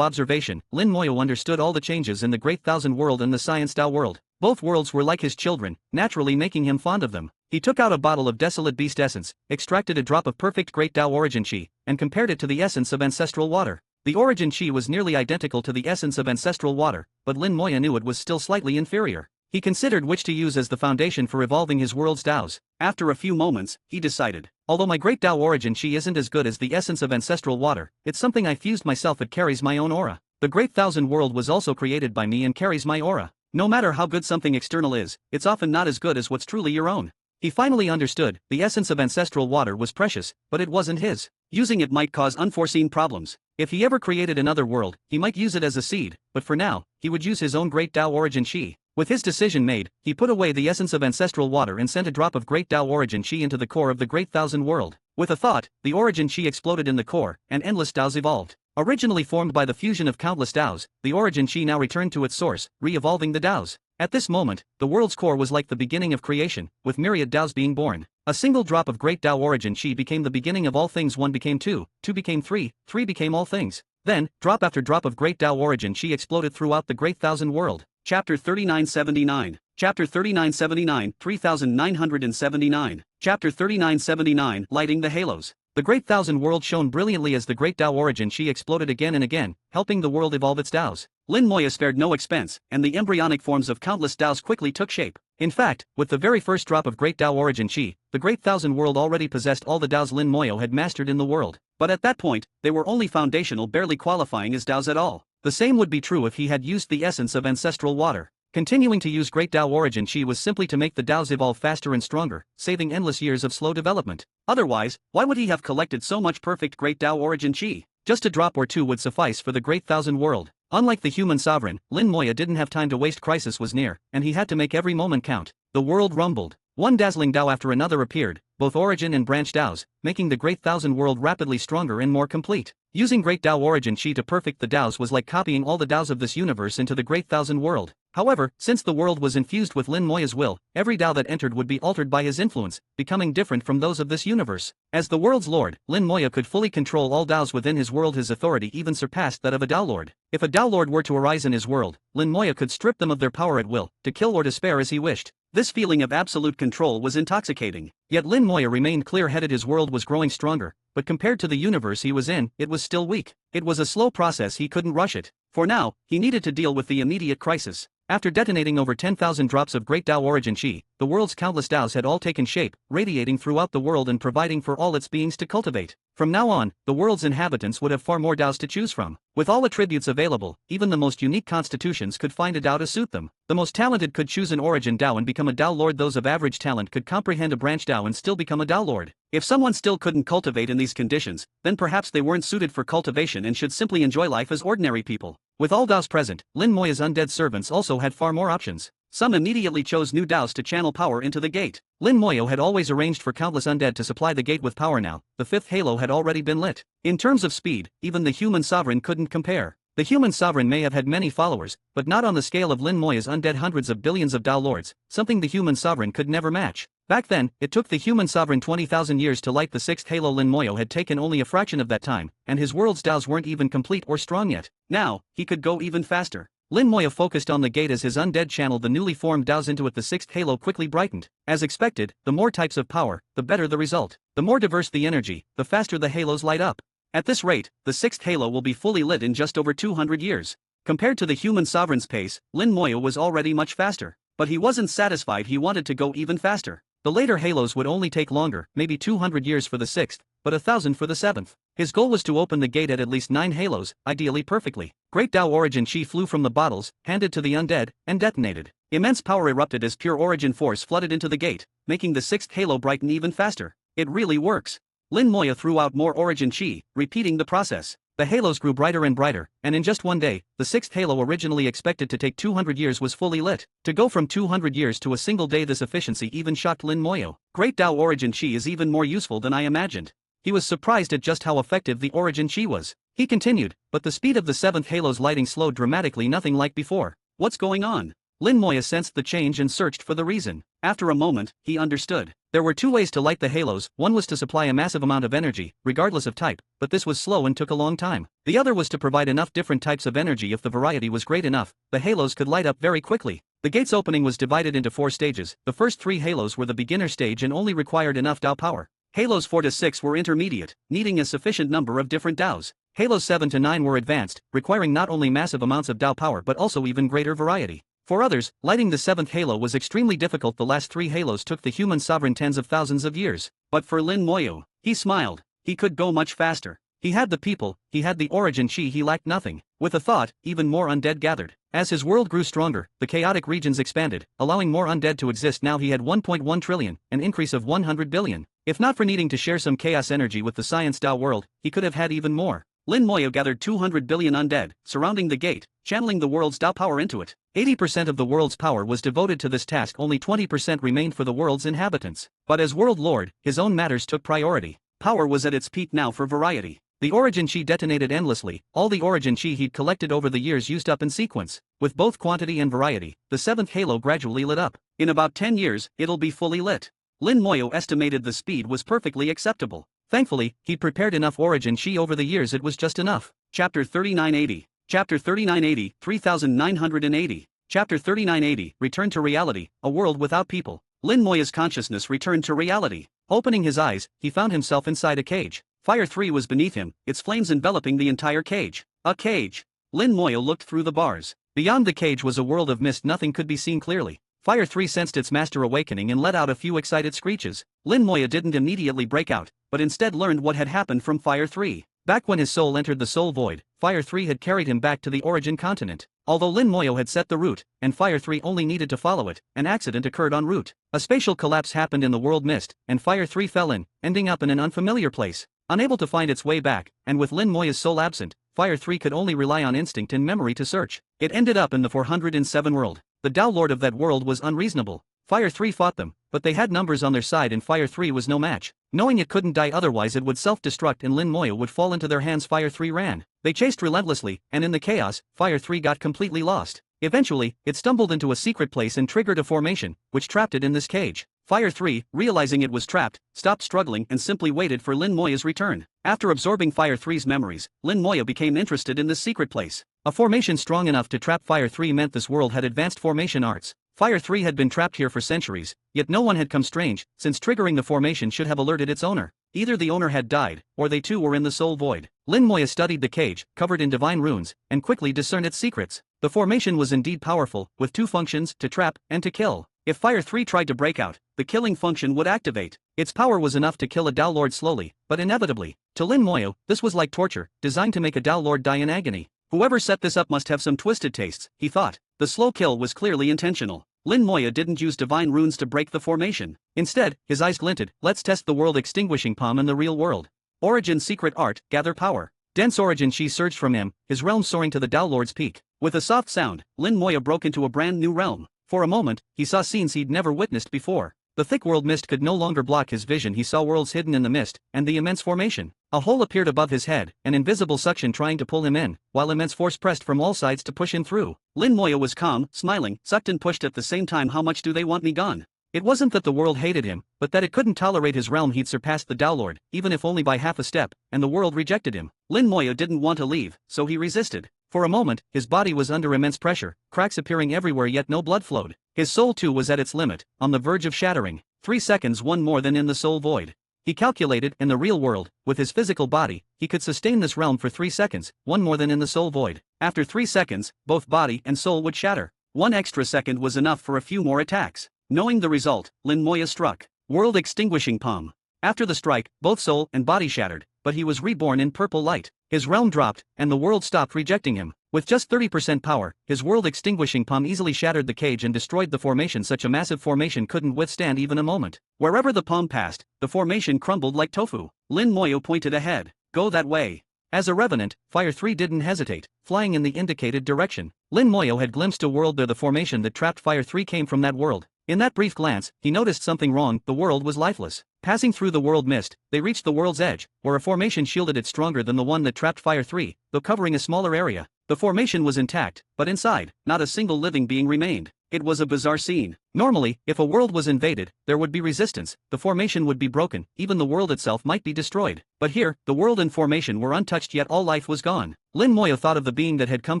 observation, Lin Moya understood all the changes in the Great Thousand World and the Science Tao world. Both worlds were like his children, naturally making him fond of them. He took out a bottle of desolate beast essence, extracted a drop of perfect Great Tao origin chi, and compared it to the essence of ancestral water. The origin chi was nearly identical to the essence of ancestral water, but Lin Moya knew it was still slightly inferior. He considered which to use as the foundation for evolving his world's Taos. After a few moments, he decided, although my Great Tao origin chi isn't as good as the essence of ancestral water, it's something I fused myself. It carries my own aura. The Great Thousand World was also created by me and carries my aura. No matter how good something external is, it's often not as good as what's truly your own. He finally understood, the essence of ancestral water was precious, but it wasn't his. Using it might cause unforeseen problems. If he ever created another world, he might use it as a seed, but for now, he would use his own Great Tao Origin Chi. With his decision made, he put away the essence of ancestral water and sent a drop of Great Tao Origin Chi into the core of the Great Thousand World. With a thought, the Origin Chi exploded in the core, and endless Taos evolved. Originally formed by the fusion of countless Taos, the Origin Chi now returned to its source, re-evolving the Taos. At this moment, the world's core was like the beginning of creation, with myriad Taos being born. A single drop of Great Tao Origin Chi became the beginning of all things. 1 became 2, 2 became 3, 3 became all things. Then, drop after drop of Great Tao Origin Chi exploded throughout the Great Thousand World. Chapter 3979. Chapter 3979, 3979. Chapter 3979, Lighting the Halos. The Great Thousand World shone brilliantly as the Great Tao Origin Chi exploded again and again, helping the world evolve its Taos. Lin Moya spared no expense, and the embryonic forms of countless Taos quickly took shape. In fact, with the very first drop of Great Tao Origin Chi, the Great Thousand World already possessed all the Taos Lin Moya had mastered in the world. But at that point, they were only foundational, barely qualifying as Taos at all. The same would be true if he had used the essence of ancestral water. Continuing to use Great Tao Origin Chi was simply to make the Taos evolve faster and stronger, saving endless years of slow development. Otherwise, why would he have collected so much perfect Great Tao Origin Chi? Just a drop or two would suffice for the Great Thousand World. Unlike the human sovereign, Lin Moya didn't have time to waste. Crisis was near, and he had to make every moment count. The world rumbled. One dazzling Tao after another appeared, both origin and branch Taos, making the Great Thousand World rapidly stronger and more complete. Using Great Tao Origin Chi to perfect the Taos was like copying all the Taos of this universe into the Great Thousand World. However, since the world was infused with Lin Moya's will, every Tao that entered would be altered by his influence, becoming different from those of this universe. As the world's lord, Lin Moya could fully control all Taos within his world. His authority even surpassed that of a Tao lord. If a Tao lord were to arise in his world, Lin Moya could strip them of their power at will, to kill or to spare as he wished. This feeling of absolute control was intoxicating. Yet Lin Moya remained clear-headed. His world was growing stronger, but compared to the universe he was in, it was still weak. It was a slow process, he couldn't rush it. For now, he needed to deal with the immediate crisis. After detonating over 10,000 drops of Great Tao Origin Chi, the world's countless Taos had all taken shape, radiating throughout the world and providing for all its beings to cultivate. From now on, the world's inhabitants would have far more Taos to choose from. With all attributes available, even the most unique constitutions could find a Tao to suit them. The most talented could choose an origin Tao and become a Tao lord. Those of average talent could comprehend a branch Tao and still become a Tao lord. If someone still couldn't cultivate in these conditions, then perhaps they weren't suited for cultivation and should simply enjoy life as ordinary people. With all Taos present, Lin Moya's undead servants also had far more options. Some immediately chose new Taos to channel power into the gate. Lin Moya had always arranged for countless undead to supply the gate with power. Now, the fifth halo had already been lit. In terms of speed, even the human sovereign couldn't compare. The human sovereign may have had many followers, but not on the scale of Lin Moya's undead hundreds of billions of Tao lords, something the human sovereign could never match. Back then, it took the human sovereign 20,000 years to light the sixth halo. Lin Moya had taken only a fraction of that time, and his world's Taos weren't even complete or strong yet. Now, he could go even faster. Lin Moya focused on the gate as his undead channeled the newly formed Taos into it. The sixth halo quickly brightened. As expected, the more types of power, the better the result. The more diverse the energy, the faster the halos light up. At this rate, the sixth halo will be fully lit in just over 200 years. Compared to the human sovereign's pace, Lin Moya was already much faster. But he wasn't satisfied. He wanted to go even faster. The later halos would only take longer, maybe 200 years for the sixth, but 1,000 for the seventh. His goal was to open the gate at least 9 halos, ideally perfectly. Great Tao Origin Chi flew from the bottles, handed to the undead, and detonated. Immense power erupted as pure origin force flooded into the gate, making the sixth halo brighten even faster. It really works. Lin Moya threw out more Origin Chi, repeating the process. The halos grew brighter and brighter, and in just one day, the sixth halo originally expected to take 200 years was fully lit. To go from 200 years to a single day, this efficiency even shocked Lin Moya. Great Tao Origin Chi is even more useful than I imagined. He was surprised at just how effective the Origin Chi was. He continued, but the speed of the seventh halo's lighting slowed dramatically, nothing like before. What's going on? Lin Moya sensed the change and searched for the reason. After a moment, he understood. There were 2 ways to light the halos. One was to supply a massive amount of energy, regardless of type, but this was slow and took a long time. The other was to provide enough different types of energy. If the variety was great enough, the halos could light up very quickly. The gate's opening was divided into 4 stages. The first 3 halos were the beginner stage and only required enough Tao power. Halos 4 to 6 were intermediate, needing a sufficient number of different Taos. Halos 7 to 9 were advanced, requiring not only massive amounts of Tao power but also even greater variety. For others, lighting the 7th halo was extremely difficult. The last 3 halos took the human sovereign tens of thousands of years. But for Lin Moya, he smiled. He could go much faster. He had the people, he had the origin chi, he lacked nothing. With a thought, even more undead gathered. As his world grew stronger, the chaotic regions expanded, allowing more undead to exist. Now he had 1.1 trillion, an increase of 100 billion. If not for needing to share some chaos energy with the Science Dao world, he could have had even more. Lin Moyo gathered 200 billion undead, surrounding the gate, channeling the world's Dao power into it. 80% of the world's power was devoted to this task, only 20% remained for the world's inhabitants. But as world lord, his own matters took priority. Power was at its peak now for variety. The origin chi detonated endlessly, all the origin chi he'd collected over the years used up in sequence. With both quantity and variety, the seventh halo gradually lit up. In about 10 years, it'll be fully lit. Lin Moyo estimated the speed was perfectly acceptable. Thankfully, he'd prepared enough origin chi over the years, it was just enough. Chapter 3980. Chapter 3980, 3980. Chapter 3980, Return to Reality, A World Without People. Lin Moyo's consciousness returned to reality. Opening his eyes, he found himself inside a cage. Fire 3 was beneath him, its flames enveloping the entire cage. A cage. Lin Moyo looked through the bars. Beyond the cage was a world of mist, nothing could be seen clearly. Fire 3 sensed its master awakening and let out a few excited screeches. Lin Moyo didn't immediately break out, but instead learned what had happened from Fire 3. Back when his soul entered the soul void, Fire 3 had carried him back to the origin continent. Although Lin Moyo had set the route, and Fire 3 only needed to follow it, an accident occurred en route. A spatial collapse happened in the world mist, and Fire 3 fell in, ending up in an unfamiliar place. Unable to find its way back, and with Lin Moyo's soul absent, Fire 3 could only rely on instinct and memory to search. It ended up in the 407 world. The Dao Lord of that world was unreasonable. Fire 3 fought them, but they had numbers on their side and Fire 3 was no match. Knowing it couldn't die otherwise it would self-destruct and Lin Moyo would fall into their hands, Fire 3 ran. They chased relentlessly, and in the chaos, Fire 3 got completely lost. Eventually, it stumbled into a secret place and triggered a formation, which trapped it in this cage. Fire 3, realizing it was trapped, stopped struggling and simply waited for Lin Moyo's return. After absorbing Fire 3's memories, Lin Moyo became interested in this secret place. A formation strong enough to trap Fire 3 meant this world had advanced formation arts. Fire 3 had been trapped here for centuries, yet no one had come strange, since triggering the formation should have alerted its owner. Either the owner had died, or they too were in the soul void. Lin Moyo studied the cage, covered in divine runes, and quickly discerned its secrets. The formation was indeed powerful, with two functions, to trap and to kill. If Fire 3 tried to break out, the killing function would activate. Its power was enough to kill a Dao Lord slowly, but inevitably. To Lin Moyo, this was like torture, designed to make a Dao Lord die in agony. Whoever set this up must have some twisted tastes, he thought. The slow kill was clearly intentional. Lin Moyo didn't use divine runes to break the formation. Instead, his eyes glinted. Let's test the world extinguishing palm in the real world. Origin secret art, gather power. Dense origin chi surged from him, his realm soaring to the Dao Lord's peak. With a soft sound, Lin Moyo broke into a brand new realm. For a moment, he saw scenes he'd never witnessed before. The thick world mist could no longer block his vision. He saw worlds hidden in the mist, and the immense formation. A hole appeared above his head, an invisible suction trying to pull him in, while immense force pressed from all sides to push him through. Lin Moyo was calm, smiling, sucked and pushed at the same time. How much do they want me gone? It wasn't that the world hated him, but that it couldn't tolerate his realm. He'd surpassed the Dao Lord, even if only by half a step, and the world rejected him. Lin Moyo didn't want to leave, so he resisted. For a moment, his body was under immense pressure, cracks appearing everywhere yet no blood flowed. His soul too was at its limit, on the verge of shattering. 3 seconds, one more than in the soul void. He calculated, in the real world, with his physical body, he could sustain this realm for 3 seconds, one more than in the soul void. After 3 seconds, both body and soul would shatter. 1 extra second was enough for a few more attacks. Knowing the result, Lin Moyo struck. World extinguishing palm. After the strike, both soul and body shattered, but he was reborn in purple light. His realm dropped, and the world stopped rejecting him. With just 30% power, his world extinguishing palm easily shattered the cage and destroyed the formation. Such a massive formation couldn't withstand even a moment. Wherever the palm passed, the formation crumbled like tofu. Lin Moyo pointed ahead. Go that way. As a revenant, Fire 3 didn't hesitate, flying in the indicated direction. Lin Moyo had glimpsed a world there. The formation that trapped Fire 3 came from that world. In that brief glance, he noticed something wrong. The world was lifeless. Passing through the world mist, they reached the world's edge, where a formation shielded it, stronger than the one that trapped Fire 3, though covering a smaller area. The formation was intact, but inside, not a single living being remained. It was a bizarre scene. Normally, if a world was invaded, there would be resistance, the formation would be broken, even the world itself might be destroyed. But here, the world and formation were untouched, yet all life was gone. Lin Moyo thought of the being that had come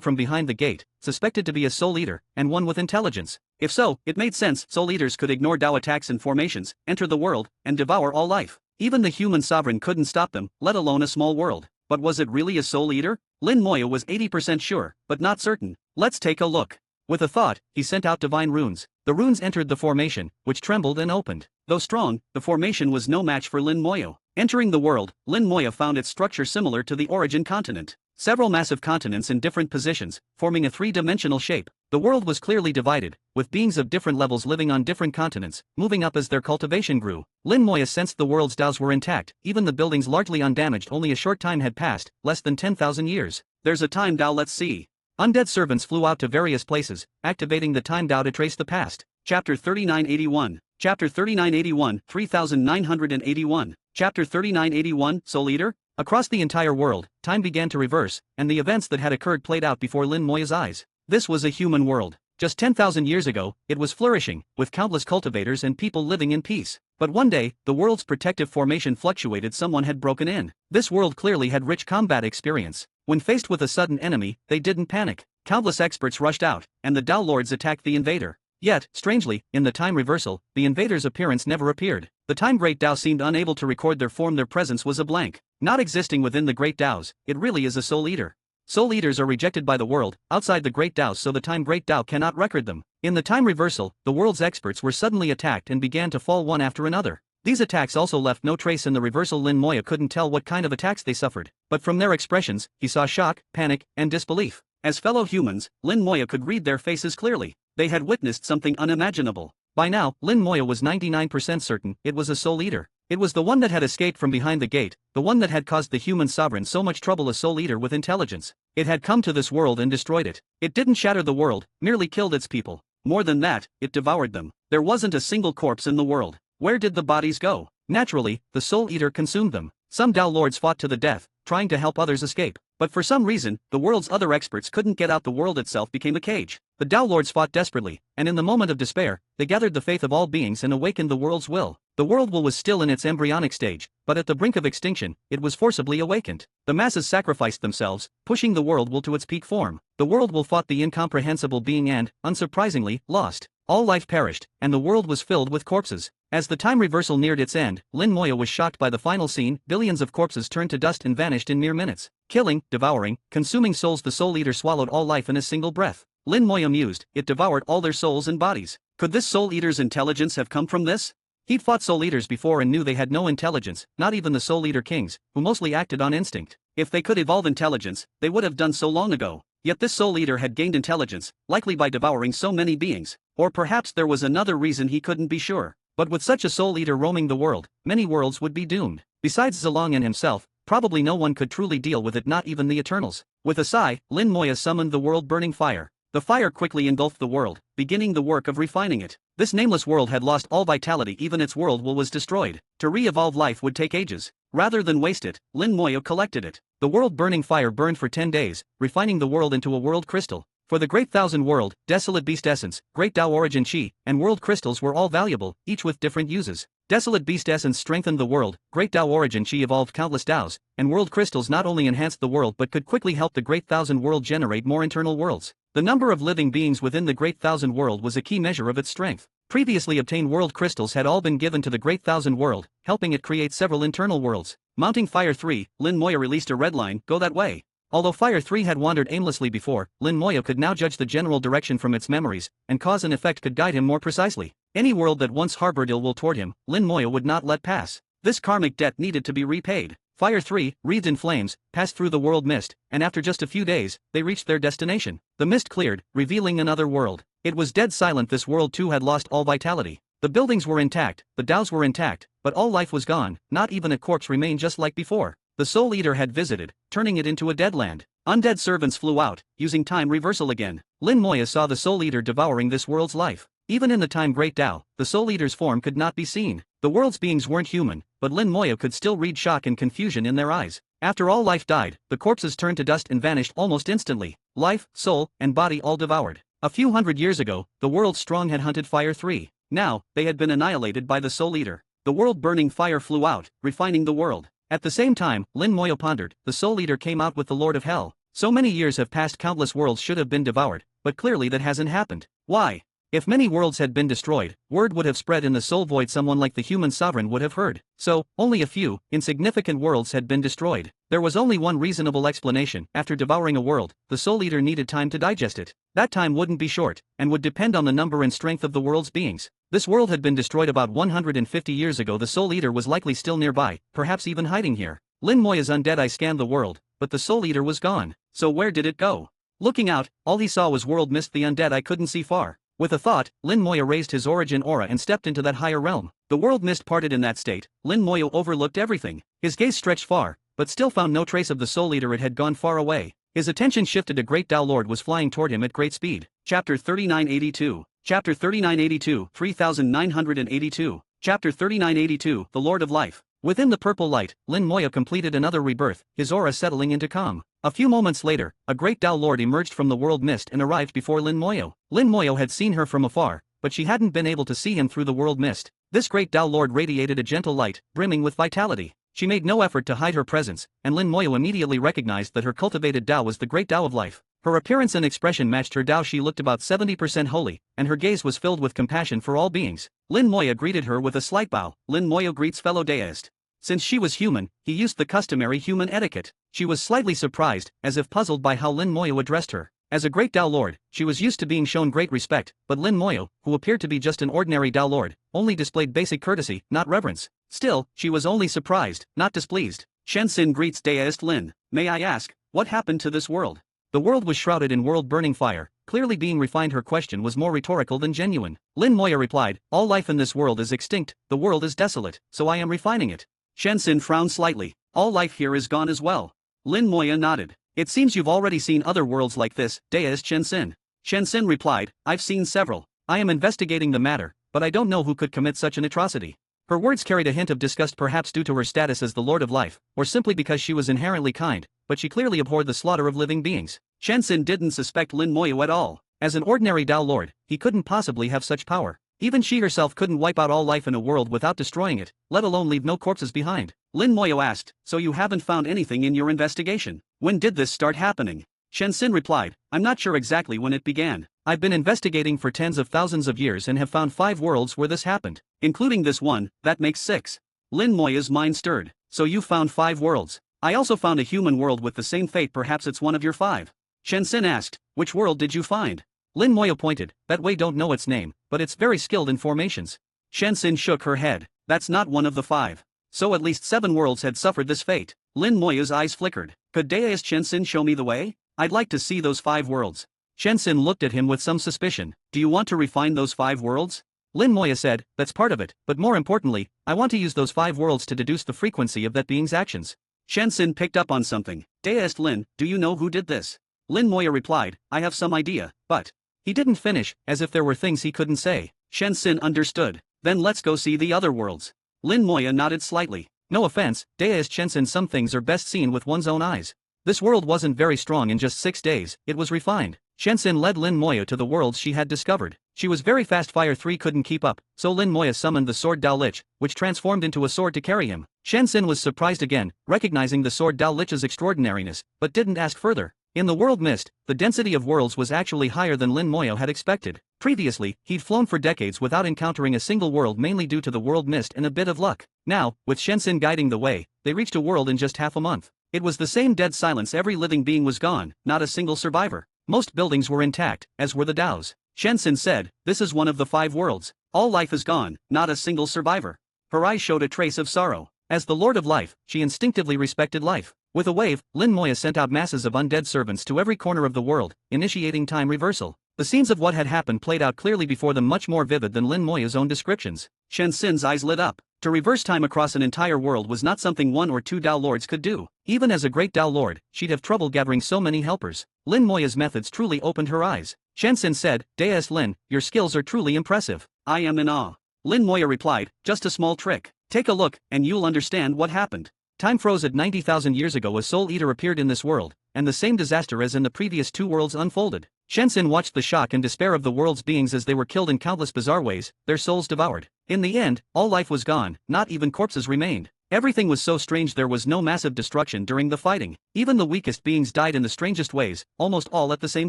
from behind the gate, suspected to be a soul eater, and one with intelligence. If so, it made sense. Soul eaters could ignore Dao attacks and formations, enter the world, and devour all life. Even the human sovereign couldn't stop them, let alone a small world. But was it really a soul eater? Lin Moyo was 80% sure, but not certain. Let's take a look. With a thought, he sent out divine runes. The runes entered the formation, which trembled and opened. Though strong, the formation was no match for Lin Moyo. Entering the world, Lin Moya found its structure similar to the origin continent. Several massive continents in different positions, forming a three-dimensional shape. The world was clearly divided, with beings of different levels living on different continents, moving up as their cultivation grew. Lin Moya sensed the world's DAOs were intact, even the buildings largely undamaged. Only a short time had passed, less than 10,000 years. There's a time DAO, let's see. Undead servants flew out to various places, activating the time DAO to trace the past. Chapter 3981. Chapter 3981, 3981. Chapter 3981, Soul Eater? Across the entire world, time began to reverse, and the events that had occurred played out before Lin Moya's eyes. This was a human world. Just 10,000 years ago, it was flourishing, with countless cultivators and people living in peace. But one day, the world's protective formation fluctuated. Someone had broken in. This world clearly had rich combat experience. When faced with a sudden enemy, they didn't panic. Countless experts rushed out, and the DAO lords attacked the invader. Yet, strangely, in the time reversal, the invader's appearance never appeared. The time Great DAO seemed unable to record their form. Their presence was a blank. Not existing within the Great DAOs, it really is a Soul Eater. Soul Eaters are rejected by the world, outside the Great DAOs, so the time Great DAO cannot record them. In the time reversal, the world's experts were suddenly attacked and began to fall one after another. These attacks also left no trace in the reversal. Lin Moya couldn't tell what kind of attacks they suffered, but from their expressions, he saw shock, panic, and disbelief. As fellow humans, Lin Moya could read their faces clearly. They had witnessed something unimaginable. By now, Lin Moya was 99% certain it was a Soul Eater. It was the one that had escaped from behind the gate, the one that had caused the human sovereign so much trouble. A Soul Eater with intelligence. It had come to this world and destroyed it. It didn't shatter the world, merely killed its people. More than that, it devoured them. There wasn't a single corpse in the world. Where did the bodies go? Naturally, the Soul Eater consumed them. Some DAO lords fought to the death, trying to help others escape. But for some reason, the world's other experts couldn't get out. The world itself became a cage. The DAO lords fought desperately, and in the moment of despair, they gathered the faith of all beings and awakened the world's will. The world will was still in its embryonic stage, but at the brink of extinction, it was forcibly awakened. The masses sacrificed themselves, pushing the world will to its peak form. The world will fought the incomprehensible being and, unsurprisingly, lost. All life perished, and the world was filled with corpses. As the time reversal neared its end, Lin Moya was shocked by the final scene. Billions of corpses turned to dust and vanished in mere minutes. Killing, devouring, consuming souls. The Soul Eater swallowed all life in a single breath. Lin Moya mused, it devoured all their souls and bodies. Could this Soul Eater's intelligence have come from this? He'd fought Soul Eaters before and knew they had no intelligence, not even the Soul Eater kings, who mostly acted on instinct. If they could evolve intelligence, they would have done so long ago. Yet this Soul Eater had gained intelligence, likely by devouring so many beings. Or perhaps there was another reason. He couldn't be sure. But with such a Soul Eater roaming the world, many worlds would be doomed. Besides Zilong and himself, probably no one could truly deal with it, not even the Eternals. With a sigh, Lin Moya summoned the world-burning fire. The fire quickly engulfed the world, beginning the work of refining it. This nameless world had lost all vitality. Even its world will was destroyed. To re-evolve life would take ages. Rather than waste it, Lin Moya collected it. The world-burning fire burned for 10 days, refining the world into a world crystal. For the Great Thousand World, Desolate Beast Essence, Great Dao Origin Chi, and World Crystals were all valuable, each with different uses. Desolate Beast Essence strengthened the world, Great Dao Origin Chi evolved countless Daos, and World Crystals not only enhanced the world but could quickly help the Great Thousand World generate more internal worlds. The number of living beings within the Great Thousand World was a key measure of its strength. Previously obtained World Crystals had all been given to the Great Thousand World, helping it create several internal worlds. Mounting Fire 3, Lin Moya released a red line, go that way. Although Fire 3 had wandered aimlessly before, Lin Moya could now judge the general direction from its memories, and cause and effect could guide him more precisely. Any world that once harbored ill will toward him, Lin Moya would not let pass. This karmic debt needed to be repaid. Fire 3, wreathed in flames, passed through the world mist, and after just a few days, they reached their destination. The mist cleared, revealing another world. It was dead silent. This world too had lost all vitality. The buildings were intact, the Daos were intact, but all life was gone. Not even a corpse remained, just like before. The Soul Eater had visited, turning it into a dead land. Undead servants flew out, using time reversal again. Lin Moya saw the Soul Eater devouring this world's life. Even in the time Great Dao, the Soul Eater's form could not be seen. The world's beings weren't human, but Lin Moya could still read shock and confusion in their eyes. After all life died, the corpses turned to dust and vanished almost instantly. Life, soul, and body all devoured. A few hundred years ago, the world's strong had hunted Fire 3. Now, they had been annihilated by the Soul Eater. The world-burning fire flew out, refining the world. At the same time, Lin Moya pondered, the Soul Eater came out with the Lord of Hell. So many years have passed, countless worlds should have been devoured, but clearly that hasn't happened. Why? If many worlds had been destroyed, word would have spread in the soul void someone like the human sovereign would have heard. So, only a few, insignificant worlds had been destroyed. There was only one reasonable explanation: after devouring a world, the Soul Eater needed time to digest it. That time wouldn't be short, and would depend on the number and strength of the world's beings. This world had been destroyed about 150 years ago. The Soul Eater was likely still nearby, perhaps even hiding here. Lin Moya's undead eye scanned the world, but the Soul Eater was gone. So where did it go? Looking out, all he saw was world mist. The undead eye couldn't see far. With a thought, Lin Moya raised his origin aura and stepped into that higher realm. The world mist parted in that state. Lin Moya overlooked everything. His gaze stretched far, but still found no trace of the Soul Eater. It had gone far away. His attention shifted. A great Tao Lord was flying toward him at great speed. Chapter 3982. Chapter 3982, 3982. Chapter 3982, The Lord of Life. Within the purple light, Lin Moya completed another rebirth, his aura settling into calm. A few moments later, a great Tao Lord emerged from the world mist and arrived before Lin Moya. Lin Moya had seen her from afar, but she hadn't been able to see him through the world mist. This great Tao Lord radiated a gentle light, brimming with vitality. She made no effort to hide her presence, and Lin Moya immediately recognized that her cultivated Tao was the great Tao of life. Her appearance and expression matched her Tao. She looked about 70% holy, and her gaze was filled with compassion for all beings. Lin Moya greeted her with a slight bow. Lin Moya greets fellow deist. Since she was human, he used the customary human etiquette. She was slightly surprised, as if puzzled by how Lin Moya addressed her. As a great Tao Lord, she was used to being shown great respect, but Lin Moya, who appeared to be just an ordinary Tao Lord, only displayed basic courtesy, not reverence. Still, she was only surprised, not displeased. Shensin greets deist Lin. May I ask, what happened to this world? The world was shrouded in world-burning fire, clearly being refined. Her question was more rhetorical than genuine. Lin Moya replied, all life in this world is extinct, the world is desolate, so I am refining it. Shensin frowned slightly. All life here is gone as well. Lin Moya nodded. It seems you've already seen other worlds like this, deist Shensin. Shensin replied, I've seen several. I am investigating the matter, but I don't know who could commit such an atrocity. Her words carried a hint of disgust, perhaps due to her status as the Lord of Life, or simply because she was inherently kind, but she clearly abhorred the slaughter of living beings. Shensin didn't suspect Lin Moya at all. As an ordinary Tao Lord, he couldn't possibly have such power. Even she herself couldn't wipe out all life in a world without destroying it, let alone leave no corpses behind. Lin Moya asked, so you haven't found anything in your investigation? When did this start happening? Shensin replied, I'm not sure exactly when it began. I've been investigating for tens of thousands of years and have found 5 worlds where this happened. Including this one, that makes 6. Lin Moya's mind stirred. So you found 5 worlds. I also found a human world with the same fate. Perhaps it's one of your 5. Shensin asked, which world did you find? Lin Moya pointed, that way don't know its name, but it's very skilled in formations. Shensin shook her head. That's not one of the 5. So at least 7 worlds had suffered this fate. Lin Moya's eyes flickered. Could deist Shensin show me the way? I'd like to see those 5 worlds. Shensin looked at him with some suspicion. Do you want to refine those 5 worlds? Lin Moya said, that's part of it, but more importantly, I want to use those 5 worlds to deduce the frequency of that being's actions. Shensin picked up on something. Deist Lin, do you know who did this? Lin Moya replied, I have some idea, but... He didn't finish, as if there were things he couldn't say. Shensin understood. Then let's go see the other worlds. Lin Moya nodded slightly. No offense, deist Shensin, some things are best seen with one's own eyes. This world wasn't very strong in just 6 days, it was refined. Shensin led Lin Moya to the worlds she had discovered. She was very fast. Fire 3 couldn't keep up, so Lin Moya summoned the sword Dao Lich, which transformed into a sword to carry him. Shensin was surprised again, recognizing the sword Dao Lich's extraordinariness, but didn't ask further. In the world mist, the density of worlds was actually higher than Lin Moya had expected. Previously, he'd flown for decades without encountering a single world, mainly due to the world mist and a bit of luck. Now, with Shensin guiding the way, they reached a world in just half a month. It was the same dead silence. Every living being was gone, not a single survivor. Most buildings were intact, as were the Daos. Shensin said, this is one of the 5 worlds. All life is gone, not a single survivor. Her eyes showed a trace of sorrow. As the Lord of Life, she instinctively respected life. With a wave, Lin Moya sent out masses of undead servants to every corner of the world, initiating time reversal. The scenes of what had happened played out clearly before them, much more vivid than Lin Moya's own descriptions. Shensin's eyes lit up. To reverse time across an entire world was not something 1 or 2 Dao Lords could do. Even as a great Dao Lord, she'd have trouble gathering so many helpers. Lin Moya's methods truly opened her eyes. Shensin said, Deist Lin, your skills are truly impressive. I am in awe. Lin Moya replied, just a small trick. Take a look, and you'll understand what happened. Time froze at 90,000 years ago. A Soul Eater appeared in this world, and the same disaster as in the previous 2 worlds unfolded. Shensin watched the shock and despair of the world's beings as they were killed in countless bizarre ways, their souls devoured. In the end, all life was gone, not even corpses remained. Everything was so strange, there was no massive destruction during the fighting. Even the weakest beings died in the strangest ways, almost all at the same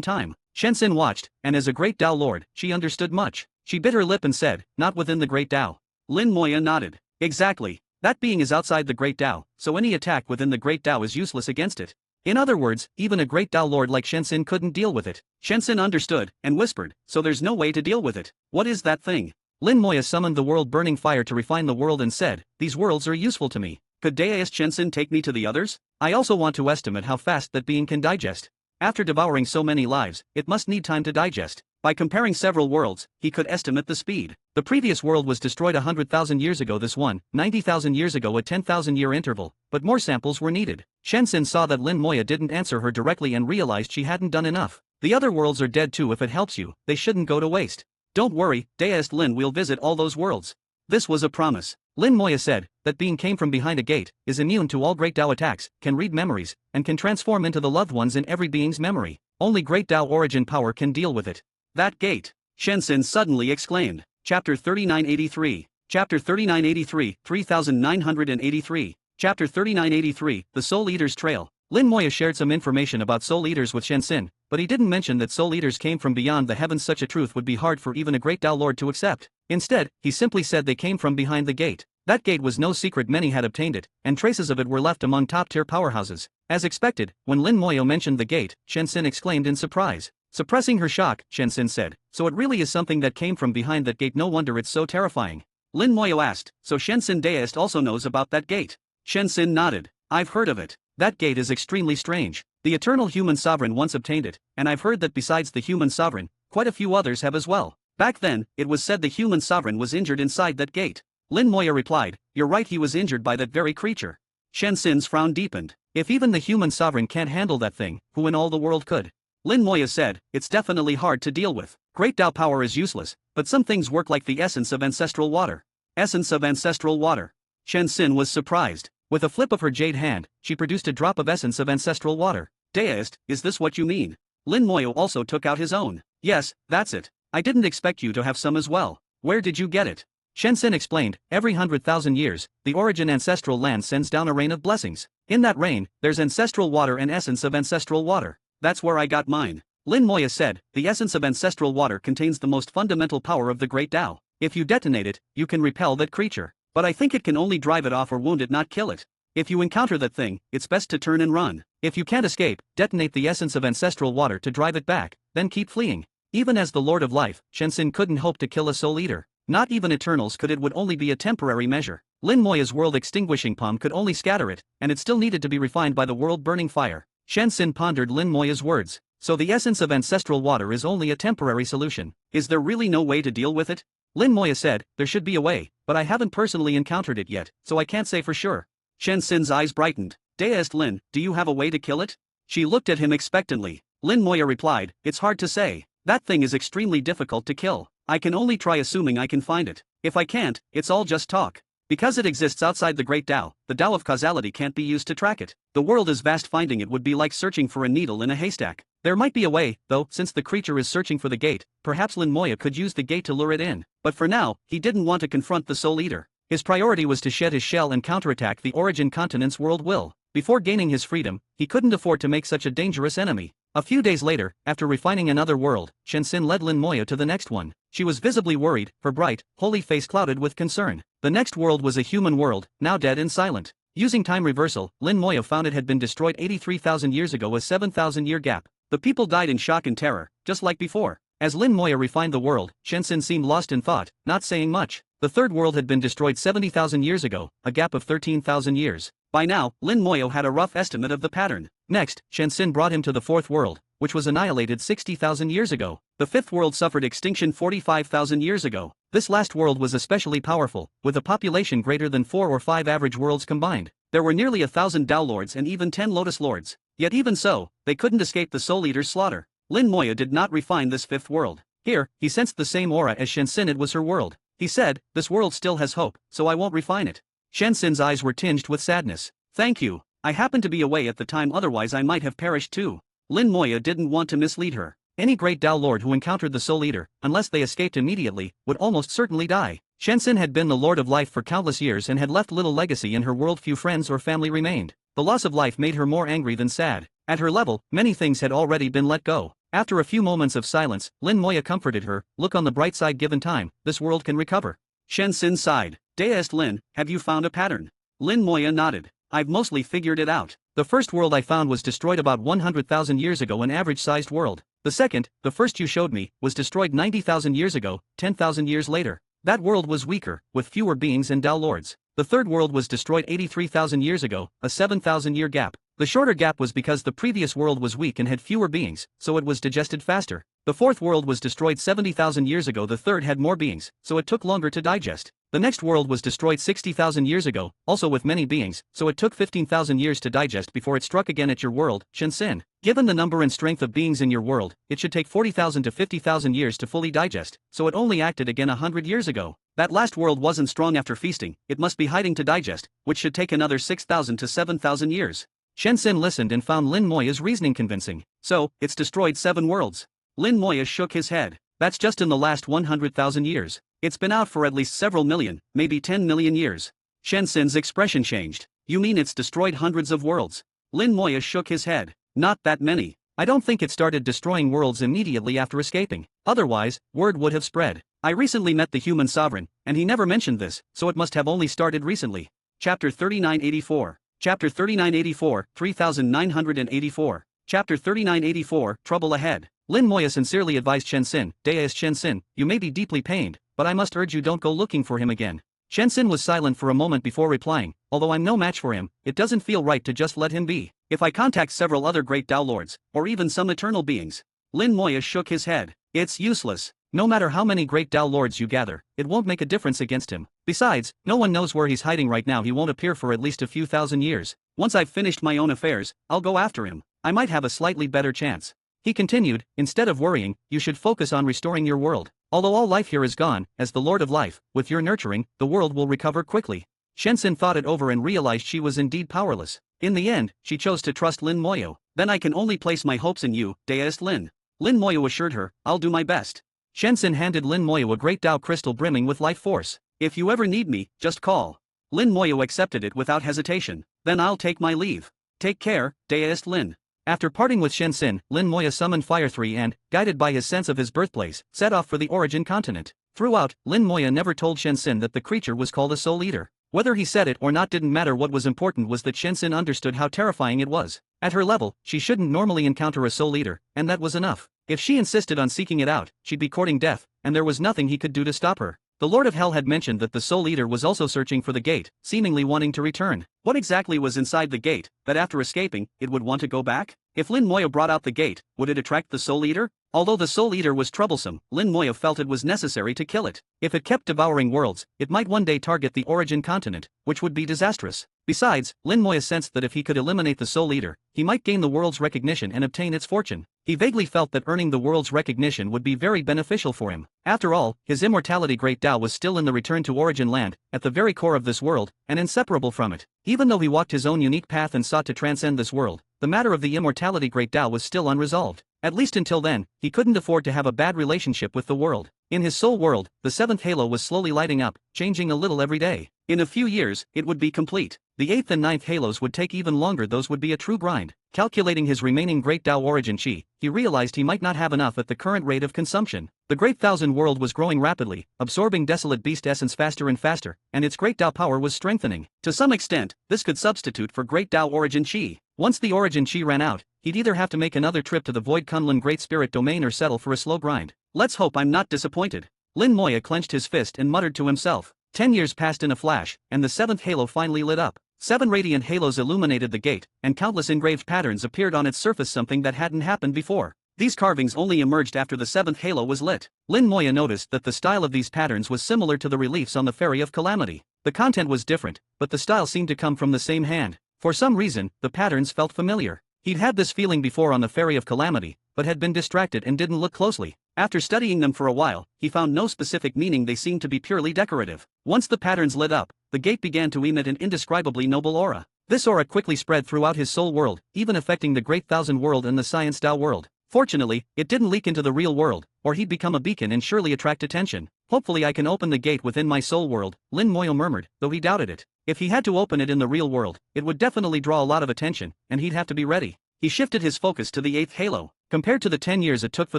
time. Shensin watched, and as a great Tao lord, she understood much. She bit her lip and said, "Not within the great Tao." Lin Moya nodded. "Exactly. That being is outside the great Tao, so any attack within the great Tao is useless against it. In other words, even a great Tao lord like Shensin couldn't deal with it." Shensin understood, and whispered, "So there's no way to deal with it. What is that thing?" Lin Moya summoned the world-burning fire to refine the world and said, "These worlds are useful to me. Could Daeist Shensin take me to the others? I also want to estimate how fast that being can digest. After devouring so many lives, it must need time to digest." By comparing several worlds, he could estimate the speed. The previous world was destroyed 100,000 years ago, this one, 90,000 years ago, a 10,000-year interval, but more samples were needed. Shensin saw that Lin Moya didn't answer her directly and realized she hadn't done enough. "The other worlds are dead too. If it helps you, they shouldn't go to waste. Don't worry, Daeist Lin, we'll visit all those worlds." This was a promise. Lin Moya said, "That being came from behind a gate, is immune to all great Tao attacks, can read memories, and can transform into the loved ones in every being's memory. Only great Tao origin power can deal with it." "That gate!" Shensin suddenly exclaimed. Chapter 3983. Chapter 3983, 3983. Chapter 3983, The Soul Eater's Trail. Lin Moya shared some information about Soul Eaters with Shensin, but he didn't mention that Soul Eaters came from beyond the heavens. Such a truth would be hard for even a great Tao Lord to accept. Instead, he simply said they came from behind the gate. That gate was no secret, many had obtained it, and traces of it were left among top-tier powerhouses. As expected, when Lin Moya mentioned the gate, Shensin exclaimed in surprise. Suppressing her shock, Shensin said, "So it really is something that came from behind that gate. No wonder it's so terrifying." Lin Moya asked, "So Shensin Daeist also knows about that gate?" Shensin nodded. "I've heard of it. That gate is extremely strange. The eternal human sovereign once obtained it, and I've heard that besides the human sovereign, quite a few others have as well. Back then, it was said the human sovereign was injured inside that gate." Lin Moya replied, "You're right, he was injured by that very creature." Shensin's frown deepened. "If even the human sovereign can't handle that thing, who in all the world could?" Lin Moya said, "It's definitely hard to deal with. Great Tao power is useless, but some things work like the essence of ancestral water." Essence of ancestral water. Shensin was surprised. With a flip of her jade hand, she produced a drop of essence of ancestral water. "Daeist, is this what you mean?" Lin Moya also took out his own. "Yes, that's it. I didn't expect you to have some as well. Where did you get it?" Shensin explained, "Every 100,000 years, the origin ancestral land sends down a rain of blessings. In that rain, there's ancestral water and essence of ancestral water. That's where I got mine." Lin Moya said, "The essence of ancestral water contains the most fundamental power of the great Tao. If you detonate it, you can repel that creature. But I think it can only drive it off or wound it, not kill it. If you encounter that thing, it's best to turn and run. If you can't escape, detonate the essence of ancestral water to drive it back, then keep fleeing." Even as the Lord of Life, Shensin couldn't hope to kill a Soul Eater. Not even Eternals could. It would only be a temporary measure. Lin Moya's world extinguishing palm could only scatter it, and it still needed to be refined by the world-burning fire. Shensin pondered Lin Moya's words. So the essence of ancestral water is only a temporary solution. Is there really no way to deal with it? Lin Moya said, "There should be a way, but I haven't personally encountered it yet, so I can't say for sure." Shensin's eyes brightened. "Daeist Lin, do you have a way to kill it?" She looked at him expectantly. Lin Moya replied, "It's hard to say. That thing is extremely difficult to kill. I can only try, assuming I can find it. If I can't, it's all just talk. Because it exists outside the great Tao, the Tao of causality can't be used to track it. The world is vast, finding it would be like searching for a needle in a haystack. There might be a way, though, since the creature is searching for the gate, perhaps Lin Moya could use the gate to lure it in. But for now, he didn't want to confront the Soul Eater. His priority was to shed his shell and counterattack the origin continent's world will. Before gaining his freedom, he couldn't afford to make such a dangerous enemy. A few days later, after refining another world, Shensin led Lin Moya to the next one. She was visibly worried, her bright, holy face clouded with concern. The next world was a human world, now dead and silent. Using time reversal, Lin Moya found it had been destroyed 83,000 years ago, a 7,000-year gap. The people died in shock and terror, just like before. As Lin Moya refined the world, Shensin seemed lost in thought, not saying much. The third world had been destroyed 70,000 years ago, a gap of 13,000 years. By now, Lin Moya had a rough estimate of the pattern. Next, Shensin brought him to the fourth world, which was annihilated 60,000 years ago. The fifth world suffered extinction 45,000 years ago. This last world was especially powerful, with a population greater than 4 or 5 average worlds combined. There were nearly 1,000 Tao Lords and even 10 Lotus Lords. Yet even so, they couldn't escape the Soul Eater's slaughter. Lin Moya did not refine this fifth world. Here, he sensed the same aura as Shensin. It was her world. He said, "This world still has hope, so I won't refine it." Shensin's eyes were tinged with sadness. "Thank you. I happened to be away at the time, otherwise I might have perished too." Lin Moya didn't want to mislead her. Any great Tao Lord who encountered the Soul Eater, unless they escaped immediately, would almost certainly die. Shensin had been the Lord of Life for countless years and had left little legacy in her world. Few friends or family remained. The loss of life made her more angry than sad. At her level, many things had already been let go. After a few moments of silence, Lin Moya comforted her. Look on the bright side, given time, this world can recover. Shensin sighed. Deist Lin, have you found a pattern? Lin Moya nodded. I've mostly figured it out. The first world I found was destroyed about 100,000 years ago, an average-sized world. The second, the first you showed me, was destroyed 90,000 years ago, 10,000 years later. That world was weaker, with fewer beings and Dao Lords. The third world was destroyed 83,000 years ago, a 7,000-year gap. The shorter gap was because the previous world was weak and had fewer beings, so it was digested faster. The fourth world was destroyed 70,000 years ago. The third had more beings, so it took longer to digest. The next world was destroyed 60,000 years ago, also with many beings, so it took 15,000 years to digest before it struck again at your world, Shensin. Given the number and strength of beings in your world, it should take 40,000 to 50,000 years to fully digest, so it only acted again 100 years ago. That last world wasn't strong after feasting, it must be hiding to digest, which should take another 6,000 to 7,000 years. Shensin listened and found Lin Moya's reasoning convincing. So, it's destroyed 7 worlds. Lin Moya shook his head. That's just in the last 100,000 years. It's been out for at least several million, maybe 10 million years. Shensin's expression changed. You mean it's destroyed hundreds of worlds? Lin Moya shook his head. Not that many. I don't think it started destroying worlds immediately after escaping. Otherwise, word would have spread. I recently met the human sovereign, and he never mentioned this, so it must have only started recently. Chapter 3984. Chapter 3984, 3984. Chapter 3984, Trouble Ahead. Lin Moya sincerely advised Shensin, Deist Shensin, you may be deeply pained, but I must urge you don't go looking for him again. Shensin was silent for a moment before replying, although I'm no match for him, it doesn't feel right to just let him be. If I contact several other great Dao Lords, or even some eternal beings. Lin Moya shook his head. It's useless. No matter how many great Dao Lords you gather, it won't make a difference against him. Besides, no one knows where he's hiding right now. He won't appear for at least a few thousand years. Once I've finished my own affairs, I'll go after him. I might have a slightly better chance. He continued, instead of worrying, you should focus on restoring your world. Although all life here is gone, as the Lord of Life, with your nurturing, the world will recover quickly. Shensin thought it over and realized she was indeed powerless. In the end, she chose to trust Lin Moya. Then I can only place my hopes in you, Deist Lin. Lin Moya assured her, I'll do my best. Shensin handed Lin Moya a great Dao crystal brimming with life force. If you ever need me, just call. Lin Moya accepted it without hesitation. Then I'll take my leave. Take care, Deist Lin. After parting with Shensin, Lin Moya summoned Fire 3 and, guided by his sense of his birthplace, set off for the origin continent. Throughout, Lin Moya never told Shensin that the creature was called a Soul Eater. Whether he said it or not didn't matter. What was important was that Shensin understood how terrifying it was. At her level, she shouldn't normally encounter a Soul Eater, and that was enough. If she insisted on seeking it out, she'd be courting death, and there was nothing he could do to stop her. The Lord of Hell had mentioned that the Soul Eater was also searching for the gate, seemingly wanting to return. What exactly was inside the gate, that after escaping, it would want to go back? If Lin Moya brought out the gate, would it attract the Soul Eater? Although the Soul Eater was troublesome, Lin Moya felt it was necessary to kill it. If it kept devouring worlds, it might one day target the origin continent, which would be disastrous. Besides, Lin Moya sensed that if he could eliminate the Soul Eater, he might gain the world's recognition and obtain its fortune. He vaguely felt that earning the world's recognition would be very beneficial for him. After all, his immortality Great Tao was still in the return to origin land, at the very core of this world, and inseparable from it. Even though he walked his own unique path and sought to transcend this world, the matter of the immortality Great Tao was still unresolved. At least until then, he couldn't afford to have a bad relationship with the world. In his soul world, the 7th halo was slowly lighting up, changing a little every day. In a few years, it would be complete. The 8th and 9th halos would take even longer. Those would be a true grind. Calculating his remaining Great Tao origin chi, he realized he might not have enough at the current rate of consumption. The Great Thousand world was growing rapidly, absorbing desolate beast essence faster and faster, and its Great Tao power was strengthening. To some extent, this could substitute for Great Tao origin chi. Once the origin chi ran out, he'd either have to make another trip to the Void Kunlun Great Spirit Domain or settle for a slow grind. Let's hope I'm not disappointed. Lin Moya clenched his fist and muttered to himself. 10 years passed in a flash, and the 7th halo finally lit up. 7 radiant halos illuminated the gate, and countless engraved patterns appeared on its surface, something that hadn't happened before. These carvings only emerged after the 7th halo was lit. Lin Moya noticed that the style of these patterns was similar to the reliefs on the Ferry of Calamity. The content was different, but the style seemed to come from the same hand. For some reason, the patterns felt familiar. He'd had this feeling before on the Ferry of Calamity, but had been distracted and didn't look closely. After studying them for a while, he found no specific meaning. They seemed to be purely decorative. Once the patterns lit up, the gate began to emit an indescribably noble aura. This aura quickly spread throughout his soul world, even affecting the Great Thousand world and the Science Tao world. Fortunately, it didn't leak into the real world, or he'd become a beacon and surely attract attention. Hopefully I can open the gate within my soul world, Lin Moyo murmured, though he doubted it. If he had to open it in the real world, it would definitely draw a lot of attention, and he'd have to be ready. He shifted his focus to the 8th halo. Compared to the 10 years it took for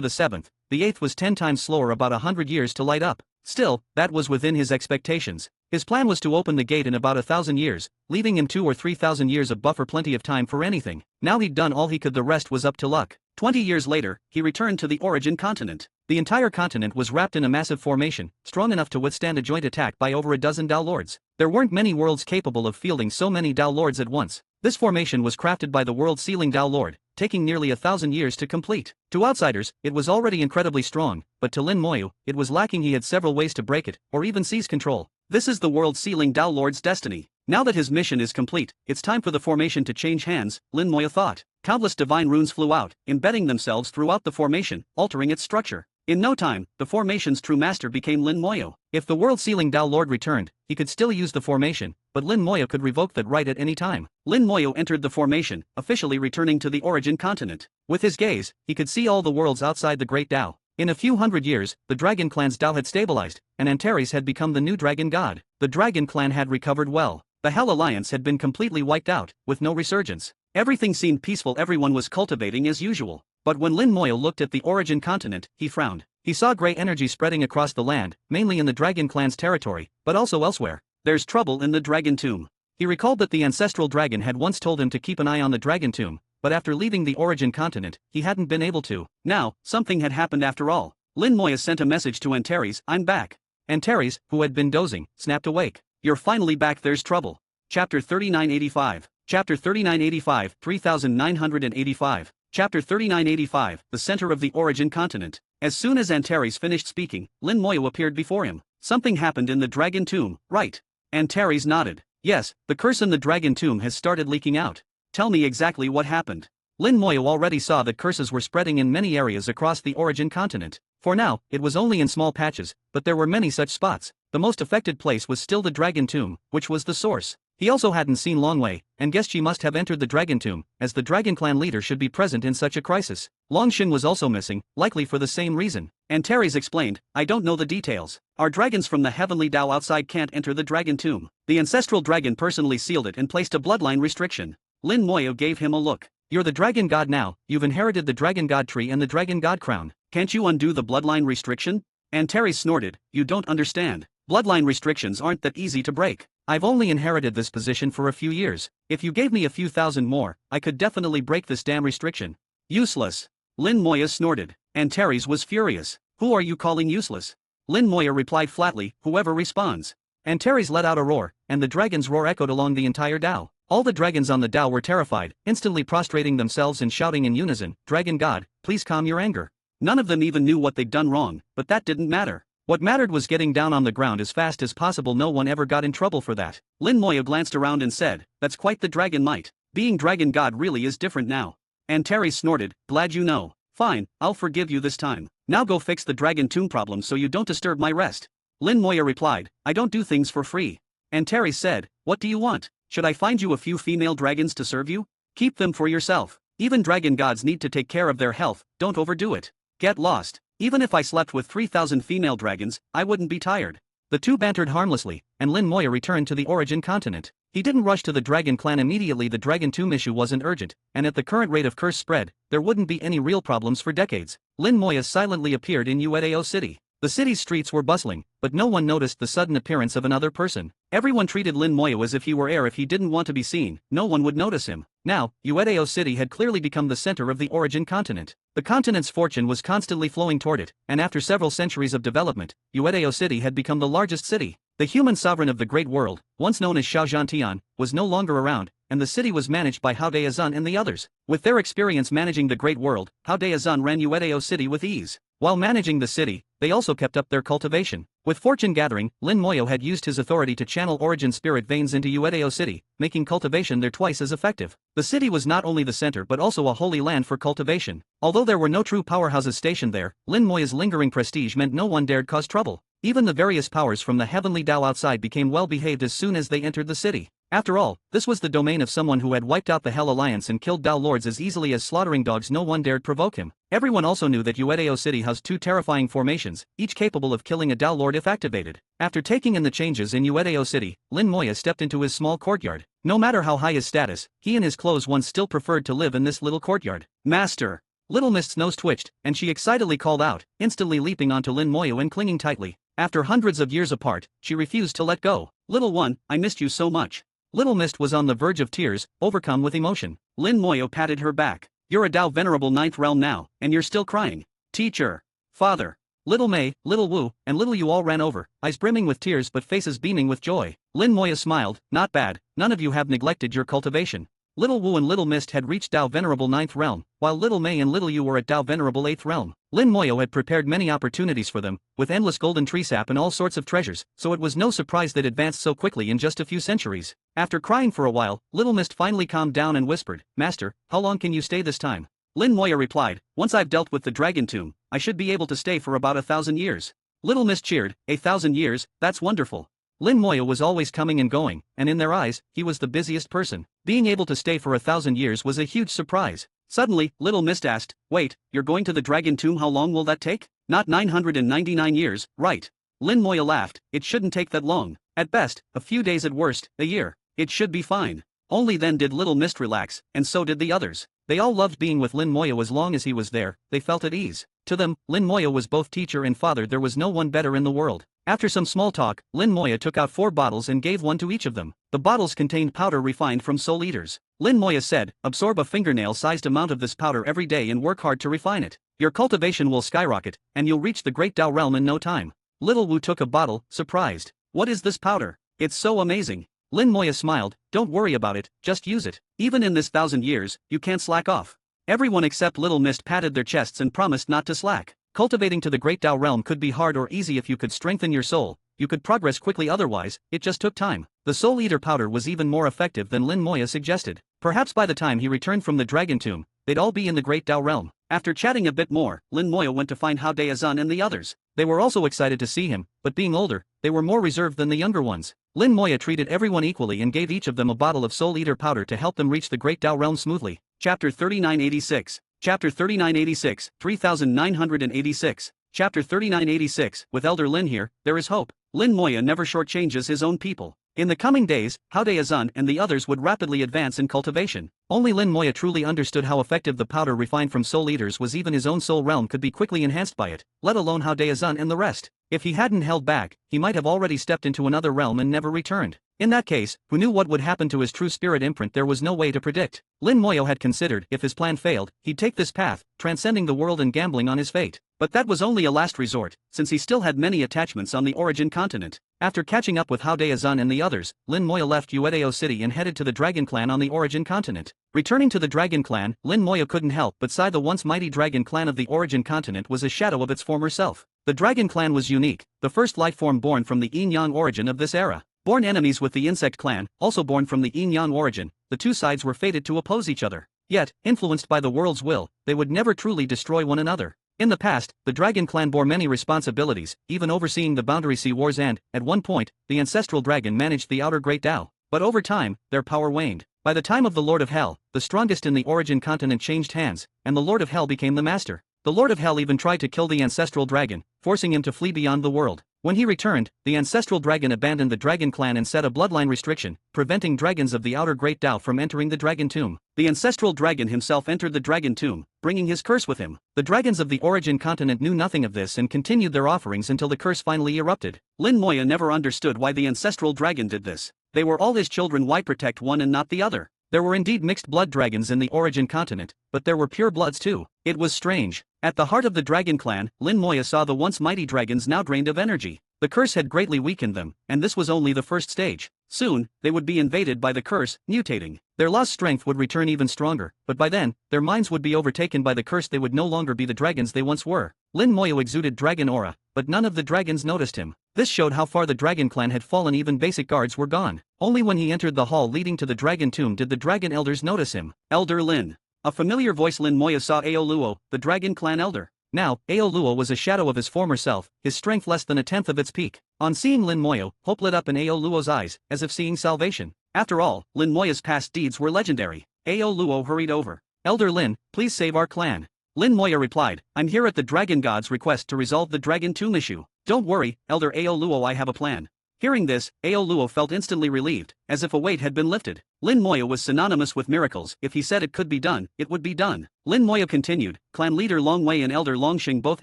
the 7th, the 8th was 10 times slower, about 100 years to light up. Still, that was within his expectations. His plan was to open the gate in about 1,000 years, leaving him 2 or 3,000 years of buffer, plenty of time for anything. Now he'd done all he could, the rest was up to luck. 20 years later, he returned to the origin continent. The entire continent was wrapped in a massive formation, strong enough to withstand a joint attack by over a dozen Dao Lords. There weren't many worlds capable of fielding so many Dao Lords at once. This formation was crafted by the world-sealing Dao Lord, taking nearly 1,000 years to complete. To outsiders, it was already incredibly strong, but to Lin Moyo, it was lacking. He had several ways to break it, or even seize control. This is the world-sealing Dao Lord's destiny. Now that his mission is complete, it's time for the formation to change hands, Lin Moyo thought. Countless divine runes flew out, embedding themselves throughout the formation, altering its structure. In no time, the formation's true master became Lin Moyo. If the world-sealing Dao Lord returned, he could still use the formation, but Lin Moyo could revoke that right at any time. Lin Moyo entered the formation, officially returning to the origin continent. With his gaze, he could see all the worlds outside the Great Dao. In a few hundred years, the Dragon Clan's Dao had stabilized, and Antares had become the new Dragon God. The Dragon Clan had recovered well. The Hell Alliance had been completely wiped out, with no resurgence. Everything seemed peaceful, everyone was cultivating as usual. But when Lin Moyo looked at the origin continent, he frowned. He saw grey energy spreading across the land, mainly in the Dragon Clan's territory, but also elsewhere. There's trouble in the Dragon Tomb. He recalled that the ancestral dragon had once told him to keep an eye on the Dragon Tomb, but after leaving the origin continent, he hadn't been able to. Now, something had happened after all. Lin Moyo sent a message to Antares, "I'm back." Antares, who had been dozing, snapped awake. "You're finally back, there's trouble." Chapter 3985. Chapter 3985, 3985. Chapter 3985, the center of the origin continent. As soon as Antares finished speaking, Lin Moyo appeared before him. Something happened in the Dragon Tomb, right? Antares nodded. Yes, the curse in the Dragon Tomb has started leaking out. Tell me exactly what happened. Lin Moyo already saw that curses were spreading in many areas across the origin continent. For now, it was only in small patches, but there were many such spots. The most affected place was still the Dragon Tomb, which was the source. He also hadn't seen Longwei, and guessed she must have entered the Dragon Tomb, as the Dragon Clan leader should be present in such a crisis. Longxin was also missing, likely for the same reason. Antares explained, "I don't know the details. Our dragons from the heavenly Dao outside can't enter the Dragon Tomb. The ancestral dragon personally sealed it and placed a bloodline restriction." Lin Moyo gave him a look. "You're the Dragon God now, you've inherited the Dragon God tree and the Dragon God crown. Can't you undo the bloodline restriction?" Antares snorted, "You don't understand. Bloodline restrictions aren't that easy to break. I've only inherited this position for a few years. If you gave me a few thousand more, I could definitely break this damn restriction." "Useless." Lin Moyo snorted. Antares was furious. "Who are you calling useless?" Lin Moyo replied flatly, "Whoever responds." Antares let out a roar, and the dragon's roar echoed along the entire Dao. All the dragons on the Dao were terrified, instantly prostrating themselves and shouting in unison, "Dragon God, please calm your anger." None of them even knew what they'd done wrong, but that didn't matter. What mattered was getting down on the ground as fast as possible. No one ever got in trouble for that. Lin Moyo glanced around and said, "That's quite the dragon might. Being Dragon God really is different now." Antares snorted, "Glad you know. Fine, I'll forgive you this time. Now go fix the Dragon Tomb problem so you don't disturb my rest." Lin Moyo replied, "I don't do things for free." Antares said, "What do you want? Should I find you a few female dragons to serve you? Keep them for yourself. Even dragon gods need to take care of their health, don't overdo it. Get lost. Even if I slept with 3,000 female dragons, I wouldn't be tired." The two bantered harmlessly, and Lin Moyo returned to the origin continent. He didn't rush to the Dragon Clan immediately. The Dragon Tomb issue wasn't urgent, and at the current rate of curse spread, there wouldn't be any real problems for decades. Lin Moyo silently appeared in Uedao City. The city's streets were bustling, but no one noticed the sudden appearance of another person. Everyone treated Lin Moyo as if he were air. If he didn't want to be seen, no one would notice him. Now, Uedao City had clearly become the center of the origin continent. The continent's fortune was constantly flowing toward it, and after several centuries of development, Uedao City had become the largest city. The human sovereign of the Great World, once known as Xiaozhantian, was no longer around, and the city was managed by Hao Deizun and the others. With their experience managing the Great World, Hao Deizun ran Uedao City with ease. While managing the city, they also kept up their cultivation. With fortune gathering, Lin Moyo had used his authority to channel origin spirit veins into Uedao City, making cultivation there twice as effective. The city was not only the center but also a holy land for cultivation. Although there were no true powerhouses stationed there, Lin Moyo's lingering prestige meant no one dared cause trouble. Even the various powers from the heavenly Dao outside became well behaved as soon as they entered the city. After all, this was the domain of someone who had wiped out the Hell Alliance and killed Dao Lords as easily as slaughtering dogs. No one dared provoke him. Everyone also knew that Uedeo City housed two terrifying formations, each capable of killing a Dao Lord if activated. After taking in the changes in Uedeo City, Lin Moya stepped into his small courtyard. No matter how high his status, he and his clothes once still preferred to live in this little courtyard. Master! Little Mist's nose twitched, and she excitedly called out, instantly leaping onto Lin Moya and clinging tightly. After hundreds of years apart, she refused to let go. Little one, I missed you so much. Little Mist was on the verge of tears, overcome with emotion. Lin Moyo patted her back. You're a Dao Venerable 9th realm now, and you're still crying. Teacher. Father. Little Mei, Little Wu, and Little Yu all ran over, eyes brimming with tears but faces beaming with joy. Lin Moya smiled, not bad, none of you have neglected your cultivation. Little Wu and Little Mist had reached Dao Venerable 9th realm, while Little Mei and Little Yu were at Dao Venerable 8th realm. Lin Moyo had prepared many opportunities for them, with endless golden tree sap and all sorts of treasures, so it was no surprise they'd advanced so quickly in just a few centuries. After crying for a while, Little Mist finally calmed down and whispered, Master, how long can you stay this time? Lin Moya replied, once I've dealt with the Dragon Tomb, I should be able to stay for about 1,000 years. Little Mist cheered, 1,000 years, that's wonderful. Lin Moya was always coming and going, and in their eyes, he was the busiest person. Being able to stay for 1,000 years was a huge surprise. Suddenly, Little Mist asked, wait, you're going to the Dragon Tomb, how long will that take? Not 999 years, right? Lin Moya laughed, it shouldn't take that long. At best, a few days, at worst, a year. It should be fine. Only then did Little Mist relax, and so did the others. They all loved being with Lin Moya as long as he was there, they felt at ease. To them, Lin Moya was both teacher and father, there was no one better in the world. After some small talk, Lin Moya took out 4 bottles and gave one to each of them. The bottles contained powder refined from Soul Eaters. Lin Moya said, absorb a fingernail-sized amount of this powder every day and work hard to refine it. Your cultivation will skyrocket, and you'll reach the Great Dao Realm in no time. Little Wu took a bottle, surprised. What is this powder? It's so amazing. Lin Moya smiled, don't worry about it, just use it. Even in this 1,000 years, you can't slack off. Everyone except Little Mist patted their chests and promised not to slack. Cultivating to the Great Dao Realm could be hard or easy if you could strengthen your soul. You could progress quickly, otherwise, it just took time. The Soul Eater powder was even more effective than Lin Moya suggested. Perhaps by the time he returned from the Dragon Tomb, they'd all be in the Great Dao Realm. After chatting a bit more, Lin Moya went to find Hao Deizun and the others. They were also excited to see him, but being older, they were more reserved than the younger ones. Lin Moya treated everyone equally and gave each of them a bottle of Soul Eater powder to help them reach the Great Dao Realm smoothly. Chapter 3986. Chapter 3986, 3986. Chapter 3986, with Elder Lin here, there is hope. Lin Moya never shortchanges his own people. In the coming days, Hao Deizun and the others would rapidly advance in cultivation. Only Lin Moya truly understood how effective the powder refined from Soul Eaters was. Even his own soul realm could be quickly enhanced by it, let alone Hao Deizun and the rest. If he hadn't held back, he might have already stepped into another realm and never returned. In that case, who knew what would happen to his true spirit imprint? There was no way to predict. Lin Moyo had considered, if his plan failed, he'd take this path, transcending the world and gambling on his fate. But that was only a last resort, since he still had many attachments on the Origin continent. After catching up with Hao Deizun and the others, Lin Moyo left Uedeo City and headed to the Dragon Clan on the Origin continent. Returning to the Dragon Clan, Lin Moyo couldn't help but sigh. The once mighty Dragon Clan of the Origin continent was a shadow of its former self. The Dragon Clan was unique, the first lifeform born from the Yin-Yang origin of this era. Born enemies with the Insect Clan, also born from the Yin-Yang origin, the two sides were fated to oppose each other. Yet, influenced by the world's will, they would never truly destroy one another. In the past, the Dragon Clan bore many responsibilities, even overseeing the Boundary Sea Wars, and, at one point, the Ancestral Dragon managed the Outer Great Dao. But over time, their power waned. By the time of the Lord of Hell, the strongest in the Origin continent changed hands, and the Lord of Hell became the master. The Lord of Hell even tried to kill the Ancestral Dragon, forcing him to flee beyond the world. When he returned, the Ancestral Dragon abandoned the Dragon Clan and set a bloodline restriction, preventing dragons of the Outer Great Dao from entering the Dragon Tomb. The Ancestral Dragon himself entered the Dragon Tomb, bringing his curse with him. The dragons of the Origin continent knew nothing of this and continued their offerings until the curse finally erupted. Lin Moya never understood why the Ancestral Dragon did this. They were all his children, why protect one and not the other? There were indeed mixed blood dragons in the Origin continent, but there were pure bloods too. It was strange. At the heart of the Dragon Clan, Lin Moya saw the once mighty dragons now drained of energy. The curse had greatly weakened them, and this was only the first stage. Soon, they would be invaded by the curse, mutating. Their lost strength would return even stronger, but by then, their minds would be overtaken by the curse. They would no longer be the dragons they once were. Lin Moyo exuded dragon aura, but none of the dragons noticed him. This showed how far the Dragon Clan had fallen. Even basic guards were gone. Only when he entered the hall leading to the Dragon Tomb did the Dragon Elders notice him. Elder Lin. A familiar voice. Lin Moya saw Ao Luo, the Dragon Clan Elder. Now, Ao Luo was a shadow of his former self, his strength less than a tenth of its peak. On seeing Lin Moyo, hope lit up in Ao Luo's eyes, as if seeing salvation. After all, Lin Moya's past deeds were legendary. Ao Luo hurried over. Elder Lin, please save our clan. Lin Moya replied, I'm here at the Dragon God's request to resolve the Dragon Tomb issue. Don't worry, Elder Ao Luo, I have a plan. Hearing this, Ao Luo felt instantly relieved, as if a weight had been lifted. Lin Moya was synonymous with miracles. If he said it could be done, it would be done. Lin Moya continued, Clan leader Long Wei and Elder Longxing both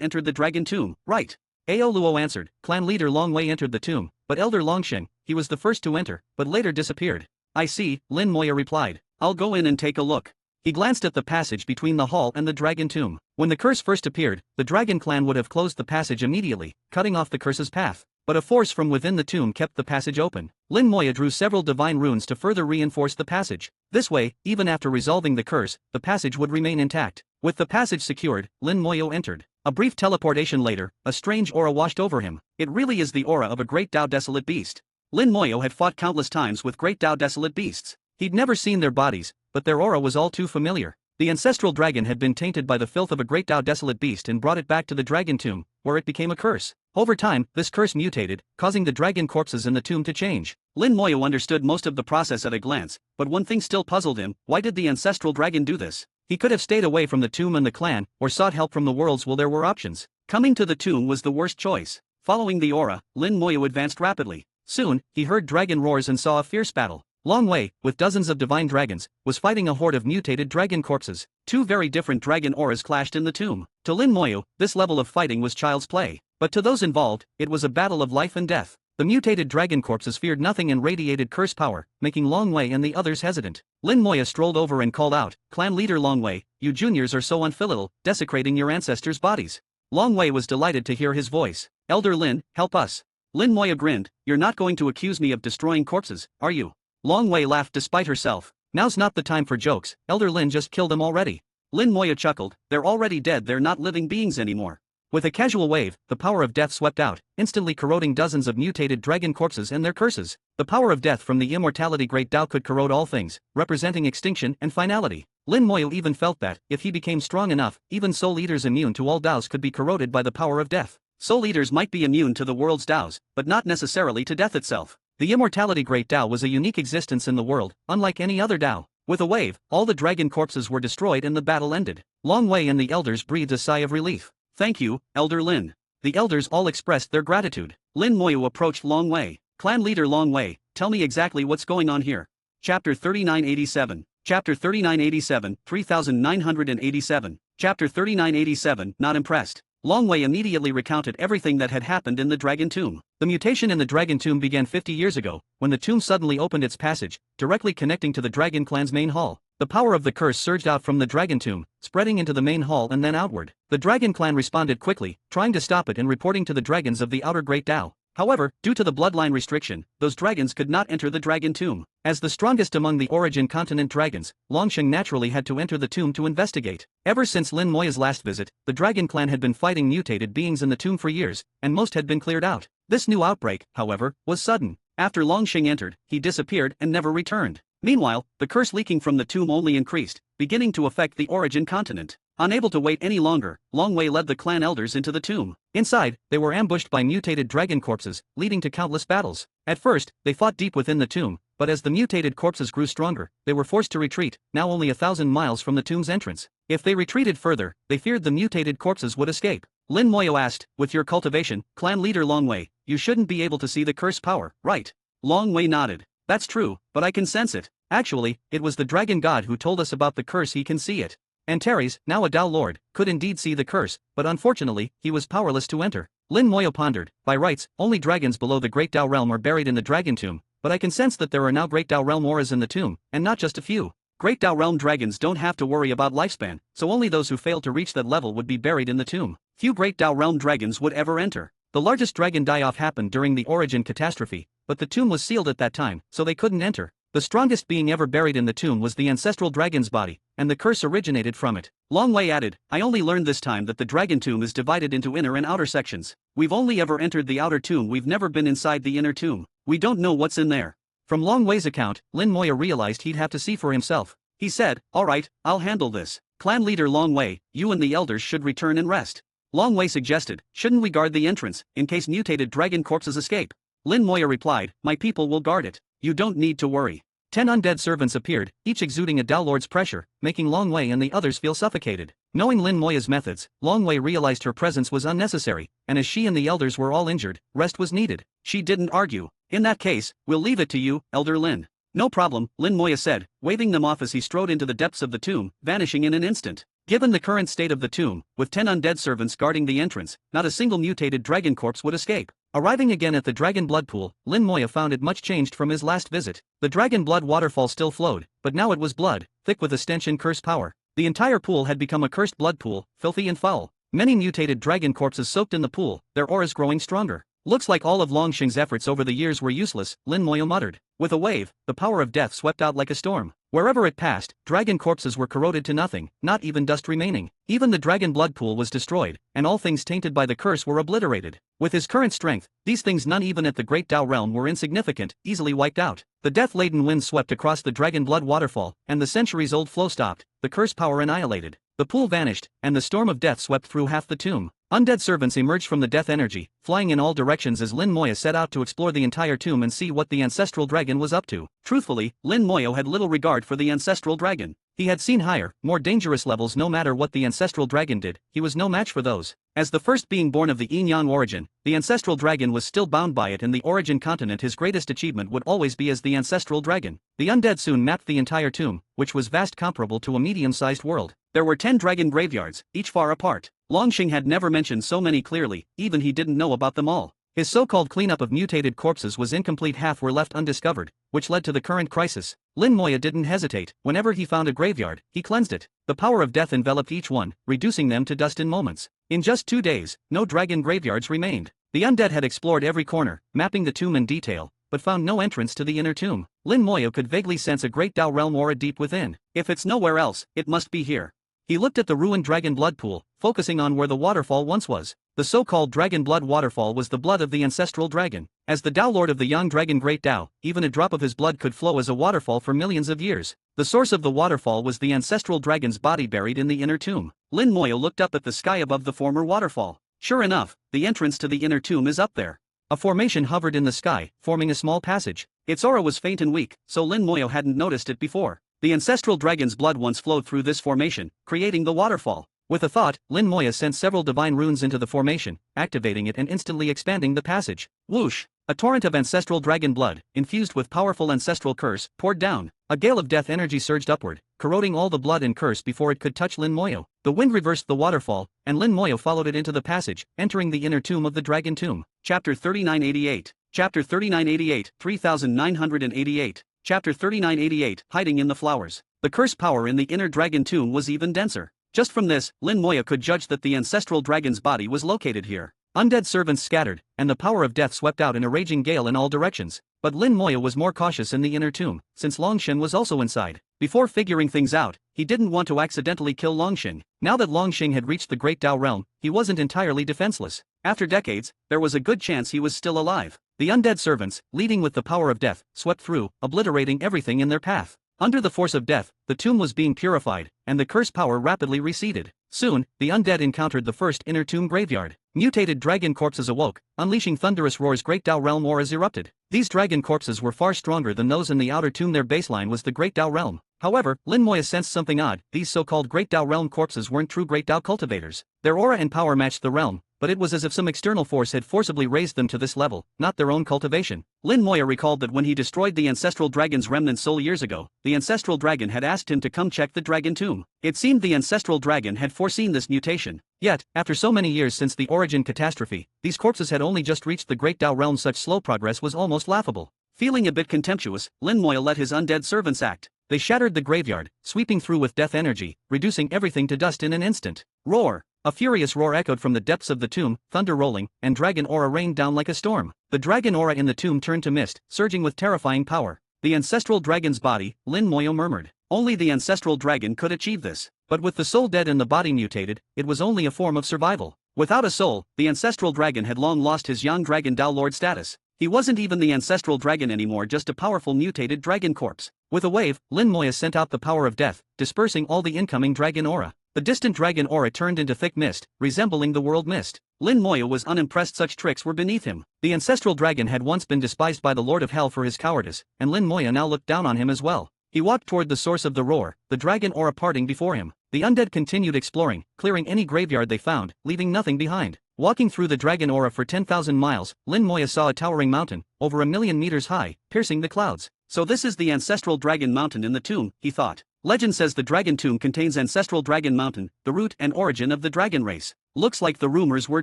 entered the Dragon Tomb, right? Ao Luo answered, Clan leader Long Wei entered the tomb, but Elder Longxing, he was the first to enter, but later disappeared. I see, Lin Moya replied. I'll go in and take a look. He glanced at the passage between the hall and the Dragon Tomb. When the curse first appeared, the Dragon clan would have closed the passage immediately, cutting off the curse's path. But a force from within the tomb kept the passage open. Lin Moya drew several divine runes to further reinforce the passage. This way, even after resolving the curse, the passage would remain intact. With the passage secured, Lin Moya entered. A brief teleportation later, a strange aura washed over him. It really is the aura of a great Dao desolate beast. Lin Moya had fought countless times with great Dao desolate beasts. He'd never seen their bodies, but their aura was all too familiar. The ancestral dragon had been tainted by the filth of a great Dao desolate beast and brought it back to the Dragon Tomb, where it became a curse. Over time, this curse mutated, causing the dragon corpses in the tomb to change. Lin Moya understood most of the process at a glance, but one thing still puzzled him: why did the ancestral dragon do this? He could have stayed away from the tomb and the clan, or sought help from the worlds while there were options. Coming to the tomb was the worst choice. Following the aura, Lin Moya advanced rapidly. Soon, he heard dragon roars and saw a fierce battle. Long Wei, with dozens of divine dragons, was fighting a horde of mutated dragon corpses. Two very different dragon auras clashed in the tomb. To Lin Moya, this level of fighting was child's play. But to those involved, it was a battle of life and death. The mutated dragon corpses feared nothing and radiated curse power, making Long Wei and the others hesitant. Lin Moya strolled over and called out, Clan leader Long Wei, you juniors are so unfilial, desecrating your ancestors' bodies. Long Wei was delighted to hear his voice. Elder Lin, help us. Lin Moya grinned, you're not going to accuse me of destroying corpses, are you? Long Wei laughed despite herself. Now's not the time for jokes, Elder Lin just killed them already. Lin Moya chuckled, they're already dead, they're not living beings anymore. With a casual wave, the power of death swept out, instantly corroding dozens of mutated dragon corpses and their curses. The power of death from the immortality great Dao could corrode all things, representing extinction and finality. Lin Moya even felt that, if he became strong enough, even soul eaters immune to all Daos could be corroded by the power of death. Soul eaters might be immune to the world's Daos, but not necessarily to death itself. The immortality great Dao was a unique existence in the world, unlike any other Dao. With a wave, all the dragon corpses were destroyed and the battle ended. Long Wei and the elders breathed a sigh of relief. Thank you, Elder Lin. The elders all expressed their gratitude. Lin Moya approached Long Wei. Clan leader Long Wei, tell me exactly what's going on here. Chapter 3987. Chapter 3987, 3987. Chapter 3987, not impressed. Long Wei immediately recounted everything that had happened in the Dragon Tomb. The mutation in the Dragon Tomb began 50 years ago, when the tomb suddenly opened its passage, directly connecting to the Dragon Clan's main hall. The power of the curse surged out from the Dragon Tomb, spreading into the main hall and then outward. The Dragon Clan responded quickly, trying to stop it and reporting to the dragons of the outer Great Dao. However, due to the bloodline restriction, those dragons could not enter the Dragon Tomb. As the strongest among the Origin Continent dragons, Longxing naturally had to enter the tomb to investigate. Ever since Lin Moya's last visit, the Dragon Clan had been fighting mutated beings in the tomb for years, and most had been cleared out. This new outbreak, however, was sudden. After Longxing entered, he disappeared and never returned. Meanwhile, the curse leaking from the tomb only increased, beginning to affect the Origin Continent. Unable to wait any longer, Long Wei led the clan elders into the tomb. Inside, they were ambushed by mutated dragon corpses, leading to countless battles. At first, they fought deep within the tomb, but as the mutated corpses grew stronger, they were forced to retreat, now only 1,000 miles from the tomb's entrance. If they retreated further, they feared the mutated corpses would escape. Lin Moya asked, with your cultivation, clan leader Long Wei, you shouldn't be able to see the curse power, right? Long Wei nodded. That's true, but I can sense it. Actually, it was the dragon god who told us about the curse. He can see it. Antares, now a Dao Lord, could indeed see the curse, but unfortunately, he was powerless to enter. Lin Moya pondered, by rights, only dragons below the Great Dao realm are buried in the Dragon Tomb, but I can sense that there are now Great Dao realm auras in the tomb, and not just a few. Great Dao realm dragons don't have to worry about lifespan, so only those who fail to reach that level would be buried in the tomb. Few Great Dao realm dragons would ever enter. The largest dragon die-off happened during the Origin catastrophe, but the tomb was sealed at that time, so they couldn't enter. The strongest being ever buried in the tomb was the ancestral dragon's body, and the curse originated from it. Long Wei added, I only learned this time that the Dragon Tomb is divided into inner and outer sections. We've only ever entered the outer tomb, we've never been inside the inner tomb. We don't know what's in there. From Long Wei's account, Lin Moya realized he'd have to see for himself. He said, alright, I'll handle this. Clan leader Long Wei, you and the elders should return and rest. Long Wei suggested, shouldn't we guard the entrance, in case mutated dragon corpses escape? Lin Moya replied, my people will guard it. You don't need to worry. 10 undead servants appeared, each exuding a Downlord's pressure, making Longwei and the others feel suffocated. Knowing Lin Moya's methods, Longwei realized her presence was unnecessary, and as she and the elders were all injured, rest was needed. She didn't argue. In that case, we'll leave it to you, Elder Lin. No problem, Lin Moya said, waving them off as he strode into the depths of the tomb, vanishing in an instant. Given the current state of the tomb, with 10 undead servants guarding the entrance, not a single mutated dragon corpse would escape. Arriving again at the dragon blood pool, Lin Moya found it much changed from his last visit. The dragon blood waterfall still flowed, but now it was blood, thick with a stench and curse power. The entire pool had become a cursed blood pool, filthy and foul. Many mutated dragon corpses soaked in the pool, their auras growing stronger. Looks like all of Longxing's efforts over the years were useless, Lin Moya muttered. With a wave, the power of death swept out like a storm. Wherever it passed, dragon corpses were corroded to nothing, not even dust remaining. Even the dragon blood pool was destroyed, and all things tainted by the curse were obliterated. With his current strength, these things none even at the Great Dao realm were insignificant, easily wiped out. The death-laden wind swept across the dragon blood waterfall, and the centuries-old flow stopped, the curse power annihilated. The pool vanished, and the storm of death swept through half the tomb. Undead servants emerged from the death energy, flying in all directions as Lin Moya set out to explore the entire tomb and see what the ancestral dragon was up to. Truthfully, Lin Moya had little regard for the ancestral dragon. He had seen higher, more dangerous levels. No matter what the ancestral dragon did, he was no match for those. As the first being born of the Yin-Yang origin, the ancestral dragon was still bound by it, and the origin continent his greatest achievement would always be as the ancestral dragon. The undead soon mapped the entire tomb, which was vast, comparable to a medium-sized world. There were 10 dragon graveyards, each far apart. Longxing had never mentioned so many clearly, even he didn't know about them all. His so-called cleanup of mutated corpses was incomplete, half were left undiscovered, which led to the current crisis. Lin Moya didn't hesitate. Whenever he found a graveyard, he cleansed it. The power of death enveloped each one, reducing them to dust in moments. In just 2 days, no dragon graveyards remained. The undead had explored every corner, mapping the tomb in detail, but found no entrance to the inner tomb. Lin Moya could vaguely sense a Great Dao realm aura deep within. If it's nowhere else, it must be here. He looked at the ruined dragon blood pool, focusing on where the waterfall once was. The so-called dragon blood waterfall was the blood of the ancestral dragon. As the Dao Lord of the Yang Dragon Great Dao, even a drop of his blood could flow as a waterfall for millions of years. The source of the waterfall was the ancestral dragon's body buried in the inner tomb. Lin Moya looked up at the sky above the former waterfall. Sure enough, the entrance to the inner tomb is up there. A formation hovered in the sky, forming a small passage. Its aura was faint and weak, so Lin Moya hadn't noticed it before. The ancestral dragon's blood once flowed through this formation, creating the waterfall. With a thought, Lin Moya sent several divine runes into the formation, activating it and instantly expanding the passage. Whoosh! A torrent of ancestral dragon blood, infused with powerful ancestral curse, poured down. A gale of death energy surged upward, corroding all the blood and curse before it could touch Lin Moya. The wind reversed the waterfall, and Lin Moya followed it into the passage, entering the inner tomb of the dragon tomb. Chapter 3988. Chapter 3988, 3988. Chapter 3988, Hiding in the Flowers. The curse power in the inner dragon tomb was even denser. Just from this, Lin Moya could judge that the ancestral dragon's body was located here. Undead servants scattered, and the power of death swept out in a raging gale in all directions. But Lin Moya was more cautious in the inner tomb, since Longxing was also inside. Before figuring things out, he didn't want to accidentally kill Longxing. Now that Longxing had reached the Great Dao realm, he wasn't entirely defenseless. After decades, there was a good chance he was still alive. The undead servants, leading with the power of death, swept through, obliterating everything in their path. Under the force of death, the tomb was being purified, and the curse power rapidly receded. Soon, the undead encountered the first inner tomb graveyard. Mutated dragon corpses awoke, unleashing thunderous roars. Great Dao realm auras erupted. These dragon corpses were far stronger than those in the outer tomb. Their baseline was the Great Dao realm. However, Lin Moya sensed something odd. These so-called Great Dao realm corpses weren't true Great Dao cultivators. Their aura and power matched the realm, but it was as if some external force had forcibly raised them to this level, not their own cultivation. Lin Moya recalled that when he destroyed the ancestral dragon's remnant soul years ago, the ancestral dragon had asked him to come check the dragon tomb. It seemed the ancestral dragon had foreseen this mutation. Yet, after so many years since the origin catastrophe, these corpses had only just reached the Great Dao realm. Such slow progress was almost laughable. Feeling a bit contemptuous, Lin Moya let his undead servants act. They shattered the graveyard, sweeping through with death energy, reducing everything to dust in an instant. Roar! A furious roar echoed from the depths of the tomb, thunder rolling, and dragon aura rained down like a storm. The dragon aura in the tomb turned to mist, surging with terrifying power. The ancestral dragon's body, Lin Moya murmured. Only the ancestral dragon could achieve this. But with the soul dead and the body mutated, it was only a form of survival. Without a soul, the ancestral dragon had long lost his Yang Dragon Dao Lord status. He wasn't even the ancestral dragon anymore, just a powerful mutated dragon corpse. With a wave, Lin Moya sent out the power of death, dispersing all the incoming dragon aura. The distant dragon aura turned into thick mist, resembling the world mist. Lin Moyo was unimpressed. Such tricks were beneath him. The ancestral dragon had once been despised by the Lord of Hell for his cowardice, and Lin Moyo now looked down on him as well. He walked toward the source of the roar, the dragon aura parting before him. The undead continued exploring, clearing any graveyard they found, leaving nothing behind. Walking through the dragon aura for 10,000 miles, Lin Moyo saw a towering mountain, over 1,000,000 meters high, piercing the clouds. So this is the ancestral dragon mountain in the tomb, he thought. Legend says the dragon tomb contains ancestral dragon mountain, the root and origin of the dragon race. Looks like the rumors were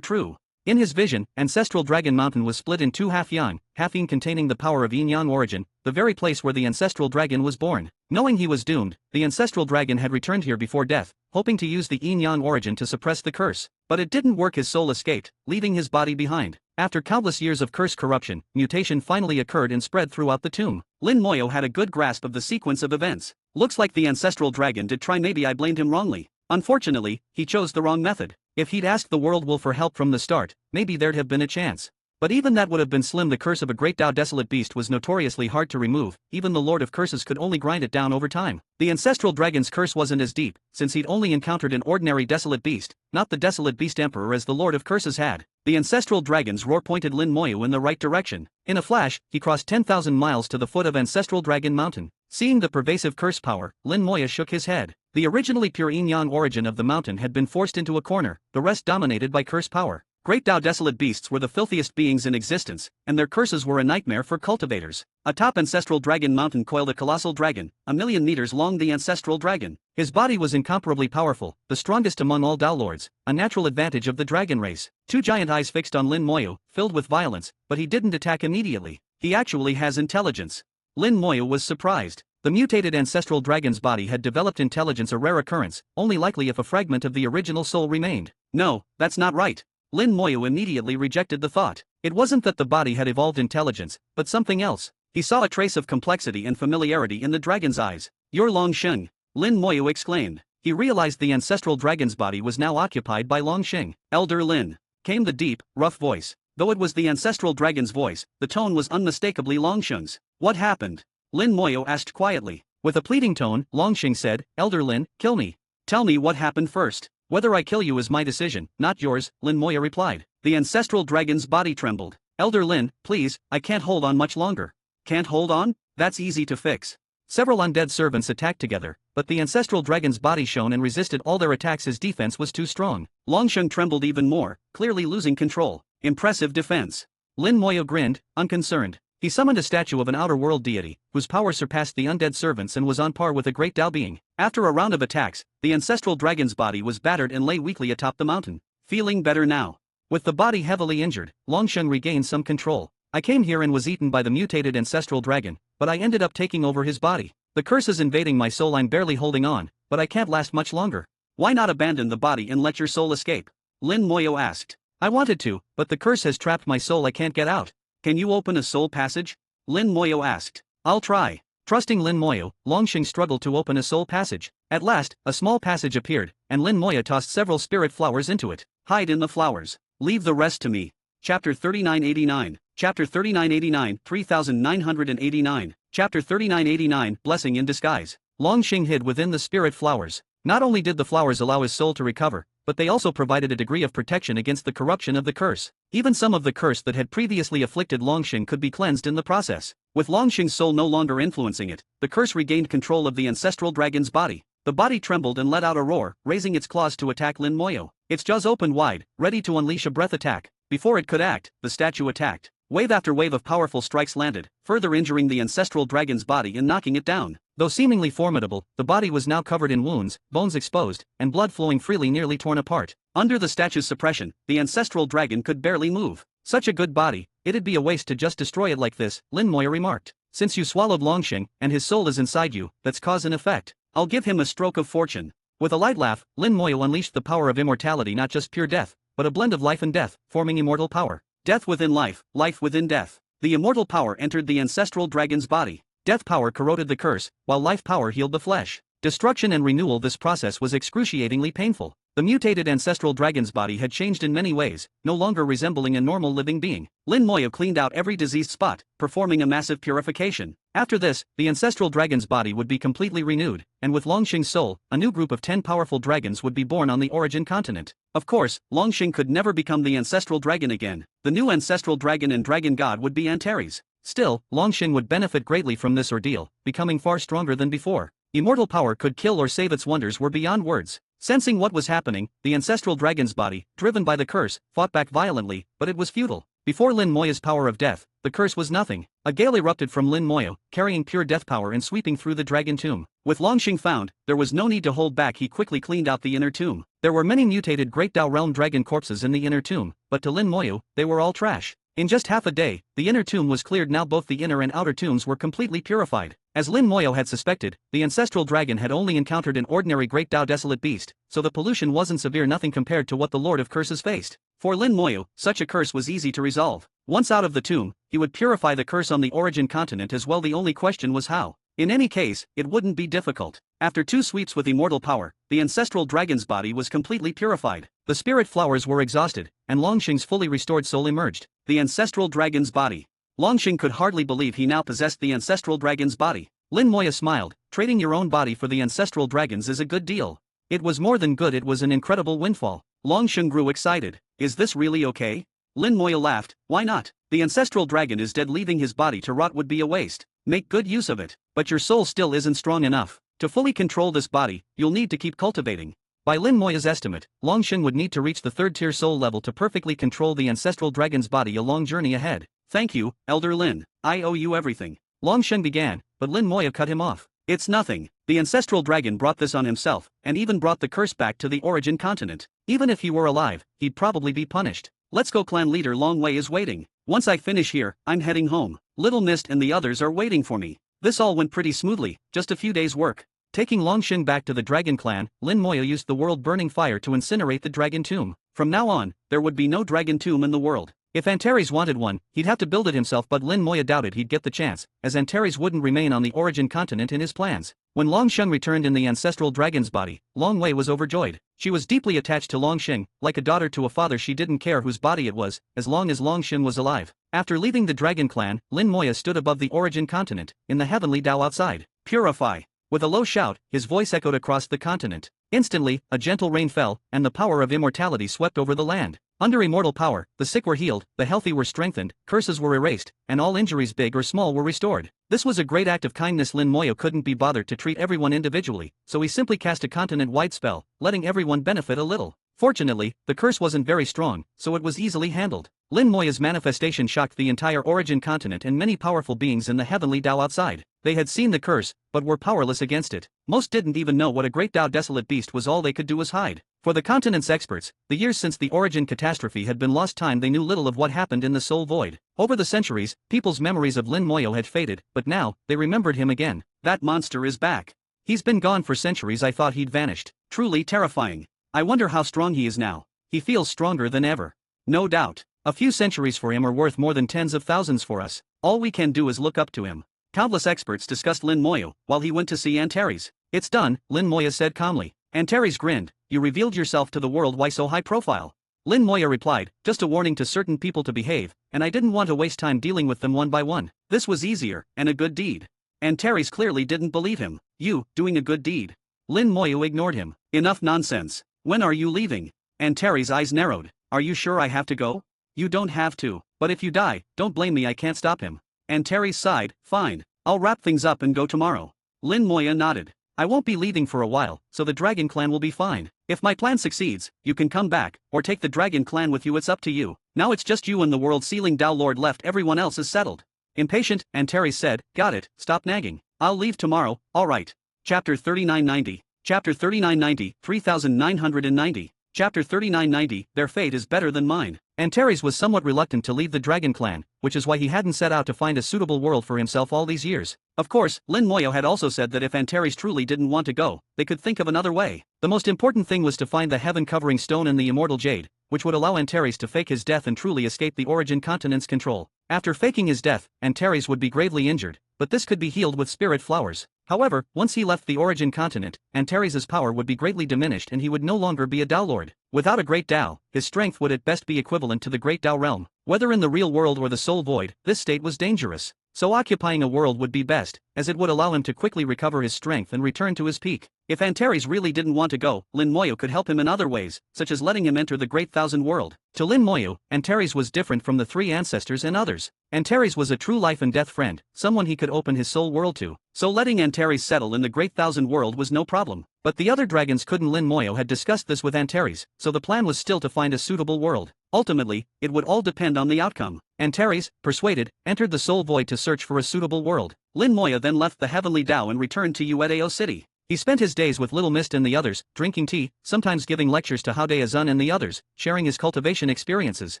true. In his vision, ancestral dragon mountain was split in two half yin containing the power of yin-yang origin, the very place where the ancestral dragon was born. Knowing he was doomed, the ancestral dragon had returned here before death, hoping to use the yin-yang origin to suppress the curse. But it didn't work. His soul escaped, leaving his body behind. After countless years of curse corruption, mutation finally occurred and spread throughout the tomb. Lin Moyo had a good grasp of the sequence of events. Looks like the ancestral dragon did try. Maybe I blamed him wrongly. Unfortunately, he chose the wrong method. If he'd asked the world will for help from the start, maybe there'd have been a chance. But even that would have been slim. The curse of a great Tao desolate beast was notoriously hard to remove. Even the Lord of Curses could only grind it down over time. The ancestral dragon's curse wasn't as deep, since he'd only encountered an ordinary desolate beast, not the desolate beast emperor as the Lord of Curses had. The ancestral dragon's roar pointed Lin Moyo in the right direction. In a flash, he crossed 10,000 miles to the foot of ancestral dragon mountain. Seeing the pervasive curse power, Lin Moyo shook his head. The originally pure yin-yang origin of the mountain had been forced into a corner, the rest dominated by curse power. Great Tao desolate beasts were the filthiest beings in existence, and their curses were a nightmare for cultivators. Atop ancestral dragon mountain coiled a colossal dragon, 1,000,000 meters long. The ancestral dragon. His body was incomparably powerful, the strongest among all Tao lords, a natural advantage of the dragon race. Two giant eyes fixed on Lin Moyo, filled with violence, but he didn't attack immediately. He actually has intelligence. Lin Moyo was surprised. The mutated ancestral dragon's body had developed intelligence, a rare occurrence, only likely if a fragment of the original soul remained. No, that's not right. Lin Moyo immediately rejected the thought. It wasn't that the body had evolved intelligence, but something else. He saw a trace of complexity and familiarity in the dragon's eyes. "You're Long Sheng," Lin Moyo exclaimed. He realized the ancestral dragon's body was now occupied by Long Sheng. "Elder Lin," came the deep, rough voice. Though it was the ancestral dragon's voice, the tone was unmistakably Long Sheng's. "What happened?" Lin Moyo asked quietly. With a pleading tone, Long Sheng said, "Elder Lin, kill me. Tell me what happened first." "Whether I kill you is my decision, not yours," Lin Moyo replied. The ancestral dragon's body trembled. "Elder Lin, please, I can't hold on much longer." "Can't hold on? That's easy to fix." Several undead servants attacked together, but the ancestral dragon's body shone and resisted all their attacks. His defense was too strong. Long Sheng trembled even more, clearly losing control. Impressive defense. Lin Moyo grinned, unconcerned. He summoned a statue of an outer world deity, whose power surpassed the undead servants and was on par with a great Tao being. After a round of attacks, the ancestral dragon's body was battered and lay weakly atop the mountain. Feeling better now. With the body heavily injured, Long Sheng regained some control. "I came here and was eaten by the mutated ancestral dragon, but I ended up taking over his body. The curse is invading my soul. I'm barely holding on, but I can't last much longer." "Why not abandon the body and let your soul escape?" Lin Moyo asked. "I wanted to, but the curse has trapped my soul. I can't get out." "Can you open a soul passage?" Lin Moyo asked. "I'll try." Trusting Lin Moyo, Long Sheng struggled to open a soul passage. At last, a small passage appeared, and Lin Moyo tossed several spirit flowers into it. "Hide in the flowers. Leave the rest to me." Chapter 3989. Chapter 3989, 3989. Chapter 3989, Blessing in Disguise. Long Sheng hid within the spirit flowers. Not only did the flowers allow his soul to recover, but they also provided a degree of protection against the corruption of the curse. Even some of the curse that had previously afflicted Long Sheng could be cleansed in the process. With Long Sheng's soul no longer influencing it, the curse regained control of the ancestral dragon's body. The body trembled and let out a roar, raising its claws to attack Lin Moyo. Its jaws opened wide, ready to unleash a breath attack. Before it could act, the statue attacked. Wave after wave of powerful strikes landed, further injuring the ancestral dragon's body and knocking it down. Though seemingly formidable, the body was now covered in wounds, bones exposed, and blood flowing freely, nearly torn apart. Under the statue's suppression, the ancestral dragon could barely move. "Such a good body, it'd be a waste to just destroy it like this," Lin Moyo remarked. "Since you swallowed Long Sheng, and his soul is inside you, that's cause and effect. I'll give him a stroke of fortune." With a light laugh, Lin Moyo unleashed the power of immortality, not just pure death, but a blend of life and death, forming immortal power. Death within life, life within death. The immortal power entered the ancestral dragon's body. Death power corroded the curse, while life power healed the flesh. destruction and renewal. This process was excruciatingly painful. The mutated ancestral dragon's body had changed in many ways, no longer resembling a normal living being. Lin Moyo cleaned out every diseased spot, performing a massive purification. After this, the ancestral dragon's body would be completely renewed, and with Longxing's soul, a new group of 10 powerful dragons would be born on the origin continent. Of course, Longxing could never become the ancestral dragon again. The new ancestral dragon and dragon god would be Antares. Still, Longxing would benefit greatly from this ordeal, becoming far stronger than before. Immortal power could kill or save. Its wonders were beyond words. Sensing what was happening, the ancestral dragon's body, driven by the curse, fought back violently, but it was futile. Before Lin Moyo's power of death, the curse was nothing. A gale erupted from Lin Moyo, carrying pure death power and sweeping through the dragon tomb. With Longxing found, there was no need to hold back. He quickly cleaned out the inner tomb. There were many mutated Great Dao Realm dragon corpses in the inner tomb, but to Lin Moyo, they were all trash. In just half a day, the inner tomb was cleared. Now both the inner and outer tombs were completely purified. As Lin Moyo had suspected, the ancestral dragon had only encountered an ordinary Great Dao desolate beast, so the pollution wasn't severe, nothing compared to what the Lord of Curses faced. For Lin Moyo, such a curse was easy to resolve. Once out of the tomb, he would purify the curse on the origin continent as well. The only question was how. In any case, it wouldn't be difficult. After 2 sweeps with immortal power, the ancestral dragon's body was completely purified. The spirit flowers were exhausted, and Longxing's fully restored soul emerged. The ancestral dragon's body. Longxing could hardly believe he now possessed the ancestral dragon's body. Lin Moyo smiled. Trading your own body for the ancestral dragon's is a good deal. It was more than good, it was an incredible windfall. Longxing grew excited. Is this really okay? Lin Moyo laughed. Why not? The ancestral dragon is dead. Leaving his body to rot would be a waste. Make good use of it. But your soul still isn't strong enough. To fully control this body, you'll need to keep cultivating. By Lin Moyo's estimate, Longxing would need to reach the 3rd tier soul level to perfectly control the ancestral dragon's body. A long journey ahead. Thank you, Elder Lin. I owe you everything. Longxing began, but Lin Moyo cut him off. It's nothing. The ancestral dragon brought this on himself, and even brought the curse back to the origin continent. Even if he were alive, he'd probably be punished. Let's go. Clan leader Long Wei is waiting. Once I finish here, I'm heading home. Little Mist and the others are waiting for me. This all went pretty smoothly, just a few days' work. Taking Longxing back to the Dragon Clan, Lin Moyo used the world-burning fire to incinerate the dragon tomb. From now on, there would be no dragon tomb in the world. If Antares wanted one, he'd have to build it himself, but Lin Moyo doubted he'd get the chance, as Antares wouldn't remain on the origin continent in his plans. When Longxing returned in the ancestral dragon's body, Long Wei was overjoyed. She was deeply attached to Longxing, like a daughter to a father. She didn't care whose body it was, as long as Longxing was alive. After leaving the Dragon Clan, Lin Moyo stood above the origin continent, in the heavenly Dao outside. Purify! With a low shout, his voice echoed across the continent. Instantly, a gentle rain fell, and the power of immortality swept over the land. Under immortal power, the sick were healed, the healthy were strengthened, curses were erased, and all injuries big or small were restored. This was a great act of kindness. Lin Moyo couldn't be bothered to treat everyone individually, so he simply cast a continent-wide spell, letting everyone benefit a little. Fortunately, the curse wasn't very strong, so it was easily handled. Lin Moyo's manifestation shocked the entire origin continent and many powerful beings in the heavenly Dao outside. They had seen the curse, but were powerless against it. Most didn't even know what a great Dao desolate beast was. All they could do was hide. For the continent's experts, the years since the origin catastrophe had been lost time. They knew little of what happened in the soul void. Over the centuries, people's memories of Lin Moyo had faded, but now, they remembered him again. That monster is back. He's been gone for centuries. I thought he'd vanished. Truly terrifying. I wonder how strong he is now. He feels stronger than ever. No doubt. A few centuries for him are worth more than tens of thousands for us. All we can do is look up to him. Countless experts discussed Lin Moyo, while he went to see Antares. It's done, Lin Moyo said calmly. Antares grinned. You revealed yourself to the world. Why so high profile? Lin Moyo replied, just a warning to certain people to behave, and I didn't want to waste time dealing with them one by one. This was easier, and a good deed. Antares clearly didn't believe him. You, doing a good deed? Lin Moyo ignored him. Enough nonsense. When are you leaving? Antares' eyes narrowed. Are you sure I have to go? You don't have to, but if you die, don't blame me. I can't stop him. Antares sighed. Fine. I'll wrap things up and go tomorrow. Lin Moyo nodded. I won't be leaving for a while, so the Dragon Clan will be fine. If my plan succeeds, you can come back, or take the Dragon Clan with you. It's up to you. Now it's just you and the world-sealing Dao Lord left. Everyone else is settled. Impatient, Antares said, got it, stop nagging. I'll leave tomorrow, alright. Chapter 3990. Chapter 3990, 3990. Chapter 3990, their fate is better than mine. Antares was somewhat reluctant to leave the Dragon Clan, which is why he hadn't set out to find a suitable world for himself all these years. Of course, Lin Moyo had also said that if Antares truly didn't want to go, they could think of another way. The most important thing was to find the heaven-covering stone and the immortal jade, which would allow Antares to fake his death and truly escape the origin continent's control. After faking his death, Antares would be gravely injured, but this could be healed with spirit flowers. However, once he left the origin continent, Antares' power would be greatly diminished and he would no longer be a Tao Lord. Without a great Tao, his strength would at best be equivalent to the great Tao realm. Whether in the real world or the soul void, this state was dangerous. So occupying a world would be best, as it would allow him to quickly recover his strength and return to his peak. If Antares really didn't want to go, Lin Moyo could help him in other ways, such as letting him enter the Great Thousand World. To Lin Moyo, Antares was different from the three ancestors and others. Antares was a true life and death friend, someone he could open his soul world to. So letting Antares settle in the Great Thousand World was no problem. But the other dragons couldn't. Lin Moyo had discussed this with Antares, so the plan was still to find a suitable world. Ultimately, it would all depend on the outcome. Antares, persuaded, entered the soul void to search for a suitable world. Lin Moyo then left the Heavenly Tao and returned to Uedeo City. He spent his days with Little Mist and the others, drinking tea, sometimes giving lectures to Hao Azun and the others, sharing his cultivation experiences.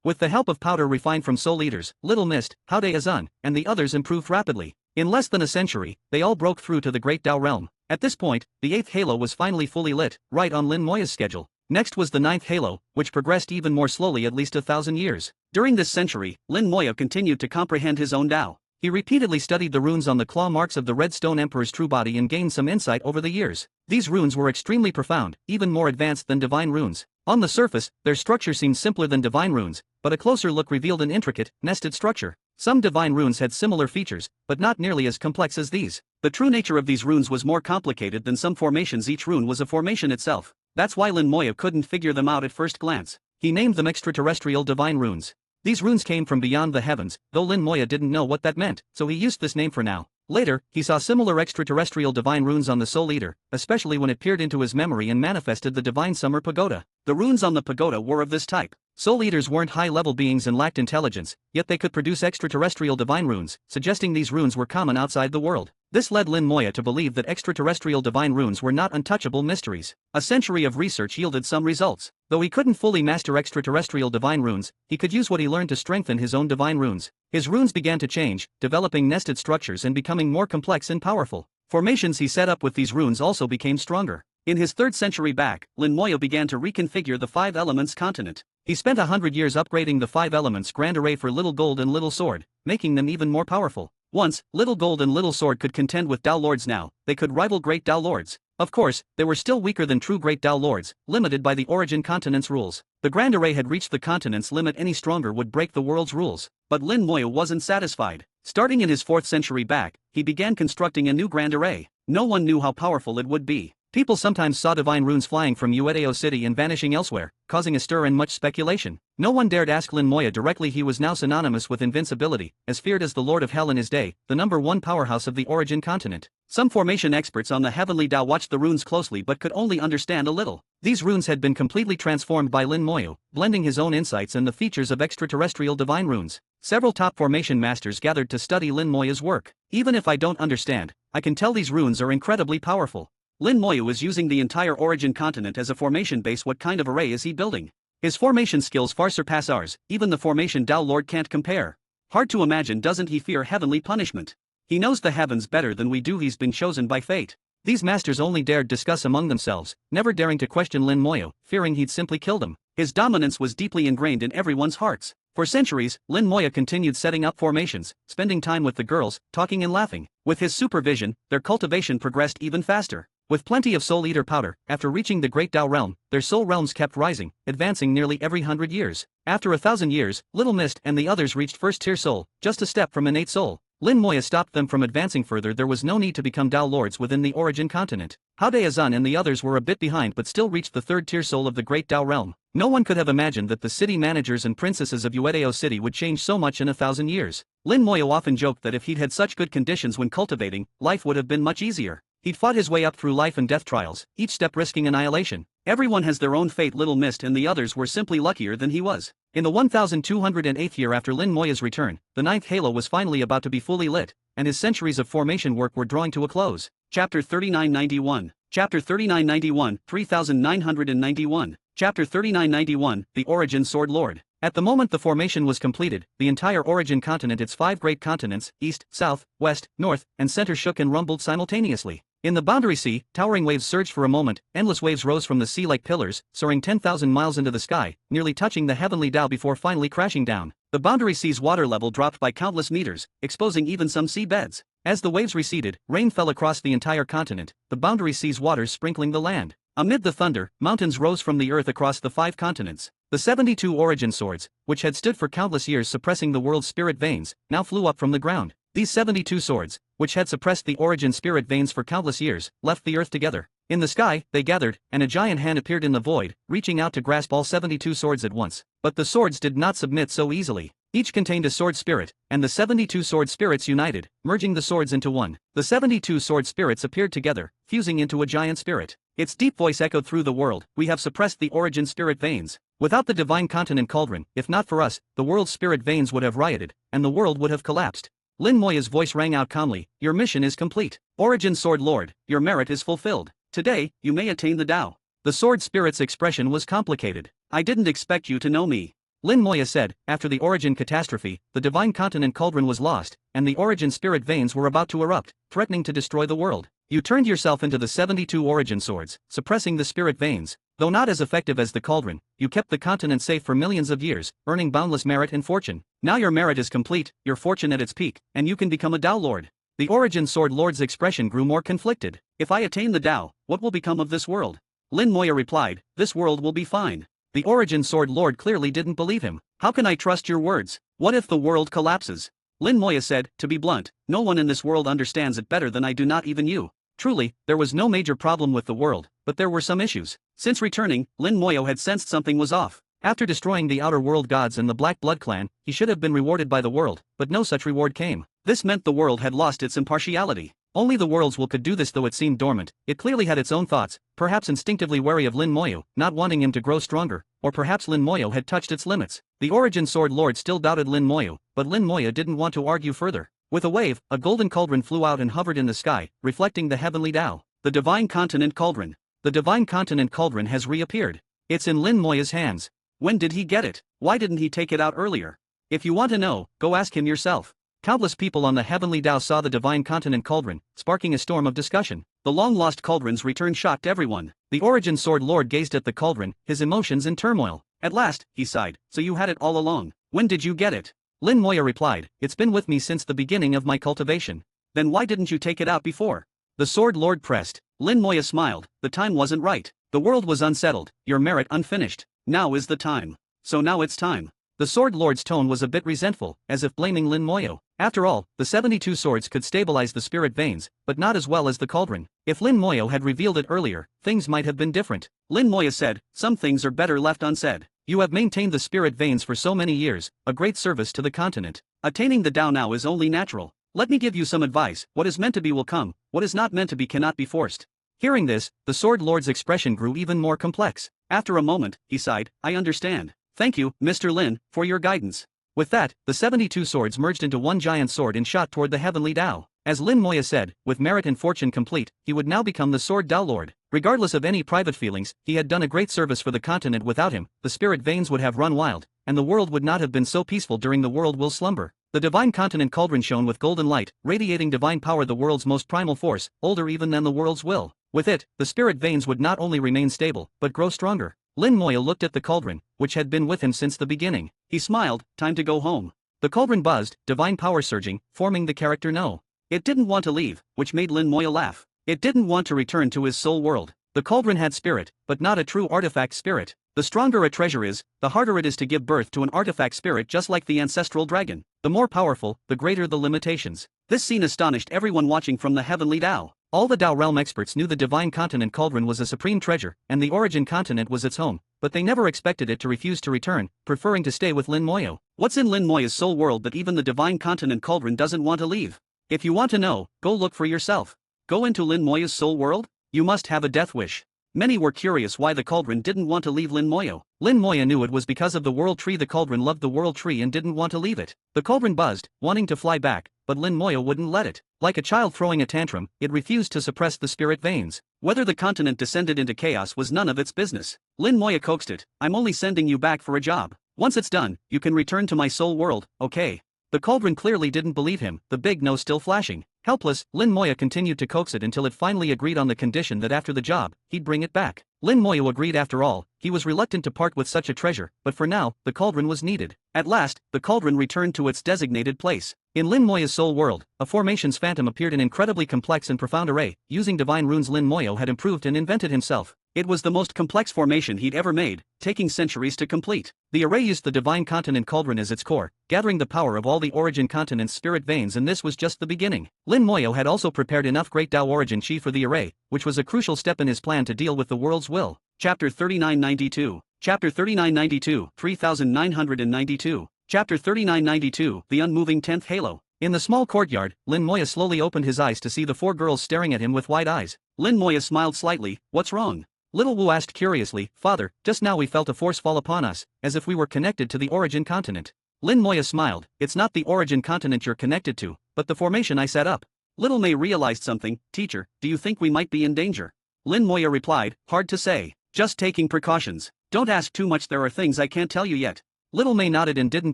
With the help of powder refined from soul eaters, Little Mist, Hao Azun, and the others improved rapidly. In less than a century, they all broke through to the Great Tao realm. At this point, the 8th halo was finally fully lit, right on Lin Moyo's schedule. Next was the 9th halo, which progressed even more slowly, at least 1,000 years. During this century, Lin Moyo continued to comprehend his own Tao. He repeatedly studied the runes on the claw marks of the Red Stone Emperor's true body and gained some insight over the years. These runes were extremely profound, even more advanced than divine runes. On the surface, their structure seemed simpler than divine runes, but a closer look revealed an intricate, nested structure. Some divine runes had similar features, but not nearly as complex as these. The true nature of these runes was more complicated than some formations. Each rune was a formation itself. That's why Lin Moyo couldn't figure them out at first glance. He named them extraterrestrial divine runes. These runes came from beyond the heavens, though Lin Moyo didn't know what that meant, so he used this name for now. Later, he saw similar extraterrestrial divine runes on the Soul Eater, especially when it peered into his memory and manifested the divine summer pagoda. The runes on the pagoda were of this type. Soul Eaters weren't high-level beings and lacked intelligence, yet they could produce extraterrestrial divine runes, suggesting these runes were common outside the world. This led Lin Moyo to believe that extraterrestrial divine runes were not untouchable mysteries. A century of research yielded some results. Though he couldn't fully master extraterrestrial divine runes, he could use what he learned to strengthen his own divine runes. His runes began to change, developing nested structures and becoming more complex and powerful. Formations he set up with these runes also became stronger. In his 3rd century back, Lin Moyo began to reconfigure the 5 elements continent. He spent 100 years upgrading the 5 elements grand array for Little Gold and Little Sword, making them even more powerful. Once, Little Gold and Little Sword could contend with Tao Lords. Now, they could rival Great Tao Lords. Of course, they were still weaker than true Great Tao Lords, limited by the origin continent's rules. The Grand Array had reached the continent's limit. Any stronger would break the world's rules. But Lin Moyo wasn't satisfied. Starting in his 4th century back, he began constructing a new Grand Array. No one knew how powerful it would be. People sometimes saw divine runes flying from Uedeo City and vanishing elsewhere, causing a stir and much speculation. No one dared ask Lin Moyo directly. He was now synonymous with invincibility, as feared as the Lord of Hell in his day, the #1 powerhouse of the origin continent. Some formation experts on the Heavenly Tao watched the runes closely but could only understand a little. These runes had been completely transformed by Lin Moyo, blending his own insights and the features of extraterrestrial divine runes. Several top formation masters gathered to study Lin Moyo's work. Even if I don't understand, I can tell these runes are incredibly powerful. Lin Moyo is using the entire origin continent as a formation base. What kind of array is he building? His formation skills far surpass ours. Even the formation Tao Lord can't compare. Hard to imagine. Doesn't he fear heavenly punishment? He knows the heavens better than we do. He's been chosen by fate. These masters only dared discuss among themselves, never daring to question Lin Moyo, fearing he'd simply kill them. His dominance was deeply ingrained in everyone's hearts. For centuries, Lin Moyo continued setting up formations, spending time with the girls, talking and laughing. With his supervision, their cultivation progressed even faster. With plenty of Soul Eater powder, after reaching the Great Tao realm, their soul realms kept rising, advancing nearly every 100 years. After 1,000 years, Little Mist and the others reached 1st tier soul, just a step from innate soul. Lin Moyo stopped them from advancing further. There was no need to become Tao Lords within the origin continent. Hao Azun and the others were a bit behind but still reached the 3rd tier soul of the Great Tao realm. No one could have imagined that the city managers and princesses of Uedeo City would change so much in 1,000 years. Lin Moyo often joked that if he'd had such good conditions when cultivating, life would have been much easier. He'd fought his way up through life and death trials, each step risking annihilation. Everyone has their own fate. Little Mist and the others were simply luckier than he was. In the 1208th year after Lin Moyo's return, the 9th halo was finally about to be fully lit, and his centuries of formation work were drawing to a close. Chapter 3991. Chapter 3991, 3991. Chapter 3991, The Origin Sword Lord. At the moment the formation was completed, the entire origin continent, its 5 great continents, east, south, west, north, and center, shook and rumbled simultaneously. In the boundary sea, towering waves surged for a moment. Endless waves rose from the sea like pillars, soaring 10,000 miles into the sky, nearly touching the Heavenly Tao before finally crashing down. The boundary sea's water level dropped by countless meters, exposing even some sea beds. As the waves receded, rain fell across the entire continent, the boundary sea's waters sprinkling the land. Amid the thunder, mountains rose from the earth across the 5 continents. The 72 origin swords, which had stood for countless years suppressing the world's spirit veins, now flew up from the ground. These 72 swords, which had suppressed the origin spirit veins for countless years, left the earth together. In the sky, they gathered, and a giant hand appeared in the void, reaching out to grasp all 72 swords at once. But the swords did not submit so easily. Each contained a sword spirit, and the 72 sword spirits united, merging the swords into one. The 72 sword spirits appeared together, fusing into a giant spirit. Its deep voice echoed through the world, "We have suppressed the origin spirit veins. Without the divine continent cauldron, if not for us, the world's spirit veins would have rioted, and the world would have collapsed." Lin Moya's voice rang out calmly, "Your mission is complete. Origin Sword Lord, your merit is fulfilled. Today, you may attain the Tao." The sword spirit's expression was complicated. "I didn't expect you to know me," Lin Moya said. After the origin catastrophe, the divine continent cauldron was lost, and the origin spirit veins were about to erupt, threatening to destroy the world. You turned yourself into the 72 origin swords, suppressing the spirit veins. Though not as effective as the cauldron, you kept the continent safe for millions of years, earning boundless merit and fortune. Now your merit is complete, your fortune at its peak, and you can become a Tao Lord. The origin sword lord's expression grew more conflicted. "If I attain the Tao, what will become of this world?" Lin Moya replied, "This world will be fine." The origin sword lord clearly didn't believe him. "How can I trust your words? What if the world collapses?" Lin Moya said, "To be blunt, no one in this world understands it better than I do, not even you." Truly, there was no major problem with the world, but there were some issues. Since returning, Lin Moya had sensed something was off. After destroying the outer world gods and the Black Blood clan, he should have been rewarded by the world, but no such reward came. This meant the world had lost its impartiality. Only the world's will could do this, though it seemed dormant. It clearly had its own thoughts, perhaps instinctively wary of Lin Moya, not wanting him to grow stronger, or perhaps Lin Moya had touched its limits. The origin sword lord still doubted Lin Moya, but Lin Moya didn't want to argue further. With a wave, a golden cauldron flew out and hovered in the sky, reflecting the heavenly Tao. The divine continent cauldron. The divine continent cauldron has reappeared. It's in Lin Moya's hands. When did he get it? Why didn't he take it out earlier? If you want to know, go ask him yourself. Countless people on the heavenly Tao saw the divine continent cauldron, sparking a storm of discussion. The long-lost cauldron's return shocked everyone. The origin sword lord gazed at the cauldron, his emotions in turmoil. At last, he sighed, "So you had it all along. When did you get it?" Lin Moya replied, "It's been with me since the beginning of my cultivation." "Then why didn't you take it out before?" The sword lord pressed. Lin Moya smiled, "The time wasn't right. The world was unsettled, your merit unfinished. Now is the time. So now it's time." The sword lord's tone was a bit resentful, as if blaming Lin Moya. After all, the 72 swords could stabilize the spirit veins, but not as well as the cauldron. If Lin Moya had revealed it earlier, things might have been different. Lin Moya said, "Some things are better left unsaid. You have maintained the spirit veins for so many years, a great service to the continent. Attaining the Tao now is only natural. Let me give you some advice. What is meant to be will come, what is not meant to be cannot be forced." Hearing this, the sword lord's expression grew even more complex. After a moment, he sighed, "I understand. Thank you, Mr. Lin, for your guidance." With that, the 72 swords merged into one giant sword and shot toward the heavenly Tao. As Lin Moya said, with merit and fortune complete, he would now become the sword Tao Lord. Regardless of any private feelings, he had done a great service for the continent. Without him, the spirit veins would have run wild, and the world would not have been so peaceful during the world will slumber. The divine continent cauldron shone with golden light, radiating divine power, the world's most primal force, older even than the world's will. With it, the spirit veins would not only remain stable, but grow stronger. Lin Moya looked at the cauldron, which had been with him since the beginning. He smiled, "Time to go home." The cauldron buzzed, divine power surging, forming the character No. It didn't want to leave, which made Lin Moya laugh. It didn't want to return to his soul world. The cauldron had spirit, but not a true artifact spirit. The stronger a treasure is, the harder it is to give birth to an artifact spirit, just like the ancestral dragon. The more powerful, the greater the limitations. This scene astonished everyone watching from the heavenly Tao. All the Tao realm experts knew the divine continent cauldron was a supreme treasure, and the origin continent was its home, but they never expected it to refuse to return, preferring to stay with Lin Moya. What's in Lin Moya's soul world that even the divine continent cauldron doesn't want to leave? If you want to know, go look for yourself. Go into Lin Moya's soul world? You must have a death wish. Many were curious why the cauldron didn't want to leave Lin Moya. Lin Moya knew it was because of the world tree. The cauldron loved the world tree and didn't want to leave it. The cauldron buzzed, wanting to fly back, but Lin Moya wouldn't let it. Like a child throwing a tantrum, it refused to suppress the spirit veins. Whether the continent descended into chaos was none of its business. Lin Moya coaxed it, "I'm only sending you back for a job. Once it's done, you can return to my soul world, okay?" The cauldron clearly didn't believe him, the big no still flashing. Helpless, Lin Moya continued to coax it until it finally agreed on the condition that after the job, he'd bring it back. Lin Moya agreed after all. He was reluctant to part with such a treasure, but for now, the cauldron was needed. At last, the cauldron returned to its designated place. In Lin Moya's soul world, a formation's phantom appeared in incredibly complex and profound array. Using divine runes Lin Moya had improved and invented himself. It was the most complex formation he'd ever made, taking centuries to complete. The array used the divine continent cauldron as its core, gathering the power of all the origin continent's spirit veins, and this was just the beginning. Lin Moya had also prepared enough great Tao origin chi for the array, which was a crucial step in his plan to deal with the world's will. Chapter 3992. Chapter 3992, 3992. Chapter 3992, The Unmoving 10th Halo. In the small courtyard, Lin Moya slowly opened his eyes to see the 4 girls staring at him with wide eyes. Lin Moya smiled slightly. What's wrong? Little Wu asked curiously. Father, just now we felt a force fall upon us, as if we were connected to the origin continent. Lin Moya smiled. It's not the origin continent you're connected to, but the formation I set up. Little May realized something. Teacher, do you think we might be in danger? Lin Moya replied, hard to say. Just taking precautions. Don't ask too much, there are things I can't tell you yet. Little May nodded and didn't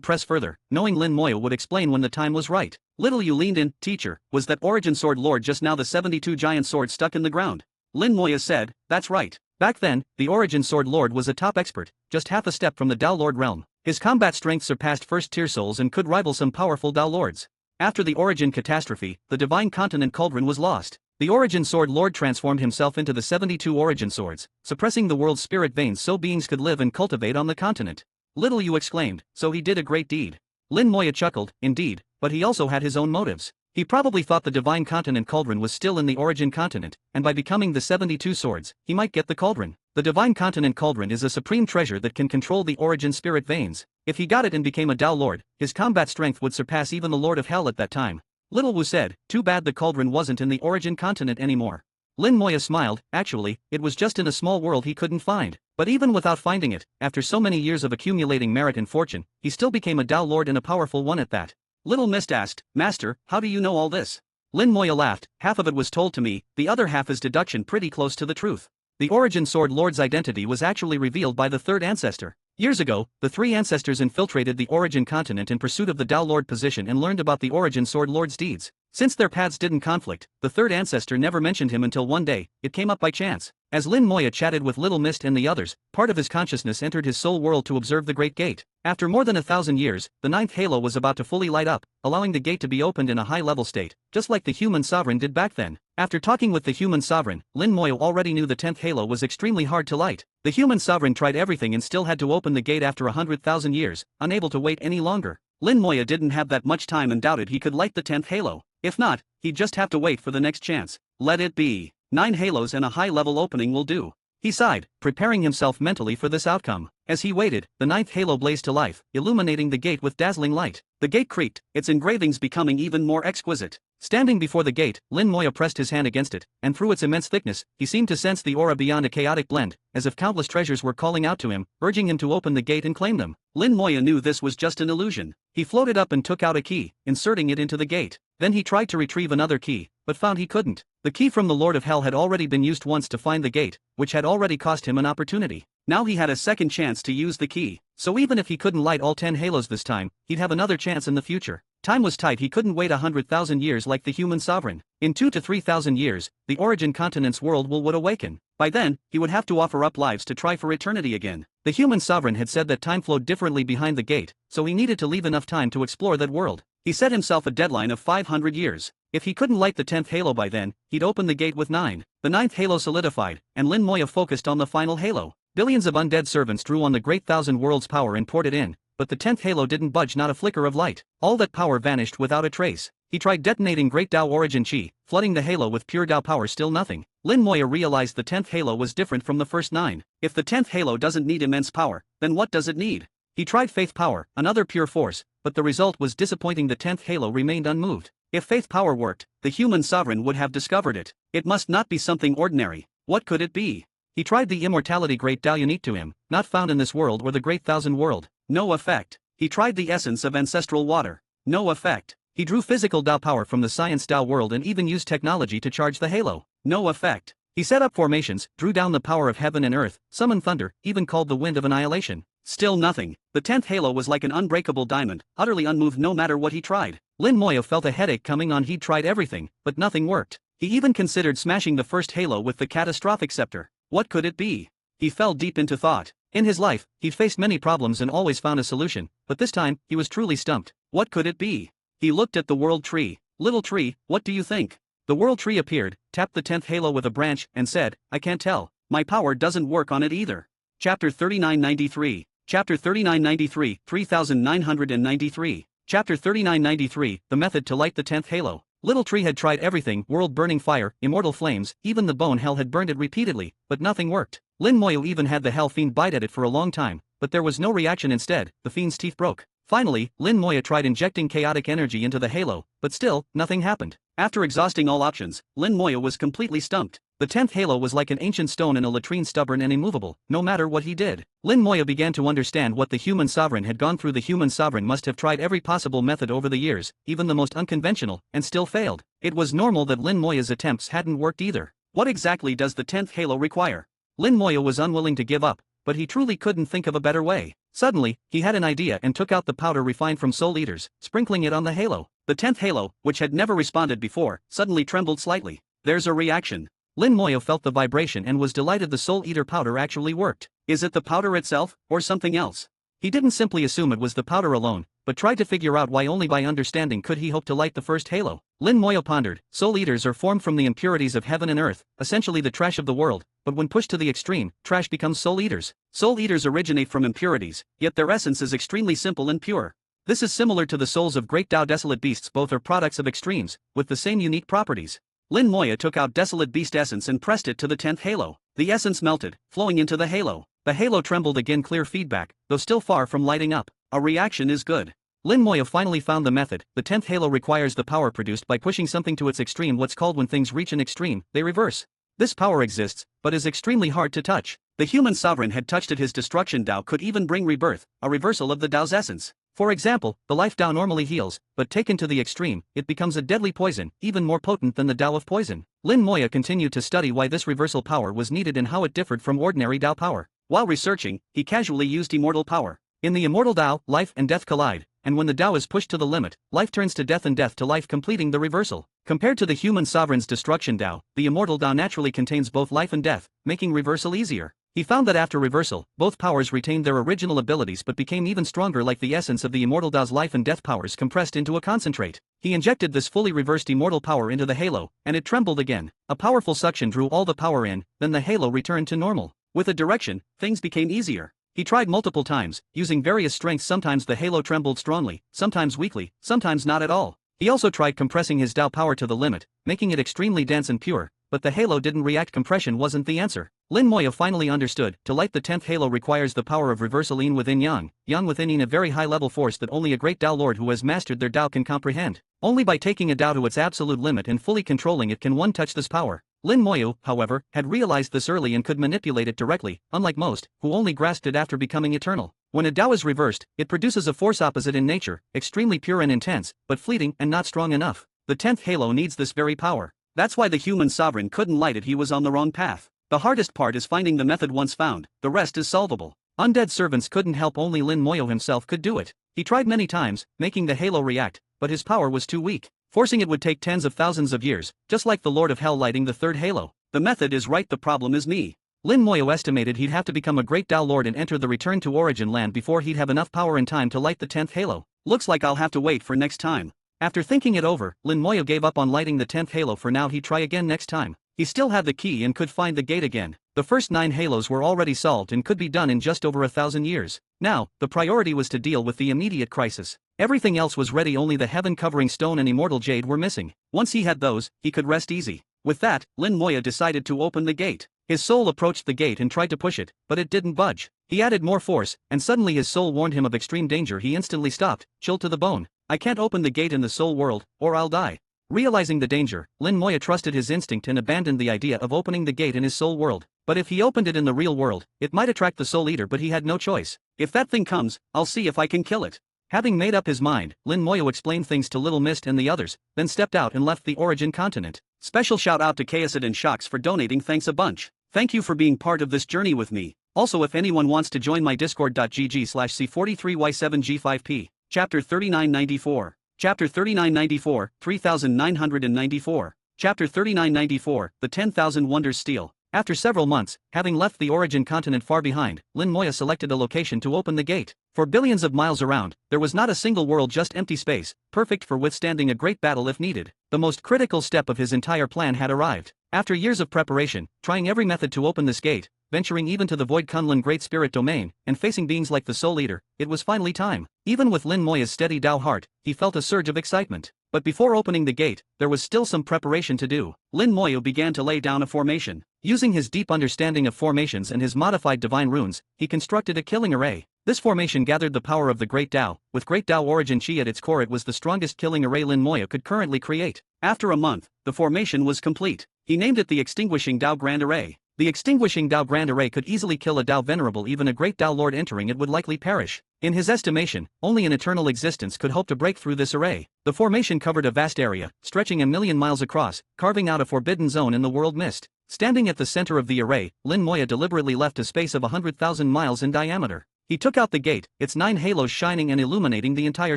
press further, knowing Lin Moya would explain when the time was right. Little Yu leaned in. Teacher, was that origin sword lord just now the 72 giant swords stuck in the ground? Lin Moya said, that's right. Back then, the origin sword lord was a top expert, just half a step from the Tao Lord realm. His combat strength surpassed first-tier souls and could rival some powerful Tao Lords. After the origin catastrophe, the divine continent cauldron was lost. The origin sword lord transformed himself into the 72 origin swords, suppressing the world's spirit veins so beings could live and cultivate on the continent. Little Yu exclaimed, so he did a great deed. Lin Moya chuckled, indeed, but he also had his own motives. He probably thought the divine continent cauldron was still in the origin continent, and by becoming the 72 swords, he might get the cauldron. The divine continent cauldron is a supreme treasure that can control the origin spirit veins. If he got it and became a Tao Lord, his combat strength would surpass even the Lord of Hell at that time. Little Wu said, too bad the cauldron wasn't in the origin continent anymore. Lin Moya smiled. Actually, it was just in a small world he couldn't find. But even without finding it, after so many years of accumulating merit and fortune, he still became a Tao Lord and a powerful one at that. Little Mist asked, Master, how do you know all this? Lin Moya laughed. Half of it was told to me, the other half is deduction pretty close to the truth. The origin sword lord's identity was actually revealed by the 3rd ancestor. Years ago, the 3 ancestors infiltrated the origin continent in pursuit of the Tao Lord position and learned about the origin sword lord's deeds. Since their paths didn't conflict, the 3rd ancestor never mentioned him until one day, it came up by chance. As Lin Moya chatted with Little Mist and the others, part of his consciousness entered his soul world to observe the Great Gate. After more than 1,000 years, the 9th halo was about to fully light up, allowing the gate to be opened in a high-level state, just like the human sovereign did back then. After talking with the human sovereign, Lin Moya already knew the 10th halo was extremely hard to light. The human sovereign tried everything and still had to open the gate after 100,000 years, unable to wait any longer. Lin Moya didn't have that much time and doubted he could light the 10th halo. If not, he'd just have to wait for the next chance. Let it be. 9 halos and a high-level opening will do. He sighed, preparing himself mentally for this outcome. As he waited, the 9th halo blazed to life, illuminating the gate with dazzling light. The gate creaked, its engravings becoming even more exquisite. Standing before the gate, Lin Moya pressed his hand against it, and through its immense thickness, he seemed to sense the aura beyond a chaotic blend, as if countless treasures were calling out to him, urging him to open the gate and claim them. Lin Moya knew this was just an illusion. He floated up and took out a key, inserting it into the gate. Then he tried to retrieve another key, but found he couldn't. The key from the Lord of Hell had already been used once to find the gate, which had already cost him an opportunity. Now he had a second chance to use the key. So even if he couldn't light all 10 halos this time, he'd have another chance in the future. Time was tight, he couldn't wait 100,000 years like the human sovereign. In 2 to 3,000 years, the origin continent's world would awaken. By then, he would have to offer up lives to try for eternity again. The human sovereign had said that time flowed differently behind the gate, so he needed to leave enough time to explore that world. He set himself a deadline of 500 years. If he couldn't light the 10th halo by then, he'd open the gate with 9. The 9th halo solidified, and Lin Moya focused on the final halo. Billions of undead servants drew on the great thousand worlds power and poured it in, but the 10th halo didn't budge, not a flicker of light. All that power vanished without a trace. He tried detonating Great Tao Origin Chi, flooding the halo with pure Tao power, still nothing. Lin Moya realized the 10th halo was different from the first 9. If the 10th halo doesn't need immense power, then what does it need? He tried faith power, another pure force, but the result was disappointing. The 10th halo remained unmoved. If faith power worked, the human sovereign would have discovered it. It must not be something ordinary. What could it be? He tried the immortality Great Tao unique to him, not found in this world or the Great Thousand world. No effect. He tried the essence of ancestral water. No effect. He drew physical Tao power from the science Tao world and even used technology to charge the halo. No effect. He set up formations, drew down the power of heaven and earth, summoned thunder, even called the wind of annihilation. Still nothing. The 10th halo was like an unbreakable diamond, utterly unmoved no matter what he tried. Lin Moya felt a headache coming on. He'd tried everything, but nothing worked. He even considered smashing the first halo with the catastrophic scepter. What could it be? He fell deep into thought. In his life, he'd faced many problems and always found a solution, but this time, he was truly stumped. What could it be? He looked at the world tree. Little tree, what do you think? The world tree appeared, tapped the 10th halo with a branch, and said, I can't tell. My power doesn't work on it either. Chapter 3993. Chapter 3993, 3993. Chapter 3993, The Method to Light the 10th Halo. Little Tree had tried everything: world-burning fire, immortal flames, even the bone hell had burned it repeatedly, but nothing worked. Lin Moyo even had the hell fiend bite at it for a long time, but there was no reaction. Instead, the fiend's teeth broke. Finally, Lin Moya tried injecting chaotic energy into the halo, but still, nothing happened. After exhausting all options, Lin Moya was completely stumped. The 10th halo was like an ancient stone in a latrine, stubborn and immovable, no matter what he did. Lin Moya began to understand what the human sovereign had gone through. The human sovereign must have tried every possible method over the years, even the most unconventional, and still failed. It was normal that Lin Moya's attempts hadn't worked either. What exactly does the 10th halo require? Lin Moya was unwilling to give up, but he truly couldn't think of a better way. Suddenly, he had an idea and took out the powder refined from soul eaters, sprinkling it on the halo. The 10th halo, which had never responded before, suddenly trembled slightly. There's a reaction. Lin Moya felt the vibration and was delighted. The soul eater powder actually worked. Is it the powder itself, or something else? He didn't simply assume it was the powder alone, but tried to figure out why. Only by understanding could he hope to light the first halo. Lin Moya pondered. Soul eaters are formed from the impurities of heaven and earth, essentially the trash of the world, but when pushed to the extreme, trash becomes soul eaters. Soul eaters originate from impurities, yet their essence is extremely simple and pure. This is similar to the souls of great Tao desolate beasts. Both are products of extremes, with the same unique properties. Lin Moya took out desolate beast essence and pressed it to the 10th halo. The essence melted, flowing into the halo. The halo trembled again. Clear feedback, though still far from lighting up. A reaction is good. Lin Moya finally found the method. The 10th halo requires the power produced by pushing something to its extreme. What's called when things reach an extreme, they reverse. This power exists, but is extremely hard to touch. The human sovereign had touched it. His destruction Tao could even bring rebirth, a reversal of the Tao's essence. For example, the life Tao normally heals, but taken to the extreme, it becomes a deadly poison, even more potent than the Tao of poison. Lin Moya continued to study why this reversal power was needed and how it differed from ordinary Tao power. While researching, he casually used immortal power. In the immortal Tao, life and death collide, and when the Tao is pushed to the limit, life turns to death and death to life, completing the reversal. Compared to the human sovereign's destruction Tao, the immortal Tao naturally contains both life and death, making reversal easier. He found that after reversal, both powers retained their original abilities but became even stronger, like the essence of the immortal Tao's life and death powers compressed into a concentrate. He injected this fully reversed immortal power into the halo, and it trembled again. A powerful suction drew all the power in, then the halo returned to normal. With a direction, things became easier. He tried multiple times, using various strengths. Sometimes the halo trembled strongly, sometimes weakly, sometimes not at all. He also tried compressing his Tao power to the limit, making it extremely dense and pure, but the halo didn't react. Compression wasn't the answer. Lin Moya finally understood. To light the 10th halo requires the power of reversal. Yin within yang, yang within yin, a very high-level force that only a great Tao Lord who has mastered their Tao can comprehend. Only by taking a Tao to its absolute limit and fully controlling it can one touch this power. Lin Moya, however, had realized this early and could manipulate it directly, unlike most, who only grasped it after becoming eternal. When a Tao is reversed, it produces a force opposite in nature, extremely pure and intense, but fleeting and not strong enough. The 10th halo needs this very power. That's why the human sovereign couldn't light it. He was on the wrong path. The hardest part is finding the method. Once found, the rest is solvable. Undead servants couldn't help, only Lin Moya himself could do it. He tried many times, making the halo react, but his power was too weak. Forcing it would take tens of thousands of years, just like the Lord of Hell lighting the third halo. The method is right, the problem is me. Lin Moya estimated he'd have to become a great Tao Lord and enter the return to origin land before he'd have enough power and time to light the 10th halo. Looks like I'll have to wait for next time. After thinking it over, Lin Moya gave up on lighting the 10th halo for now. He'd try again next time. He still had the key and could find the gate again. The first 9 halos were already solved and could be done in just over 1,000 years. Now, the priority was to deal with the immediate crisis. Everything else was ready, only the heaven-covering stone and immortal jade were missing. Once he had those, he could rest easy. With that, Lin Moya decided to open the gate. His soul approached the gate and tried to push it, but it didn't budge. He added more force, and suddenly his soul warned him of extreme danger. He instantly stopped, chilled to the bone. I can't open the gate in the soul world, or I'll die. Realizing the danger, Lin Moya trusted his instinct and abandoned the idea of opening the gate in his soul world. But if he opened it in the real world, it might attract the soul eater, but he had no choice. If that thing comes, I'll see if I can kill it. Having made up his mind, Lin Moya explained things to Little Mist and the others, then stepped out and left the origin continent. Special shout out to Kayasid and Shocks for donating. Thanks a bunch. Thank you for being part of this journey with me. Also, if anyone wants to join my discord.gg/c43y7g5p. Chapter 3994. Chapter 3994, 3994. Chapter 3994, The 10,000 Wonders Steel. After several months, having left the origin continent far behind, Lin Moya selected a location to open the gate. For billions of miles around, there was not a single world, just empty space, perfect for withstanding a great battle if needed. The most critical step of his entire plan had arrived. After years of preparation, trying every method to open this gate, venturing even to the Void Kunlun Great Spirit Domain, and facing beings like the Soul Eater, it was finally time. Even with Lin Moya's steady Dao heart, he felt a surge of excitement. But before opening the gate, there was still some preparation to do. Lin Moya began to lay down a formation. Using his deep understanding of formations and his modified divine runes, he constructed a killing array. This formation gathered the power of the Great Dao. With Great Dao origin chi at its core, it was the strongest killing array Lin Moya could currently create. After a month, the formation was complete. He named it the Extinguishing Dao Grand Array. The Extinguishing Dao Grand Array could easily kill a Dao Venerable. Even a Great Dao Lord entering it would likely perish. In his estimation, only an eternal existence could hope to break through this array. The formation covered a vast area, stretching 1,000,000 miles across, carving out a forbidden zone in the world mist. Standing at the center of the array, Lin Moya deliberately left a space of 100,000 miles in diameter. He took out the gate, its 9 halos shining and illuminating the entire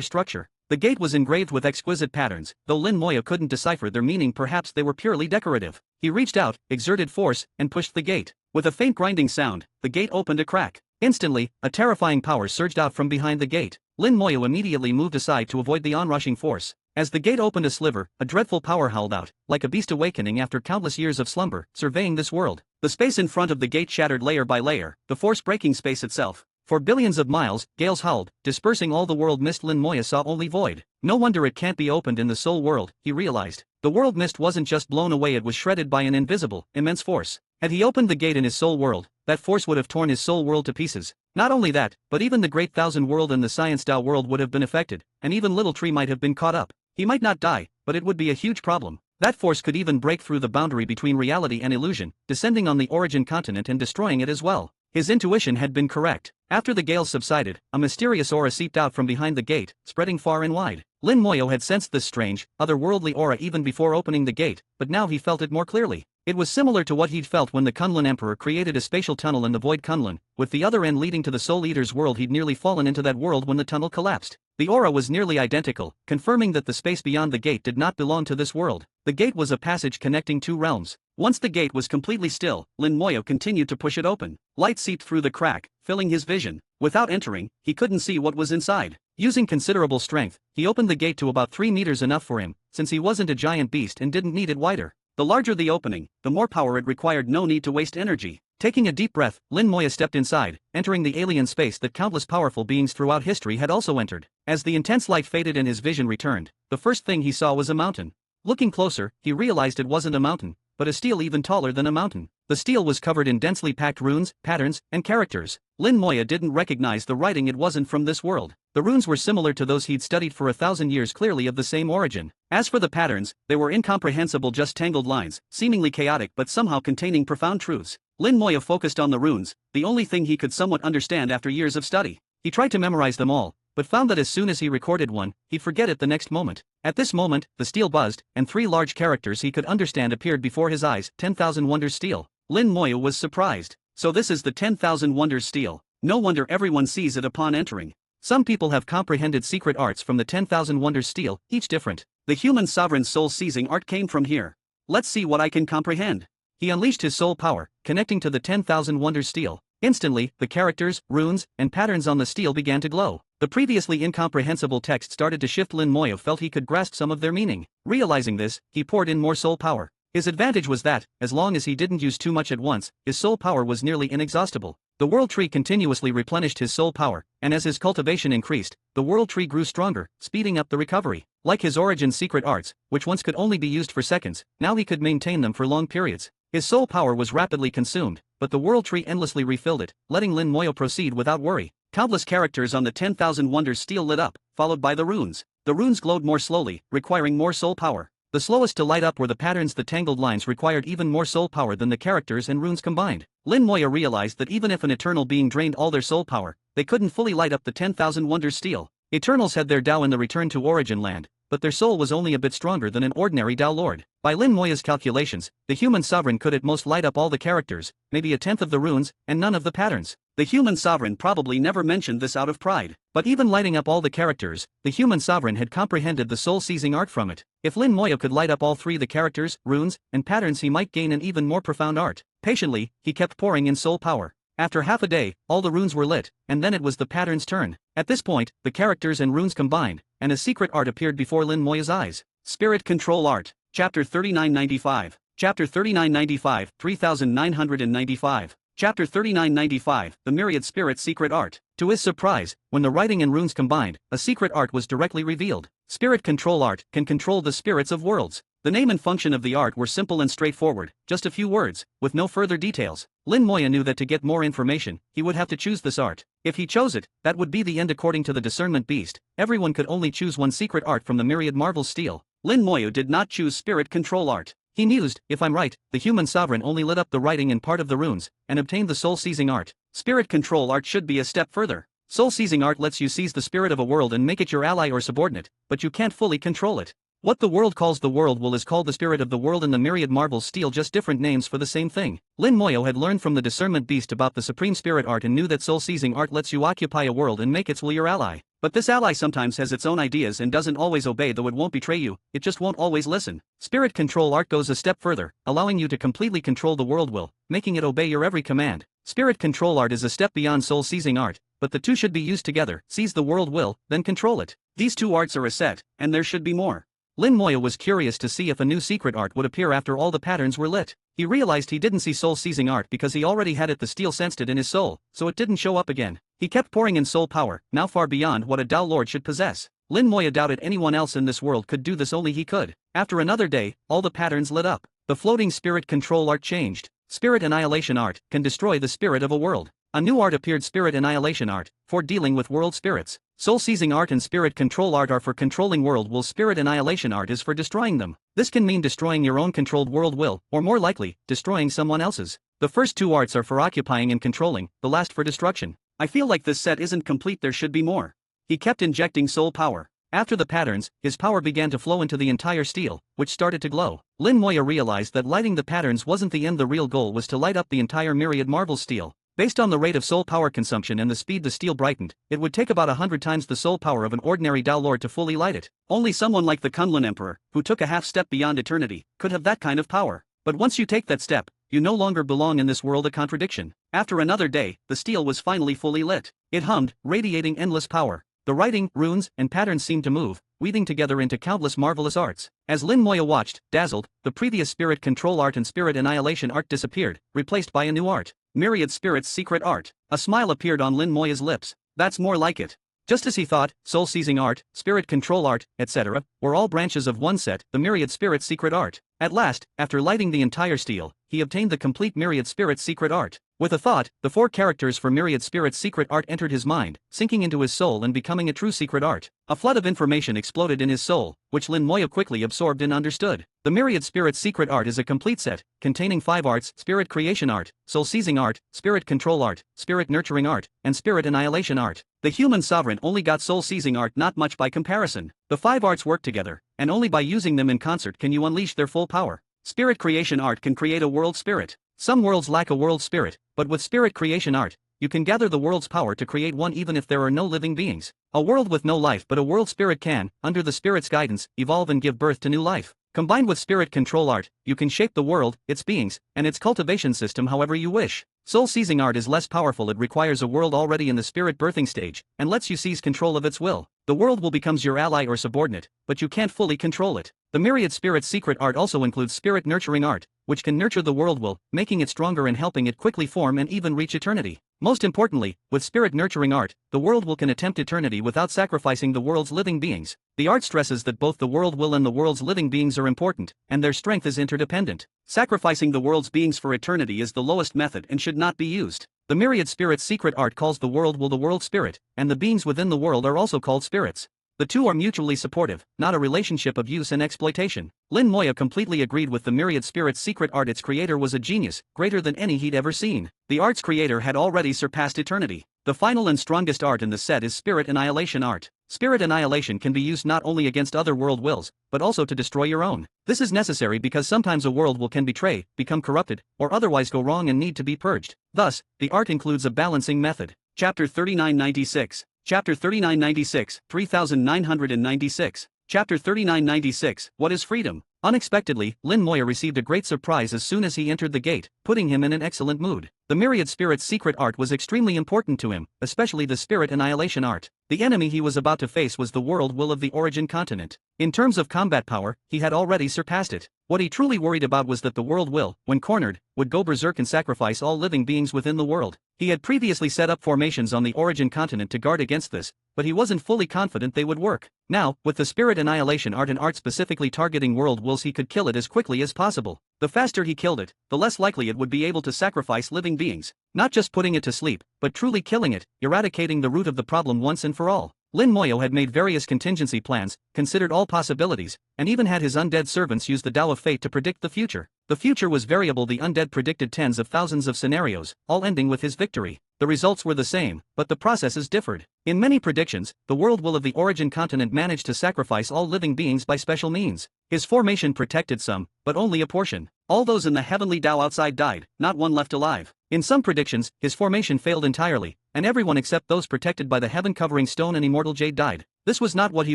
structure. The gate was engraved with exquisite patterns, though Lin Moya couldn't decipher their meaning. Perhaps they were purely decorative. He reached out, exerted force, and pushed the gate. With a faint grinding sound, the gate opened a crack. Instantly, a terrifying power surged out from behind the gate. Lin Moya immediately moved aside to avoid the onrushing force. As the gate opened a sliver, a dreadful power howled out, like a beast awakening after countless years of slumber, surveying this world. The space in front of the gate shattered layer by layer, the force breaking space itself. For billions of miles, gales howled, dispersing all the world mist. Lin Moya saw only void. No wonder it can't be opened in the soul world, he realized. The world mist wasn't just blown away, it was shredded by an invisible, immense force. Had he opened the gate in his soul world, that force would have torn his soul world to pieces. Not only that, but even the Great Thousand World and the Science Dao world would have been affected, and even Little Tree might have been caught up. He might not die, but it would be a huge problem. That force could even break through the boundary between reality and illusion, descending on the origin continent and destroying it as well. His intuition had been correct. After the gale subsided, a mysterious aura seeped out from behind the gate, spreading far and wide. Lin Moya had sensed this strange, otherworldly aura even before opening the gate, but now he felt it more clearly. It was similar to what he'd felt when the Kunlun Emperor created a spatial tunnel in the Void Kunlun, with the other end leading to the Soul Eater's world. He'd nearly fallen into that world when the tunnel collapsed. The aura was nearly identical, confirming that the space beyond the gate did not belong to this world. The gate was a passage connecting two realms. Once the gate was completely still, Lin Moya continued to push it open. Light seeped through the crack, filling his vision. Without entering, he couldn't see what was inside. Using considerable strength, he opened the gate to about 3 meters, enough for him, since he wasn't a giant beast and didn't need it wider. The larger the opening, the more power it required. No need to waste energy. Taking a deep breath, Lin Moya stepped inside, entering the alien space that countless powerful beings throughout history had also entered. As the intense light faded and his vision returned, the first thing he saw was a mountain. Looking closer, he realized it wasn't a mountain, but a stele even taller than a mountain. The stele was covered in densely packed runes, patterns, and characters. Lin Moya didn't recognize the writing. It wasn't from this world. The runes were similar to those he'd studied for 1,000 years, clearly of the same origin. As for the patterns, they were incomprehensible, just tangled lines, seemingly chaotic but somehow containing profound truths. Lin Moya focused on the runes, the only thing he could somewhat understand after years of study. He tried to memorize them all, but found that as soon as he recorded one, he'd forget it the next moment. At this moment, the stele buzzed, and 3 large characters he could understand appeared before his eyes. 10,000 Wonders Stele. Lin Moya was surprised. So this is the 10,000 Wonders Stele. No wonder everyone sees it upon entering. Some people have comprehended secret arts from the 10,000 Wonders Stele, each different. The human sovereign's soul-seizing art came from here. Let's see what I can comprehend. He unleashed his soul power, connecting to the 10,000 Wonders Stele. Instantly, the characters, runes, and patterns on the stele began to glow. The previously incomprehensible text started to shift. Lin Moya felt he could grasp some of their meaning. Realizing this, he poured in more soul power. His advantage was that, as long as he didn't use too much at once, his soul power was nearly inexhaustible. The world tree continuously replenished his soul power, and as his cultivation increased, the world tree grew stronger, speeding up the recovery. Like his origin secret arts, which once could only be used for seconds, now he could maintain them for long periods. His soul power was rapidly consumed, but the world tree endlessly refilled it, letting Lin Moya proceed without worry. Countless characters on the 10,000 Wonders Stele lit up, followed by the runes. The runes glowed more slowly, requiring more soul power. The slowest to light up were the patterns. The tangled lines required even more soul power than the characters and runes combined. Lin Moya realized that even if an eternal being drained all their soul power, they couldn't fully light up the 10,000 Wonders Stele. Eternals had their Dao in the return to Origin Land, but their soul was only a bit stronger than an ordinary Dao Lord. By Lin Moya's calculations, the human sovereign could at most light up all the characters, maybe a tenth of the runes, and none of the patterns. The human sovereign probably never mentioned this out of pride, but even lighting up all the characters, the human sovereign had comprehended the soul-seizing art from it. If Lin Moya could light up all three the characters, runes, and patterns, he might gain an even more profound art. Patiently, he kept pouring in soul power. After half a day, all the runes were lit, and then it was the pattern's turn. At this point, the characters and runes combined, and a secret art appeared before Lin Moya's eyes. Spirit Control Art. Chapter 3995. Chapter 3995, 3995. Chapter 3995, The Myriad Spirit's Secret Art. To his surprise, when the writing and runes combined, a secret art was directly revealed. Spirit Control Art can control the spirits of worlds. The name and function of the art were simple and straightforward, just a few words, with no further details. Lin Moya knew that to get more information, he would have to choose this art. If he chose it, that would be the end according to the discernment beast. Everyone could only choose one secret art from the myriad marvels steal. Lin Moya did not choose Spirit Control Art. He mused, if I'm right, the human sovereign only lit up the writing and part of the runes, and obtained the soul-seizing art. Spirit Control Art should be a step further. Soul-seizing art lets you seize the spirit of a world and make it your ally or subordinate, but you can't fully control it. What the world calls the world will is called the spirit of the world, and the myriad marvels steal just different names for the same thing. Lin Moya had learned from the discernment beast about the supreme spirit art and knew that soul-seizing art lets you occupy a world and make its will your ally. But this ally sometimes has its own ideas and doesn't always obey, though it won't betray you, it just won't always listen. Spirit Control Art goes a step further, allowing you to completely control the world will, making it obey your every command. Spirit Control Art is a step beyond soul-seizing art, but the two should be used together. Seize the world will, then control it. These two arts are a set, and there should be more. Lin Moya was curious to see if a new secret art would appear after all the patterns were lit. He realized he didn't see soul-seizing art because he already had it. The steel sensed it in his soul, so it didn't show up again. He kept pouring in soul power, now far beyond what a Dao Lord should possess. Lin Moya doubted anyone else in this world could do this, only he could. After another day, all the patterns lit up. The floating Spirit Control Art changed. Spirit Annihilation Art can destroy the spirit of a world. A new art appeared, Spirit Annihilation Art, for dealing with world spirits. Soul-seizing art and Spirit Control Art are for controlling world will. Spirit Annihilation Art is for destroying them. This can mean destroying your own controlled world will, or more likely, destroying someone else's. The first two arts are for occupying and controlling, the last for destruction. I feel like this set isn't complete, there should be more. He kept injecting soul power. After the patterns, his power began to flow into the entire steel, which started to glow. Lin Moya realized that lighting the patterns wasn't the end, the real goal was to light up the entire myriad marvel steel. Based on the rate of soul power consumption and the speed the steel brightened, it would take about 100 times the soul power of an ordinary Dao Lord to fully light it. Only someone like the Kunlun Emperor, who took a half step beyond eternity, could have that kind of power. But once you take that step, you no longer belong in this world, a contradiction. After another day, the steel was finally fully lit. It hummed, radiating endless power. The writing, runes, and patterns seemed to move, weaving together into countless marvelous arts. As Lin Moya watched, dazzled, the previous Spirit Control Art and Spirit Annihilation Art disappeared, replaced by a new art. Myriad Spirit's Secret Art. A smile appeared on Lin Moya's lips. That's more like it. Just as he thought, soul-seizing art, spirit control art, etc., were all branches of one set, the Myriad Spirit's Secret Art. At last, after lighting the entire steel, he obtained the complete Myriad Spirit's Secret Art. With a thought, the 4 characters for Myriad Spirit's Secret Art entered his mind, sinking into his soul and becoming a true secret art. A flood of information exploded in his soul, which Lin Moya quickly absorbed and understood. The Myriad Spirit's Secret Art is a complete set, containing 5 arts: Spirit Creation Art, Soul-Seizing Art, Spirit Control Art, Spirit Nurturing Art, and Spirit Annihilation Art. The human sovereign only got Soul-Seizing Art, not much by comparison. The 5 arts work together, and only by using them in concert can you unleash their full power. Spirit Creation Art can create a world spirit. Some worlds lack a world spirit, but with Spirit Creation Art, you can gather the world's power to create one even if there are no living beings. A world with no life but a world spirit can, under the spirit's guidance, evolve and give birth to new life. Combined with Spirit Control Art, you can shape the world, its beings, and its cultivation system however you wish. Soul-Seizing Art is less powerful, it requires a world already in the spirit birthing stage, and lets you seize control of its will. The world will becomes your ally or subordinate, but you can't fully control it. The Myriad Spirit's Secret Art also includes Spirit Nurturing Art, which can nurture the world will, making it stronger and helping it quickly form and even reach eternity. Most importantly, with Spirit Nurturing Art, the world will can attempt eternity without sacrificing the world's living beings. The art stresses that both the world will and the world's living beings are important, and their strength is interdependent. Sacrificing the world's beings for eternity is the lowest method and should not be used. The Myriad Spirit's Secret Art calls the world will the world spirit, and the beings within the world are also called spirits. The two are mutually supportive, not a relationship of use and exploitation. Lin Moya completely agreed with the Myriad Spirit's Secret Art. Its creator was a genius, greater than any he'd ever seen. The art's creator had already surpassed eternity. The final and strongest art in the set is Spirit Annihilation Art. Spirit annihilation can be used not only against other world wills, but also to destroy your own. This is necessary because sometimes a world will can betray, become corrupted, or otherwise go wrong and need to be purged. Thus, the art includes a balancing method. Chapter 3996. Chapter 3996, 3996. Chapter 3996, What is Freedom? Unexpectedly, Lin Moya received a great surprise as soon as he entered the gate, putting him in an excellent mood. The myriad spirit's secret art was extremely important to him, especially the spirit annihilation art. The enemy he was about to face was the world will of the origin continent. In terms of combat power, he had already surpassed it. What he truly worried about was that the world will, when cornered, would go berserk and sacrifice all living beings within the world. He had previously set up formations on the origin continent to guard against this, but he wasn't fully confident they would work. Now, with the spirit annihilation art and art specifically targeting world wills, he could kill it as quickly as possible. The faster he killed it, the less likely it would be able to sacrifice living beings. Not just putting it to sleep, but truly killing it, eradicating the root of the problem once and for all. Lin Moyo had made various contingency plans, considered all possibilities, and even had his undead servants use the Tao of Fate to predict the future. The future was variable. The undead predicted tens of thousands of scenarios, all ending with his victory. The results were the same, but the processes differed. In many predictions, the world will of the origin continent managed to sacrifice all living beings by special means. His formation protected some, but only a portion. All those in the heavenly Tao outside died, not one left alive. In some predictions, his formation failed entirely, and everyone except those protected by the heaven-covering stone and immortal jade died. This was not what he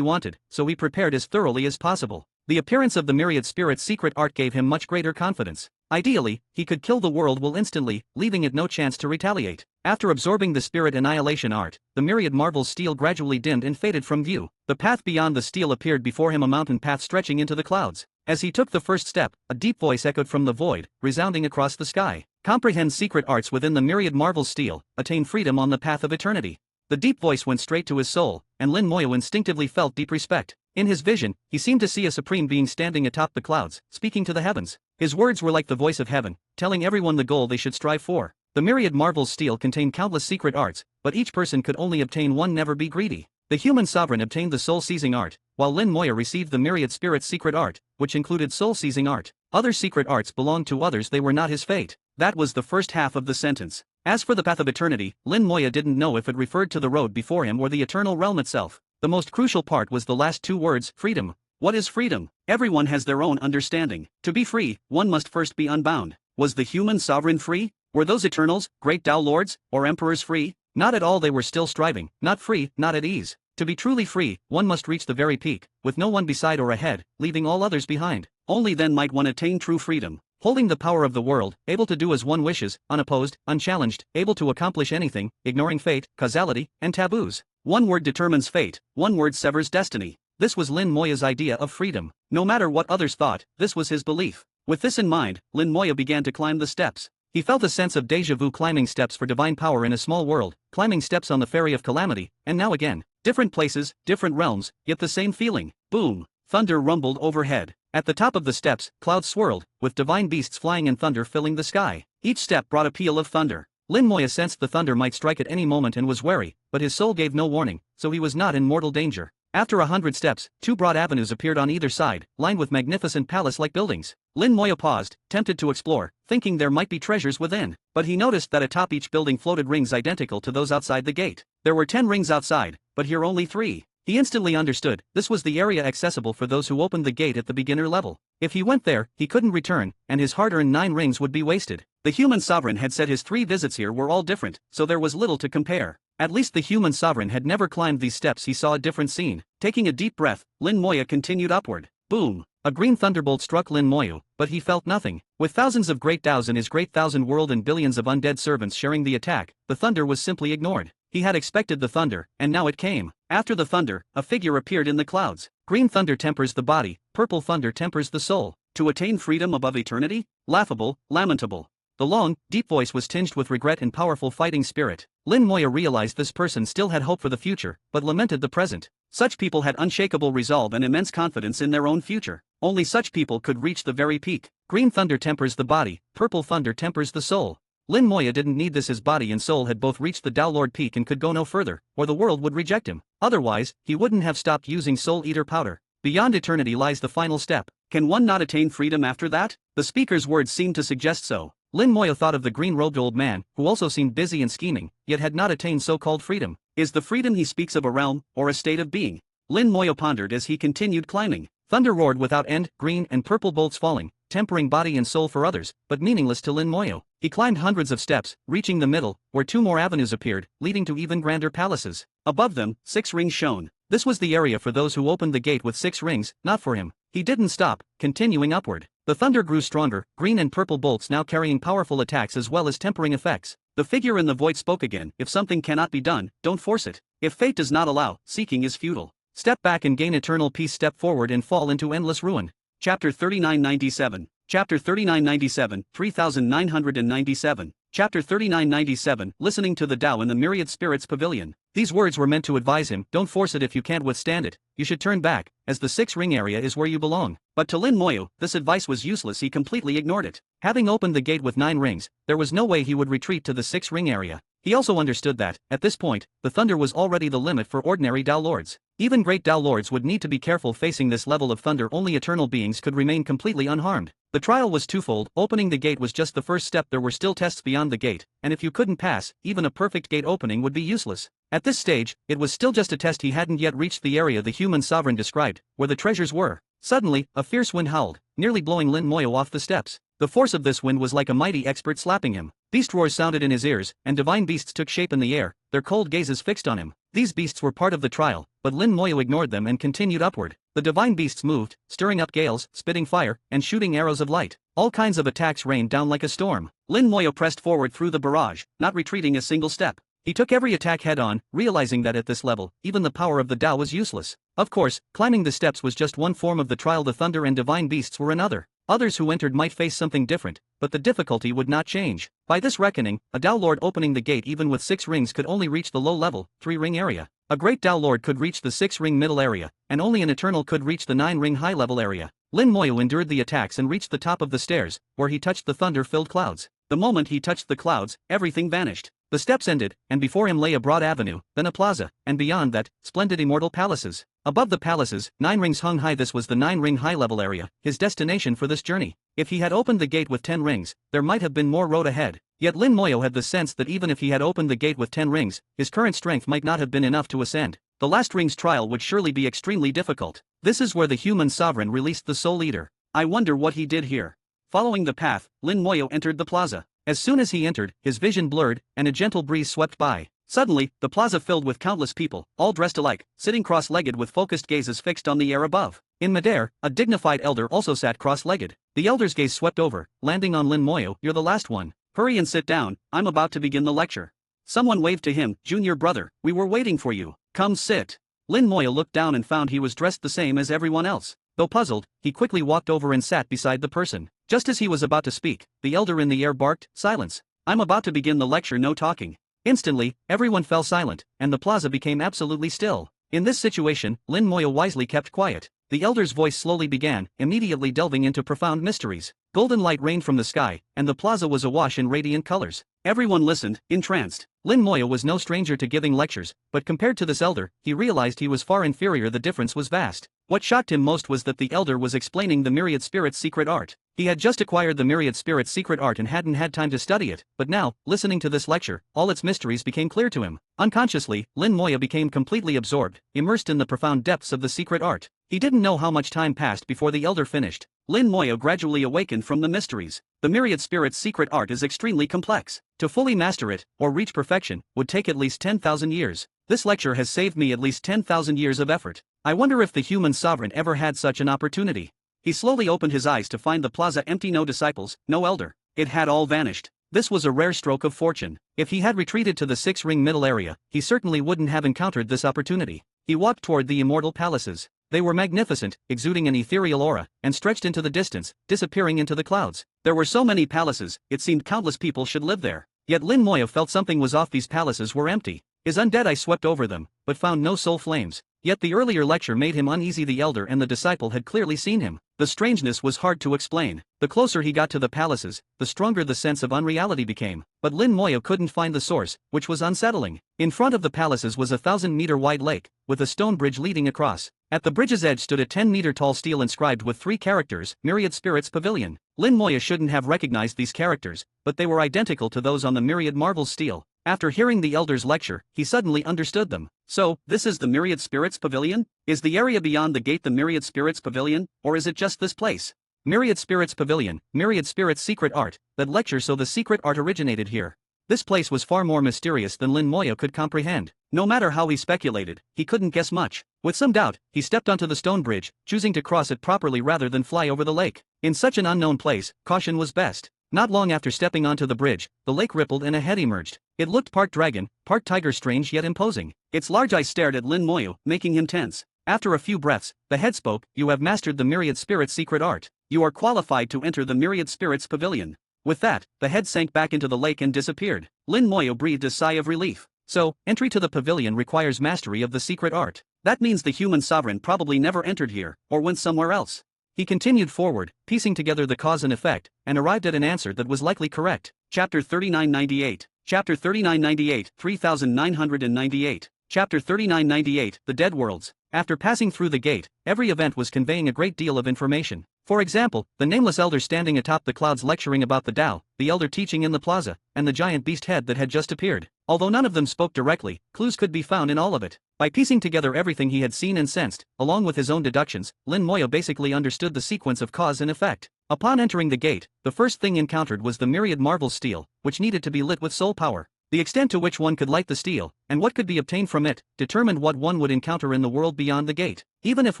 wanted, so he prepared as thoroughly as possible. The appearance of the myriad spirit's secret art gave him much greater confidence. Ideally, he could kill the world will instantly, leaving it no chance to retaliate. After absorbing the spirit annihilation art, the myriad marvel's steel gradually dimmed and faded from view. The path beyond the steel appeared before him, a mountain path stretching into the clouds. As he took the first step, a deep voice echoed from the void, resounding across the sky. Comprehend secret arts within the myriad marvel's steel, attain freedom on the path of eternity. The deep voice went straight to his soul, and Lin Moyo instinctively felt deep respect. In his vision, he seemed to see a supreme being standing atop the clouds, speaking to the heavens. His words were like the voice of heaven, telling everyone the goal they should strive for. The myriad marvel's steel contained countless secret arts, but each person could only obtain one. Never be greedy. The human sovereign obtained the soul-seizing art, while Lin Moya received the myriad spirit's secret art, which included soul-seizing art. Other secret arts belonged to others, they were not his fate. That was the first half of the sentence. As for the path of eternity, Lin Moya didn't know if it referred to the road before him or the eternal realm itself. The most crucial part was the last two words, freedom. What is freedom? Everyone has their own understanding. To be free, one must first be unbound. Was the human sovereign free? Were those Eternals, great Tao lords, or emperors free? Not at all. They were still striving, not free, not at ease. To be truly free, one must reach the very peak, with no one beside or ahead, leaving all others behind. Only then might one attain true freedom. Holding the power of the world, able to do as one wishes, unopposed, unchallenged, able to accomplish anything, ignoring fate, causality, and taboos. One word determines fate, one word severs destiny. This was Lin Moya's idea of freedom. No matter what others thought, this was his belief. With this in mind, Lin Moya began to climb the steps. He felt a sense of déjà vu, climbing steps for divine power in a small world, climbing steps on the ferry of calamity, and now again. Different places, different realms, yet the same feeling. Boom! Thunder rumbled overhead. At the top of the steps, clouds swirled, with divine beasts flying and thunder filling the sky. Each step brought a peal of thunder. Lin Moya sensed the thunder might strike at any moment and was wary, but his soul gave no warning, so he was not in mortal danger. After 100 steps, two broad avenues appeared on either side, lined with magnificent palace-like buildings. Lin Moya paused, tempted to explore, thinking there might be treasures within. But he noticed that atop each building floated rings identical to those outside the gate. There were 10 rings outside, but here only 3. He instantly understood, this was the area accessible for those who opened the gate at the beginner level. If he went there, he couldn't return, and his hard-earned 9 rings would be wasted. The human sovereign had said his 3 visits here were all different, so there was little to compare. At least the human sovereign had never climbed these steps. He saw a different scene. Taking a deep breath, Lin Moya continued upward. Boom! A green thunderbolt struck Lin Moya, but he felt nothing. With thousands of great Taos in his great thousand world and billions of undead servants sharing the attack, the thunder was simply ignored. He had expected the thunder, and now it came. After the thunder, a figure appeared in the clouds. Green thunder tempers the body, purple thunder tempers the soul. To attain freedom above eternity? Laughable, lamentable. The long, deep voice was tinged with regret and powerful fighting spirit. Lin Moya realized this person still had hope for the future, but lamented the present. Such people had unshakable resolve and immense confidence in their own future. Only such people could reach the very peak. Green thunder tempers the body, purple thunder tempers the soul. Lin Moya didn't need this. His body and soul had both reached the Tao Lord peak and could go no further, or the world would reject him. Otherwise, he wouldn't have stopped using Soul Eater powder. Beyond eternity lies the final step. Can one not attain freedom after that? The speaker's words seemed to suggest so. Lin Moya thought of the green-robed old man, who also seemed busy and scheming, yet had not attained so-called freedom. Is the freedom he speaks of a realm, or a state of being? Lin Moyo pondered as he continued climbing. Thunder roared without end, green and purple bolts falling, tempering body and soul for others, but meaningless to Lin Moyo. He climbed hundreds of steps, reaching the middle, where two more avenues appeared, leading to even grander palaces. Above them, 6 rings shone. This was the area for those who opened the gate with 6 rings, not for him. He didn't stop, continuing upward. The thunder grew stronger, green and purple bolts now carrying powerful attacks as well as tempering effects. The figure in the void spoke again. If something cannot be done, don't force it. If fate does not allow, seeking is futile. Step back and gain eternal peace. Step forward and fall into endless ruin. Chapter 3997. Chapter 3997, 3997. Chapter 3997, Listening to the Tao in the Myriad Spirits Pavilion. These words were meant to advise him, don't force it if you can't withstand it, you should turn back, as the 6-ring area is where you belong. But to Lin Moyo, this advice was useless. He completely ignored it. Having opened the gate with 9 rings, there was no way he would retreat to the 6-ring area. He also understood that, at this point, the thunder was already the limit for ordinary Tao Lords. Even great Tao Lords would need to be careful facing this level of thunder. Only eternal beings could remain completely unharmed. The trial was twofold. Opening the gate was just the first step. There were still tests beyond the gate, and if you couldn't pass, even a perfect gate opening would be useless. At this stage, it was still just a test. He hadn't yet reached the area the human sovereign described, where the treasures were. Suddenly, a fierce wind howled, nearly blowing Lin Moyo off the steps. The force of this wind was like a mighty expert slapping him. Beast roars sounded in his ears, and divine beasts took shape in the air, their cold gazes fixed on him. These beasts were part of the trial, but Lin Moyo ignored them and continued upward. The divine beasts moved, stirring up gales, spitting fire, and shooting arrows of light. All kinds of attacks rained down like a storm. Lin Moyo pressed forward through the barrage, not retreating a single step. He took every attack head-on, realizing that at this level, even the power of the Tao was useless. Of course, climbing the steps was just one form of the trial. The thunder and divine beasts were another. Others who entered might face something different, but the difficulty would not change. By this reckoning, a Tao Lord opening the gate even with 6 rings could only reach the low-level, 3-ring area. A great Tao Lord could reach the 6-ring middle area, and only an Eternal could reach the 9-ring high-level area. Lin Moyo endured the attacks and reached the top of the stairs, where he touched the thunder-filled clouds. The moment he touched the clouds, everything vanished. The steps ended, and before him lay a broad avenue, then a plaza, and beyond that, splendid immortal palaces. Above the palaces, 9 rings hung high. This was the 9-ring high-level area, his destination for this journey. If he had opened the gate with 10 rings, there might have been more road ahead. Yet Lin Moyo had the sense that even if he had opened the gate with 10 rings, his current strength might not have been enough to ascend. The last ring's trial would surely be extremely difficult. This is where the human sovereign released the soul eater. I wonder what he did here. Following the path, Lin Moyo entered the plaza. As soon as he entered, his vision blurred, and a gentle breeze swept by. Suddenly, the plaza filled with countless people, all dressed alike, sitting cross-legged with focused gazes fixed on the air above. In midair, a dignified elder also sat cross-legged. The elder's gaze swept over, landing on Lin Moyo. You're the last one. Hurry and sit down, I'm about to begin the lecture. Someone waved to him, Junior brother, we were waiting for you. Come sit. Lin Moyo looked down and found he was dressed the same as everyone else. Though puzzled, he quickly walked over and sat beside the person. Just as he was about to speak, the elder in the air barked, silence. I'm about to begin the lecture, no talking. Instantly, everyone fell silent, and the plaza became absolutely still. In this situation, Lin Moyo wisely kept quiet. The elder's voice slowly began, immediately delving into profound mysteries. Golden light rained from the sky, and the plaza was awash in radiant colors. Everyone listened, entranced. Lin Moyo was no stranger to giving lectures, but compared to this elder, he realized he was far inferior. The difference was vast. What shocked him most was that the elder was explaining the Myriad Spirit's secret art. He had just acquired the Myriad Spirit's secret art and hadn't had time to study it, but now, listening to this lecture, all its mysteries became clear to him. Unconsciously, Lin Moyo became completely absorbed, immersed in the profound depths of the secret art. He didn't know how much time passed before the elder finished. Lin Moyo gradually awakened from the mysteries. The Myriad Spirit's secret art is extremely complex. To fully master it, or reach perfection, would take at least 10,000 years. This lecture has saved me at least 10,000 years of effort. I wonder if the human sovereign ever had such an opportunity. He slowly opened his eyes to find the plaza empty. No disciples, no elder. It had all vanished. This was a rare stroke of fortune. If he had retreated to the 6-ring middle area, he certainly wouldn't have encountered this opportunity. He walked toward the immortal palaces. They were magnificent, exuding an ethereal aura, and stretched into the distance, disappearing into the clouds. There were so many palaces, it seemed countless people should live there. Yet Lin Moyo felt something was off. These palaces were empty. His undead eye swept over them, but found no soul flames. Yet the earlier lecture made him uneasy. The elder and the disciple had clearly seen him. The strangeness was hard to explain. The closer he got to the palaces, the stronger the sense of unreality became. But Lin Moyo couldn't find the source, which was unsettling. In front of the palaces was a 1,000-meter wide lake, with a stone bridge leading across. At the bridge's edge stood a 10-meter tall stele inscribed with 3 characters, Myriad Spirits Pavilion. Lin Moyo shouldn't have recognized these characters, but they were identical to those on the Myriad Marvel's stele. After hearing the elders lecture, he suddenly understood them. So, this is the Myriad Spirits Pavilion? Is the area beyond the gate the Myriad Spirits Pavilion, or is it just this place? Myriad Spirits Pavilion, Myriad Spirits Secret Art, that lecture, so the secret art originated here. This place was far more mysterious than Lin Moya could comprehend. No matter how he speculated, he couldn't guess much. With some doubt, he stepped onto the stone bridge, choosing to cross it properly rather than fly over the lake. In such an unknown place, caution was best. Not long after stepping onto the bridge, the lake rippled and a head emerged. It looked part dragon, part tiger, strange yet imposing. Its large eyes stared at Lin Moya, making him tense. After a few breaths, the head spoke, "You have mastered the Myriad Spirits secret art. You are qualified to enter the Myriad Spirits Pavilion." With that, the head sank back into the lake and disappeared. Lin Moya breathed a sigh of relief. So, entry to the pavilion requires mastery of the secret art. That means the human sovereign probably never entered here, or went somewhere else. He continued forward, piecing together the cause and effect, and arrived at an answer that was likely correct. Chapter 3998. Chapter 3998, 3998. Chapter 3998, The Dead Worlds. After passing through the gate, every event was conveying a great deal of information. For example, the nameless elder standing atop the clouds lecturing about the Tao, the elder teaching in the plaza, and the giant beast head that had just appeared. Although none of them spoke directly, clues could be found in all of it. By piecing together everything he had seen and sensed, along with his own deductions, Lin Moya basically understood the sequence of cause and effect. Upon entering the gate, the first thing encountered was the myriad marvel steel, which needed to be lit with soul power. The extent to which one could light the steel, and what could be obtained from it, determined what one would encounter in the world beyond the gate. Even if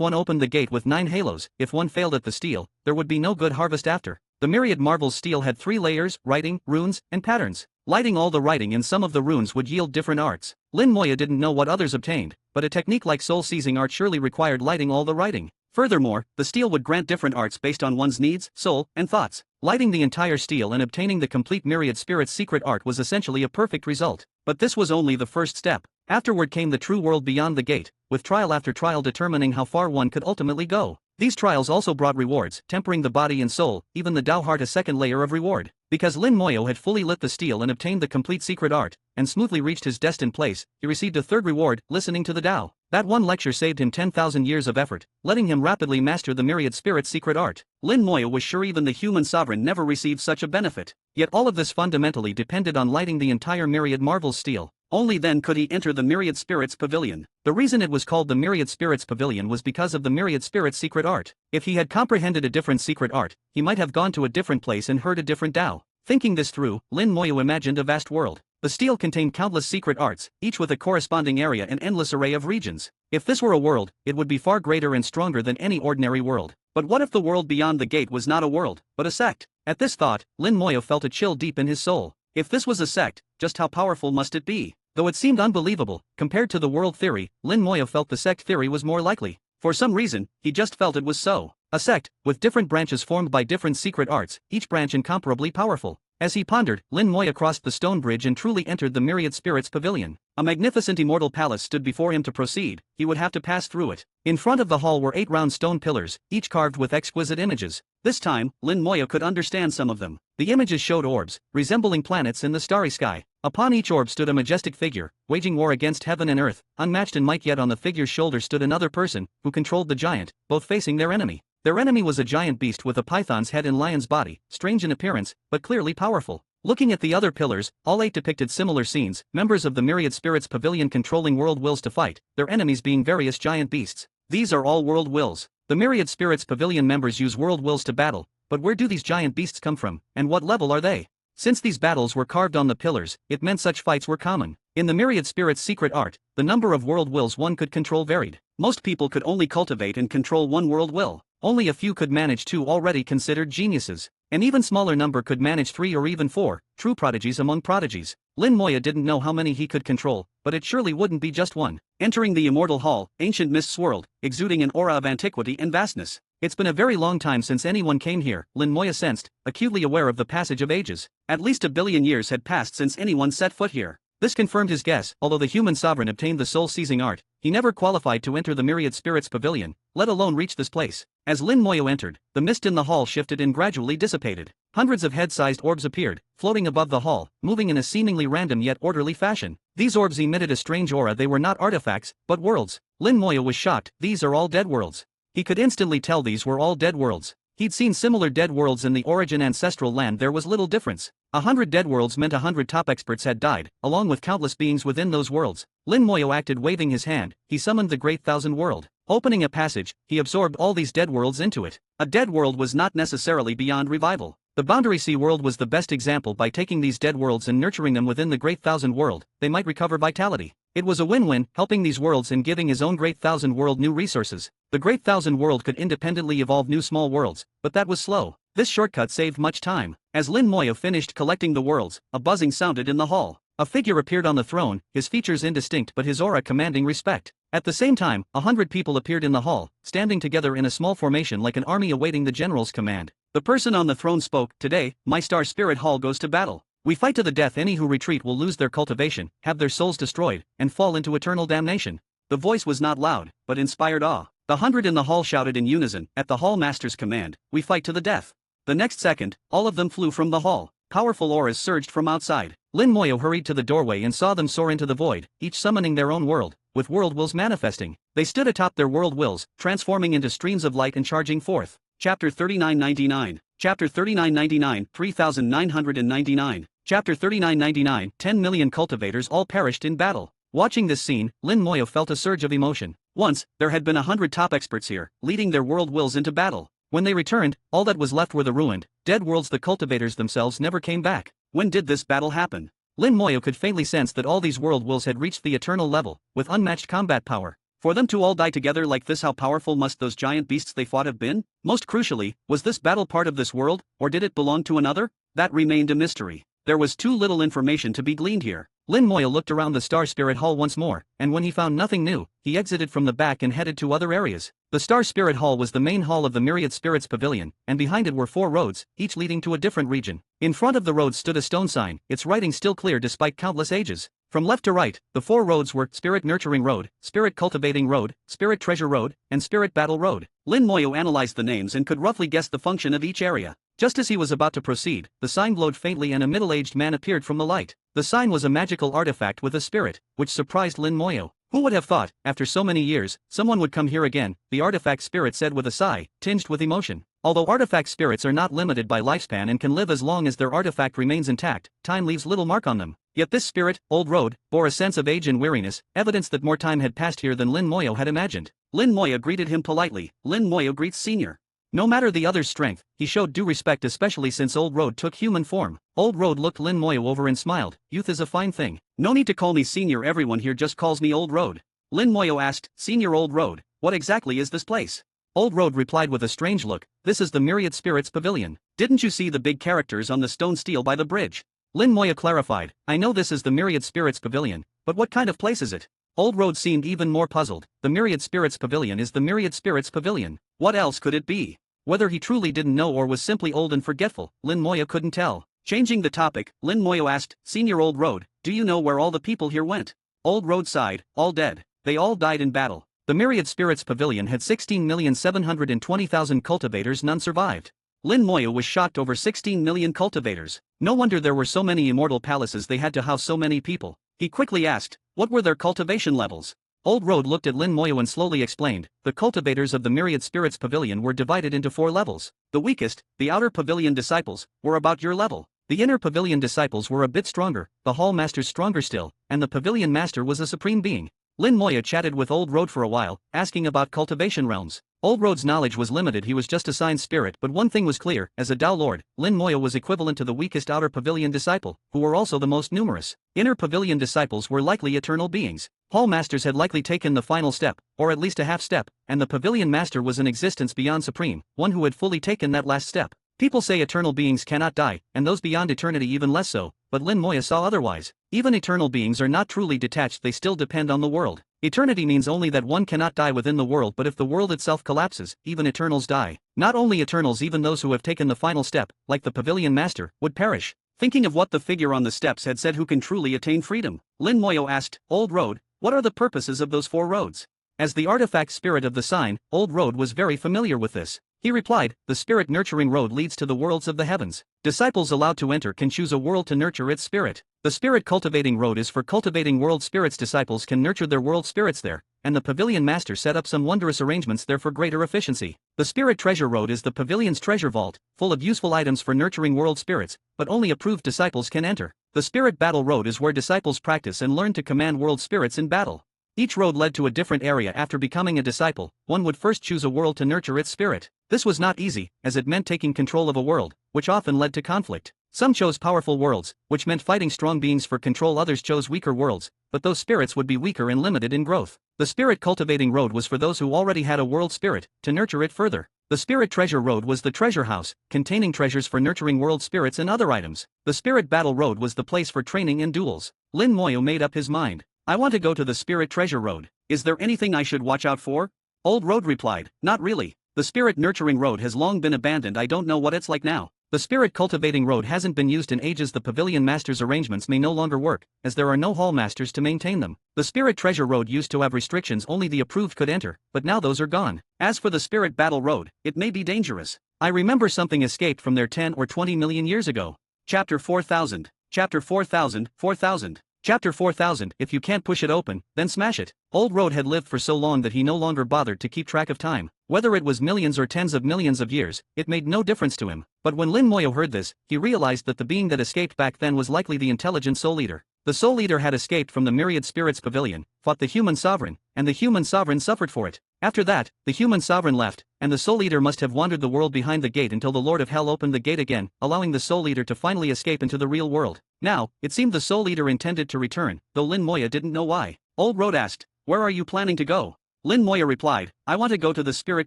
one opened the gate with 9 halos, if one failed at the steel, there would be no good harvest after. The myriad marvel's steel had 3 layers, writing, runes, and patterns. Lighting all the writing in some of the runes would yield different arts. Lin Moya didn't know what others obtained, but a technique like soul-seizing art surely required lighting all the writing. Furthermore, the steel would grant different arts based on one's needs, soul, and thoughts. Lighting the entire steel and obtaining the complete Myriad Spirit's secret art was essentially a perfect result. But this was only the first step. Afterward came the true world beyond the gate, with trial after trial determining how far one could ultimately go. These trials also brought rewards, tempering the body and soul, even the Tao heart a second layer of reward. Because Lin Moyo had fully lit the steel and obtained the complete secret art, and smoothly reached his destined place, he received a third reward, listening to the Tao. That one lecture saved him 10,000 years of effort, letting him rapidly master the Myriad Spirit's secret art. Lin Moyo was sure even the human sovereign never received such a benefit. Yet all of this fundamentally depended on lighting the entire Myriad Marvel's steel. Only then could he enter the Myriad Spirits Pavilion. The reason it was called the Myriad Spirits Pavilion was because of the Myriad Spirits' secret art. If he had comprehended a different secret art, he might have gone to a different place and heard a different Tao. Thinking this through, Lin Moyo imagined a vast world. The steel contained countless secret arts, each with a corresponding area and endless array of regions. If this were a world, it would be far greater and stronger than any ordinary world. But what if the world beyond the gate was not a world, but a sect? At this thought, Lin Moyo felt a chill deep in his soul. If this was a sect, just how powerful must it be? Though it seemed unbelievable, compared to the world theory, Lin Moyo felt the sect theory was more likely. For some reason, he just felt it was so. A sect, with different branches formed by different secret arts, each branch incomparably powerful. As he pondered, Lin Moya crossed the stone bridge and truly entered the Myriad Spirits Pavilion. A magnificent immortal palace stood before him. To proceed, he would have to pass through it. In front of the hall were 8 round stone pillars, each carved with exquisite images. This time, Lin Moya could understand some of them. The images showed orbs, resembling planets in the starry sky. Upon each orb stood a majestic figure, waging war against heaven and earth, unmatched in might. Yet on the figure's shoulder stood another person, who controlled the giant, both facing their enemy. Their enemy was a giant beast with a python's head and lion's body, strange in appearance, but clearly powerful. Looking at the other pillars, all 8 depicted similar scenes, members of the Myriad Spirits Pavilion controlling world wills to fight, their enemies being various giant beasts. These are all world wills. The Myriad Spirits Pavilion members use world wills to battle, but where do these giant beasts come from, and what level are they? Since these battles were carved on the pillars, it meant such fights were common. In the Myriad Spirits' secret art, the number of world wills one could control varied. Most people could only cultivate and control 1 world will. Only a few could manage 2, already considered geniuses. An even smaller number could manage 3 or even 4, true prodigies among prodigies. Lin Moya didn't know how many he could control, but it surely wouldn't be just 1. Entering the immortal hall, ancient mists swirled, exuding an aura of antiquity and vastness. It's been a very long time since anyone came here, Lin Moya sensed, acutely aware of the passage of ages. At least 1 billion years had passed since anyone set foot here. This confirmed his guess. Although the human sovereign obtained the soul-seizing art, he never qualified to enter the Myriad Spirits Pavilion, let alone reach this place. As Lin Moyo entered, the mist in the hall shifted and gradually dissipated. Hundreds of head-sized orbs appeared, floating above the hall, moving in a seemingly random yet orderly fashion. These orbs emitted a strange aura. They were not artifacts, but worlds. Lin Moyo was shocked. These are all dead worlds. He could instantly tell these were all dead worlds. He'd seen similar dead worlds in the origin ancestral land. There was little difference. 100 dead worlds meant 100 top experts had died, along with countless beings within those worlds. Lin Moyo acted, waving his hand. He summoned the Great Thousand World. Opening a passage, he absorbed all these dead worlds into it. A dead world was not necessarily beyond revival. The Boundary Sea world was the best example. By taking these dead worlds and nurturing them within the Great Thousand World, they might recover vitality. It was a win-win, helping these worlds and giving his own Great Thousand World new resources. The Great Thousand World could independently evolve new small worlds, but that was slow. This shortcut saved much time. As Lin Moyo finished collecting the worlds, a buzzing sounded in the hall. A figure appeared on the throne, his features indistinct but his aura commanding respect. At the same time, 100 people appeared in the hall, standing together in a small formation like an army awaiting the general's command. The person on the throne spoke. Today, my star spirit hall goes to battle. We fight to the death. Any who retreat will lose their cultivation, have their souls destroyed, and fall into eternal damnation. The voice was not loud, but inspired awe. The 100 in the hall shouted in unison, at the hall master's command, we fight to the death. The next second, all of them flew from the hall. Powerful auras surged from outside. Lin Moyo hurried to the doorway and saw them soar into the void, each summoning their own world, with world wills manifesting. They stood atop their world wills, transforming into streams of light and charging forth. Chapter 3999. Chapter 3999, 3999. Chapter 3999, 10 million cultivators all perished in battle. Watching this scene, Lin Moyo felt a surge of emotion. Once, there had been 100 top experts here, leading their world wills into battle. When they returned, all that was left were the ruined, dead worlds. The cultivators themselves never came back. When did this battle happen? Lin Moyo could faintly sense that all these world wills had reached the eternal level, with unmatched combat power. For them to all die together like this, how powerful must those giant beasts they fought have been? Most crucially, was this battle part of this world, or did it belong to another? That remained a mystery. There was too little information to be gleaned here. Lin Moyo looked around the Star Spirit Hall once more, and when he found nothing new, he exited from the back and headed to other areas. The Star Spirit Hall was the main hall of the Myriad Spirits Pavilion, and behind it were 4 roads, each leading to a different region. In front of the roads stood a stone sign, its writing still clear despite countless ages. From left to right, the 4 roads were Spirit Nurturing Road, Spirit Cultivating Road, Spirit Treasure Road, and Spirit Battle Road. Lin Moyo analyzed the names and could roughly guess the function of each area. Just as he was about to proceed, the sign glowed faintly and a middle-aged man appeared from the light. The sign was a magical artifact with a spirit, which surprised Lin Moyo. Who would have thought, after so many years, someone would come here again? The artifact spirit said with a sigh, tinged with emotion. Although artifact spirits are not limited by lifespan and can live as long as their artifact remains intact, time leaves little mark on them. Yet this spirit, Old Road, bore a sense of age and weariness, evidence that more time had passed here than Lin Moyo had imagined. Lin Moyo greeted him politely. Lin Moyo greets Senior. No matter the other's strength, he showed due respect, especially since Old Road took human form. Old Road looked Lin Moyo over and smiled. Youth is a fine thing. No need to call me Senior, everyone here just calls me Old Road. Lin Moyo asked, Senior Old Road, what exactly is this place? Old Road replied with a strange look, this is the Myriad Spirits Pavilion. Didn't you see the big characters on the stone stele by the bridge? Lin Moyo clarified, I know this is the Myriad Spirits Pavilion, but what kind of place is it? Old Road seemed even more puzzled. The Myriad Spirits Pavilion is the Myriad Spirits Pavilion. What else could it be? Whether he truly didn't know or was simply old and forgetful, Lin Moyo couldn't tell. Changing the topic, Lin Moyo asked, Senior Old Road, do you know where all the people here went? Old Road sighed, all dead. They all died in battle. The Myriad Spirits Pavilion had 16,720,000 cultivators, none survived. Lin Moyo was shocked. Over 16 million cultivators. No wonder there were so many immortal palaces, they had to house so many people. He quickly asked, what were their cultivation levels? Old Road looked at Lin Moyo and slowly explained, the cultivators of the Myriad Spirits Pavilion were divided into 4 levels. The weakest, the outer pavilion disciples, were about your level. The inner pavilion disciples were a bit stronger, the hall masters stronger still, and the pavilion master was a supreme being. Lin Moyo chatted with Old Road for a while, asking about cultivation realms. Old Road's knowledge was limited, he was just assigned spirit, but one thing was clear, as a Tao Lord, Lin Moyo was equivalent to the weakest outer pavilion disciple, who were also the most numerous. Inner pavilion disciples were likely eternal beings. Hall masters had likely taken the final step, or at least a half step, and the pavilion master was an existence beyond supreme, one who had fully taken that last step. People say eternal beings cannot die, and those beyond eternity even less so, but Lin Moyo saw otherwise. Even eternal beings are not truly detached, they still depend on the world. Eternity means only that one cannot die within the world, but if the world itself collapses, even eternals die. Not only eternals, even those who have taken the final step, like the pavilion master, would perish. Thinking of what the figure on the steps had said, who can truly attain freedom, Lin Moyo asked, Old Road, what are the purposes of those 4 roads? As the artifact spirit of the sign, Old Road was very familiar with this. He replied, the Spirit Nurturing Road leads to the worlds of the heavens. Disciples allowed to enter can choose a world to nurture its spirit. The Spirit Cultivating Road is for cultivating world spirits. Disciples can nurture their world spirits there, and the pavilion master set up some wondrous arrangements there for greater efficiency. The Spirit Treasure Road is the pavilion's treasure vault, full of useful items for nurturing world spirits, but only approved disciples can enter. The Spirit Battle Road is where disciples practice and learn to command world spirits in battle. Each road led to a different area. After becoming a disciple, one would first choose a world to nurture its spirit. This was not easy, as it meant taking control of a world, which often led to conflict. Some chose powerful worlds, which meant fighting strong beings for control. Others chose weaker worlds, but those spirits would be weaker and limited in growth. The Spirit Cultivating Road was for those who already had a world spirit, to nurture it further. The Spirit Treasure Road was the treasure house, containing treasures for nurturing world spirits and other items. The Spirit Battle Road was the place for training and duels. Lin Moyo made up his mind. I want to go to the Spirit Treasure Road. Is there anything I should watch out for? Old Road replied, not really. The Spirit Nurturing Road has long been abandoned. I don't know what it's like now. The Spirit Cultivating Road hasn't been used in ages. The Pavilion Master's arrangements may no longer work, as there are no hall masters to maintain them. The Spirit Treasure Road used to have restrictions. Only the approved could enter, but now those are gone. As for the Spirit Battle Road, it may be dangerous. I remember something escaped from there 10 or 20 million years ago. Chapter 4000. Chapter 4000. 4000. Chapter 4000. If you can't push it open, then smash it. Old Road had lived for so long that he no longer bothered to keep track of time. Whether it was millions or tens of millions of years, it made no difference to him. But when Lin Moyo heard this, he realized that the being that escaped back then was likely the intelligent Soul Eater. The Soul Eater had escaped from the Myriad Spirits Pavilion, fought the human sovereign, and the human sovereign suffered for it. After that, the human sovereign left, and the Soul Eater must have wandered the world behind the gate until the Lord of Hell opened the gate again, allowing the Soul Eater to finally escape into the real world. Now, it seemed the Soul Eater intended to return, though Lin Moyo didn't know why. Old Road asked, where are you planning to go? Lin Moyo replied, I want to go to the Spirit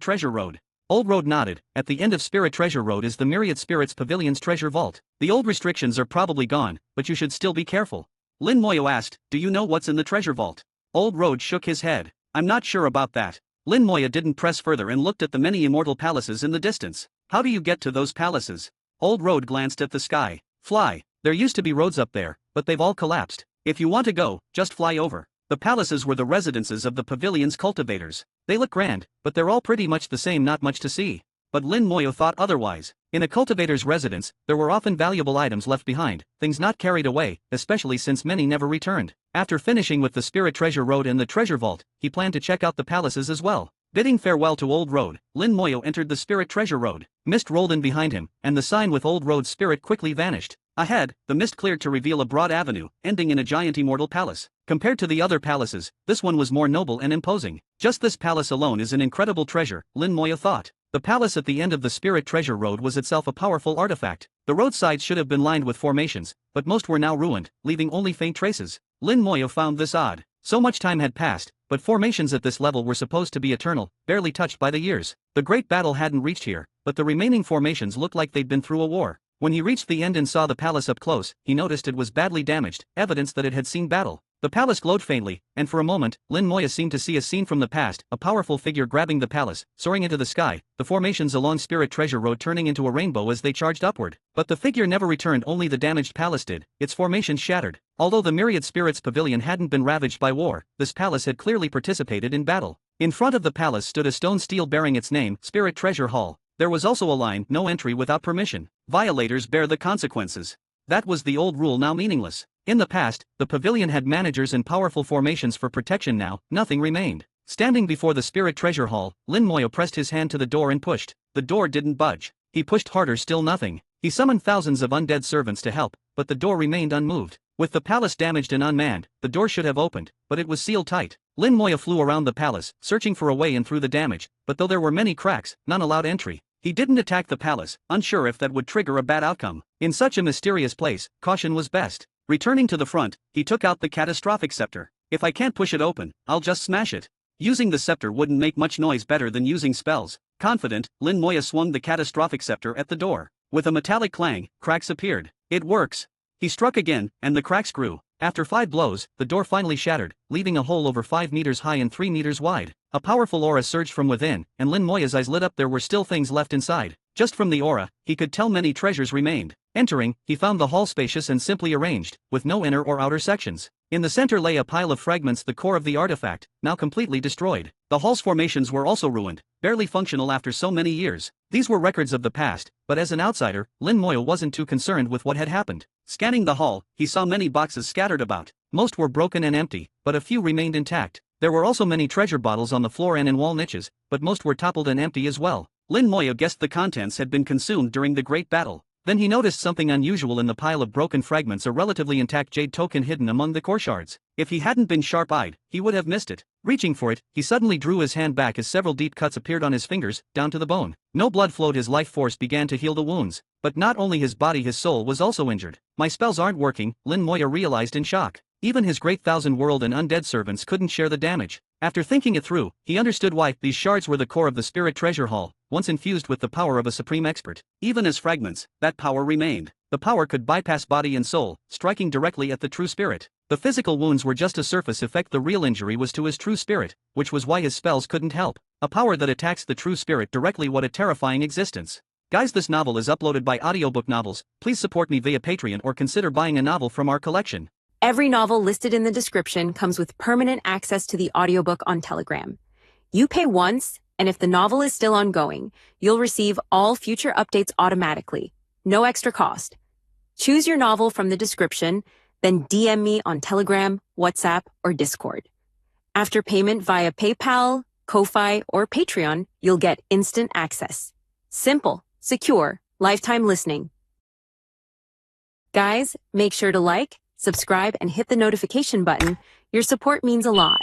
Treasure Road. Old Road nodded. At the end of Spirit Treasure Road is the Myriad Spirits Pavilion's treasure vault. The old restrictions are probably gone, but you should still be careful. Lin Moyo asked, do you know what's in the treasure vault? Old Road shook his head. I'm not sure about that. Lin Moyo didn't press further and looked at the many immortal palaces in the distance. How do you get to those palaces? Old Road glanced at the sky. Fly. There used to be roads up there, but they've all collapsed. If you want to go, just fly over. The palaces were the residences of the pavilion's cultivators. They look grand, but they're all pretty much the same, not much to see. But Lin Moyo thought otherwise. In a cultivator's residence, there were often valuable items left behind, things not carried away, especially since many never returned. After finishing with the Spirit Treasure Road and the treasure vault, he planned to check out the palaces as well. Bidding farewell to Old Road, Lin Moyo entered the Spirit Treasure Road. Mist rolled in behind him, and the sign with Old Road's spirit quickly vanished. Ahead, the mist cleared to reveal a broad avenue, ending in a giant immortal palace. Compared to the other palaces, this one was more noble and imposing. Just this palace alone is an incredible treasure, Lin Moyo thought. The palace at the end of the Spirit Treasure Road was itself a powerful artifact. The roadsides should have been lined with formations, but most were now ruined, leaving only faint traces. Lin Moyo found this odd. So much time had passed, but formations at this level were supposed to be eternal, barely touched by the years. The great battle hadn't reached here, but the remaining formations looked like they'd been through a war. When he reached the end and saw the palace up close, he noticed it was badly damaged, evidence that it had seen battle. The palace glowed faintly, and for a moment, Lin Moyo seemed to see a scene from the past, a powerful figure grabbing the palace, soaring into the sky, the formations along Spirit Treasure Road turning into a rainbow as they charged upward. But the figure never returned, only the damaged palace did, its formations shattered. Although the Myriad Spirits Pavilion hadn't been ravaged by war, this palace had clearly participated in battle. In front of the palace stood a stone stele bearing its name, Spirit Treasure Hall. There was also a line, no entry without permission. Violators bear the consequences. That was the old rule, now meaningless. In the past, the pavilion had managers and powerful formations for protection. Now, nothing remained. Standing before the Spirit Treasure Hall, Lin Moyo pressed his hand to the door and pushed. The door didn't budge. He pushed harder, still nothing. He summoned thousands of undead servants to help, but the door remained unmoved. With the palace damaged and unmanned, the door should have opened, but it was sealed tight. Lin Moyo flew around the palace, searching for a way in through the damage, but though there were many cracks, none allowed entry. He didn't attack the palace, unsure if that would trigger a bad outcome. In such a mysterious place, caution was best. Returning to the front, he took out the Catastrophic Scepter. If I can't push it open, I'll just smash it. Using the scepter wouldn't make much noise better than using spells. Confident, Lin Moyo swung the Catastrophic Scepter at the door. With a metallic clang, cracks appeared. It works. He struck again, and the cracks grew. After 5 blows, the door finally shattered, leaving a hole over 5 meters high and 3 meters wide. A powerful aura surged from within, and Lin Moyo's eyes lit up. There were still things left inside. Just from the aura, he could tell many treasures remained. Entering, he found the hall spacious and simply arranged, with no inner or outer sections. In the center lay a pile of fragments, the core of the artifact, now completely destroyed. The hall's formations were also ruined, barely functional after so many years. These were records of the past, but as an outsider, Lin Moyo wasn't too concerned with what had happened. Scanning the hall, he saw many boxes scattered about. Most were broken and empty, but a few remained intact. There were also many treasure bottles on the floor and in wall niches, but most were toppled and empty as well. Lin Moya guessed the contents had been consumed during the Great Battle. Then he noticed something unusual in the pile of broken fragments, a relatively intact jade token hidden among the core shards. If he hadn't been sharp-eyed, he would have missed it. Reaching for it, he suddenly drew his hand back as several deep cuts appeared on his fingers, down to the bone. No blood flowed, his life force began to heal the wounds. But not only his body, his soul was also injured. My spells aren't working, Lin Moya realized in shock. Even his great thousand world and undead servants couldn't share the damage. After thinking it through, he understood why. These shards were the core of the spirit treasure hall, once infused with the power of a supreme expert. Even as fragments, that power remained. The power could bypass body and soul, striking directly at the true spirit. The physical wounds were just a surface effect, the real injury was to his true spirit, which was why his spells couldn't help. A power that attacks the true spirit directly, what a terrifying existence. Guys, this novel is uploaded by Audiobook Novels. Please support me via Patreon or consider buying a novel from our collection. Every novel listed in the description comes with permanent access to the audiobook on Telegram. You pay once, and if the novel is still ongoing, you'll receive all future updates automatically. No extra cost. Choose your novel from the description, then DM me on Telegram, WhatsApp, or Discord. After payment via PayPal, Ko-Fi, or Patreon, you'll get instant access. Simple, secure, lifetime listening. Guys, make sure to like, subscribe, and hit the notification button. Your support means a lot.